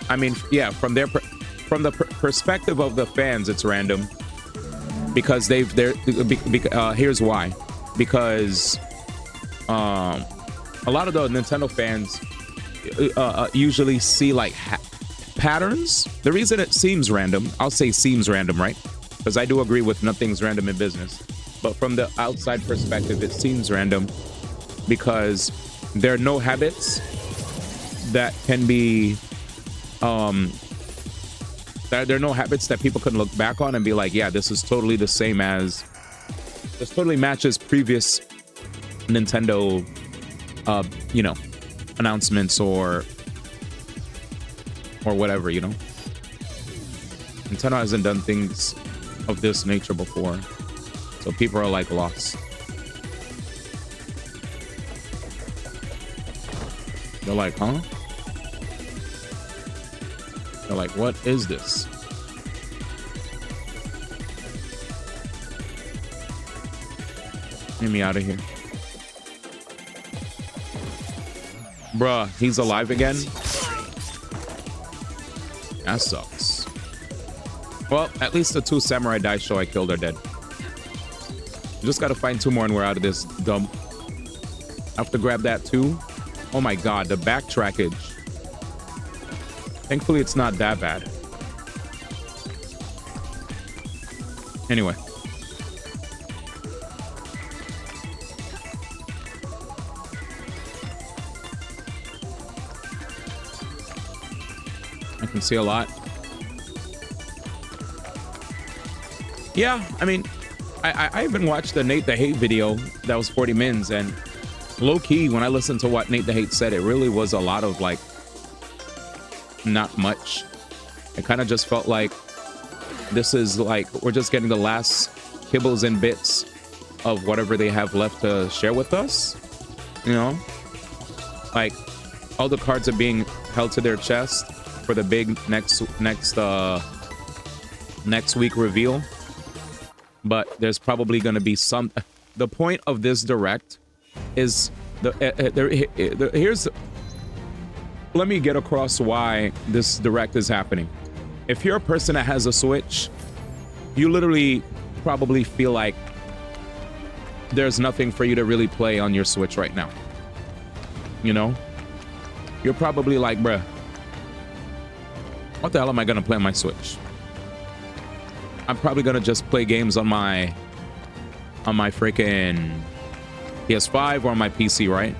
I mean, yeah, from the perspective of the fans, it's random because here's why. Because a lot of the Nintendo fans usually see like patterns, the reason it seems random, I'll say seems random, right? Because I do agree with nothing's random in business. But from the outside perspective, it seems random because there are no habits that can be, there are no habits that people can look back on and be like, yeah, this is totally the same as, this totally matches previous Nintendo, you know, announcements or whatever, you know. Nintendo hasn't done things of this nature before, so people are like lost. They're like, huh? They're like, what is this? Get me out of here. Bruh, he's alive again? That sucks. Well, at least the 2 samurai dice show I killed are dead. Just gotta find 2 more and we're out of this dump. I have to grab that too. Oh my god, the backtrackage. Thankfully, it's not that bad. Anyway. I can see a lot. Yeah, I mean, I even watched the Nate the Hate video that was 40 mins, and low-key, when I listened to what Nate the Hate said, it really was a lot of, like, not much. It kind of just felt like this is, like, we're just getting the last kibbles and bits of whatever they have left to share with us, you know? Like, all the cards are being held to their chest for the big next week reveal. But there's probably going to be some. The point of this direct is here's. Let me get across why this direct is happening. If you're a person that has a Switch, you literally probably feel like there's nothing for you to really play on your Switch right now. You know, you're probably like, bruh, what the hell am I going to play on my Switch? I'm probably gonna just play games on my freaking PS5 or on my PC, right?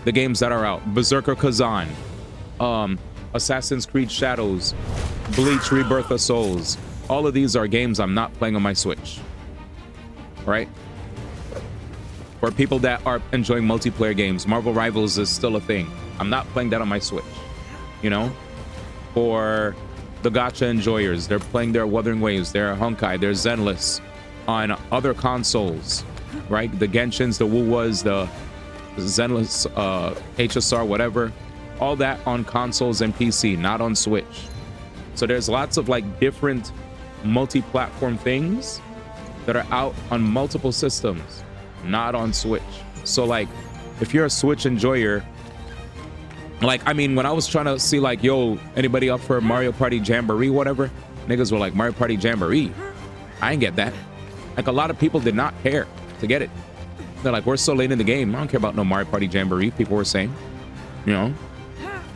The games that are out: Berserker Kazan, Assassin's Creed Shadows, Bleach Rebirth of Souls. All of these are games I'm not playing on my Switch, right? For people that are enjoying multiplayer games, Marvel Rivals is still a thing. I'm not playing that on my Switch, you know? For the gacha enjoyers, they're playing their Wuthering Waves, their Honkai, their Zenless on other consoles, right? The Genshins, the Wuwas, the Zenless, HSR, whatever, all that on consoles and PC, not on Switch. So there's lots of like different multi-platform things that are out on multiple systems, not on Switch. So like, if you're a Switch enjoyer, like, I mean, when I was trying to see like, yo, anybody up for Mario Party Jamboree, whatever, niggas were like, Mario Party Jamboree? I ain't get that. Like, a lot of people did not care to get it. They're like, we're so late in the game. I don't care about no Mario Party Jamboree, people were saying. You know,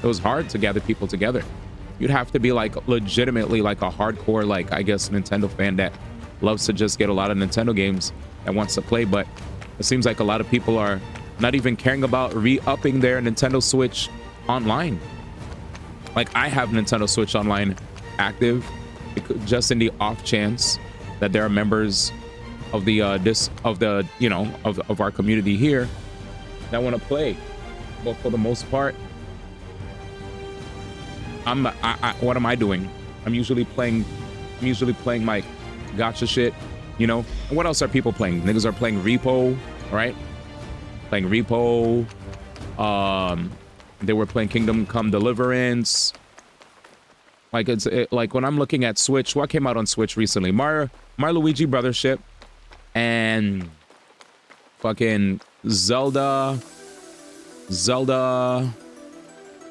it was hard to gather people together. You'd have to be like legitimately like a hardcore, like, I guess, Nintendo fan that loves to just get a lot of Nintendo games and wants to play. But it seems like a lot of people are not even caring about re-upping their Nintendo Switch online. Like, I have Nintendo Switch Online active just in the off chance that there are members of the of our community here that want to play. But for the most part, what am I doing? I'm usually playing like gacha shit, you know. And what else are people playing? Niggas are playing Repo, right? Playing Repo. They were playing Kingdom Come Deliverance. Like, like when I'm looking at Switch, what came out on Switch recently? Mario Luigi Brothership and fucking Zelda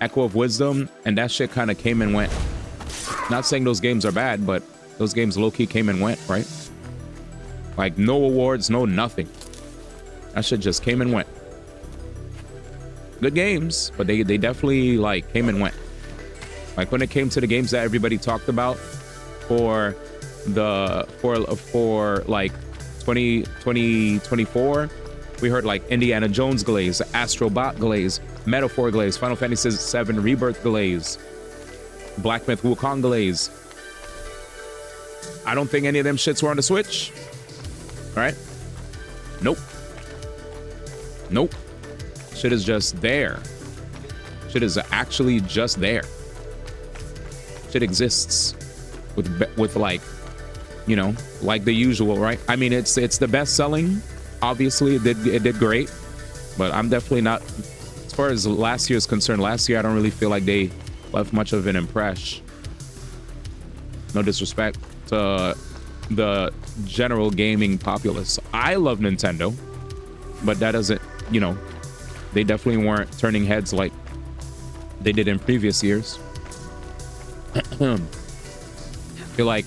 Echo of Wisdom, and that shit kind of came and went. Not saying those games are bad, but those games low-key came and went, right? Like, no awards, no nothing. That shit just came and went. Good games, but they definitely like came and went. Like when it came to the games that everybody talked about for like 2024, we heard like Indiana Jones glaze, Astro Bot glaze, Metaphor glaze, Final Fantasy VII Rebirth glaze, Black Myth Wukong glaze. I don't think any of them shits were on the Switch. All right? Nope. Nope. Shit is just there. Shit is actually just there. Shit exists with like, you know, like the usual, right? I mean, it's the best selling. Obviously, it did great, but I'm definitely not. As far as last year is concerned, last year I don't really feel like they left much of an impression. No disrespect to the general gaming populace. I love Nintendo, but that doesn't, you know, they definitely weren't turning heads like they did in previous years. I feel like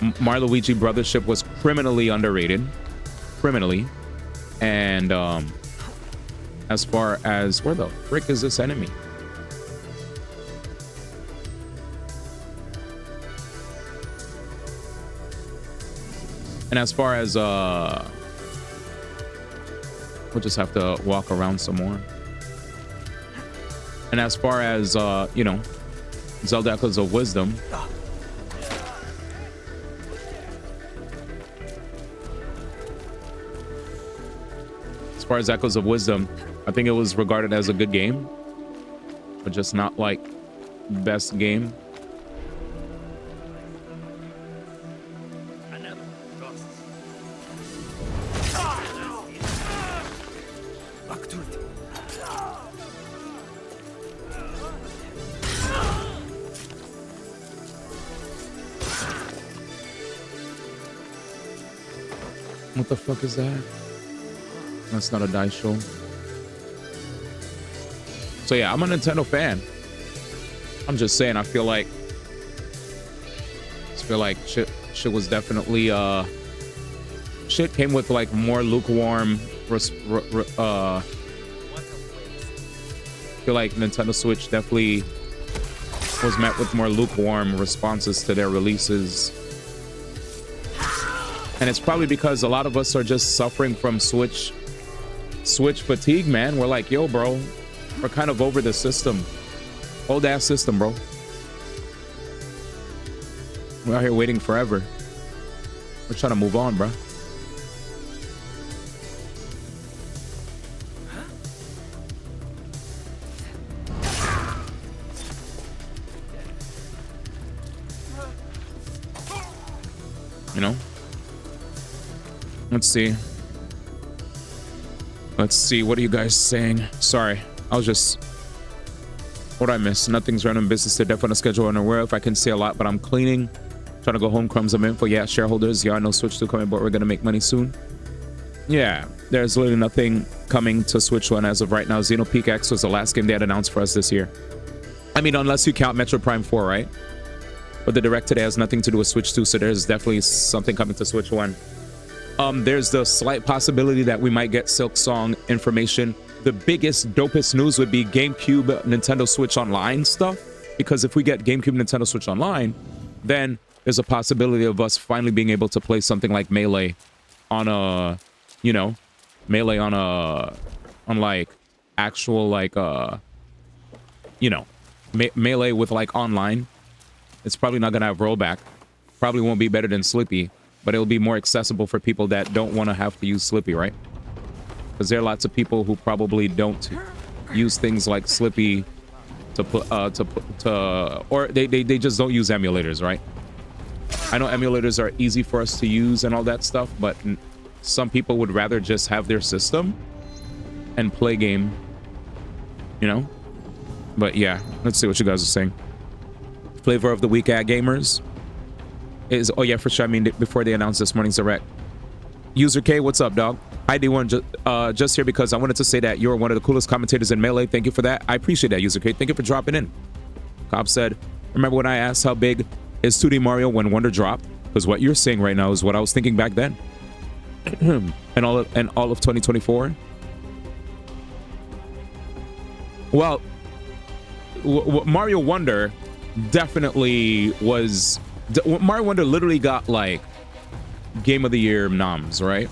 Marluigi Brothership was criminally underrated. Criminally. And as far as where the frick is this enemy? And as far as we'll just have to walk around some more. And as far as you know, Zelda Echoes of Wisdom, as far as Echoes of Wisdom, I think it was regarded as a good game, but just not like best game. What the fuck is that? That's not a dice show. So yeah, I'm a Nintendo fan. I'm just saying, I feel like shit was definitely shit came with like more lukewarm feel like Nintendo Switch definitely was met with more lukewarm responses to their releases. And it's probably because a lot of us are just suffering from Switch fatigue, man. We're like, yo, bro, we're kind of over the system. Old ass system, bro. We're out here waiting forever. We're trying to move on, bro. You know? Let's see. What are you guys saying? Sorry, I was just... What I missed? Nothing's random business. They're definitely on a schedule unaware of. I can say a lot, but I'm cleaning. Trying to go home, crumbs of info. Yeah, shareholders. Yeah, I know Switch 2 coming, but we're going to make money soon. Yeah, there's literally nothing coming to Switch 1 as of right now. Xenopeak X was the last game they had announced for us this year. I mean, unless you count Metro Prime 4, right? But the Direct today has nothing to do with Switch 2, so there's definitely something coming to Switch 1. There's the slight possibility that we might get Silk Song information. The biggest, dopest news would be GameCube, Nintendo Switch Online stuff. Because if we get GameCube, Nintendo Switch Online, then there's a possibility of us finally being able to play something like Melee on a, you know, Melee on like actual, like, you know, Melee with like online. It's probably not going to have rollback. Probably won't be better than Slippy. But it'll be more accessible for people that don't want to have to use Slippy, right? Because there are lots of people who probably don't use things like Slippy or they just don't use emulators, right? I know emulators are easy for us to use and all that stuff, but some people would rather just have their system and play game, you know? But yeah, let's see what you guys are saying. Flavor of the week at Gamers is, oh yeah, for sure. I mean, before they announced this morning's direct. User K, what's up, dog? ID1 just here because I wanted to say that you're one of the coolest commentators in Melee. Thank you for that. I appreciate that, User K. Thank you for dropping in. Cop said, remember when I asked how big is 2D Mario when Wonder dropped? Because what you're saying right now is what I was thinking back then. and all of 2024. Well, Mario Wonder definitely was. Mario Wonder literally got like Game of the Year noms, right?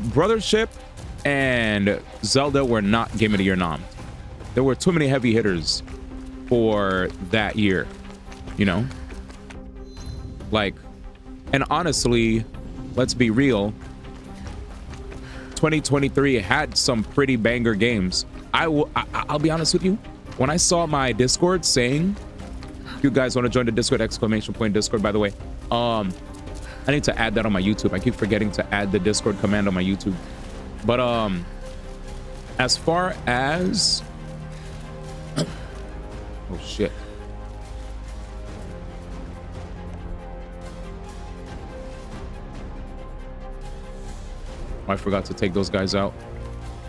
Brothership and Zelda were not Game of the Year noms. There were too many heavy hitters for that year, you know? Like, and honestly, let's be real, 2023 had some pretty banger games. I'll be honest with you, when I saw my Discord saying, if you guys want to join the Discord, !Discord, by the way, I need to add that on my YouTube. I keep forgetting to add the Discord command on my YouTube. But as far as oh shit. I forgot to take those guys out.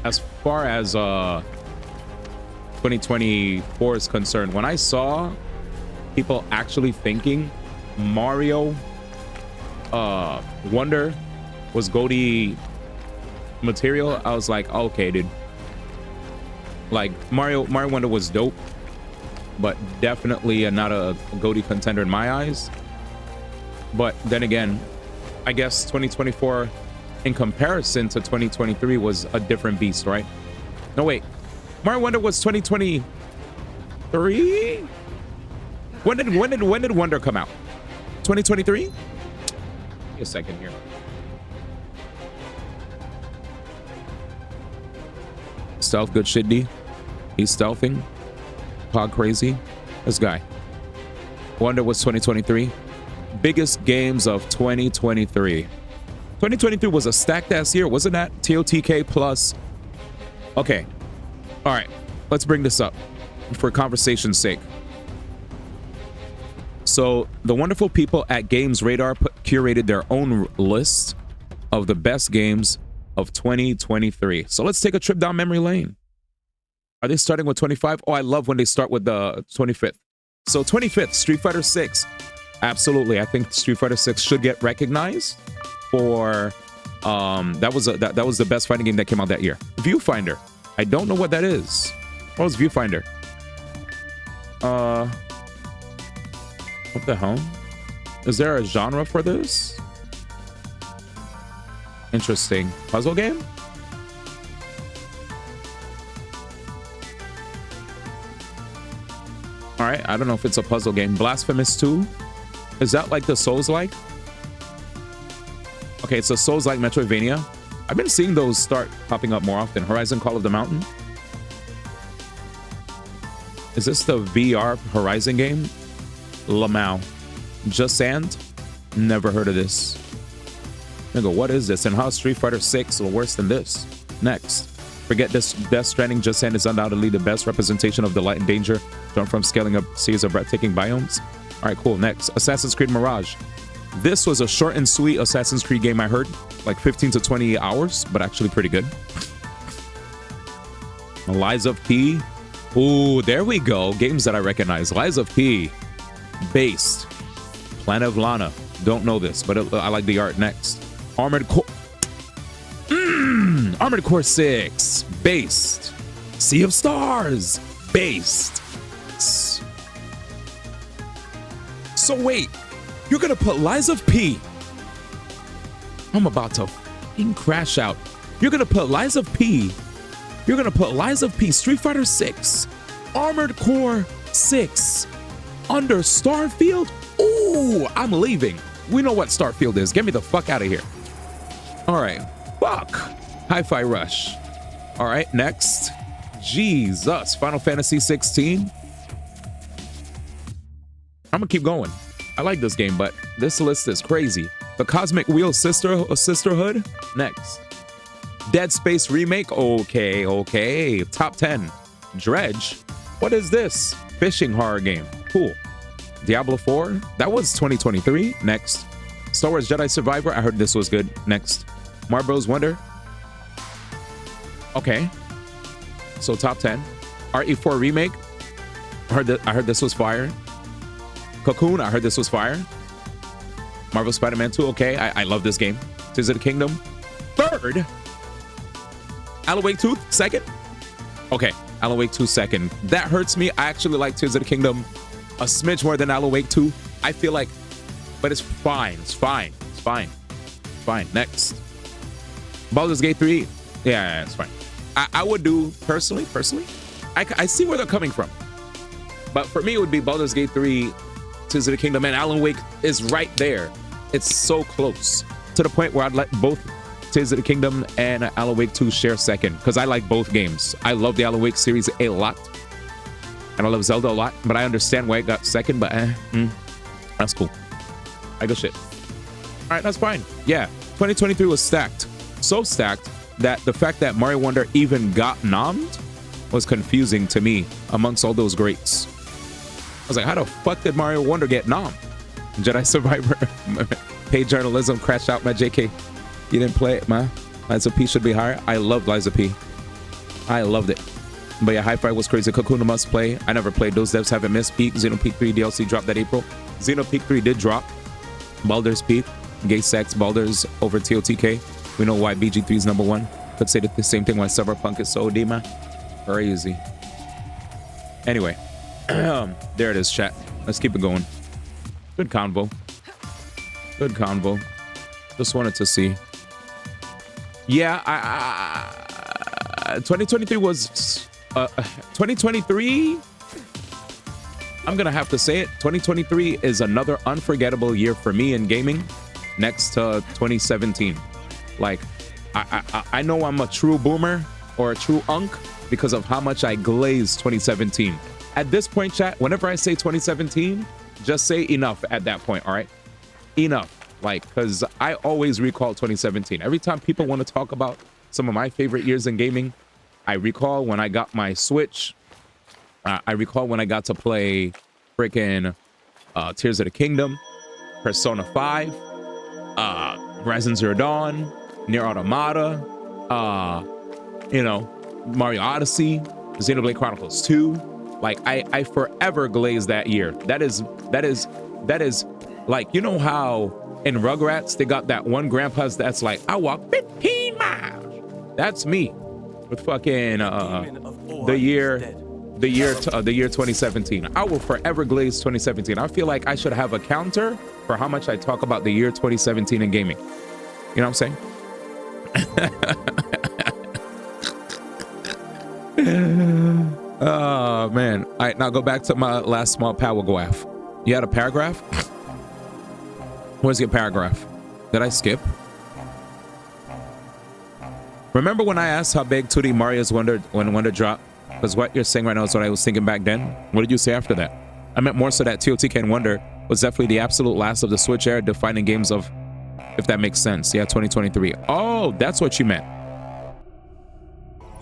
As far as 2024 is concerned, when I saw people actually thinking Mario Wonder was GOTY material, I was like, okay, dude. Like Mario Wonder was dope, but definitely not a GOTY contender in my eyes. But then again, I guess 2024 in comparison to 2023 was a different beast, right? No, wait. Mario Wonder was 2023? When did Wonder come out? 2023? Give me a second here. Stealth, good shit, D. He's stealthing. Pod crazy. This guy. Wonder was 2023. Biggest games of 2023. 2023 was a stacked ass year, wasn't that? TOTK plus. Okay. All right. Let's bring this up for conversation's sake. So the wonderful people at Games Radar curated their own list of the best games of 2023. So let's take a trip down memory lane. Are they starting with 25? Oh, I love when they start with the 25th. So 25th, Street Fighter 6. Absolutely. I think Street Fighter 6 should get recognized for that was the best fighting game that came out that year. Viewfinder. I don't know what that is. What was Viewfinder? What the hell? Is there a genre for this? Interesting. Puzzle game? All right, I don't know if it's a puzzle game. Blasphemous 2? Is that like the Souls-like? Okay, it's a Souls-like Metroidvania. I've been seeing those start popping up more often. Horizon Call of the Mountain. Is this the VR Horizon game? Lamau. Just Sand? Never heard of this. Nigga, what is this? And how is Street Fighter 6 or worse than this? Next. Forget this. Death Stranding, Just Sand is undoubtedly the best representation of the light and danger drawn from scaling up series of breathtaking biomes. All right, cool. Next. Assassin's Creed Mirage. This was a short and sweet Assassin's Creed game, I heard. Like 15 to 20 hours, but actually pretty good. Lies of P. Ooh, there we go. Games that I recognize. Lies of P. Based. Planet of Lana. Don't know this, but I like the art. Next. Armored Core. Armored Core 6. Based. Sea of Stars. Based. So wait. You're gonna put Lies of P. I'm about to fucking crash out. You're gonna put Lies of P. You're gonna put Lies of P, Street Fighter 6, Armored Core 6 under Starfield? Ooh, I'm leaving. We know what Starfield is. Get me the fuck out of here. All right. Fuck. Hi-Fi Rush. All right, next. Jesus. Final Fantasy 16. I'm gonna keep going. I like this game, but this list is crazy. The Cosmic Wheel Sisterhood. Next. Dead Space Remake. Okay. Top 10. Dredge. What is this? Fishing horror game. Cool. Diablo 4. That was 2023. Next. Star Wars Jedi Survivor. I heard this was good. Next. Mario Bros. Wonder. Okay. So top 10. RE4 Remake. I heard this was fire. Cocoon. I heard this was fire. Marvel Spider-Man 2. Okay. I love this game. Tears of the Kingdom. Third. Alan Wake 2. Second. Okay. Alan Wake 2 second. That hurts me. I actually like Tears of the Kingdom a smidge more than Alan Wake 2. I feel like, but it's fine. It's fine. It's fine. It's fine. Next. Baldur's Gate 3. Yeah, it's fine. I would do personally. I see where they're coming from. But for me, it would be Baldur's Gate 3, Tears of the Kingdom, and Alan Wake is right there. It's so close to the point where I'd let both Tears of the Kingdom and Alan Wake 2 share second, because I like both games. I love the Alan Wake series a lot, and I love Zelda a lot, but I understand why it got second, but that's cool. I go shit. All right, that's fine. Yeah, 2023 was stacked. So stacked that the fact that Mario Wonder even got nommed was confusing to me amongst all those greats. I was like, how the fuck did Mario Wonder get nommed? Jedi Survivor, paid journalism, crashed out, my JK. You didn't play it, man. Liza P should be higher. I loved Liza P. I loved it. But yeah, Hi-Fi was crazy. Kakuna must play. I never played. Those devs haven't missed. Peak, Xenopeak 3 DLC dropped that April. Xenopeak 3 did drop. Baldur's Peak, Gay Sex, Baldur's over TOTK. We know why BG3 is number one. Could say the same thing why Cyberpunk is so OD, man. Crazy. Anyway, there it is, chat. Let's keep it going. Good convo. Good convo. Just wanted to see. Yeah, 2023 was 2023. I'm gonna have to say it. 2023 is another unforgettable year for me in gaming, next to 2017. Like, I know I'm a true boomer or a true unk because of how much I glazed 2017. At this point, chat, whenever I say 2017, just say enough at that point, all right? Enough. Like, because I always recall 2017. Every time people want to talk about some of my favorite years in gaming, I recall when I got my Switch. I recall when I got to play freaking Tears of the Kingdom, Persona 5, Horizon Zero Dawn, Nier Automata, you know, Mario Odyssey, Xenoblade Chronicles 2. Like, I forever glazed that year. That is like, you know how in Rugrats they got that one grandpa's that's like, I walk 15 miles. That's me with fucking the year 2017. I will forever glaze 2017. I feel like I should have a counter for how much I talk about the year 2017 in gaming. You know what I'm saying? Oh man. All right, now go back to my last small paragraph. You had a paragraph? Where's your paragraph? Did I skip? Remember when I asked how big 2D Mario's Wonder when Wonder dropped? Because what you're saying right now is what I was thinking back then. What did you say after that? I meant more so that TOTK and Wonder was definitely the absolute last of the Switch era defining games of, if that makes sense. Yeah, 2023. Oh, that's what you meant.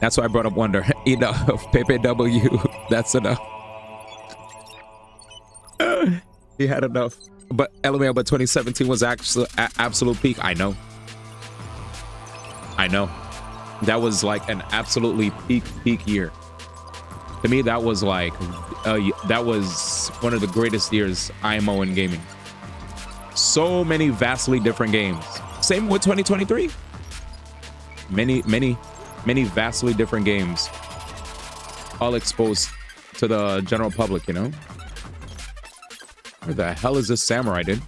That's why I brought up Wonder. Enough. PPW. That's enough. He had enough. But LMAO, but 2017 was actually absolute peak. I know. That was like an absolutely peak year. To me, that was like, that was one of the greatest years IMO in gaming. So many vastly different games. Same with 2023. Many vastly different games. All exposed to the general public, you know? Where the hell is this samurai, dude?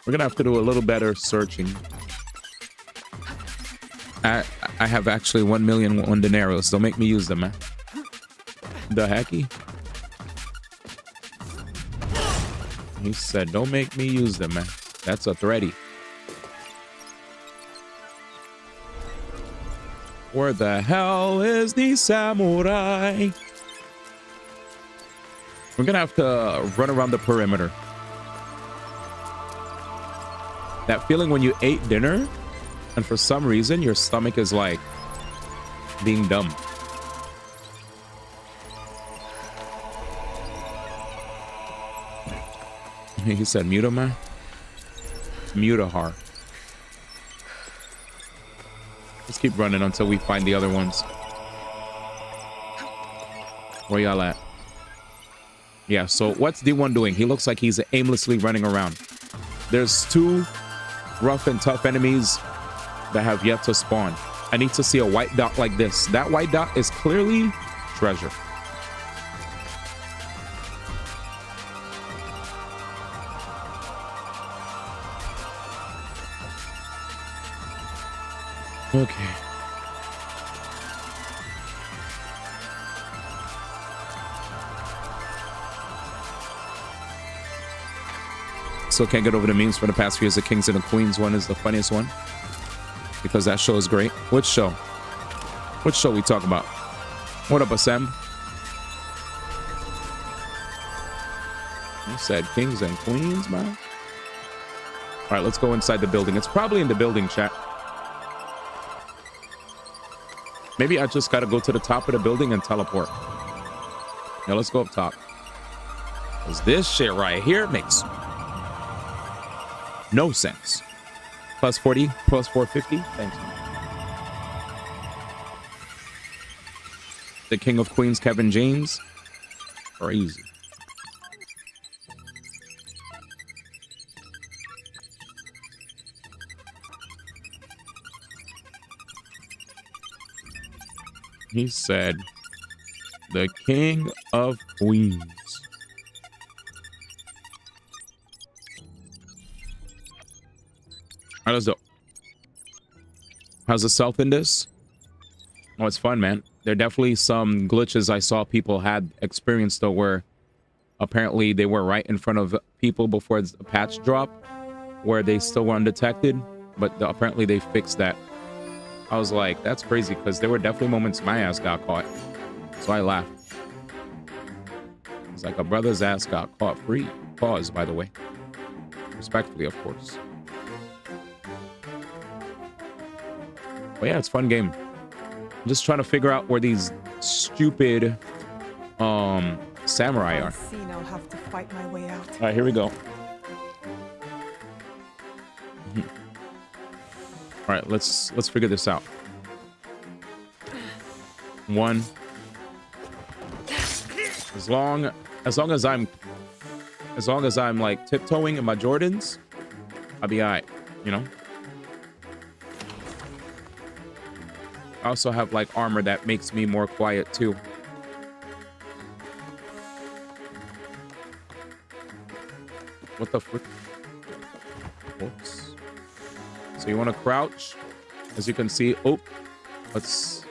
We're gonna have to do a little better searching. I have actually 1 million dineros. Don't make me use them, man. The hecky? He said, don't make me use them, man. That's a thready. Where the hell is the samurai? We're gonna have to run around the perimeter. That feeling when you ate dinner and for some reason your stomach is like being dumb. He said Mutama? Mutahar. Let's keep running until we find the other ones. Where y'all at? Yeah, so what's D1 doing? He looks like he's aimlessly running around. There's 2 rough and tough enemies that have yet to spawn. I need to see a white dot like this. That white dot is clearly treasure. Okay. Still can't get over the memes for the past few years. The Kings and the Queens one is the funniest one because that show is great. Which show? Which show we talking about? What up, Assem? I said Kings and Queens, man. All right, let's go inside the building. It's probably in the building, chat. Maybe I just gotta go to the top of the building and teleport. Yeah, let's go up top. Because this shit right here makes no sense. Plus 40, plus 450. Thanks. The King of Queens, Kevin James. Crazy. He said, the King of Queens. All right, let's go. How's the stealth in this? Oh, it's fun, man. There are definitely some glitches I saw people had experienced, though, where apparently they were right in front of people before the patch drop, where they still were undetected, but apparently they fixed that. I was like, that's crazy, because there were definitely moments my ass got caught. So I laughed. It's like a brother's ass got caught free. Pause, by the way. Respectfully, of course. But yeah, it's a fun game. I'm just trying to figure out where these stupid samurai are. I'll have to fight my way out. All right, here we go. All right, let's figure this out. One. As long as I'm like tiptoeing in my Jordans, I'll be all right, you know? I also have like armor that makes me more quiet too. What the frick? Whoops. So you want to crouch, as you can see. Oh, let's.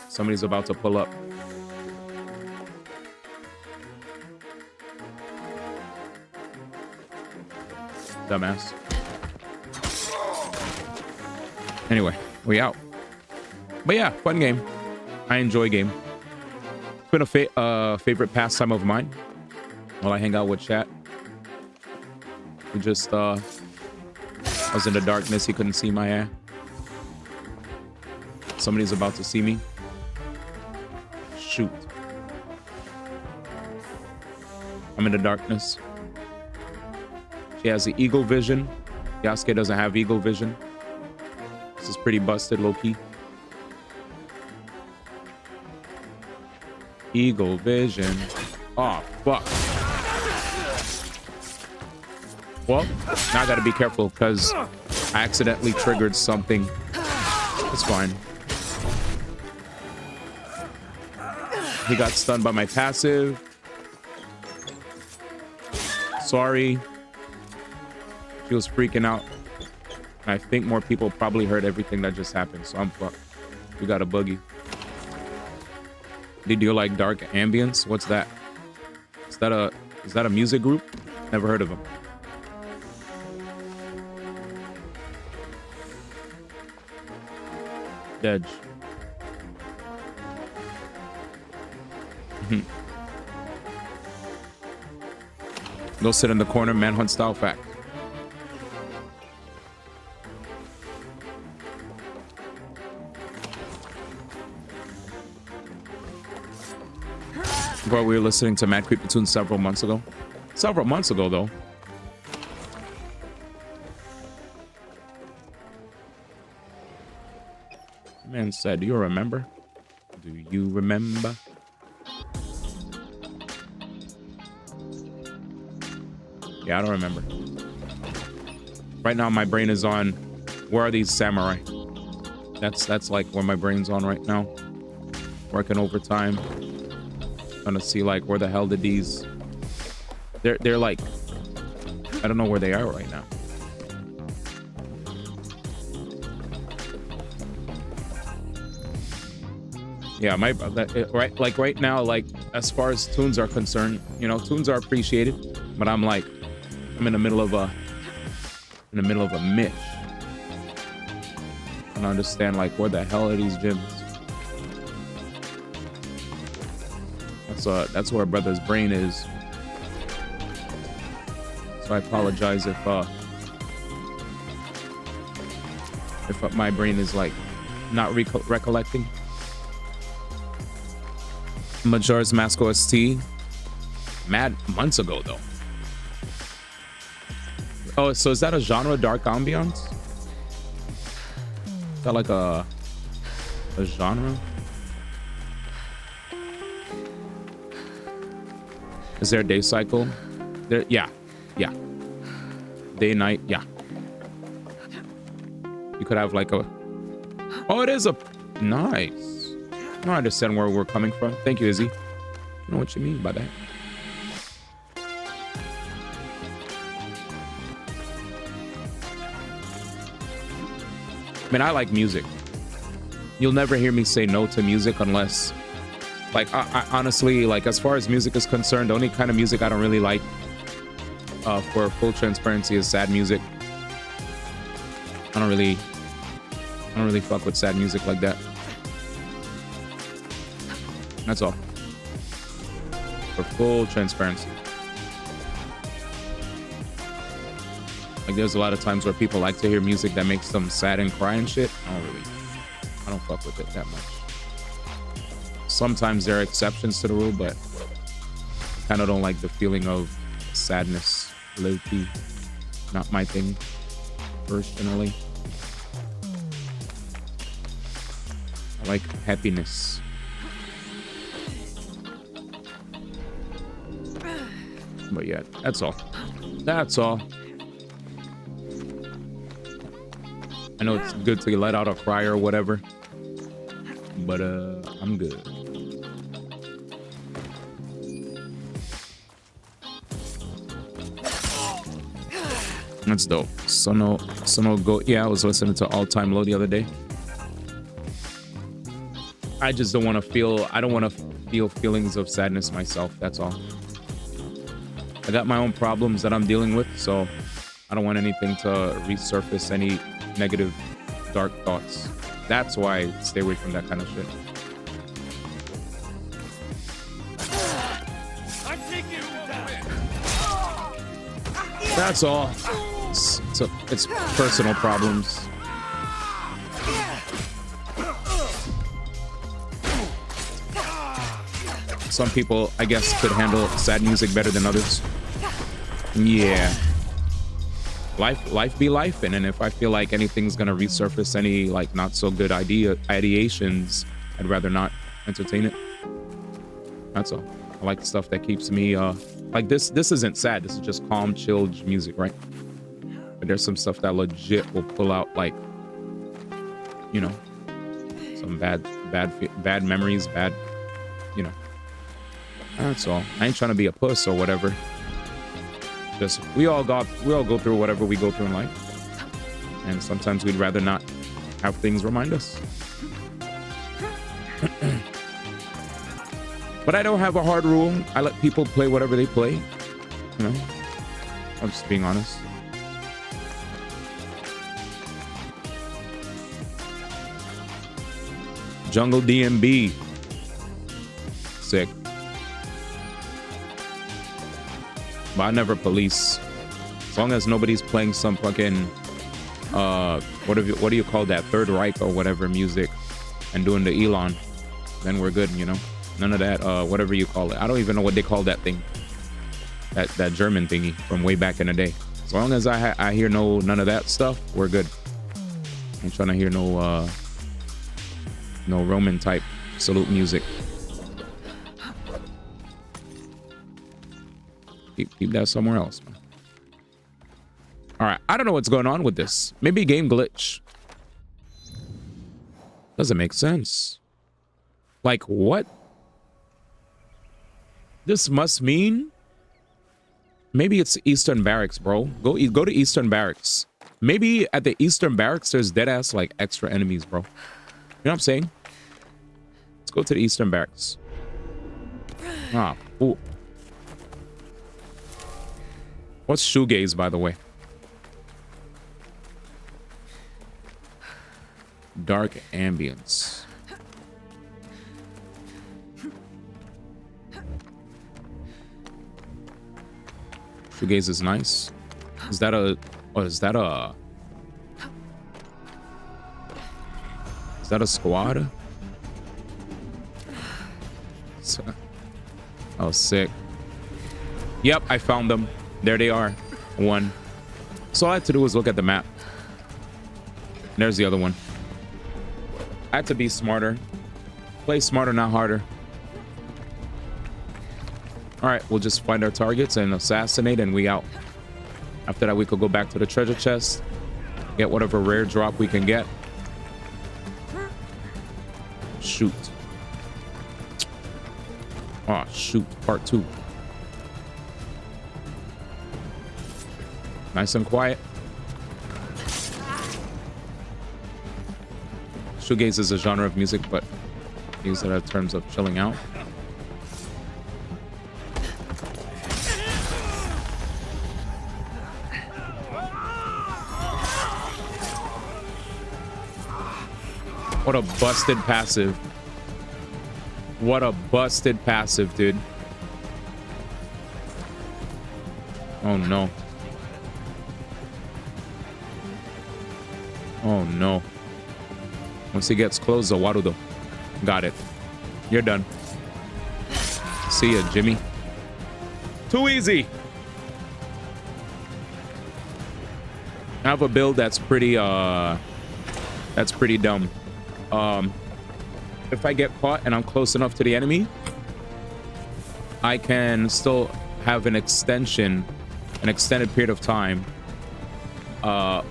Somebody's about to pull up. Dumbass. Anyway, we out. But yeah, fun game. I enjoy game. It's been a favorite pastime of mine while I hang out with chat. We just I was in the darkness. He couldn't see my ass. Somebody's about to see me. Shoot. I'm in the darkness. She has the eagle vision. Yasuke doesn't have eagle vision. This is pretty busted, low-key. Eagle vision. Oh, fuck. Well, now I gotta be careful because I accidentally triggered something. It's fine. He got stunned by my passive. Sorry. She was freaking out. And I think more people probably heard everything that just happened, so I'm fucked. We got a boogie. Did you like dark ambience? What's that? Is that a music group? Never heard of them. Dead. Go sit in the corner, manhunt style fact. Bro, we were listening to Mad Creepy Tune several months ago. Several months ago, though. Man said, do you remember? Do you remember? Yeah, I don't remember. Right now, my brain is on, where are these samurai? That's like where my brain's on right now. Working overtime. Trying to see like where the hell did these... They're like... I don't know where they are right now. Yeah, right now, like as far as tunes are concerned, you know, tunes are appreciated, but I'm in the middle of a mish. I don't understand like where the hell are these gyms? That's where brother's brain is. So I apologize if my brain is like not recollecting. Majora's Mask OST, mad months ago though. Oh, so is that a genre, dark ambiance? Is that like a genre? Is there a day cycle? There, yeah. Day, night, yeah. You could have like a... Oh, it is a... Nice. I don't understand where we're coming from. Thank you, Izzy. I know what you mean by that. I mean, I like music. You'll never hear me say no to music unless... Like, I honestly, like, as far as music is concerned, the only kind of music I don't really like, for full transparency, is sad music. I don't really fuck with sad music like that. That's all. For full transparency. Like, there's a lot of times where people like to hear music that makes them sad and cry and shit. I don't fuck with it that much. Sometimes there are exceptions to the rule, but I kind of don't like the feeling of sadness, low-key. Not my thing, personally. I like happiness. But yeah, that's all. That's all. I know it's good to let out a cry or whatever, but I'm good. That's dope. Sono go. Yeah, I was listening to All Time Low the other day. I just don't want to feel. I don't want to feel feelings of sadness myself. That's all. I got my own problems that I'm dealing with, so I don't want anything to resurface any negative, dark thoughts. That's why I stay away from that kind of shit. That's all. It's personal problems. Some people, I guess, could handle sad music better than others. Yeah. Life be life, and if I feel like anything's gonna resurface any like not so good ideations, I'd rather not entertain it. That's all. I like stuff that keeps me like this isn't sad. This is just calm, chilled music, right? But there's some stuff that legit will pull out, like, you know, some bad memories, bad, you know. That's all. I ain't trying to be a puss or whatever. Just we all go through whatever we go through in life, and sometimes we'd rather not have things remind us. But I don't have a hard rule. I let people play whatever they play. You know, I'm just being honest. Jungle DMB. Sick. But I never police. As long as nobody's playing some fucking what do you call that, Third Reich or whatever music and doing the Elon, then we're good, you know. None of that whatever you call it. I don't even know what they call that thing. That German thingy from way back in the day. As long as I hear none of that stuff, we're good. I'm trying to hear no Roman type salute music. Keep that somewhere else, man. All right, I don't know what's going on with this. Maybe game glitch. Doesn't make sense. Like, what? This must mean... Maybe it's Eastern Barracks, bro. Go to Eastern Barracks. Maybe at the Eastern Barracks, there's deadass, like, extra enemies, bro. You know what I'm saying? Let's go to the Eastern Barracks. Ah, ooh. What's shoegaze, by the way? Dark ambience. Shoegaze is nice. Is that a... Oh, is that a... Is that a squad? Oh, sick. Yep, I found them. There they are. One. So all I had to do was look at the map. There's the other one. I had to be smarter. Play smarter, not harder. All right, we'll just find our targets and assassinate, and we out. After that, we could go back to the treasure chest, get whatever rare drop we can get. Shoot. Oh, shoot. Part 2. Nice and quiet. Shoegaze is a genre of music, but use it in terms of chilling out. What a busted passive. What a busted passive, dude. Oh no. Oh no. Once he gets close, Zawarudo. Got it. You're done. See ya, Jimmy. Too easy. I have a build that's pretty dumb. If I get caught and I'm close enough to the enemy, I can still have an extended period of time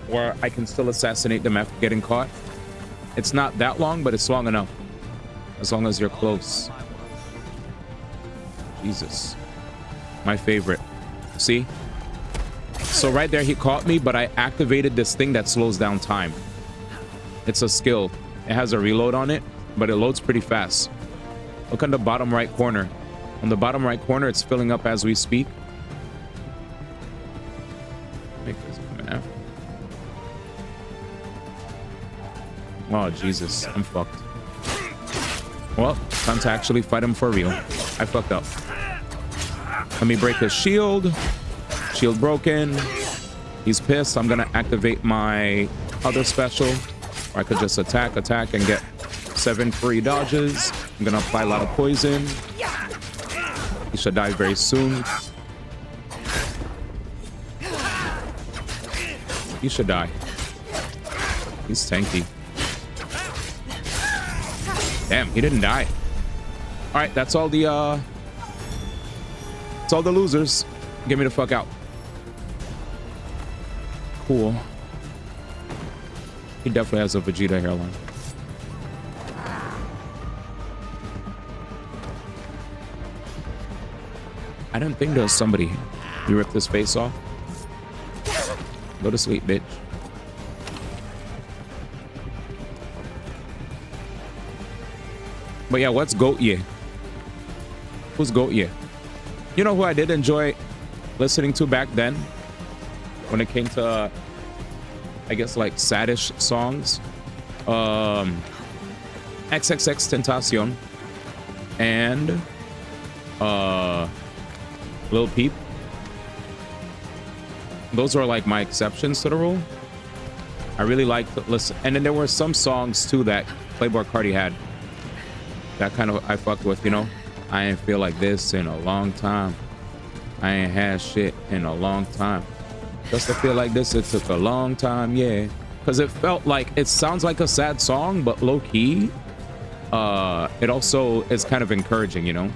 where I can still assassinate them after getting caught. It's not that long, but it's long enough. As long as you're close. Jesus. My favorite. See? So right there, he caught me, but I activated this thing that slows down time. It's a skill. It has a reload on it, but it loads pretty fast. Look on the bottom right corner. On the bottom right corner, it's filling up as we speak. Make this come out. Oh, Jesus. I'm fucked. Well, time to actually fight him for real. I fucked up. Let me break his shield. Shield broken. He's pissed. I'm gonna activate my other special. Or I could just attack, and get 7 free dodges. I'm gonna apply a lot of poison. He should die very soon. He should die. He's tanky. Damn, he didn't die. All right, that's all the losers. Get me the fuck out. Cool. He definitely has a Vegeta hairline. I didn't think there was somebody here. You ripped his face off. Go to sleep, bitch. But yeah, what's Goat Ye? Who's Goat Ye? You know who I did enjoy listening to back then? When it came to, I guess, like saddish songs. XXX Tentacion. And Lil Peep. Those are like my exceptions to the rule. I really like to listen. And then there were some songs too that Playboy Carti had. That kind of I fucked with, you know. I ain't feel like this in a long time. I ain't had shit in a long time. Just to feel like this, it took a long time, yeah. Because it felt like, it sounds like a sad song, but low-key, it also is kind of encouraging, you know.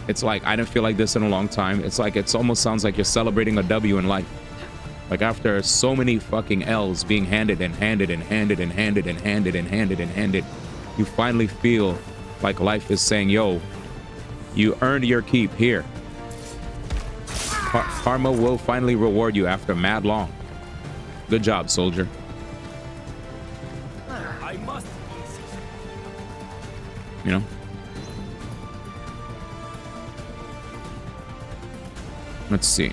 It's like, I didn't feel like this in a long time. It's like, it almost sounds like you're celebrating a W in life. Like after so many fucking L's being handed and handed and handed and handed and handed and handed and handed, you finally feel like life is saying, yo, you earned your keep here. Karma will finally reward you after mad long. Good job, soldier. I must. You know? Let's see.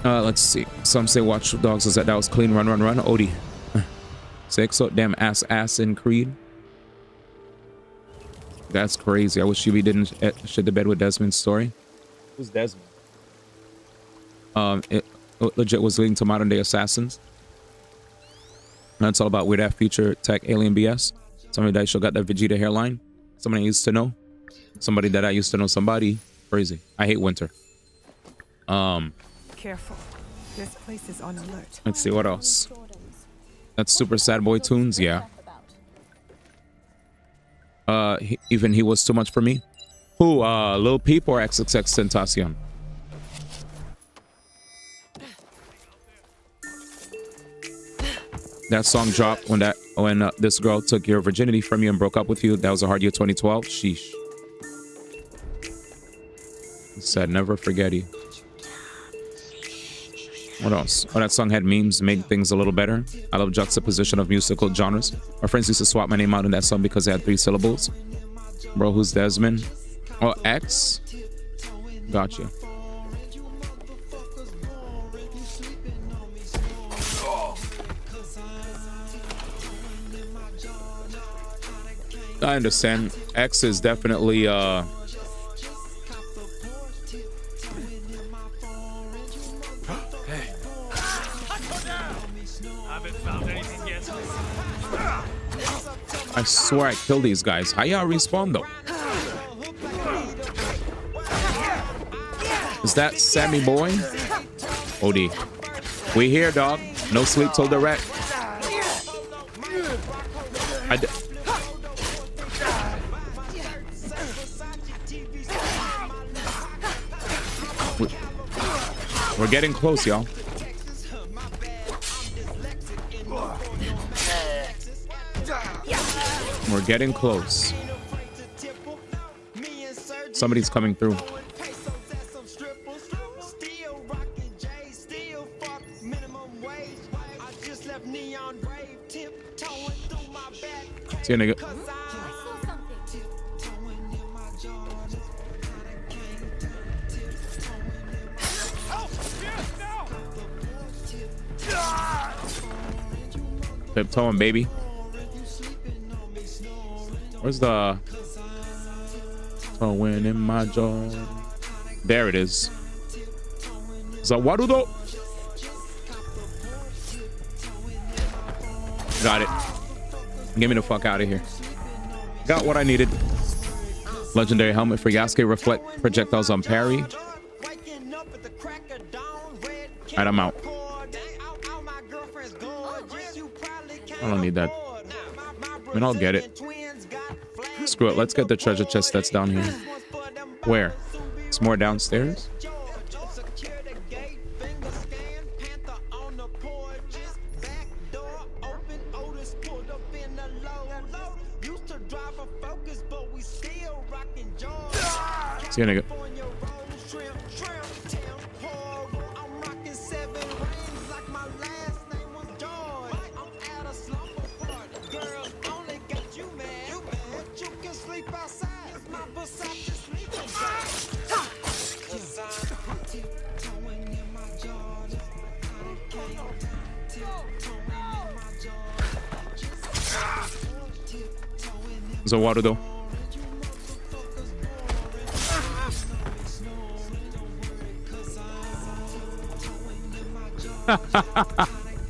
Let's see. Some say Watch Dogs was that was clean. Run. Odie. Say so damn ass in Creed. That's crazy. I wish Ubi didn't shit the bed with Desmond's story. Who's Desmond? It legit was leading to modern day assassins. That's all about weird ass future tech alien BS. Somebody that still got that Vegeta hairline. Somebody I used to know. Somebody that I used to know. Somebody crazy. I hate winter. Careful. This place is on alert. Let's see what else. That's super sad boy tunes. Yeah. Even he was too much for me. Who? Lil Peep or XXX Tentacion? That song dropped when this girl took your virginity from you and broke up with you. That was a hard year 2012. Sheesh. He said never forget you. What else? Oh, that song had memes, made things a little better. I love juxtaposition of musical genres. My friends used to swap my name out in that song because it had 3 syllables. Bro, who's Desmond? Oh, X? Gotcha. I understand. X is definitely I swear I killed these guys. How y'all respawn though? Is that Sammy boy? OD. We here, dog. No sleep till direct. We're getting close, y'all. We're getting close. Somebody's coming through. See you, nigga. Tiptoeing, baby. Where's the towing in my jaw? There it is. Zawarudo. Got it. Get me the fuck out of here. Got what I needed. Legendary helmet for Yasuke. Reflect projectiles on parry. Alright, I'm out. I don't need that. I mean, I'll get it. Screw it. Let's get the treasure chest that's down here. Where? It's more downstairs? See you, nigga. So water though.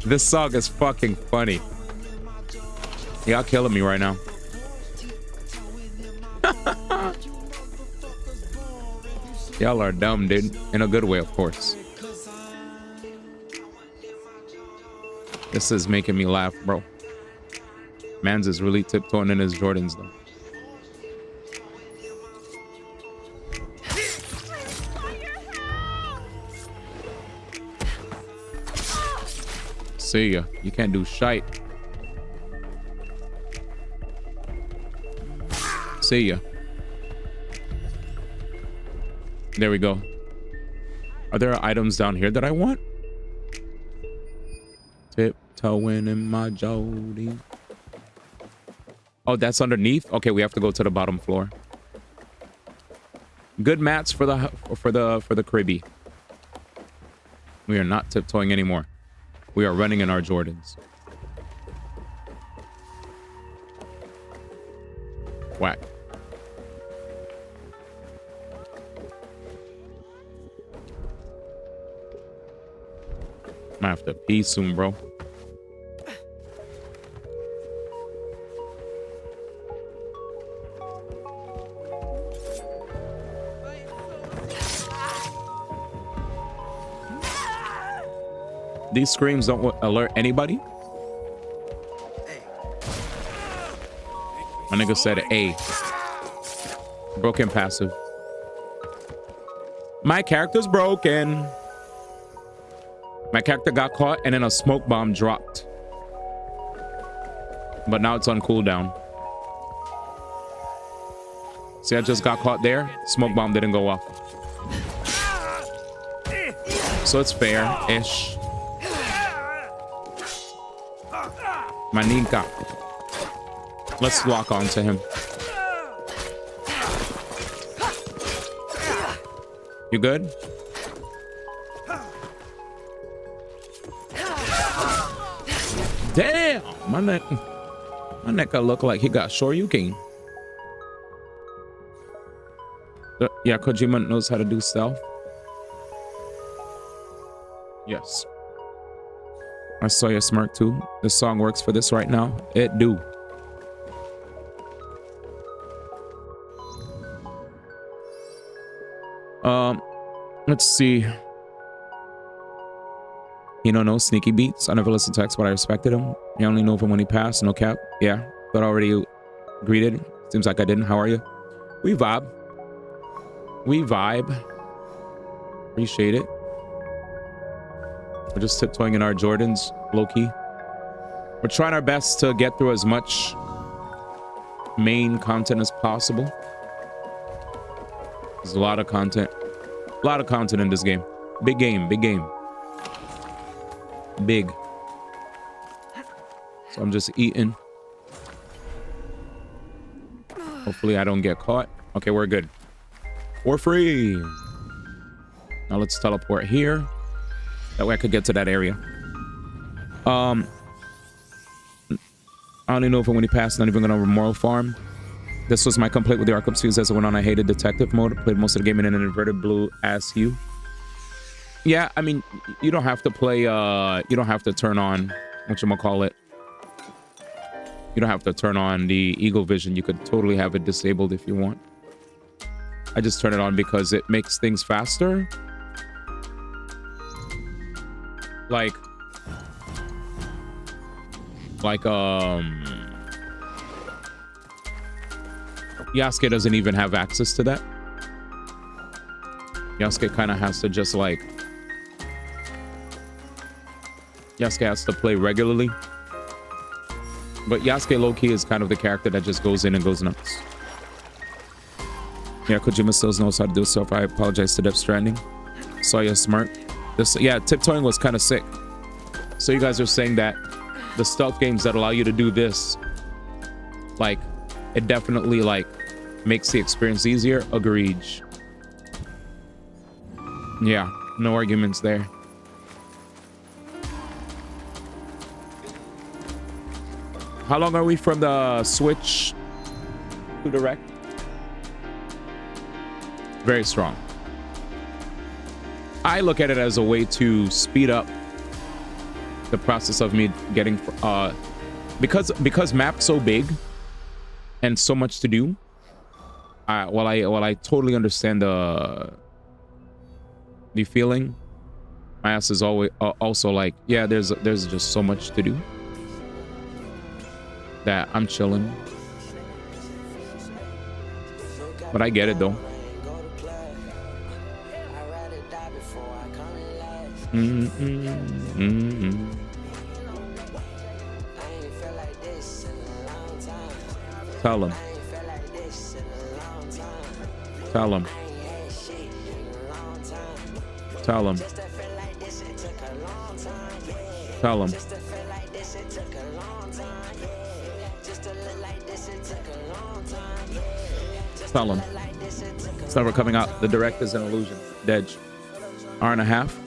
This song is fucking funny. Y'all killing me right now. Y'all are dumb, dude. In a good way, of course. This is making me laugh, bro. Mans is really tiptoeing in his Jordans, though. See ya. You can't do shite. See ya. There we go. Are there items down here that I want? Tiptoeing in my Jody. Oh, that's underneath? Okay, we have to go to the bottom floor. Good mats for the cribby. We are not tiptoeing anymore. We are running in our Jordans. Whack. I have to pee soon, bro. These screams don't alert anybody? My nigga said A. Broken passive. My character's broken. My character got caught and then a smoke bomb dropped. But now it's on cooldown. See, I just got caught there. Smoke bomb didn't go off. So it's fair-ish. Maninka. Let's lock on to him. You good? Damn! My neck look like he got Shoryuken. Yeah, Kojima knows how to do stealth. Yes. I saw your smirk too. The song works for this right now. It do. Let's see. You don't know sneaky beats. I never listened to X, but I respected him. I only know him when he passed. No cap. Yeah, but already greeted. Seems like I didn't. How are you? We vibe. We vibe. Appreciate it. We're just tiptoeing in our Jordans, low-key. We're trying our best to get through as much main content as possible. There's a lot of content. A lot of content in this game. Big game, big game. Big. So I'm just eating. Hopefully I don't get caught. Okay, we're good. We're free. Now let's teleport here. That way I could get to that area. I only know if when he passed, not even gonna moral farm. This was my complaint with the Arkham series as it went on. I hated detective mode. Played most of the game in an inverted blue ass hue. Yeah, I mean, you don't have to play, you don't have to turn on, whatchamacallit. You don't have to turn on the Eagle Vision. You could totally have it disabled if you want. I just turn it on because it makes things faster. Like Yasuke doesn't even have access to that. Yasuke kind of has to just like Yasuke has to play regularly. But Yasuke low-key is kind of the character that just goes in and goes nuts. Yeah, Kojima still knows how to do stuff. I apologize to Death Stranding. Saw you smirk. This, yeah, tiptoeing was kind of sick. So you guys are saying that the stealth games that allow you to do this, like, it definitely like makes the experience easier. Agreed. Yeah, no arguments there. How long are we from the Switch to Direct? Very strong. I look at it as a way to speed up the process of me getting because map's so big and so much to do. While I totally understand the feeling, my ass is always also like, yeah, there's just so much to do that I'm chilling. But I get it though. Tell him. Tell him. Tell him. Tell him. Tell him. It's never coming out. The direct is an illusion. Dedge. Hour and a half.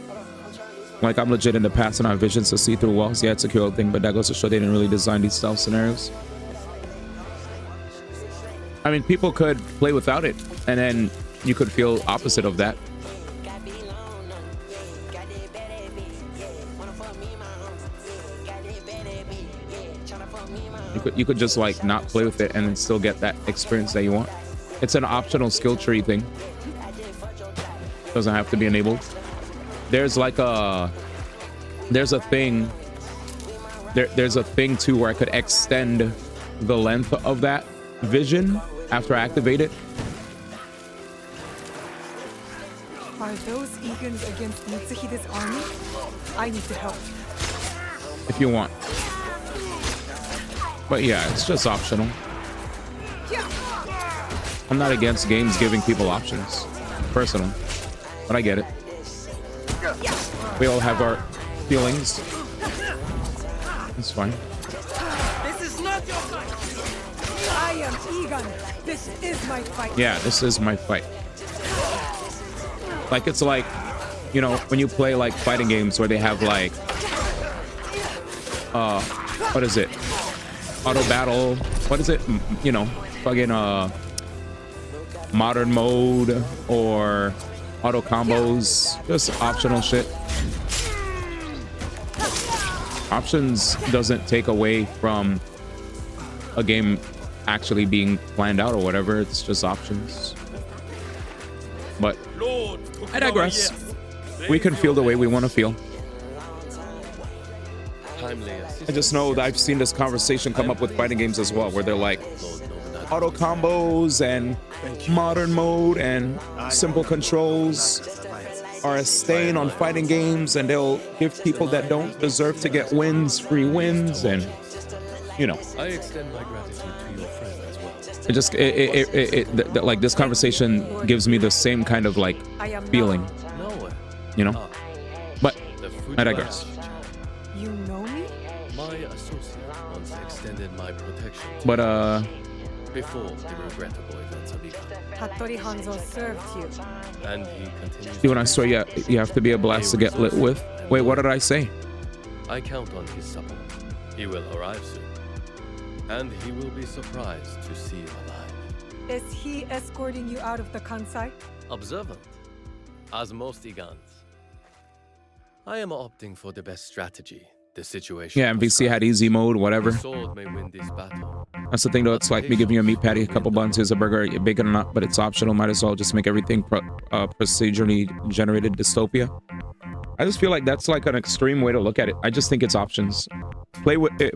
Like, I'm legit in the past and I have visions to see through walls. Yeah, it's a cool thing, but that goes to show they didn't really design these stealth scenarios. I mean, people could play without it, and then you could feel opposite of that. You could just like not play with it and then still get that experience that you want. It's an optional skill tree thing. Doesn't have to be enabled. There's like a there's a thing too where I could extend the length of that vision after I activate it. Are those Egans against Mitsuhide's army? I need to help. If you want. But yeah, it's just optional. I'm not against games giving people options, personally, but I get it. We all have our feelings. It's fine. This is not your fight. I am Egan. This is my fight. Yeah, this is my fight. Like, it's like, you know, when you play like fighting games where they have like, what is it? Auto battle. What is it? You know, fucking modern mode or auto combos. Just optional shit. Options doesn't take away from a game actually being planned out or whatever. It's just options. But I digress. We can feel the way we want to feel. I just know that I've seen this conversation come up with fighting games as well, where they're like auto combos and modern mode and simple controls are a stain on fighting games, and they'll give people that don't deserve to get wins free wins, and you know. I extend my gratitude to your friend as well. It just like this conversation gives me the same kind of like feeling, you know. But I digress. You know me? My associate once extended my protection. But before the regrettable events of begun. Hattori Hanzo served you. And he continues. See, when I swear you have to be a blast to get lit with. Wait, what did I say? I count on his support. He will arrive soon. And he will be surprised to see you alive. Is he escorting you out of the Kansai? Observant, as most Igans. I am opting for the best strategy. The situation. Yeah, MVC had easy mode, whatever. The sword may win this battle. That's the thing, though. It's like me giving you a meat patty, a couple buns, here's a burger, bacon or not, but it's optional. Might as well just make everything procedurally generated dystopia. I just feel like that's like an extreme way to look at it. I just think it's options. Play with it,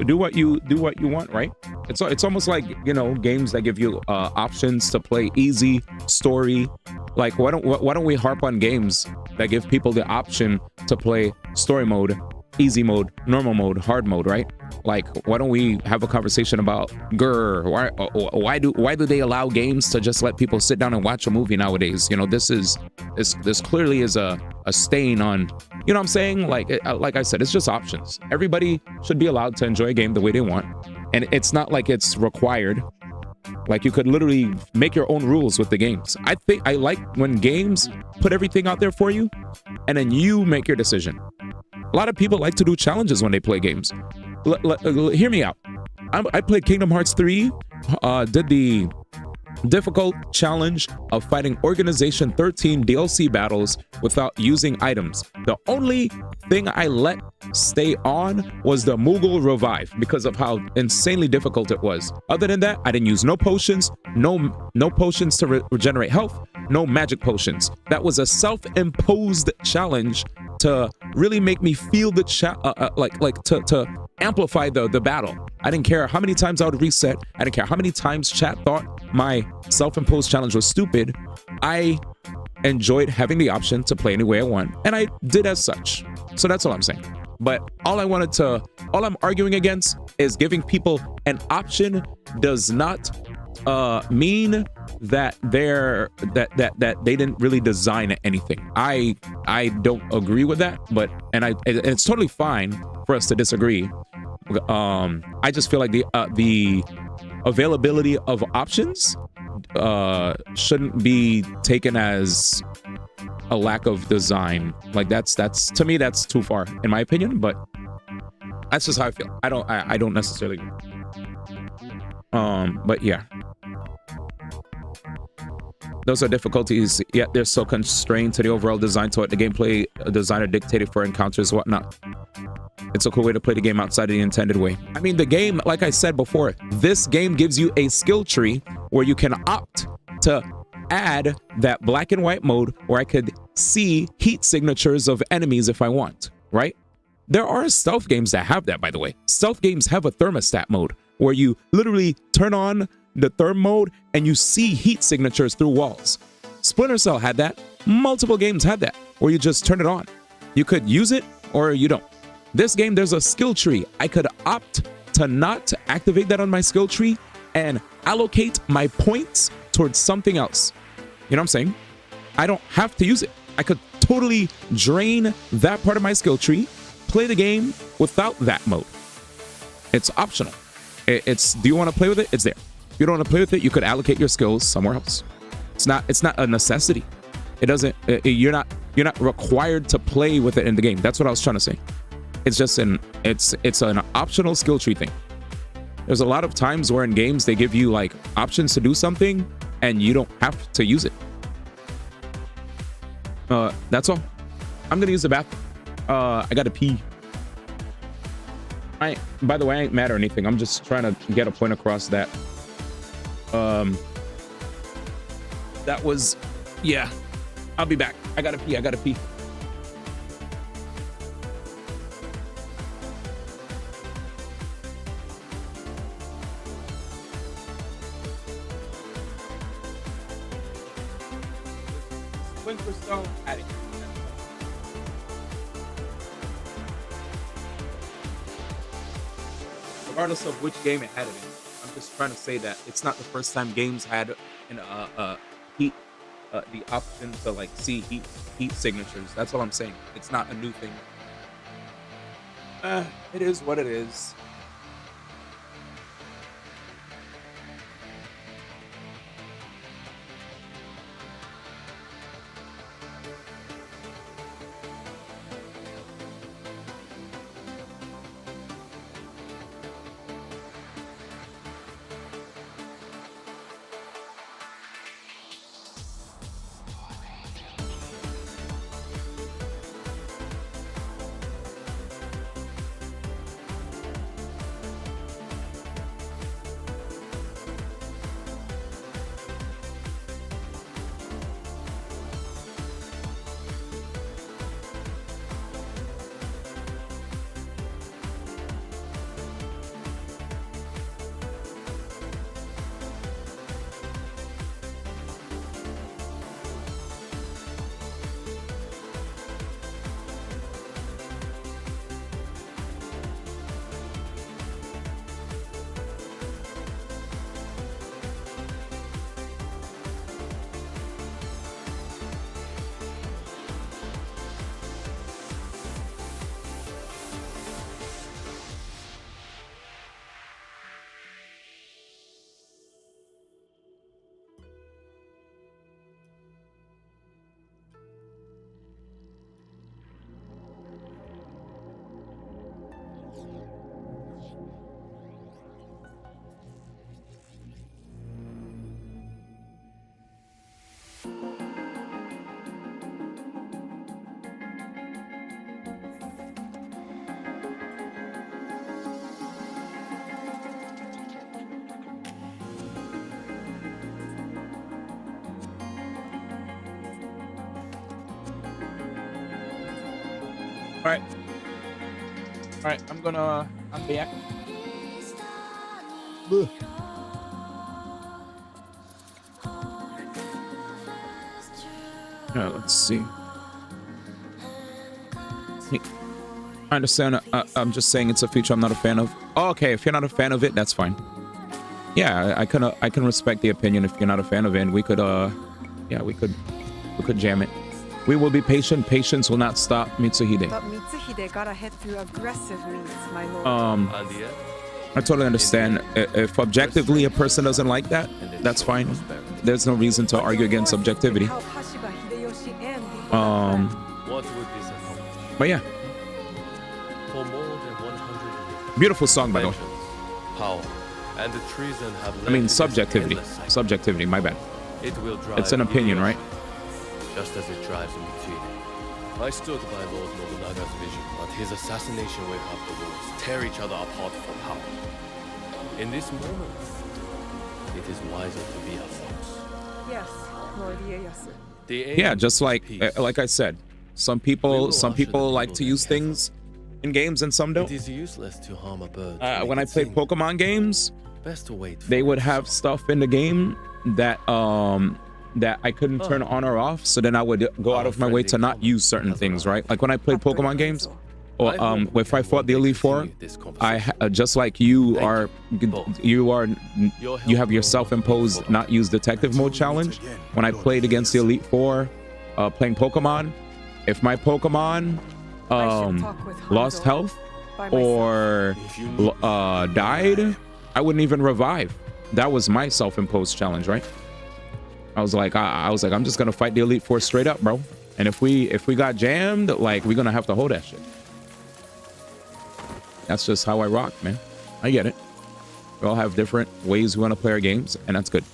do what you want, right? It's almost like, you know, games that give you options to play easy story. Like, why don't we harp on games that give people the option to play story mode, easy mode, normal mode, hard mode, right? Like, why don't we have a conversation about why do they allow games to just let people sit down and watch a movie nowadays? You know, this clearly is a stain on, you know what I'm saying? Like I said, it's just options. Everybody should be allowed to enjoy a game the way they want, and it's not like it's required. Like, you could literally make your own rules with the games. I think I like when games put everything out there for you and then you make your decision. A lot of people like to do challenges when they play games. Hear me out. I played Kingdom Hearts 3, did the difficult challenge of fighting Organization 13 DLC battles without using items. The only thing I let stay on was the Moogle Revive because of how insanely difficult it was. Other than that, I didn't use no potions, no potions to regenerate health, no magic potions. That was a self-imposed challenge to really make me feel the to amplify the battle. I didn't care how many times I would reset. I didn't care how many times chat thought my self-imposed challenge was stupid. I enjoyed having the option to play any way I want, and I did as such. So that's all I'm saying. But all I'm arguing against is giving people an option does not mean that they didn't really design anything. I don't agree with that, but it's totally fine for us to disagree. I just feel like the availability of options shouldn't be taken as a lack of design. Like that's to me that's too far in my opinion, but that's just how I feel. I don't necessarily agree. But yeah, those are difficulties, yet they're so constrained to the overall design to what the gameplay designer dictated for encounters and whatnot. It's a cool way to play the game outside of the intended way. I mean, the game, like I said before, this game gives you a skill tree where you can opt to add that black and white mode where I could see heat signatures of enemies if I want, right? There are stealth games that have that, by the way. Stealth games have a thermostat mode where you literally turn on the therm mode and you see heat signatures through walls. Splinter Cell had that. Multiple games had that, where you just turn it on. You could use it or you don't. This game, there's a skill tree. I could opt to not activate that on my skill tree and allocate my points towards something else. You know what I'm saying? I don't have to use it. I could totally drain that part of my skill tree, play the game without that mode. It's optional. Do you want to play with it? It's there. If you don't want to play with it, you could allocate your skills somewhere else. It's not a necessity. It doesn't, you're not required to play with it in the game. That's what I was trying to say. It's just it's an optional skill tree thing. There's a lot of times where in games they give you like options to do something and you don't have to use it. That's all. I'm gonna use the bathroom. I gotta pee. By the way, I ain't mad or anything. I'm just trying to get a point across that that was, yeah. I'll be back. I gotta pee. Splinter Cell Addict. Regardless of which game it had it in, I'm just trying to say that it's not the first time games had the option to like see heat signatures. That's all I'm saying. It's not a new thing. It is what it is. All right, I'm back. Ugh. Let's see. I understand. I'm just saying it's a feature I'm not a fan of. Oh, okay, if you're not a fan of it, that's fine. Yeah, I can respect the opinion if you're not a fan of it. And we could yeah, we could jam it. We will be patient. Patience will not stop Mitsuhide. But Mitsuhide gotta head through aggressive means, my lord. I totally understand. If objectively a person doesn't like that, that's fine. There's no reason to argue against objectivity. But yeah. For more than 100 years, Beautiful song, by the way. power and the treason have I mean, led to this subjectivity. endless cycle. Subjectivity, my bad. It will drive It's an opinion, right? just as it drives Mitsuhide. I stood by Lord Nobunaga's vision, but his assassination will have the worlds tear each other apart for power. In this moment, it is wiser to be a fox. Yes, Lord Ieyasu. Yeah, just like I said, some people like to use things in games and some don't. It is useless to harm a bird. When I played Pokemon games, Best to wait. they would have stuff in the game that that I couldn't turn on or off, so then I would go out of my way to not use certain things, right? Like when I played Pokemon games, or if I fought the Elite Four, just like you have your self-imposed not use detective mode challenge. When I played against the Elite Four, playing Pokemon, if my Pokemon lost health or died, I wouldn't even revive. That was my self-imposed challenge, right? I was like, I'm just gonna fight the Elite Four straight up, bro. And if we got jammed, like, we're gonna have to hold that shit. That's just how I rock, man. I get it. We all have different ways we want to play our games, and that's good.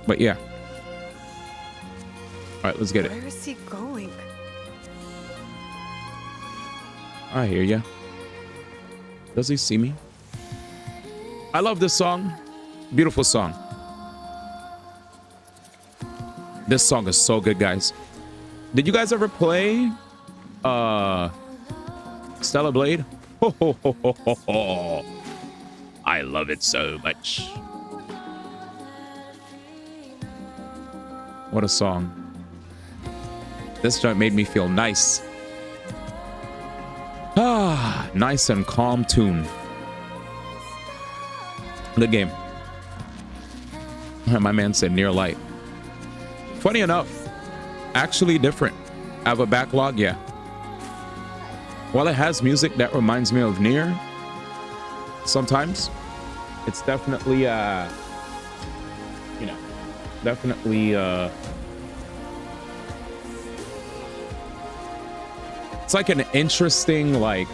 But yeah. All right, let's get it. Where is he going? I hear ya. Does he see me? I love this song. Beautiful song. This song is so good, guys. Did you guys ever play Stellar Blade? Ho, ho, ho, ho, ho, ho. I love it so much. What a song. This joint made me feel nice. Ah, nice and calm tune. Good game. My man said near light. Funny enough, actually different. I have a backlog, yeah. While it has music that reminds me of Nier, sometimes it's definitely, definitely, it's like an interesting, like,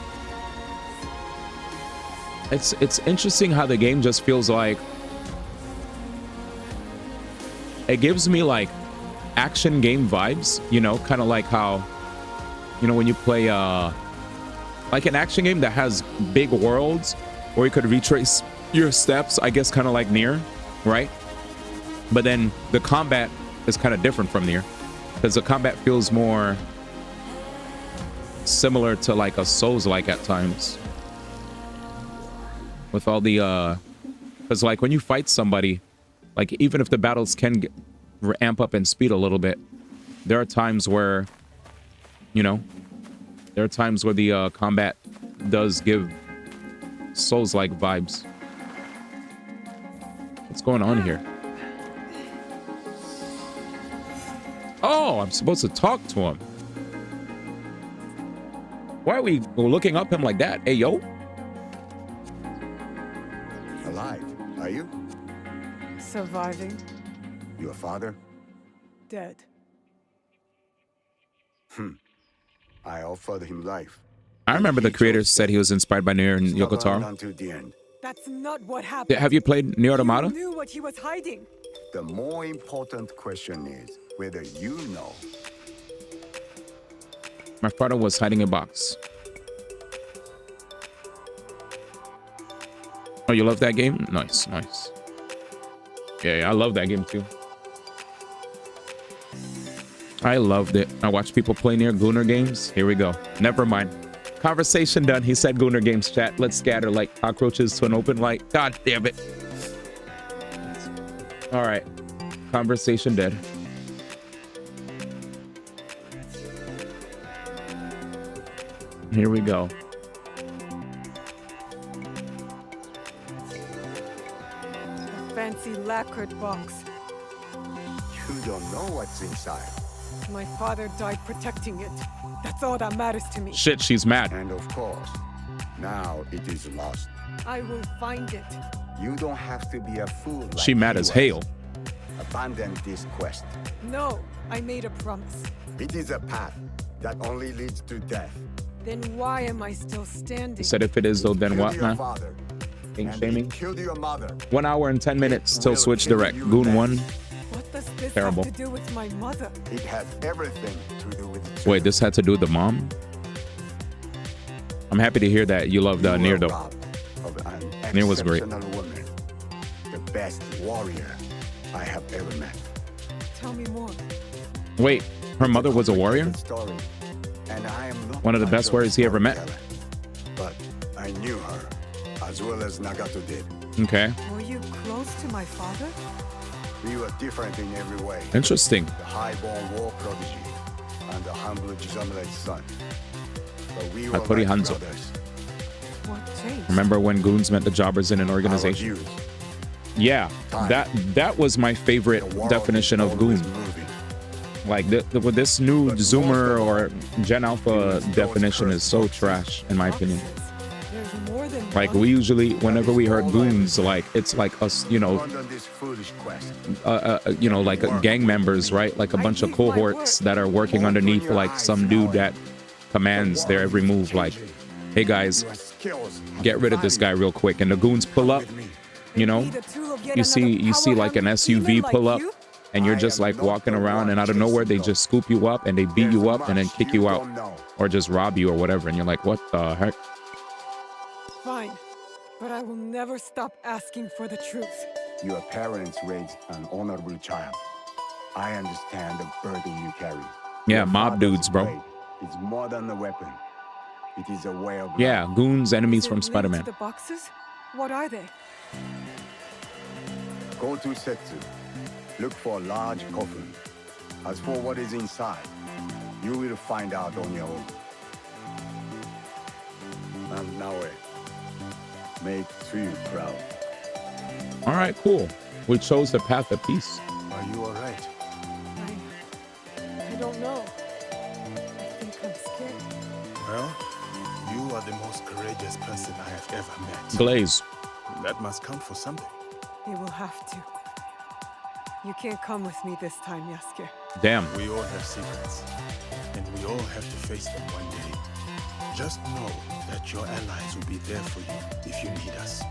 it's interesting how the game just feels like, it gives me like action game vibes, you know, kind of like how, you know, when you play like an action game that has big worlds where you could retrace your steps, I guess, kind of like Nier, right? But then the combat is kind of different from Nier, because the combat feels more similar to like a Souls-like at times, with all the because like when you fight somebody, like even if the battles can amp up in speed a little bit, there are times where, you know, there are times where the combat does give Souls-like vibes. What's going on here? Oh, I'm supposed to talk to him. Why are we looking up him like that? Hey, yo. Alive, are you? Surviving. Your father? Dead. I offered him life. I remember the creators said he was inspired by Nier and Yoko Taro. Until the end. That's not what happened. Have you played Nier Automata? You knew what he was hiding. The more important question is whether you know. My father was hiding a box. Oh, you love that game? Nice, nice. Yeah, I love that game too. I loved it. I watched people play Nier Gunnar games. Here we go. Never mind. Conversation done. He said Gunnar games chat. Let's scatter like cockroaches to an open light. God damn it. All right. Conversation dead. Here we go. A fancy lacquered box. You don't know what's inside. My father died protecting it. That's all that matters to me. Shit, she's mad. And of course, now it is lost. I will find it. You don't have to be a fool. Like She mad he as was. hell. Abandon this quest. No, I made a promise. It is a path that only leads to death. Then why am I still standing? Said if it is though, then Killed what, your man? father, King and shaming. it killed your mother. 1 hour and 10 minutes till Switch Direct. Goon 1. What does this Terrible. have to do with my mother? It has everything to do with Wait, this had to do with the mom? I'm happy to hear that you loved Nier though. of an Nier was great. exceptional woman, the best warrior I have ever met. Tell me more. Wait, her mother was a warrior? Story, and I am not One of the much best a warriors he ever met? storyteller, but I knew her as well as Nagato did. Okay, Were you close to my father? We were different in every way. interesting. The high-born war prodigy and the humble Jisamura's son. But we were Hattori like Hanzo. brothers. What changed? Remember when goons met the jobbers in an organization? Yeah, that was my favorite definition of goon. Like with this new Zoomer or Gen Alpha definition is so trash in my opinion. There's more than Like we usually, whenever we heard goons, like it's like us, you know, like gang members, right? Like a bunch of cohorts that are working underneath like some dude that commands their every move. Like, hey guys, get rid of this guy real quick, and the goons pull up. You know, you see like an SUV pull up, and you're just like walking around, and out of nowhere they just scoop you up and they beat you up and then kick you out, or just rob you or whatever, and you're like, what the heck? Fine, but I will never stop asking for the truth. Your parents raised an honorable child. I understand the burden you carry. Yeah, mob dudes, bro. It's more than a weapon. It is a way of life. Yeah, goons, enemies Is it from linked to Spider-Man. the boxes? What are they? Go to Setsu. Look for a large coffin. As for what is inside, you will find out on your own. And now, make Tsuyu proud. All right, cool. We chose the path of peace. Are you all right? I don't know. I think I'm scared. Well, you are the most courageous person I have ever met. Glaze. That must count for something. You will have to. You can't come with me this time, Yasuke. Damn. We all have secrets, and we all have to face them one day. Just know that your allies will be there for you if you need us.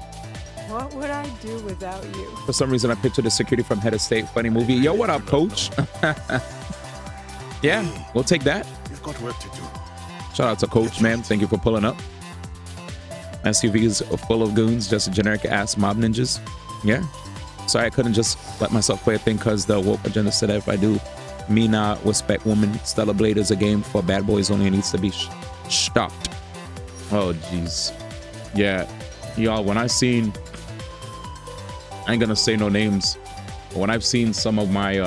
What would I do without you? For some reason, I pictured the security from Head of State. Funny movie. Yo, what up, coach? Yeah, we'll take that. You've got work to do. Shout out to Coach, man. Thank you for pulling up. SUVs are full of goons, just generic ass mob ninjas. Yeah. Sorry, I couldn't just let myself play a thing because the woke agenda said that if I do, me not respect women. Stellar Blade is a game for bad boys only. It needs to be stopped. Oh, jeez. Yeah. Y'all, when I seen, I ain't gonna say no names, but when I've seen some of my,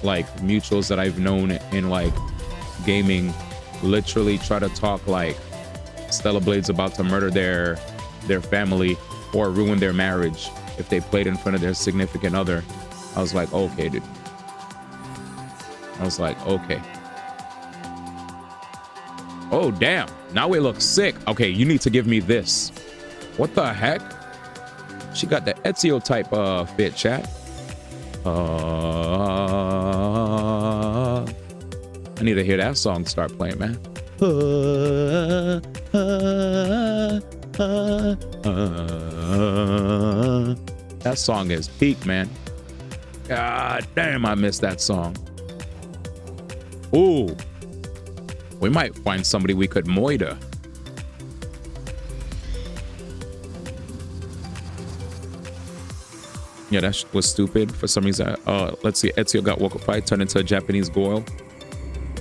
like, mutuals that I've known in, like, gaming literally try to talk like Stellar Blade's about to murder their family or ruin their marriage if they played in front of their significant other, I was like, okay, dude. I was like, okay. Oh, damn. Now we look sick. Okay, you need to give me this. What the heck? She got the Ezio type fit, chat. I need to hear that song start playing, man. That song is peak, man. God damn, I missed that song. Ooh. We might find somebody we could moida. Yeah, that was stupid. For some reason, let's see. Ezio got Wokopai turned into a Japanese goil.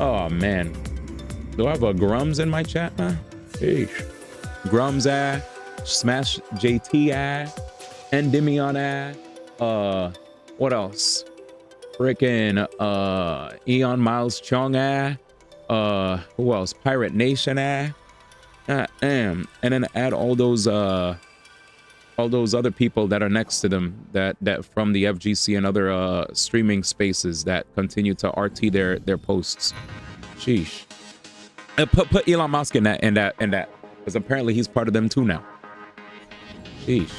Oh, man. Do I have a Grums in my chat, man? Sheesh. Grums, Smash JT, Endymion, what else? Freaking Eon Miles Chong, who else? Pirate Nation, and then add all those other people that are next to them that from the FGC and other streaming spaces that continue to RT their posts. Sheesh. Put Elon Musk in that, because apparently he's part of them too now. Sheesh.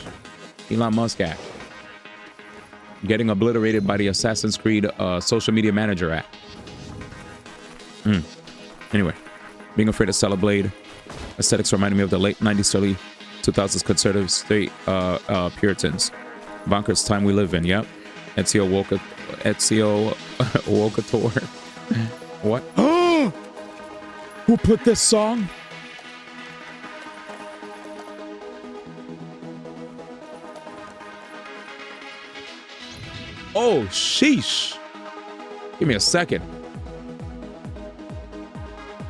Elon Musk act. Getting obliterated by the Assassin's Creed social media manager act. Anyway, being afraid to sell a blade. Aesthetics reminded me of the late 90s, early 2000s conservative state Puritans. Bonkers time we live in, yep. Ezio Wokator. What? Who put this song? Oh, sheesh. Give me a second.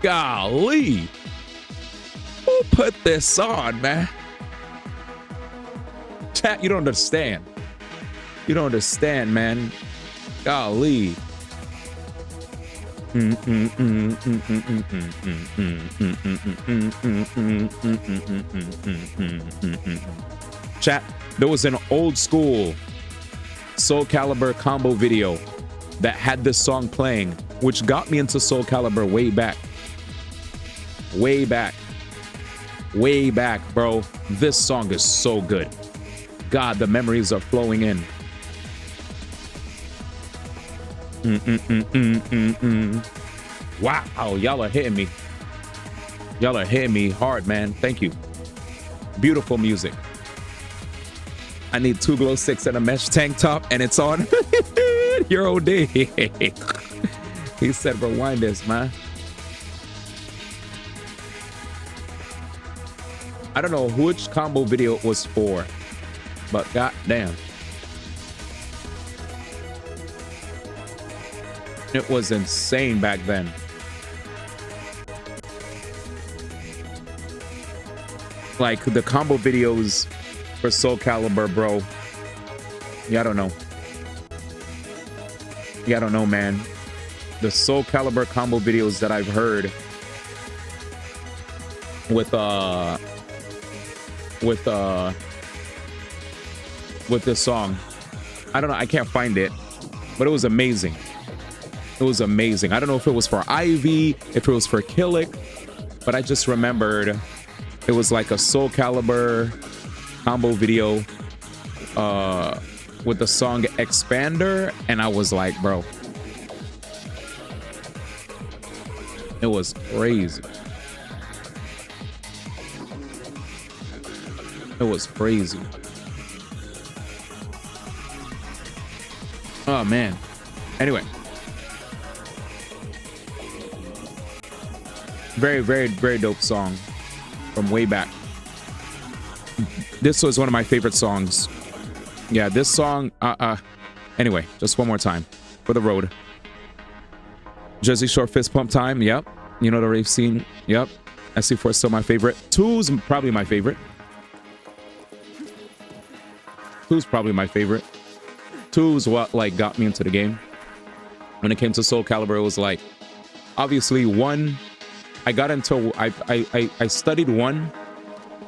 Golly. Who put this on, man? Chat, you don't understand. You don't understand, man. Golly. Chat, there was an old school Soul Calibur combo video that had this song playing, which got me into Soul Calibur way back. Way back, bro. This song is so good. God, the memories are flowing in. Wow, y'all are hitting me. Y'all are hitting me hard, man. Thank you. Beautiful music. I need 2 glow sticks and a mesh tank top, and it's on. Your OD. He said, rewind this, man. I don't know which combo video it was for, but goddamn. It was insane back then. Like the combo videos for Soul Calibur, bro. Yeah, I don't know. Yeah, I don't know, man. The Soul Calibur combo videos that I've heard with this song. I don't know, I can't find it, but it was amazing. It was amazing. I don't know if it was for Ivy, if it was for Killick, but I just remembered it was like a Soul Calibur combo video with the song Expander, and I was like, bro, it was crazy. It was crazy. Oh man. Anyway, very, very, very dope song from way back. This was one of my favorite songs. Yeah, this song, anyway, just one more time for the road. Jersey Shore fist pump time, yep. You know the rave scene, yep. SC4 is still my favorite. 2's probably my favorite. 2's probably my favorite. 2's what like got me into the game. When it came to Soul Calibur, it was like, obviously 1, I got into, I studied 1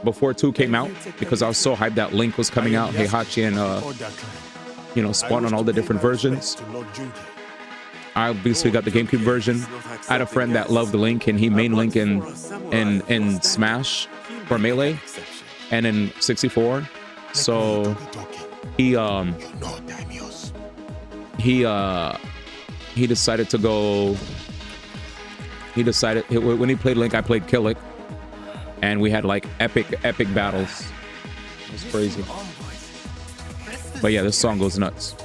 before 2 came out because I was so hyped that Link was coming out, Heihachi, and you know, Spawn on all the different versions. I obviously got the GameCube version. I had a friend that loved Link, and he main Link in Smash for Melee and in 64. So he decided to go. He decided when he played Link, I played Killick, and we had like epic battles. It was crazy. But yeah, this song goes nuts.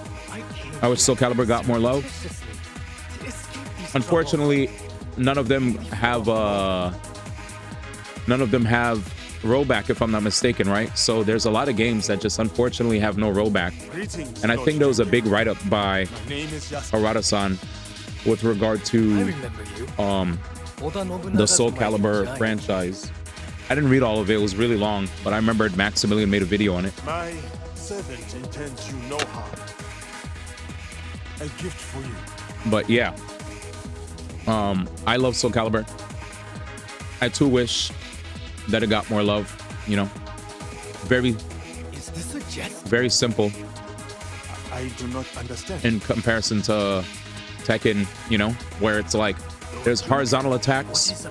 I wish Soul Calibur got more love. Unfortunately, none of them have rollback, if I'm not mistaken, right? So there's a lot of games that just unfortunately have no rollback. And I think there was a big write-up by Harada-san with regard to the Soul Calibur franchise. I didn't read all of it. It was really long, but I remembered Maximilian made a video on it. My servant intends you no harm. A gift for you. But yeah. I love Soul Calibur. I too wish that it got more love, you know. Very simple I do not understand. in comparison to Tekken, you know, where it's like there's horizontal attacks,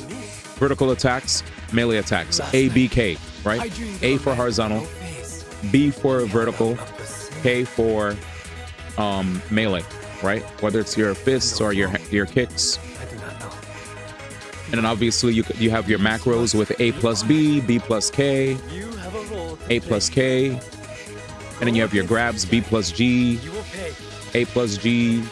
vertical attacks, melee attacks, A, B, K, right? A for horizontal, B for vertical, K for melee, right? Whether it's your fists or your kicks. And then obviously you have your macros with A plus B, B plus K, A plus K, and then you have your grabs, B plus G, A plus G,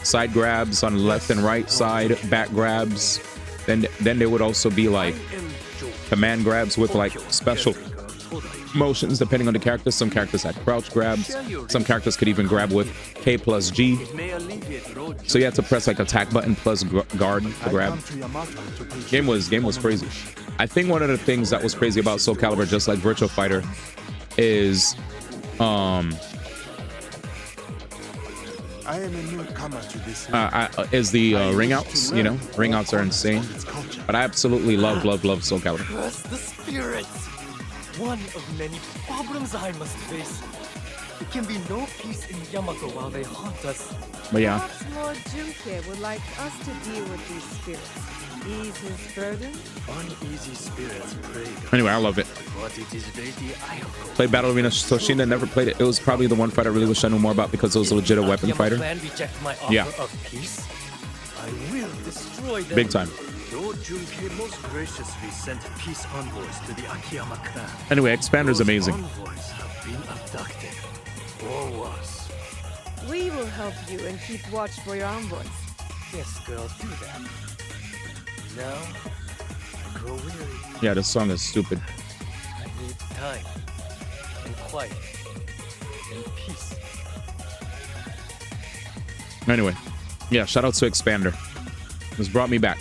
side grabs on the left and right side, back grabs. Then there would also be like command grabs with like special motions depending on the character. Some characters had crouch grabs. Some characters could even grab with K plus G. So you had to press like attack button plus guard to grab. Game was crazy. I think one of the things that was crazy about Soul Calibur, just like Virtua Fighter, is I am a newcomer to this. Is the ring outs. You know, ring outs are insane. But I absolutely love Soul Calibur. Trust the spirits. One of many problems I must face. There can be no peace in Yamato while they haunt us. But yeah. Perhaps Lord Junke would like us to deal with these spirits. Ease his burden. Uneasy spirits pray. Anyway, I love it. But it is Lady Ayako. Played Battle Arena Toshinden, never played it. It was probably the one fight I really wish I knew more about because it was a legit weapon fighter. Reject my offer Yeah. of peace? I will destroy them. Big time. Lord Junke most graciously sent peace envoys to the Akiyama clan. Anyway, Expander's Those amazing. envoys have been abducted. Or worse. We will help you and keep watch for your envoys. Yes, girl, do that. Now, I grow weary. Yeah, this song is stupid. I need time and quiet and peace. Anyway, yeah, shout out to Expander. This brought me back.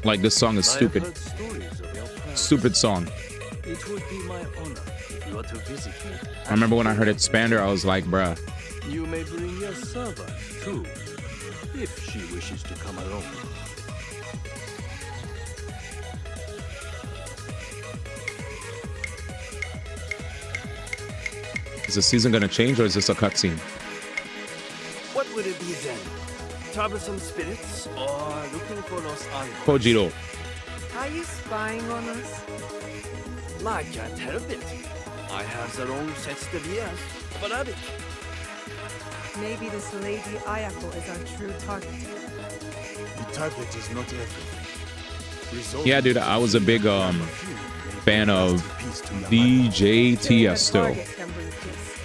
Like, this song is stupid. Stupid song. It would be my honor if you were to visit me. I remember when I heard Expander, I was like, bruh. You may bring your servant, too, if she wishes to come along. Is the season gonna change or is this a cutscene? What would it be then? Troublesome spirits or looking for lost envoys? Kojiro. Are you spying on us? I can't help it. I have the wrong sets de bias, but have it. Maybe this Lady Ayako is our true target. The target is not everything. Yeah, dude, I was a big fan of DJ Tiesto.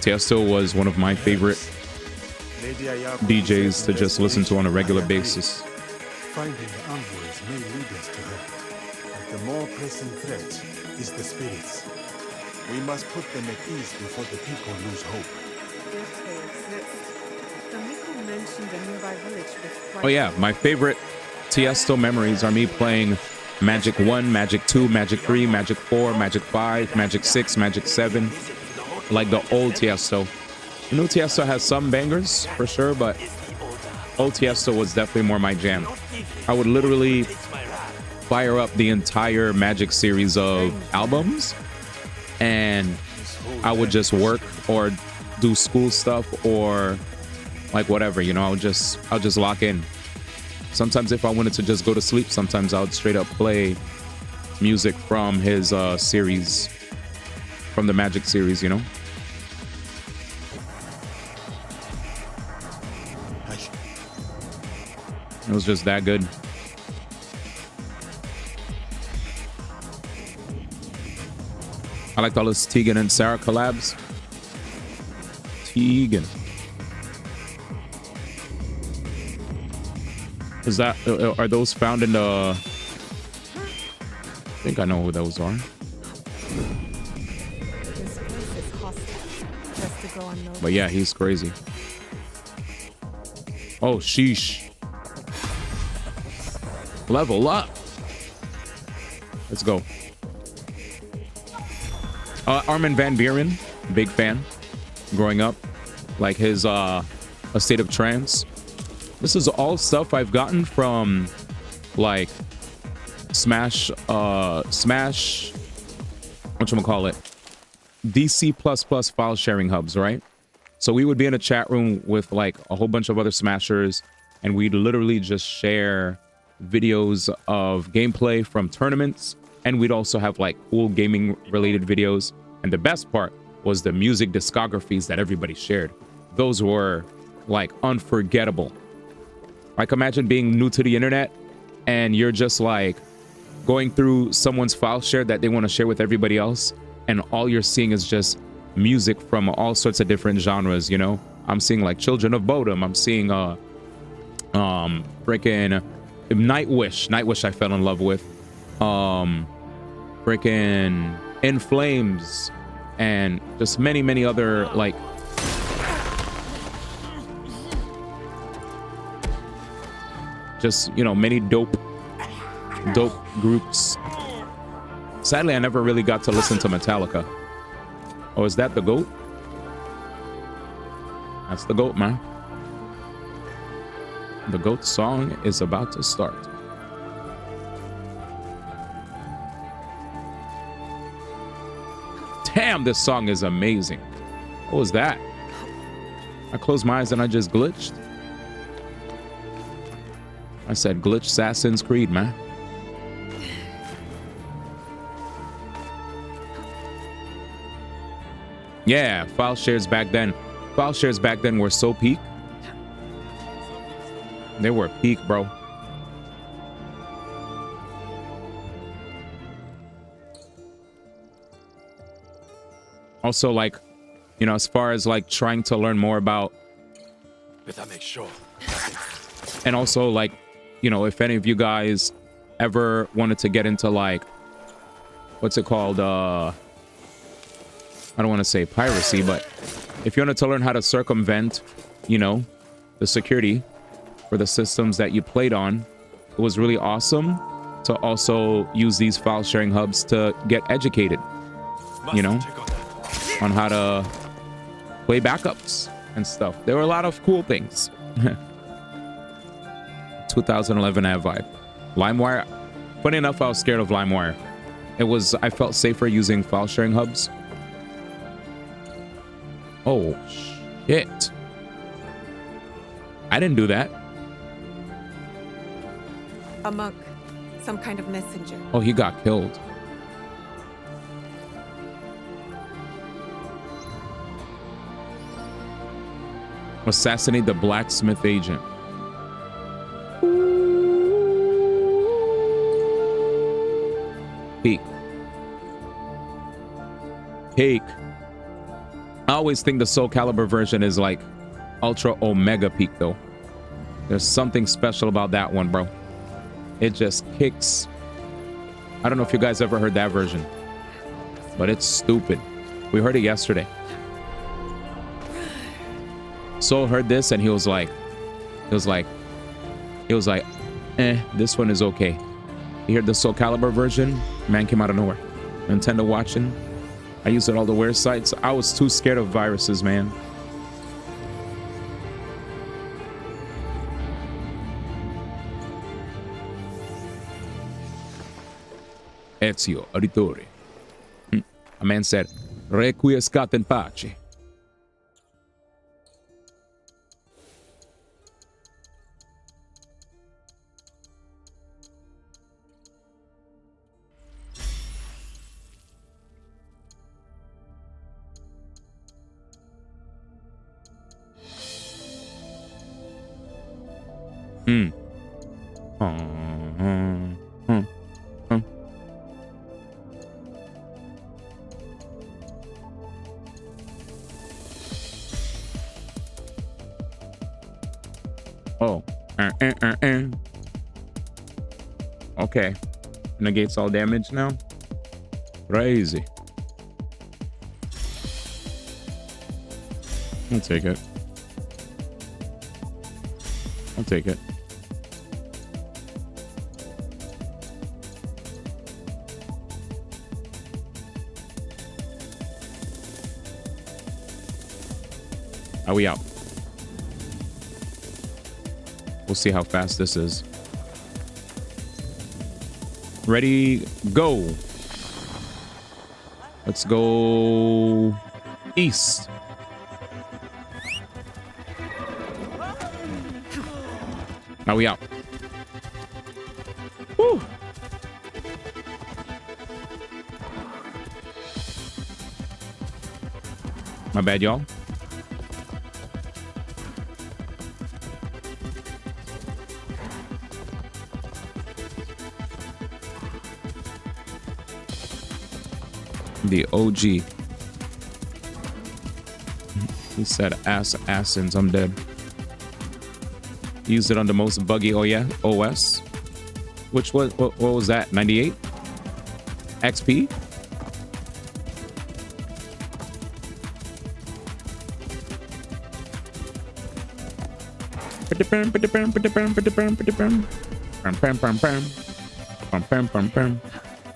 Tiesto was one of my favorite DJs to just listen to on a regular basis. Finding the envoys may lead us to her. But the more pressing threat is the spirits. We must put them at ease before the people lose hope. If they exist. Kamiko mentioned a nearby village with quite Oh yeah, my favorite Tiesto memories are me playing Magic 1, Magic 2, Magic 3, Magic 4, Magic 5, Magic 6, Magic 7. Like the old Tiesto. The new Tiesto has some bangers, for sure, but old Tiesto was definitely more my jam. I would literally fire up the entire Magic series of albums, and I would just work or do school stuff or like whatever, you know. I'll just lock in. Sometimes if I wanted to just go to sleep, sometimes I would straight up play music from his series, from the Magic series, you know. It was just that good. I liked all this Tegan and Sarah collabs. Tegan. Is that, are those found in the, I think I know who those are. This place is hostile. Just to go unnoticed. But yeah, he's crazy. Oh, sheesh. Level up. Let's go. Armin van Buuren, big fan growing up. Like his A State of Trance This is all stuff I've gotten from like Smash, whatchamacallit, DC++ file sharing hubs, right? So we would be in a chat room with like a whole bunch of other Smashers, and we'd literally just share videos of gameplay from tournaments, and we'd also have like cool gaming related videos. And the best part was the music discographies that everybody shared. Those were like unforgettable. Like imagine being new to the internet and you're just like going through someone's file share that they want to share with everybody else, and all you're seeing is just music from all sorts of different genres, you know? I'm seeing like Children of Bodom, I'm seeing freaking Nightwish I fell in love with. Freaking In Flames, and just many other like just, you know, many dope groups. Sadly, I never really got to listen to Metallica. Oh, is that the GOAT? That's the GOAT, man. The GOAT song is about to start. Damn, this song is amazing. What was that? I closed my eyes and I just glitched. I said glitch Assassin's Creed, man. Yeah, file shares back then. File shares back then were so peak. They were peak, bro. Also, like, you know, as far as like trying to learn more about, Better make sure. and also like, you know, if any of you guys ever wanted to get into like, what's it called? I don't want to say piracy, but if you wanted to learn how to circumvent, you know, the security for the systems that you played on, it was really awesome to also use these file sharing hubs to get educated, you know, on how to play backups and stuff. There were a lot of cool things. 2011 ad vibe. LimeWire. Funny enough, I was scared of LimeWire. I felt safer using file sharing hubs. Oh, shit. I didn't do that. A monk. Some kind of messenger. Oh, he got killed. Assassinate the blacksmith agent. Peak. Peak. I always think the Soul Calibur version is like ultra omega peak though. There's something special about that one, bro. It just kicks. I don't know if you guys ever heard that version, but it's stupid. We heard it yesterday. Soul heard this and he was like, this one is okay. You heard the Soul Calibur version? Man came out of nowhere. Nintendo watching. I used it all the weird sites. I was too scared of viruses, man. Ezio Auditore. A man said, Requiescat in pace. Oh. Okay. Negates all damage now. Crazy. I'll take it. I'll take it. Are we out? We'll see how fast this is. Ready, go. Let's go east. Now we out. Woo. My bad, y'all. The OG. He said assassins. I'm dead. Used it on the most buggy OS. Which was what was that? 98 XP.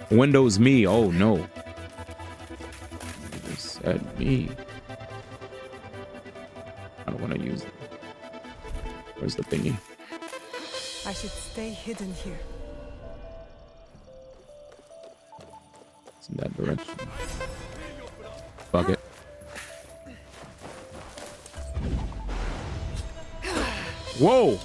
Windows me. Oh no. At me. I don't want to use it. Where's the thingy? I should stay hidden here. It's in that direction. Fuck it. Whoa!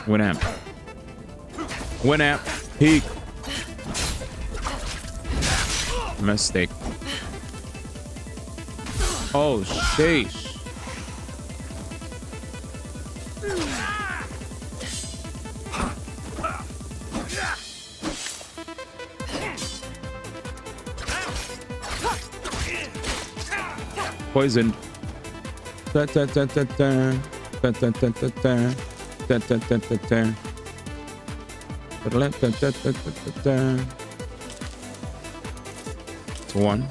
Winamp. Winamp. Peak. Mistake. Oh, sheesh. Poisoned. Da, da, da, da, da. Da, da, da, da, da. Da, da, da, da, da. Da, da, da, da, da, da. It's one.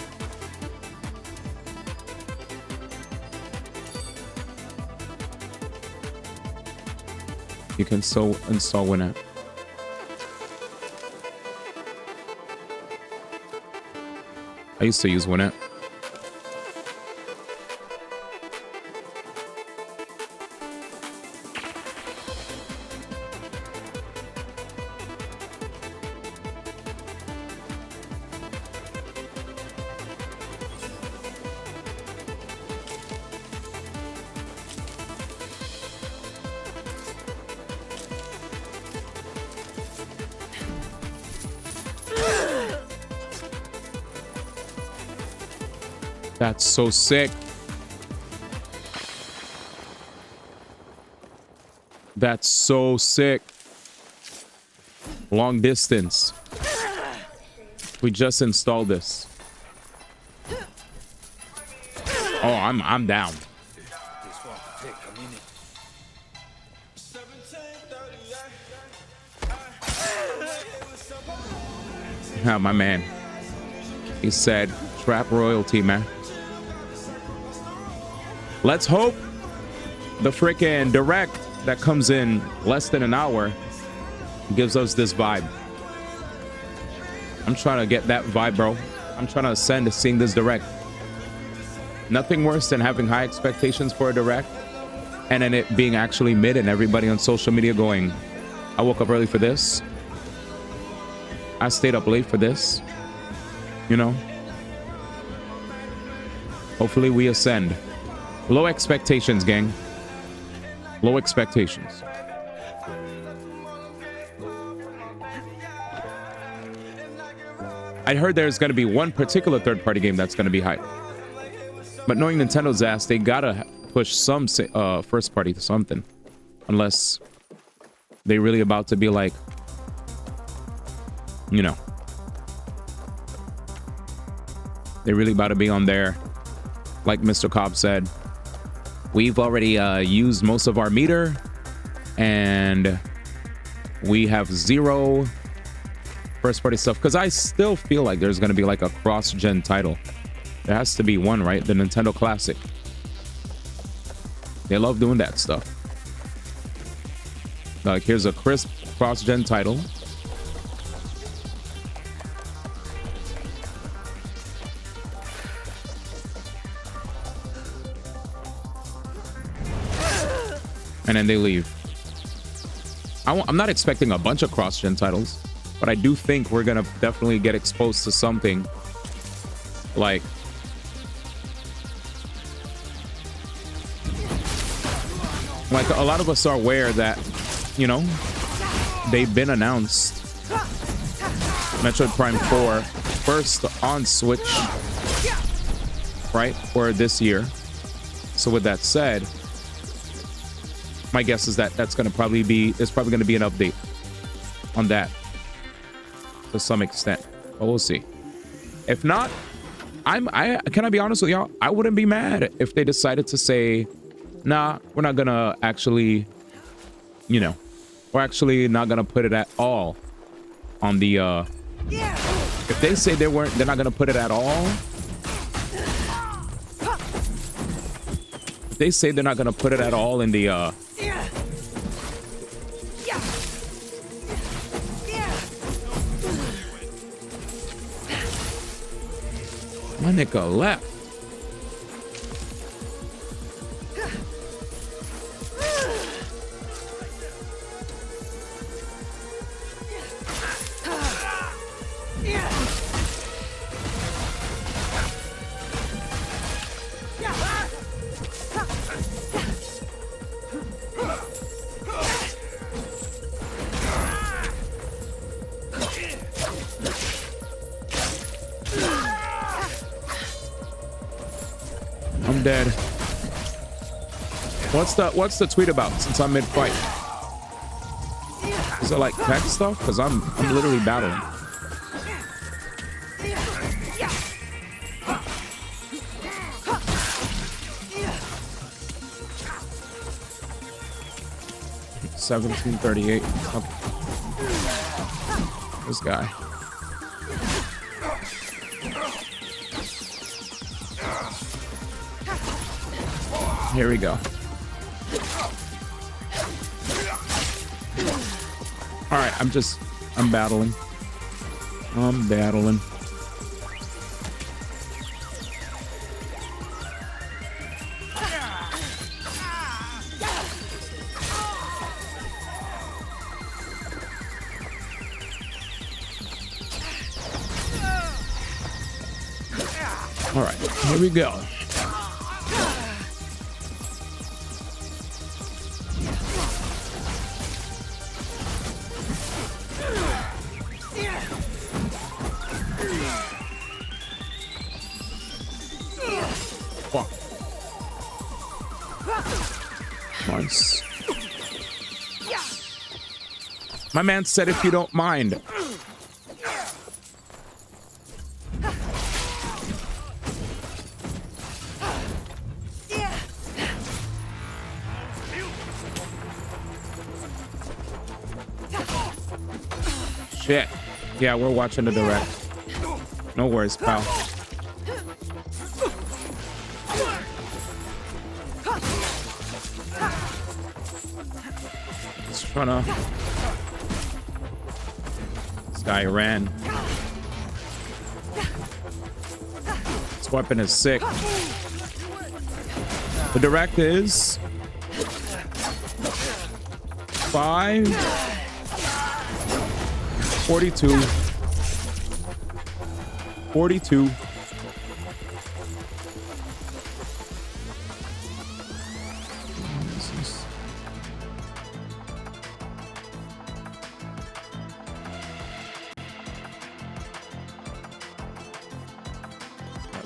You can so install Winamp. I used to use Winamp. That's so sick. That's so sick. Long distance. We just installed this. Oh, I'm down. Ah, my man. He said, trap royalty, man. Let's hope the frickin' direct that comes in less than an hour gives us this vibe. I'm trying to get that vibe, bro. I'm trying to ascend to seeing this direct. Nothing worse than having high expectations for a direct and then it being actually mid and everybody on social media going, I woke up early for this. I stayed up late for this. You know? Hopefully we ascend. Low expectations, gang. Low expectations. I heard there's going to be one particular third-party game that's going to be hype. But knowing Nintendo's ass, they gotta push some first-party to something. Unless they really about to be like, you know. They really about to be on there. Like Mr. Cobb said, we've already used most of our meter and we have 0 first party stuff because I still feel like there's going to be like a cross-gen title. There has to be one, right? The Nintendo Classic. They love doing that stuff. Like, here's a crisp cross-gen title. and then they leave. I'm not expecting a bunch of cross-gen titles, but I do think we're gonna definitely get exposed to something like a lot of us are aware that, you know, they've been announced. Metroid Prime 4 first on Switch, right, for this year. So with that said, my guess is that there's probably going to be an update on that to some extent, but we'll see. If not, can I be honest with y'all? I wouldn't be mad if they decided to say, nah, we're not gonna actually, you know, we're actually not gonna put it at all on the if they say they're not gonna put it at all, if they say they're not gonna put it at all in the my nigga left. I'm dead. What's the tweet about since I'm mid-fight? Is it like tech stuff? Because I'm literally battling. $17.38. Okay. This guy. Here we go. All right, I'm battling. I'm battling. All right, here we go. Nice. My man said, if you don't mind. Shit. Yeah, we're watching the direct. No worries, pal. Just trying to... This guy ran. This weapon is sick. The direct is... 42. 42.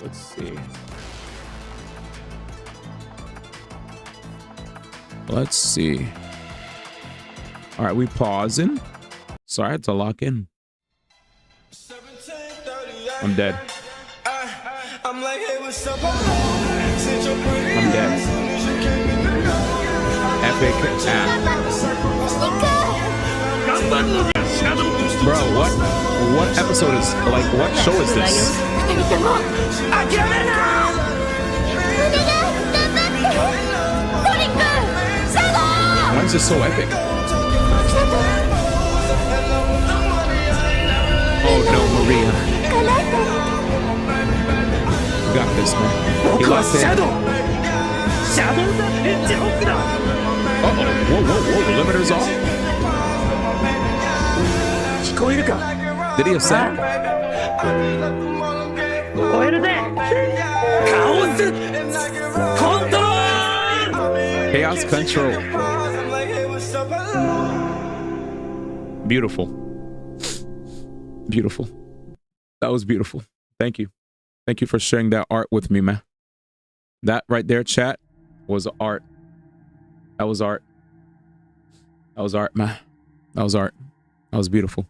Let's see. Let's see. All right, we pausing. Sorry, I had to lock in. I'm dead. I'm dead. Epic app. Bro, what episode is, like, what show is this? Why is this so epic? Oh no, Maria. Got this, man. He locked in. Uh-oh. Limiters off? Did he ascend? Chaos control. Beautiful. Beautiful. That was beautiful. Thank you. Thank you for sharing that art with me, man. That right there, chat, was art. That was art. That was art, man. That was art. That was beautiful.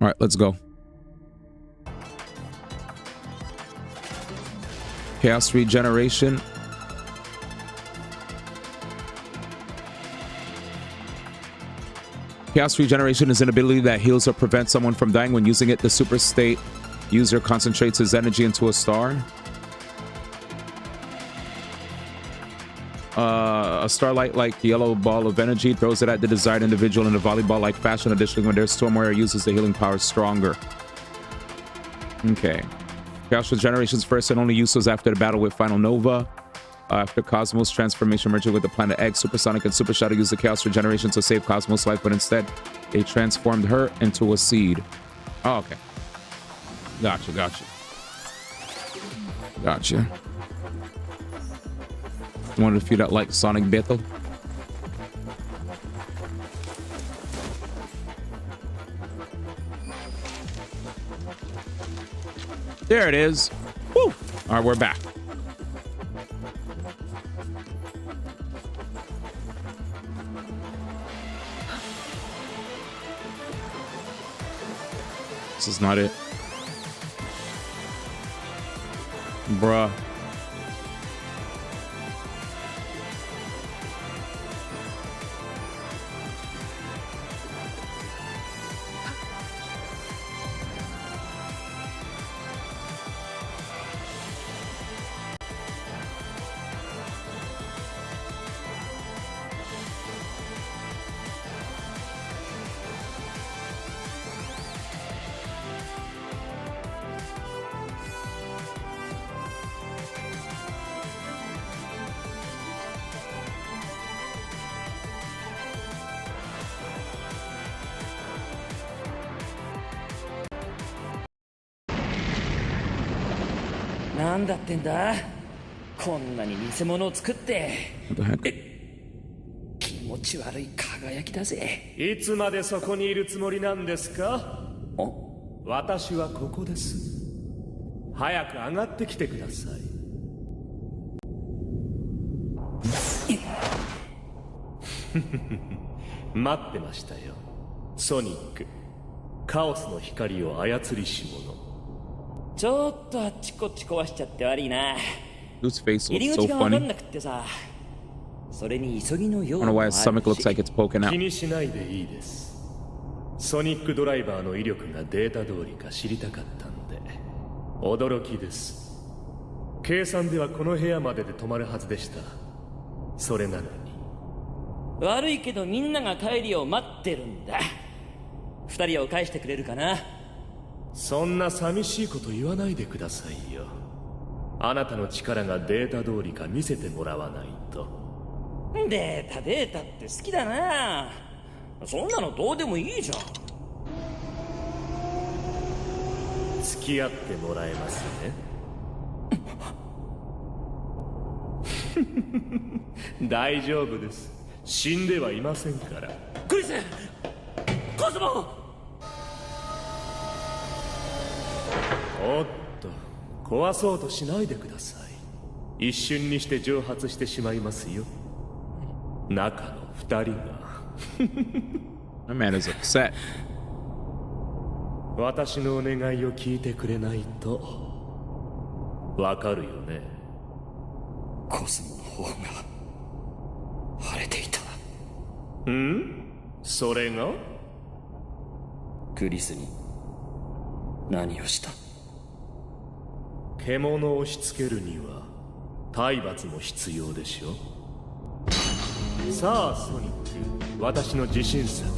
All right, let's go. Chaos regeneration. Chaos regeneration is an ability that heals or prevents someone from dying. When using it, the super state user concentrates his energy into a star. A starlight-like yellow ball of energy, throws it at the desired individual in a volleyball-like fashion. Additionally, when there's storm where it uses the healing power stronger. Okay. Chaos regeneration's first and only use was after the battle with Final Nova. After Cosmos transformation merging with the planet Egg, Supersonic and Super Shadow used the Chaos regeneration to save Cosmos' life, but instead they transformed her into a seed. Oh, okay. Gotcha, gotcha. Gotcha. One of the few that like Sonic Battle. There it is. Woo! All right, we're back. This is not it. Bruh.なんだってんだこんなに偽物を作って気持ち悪い輝きだぜいつまでそこにいるつもりなんですか私はここです早く上がってきてください待ってましたよソニックカオスの光を操りし者ちょっとあっちこっち壊しちゃって悪いな Whose face 入り looks 口 so が分か funny? んなくってさそれに急ぎの I 用 don't know why his stomach looks like it's poking out. 気にしないでいいですソニックドライバーの威力がデータ通りか知りたかったんで驚きです計算ではこの部屋までで止まるはずでしたそれなのに悪いけどみんなが帰りを待ってるんだ二人を返してくれるかなそんな寂しいこと言わないでくださいよあなたの力がデータ通りか見せてもらわないとデータって好きだなそんなのどうでもいいじゃん付き合ってもらえますね大丈夫です死んではいませんからクリスコスモおっと壊そうとしないでください一瞬にして蒸発してしまいますよ中の二人がMy man is upset 私のお願いを聞いてくれないとわかるよねコスモの方が晴れていたそれがクリスに何をした獣を押し付けるには体罰も必要でしょさあソニック私の自信作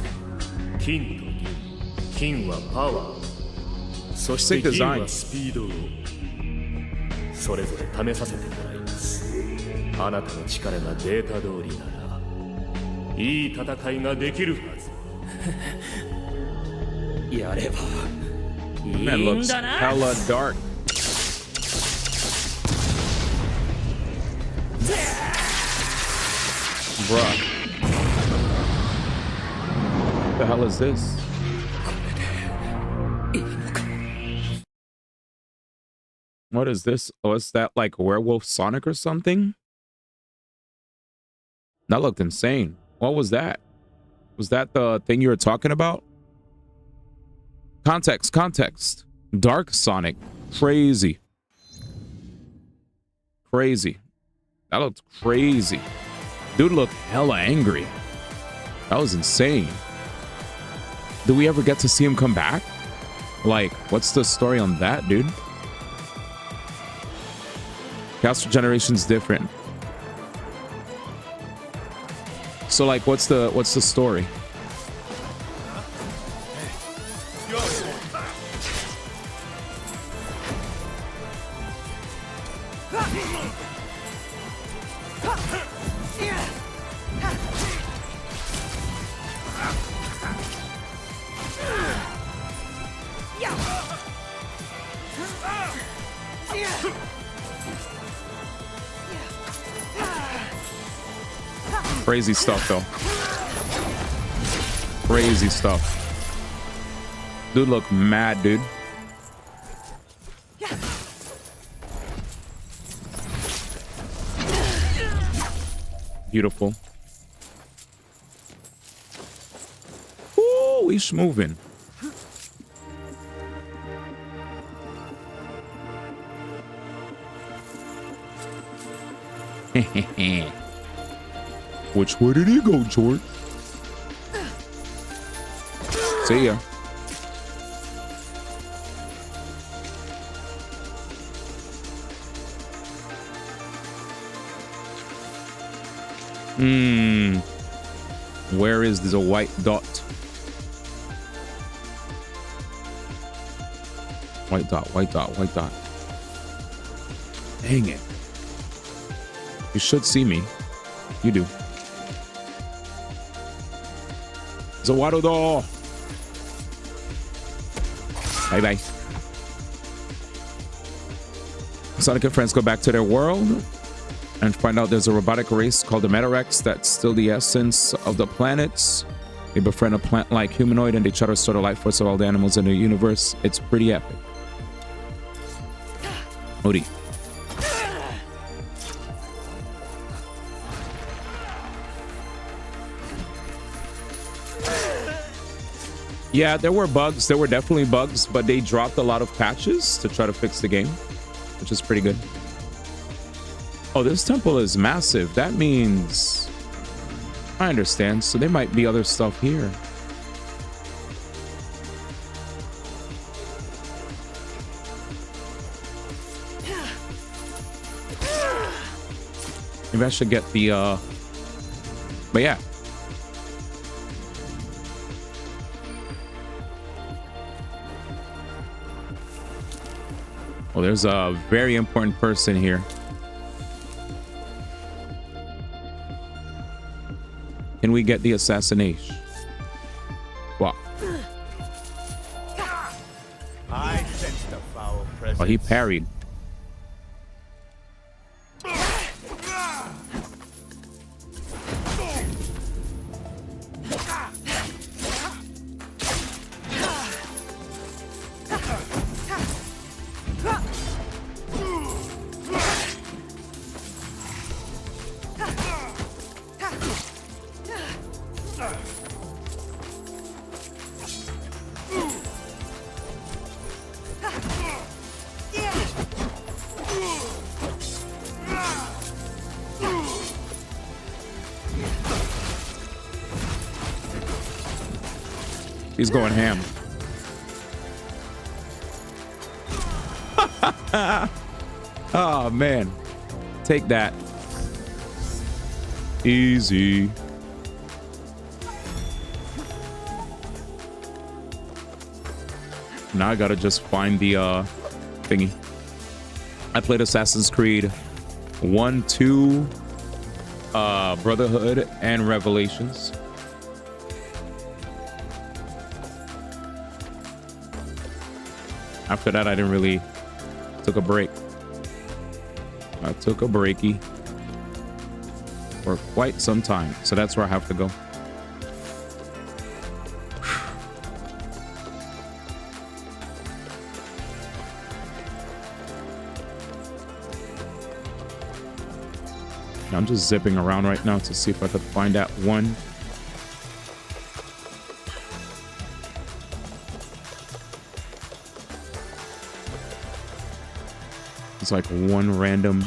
金と銀金はパワーそして銀はスピードをそれぞれ試させてもらいますあなたの力がデータ通りならいい戦いができるはず。やればいい Man ん looks だな。 hella dark. Bruh. What the hell is this? What is this? Oh, is that like Werewolf Sonic or something? That looked insane. What was that? Was that the thing you were talking about? Context. Dark Sonic. Crazy. Crazy. That looked crazy. Dude looked hella angry. That was insane. Do we ever get to see him come back? Like, what's the story on that, dude? Caster Generation's different. So like, what's the story? Crazy stuff, though. Crazy stuff. Dude look mad, dude. Beautiful. Ooh, he's moving. Which way did he go, George? See ya. Where is this a white dot? White dot, white dot, white dot. Dang it. You should see me. You do. Zawarudo. Bye bye. Sonic and friends go back to their world and find out there's a robotic race called the Maingrette that's still the essence of the planets. They befriend a plant-like humanoid and they try to restore the life force of all the animals in the universe. It's pretty epic. Odie. Yeah, there were bugs. There were definitely bugs, but they dropped a lot of patches to try to fix the game, which is pretty good. Oh, this temple is massive. That means... I understand. So there might be other stuff here. Maybe I should get the, But yeah. Well, there's a very important person here. Can we get the assassination? Wow. I sensed a foul presence. Oh, he parried. He's going ham. Oh, man. Take that. Easy. Now I gotta just find the thingy. I played Assassin's Creed 1, 2, Brotherhood and Revelations. After that, I didn't really took a break. I took a breaky for quite some time, so that's where I have to go. I'm just zipping around right now to see if I could find that one. It's like one random.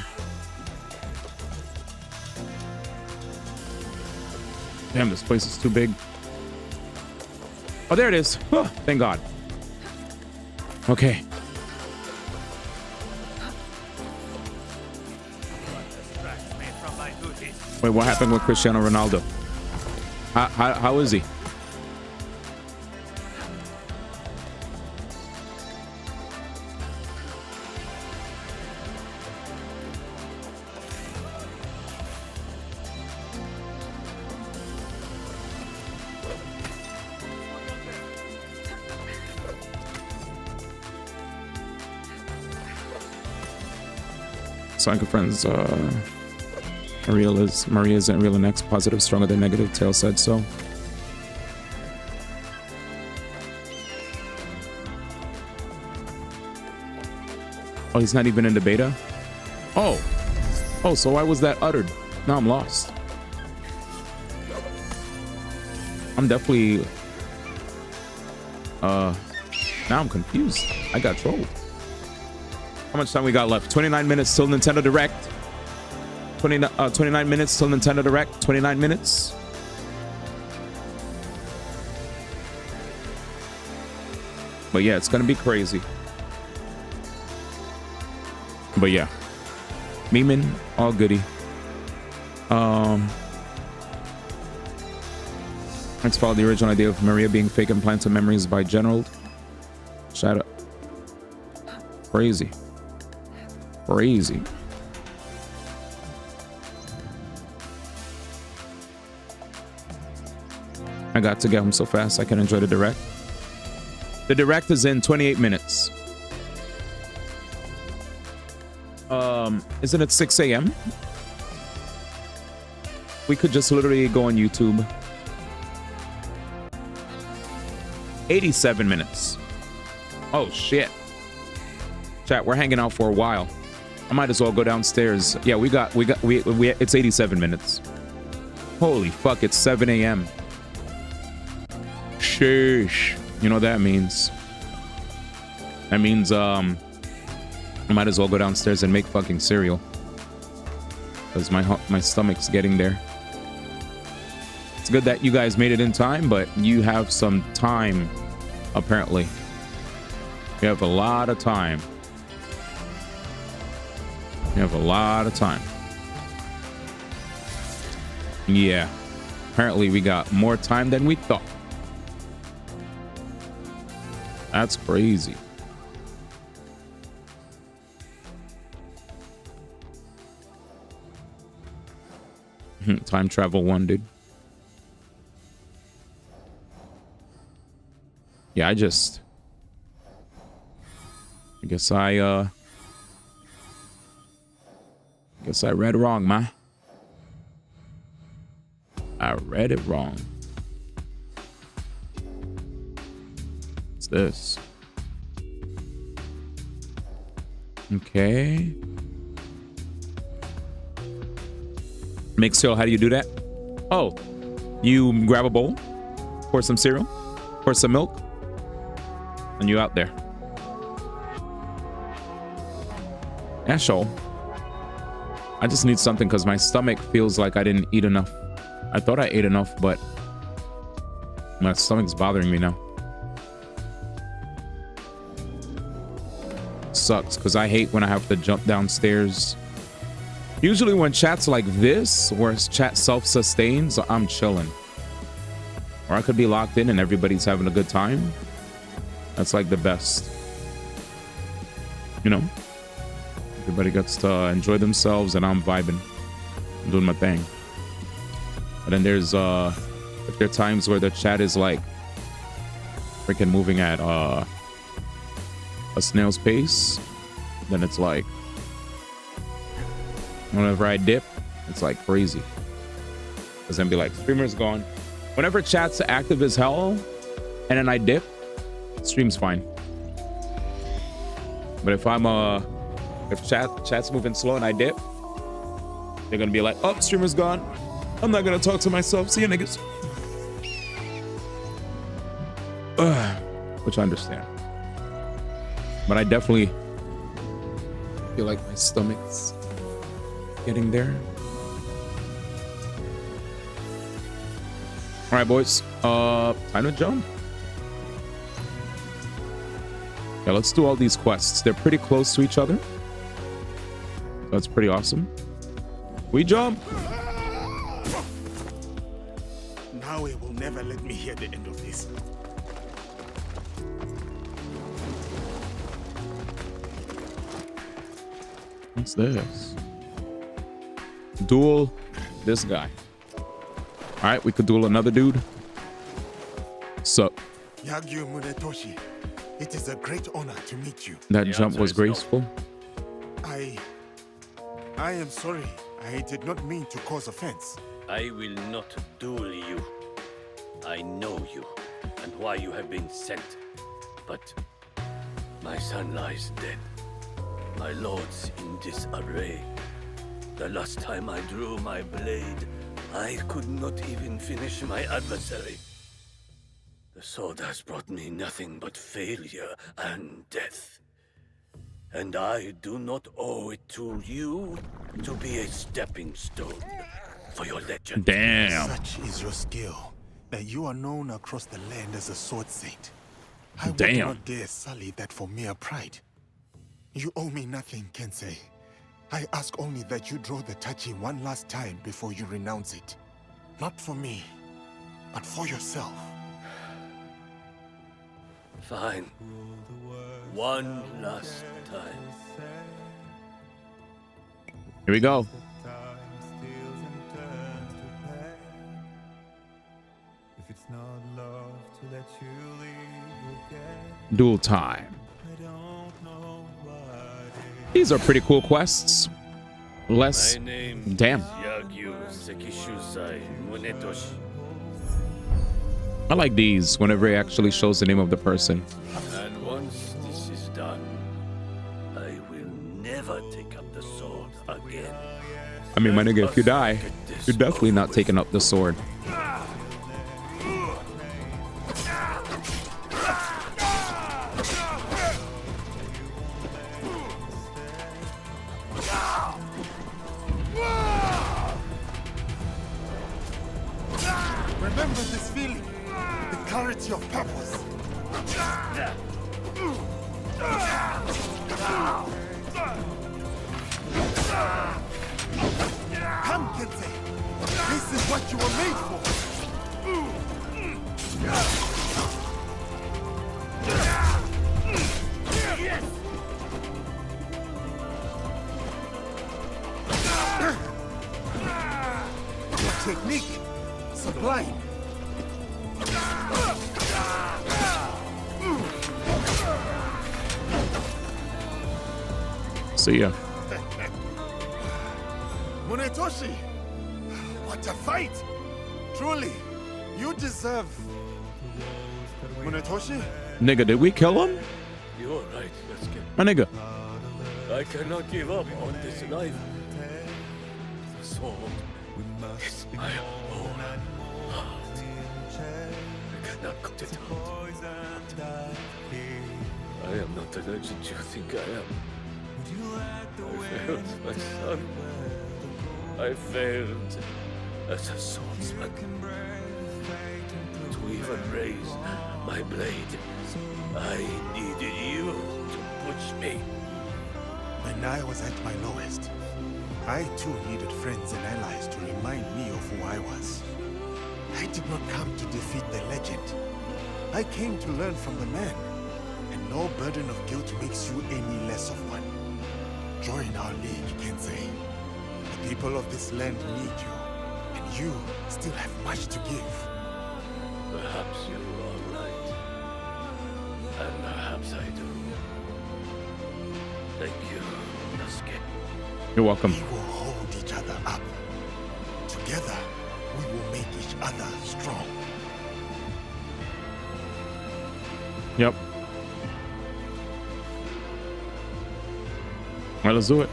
Damn, this place is too big. Oh, there it is. Oh, thank God. Okay. Wait, what happened with Cristiano Ronaldo? How is he? Psycho friends, Maria isn't real and X positive, stronger than negative. Tail said so. Oh, he's not even in the beta? Oh, so why was that uttered? Now I'm lost. I'm definitely, now I'm confused. I got trolled. How much time we got left? 29 minutes till Nintendo Direct. 29 minutes till Nintendo Direct. 29 minutes. But yeah, it's gonna be crazy. But yeah, Meeman, all goody. Let's follow the original idea of Maria being fake implanted memories by Gerald. Shout out. Crazy. Crazy. I got to get home so fast I can enjoy the Direct. The Direct is in 28 minutes. Isn't it 6 a.m.? We could just literally go on YouTube. 87 minutes. Oh shit. Chat, we're hanging out for a while. I might as well go downstairs. Yeah, we it's 87 minutes. Holy fuck, it's 7 a.m. Sheesh. You know what that means? That means I might as well go downstairs and make fucking cereal. Because my stomach's getting there. It's good that you guys made it in time, but you have some time, apparently. You have a lot of time. You have a lot of time. Yeah. Apparently we got more time than we thought. That's crazy. Time travel one, dude. Yeah, I guess I read wrong, man. I read it wrong. What's this? Okay. Make cereal, how do you do that? Oh, you grab a bowl, pour some cereal, pour some milk, and you out there. Yeah, sure. I just need something because my stomach feels like I didn't eat enough. I thought I ate enough, but my stomach's bothering me now. Sucks because I hate when I have to jump downstairs. Usually when chat's like this, where chat self-sustains, I'm chilling. Or I could be locked in and everybody's having a good time. That's like the best. You know? Everybody gets to enjoy themselves and I'm vibing. I'm doing my thing. And then there's if there are times where the chat is like freaking moving at a snail's pace, then it's like whenever I dip, it's like crazy. Cause then be like, streamer's gone. Whenever chat's active as hell and then I dip, stream's fine. But if I'm if chat's moving slow and I dip, they're gonna be like, oh, streamer's gone. I'm not gonna talk to myself. See you niggas. Which I understand. But I definitely feel like my stomach's getting there. All right, boys. Time to jump. Yeah, let's do all these quests. They're pretty close to each other. That's pretty awesome. We jump. Now it will never let me hear the end of this. What's this? Duel this guy. All right, we could duel another dude. Sup? Yagyu Munetoshi, it is a great honor to meet you. That jump was graceful. I am sorry. I did not mean to cause offense. I will not duel you. I know you and why you have been sent. But my son lies dead. My lords in disarray. The last time I drew my blade, I could not even finish my adversary. The sword has brought me nothing but failure and death. And I do not owe it to you to be a stepping stone for your legend. Damn. Such is your skill that you are known across the land as a sword saint. I would Damn. not dare sully that for mere pride. You owe me nothing, Kensei. I ask only that you draw the tachi one last time before you renounce it. Not for me, but for yourself. Fine. One last time. Here we go. Duel time. These are pretty cool quests. Less. My name Damn. is Yagyu Sekishusai Munetoshi. I like these whenever it actually shows the name of the person. And once this is done, I will never take up the sword again. I mean, my nigga, if you die, you're definitely not taking up the sword. Remember this feeling, the clarity of purpose. Come, Kensei. This is what you were made for. Your technique, sublime. See ya. Munetoshi, what a fight! Truly, you deserve. Munetoshi? Nigga, did we kill him? You're right, let's get. My nigga. I cannot give up on this life. The sword is my own heart. I cannot cut it out. I am not the legend you think I am. I failed my son. I failed as a swordsman. To even raise my blade, I needed you to push me. When I was at my lowest, I too needed friends and allies to remind me of who I was. I did not come to defeat the legend. I came to learn from the man. And no burden of guilt makes you any less of one. Join our league, Kensei. The people of this land need you, and you still have much to give. Perhaps you are right. And perhaps I do. Thank you, Nasuke. You're welcome. We will hold each other up. Together, we will make each other strong. Yep. Well, let's do it.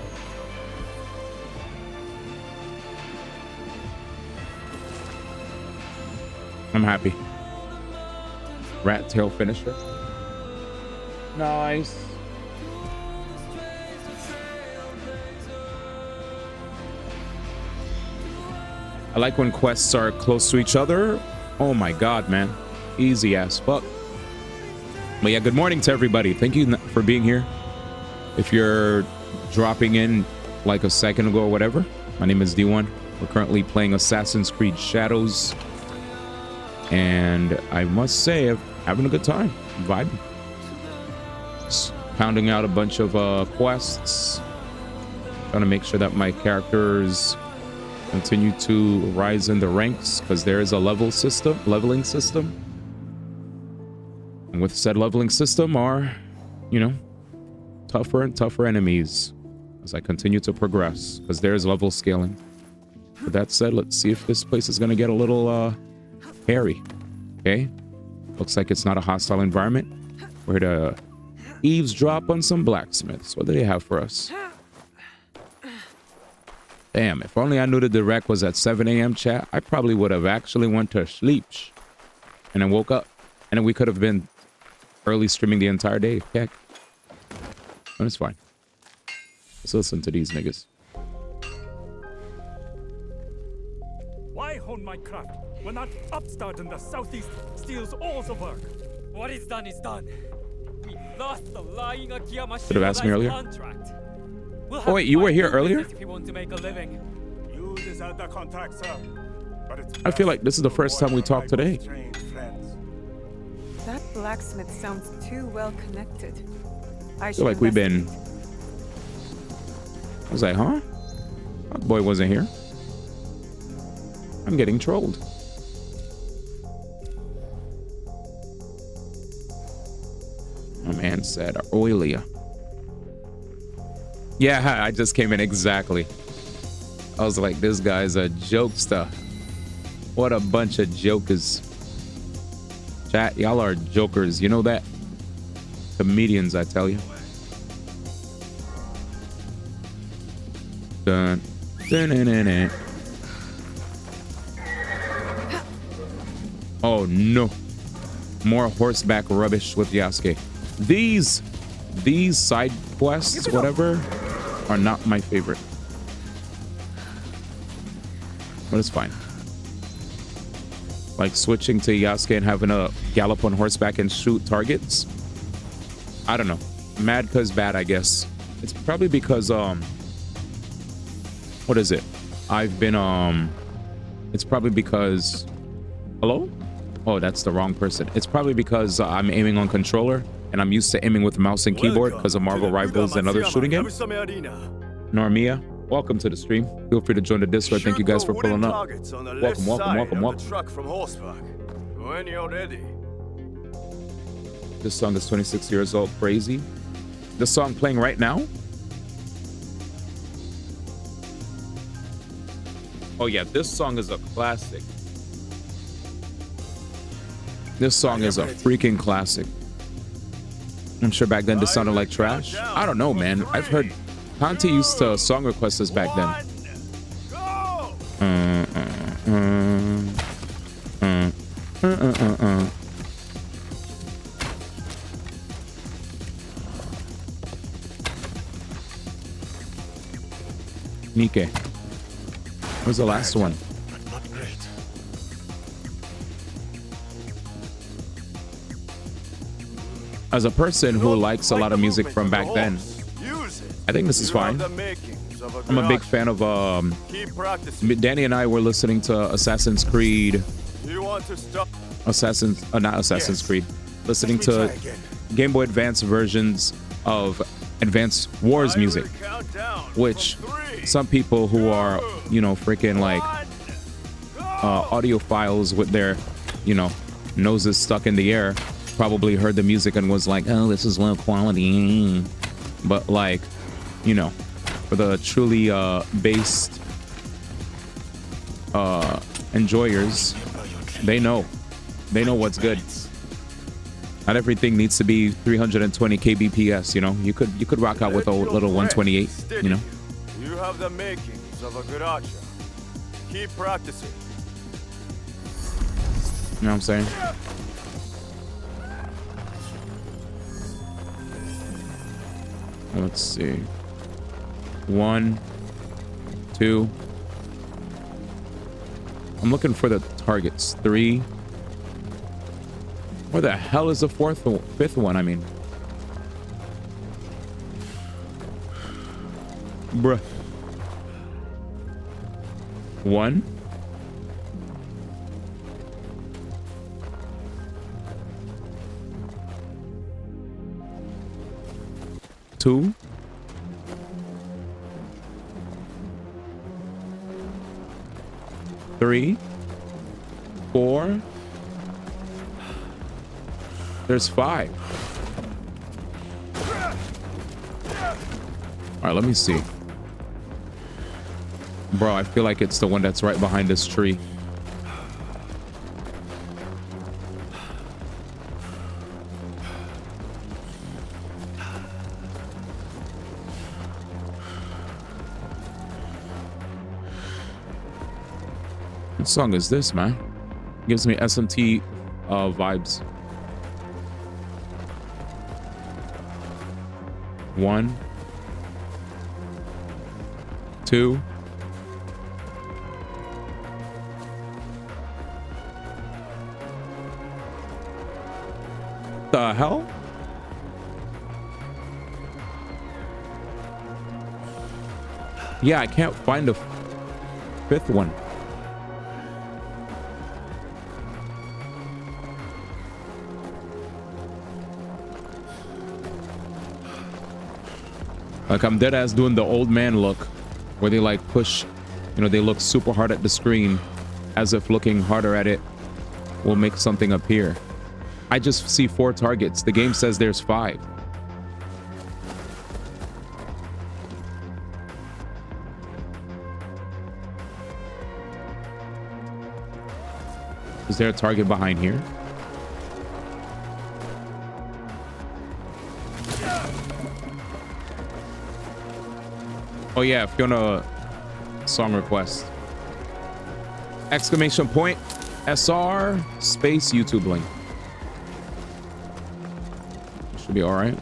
I'm happy. Rat tail finisher. Nice. I like when quests are close to each other. Oh my god, man. Easy as fuck. But yeah, good morning to everybody. Thank you for being here. If you're dropping in like a second ago or whatever, my name is D1. We're currently playing Assassin's Creed Shadows. And I must say, I'm having a good time. I'm vibing. Just pounding out a bunch of quests. Trying to make sure that my characters continue to rise in the ranks, because there is a leveling system. And with said leveling system are, you know, tougher and tougher enemies as I continue to progress, because there's level scaling. With that said, let's see if this place is going to get a little hairy. Okay, looks like it's not a hostile environment. We're here to eavesdrop on some blacksmiths. What do they have for us? Damn, if only I knew the direct was at 7 a.m. chat, I probably would have actually went to sleep and then woke up, and then we could have been early streaming the entire day. Heck, but it's fine. Let's listen to these niggas. Why hone my craft when that upstart in the southeast steals all the work? What is done is done. We lost the lying Akiyama Should have asked me earlier. contract. Oh wait, you were here earlier? If we want to make a living. You deserve the contract, sir. But it's I feel like this is the first time we talked today. That blacksmith sounds too well connected. I feel like we've been... I was like, huh? That boy wasn't here. I'm getting trolled. My man said oilia. Yeah, I just came in exactly. I was like, this guy's a jokester. What a bunch of jokers. Chat, y'all are jokers. You know that? Comedians, I tell you. Dun, dun, dun, dun, dun. Oh no. More horseback rubbish with Yasuke. These side quests, whatever, are not my favorite. But it's fine. Like switching to Yasuke and having a gallop on horseback and shoot targets. I don't know. Mad cause bad, I guess. It's probably because what is it? I've been it's probably because hello? Oh, that's the wrong person. It's probably because I'm aiming on controller and I'm used to aiming with mouse and keyboard because of Marvel Rivals and other shooting games. Normia, welcome to the stream. Feel free to join the Discord. Thank you guys for pulling up. Welcome. Truck from horseback. When you're ready. This song is 26 years old. Crazy. This song playing right now? Oh yeah, this song is a classic. This song is a freaking classic. I'm sure back then this sounded like trash. I don't know, man. I've heard Conti used to song request this back then. Nike. Where's the last one? As a person who likes a lot of music from back then, I think this is fine. I'm a big fan of Danny and I were listening to Assassin's Creed. Not Assassin's Creed. Listening to Game Boy Advance versions of Advance Wars music, which some people who are, you know, freaking like audiophiles with their, you know, noses stuck in the air probably heard the music and was like, oh, this is low quality. But like, you know, for the truly based enjoyers, they know what's good. Not everything needs to be 320 kbps, you know. You could rock out with a little 128, you know. You have the makings of a good archer. Keep practicing. You know what I'm saying? Let's see. 1, 2. I'm looking for the targets. 3. Where the hell is the fifth one? I mean, bruh. 1. 2. 3. 4. There's 5. All right, let me see. Bro, I feel like it's the one that's right behind this tree. What song is this, man? Gives me SMT vibes. 1, 2. The hell? Yeah, I can't find the fifth one. Like, I'm dead ass doing the old man look where they like push, you know, they look super hard at the screen as if looking harder at it will make something appear. I just see 4 targets. The game says there's 5. Is there a target behind here? Oh yeah, Fiona song request. Exclamation point SR space YouTube link. Should be all right.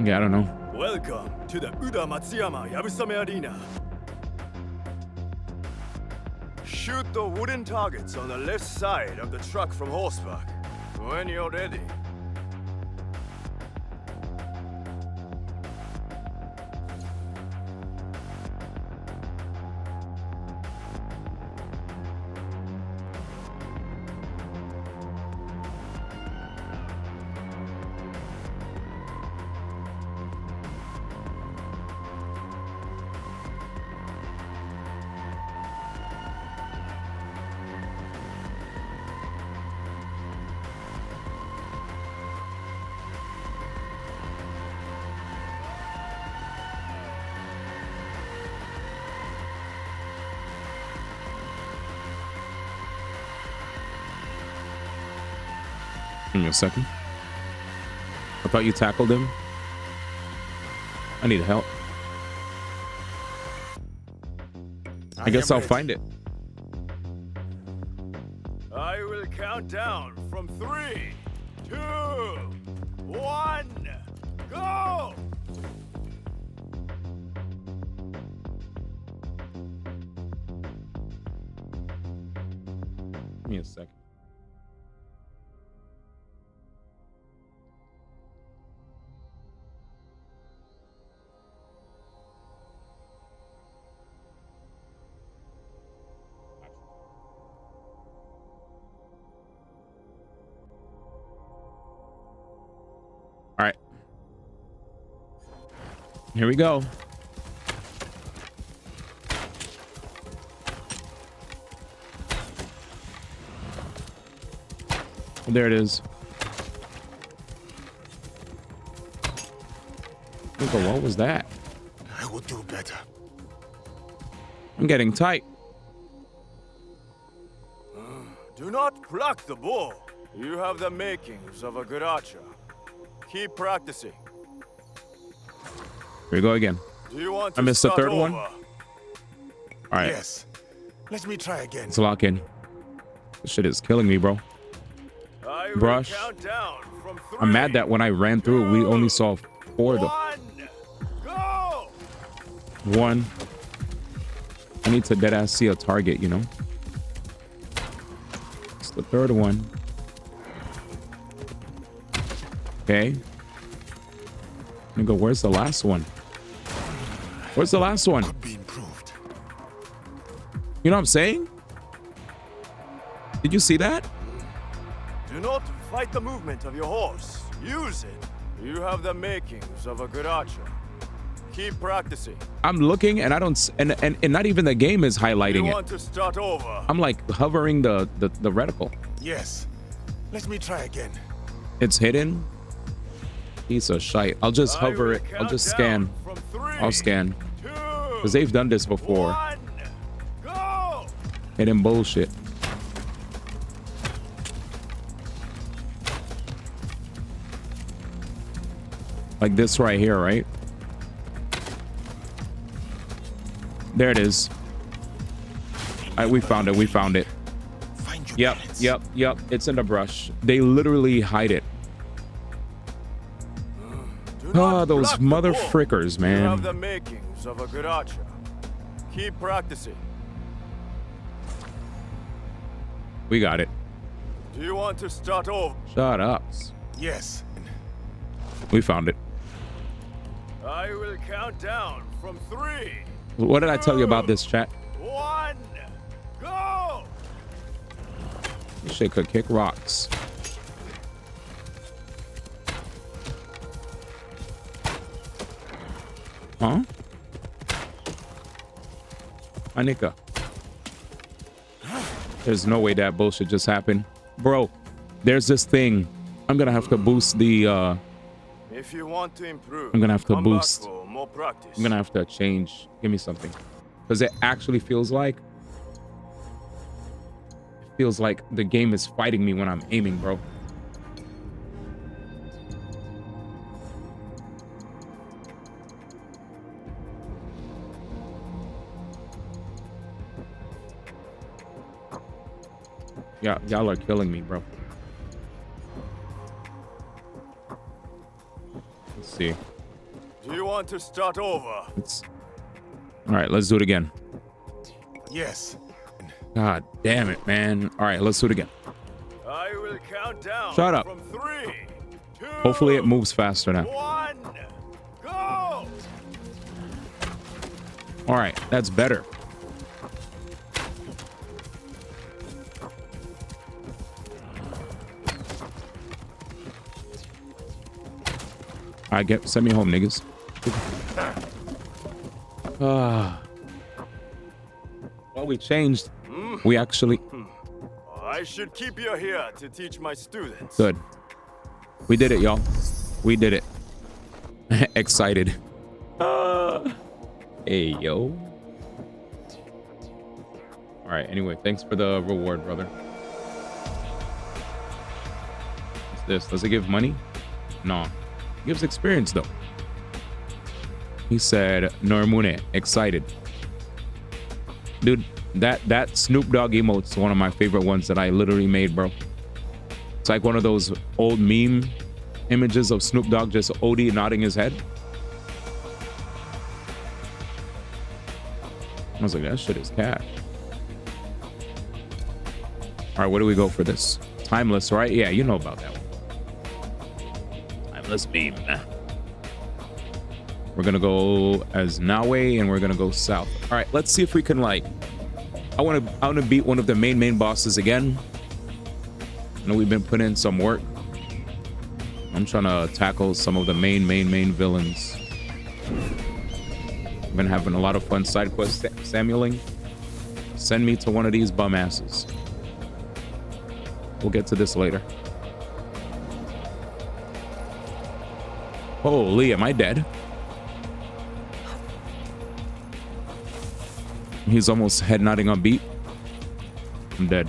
Yeah, I don't know. Welcome to the Uda Matsuyama Yabusame Arena. Shoot the wooden targets on the left side of the truck from horseback. When you're ready. Give me a second. I thought you tackled him. I need help. I guess I'll find it. I will count down from 3, 2, 1, go! Give me a second. Here we go. There it is. Nico, what was that? I will do better. I'm getting tight. Do not pluck the bull. You have the makings of a good archer. Keep practicing. Here we go again. Do you want to I missed the start third one. over? All right. Yes. Let me try again. Let's lock in. This shit is killing me, bro. I will Brush. count down from 3. I'm mad that when I ran through, we only saw 4 of them. Go! 1. I need to deadass see a target, you know? It's the third one. Okay. Nigga, where's the last one? Where's the last one? Could be improved. You know what I'm saying? Did you see that? Do not fight the movement of your horse. Use it. You have the makings of a good archer. Keep practicing. I'm looking and I don't and not even the game is You highlighting want it. to start over? I'm like hovering the reticle. Yes. Let me try again. It's hidden. Piece of shite. I'll just hover it. I'll just scan. I'll scan. Because they've done this before. Hidden bullshit. Like this right here, right? There it is. All right, we found it. We found it. Yep. It's in the brush. They literally hide it. Ah, those mother frickers, You have man. the makings of a good archer. Keep practicing. We got it. Do you want to start over? Shut up. Yes. We found it. I will count down from 3. What did I tell you about this, chat? 1. Go! This shit could kick rocks. Huh? Anika. There's no way that bullshit just happened. Bro, there's this thing. I'm gonna have to boost the If you want to improve, I'm gonna have to come back boost. for more practice. I'm gonna have to change. Give me something. Because it actually feels like the game is fighting me when I'm aiming, bro. Yeah, y'all are killing me, bro. Let's see. Do you want to start over? All right, let's do it again. Yes. God damn it, man. All right, let's do it again. I will count down. Shut up. From 3, 2, Hopefully it moves faster now. 1. Go! All right, that's better. Send me home, niggas. Well, we changed. We actually I should keep you here to teach my students. good. We did it, y'all. We did it. Excited. Hey, yo. All right. Anyway, thanks for the reward, brother. What's this? Does it give money? No. It gives experience, though. He said, Normune, excited. Dude, that Snoop Dogg emote's one of my favorite ones that I literally made, bro. It's like one of those old meme images of Snoop Dogg just OD nodding his head. I was like, that shit is cat. All right, where do we go for this? Timeless, right? Yeah, you know about that one. Timeless beam. We're gonna go as Naue and we're gonna go south. All right, let's see if we can like. I wanna beat one of the main bosses again. I know we've been putting in some work. I'm trying to tackle some of the main villains. Been having a lot of fun side quests Samueling. Send me to one of these bum asses. We'll get to this later. Holy, am I dead? He's almost head nodding on beat. I'm dead.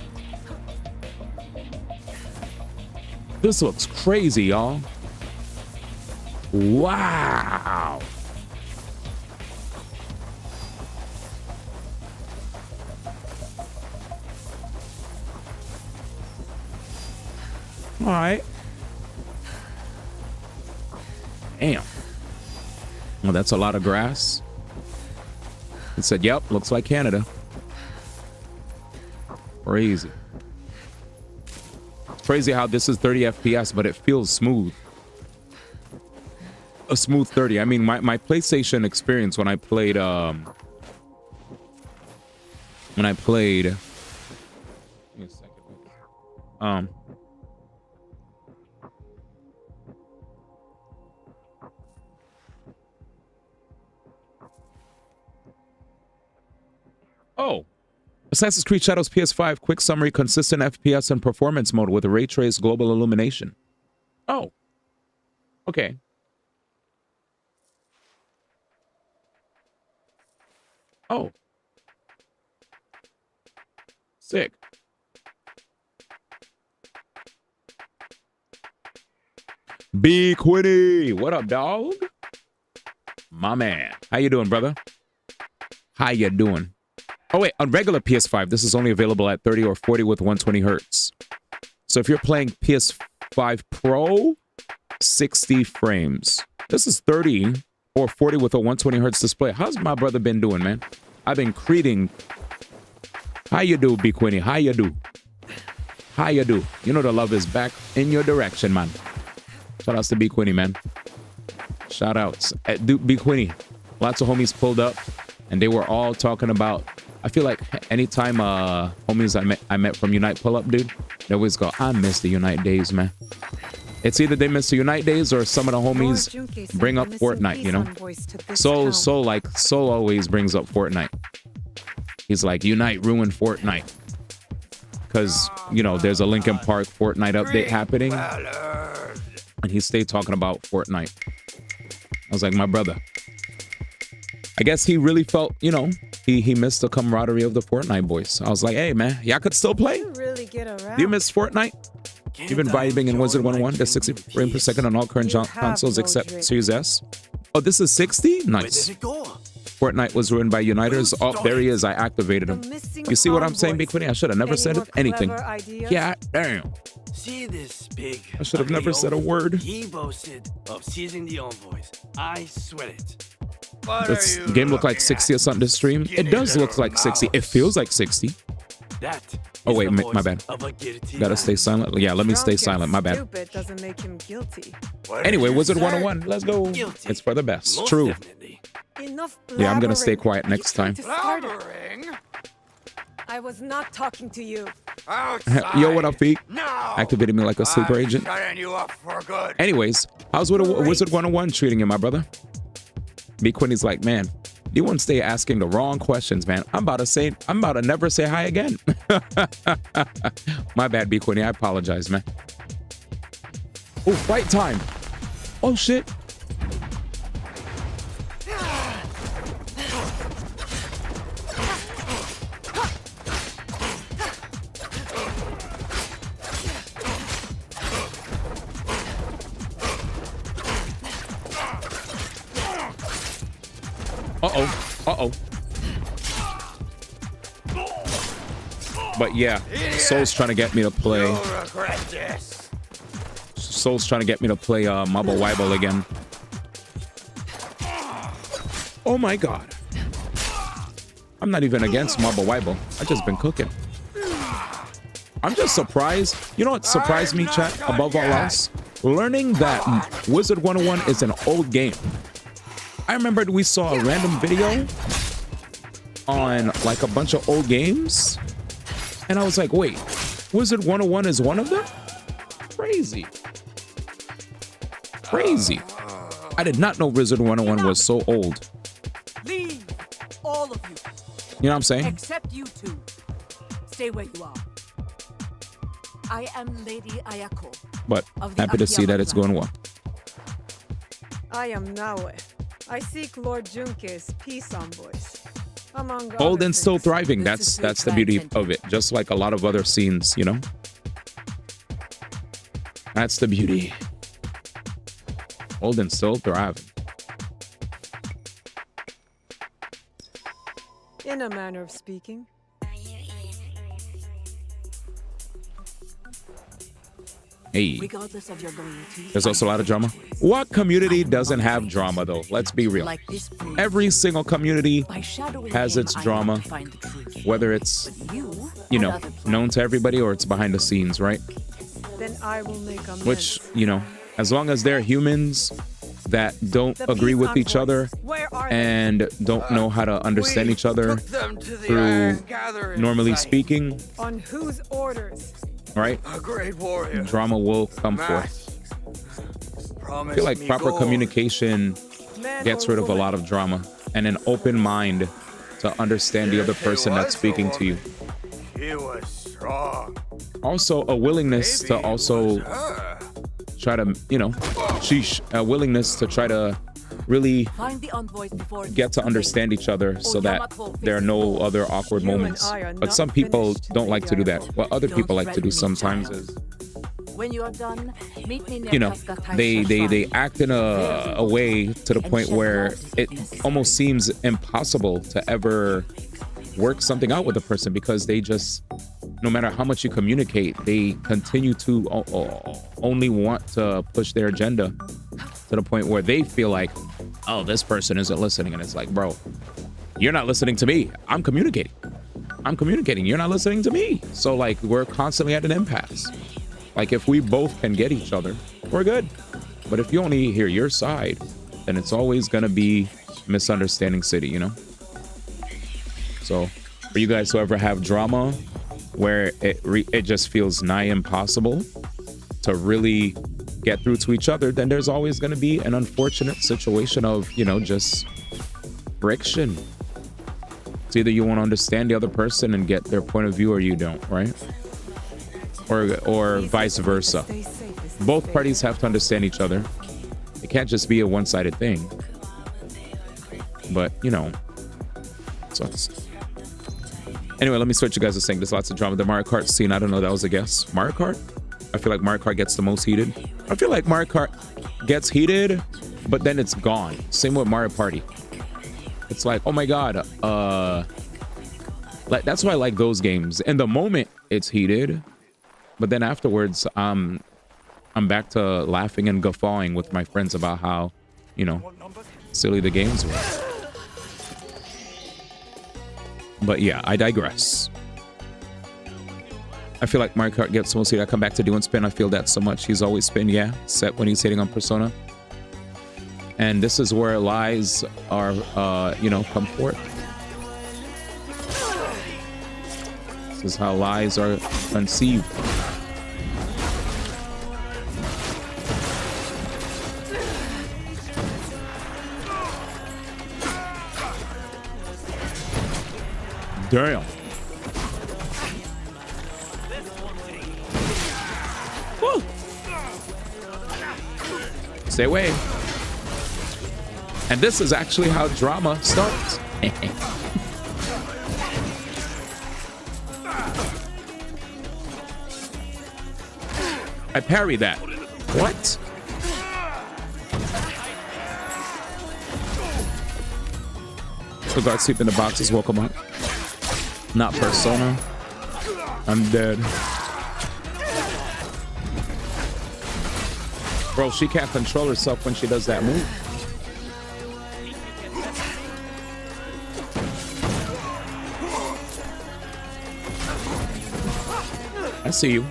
This looks crazy, y'all. Wow. All right. Damn. Well, that's a lot of grass. It said, yep, looks like Canada. Crazy. It's crazy how this is 30 FPS, but it feels smooth. A smooth 30. I mean, my PlayStation experience when I played give me a second. Oh, Assassin's Creed Shadows PS5 quick summary, consistent FPS and performance mode with ray trace global illumination. Oh, okay. Oh, sick. B Quinny, what up, dog? My man, how you doing, brother? How you doing? Oh wait, on regular PS5, this is only available at 30 or 40 with 120 hertz. So if you're playing PS5 Pro, 60 frames. This is 30 or 40 with a 120 hertz display. How's my brother been doing, man? I've been creating. How you do, B Quinny? How you do? How you do? You know the love is back in your direction, man. Shout outs to B Quinny, man. Shout outs. B Quinny. Lots of homies pulled up and they were all talking about. I feel like anytime homies I met from Unite pull up, dude, they always go, I miss the Unite days, man. It's either they miss the Unite days or some of the homies bring up Fortnite, you know? Soul always brings up Fortnite. He's like, Unite ruined Fortnite. Because, you know, there's a Linkin Park Fortnite update happening. And he stayed talking about Fortnite. I was like, my brother. I guess he really felt, you know, he missed the camaraderie of the Fortnite boys. I was like, hey, man, y'all could still play? Really get around. Do you miss Fortnite? You've been vibing in Wizard 101. There's 60 frames per second on all current consoles except Series S. Oh, this is 60? Nice. Fortnite was ruined by Uniters. Oh, there he is. I activated him. You see what I'm saying, Big Quinny? I should have never said anything. Yeah, damn. See this big. I should have never said a word. He boasted of seizing the envoys. I swear it. This game looked like 60 or something to stream. It does look like 60. It feels like 60. Oh wait, my bad. Gotta stay silent. Yeah, let me stay silent. My bad. Stupid doesn't make him guilty. Anyway, Wizard 101. Let's go. It's for the best. True. Yeah, I'm gonna stay quiet next time. I was not talking to you. Yo, what up, Feet? Activated me like a sleeper agent. Anyways, how's Wizard 101 treating you, my brother? B Quinny's like, man, you won't stay asking the wrong questions, man. I'm about to never say hi again. My bad, B Quinny. I apologize, man. Oh, fight time. Oh shit. Uh-oh. But yeah, Soul's trying to get me to play. Soul's trying to get me to play Mobile Wibble again. Oh my god. I'm not even against Mobile Wibble. I just been cooking. I'm just surprised. You know what surprised me, chat, above all else? Learning that Wizard 101 is an old game. I remember we saw a random video on like a bunch of old games. And I was like, wait, Wizard 101 is one of them? Crazy. Crazy. I did not know Wizard 101 was so old. You know what I'm saying? Except you two. Stay where you are. I am Lady Ayako. But of the happy to see Akiyama that it's clan. going well. I am Naue. I seek Lord Junke's peace envoys. Among Old other and still things. thriving. That's the beauty of it. Just like a lot of other scenes, you know? That's the beauty. Old and still thriving. In a manner of speaking. Hey. Regardless of your loyalty, There's also a lot of drama. What community doesn't have drama, though? Let's be real. Every single community has its drama, whether it's, you know, known to everybody or it's behind the scenes, right? Then I will make amends. Which, you know, as long as they're humans that don't agree with each other and don't know how to understand each other through normally speaking, On whose orders? right? A great warrior. Drama will come forth. I feel like proper communication gets rid of a lot of drama and an open mind to understand the other person that's speaking to you. He was strong. Also, a willingness to also try to, you know, a willingness to try to really find the envoys before get to understand each other so that there are no other awkward moments. But some people don't like to do that. What other people like to do sometimes is, when you are done, meet me near you know, Casca they Taisha act in a way to the point where it almost seems impossible to ever work something out with a person because they just, no matter how much you communicate, they continue to only want to push their agenda to the point where they feel like, oh, this person isn't listening. And it's like, bro, you're not listening to me. I'm communicating. You're not listening to me. So like, we're constantly at an impasse. Like if we both can get each other, we're good. But if you only hear your side, then it's always going to be misunderstanding city, you know? So for you guys who ever have drama where it just feels nigh impossible to really get through to each other, then there's always going to be an unfortunate situation of, you know, just friction. It's either you want to understand the other person and get their point of view or you don't, right? Or vice versa. Both parties have to understand each other. It can't just be a one-sided thing. But, you know, sucks. Anyway, let me switch you guys to saying there's lots of drama. The Mario Kart scene, I don't know, that was a guess. Mario Kart? I feel like Mario Kart gets the most heated. I feel like Mario Kart gets heated, but then it's gone. Same with Mario Party. It's like, oh my God. Like that's why I like those games. In the moment, it's heated. But then afterwards, I'm back to laughing and guffawing with my friends about how, you know, silly the games were. But yeah, I digress. I feel like Mario Kart gets most heated. I come back to doing spin. I feel that so much. He's always spin, yeah. Except when he's hitting on Persona. And this is where lies are, you know, come forth. This is how lies are conceived. Damn. Woo. Stay away. And this is actually how drama starts. I parry that. What? So guard sleep in the boxes. Welcome up. Not Persona. I'm dead. Bro, she can't control herself when she does that move. I see you.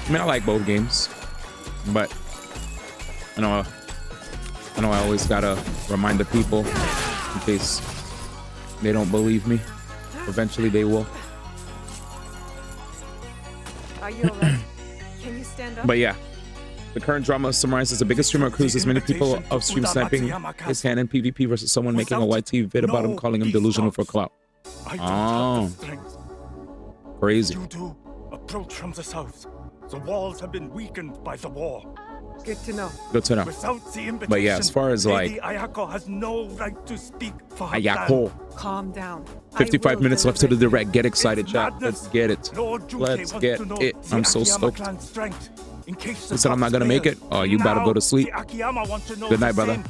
I mean, I like both games, but I know I always gotta remind the people in case they don't believe me. Eventually they will. Are you alright? Can you stand up? But yeah, the current drama summarizes the biggest streamer accuses many people of stream sniping his hand in PvP versus someone making a YT vid about him, calling him delusional for clout. Oh, crazy. You do approach from the south. The walls have been weakened by the war. Good to know. Good to know. Without the invitation, But yeah, as far as like Lady Ayako has no right to speak for her Ayako. clan. Calm down. 55 minutes left to the direct. Get excited, chat. Let's get it. Let's get it. I'm so stoked. He said I'm not gonna make it. Oh, you better go to sleep. Good night, brother.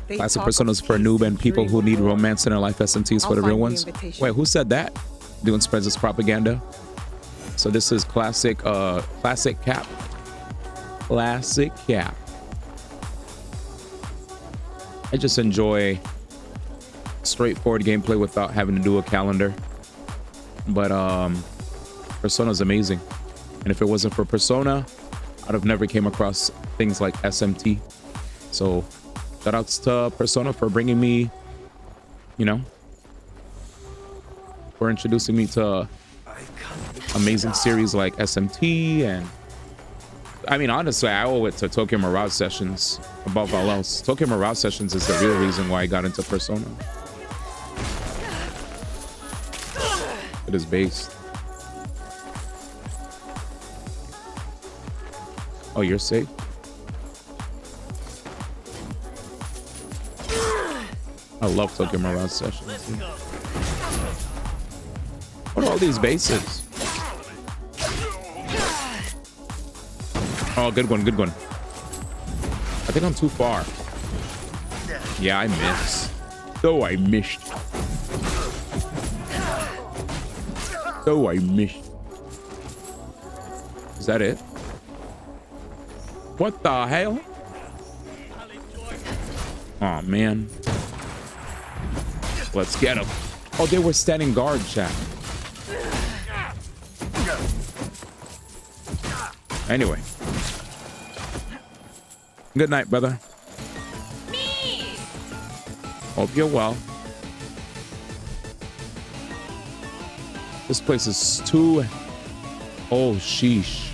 Classic personas for a noob and people who need romance in their life. SMTs for the real ones. Wait, who said that? Doing spreads as propaganda. So this is classic cap. Classic cap. I just enjoy straightforward gameplay without having to do a calendar. But Persona's amazing. And if it wasn't for Persona, I'd have never came across things like SMT. So shout outs to Persona for bringing me, you know, for introducing me to amazing series like SMT. And I mean, honestly, I owe it to Tokyo Mirage Sessions above all else. Tokyo Mirage Sessions is the real reason why I got into Persona. It is based. Oh, you're safe? I love Tokyo Mirage Sessions. What are all these bases? Oh, good one, good one. I think I'm too far. Yeah, I missed. Oh, I missed. Oh, I missed. Is that it? What the hell? Oh, man. Let's get him. Oh, they were standing guard, chat. Anyway. Good night, brother. Me. Hope you're well. This place is too... Oh, sheesh.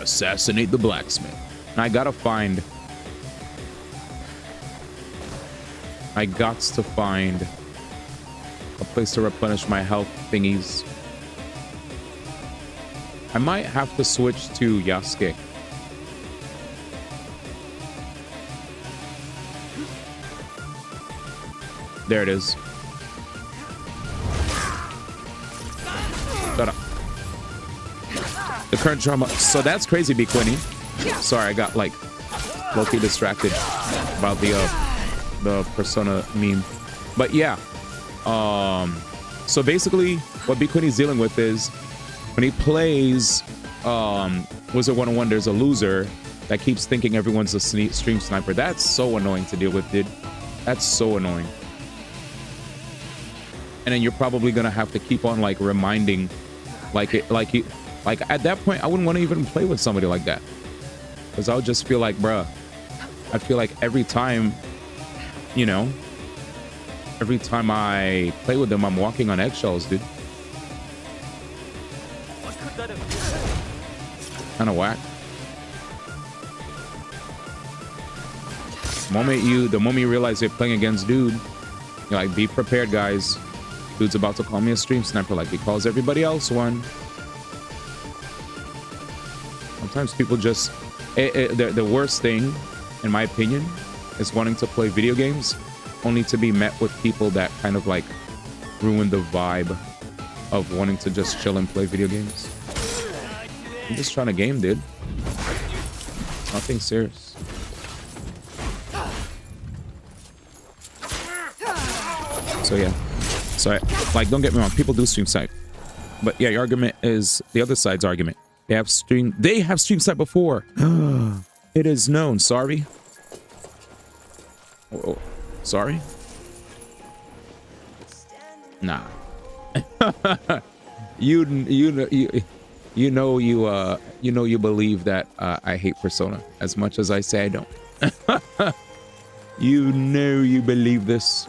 Assassinate the blacksmith. I gotta find... I got to find a place to replenish my health thingies. I might have to switch to Yasuke. There it is. Shut up. The current drama. So that's crazy, B. Quinny. Sorry, I got like low-key distracted about the Persona meme. But yeah. So basically what B. Quinny's dealing with is when he plays Wizard 101, there's a loser that keeps thinking everyone's a stream sniper. That's so annoying to deal with, dude. That's so annoying. And then you're probably gonna have to keep on like reminding, like at that point I wouldn't want to even play with somebody like that, because I would just feel like, bruh, I'd feel like every time, you know, every time I play with them, I'm walking on eggshells, dude. Kind of whack. The moment you realize you're playing against dude, you're like, be prepared, guys. Dude's about to call me a stream sniper like he calls everybody else one. Sometimes people just... the worst thing, in my opinion, is wanting to play video games only to be met with people that kind of like ruin the vibe of wanting to just chill and play video games. I'm just trying to game, dude. Nothing serious. So yeah. So, like, don't get me wrong, people do stream snipe, but yeah, your argument is the other side's argument. They have stream snipe before. It is known. Sorry. Oh, sorry. Nah. you believe that I hate Persona as much as I say I don't. You know you believe this.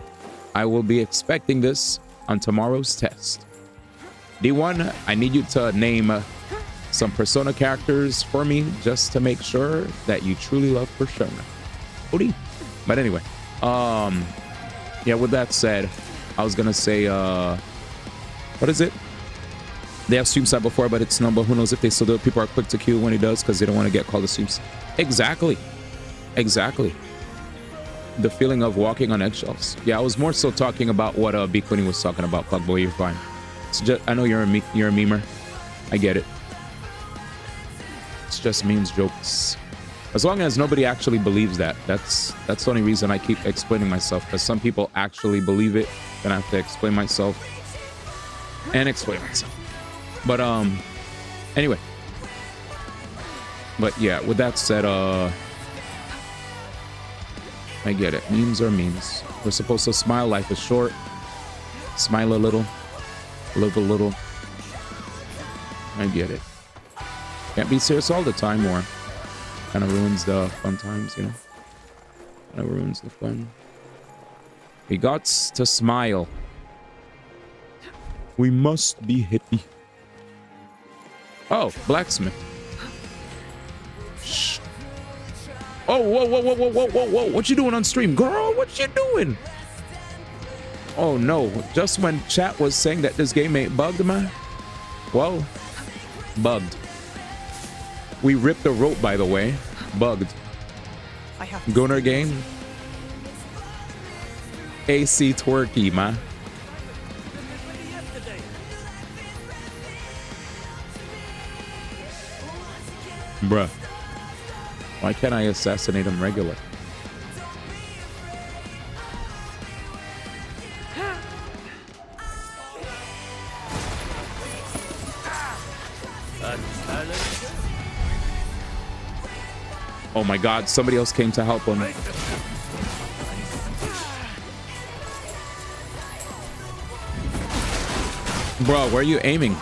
I will be expecting this on tomorrow's test. D1, I need you to name some Persona characters for me just to make sure that you truly love Persona. Odie. But anyway, yeah, with that said, I was gonna say, what is it? They have stream side before, but it's number. Who knows if they still do it? People are quick to queue when he does because they don't want to get called a streams. Exactly. Exactly. The feeling of walking on eggshells. Yeah, I was more so talking about what B Quinny was talking about. Pugboy, you're fine. It's just, I know you're a memer. I get it. It's just memes, jokes. As long as nobody actually believes that, that's the only reason I keep explaining myself. Because some people actually believe it, then I have to explain myself and explain myself. But anyway. But yeah, with that said, I get it. Memes are memes. We're supposed to smile. Life is short. Smile a little. Live a little. I get it. Can't be serious all the time, or kind of ruins the fun times, you know? Kind of ruins the fun. We got to smile. We must be hippie. Oh, blacksmith. Shh. Oh, whoa. What you doing on stream? Girl, what you doing? Oh, no. Just when chat was saying that this game ain't bugged, man. Whoa. Bugged. We ripped the rope, by the way. Bugged. Gunner game. AC twerky, man. Bruh. Why can't I assassinate him regular? Oh my god, somebody else came to help him. Bro, where are you aiming?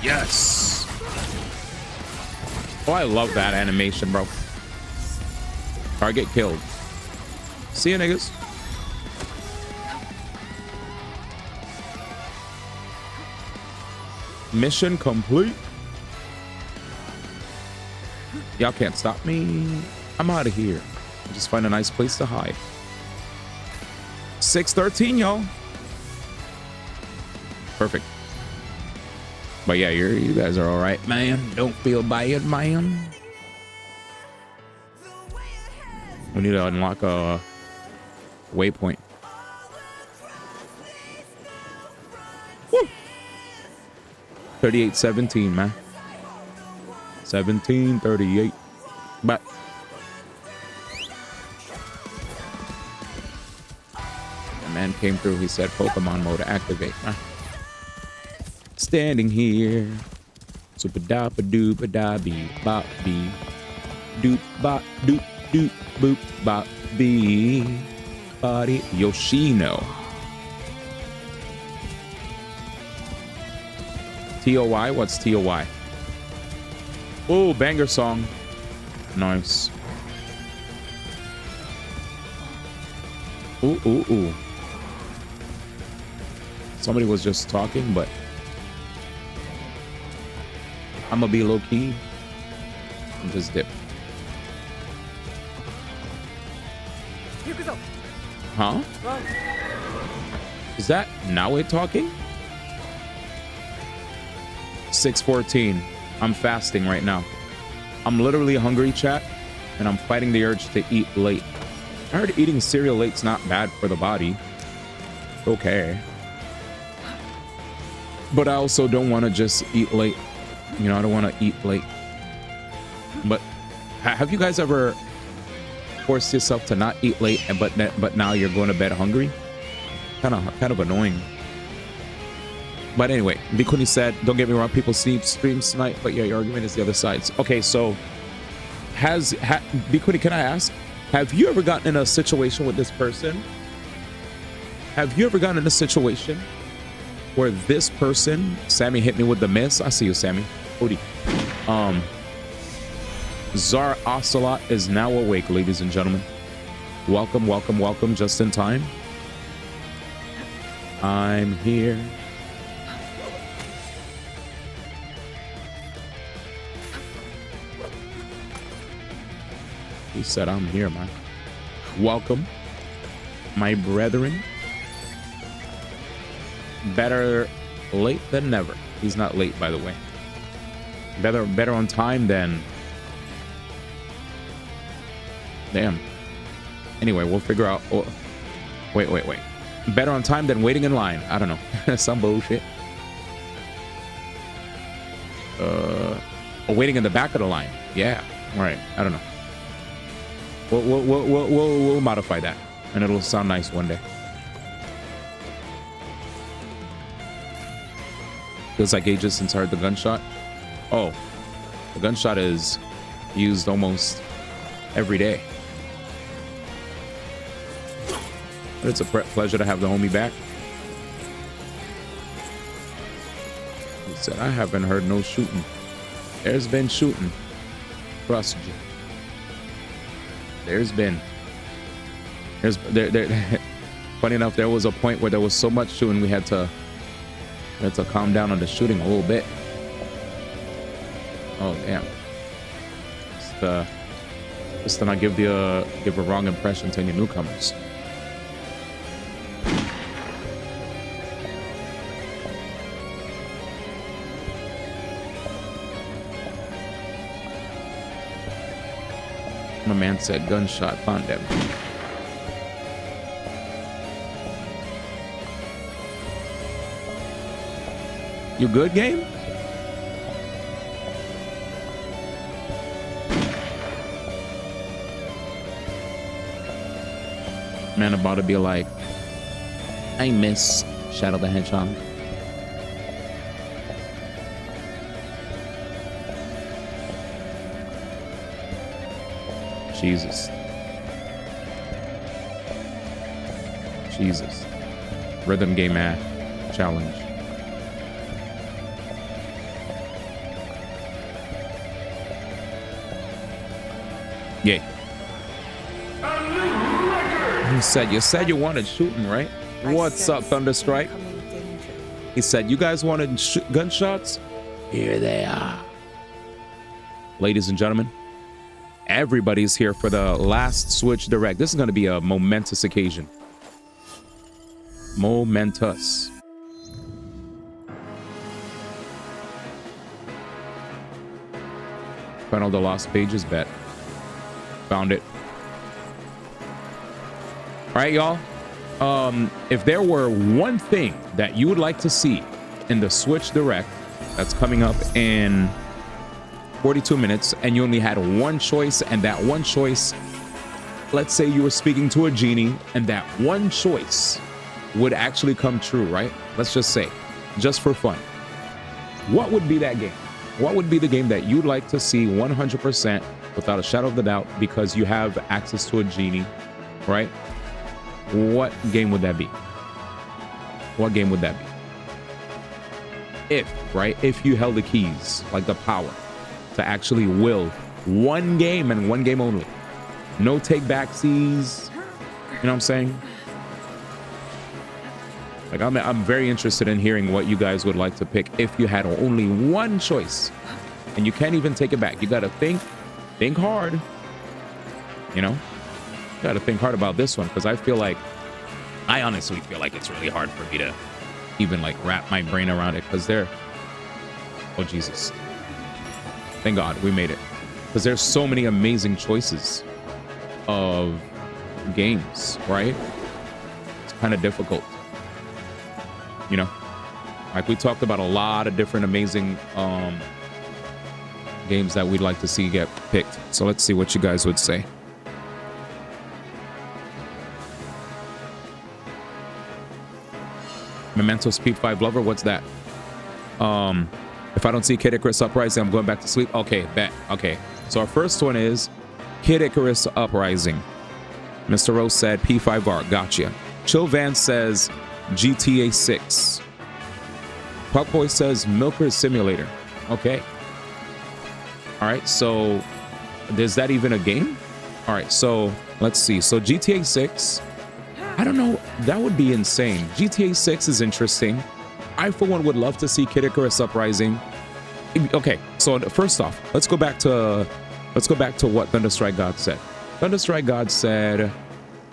Yes. Oh, I love that animation, bro. Target killed. See ya, niggas. Mission complete. Y'all can't stop me. I'm out of here. Just find a nice place to hide. 613, y'all. Perfect. But yeah, you guys are all right, man. Don't feel bad, man. We need to unlock a waypoint. Woo! 38-17, man. 17-38. But the man came through. He said Pokemon mode activate, man. Standing here. Super da ba doo ba da bee bop bee. Doop bop doop doop boop bop bee. Body Yoshino. TOY? What's TOY? Oh, banger song. Nice. Ooh. Somebody was just talking, but I'm gonna be low key and just dip. Huh? Is that now we're talking? 6:14. I'm fasting right now. I'm literally hungry, chat, and I'm fighting the urge to eat late. I heard eating cereal late's not bad for the body. Okay. But I also don't want to just eat late. You know, I don't want to eat late. But have you guys ever forced yourself to not eat late, but now you're going to bed hungry? Kind of annoying. But anyway, Bikuni said, don't get me wrong, people stream tonight, but yeah, your argument is the other side's. Okay, so Bikuni, can I ask, have you ever gotten in a situation with this person? Have you ever gotten in a situation where this person, Sammy hit me with the miss? I see you, Sammy. Odie. Zar Ocelot is now awake, ladies and gentlemen. Welcome, welcome, welcome, just in time. I'm here. He said, I'm here, man. Welcome, my brethren. Better late than never. He's not late, by the way. Better on time than... Damn. Anyway, we'll figure out... Oh, wait. Better on time than waiting in line. I don't know. Some bullshit. Waiting in the back of the line. Yeah. All right. I don't know. We'll modify that, and it'll sound nice one day. Feels like ages since I heard the gunshot. Oh, the gunshot is used almost every day. But it's a pleasure to have the homie back. He said, I haven't heard no shooting. There's been shooting. Trust you. There's been. Funny enough, there was a point where there was so much shooting we had to calm down on the shooting a little bit. Oh damn. Just to not give a wrong impression to any newcomers. My man said gunshot found him. You good, game? Man about to be like, I miss Shadow the Hedgehog. Jesus. Rhythm game challenge. Yay. You said you wanted shooting, right? What's up, Thunderstrike? He said, you guys wanted gunshots? Here they are. Ladies and gentlemen, everybody's here for the last Switch Direct. This is going to be a momentous occasion. Momentous. Find all the lost pages, bet. Found it. All right, y'all. If there were one thing that you would like to see in the Switch Direct that's coming up in 42 minutes, and you only had one choice, and that one choice, let's say you were speaking to a genie, and that one choice would actually come true, right? Let's just say, just for fun. What would be that game? What would be the game that you'd like to see 100% without a shadow of the doubt because you have access to a genie, right? What game would that be? What game would that be? If you held the keys, like the power to actually will one game and one game only. No take backsies. You know what I'm saying? Like I'm very interested in hearing what you guys would like to pick if you had only one choice. And you can't even take it back. You gotta think hard. You know? You gotta think hard about this one, because I honestly feel like it's really hard for me to even like wrap my brain around it, because oh Jesus. Thank God we made it. Because there's so many amazing choices of games, right? It's kind of difficult. You know? Like we talked about a lot of different amazing games that we'd like to see get picked. So let's see what you guys would say. Memento Speed 5 Lover, what's that? If I don't see Kid Icarus Uprising, I'm going back to sleep. Okay, bet. Okay. So our first one is Kid Icarus Uprising. Mr. Rose said P5R. Gotcha. Chill Van says GTA 6. Puck Boy says Milker's Simulator. Okay. All right. So is that even a game? All right. So let's see. So GTA 6. I don't know. That would be insane. GTA 6 is interesting. I, for one, would love to see Kid Icarus Uprising. Okay. So first off, let's go back to what Thunderstrike God said. Thunderstrike God said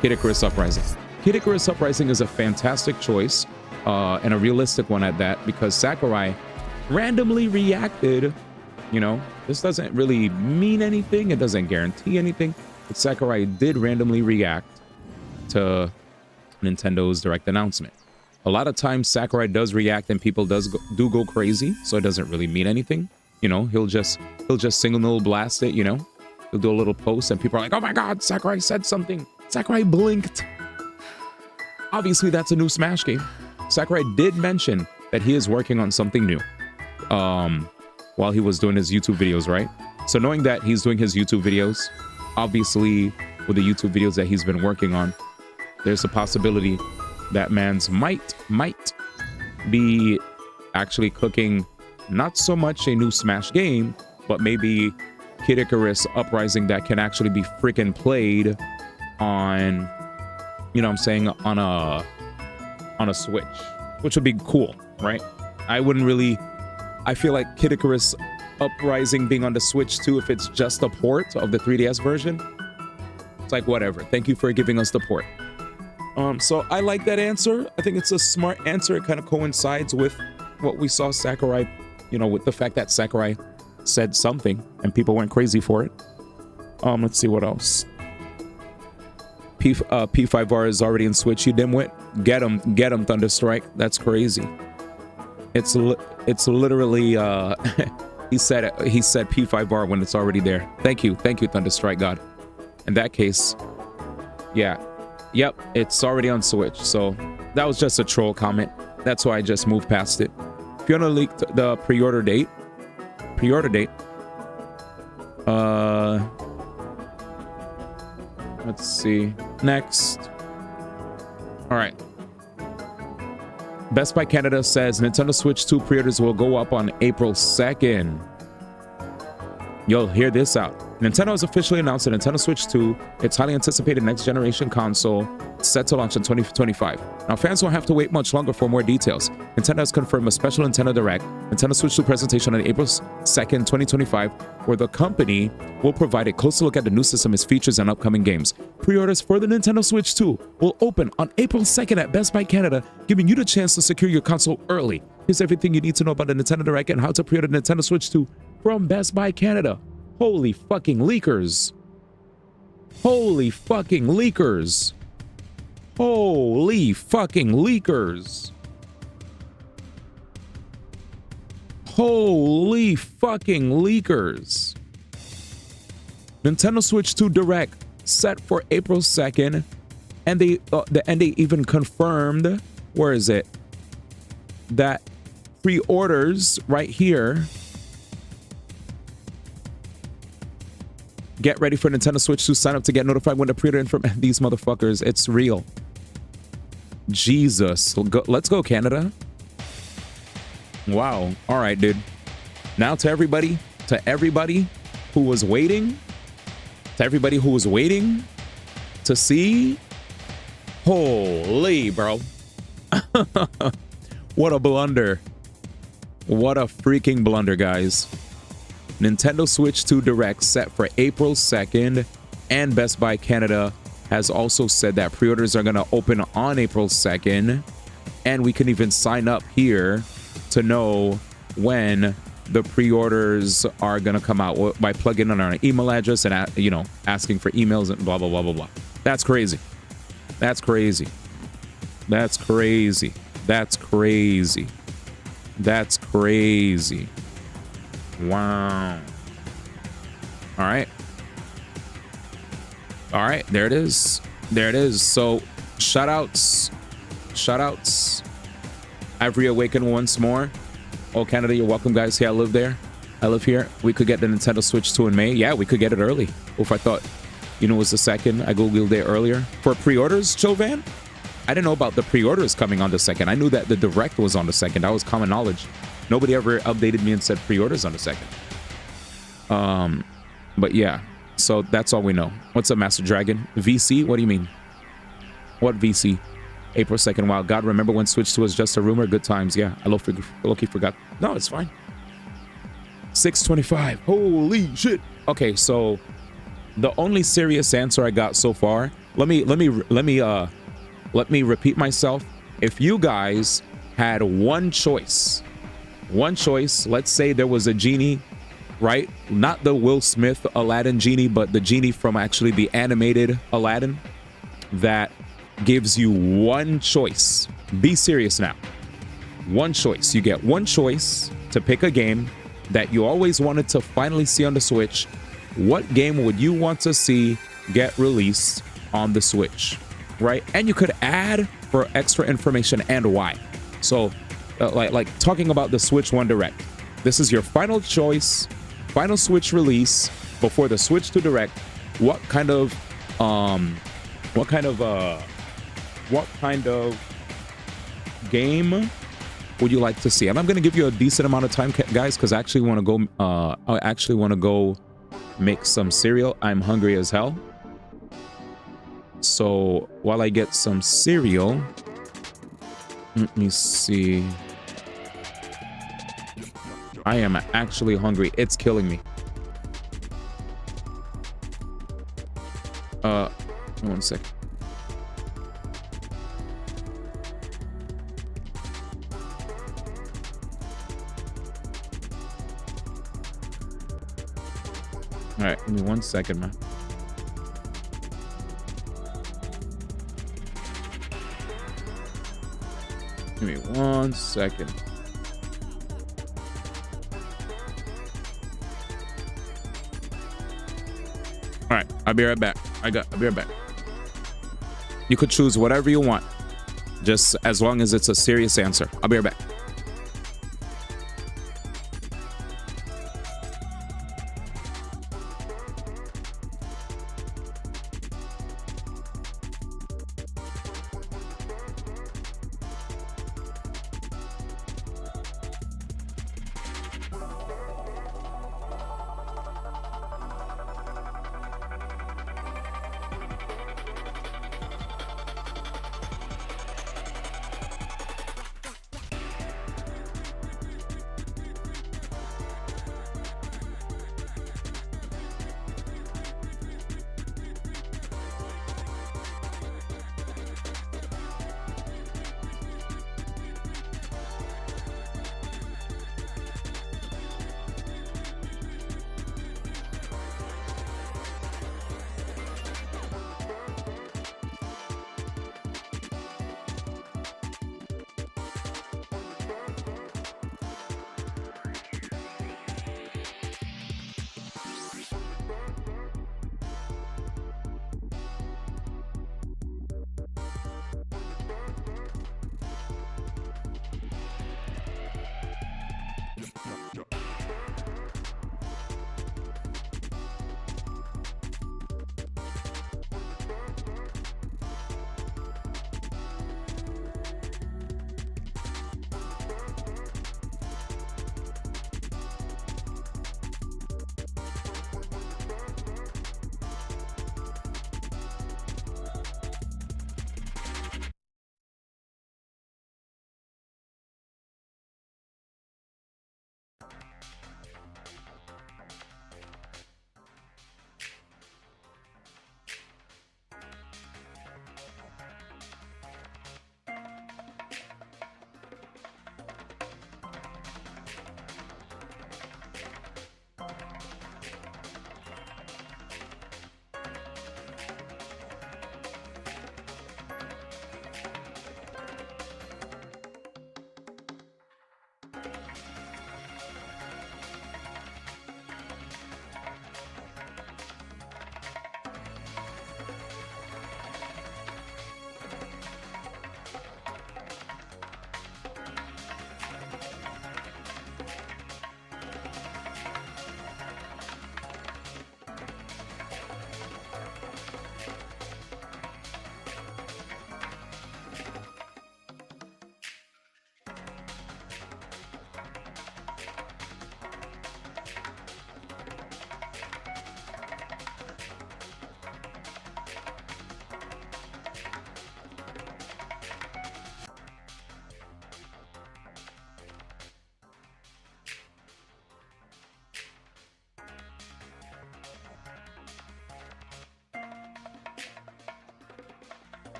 Kid Icarus Uprising. Kid Icarus Uprising is a fantastic choice, and a realistic one at that, because Sakurai randomly reacted. You know, this doesn't really mean anything. It doesn't guarantee anything. But Sakurai did randomly react to Nintendo's direct announcement. A lot of times Sakurai does react and people do go crazy, so it doesn't really mean anything. You know, he'll just signal blast it, you know. He'll do a little post and people are like, "Oh my god, Sakurai said something. Sakurai blinked." Obviously, that's a new Smash game. Sakurai did mention that he is working on something new while he was doing his YouTube videos, right? So knowing that he's doing his YouTube videos, obviously with the YouTube videos that he's been working on, there's a possibility that man's might be actually cooking not so much a new Smash game, but maybe Kid Icarus Uprising that can actually be freaking played on, you know what I'm saying, on a Switch, which would be cool, right? I feel like Kid Icarus Uprising being on the Switch too, if it's just a port of the 3DS version, it's like, whatever. Thank you for giving us the port. So I like that answer. I think it's a smart answer. It kind of coincides with what we saw Sakurai, you know, with the fact that Sakurai said something and people went crazy for it. Let's see what else. P5R is already in Switch, you dimwit. Get him, Thunderstrike. That's crazy. It's literally he said P5R when it's already there. Thank you, Thunderstrike God. In that case, yeah. Yep, it's already on Switch. So that was just a troll comment. That's why I just moved past it. If you want to leak the pre-order date. Let's see. Next. All right. Best Buy Canada says Nintendo Switch 2 pre-orders will go up on April 2nd. You'll hear this out. Nintendo has officially announced the Nintendo Switch 2, its highly anticipated next generation console, set to launch in 2025. Now, fans won't have to wait much longer for more details. Nintendo has confirmed a special Nintendo Direct, Nintendo Switch 2 presentation on April 2nd, 2025, where the company will provide a closer look at the new system, its features, and upcoming games. Pre-orders for the Nintendo Switch 2 will open on April 2nd at Best Buy Canada, giving you the chance to secure your console early. Here's everything you need to know about the Nintendo Direct and how to pre-order the Nintendo Switch 2 from Best Buy Canada. Holy fucking leakers. Holy fucking leakers. Holy fucking leakers. Holy fucking leakers. Nintendo Switch 2 Direct set for April 2nd, and they even confirmed, where is it? That pre-orders right here. Get ready for Nintendo Switch 2. Sign up to get notified when the pre-order information. These motherfuckers, it's real. Jesus. Let's go, Canada. Wow. All right, dude. Now to everybody who was waiting, to see. Holy, bro. What a blunder. What a freaking blunder, guys. Nintendo Switch 2 Direct set for April 2nd, and Best Buy Canada has also said that pre-orders are going to open on April 2nd, and we can even sign up here to know when the pre-orders are going to come out by plugging in our email address and, you know, asking for emails and blah, blah, blah, blah, blah. That's crazy. That's crazy. That's crazy. That's crazy. That's crazy. Wow. All right. All right. There it is. There it is. So shout outs. I've reawakened once more. Oh, Canada, you're welcome, guys. Yeah, I live there. I live here. We could get the Nintendo Switch 2 in May. Yeah, we could get it early. If I thought, you know, it was the second, I Googled it earlier. For pre-orders, Jovan? I didn't know about the pre-orders coming on the second. I knew that the Direct was on the second. That was common knowledge. Nobody ever updated me and said pre-orders on the second. But yeah, so that's all we know. What's up, Master Dragon? VC? What do you mean? What VC? April 2nd. Wow, God, remember when Switch 2 was just a rumor? Good times. Yeah, I low-key forgot. No, it's fine. 625. Holy shit. Okay, so the only serious answer I got so far. Let me repeat myself. If you guys had one choice, let's say there was a genie, right? Not the Will Smith Aladdin genie, but the genie from actually the animated Aladdin that gives you one choice. Be serious now. One choice. You get one choice to pick a game that you always wanted to finally see on the Switch. What game would you want to see get released on the Switch, right? And you could add for extra information and why. So like talking about the Switch 1 Direct. This is your final choice, final Switch release before the Switch 2 Direct. What kind of game would you like to see? And I'm going to give you a decent amount of time, guys, because I actually want to go make some cereal. I'm hungry as hell. So while I get some cereal, let me see. I am actually hungry. It's killing me. 1 second. All right, give me 1 second, man. Give me 1 second. All right, I'll be right back. I'll be right back. You could choose whatever you want, just as long as it's a serious answer. I'll be right back.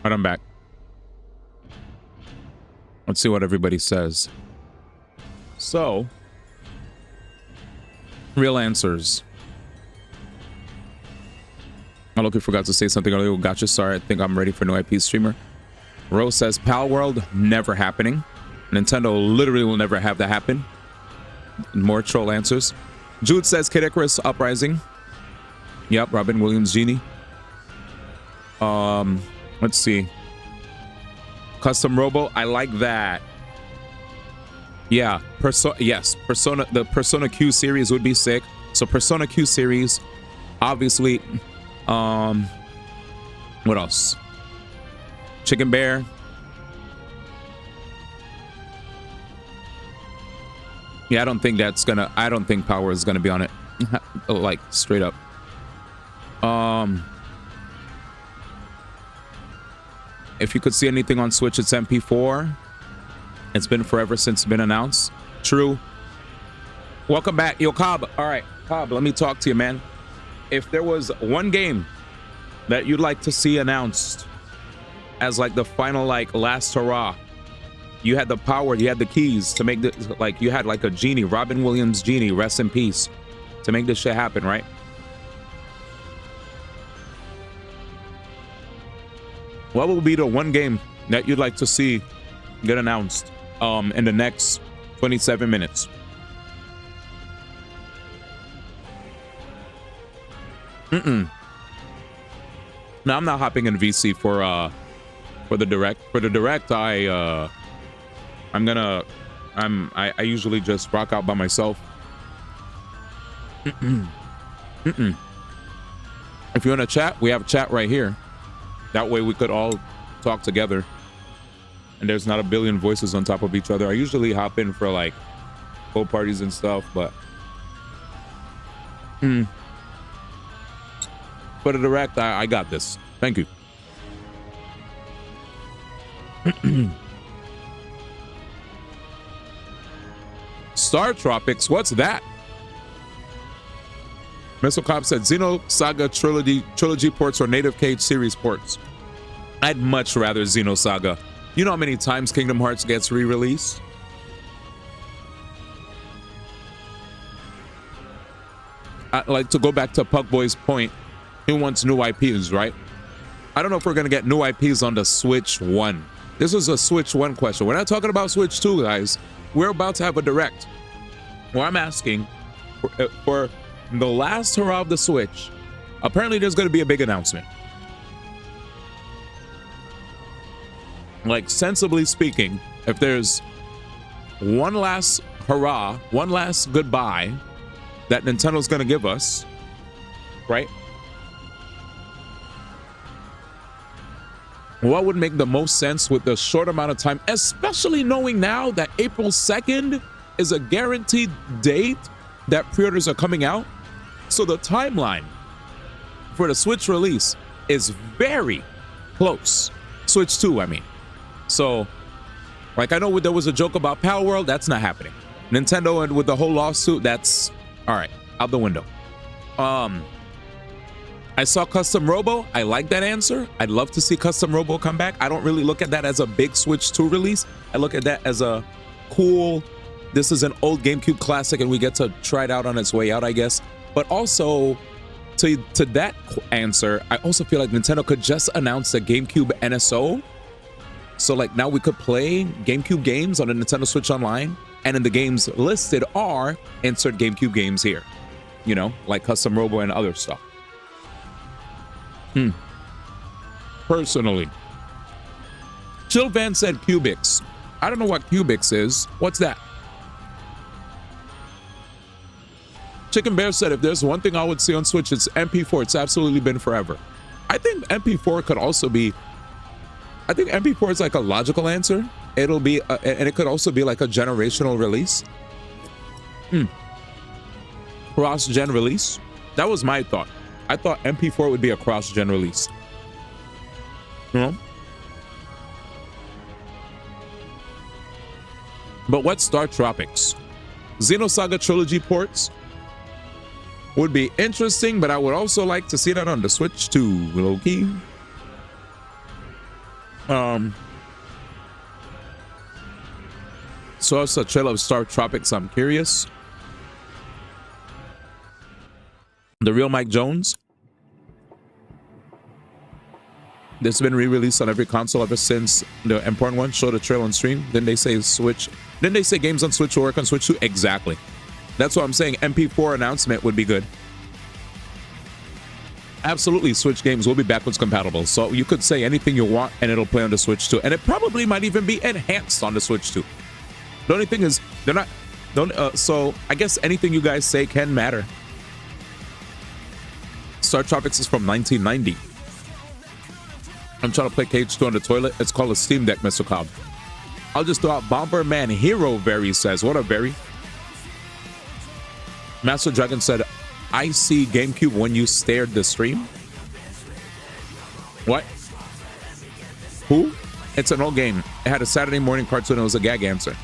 Right, I'm back. Let's see what everybody says. So, real answers. Oh, look, I forgot to say something earlier. Gotcha. Sorry, I think I'm ready for no IP streamer. Rose says, Pal World, never happening. Nintendo literally will never have that happen. More troll answers. Jude says, Kid Icarus Uprising. Yep, Robin Williams Genie. Let's see. Custom Robo, I like that. Yeah, yes, Persona, the Persona Q series would be sick. So Persona Q series, obviously. What else? Chicken Bear. Yeah, I don't think Power is gonna be on it. Like straight up. If you could see anything on Switch, it's MP4. It's been forever since it's been announced. True. Welcome back. Yo, Cobb. All right, Cobb, let me talk to you, man. If there was one game that you'd like to see announced as like the final, like last hurrah, you had the power, you had the keys to make this, like you had like a genie, Robin Williams genie, rest in peace, to make this shit happen, right? What will be the one game that you'd like to see get announced in the next 27 minutes? Now I'm not hopping in VC for the direct. For the direct, I usually just rock out by myself. If you want to chat, we have chat right here. That way we could all talk together. And there's not a billion voices on top of each other. I usually hop in for like full parties and stuff, but for the direct, I got this. Thank you. Star Tropics, what's that? Missile Cop said Xenosaga trilogy ports or native Cage series ports. I'd much rather Xenosaga. You know how many times Kingdom Hearts gets re-released? Like, to go back to Pugboy's point, he wants new IPs, right? I don't know if we're gonna get new IPs on the Switch 1. This is a Switch 1 question. We're not talking about Switch 2, guys. We're about to have a direct. Well, I'm asking for the last hurrah of the Switch. Apparently there's going to be a big announcement. Like, sensibly speaking, if there's one last hurrah, one last goodbye that Nintendo's going to give us, right? What would make the most sense with the short amount of time, especially knowing now that April 2nd is a guaranteed date that pre-orders are coming out? So the timeline for the Switch release is very close. Switch 2, I mean. So, like, I know there was a joke about Pal World. That's not happening. Nintendo, and with the whole lawsuit, that's all right, out the window. I saw Custom Robo. I like that answer. I'd love to see Custom Robo come back. I don't really look at that as a big Switch 2 release. I look at that as a cool, this is an old GameCube classic and we get to try it out on its way out, I guess. But also, to that answer, I also feel like Nintendo could just announce the GameCube NSO. So like now we could play GameCube games on the Nintendo Switch Online, and in the games listed are insert GameCube games here. You know, like Custom Robo and other stuff. Personally. Chill Van said Cubix. I don't know what Cubix is. What's that? Chicken Bear said, if there's one thing I would see on Switch, it's MP4. It's absolutely been forever. I think MP4 could also be, I think MP4 is like a logical answer. It'll be, and it could also be like a generational release. Cross-gen release. That was my thought. I thought MP4 would be a cross-gen release. You know? But what's Star Tropics? Xenosaga Trilogy ports would be interesting, but I would also like to see that on the Switch too, low-key. So it's a trailer of Star Tropics. I'm curious. The real Mike Jones. This has been re-released on every console ever since the important one showed a trailer on stream. Then they say Switch. Then they say games on Switch will work on Switch too. Exactly. That's what I'm saying. MP4 announcement would be good. Absolutely, Switch games will be backwards compatible. So you could say anything you want and it'll play on the Switch too. And it probably might even be enhanced on the Switch too. The only thing is they're not. So I guess anything you guys say can matter. Star Tropics is from 1990. I'm trying to play KH2 on the toilet. It's called a Steam Deck, Mr. Cloud. I'll just throw out Bomberman Hero, Very says. What up, Very? Master Dragon said, I see GameCube when you stared the stream. What? Who? It's an old game. It had a Saturday morning cartoon. It was a gag answer.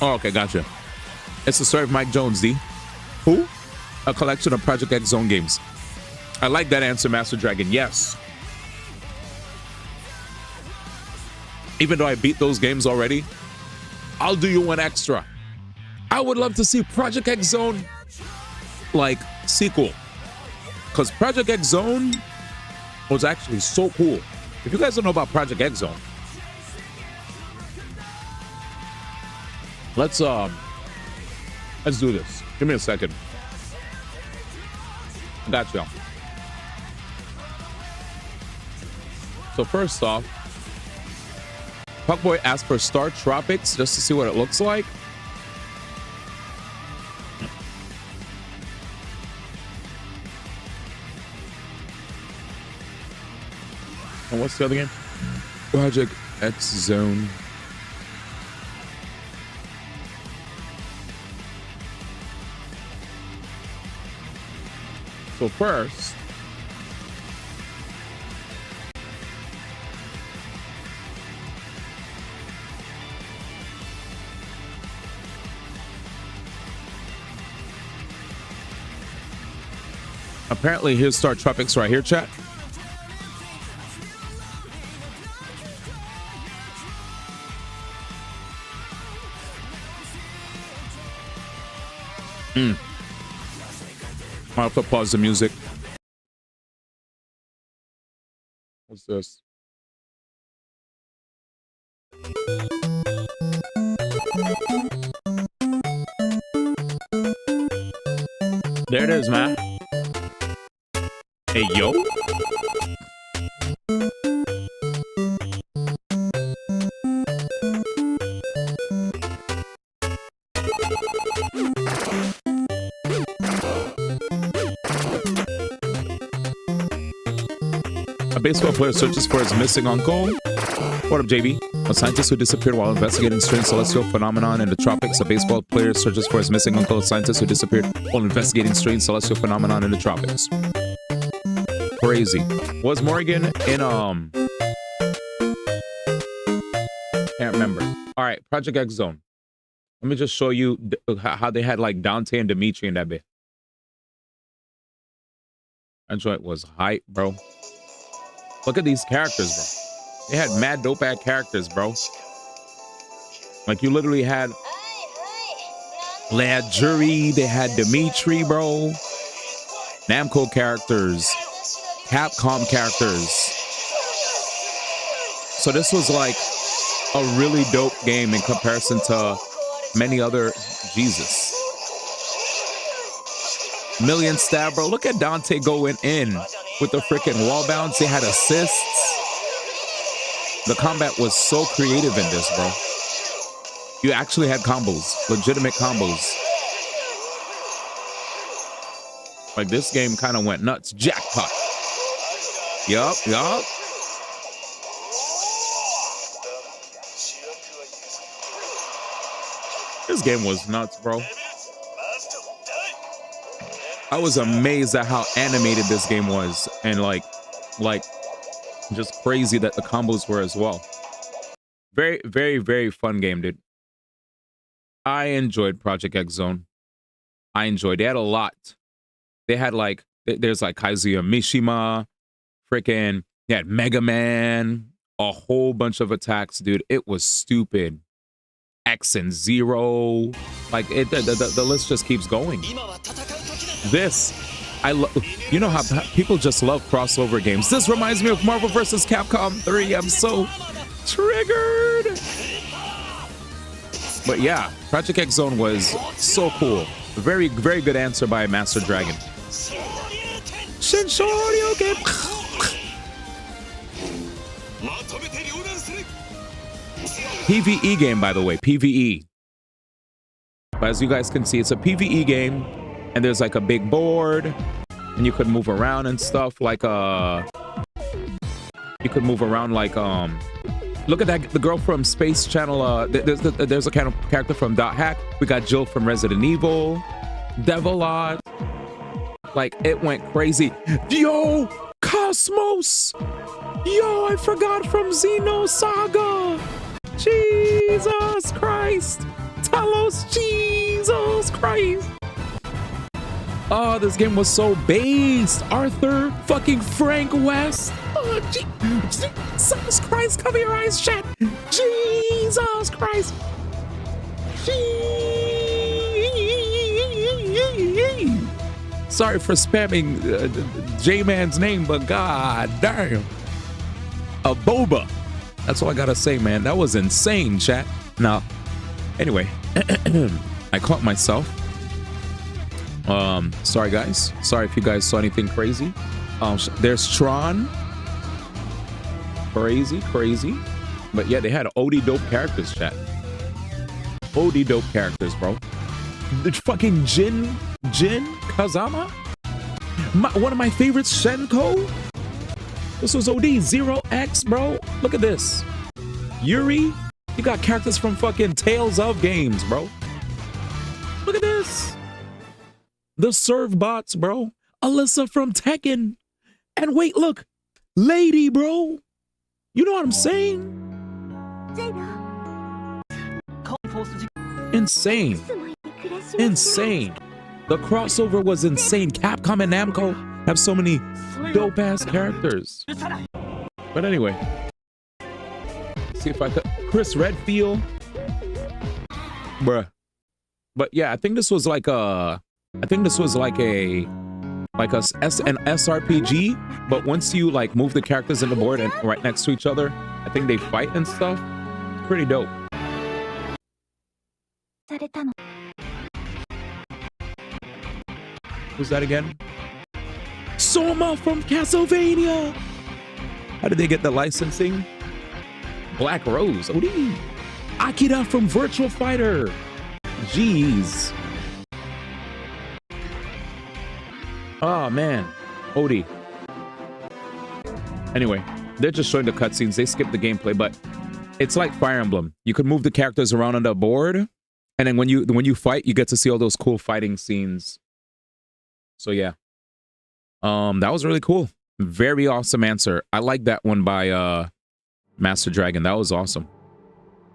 Oh, okay, gotcha. It's the story of Mike Jones, D. Who? A collection of Project X Zone games. I like that answer, Master Dragon. Yes. Even though I beat those games already, I'll do you one extra. I would love to see Project X Zone, like, sequel. Because Project X Zone was actually so cool. If you guys don't know about Project X Zone, let's do this. Give me a second. I got you. So first off, Puckboy asked for Star Tropics just to see what it looks like. And what's the other game? Project X Zone. So first, apparently here's Star Tropics right here, chat. I'll have to pause the music. What's this? There it is, man. Hey, yo. A baseball player searches for his missing uncle. What up, JB? A scientist who disappeared while investigating strange celestial phenomenon in the tropics. A baseball player searches for his missing uncle. A scientist who disappeared while investigating strange celestial phenomenon in the tropics. Crazy. Was Morgan in can't remember. All right, Project X Zone. Let me just show you how they had like Dante and Dimitri in that bit. That joint was hype, bro. Look at these characters, bro. They had mad dope ass characters, bro. Like you literally had Lad Jury, they had Dimitri, bro. Namco characters, Capcom characters. So this was like a really dope game in comparison to many other Jesus. Million stab, bro. Look at Dante going in with the freaking wall bounce. They had assists. The combat was so creative in this, bro. You actually had combos, legitimate combos. Like this game kind of went nuts. Jackpot. Yup. This game was nuts, bro. I was amazed at how animated this game was, and like just crazy that the combos were as well. Very, very, very fun game, dude. I enjoyed Project X Zone. I enjoyed. They had a lot. They had like there's like Kazuya Mishima, freaking. You had Mega Man, a whole bunch of attacks, dude. It was stupid. X and Zero, like the list just keeps going. This, I love. You know how people just love crossover games. This reminds me of Marvel vs. Capcom 3. I'm so triggered. But yeah, Project X Zone was so cool. Very, very good answer by Master Dragon. Shinshoryu game. PvE game, by the way, PvE. But as you guys can see, it's a PvE game, and there's like a big board, and you could move around and stuff. Like you could move around like Look at that, the girl from Space Channel. There's a kind of character from Dot Hack. We got Jill from Resident Evil, Devilot. Like it went crazy. Yo, Cosmos. Yo, I forgot from Xenosaga. Jesus Christ. Talos, Jesus Christ. Oh, this game was so based. Arthur, fucking Frank West. Oh, Jesus Christ, cover your eyes, chat. Jesus Christ. Sorry for spamming J-Man's name, but god damn. A boba. That's all I gotta say, man. That was insane, chat. Now, anyway, I caught myself. Sorry, guys. Sorry if you guys saw anything crazy. There's Tron. Crazy. But yeah, they had OD dope characters, chat. OD dope characters, bro. The fucking Jin Kazama? One of my favorites, Shenko. This was OD. 0X, bro. Look at this. Yuri. You got characters from fucking Tales of games, bro. Look at this. The Serve Bots, bro. Alyssa from Tekken. And wait, look. Lady, bro. You know what I'm saying? Insane. Insane. The crossover was insane. Capcom and Namco have so many dope-ass characters. But anyway. See if I could. Chris Redfield. Bruh. But yeah, I think this was like a... an SRPG, but once you like move the characters in the board and right next to each other, I think they fight and stuff. It's pretty dope. Who's that again? Soma from Castlevania! How did they get the licensing? Black Rose, OD. Akira from Virtual Fighter. Jeez. Oh man, OD. Anyway, they're just showing the cutscenes. They skipped the gameplay, but it's like Fire Emblem. You can move the characters around on the board, and then when you fight, you get to see all those cool fighting scenes. So yeah, that was really cool. Very awesome answer. I like that one by Master Dragon. That was awesome.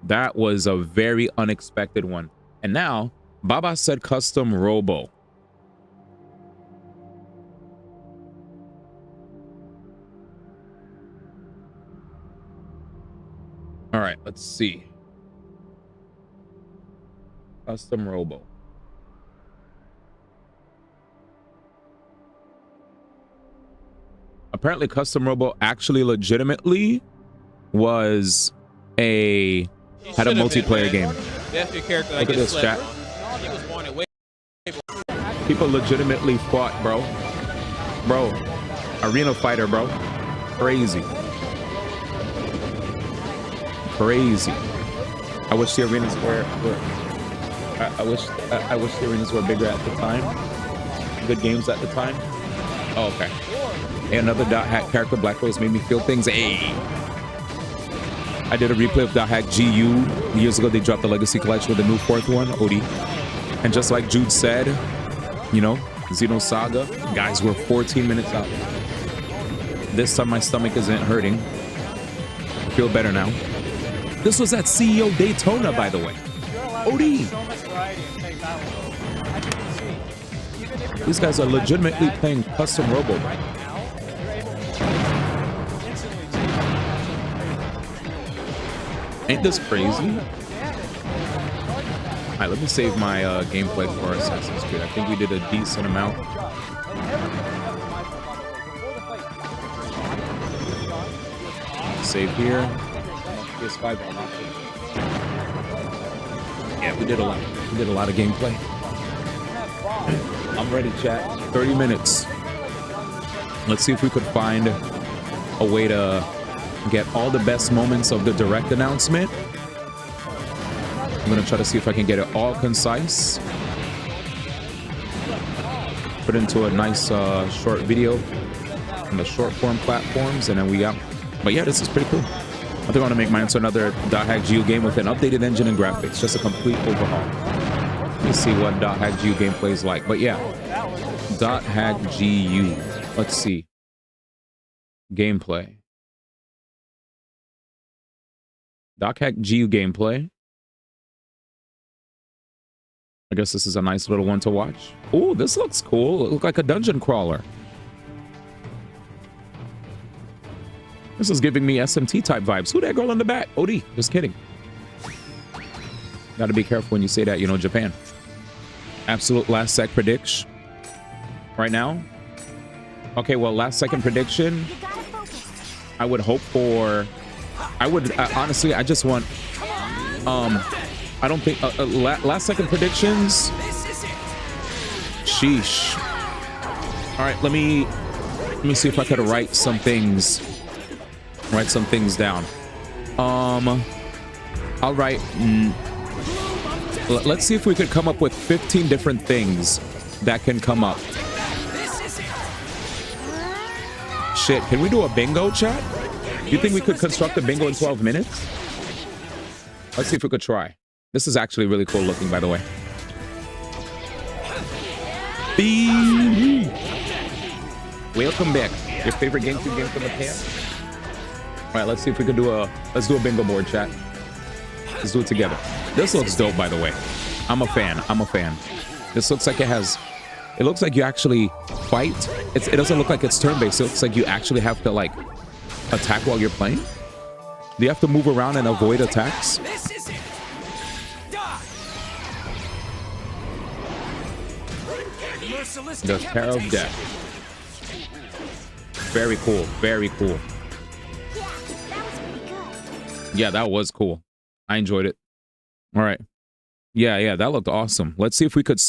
That was a very unexpected one. And now, Baba said custom robo. All right, let's see. Custom robo. Apparently, custom robo actually legitimately was had a multiplayer game. That's your character. Look at this, chat. He was born way. People legitimately fought, bro. Bro, arena fighter, bro. Crazy. Crazy. I wish the arenas were I wish the arenas were bigger at the time. Good games at the time. Oh, okay. Hey, another Dot Hack character, Black Rose, made me feel things. Hey. I did a replay of Dot Hack GU. Years ago, they dropped the Legacy Collection with a new 4th one, OD. And just like Jude said, you know, Xenosaga, guys, we're 14 minutes out. This time my stomach isn't hurting. I feel better now. This was at CEO Daytona, by the way. OD. These guys are legitimately playing custom robo. Ain't this crazy? All right, let me save my gameplay for Assassin's Creed. I think we did a decent amount. Save here. PS5 unlocked. Yeah, we did a lot. We did a lot of gameplay. I'm ready, chat. 30 minutes. Let's see if we could find a way to get all the best moments of the direct announcement. I'm gonna try to see if I can get it all concise. Put into a nice short video on the short form platforms, and then we out. But yeah, this is pretty cool. I think I want to make mine into another .hack GU game with an updated engine and graphics, just a complete overhaul. Let me see what .hack GU gameplay is like. But yeah, .hack GU. Let's see. Gameplay. .hack GU gameplay. I guess this is a nice little one to watch. Oh, this looks cool. It looks like a dungeon crawler. This is giving me SMT type vibes. Who that girl in the back? OD. Just kidding. Got to be careful when you say that, you know, Japan. Absolute last sec prediction. Right now. Okay, well, last second prediction. I would hope for. I would honestly. I just want. I don't think last second predictions. Sheesh. All right, let me see if I could write some things. Write some things down. I'll write. Let's see if we could come up with 15 different things that can come up. Shit, can we do a bingo, chat? You think we could construct a bingo in 12 minutes? Let's see if we could try. This is actually really cool looking, by the way. Welcome back. Your favorite GameCube game from the past? All right, let's see if we could do a bingo board, chat. Let's do it together. This looks dope, by the way. I'm a fan. I'm a fan. This looks like it looks like you actually fight. It doesn't look like it's turn-based. It looks like you actually have to like attack while you're playing. Do you have to move around and avoid attacks? The Terror of Death. Very cool. Very cool. Yeah, that was cool. I enjoyed it. All right. Yeah, that looked awesome. Let's see if we could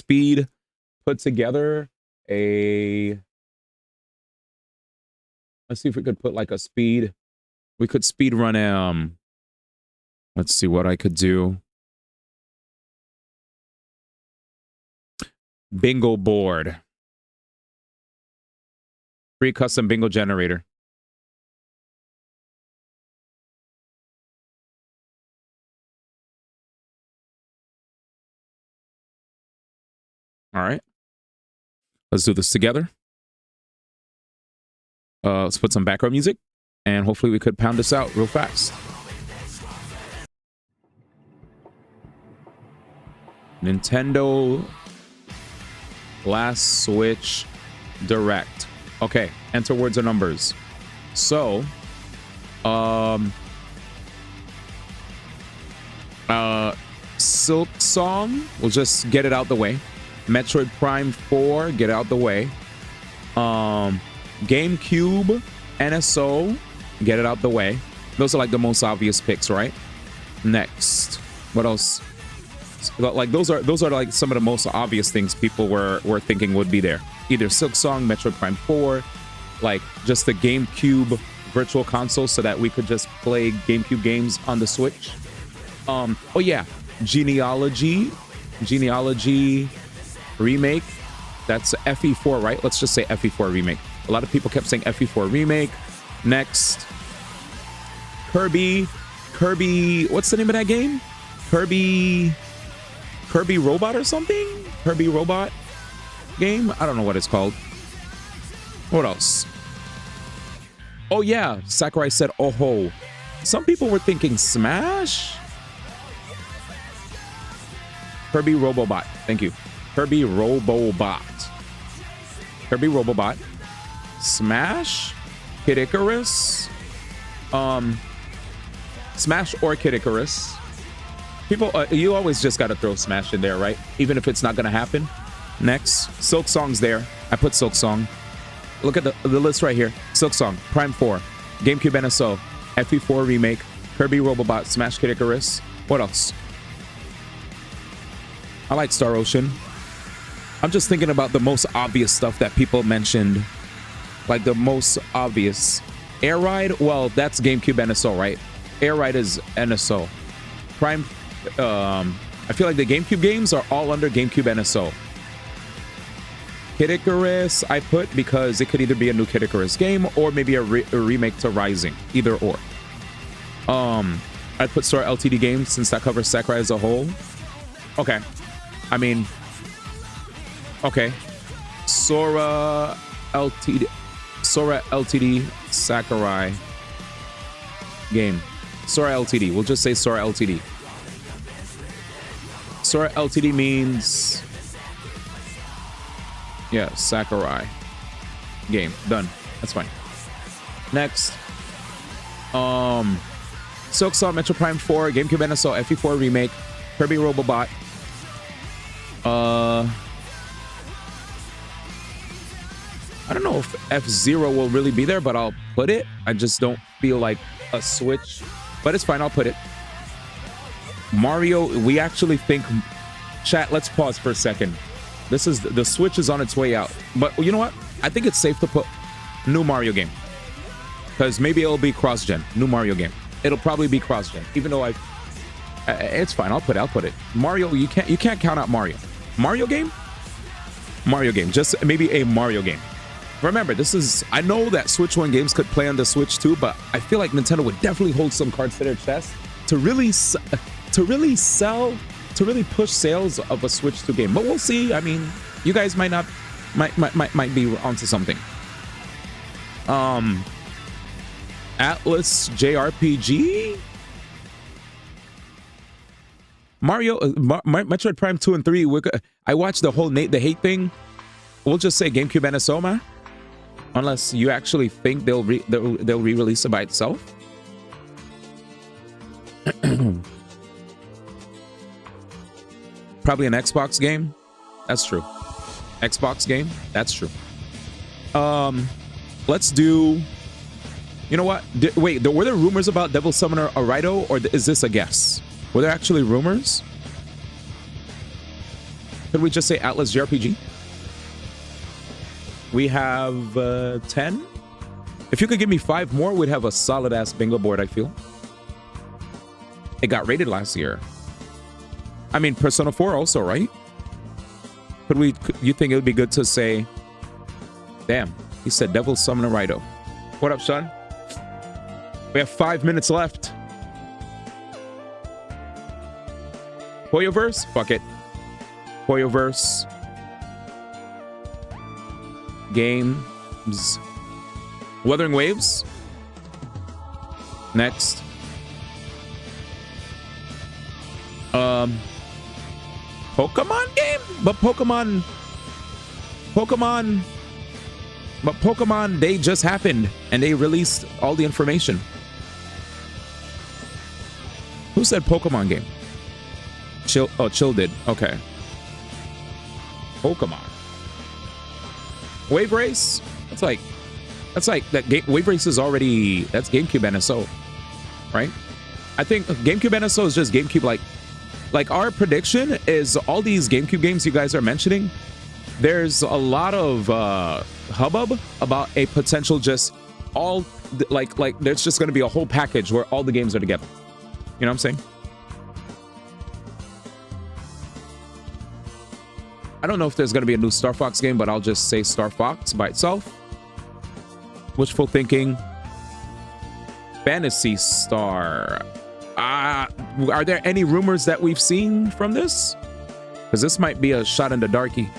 put together a... Let's see if we could put like a speed... We could speed run let's see what I could do. Bingo board. Free custom bingo generator. All right. Let's do this together. Let's put some background music, and hopefully we could pound this out real fast. Nintendo Last Switch Direct. Okay, enter words or numbers. So, Silk Song, we'll just get it out the way. Metroid Prime 4, get it out the way. GameCube, NSO, get it out the way. Those are like the most obvious picks, right? Next, what else? Like those are like some of the most obvious things people were thinking would be there. Either Silk Song, Metroid Prime 4, like just the GameCube virtual console so that we could just play GameCube games on the Switch. Oh yeah, Genealogy remake. That's FE4, right? Let's just say FE4 remake. A lot of people kept saying FE4 remake. Next, Kirby, what's the name of that game? Kirby Robot or something? Kirby Robot game? I don't know what it's called. What else? Oh yeah, Sakurai said oh ho. Some people were thinking Smash? Kirby Robobot. Thank you. Kirby Robobot. Smash? Kid Icarus? Smash or Kid Icarus. People, you always just got to throw Smash in there, right? Even if it's not going to happen. Next, Silk Song's there. I put Silk Song. Look at the list right here. Silk Song, Prime 4, GameCube NSO, FE4 Remake, Kirby Robobot, Smash Kid Icarus. What else? I like Star Ocean. I'm just thinking about the most obvious stuff that people mentioned. Like the most obvious. Air Ride, well, that's GameCube NSO, right? Air Ride is NSO. Prime, I feel like the GameCube games are all under GameCube NSO. Kid Icarus, I put because it could either be a new Kid Icarus game or maybe a remake to Rising, either or. I put Sora LTD games since that covers Sakurai as a whole. Okay. I mean, okay. Sora LTD Sakurai game. Sora LTD. We'll just say Sora LTD. Sora LTD means, yeah, Sakurai game. Done. That's fine. Next. Silk Song, Metro Prime 4, GameCube NSO, FE4 Remake, Kirby Robobot. I don't know if F-Zero will really be there, but I'll put it. I just don't feel like a Switch, but it's fine. I'll put it. Mario, we actually think... Chat, let's pause for a second. This is... The Switch is on its way out. But you know what? I think it's safe to put new Mario game. Because maybe it'll be cross-gen. New Mario game. It'll probably be cross-gen. Even though it's fine. I'll put it. Mario, you can't count out Mario. Mario game? Mario game. Just maybe a Mario game. Remember, this is... I know that Switch 1 games could play on the Switch too, but I feel like Nintendo would definitely hold some cards to their chest to really push sales of a Switch 2 game. But we'll see. I mean, you guys might be onto something. Atlas JRPG? Mario, Metroid Prime 2 and 3. I watched the whole Nate the Hate thing. We'll just say GameCube NSO, man. Unless you actually think they'll re-release it by itself. Probably an Xbox game. That's true. Xbox game. That's true. Let's do... You know what? Wait, were there rumors about Devil Summoner Arido, or is this a guess? Were there actually rumors? Could we just say Atlas JRPG? We have 10. If you could give me 5 more, we'd have a solid-ass bingo board, I feel. It got rated last year. I mean, Persona 4 also, right? You think it would be good to say... Damn, he said Devil Summoner Arido. What up, son? We have 5 minutes left. Hoyoverse? Fuck it. Hoyoverse. Games. Wuthering Waves. Next. Pokemon game? But Pokemon, they just happened and they released all the information. Who said Pokemon game? Chill did. Okay. Pokemon. Wave Race? That's like that game. Wave Race is already, that's GameCube NSO, right? I think GameCube NSO is just GameCube. Like our prediction is all these GameCube games you guys are mentioning. There's a lot of hubbub about a potential just all like there's just going to be a whole package where all the games are together. You know what I'm saying? I don't know if there's going to be a new Star Fox game, but I'll just say Star Fox by itself. Wishful thinking. Phantasy Star. Are there any rumors that we've seen from this? Because this might be a shot in the darky.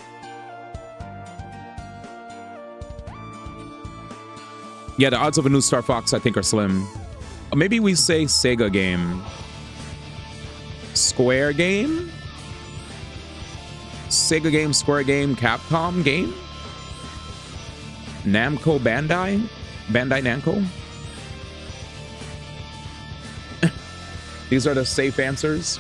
Yeah, the odds of a new Star Fox, I think, are slim. Maybe we say Sega game. Square game? Sega game, Square game, Capcom game? Namco Bandai? Bandai Namco? These are the safe answers.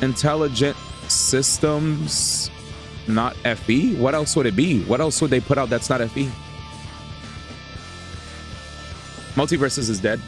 Intelligent systems, not FE. What else would it be? What else would they put out that's not FE? Multiverses is dead.